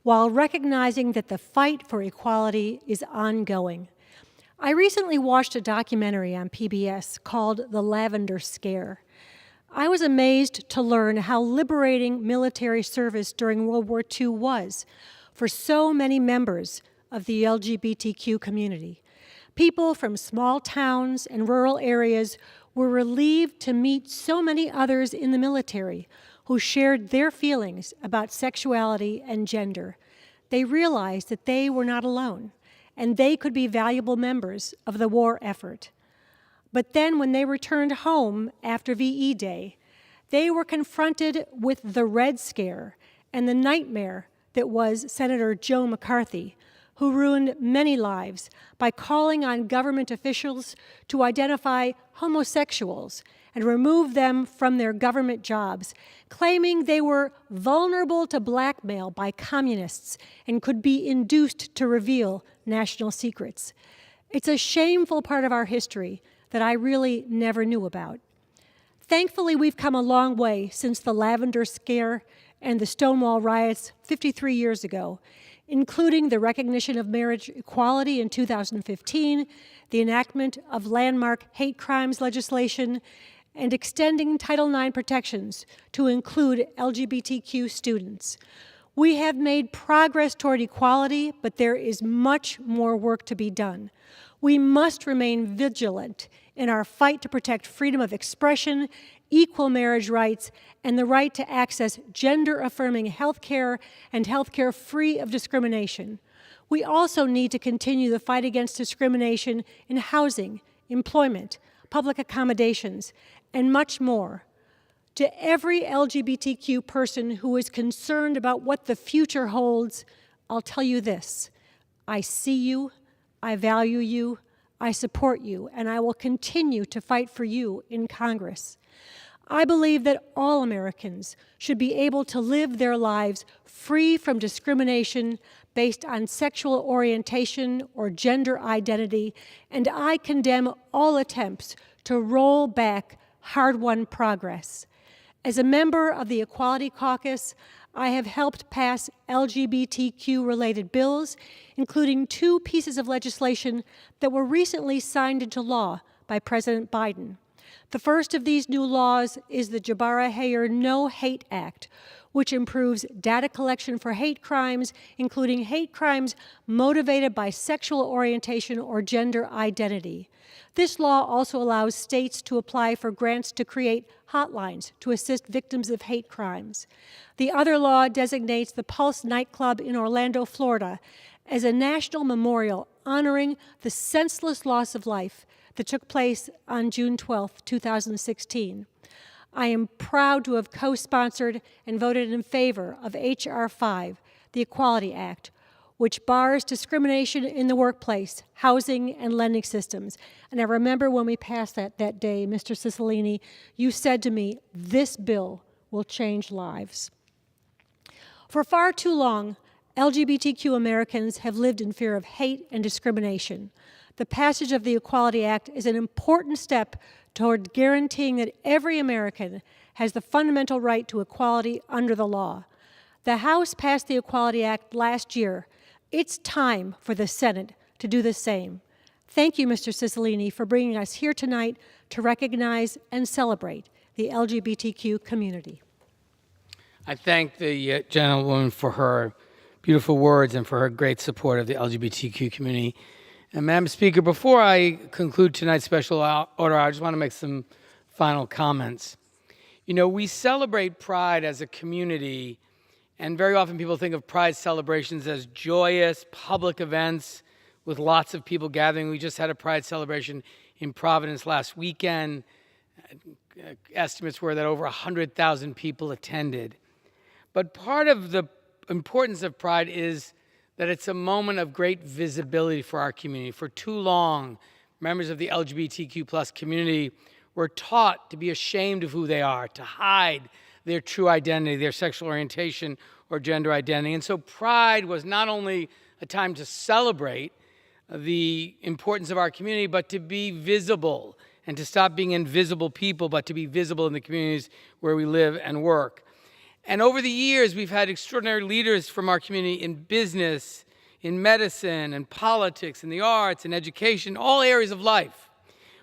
while recognizing that the fight for equality is ongoing. I recently watched a documentary on PBS called The Lavender Scare. I was amazed to learn how liberating military service during World War II was for so many members of the LGBTQ community. People from small towns and rural areas were relieved to meet so many others in the military who shared their feelings about sexuality and gender. They realized that they were not alone, and they could be valuable members of the war effort. But then when they returned home after VE Day, they were confronted with the Red Scare and the nightmare that was Senator Joe McCarthy, who ruined many lives by calling on government officials to identify homosexuals and remove them from their government jobs, claiming they were vulnerable to blackmail by communists and could be induced to reveal national secrets. It's a shameful part of our history that I really never knew about. Thankfully, we've come a long way since the Lavender Scare and the Stonewall riots 53 years ago, including the recognition of marriage equality in 2015, the enactment of landmark hate crimes legislation, and extending Title IX protections to include LGBTQ students. We have made progress toward equality, but there is much more work to be done. We must remain vigilant in our fight to protect freedom of expression, equal marriage rights, and the right to access gender-affirming health care and health care free of discrimination. We also need to continue the fight against discrimination in housing, employment, public accommodations, and much more. To every LGBTQ person who is concerned about what the future holds, I'll tell you this: I see you, I value you, I support you, and I will continue to fight for you in Congress. I believe that all Americans should be able to live their lives free from discrimination based on sexual orientation or gender identity, and I condemn all attempts to roll back hard-won progress. As a member of the Equality Caucus, I have helped pass LGBTQ-related bills, including 2 pieces of legislation that were recently signed into law by President Biden. The first of these new laws is the Jabara Hayer No Hate Act, which improves data collection for hate crimes, including hate crimes motivated by sexual orientation or gender identity. This law also allows states to apply for grants to create hotlines to assist victims of hate crimes. The other law designates the Pulse nightclub in Orlando, Florida, as a national memorial honoring the senseless loss of life that took place on June 12, 2016. I am proud to have co-sponsored and voted in favor of H.R. 5, the Equality Act, which bars discrimination in the workplace, housing, and lending systems. And I remember when we passed that day, Mr. Cicilline, you said to me, this bill will change lives. For far too long, LGBTQ Americans have lived in fear of hate and discrimination. The passage of the Equality Act is an important step toward guaranteeing that every American has the fundamental right to equality under the law. The House passed the Equality Act last year. It's time for the Senate to do the same. Thank you, Mr. Cicilline, for bringing us here tonight to recognize and celebrate the LGBTQ community. I thank the gentlewoman for her beautiful words and for her great support of the LGBTQ community. And Madam Speaker, before I conclude tonight's special order, I just want to make some final comments. You know, we celebrate Pride as a community, and very often people think of Pride celebrations as joyous public events with lots of people gathering. We just had a Pride celebration in Providence last weekend. Estimates were that over 100,000 people attended. But part of the importance of Pride is that it's a moment of great visibility for our community. For too long, members of the LGBTQ plus community were taught to be ashamed of who they are, to hide their true identity, their sexual orientation or gender identity. And so Pride was not only a time to celebrate the importance of our community, but to be visible and to stop being invisible people, but to be visible in the communities where we live and work. And over the years, we've had extraordinary leaders from our community in business, in medicine, and politics, in the arts, in education, all areas of life.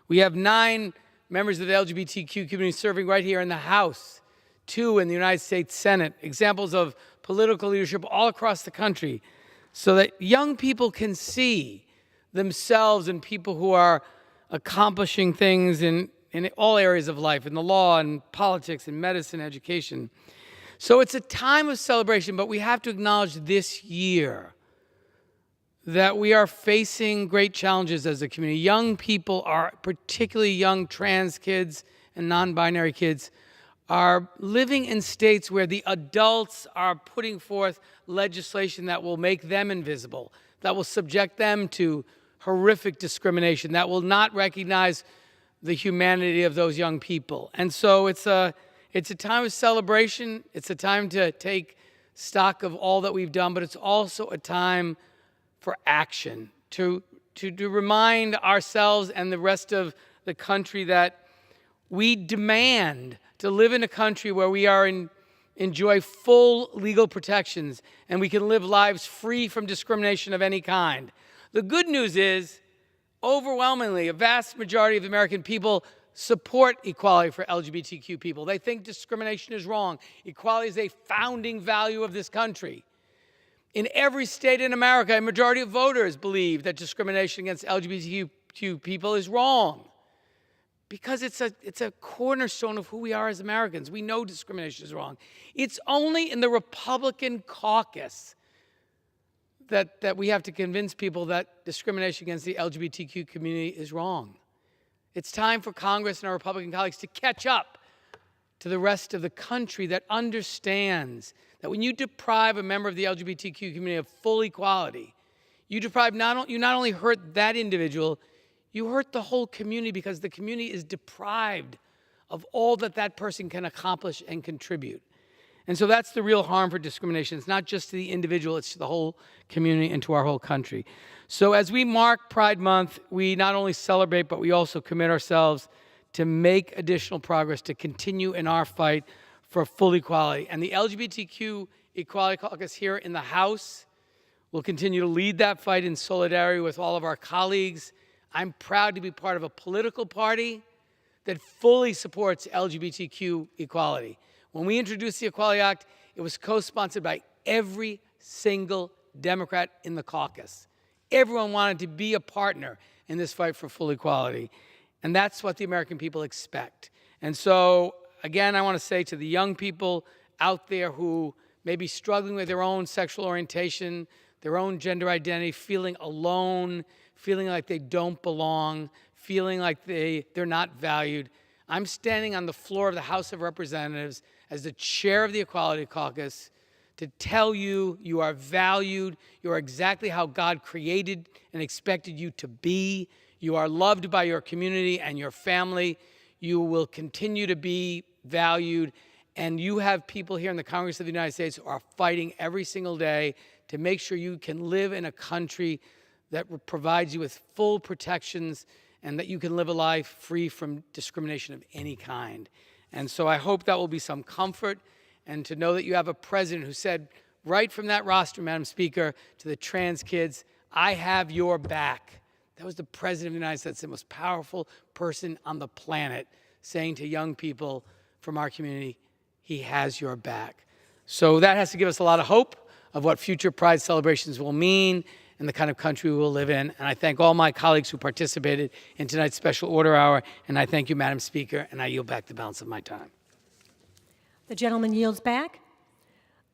We have 9 members of the LGBTQ community serving right here in the House, 2 in the United States Senate, examples of political leadership all across the country, so that young people can see themselves in people who are accomplishing things in all areas of life, in the law, and politics, and medicine, education. So it's a time of celebration, but we have to acknowledge this year that we are facing great challenges as a community. Young people, particularly young trans kids and non-binary kids, are living in states where the adults are putting forth legislation that will make them invisible, that will subject them to horrific discrimination, that will not recognize the humanity of those young people. And so it's a time of celebration. It's a time to take stock of all that we've done, but it's also a time for action, to remind ourselves and the rest of the country that we demand to live in a country where we enjoy full legal protections and we can live lives free from discrimination of any kind. The good news is, overwhelmingly, a vast majority of the American people support equality for LGBTQ people. They think discrimination is wrong. Equality is a founding value of this country. In every state in America, a majority of voters believe that discrimination against LGBTQ people is wrong, because it's a cornerstone of who we are as Americans. We know discrimination is wrong. It's only in the Republican caucus that we have to convince people that discrimination against the LGBTQ community is wrong. It's time for Congress and our Republican colleagues to catch up to the rest of the country that understands that when you deprive a member of the LGBTQ community of full equality, you not only hurt that individual, you hurt the whole community, because the community is deprived of all that person can accomplish and contribute. And so that's the real harm for discrimination. It's not just to the individual, it's to the whole community and to our whole country. So as we mark Pride Month, we not only celebrate, but we also commit ourselves to make additional progress, to continue in our fight for full equality. And the LGBTQ Equality Caucus here in the House. We'll continue to lead that fight in solidarity with all of our colleagues. I'm proud to be part of a political party that fully supports LGBTQ equality. When we introduced the Equality Act, it was co-sponsored by every single Democrat in the caucus. Everyone wanted to be a partner in this fight for full equality. And that's what the American people expect. And so, again, I want to say to the young people out there who may be struggling with their own sexual orientation, their own gender identity, feeling alone, feeling like they don't belong, feeling like they're not valued. I'm standing on the floor of the House of Representatives as the chair of the Equality Caucus to tell you you are valued, you are exactly how God created and expected you to be, you are loved by your community and your family, you will continue to be valued, and you have people here in the Congress of the United States who are fighting every single day to make sure you can live in a country that provides you with full protections and that you can live a life free from discrimination of any kind. And so I hope that will be some comfort, and to know that you have a president who said right from that roster, Madam Speaker, to the trans kids, I have your back. That was the president of the United States, the most powerful person on the planet, saying to young people from our community, he has your back. So that has to give us a lot of hope of what future Pride celebrations will mean and the kind of country we will live in. And I thank all my colleagues who participated in tonight's special order hour. And I thank you, Madam Speaker, and I yield back the balance of my time. The gentleman yields back.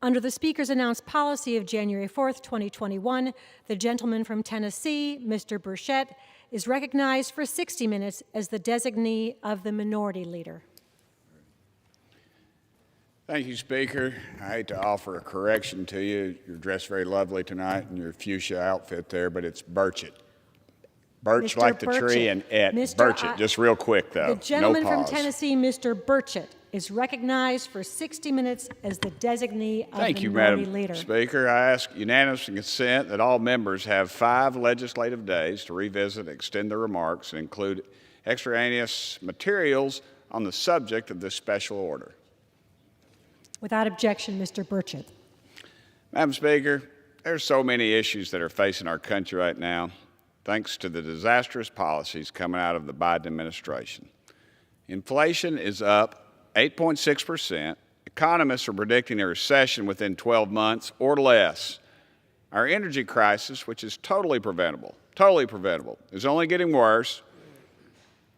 Under the Speaker's announced policy of January 4th, 2021, the gentleman from Tennessee, Mr. Burchett, is recognized for 60 minutes as the designee of the Minority Leader. Thank you, Speaker. I hate to offer a correction to you. You're dressed very lovely tonight in your fuchsia outfit there, but it's Burchett. Birch Mr. like the tree and et. Burchett. Just real quick, though. The gentleman no from pause. Tennessee, Mr. Burchett, is recognized for 60 minutes as the designee of Thank the you, Minority Madam Leader. Speaker. I ask unanimous consent that all members have 5 legislative days to revisit and extend their remarks and include extraneous materials on the subject of this special order. Without objection, Mr. Burchett. Madam Speaker, there's so many issues that are facing our country right now, thanks to the disastrous policies coming out of the Biden administration. Inflation is up 8.6%. Economists are predicting a recession within 12 months or less. Our energy crisis, which is totally preventable, is only getting worse.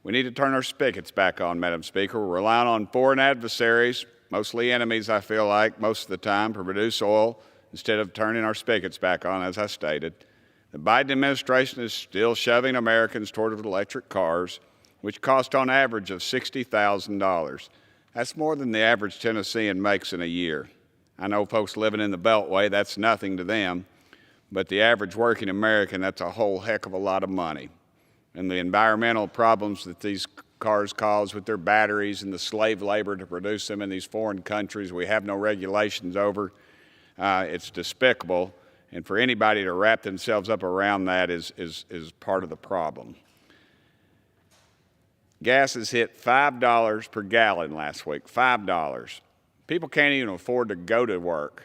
We need to turn our spigots back on, Madam Speaker. We're relying on foreign adversaries, mostly enemies, I feel like, most of the time, to produce oil instead of turning our spigots back on, as I stated. The Biden administration is still shoving Americans toward electric cars, which cost on average of $60,000. That's more than the average Tennessean makes in a year. I know folks living in the Beltway, that's nothing to them, but the average working American, that's a whole heck of a lot of money. And the environmental problems that these cars cause with their batteries and the slave labor to produce them in these foreign countries we have no regulations over, it's despicable. And for anybody to wrap themselves up around that is part of the problem. Gas has hit $5 per gallon last week, $5. People can't even afford to go to work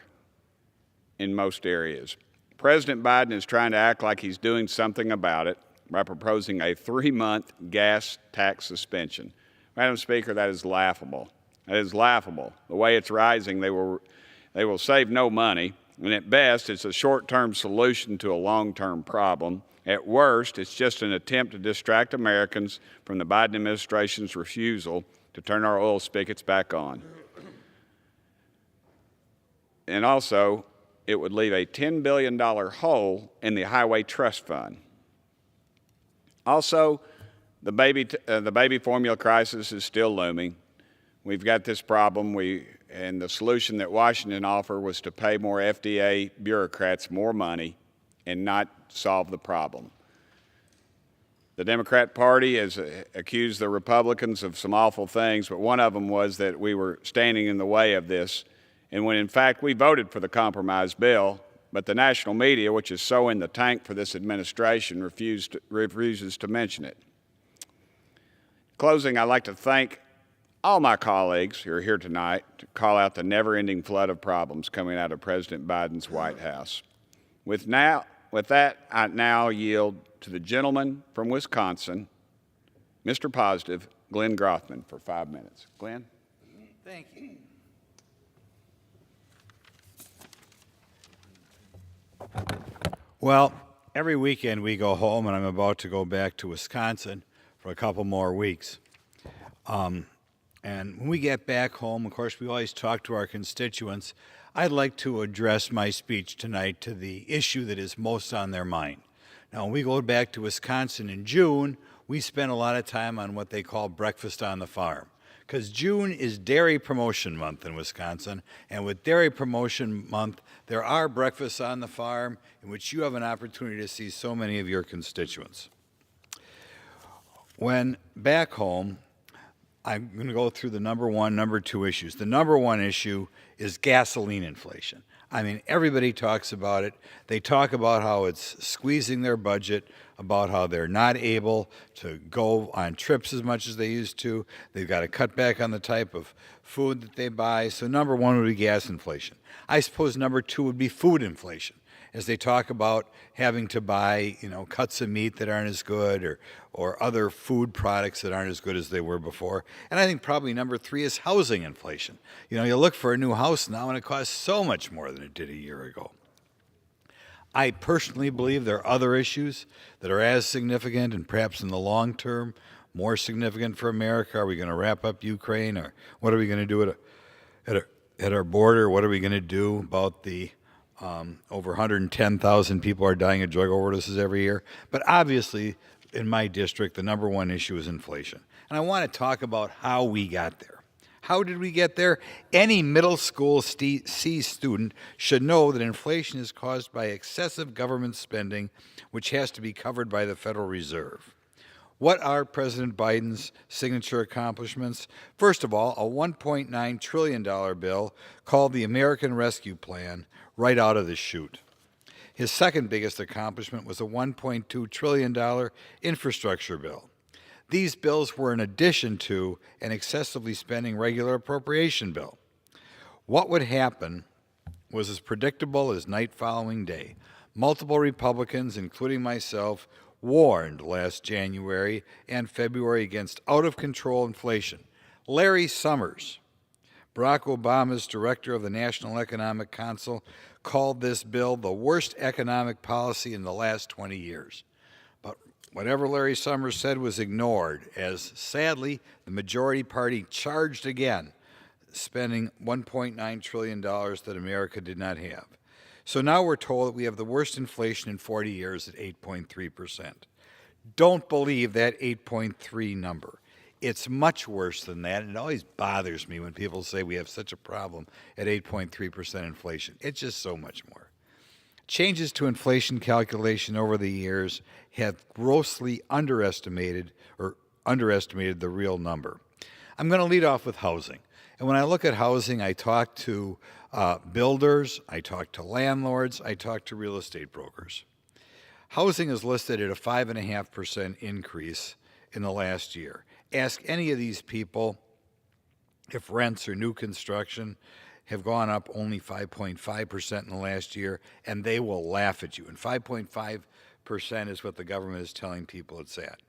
in most areas. President Biden is trying to act like he's doing something about it by proposing a 3-month gas tax suspension. Madam Speaker, that is laughable. That is laughable. The way it's rising, they will save no money. And at best, it's a short-term solution to a long-term problem. At worst, it's just an attempt to distract Americans from the Biden administration's refusal to turn our oil spigots back on. And also, it would leave a $10 billion hole in the Highway Trust Fund. Also, the baby formula crisis is still looming. We've got this problem, and the solution that Washington offered was to pay more FDA bureaucrats more money and not solve the problem. The Democrat Party has accused the Republicans of some awful things, but one of them was that we were standing in the way of this, and when in fact we voted for the compromise bill, but the national media, which is so in the tank for this administration, refuses to mention it. In closing, I'd like to thank all my colleagues who are here tonight to call out the never-ending flood of problems coming out of President Biden's White House. With that, I now yield to the gentleman from Wisconsin, Mr. Positive, Glenn Grothman, for 5 minutes. Glenn? Thank you. Well, every weekend we go home, and I'm about to go back to Wisconsin for a couple more weeks. And when we get back home, of course, we always talk to our constituents. I'd like to address my speech tonight to the issue that is most on their mind. Now, when we go back to Wisconsin in June, we spend a lot of time on what they call breakfast on the farm, because June is Dairy Promotion Month in Wisconsin, and with Dairy Promotion Month, there are breakfasts on the farm in which you have an opportunity to see so many of your constituents. When back home, I'm going to go through the number one, number two issues. The number one issue is gasoline inflation. I mean, everybody talks about it. They talk about how it's squeezing their budget, about how they're not able to go on trips as much as they used to. They've got to cut back on the type of food that they buy. So number one would be gas inflation. I suppose number two would be food inflation, as they talk about having to buy, cuts of meat that aren't as good or other food products that aren't as good as they were before. And I think probably number three is housing inflation. You look for a new house now and it costs so much more than it did a year ago. I personally believe there are other issues that are as significant and perhaps in the long term more significant for America. Are we going to wrap up Ukraine, or what are we going to do at our border? What are we going to do about the over 110,000 people are dying of drug overdoses every year? But obviously, in my district, the number one issue is inflation. And I want to talk about how we got there. How did we get there? Any middle school C student should know that inflation is caused by excessive government spending, which has to be covered by the Federal Reserve. What are President Biden's signature accomplishments? First of all, a $1.9 trillion bill called the American Rescue Plan, right out of the chute. His second biggest accomplishment was a $1.2 trillion infrastructure bill. These bills were in addition to an excessively spending regular appropriation bill. What would happen was as predictable as night following day. Multiple Republicans, including myself, warned last January and February against out-of-control inflation. Larry Summers, Barack Obama's director of the National Economic Council, called this bill the worst economic policy in the last 20 years. But whatever Larry Summers said was ignored, as sadly the majority party charged again, spending $1.9 trillion that America did not have. So now we're told that we have the worst inflation in 40 years at 8.3%. Don't believe that 8.3 number. It's much worse than that, and it always bothers me when people say we have such a problem at 8.3% inflation. It's just so much more. Changes to inflation calculation over the years have grossly underestimated the real number. I'm going to lead off with housing. And when I look at housing, I talk to builders, I talk to landlords, I talk to real estate brokers. Housing is listed at a 5.5% increase in the last year. Ask any of these people if rents or new construction have gone up only 5.5% in the last year, and they will laugh at you. And 5.5% is what the government is telling people it's at.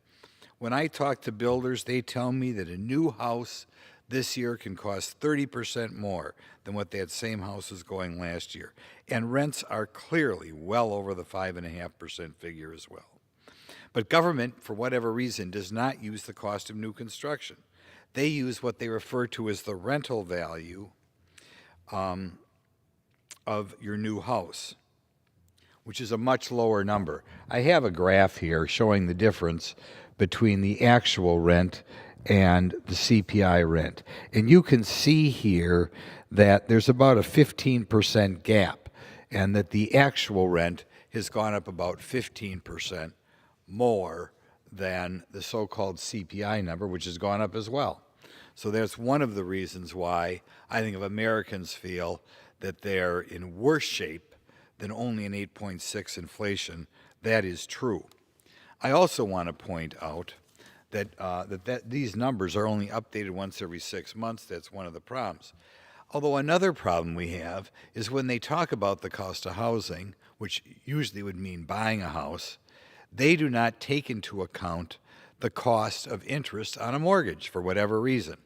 When I talk to builders, they tell me that a new house this year can cost 30% more than what that same house was going last year. And rents are clearly well over the 5.5% figure as well. But government, for whatever reason, does not use the cost of new construction. They use what they refer to as the rental value of your new house, which is a much lower number. I have a graph here showing the difference between the actual rent and the CPI rent. And you can see here that there's about a 15% gap, and that the actual rent has gone up about 15% more than the so-called CPI number, which has gone up as well. So that's one of the reasons why I think if Americans feel that they're in worse shape than only an 8.6 inflation, that is true. I also want to point out that these numbers are only updated once every 6 months. That's one of the problems. Although another problem we have is when they talk about the cost of housing, which usually would mean buying a house, they do not take into account the cost of interest on a mortgage for whatever reason.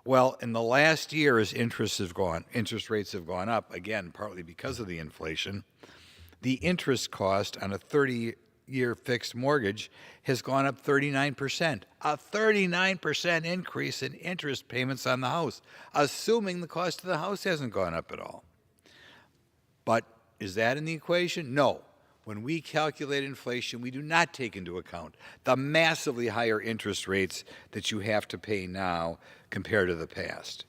Well, in the last year, as interest rates have gone up, again, partly because of the inflation, the interest cost on a 30-year fixed mortgage has gone up 39%. A 39% increase in interest payments on the house, assuming the cost of the house hasn't gone up at all. But is that in the equation? No. When we calculate inflation, we do not take into account the massively higher interest rates that you have to pay now compared to the past.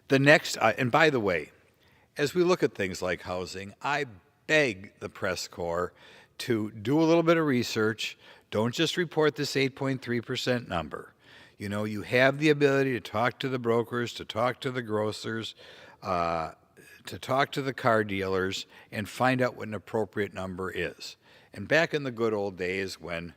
The next, and by the way, as we look at things like housing, I beg the press corps to do a little bit of research. Don't just report this 8.3% number. You know, you have the ability to talk to the brokers, to talk to the grocers, to talk to the car dealers and find out what an appropriate number is. And back in the good old days when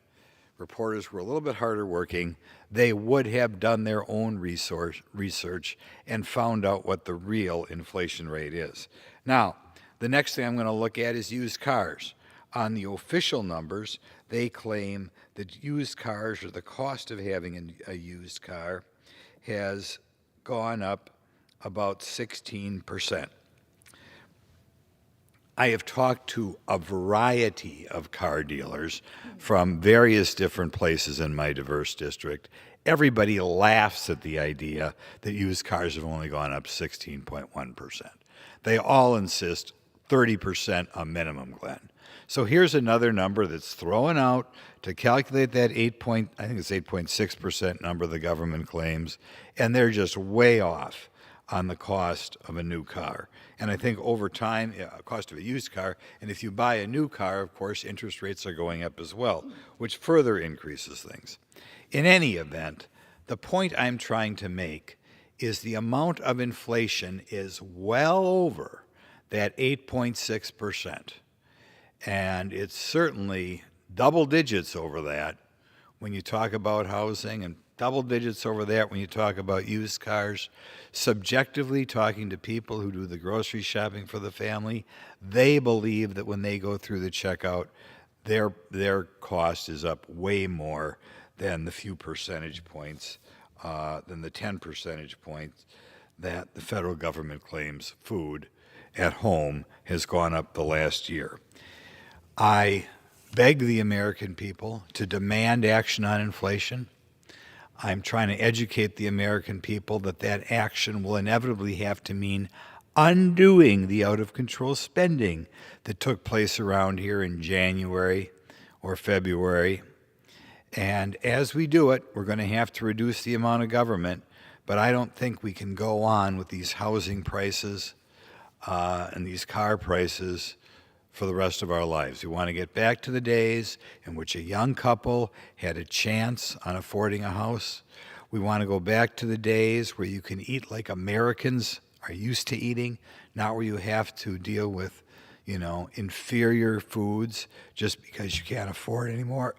reporters were a little bit harder working, they would have done their own research and found out what the real inflation rate is. Now, the next thing I'm going to look at is used cars. On the official numbers, they claim that used cars, or the cost of having a used car, has gone up about 16%. I have talked to a variety of car dealers from various different places in my diverse district. Everybody laughs at the idea that used cars have only gone up 16.1%. They all insist 30% a minimum, Glenn. So here's another number that's thrown out to calculate that I think it's 8.6% number the government claims, and they're just way off on the cost of a new car. And I think over time, cost of a used car, and if you buy a new car, of course, interest rates are going up as well, which further increases things. In any event, the point I'm trying to make is the amount of inflation is well over that 8.6%. And it's certainly double digits over that when you talk about housing, and double digits over that when you talk about used cars. Subjectively, talking to people who do the grocery shopping for the family, they believe that when they go through the checkout, their cost is up way more than the few percentage points, than the 10 percentage points that the federal government claims food at home has gone up the last year. I beg the American people to demand action on inflation. I'm trying to educate the American people that that action will inevitably have to mean undoing the out-of-control spending that took place around here in January or February. And as we do it, we're going to have to reduce the amount of government, but I don't think we can go on with these housing prices and these car prices for the rest of our lives. We want to get back to the days in which a young couple had a chance on affording a house. We want to go back to the days where you can eat like Americans are used to eating, not where you have to deal with, inferior foods just because you can't afford it anymore.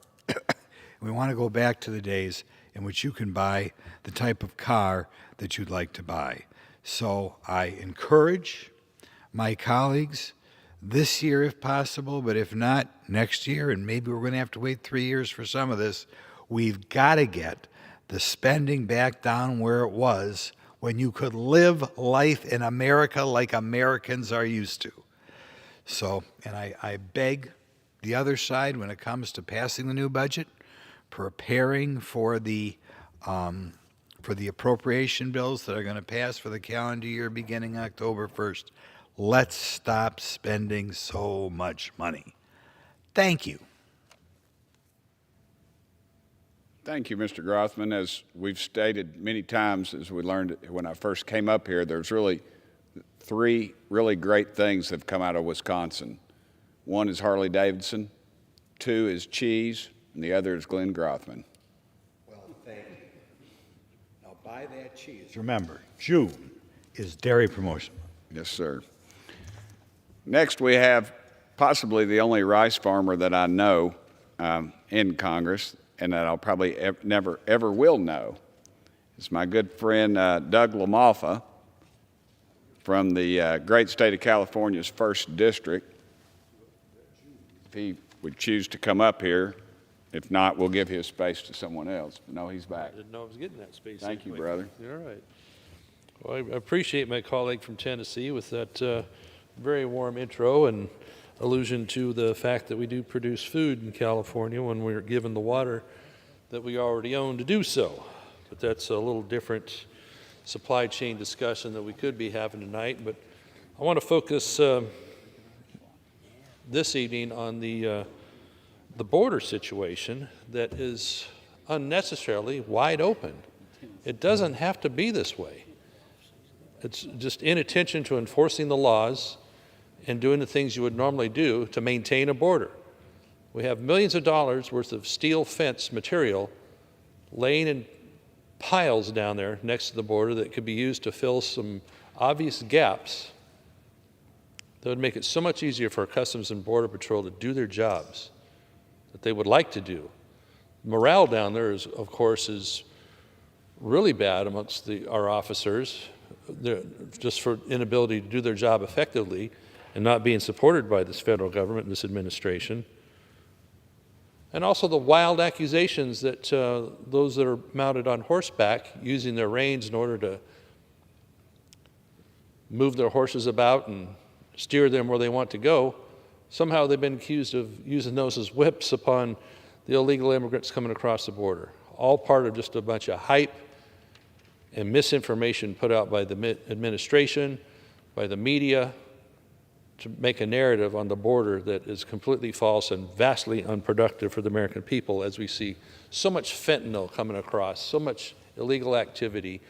We want to go back to the days in which you can buy the type of car that you'd like to buy. So I encourage my colleagues this year if possible, but if not, next year, and maybe we're going to have to wait 3 years for some of this, we've got to get the spending back down where it was when you could live life in America like Americans are used to. So, and I beg the other side when it comes to passing the new budget, preparing for the appropriation bills that are going to pass for the calendar year beginning October 1st, let's stop spending so much money. Thank you. Thank you, Mr. Grothman. As we've stated many times, as we learned when I first came up here, there's really 3 really great things that have come out of Wisconsin. One is Harley-Davidson, 2 is cheese, and the other is Glenn Grothman. Well, thank you. Now buy that cheese. Remember, June is Dairy Promotion Month. Yes, sir. Next, we have possibly the only rice farmer that I know in Congress, and that I'll probably never, ever will know, is my good friend Doug LaMalfa from the great state of California's 1st District. If he would choose to come up here. If not, we'll give his space to someone else. But no, he's back. I didn't know I was getting that space. Thank you, anyway. brother. All right. Well, I appreciate my colleague from Tennessee with that very warm intro and allusion to the fact that we do produce food in California when we're given the water that we already own to do so. But that's a little different supply chain discussion that we could be having tonight. But I want to focus this evening on the border situation that is unnecessarily wide open. It doesn't have to be this way. It's just inattention to enforcing the laws and doing the things you would normally do to maintain a border. We have millions of dollars worth of steel fence material laying in piles down there next to the border that could be used to fill some obvious gaps that would make it so much easier for our Customs and Border Patrol to do their jobs that they would like to do. Morale down there, of course, is really bad amongst our officers, just for inability to do their job effectively and not being supported by this federal government and this administration. And also the wild accusations that those that are mounted on horseback using their reins in order to move their horses about and steer them where they want to go, somehow they've been accused of using those as whips upon the illegal immigrants coming across the border. All part of just a bunch of hype and misinformation put out by the administration, by the media, to make a narrative on the border that is completely false and vastly unproductive for the American people, as we see so much fentanyl coming across, so much illegal activity.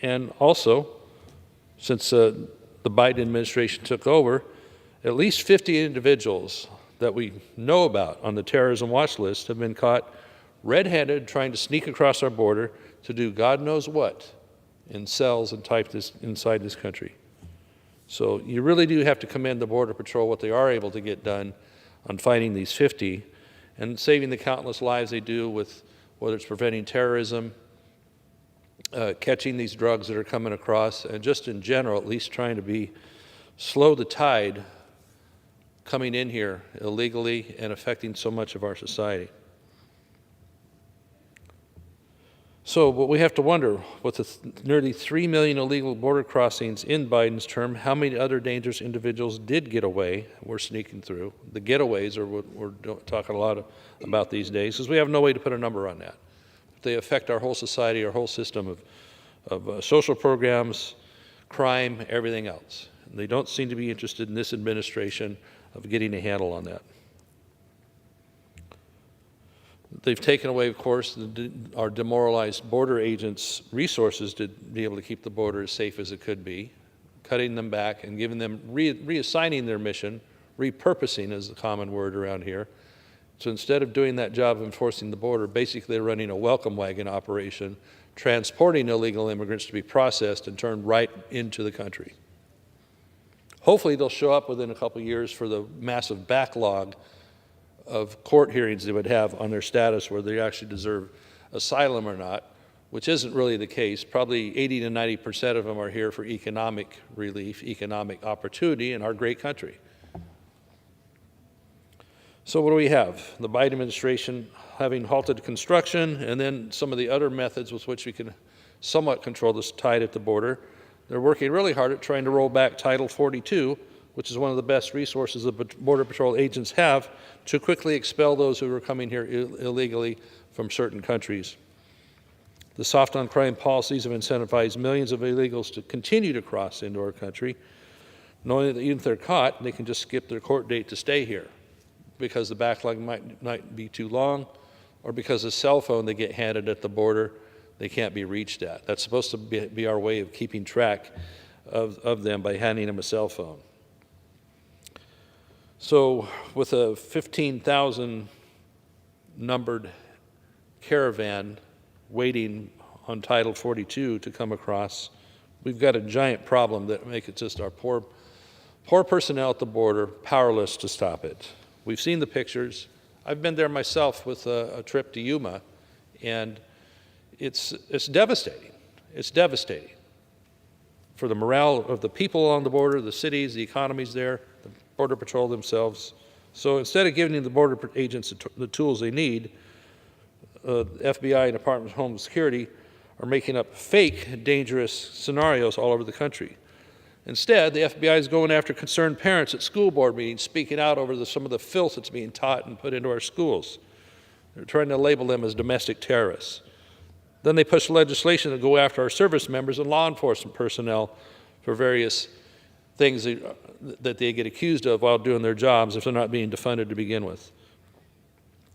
And also, since the Biden administration took over, at least 50 individuals that we know about on the terrorism watch list have been caught red-handed trying to sneak across our border to do God knows what in cells and type this inside this country. So you really do have to commend the Border Patrol, what they are able to get done on fighting these 50 and saving the countless lives they do with whether it's preventing terrorism, catching these drugs that are coming across, and just in general, at least trying to slow the tide coming in here illegally and affecting so much of our society. So, but we have to wonder, with the nearly 3 million illegal border crossings in Biden's term, how many other dangerous individuals did get away, were sneaking through? The getaways are what we're talking a lot about these days, because we have no way to put a number on that. They affect our whole society, our whole system of social programs, crime, everything else. And they don't seem to be interested in this administration of getting a handle on that. They've taken away, of course, our demoralized border agents' resources to be able to keep the border as safe as it could be, cutting them back and giving them, reassigning their mission, repurposing is the common word around here. So instead of doing that job of enforcing the border, basically they're running a welcome wagon operation, transporting illegal immigrants to be processed and turned right into the country. Hopefully they'll show up within a couple of years for the massive backlog of court hearings they would have on their status, whether they actually deserve asylum or not, which isn't really the case. Probably 80 to 90% of them are here for economic relief, economic opportunity in our great country. So what do we have? The Biden administration having halted construction, and then some of the other methods with which we can somewhat control this tide at the border. They're working really hard at trying to roll back Title 42, which is one of the best resources the Border Patrol agents have to quickly expel those who are coming here illegally from certain countries. The soft on crime policies have incentivized millions of illegals to continue to cross into our country, knowing that even if they're caught, they can just skip their court date to stay here because the backlog might be too long, or because the cell phone they get handed at the border they can't be reached at. That's supposed to be our way of keeping track of them, by handing them a cell phone. So with a 15,000 numbered caravan waiting on Title 42 to come across, we've got a giant problem that makes it just our poor personnel at the border powerless to stop it. We've seen the pictures. I've been there myself with a trip to Yuma, And it's devastating. It's devastating for the morale of the people along the border, the cities, the economies there, the Border Patrol themselves. So instead of giving the border agents the tools they need, the FBI and Department of Homeland Security are making up fake, dangerous scenarios all over the country. Instead, the FBI is going after concerned parents at school board meetings, speaking out over some of the filth that's being taught and put into our schools. They're trying to label them as domestic terrorists. Then they push legislation to go after our service members and law enforcement personnel for various things that they get accused of while doing their jobs if they're not being defunded to begin with.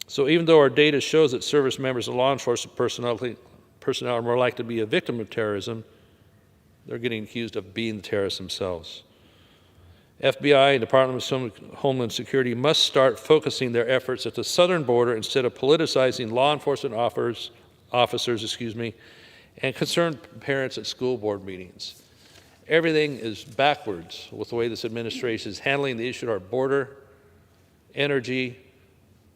So even though our data shows that service members and law enforcement personnel are more likely to be a victim of terrorism, they're getting accused of being the terrorists themselves. FBI and Department of Homeland Security must start focusing their efforts at the southern border instead of politicizing law enforcement officers, and concerned parents at school board meetings. Everything is backwards with the way this administration is handling the issue of our border, energy,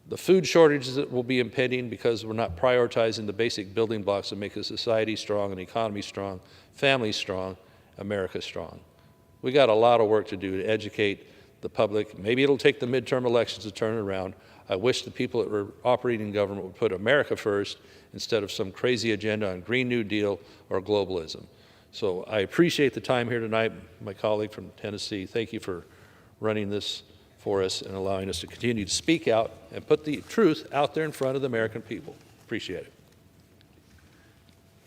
the food shortages that will be impending because we're not prioritizing the basic building blocks that make a society strong, an economy strong, families strong, America strong. We got a lot of work to do to educate the public. Maybe it'll take the midterm elections to turn it around. I wish the people that were operating in government would put America first instead of some crazy agenda on Green New Deal or globalism. So I appreciate the time here tonight, my colleague from Tennessee. Thank you for running this for us and allowing us to continue to speak out and put the truth out there in front of the American people. Appreciate it.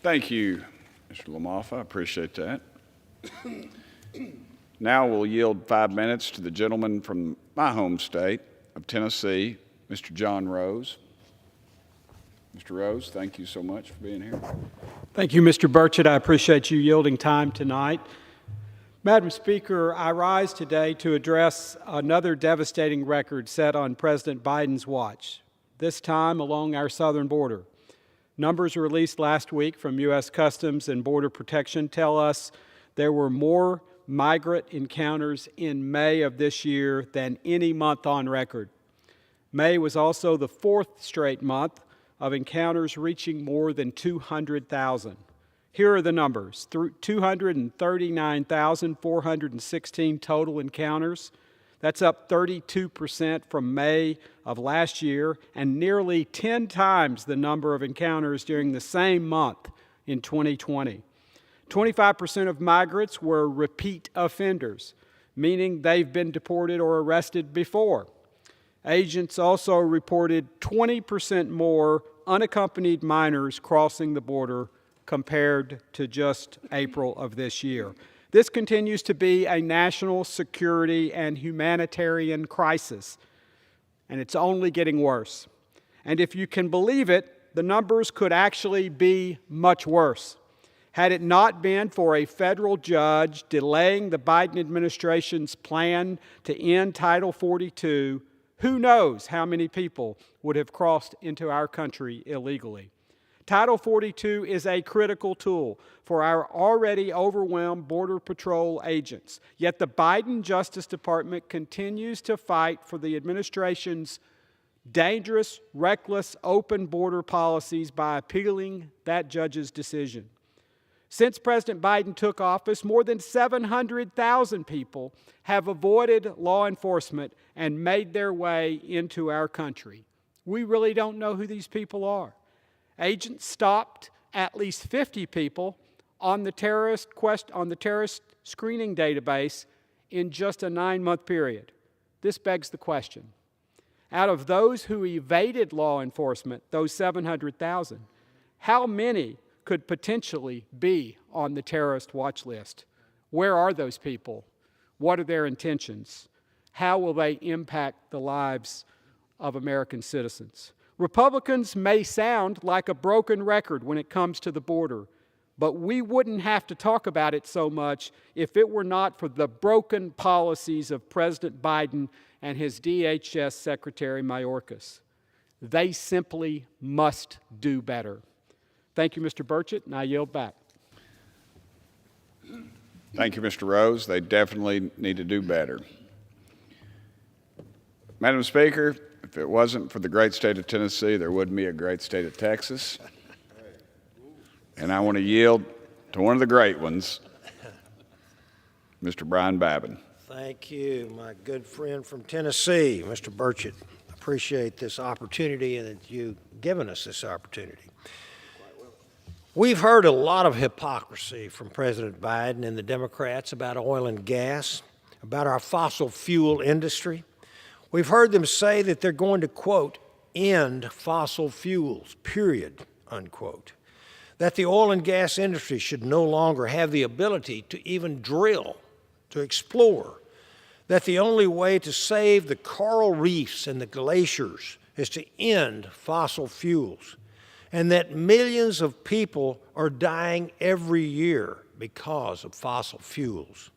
Thank you, Mr. Lamothe. I appreciate that. Now we'll yield 5 minutes to the gentleman from my home state of Tennessee, Mr. John Rose. Mr. Rose, thank you so much for being here. Thank you, Mr. Burchett. I appreciate you yielding time tonight. Madam Speaker, I rise today to address another devastating record set on President Biden's watch, this time along our southern border. Numbers released last week from U.S. Customs and Border Protection tell us there were more migrant encounters in May of this year than any month on record. May was also the fourth straight month of encounters reaching more than 200,000. Here are the numbers: 239,416 total encounters. That's up 32% from May of last year and nearly 10 times the number of encounters during the same month in 2020. 25% of migrants were repeat offenders, meaning they've been deported or arrested before. Agents also reported 20% more unaccompanied minors crossing the border compared to just April of this year. This continues to be a national security and humanitarian crisis, and it's only getting worse. And if you can believe it, the numbers could actually be much worse. Had it not been for a federal judge delaying the Biden administration's plan to end Title 42, who knows how many people would have crossed into our country illegally. Title 42 is a critical tool for our already overwhelmed Border Patrol agents. Yet the Biden Justice Department continues to fight for the administration's dangerous, reckless, open border policies by appealing that judge's decision. Since President Biden took office, more than 700,000 people have avoided law enforcement and made their way into our country. We really don't know who these people are. Agents stopped at least 50 people on the terrorist screening database in just a 9-month period. This begs the question: out of those who evaded law enforcement, those 700,000, how many could potentially be on the terrorist watch list? Where are those people? What are their intentions? How will they impact the lives of American citizens? Republicans may sound like a broken record when it comes to the border, but we wouldn't have to talk about it so much if it were not for the broken policies of President Biden and his DHS Secretary Mayorkas. They simply must do better. Thank you, Mr. Burchett, and I yield back. Thank you, Mr. Rose. They definitely need to do better. Madam Speaker, If it wasn't for the great state of Tennessee, there wouldn't be a great state of Texas. And I want to yield to one of the great ones, Mr. Brian Babin. Thank you, my good friend from Tennessee, Mr. Burchett. Appreciate this opportunity and that you've given us this opportunity. We've heard a lot of hypocrisy from President Biden and the Democrats about oil and gas, about our fossil fuel industry. We've heard them say that they're going to, quote, end fossil fuels, period, unquote. That the oil and gas industry should no longer have the ability to even drill, to explore. That the only way to save the coral reefs and the glaciers is to end fossil fuels. And that millions of people are dying every year because of fossil fuels.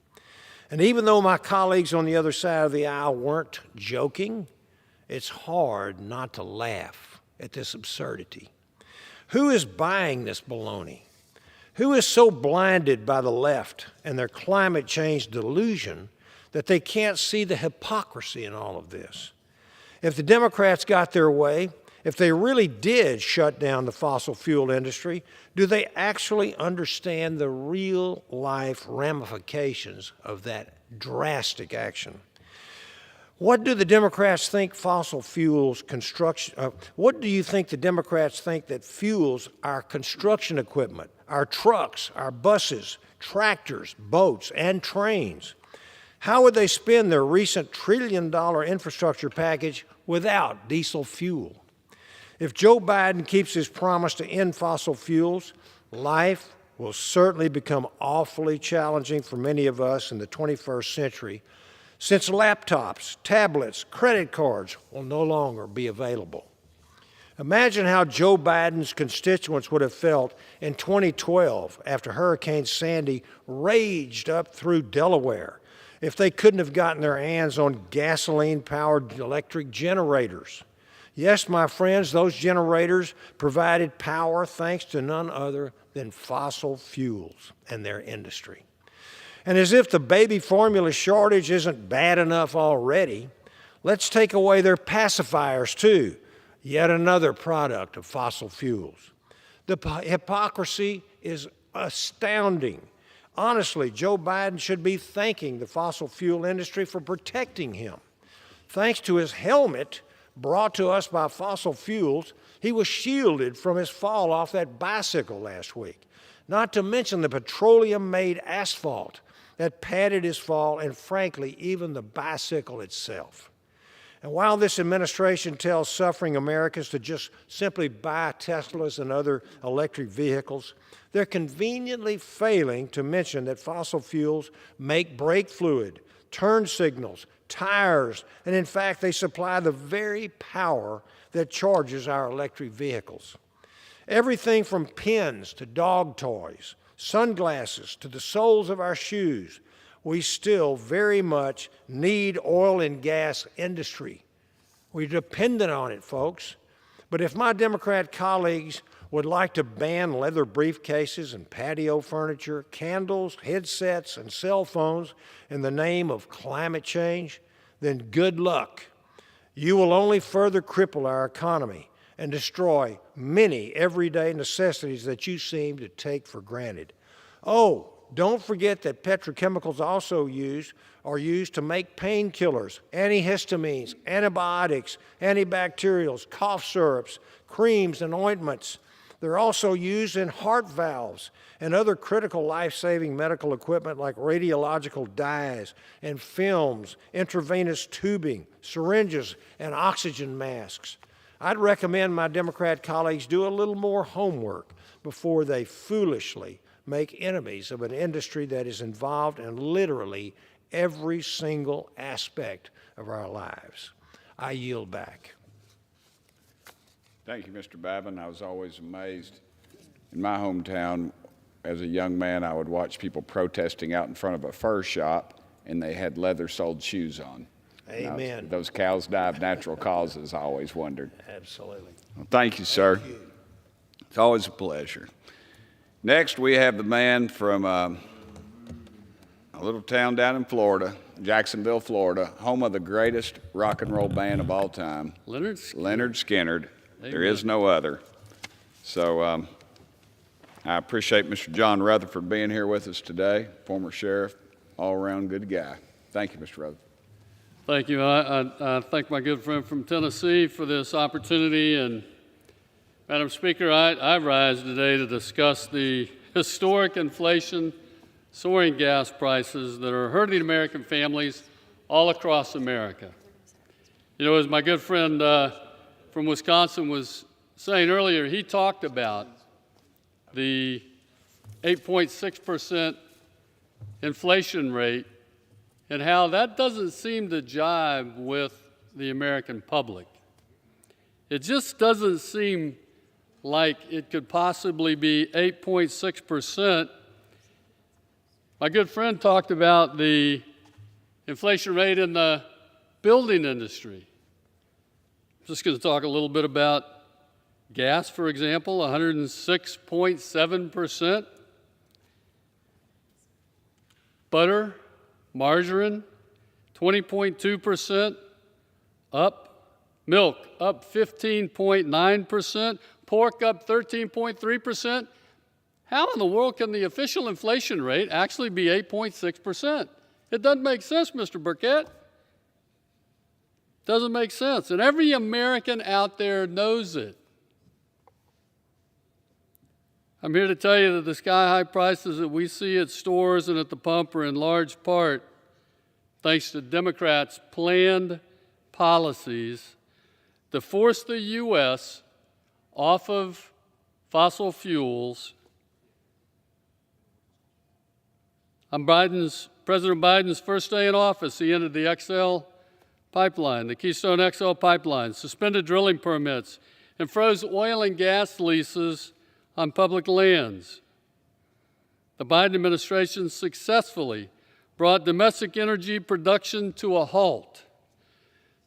And even though my colleagues on the other side of the aisle weren't joking, it's hard not to laugh at this absurdity. Who is buying this baloney? Who is so blinded by the left and their climate change delusion that they can't see the hypocrisy in all of this? If the Democrats got their way, if they really did shut down the fossil fuel industry, do they actually understand the real life ramifications of that drastic action? What do the Democrats think fossil fuels construction, what do you think the Democrats think that fuels our construction equipment, our trucks, our buses, tractors, boats, and trains? How would they spend their recent $1 trillion infrastructure package without diesel fuel? If Joe Biden keeps his promise to end fossil fuels, life will certainly become awfully challenging for many of us in the 21st century, since laptops, tablets, credit cards will no longer be available. Imagine how Joe Biden's constituents would have felt in 2012 after Hurricane Sandy raged up through Delaware if they couldn't have gotten their hands on gasoline-powered electric generators. Yes, my friends, those generators provided power thanks to none other than fossil fuels and their industry. And as if the baby formula shortage isn't bad enough already, let's take away their pacifiers too, yet another product of fossil fuels. The hypocrisy is astounding. Honestly, Joe Biden should be thanking the fossil fuel industry for protecting him. Thanks to his helmet brought to us by fossil fuels, he was shielded from his fall off that bicycle last week, not to mention the petroleum-made asphalt that padded his fall and, frankly, even the bicycle itself. And while this administration tells suffering Americans to just simply buy Teslas and other electric vehicles, they're conveniently failing to mention that fossil fuels make brake fluid, turn signals, tires, and in fact, they supply the very power that charges our electric vehicles. Everything from pens to dog toys, sunglasses to the soles of our shoes, we still very much need oil and gas industry. We're dependent on it, folks. But if my Democrat colleagues would like to ban leather briefcases and patio furniture, candles, headsets, and cell phones in the name of climate change, then good luck. You will only further cripple our economy and destroy many everyday necessities that you seem to take for granted. Oh, don't forget that petrochemicals are used to make painkillers, antihistamines, antibiotics, antibacterials, cough syrups, creams, and ointments. They're also used in heart valves and other critical life-saving medical equipment like radiological dyes and films, intravenous tubing, syringes, and oxygen masks. I'd recommend my Democrat colleagues do a little more homework before they foolishly make enemies of an industry that is involved in literally every single aspect of our lives. I yield back. Thank you, Mr. Babin. I was always amazed. In my hometown, as a young man, I would watch people protesting out in front of a fur shop, and they had leather-soled shoes on. Amen. Those cows die of natural causes, I always wondered. Absolutely. Well, thank you, sir. Thank you. It's always a pleasure. Next, we have the man from a little town down in Florida, Jacksonville, Florida, home of the greatest rock and roll band of all time, Leonard Skinner. Leonard Skinner. Amen. There is no other. So I appreciate Mr. John Rutherford being here with us today, former sheriff, all-around good guy. Thank you, Mr. Rutherford. Thank you. I thank my good friend from Tennessee for this opportunity. And Madam Speaker, I rise today to discuss the historic inflation, soaring gas prices that are hurting American families all across America. You know, as my good friend from Wisconsin was saying earlier, he talked about the 8.6% inflation rate and how that doesn't seem to jive with the American public. It just doesn't seem like it could possibly be 8.6%. My good friend talked about the inflation rate in the building industry. I'm just going to talk a little bit about gas, for example, 106.7%. Butter, margarine, 20.2% up. Milk up 15.9%. Pork up 13.3%. How in the world can the official inflation rate actually be 8.6%? It doesn't make sense, Mr. Burkett. Doesn't make sense. And every American out there knows it. I'm here to tell you that the sky-high prices that we see at stores and at the pump are in large part thanks to Democrats' planned policies to force the U.S. off of fossil fuels. On President Biden's first day in office, he ended the XL pipeline, the Keystone XL pipeline, suspended drilling permits, and froze oil and gas leases on public lands. The Biden administration successfully brought domestic energy production to a halt.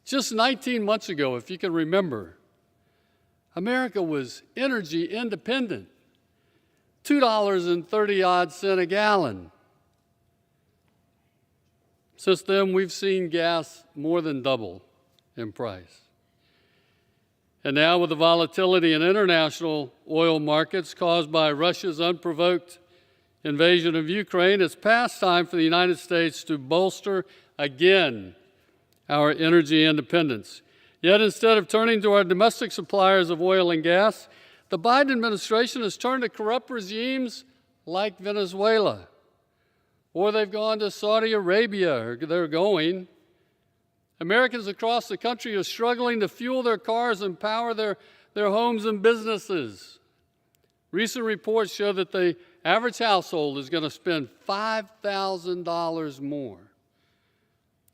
Just 19 months ago, if you can remember, America was energy independent, $2.30-odd a gallon. Since then, we've seen gas more than double in price. And now with the volatility in international oil markets caused by Russia's unprovoked invasion of Ukraine, it's past time for the United States to bolster again our energy independence. Yet instead of turning to our domestic suppliers of oil and gas, the Biden administration has turned to corrupt regimes like Venezuela. Or they've gone to Saudi Arabia, or they're going. Americans across the country are struggling to fuel their cars and power their homes and businesses. Recent reports show that the average household is going to spend $5,000 more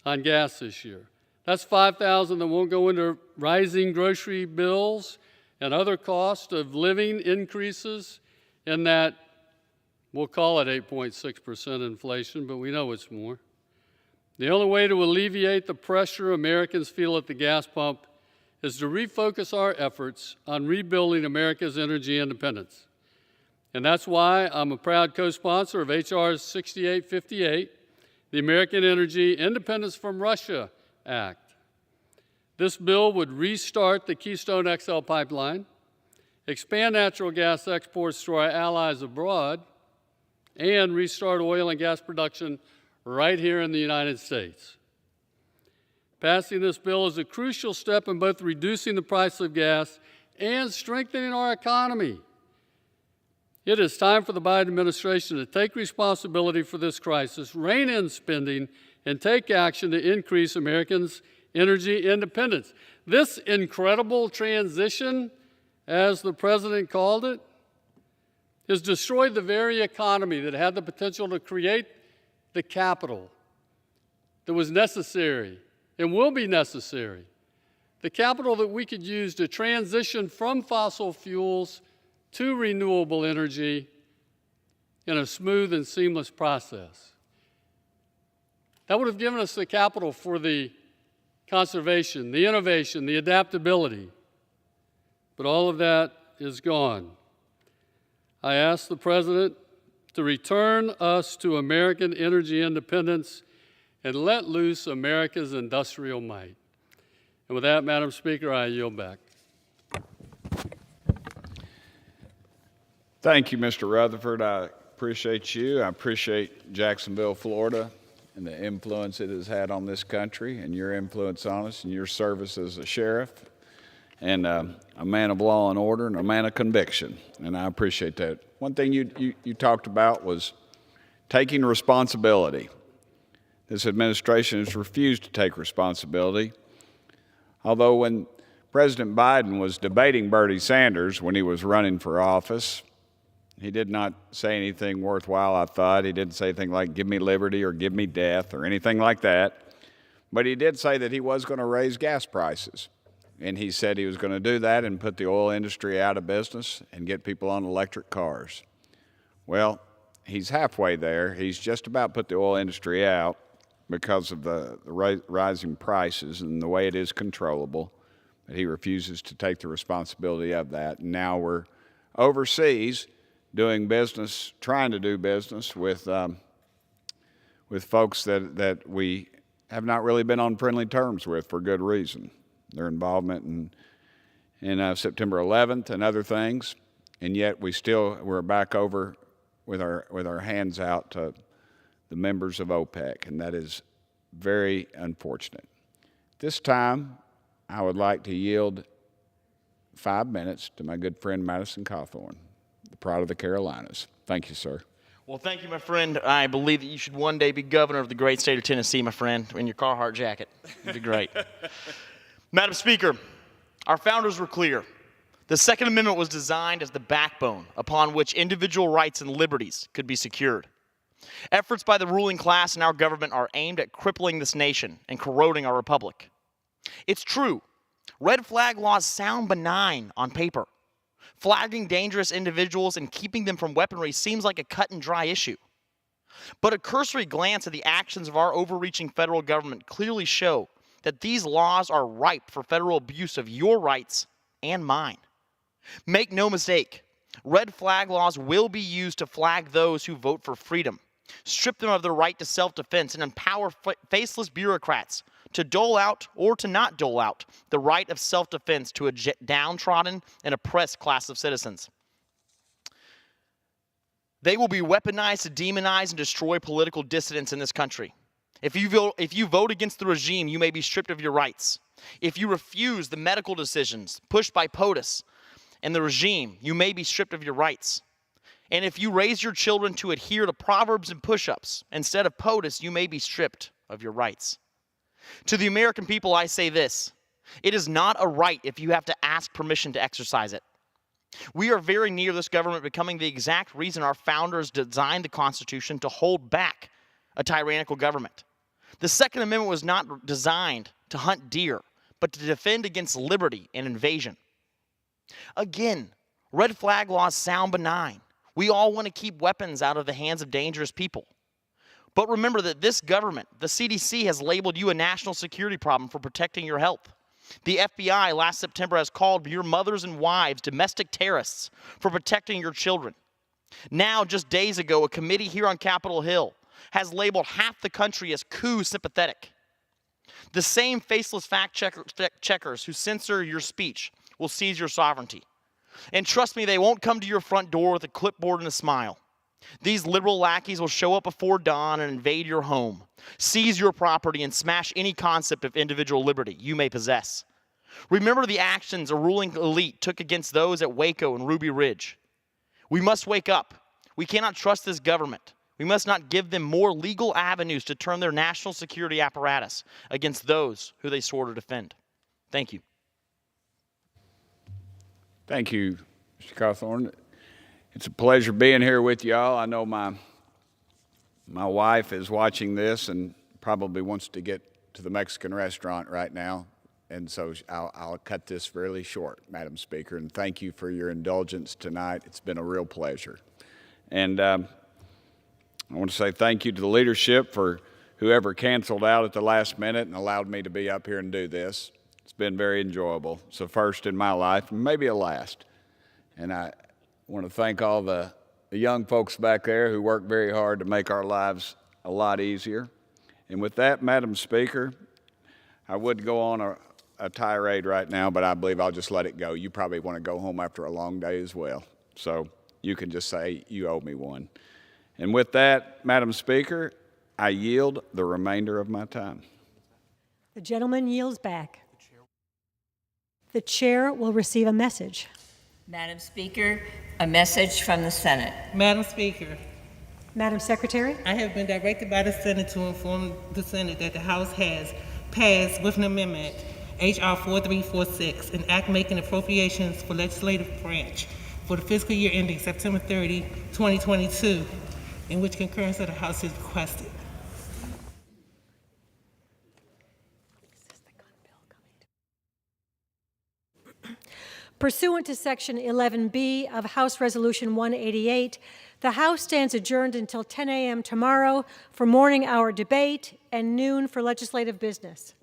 on gas this year. That's $5,000 that won't go into rising grocery bills and other costs of living increases in that, we'll call it 8.6% inflation, but we know it's more. The only way to alleviate the pressure Americans feel at the gas pump is to refocus our efforts on rebuilding America's energy independence. And that's why I'm a proud co-sponsor of H.R. 6858, the American Energy Independence from Russia Act. This bill would restart the Keystone XL pipeline, expand natural gas exports to our allies abroad, and restart oil and gas production right here in the United States. Passing this bill is a crucial step in both reducing the price of gas and strengthening our economy. It is time for the Biden administration to take responsibility for this crisis, rein in spending, and take action to increase Americans' energy independence. This incredible transition, as the president called it, has destroyed the very economy that had the potential to create the capital that was necessary and will be necessary, the capital that we could use to transition from fossil fuels to renewable energy in a smooth and seamless process. That would have given us the capital for the conservation, the innovation, the adaptability. But all of that is gone. I asked the president to return us to American energy independence and let loose America's industrial might. And with that, Madam Speaker, I yield back. Thank you, Mr. Rutherford. I appreciate you. I appreciate Jacksonville, Florida, and the influence it has had on this country, and your influence on us, and your service as a sheriff, and a man of law and order, and a man of conviction, and I appreciate that. One thing you talked about was taking responsibility. This administration has refused to take responsibility, although when President Biden was debating Bernie Sanders when he was running for office, he did not say anything worthwhile, I thought. He didn't say anything like, give me liberty or give me death or anything like that. But he did say that he was going to raise gas prices. And he said he was going to do that and put the oil industry out of business and get people on electric cars. Well, he's halfway there. He's just about put the oil industry out because of the rising prices and the way it is controllable. But he refuses to take the responsibility of that. And now we're overseas doing business, trying to do business with folks that we have not really been on friendly terms with for good reason. Their involvement in September 11th and other things, and yet we're back over with our hands out to the members of OPEC, and that is very unfortunate. This time, I would like to yield 5 minutes to my good friend Madison Cawthorn, the pride of the Carolinas. Thank you, sir. Well, thank you, my friend. I believe that you should one day be governor of the great state of Tennessee, my friend, in your Carhartt jacket. It'd be great. Madam Speaker, our founders were clear. The Second Amendment was designed as the backbone upon which individual rights and liberties could be secured. Efforts by the ruling class in our government are aimed at crippling this nation and corroding our republic. It's true, red flag laws sound benign on paper. Flagging dangerous individuals and keeping them from weaponry seems like a cut and dry issue. But a cursory glance at the actions of our overreaching federal government clearly show that these laws are ripe for federal abuse of your rights and mine. Make no mistake, red flag laws will be used to flag those who vote for freedom, strip them of their right to self-defense, and empower faceless bureaucrats to dole out or to not dole out the right of self-defense to a downtrodden and oppressed class of citizens. They will be weaponized to demonize and destroy political dissidents in this country. If you vote against the regime, you may be stripped of your rights. If you refuse the medical decisions pushed by POTUS and the regime, you may be stripped of your rights. And if you raise your children to adhere to proverbs and push-ups instead of POTUS, you may be stripped of your rights. To the American people, I say this: it is not a right if you have to ask permission to exercise it. We are very near this government becoming the exact reason our founders designed the Constitution to hold back a tyrannical government. The Second Amendment was not designed to hunt deer, but to defend against liberty and invasion. Again, red flag laws sound benign. We all want to keep weapons out of the hands of dangerous people. But remember that this government, the CDC, has labeled you a national security problem for protecting your health. The FBI last September has called your mothers and wives domestic terrorists for protecting your children. Now, just days ago, a committee here on Capitol Hill has labeled half the country as coup sympathetic. The same faceless fact-checkers who censor your speech will seize your sovereignty. And trust me, they won't come to your front door with a clipboard and a smile. These liberal lackeys will show up before dawn and invade your home, seize your property, and smash any concept of individual liberty you may possess. Remember the actions a ruling elite took against those at Waco and Ruby Ridge. We must wake up. We cannot trust this government. We must not give them more legal avenues to turn their national security apparatus against those who they swore to defend. Thank you. Thank you, Mr. Cawthorn. It's a pleasure being here with y'all. I know my wife is watching this and probably wants to get to the Mexican restaurant right now, and so I'll cut this really short, Madam Speaker, and thank you for your indulgence tonight. It's been a real pleasure. And I want to say thank you to the leadership for whoever canceled out at the last minute and allowed me to be up here and do this. It's been very enjoyable. It's a first in my life, and maybe a last. And I want to thank all the the young folks back there who work very hard to make our lives a lot easier. And with that, Madam Speaker, I would go on a tirade right now, but I believe I'll just let it go. You probably want to go home after a long day as well. So you can just say you owe me one. And with that, Madam Speaker, I yield the remainder of my time. The gentleman yields back. The chair will receive a message. Madam Speaker, a message from the Senate. Madam Speaker, Madam Secretary, I have been directed by the Senate to inform the Senate that the House has passed with an amendment, H.R. 4346, an act making appropriations for legislative branch for the fiscal year ending September 30, 2022, in which concurrence of the House is requested. pursuant to Section 11B of House Resolution 188, the House stands adjourned until 10 a.m. tomorrow for morning hour debate and noon for legislative business.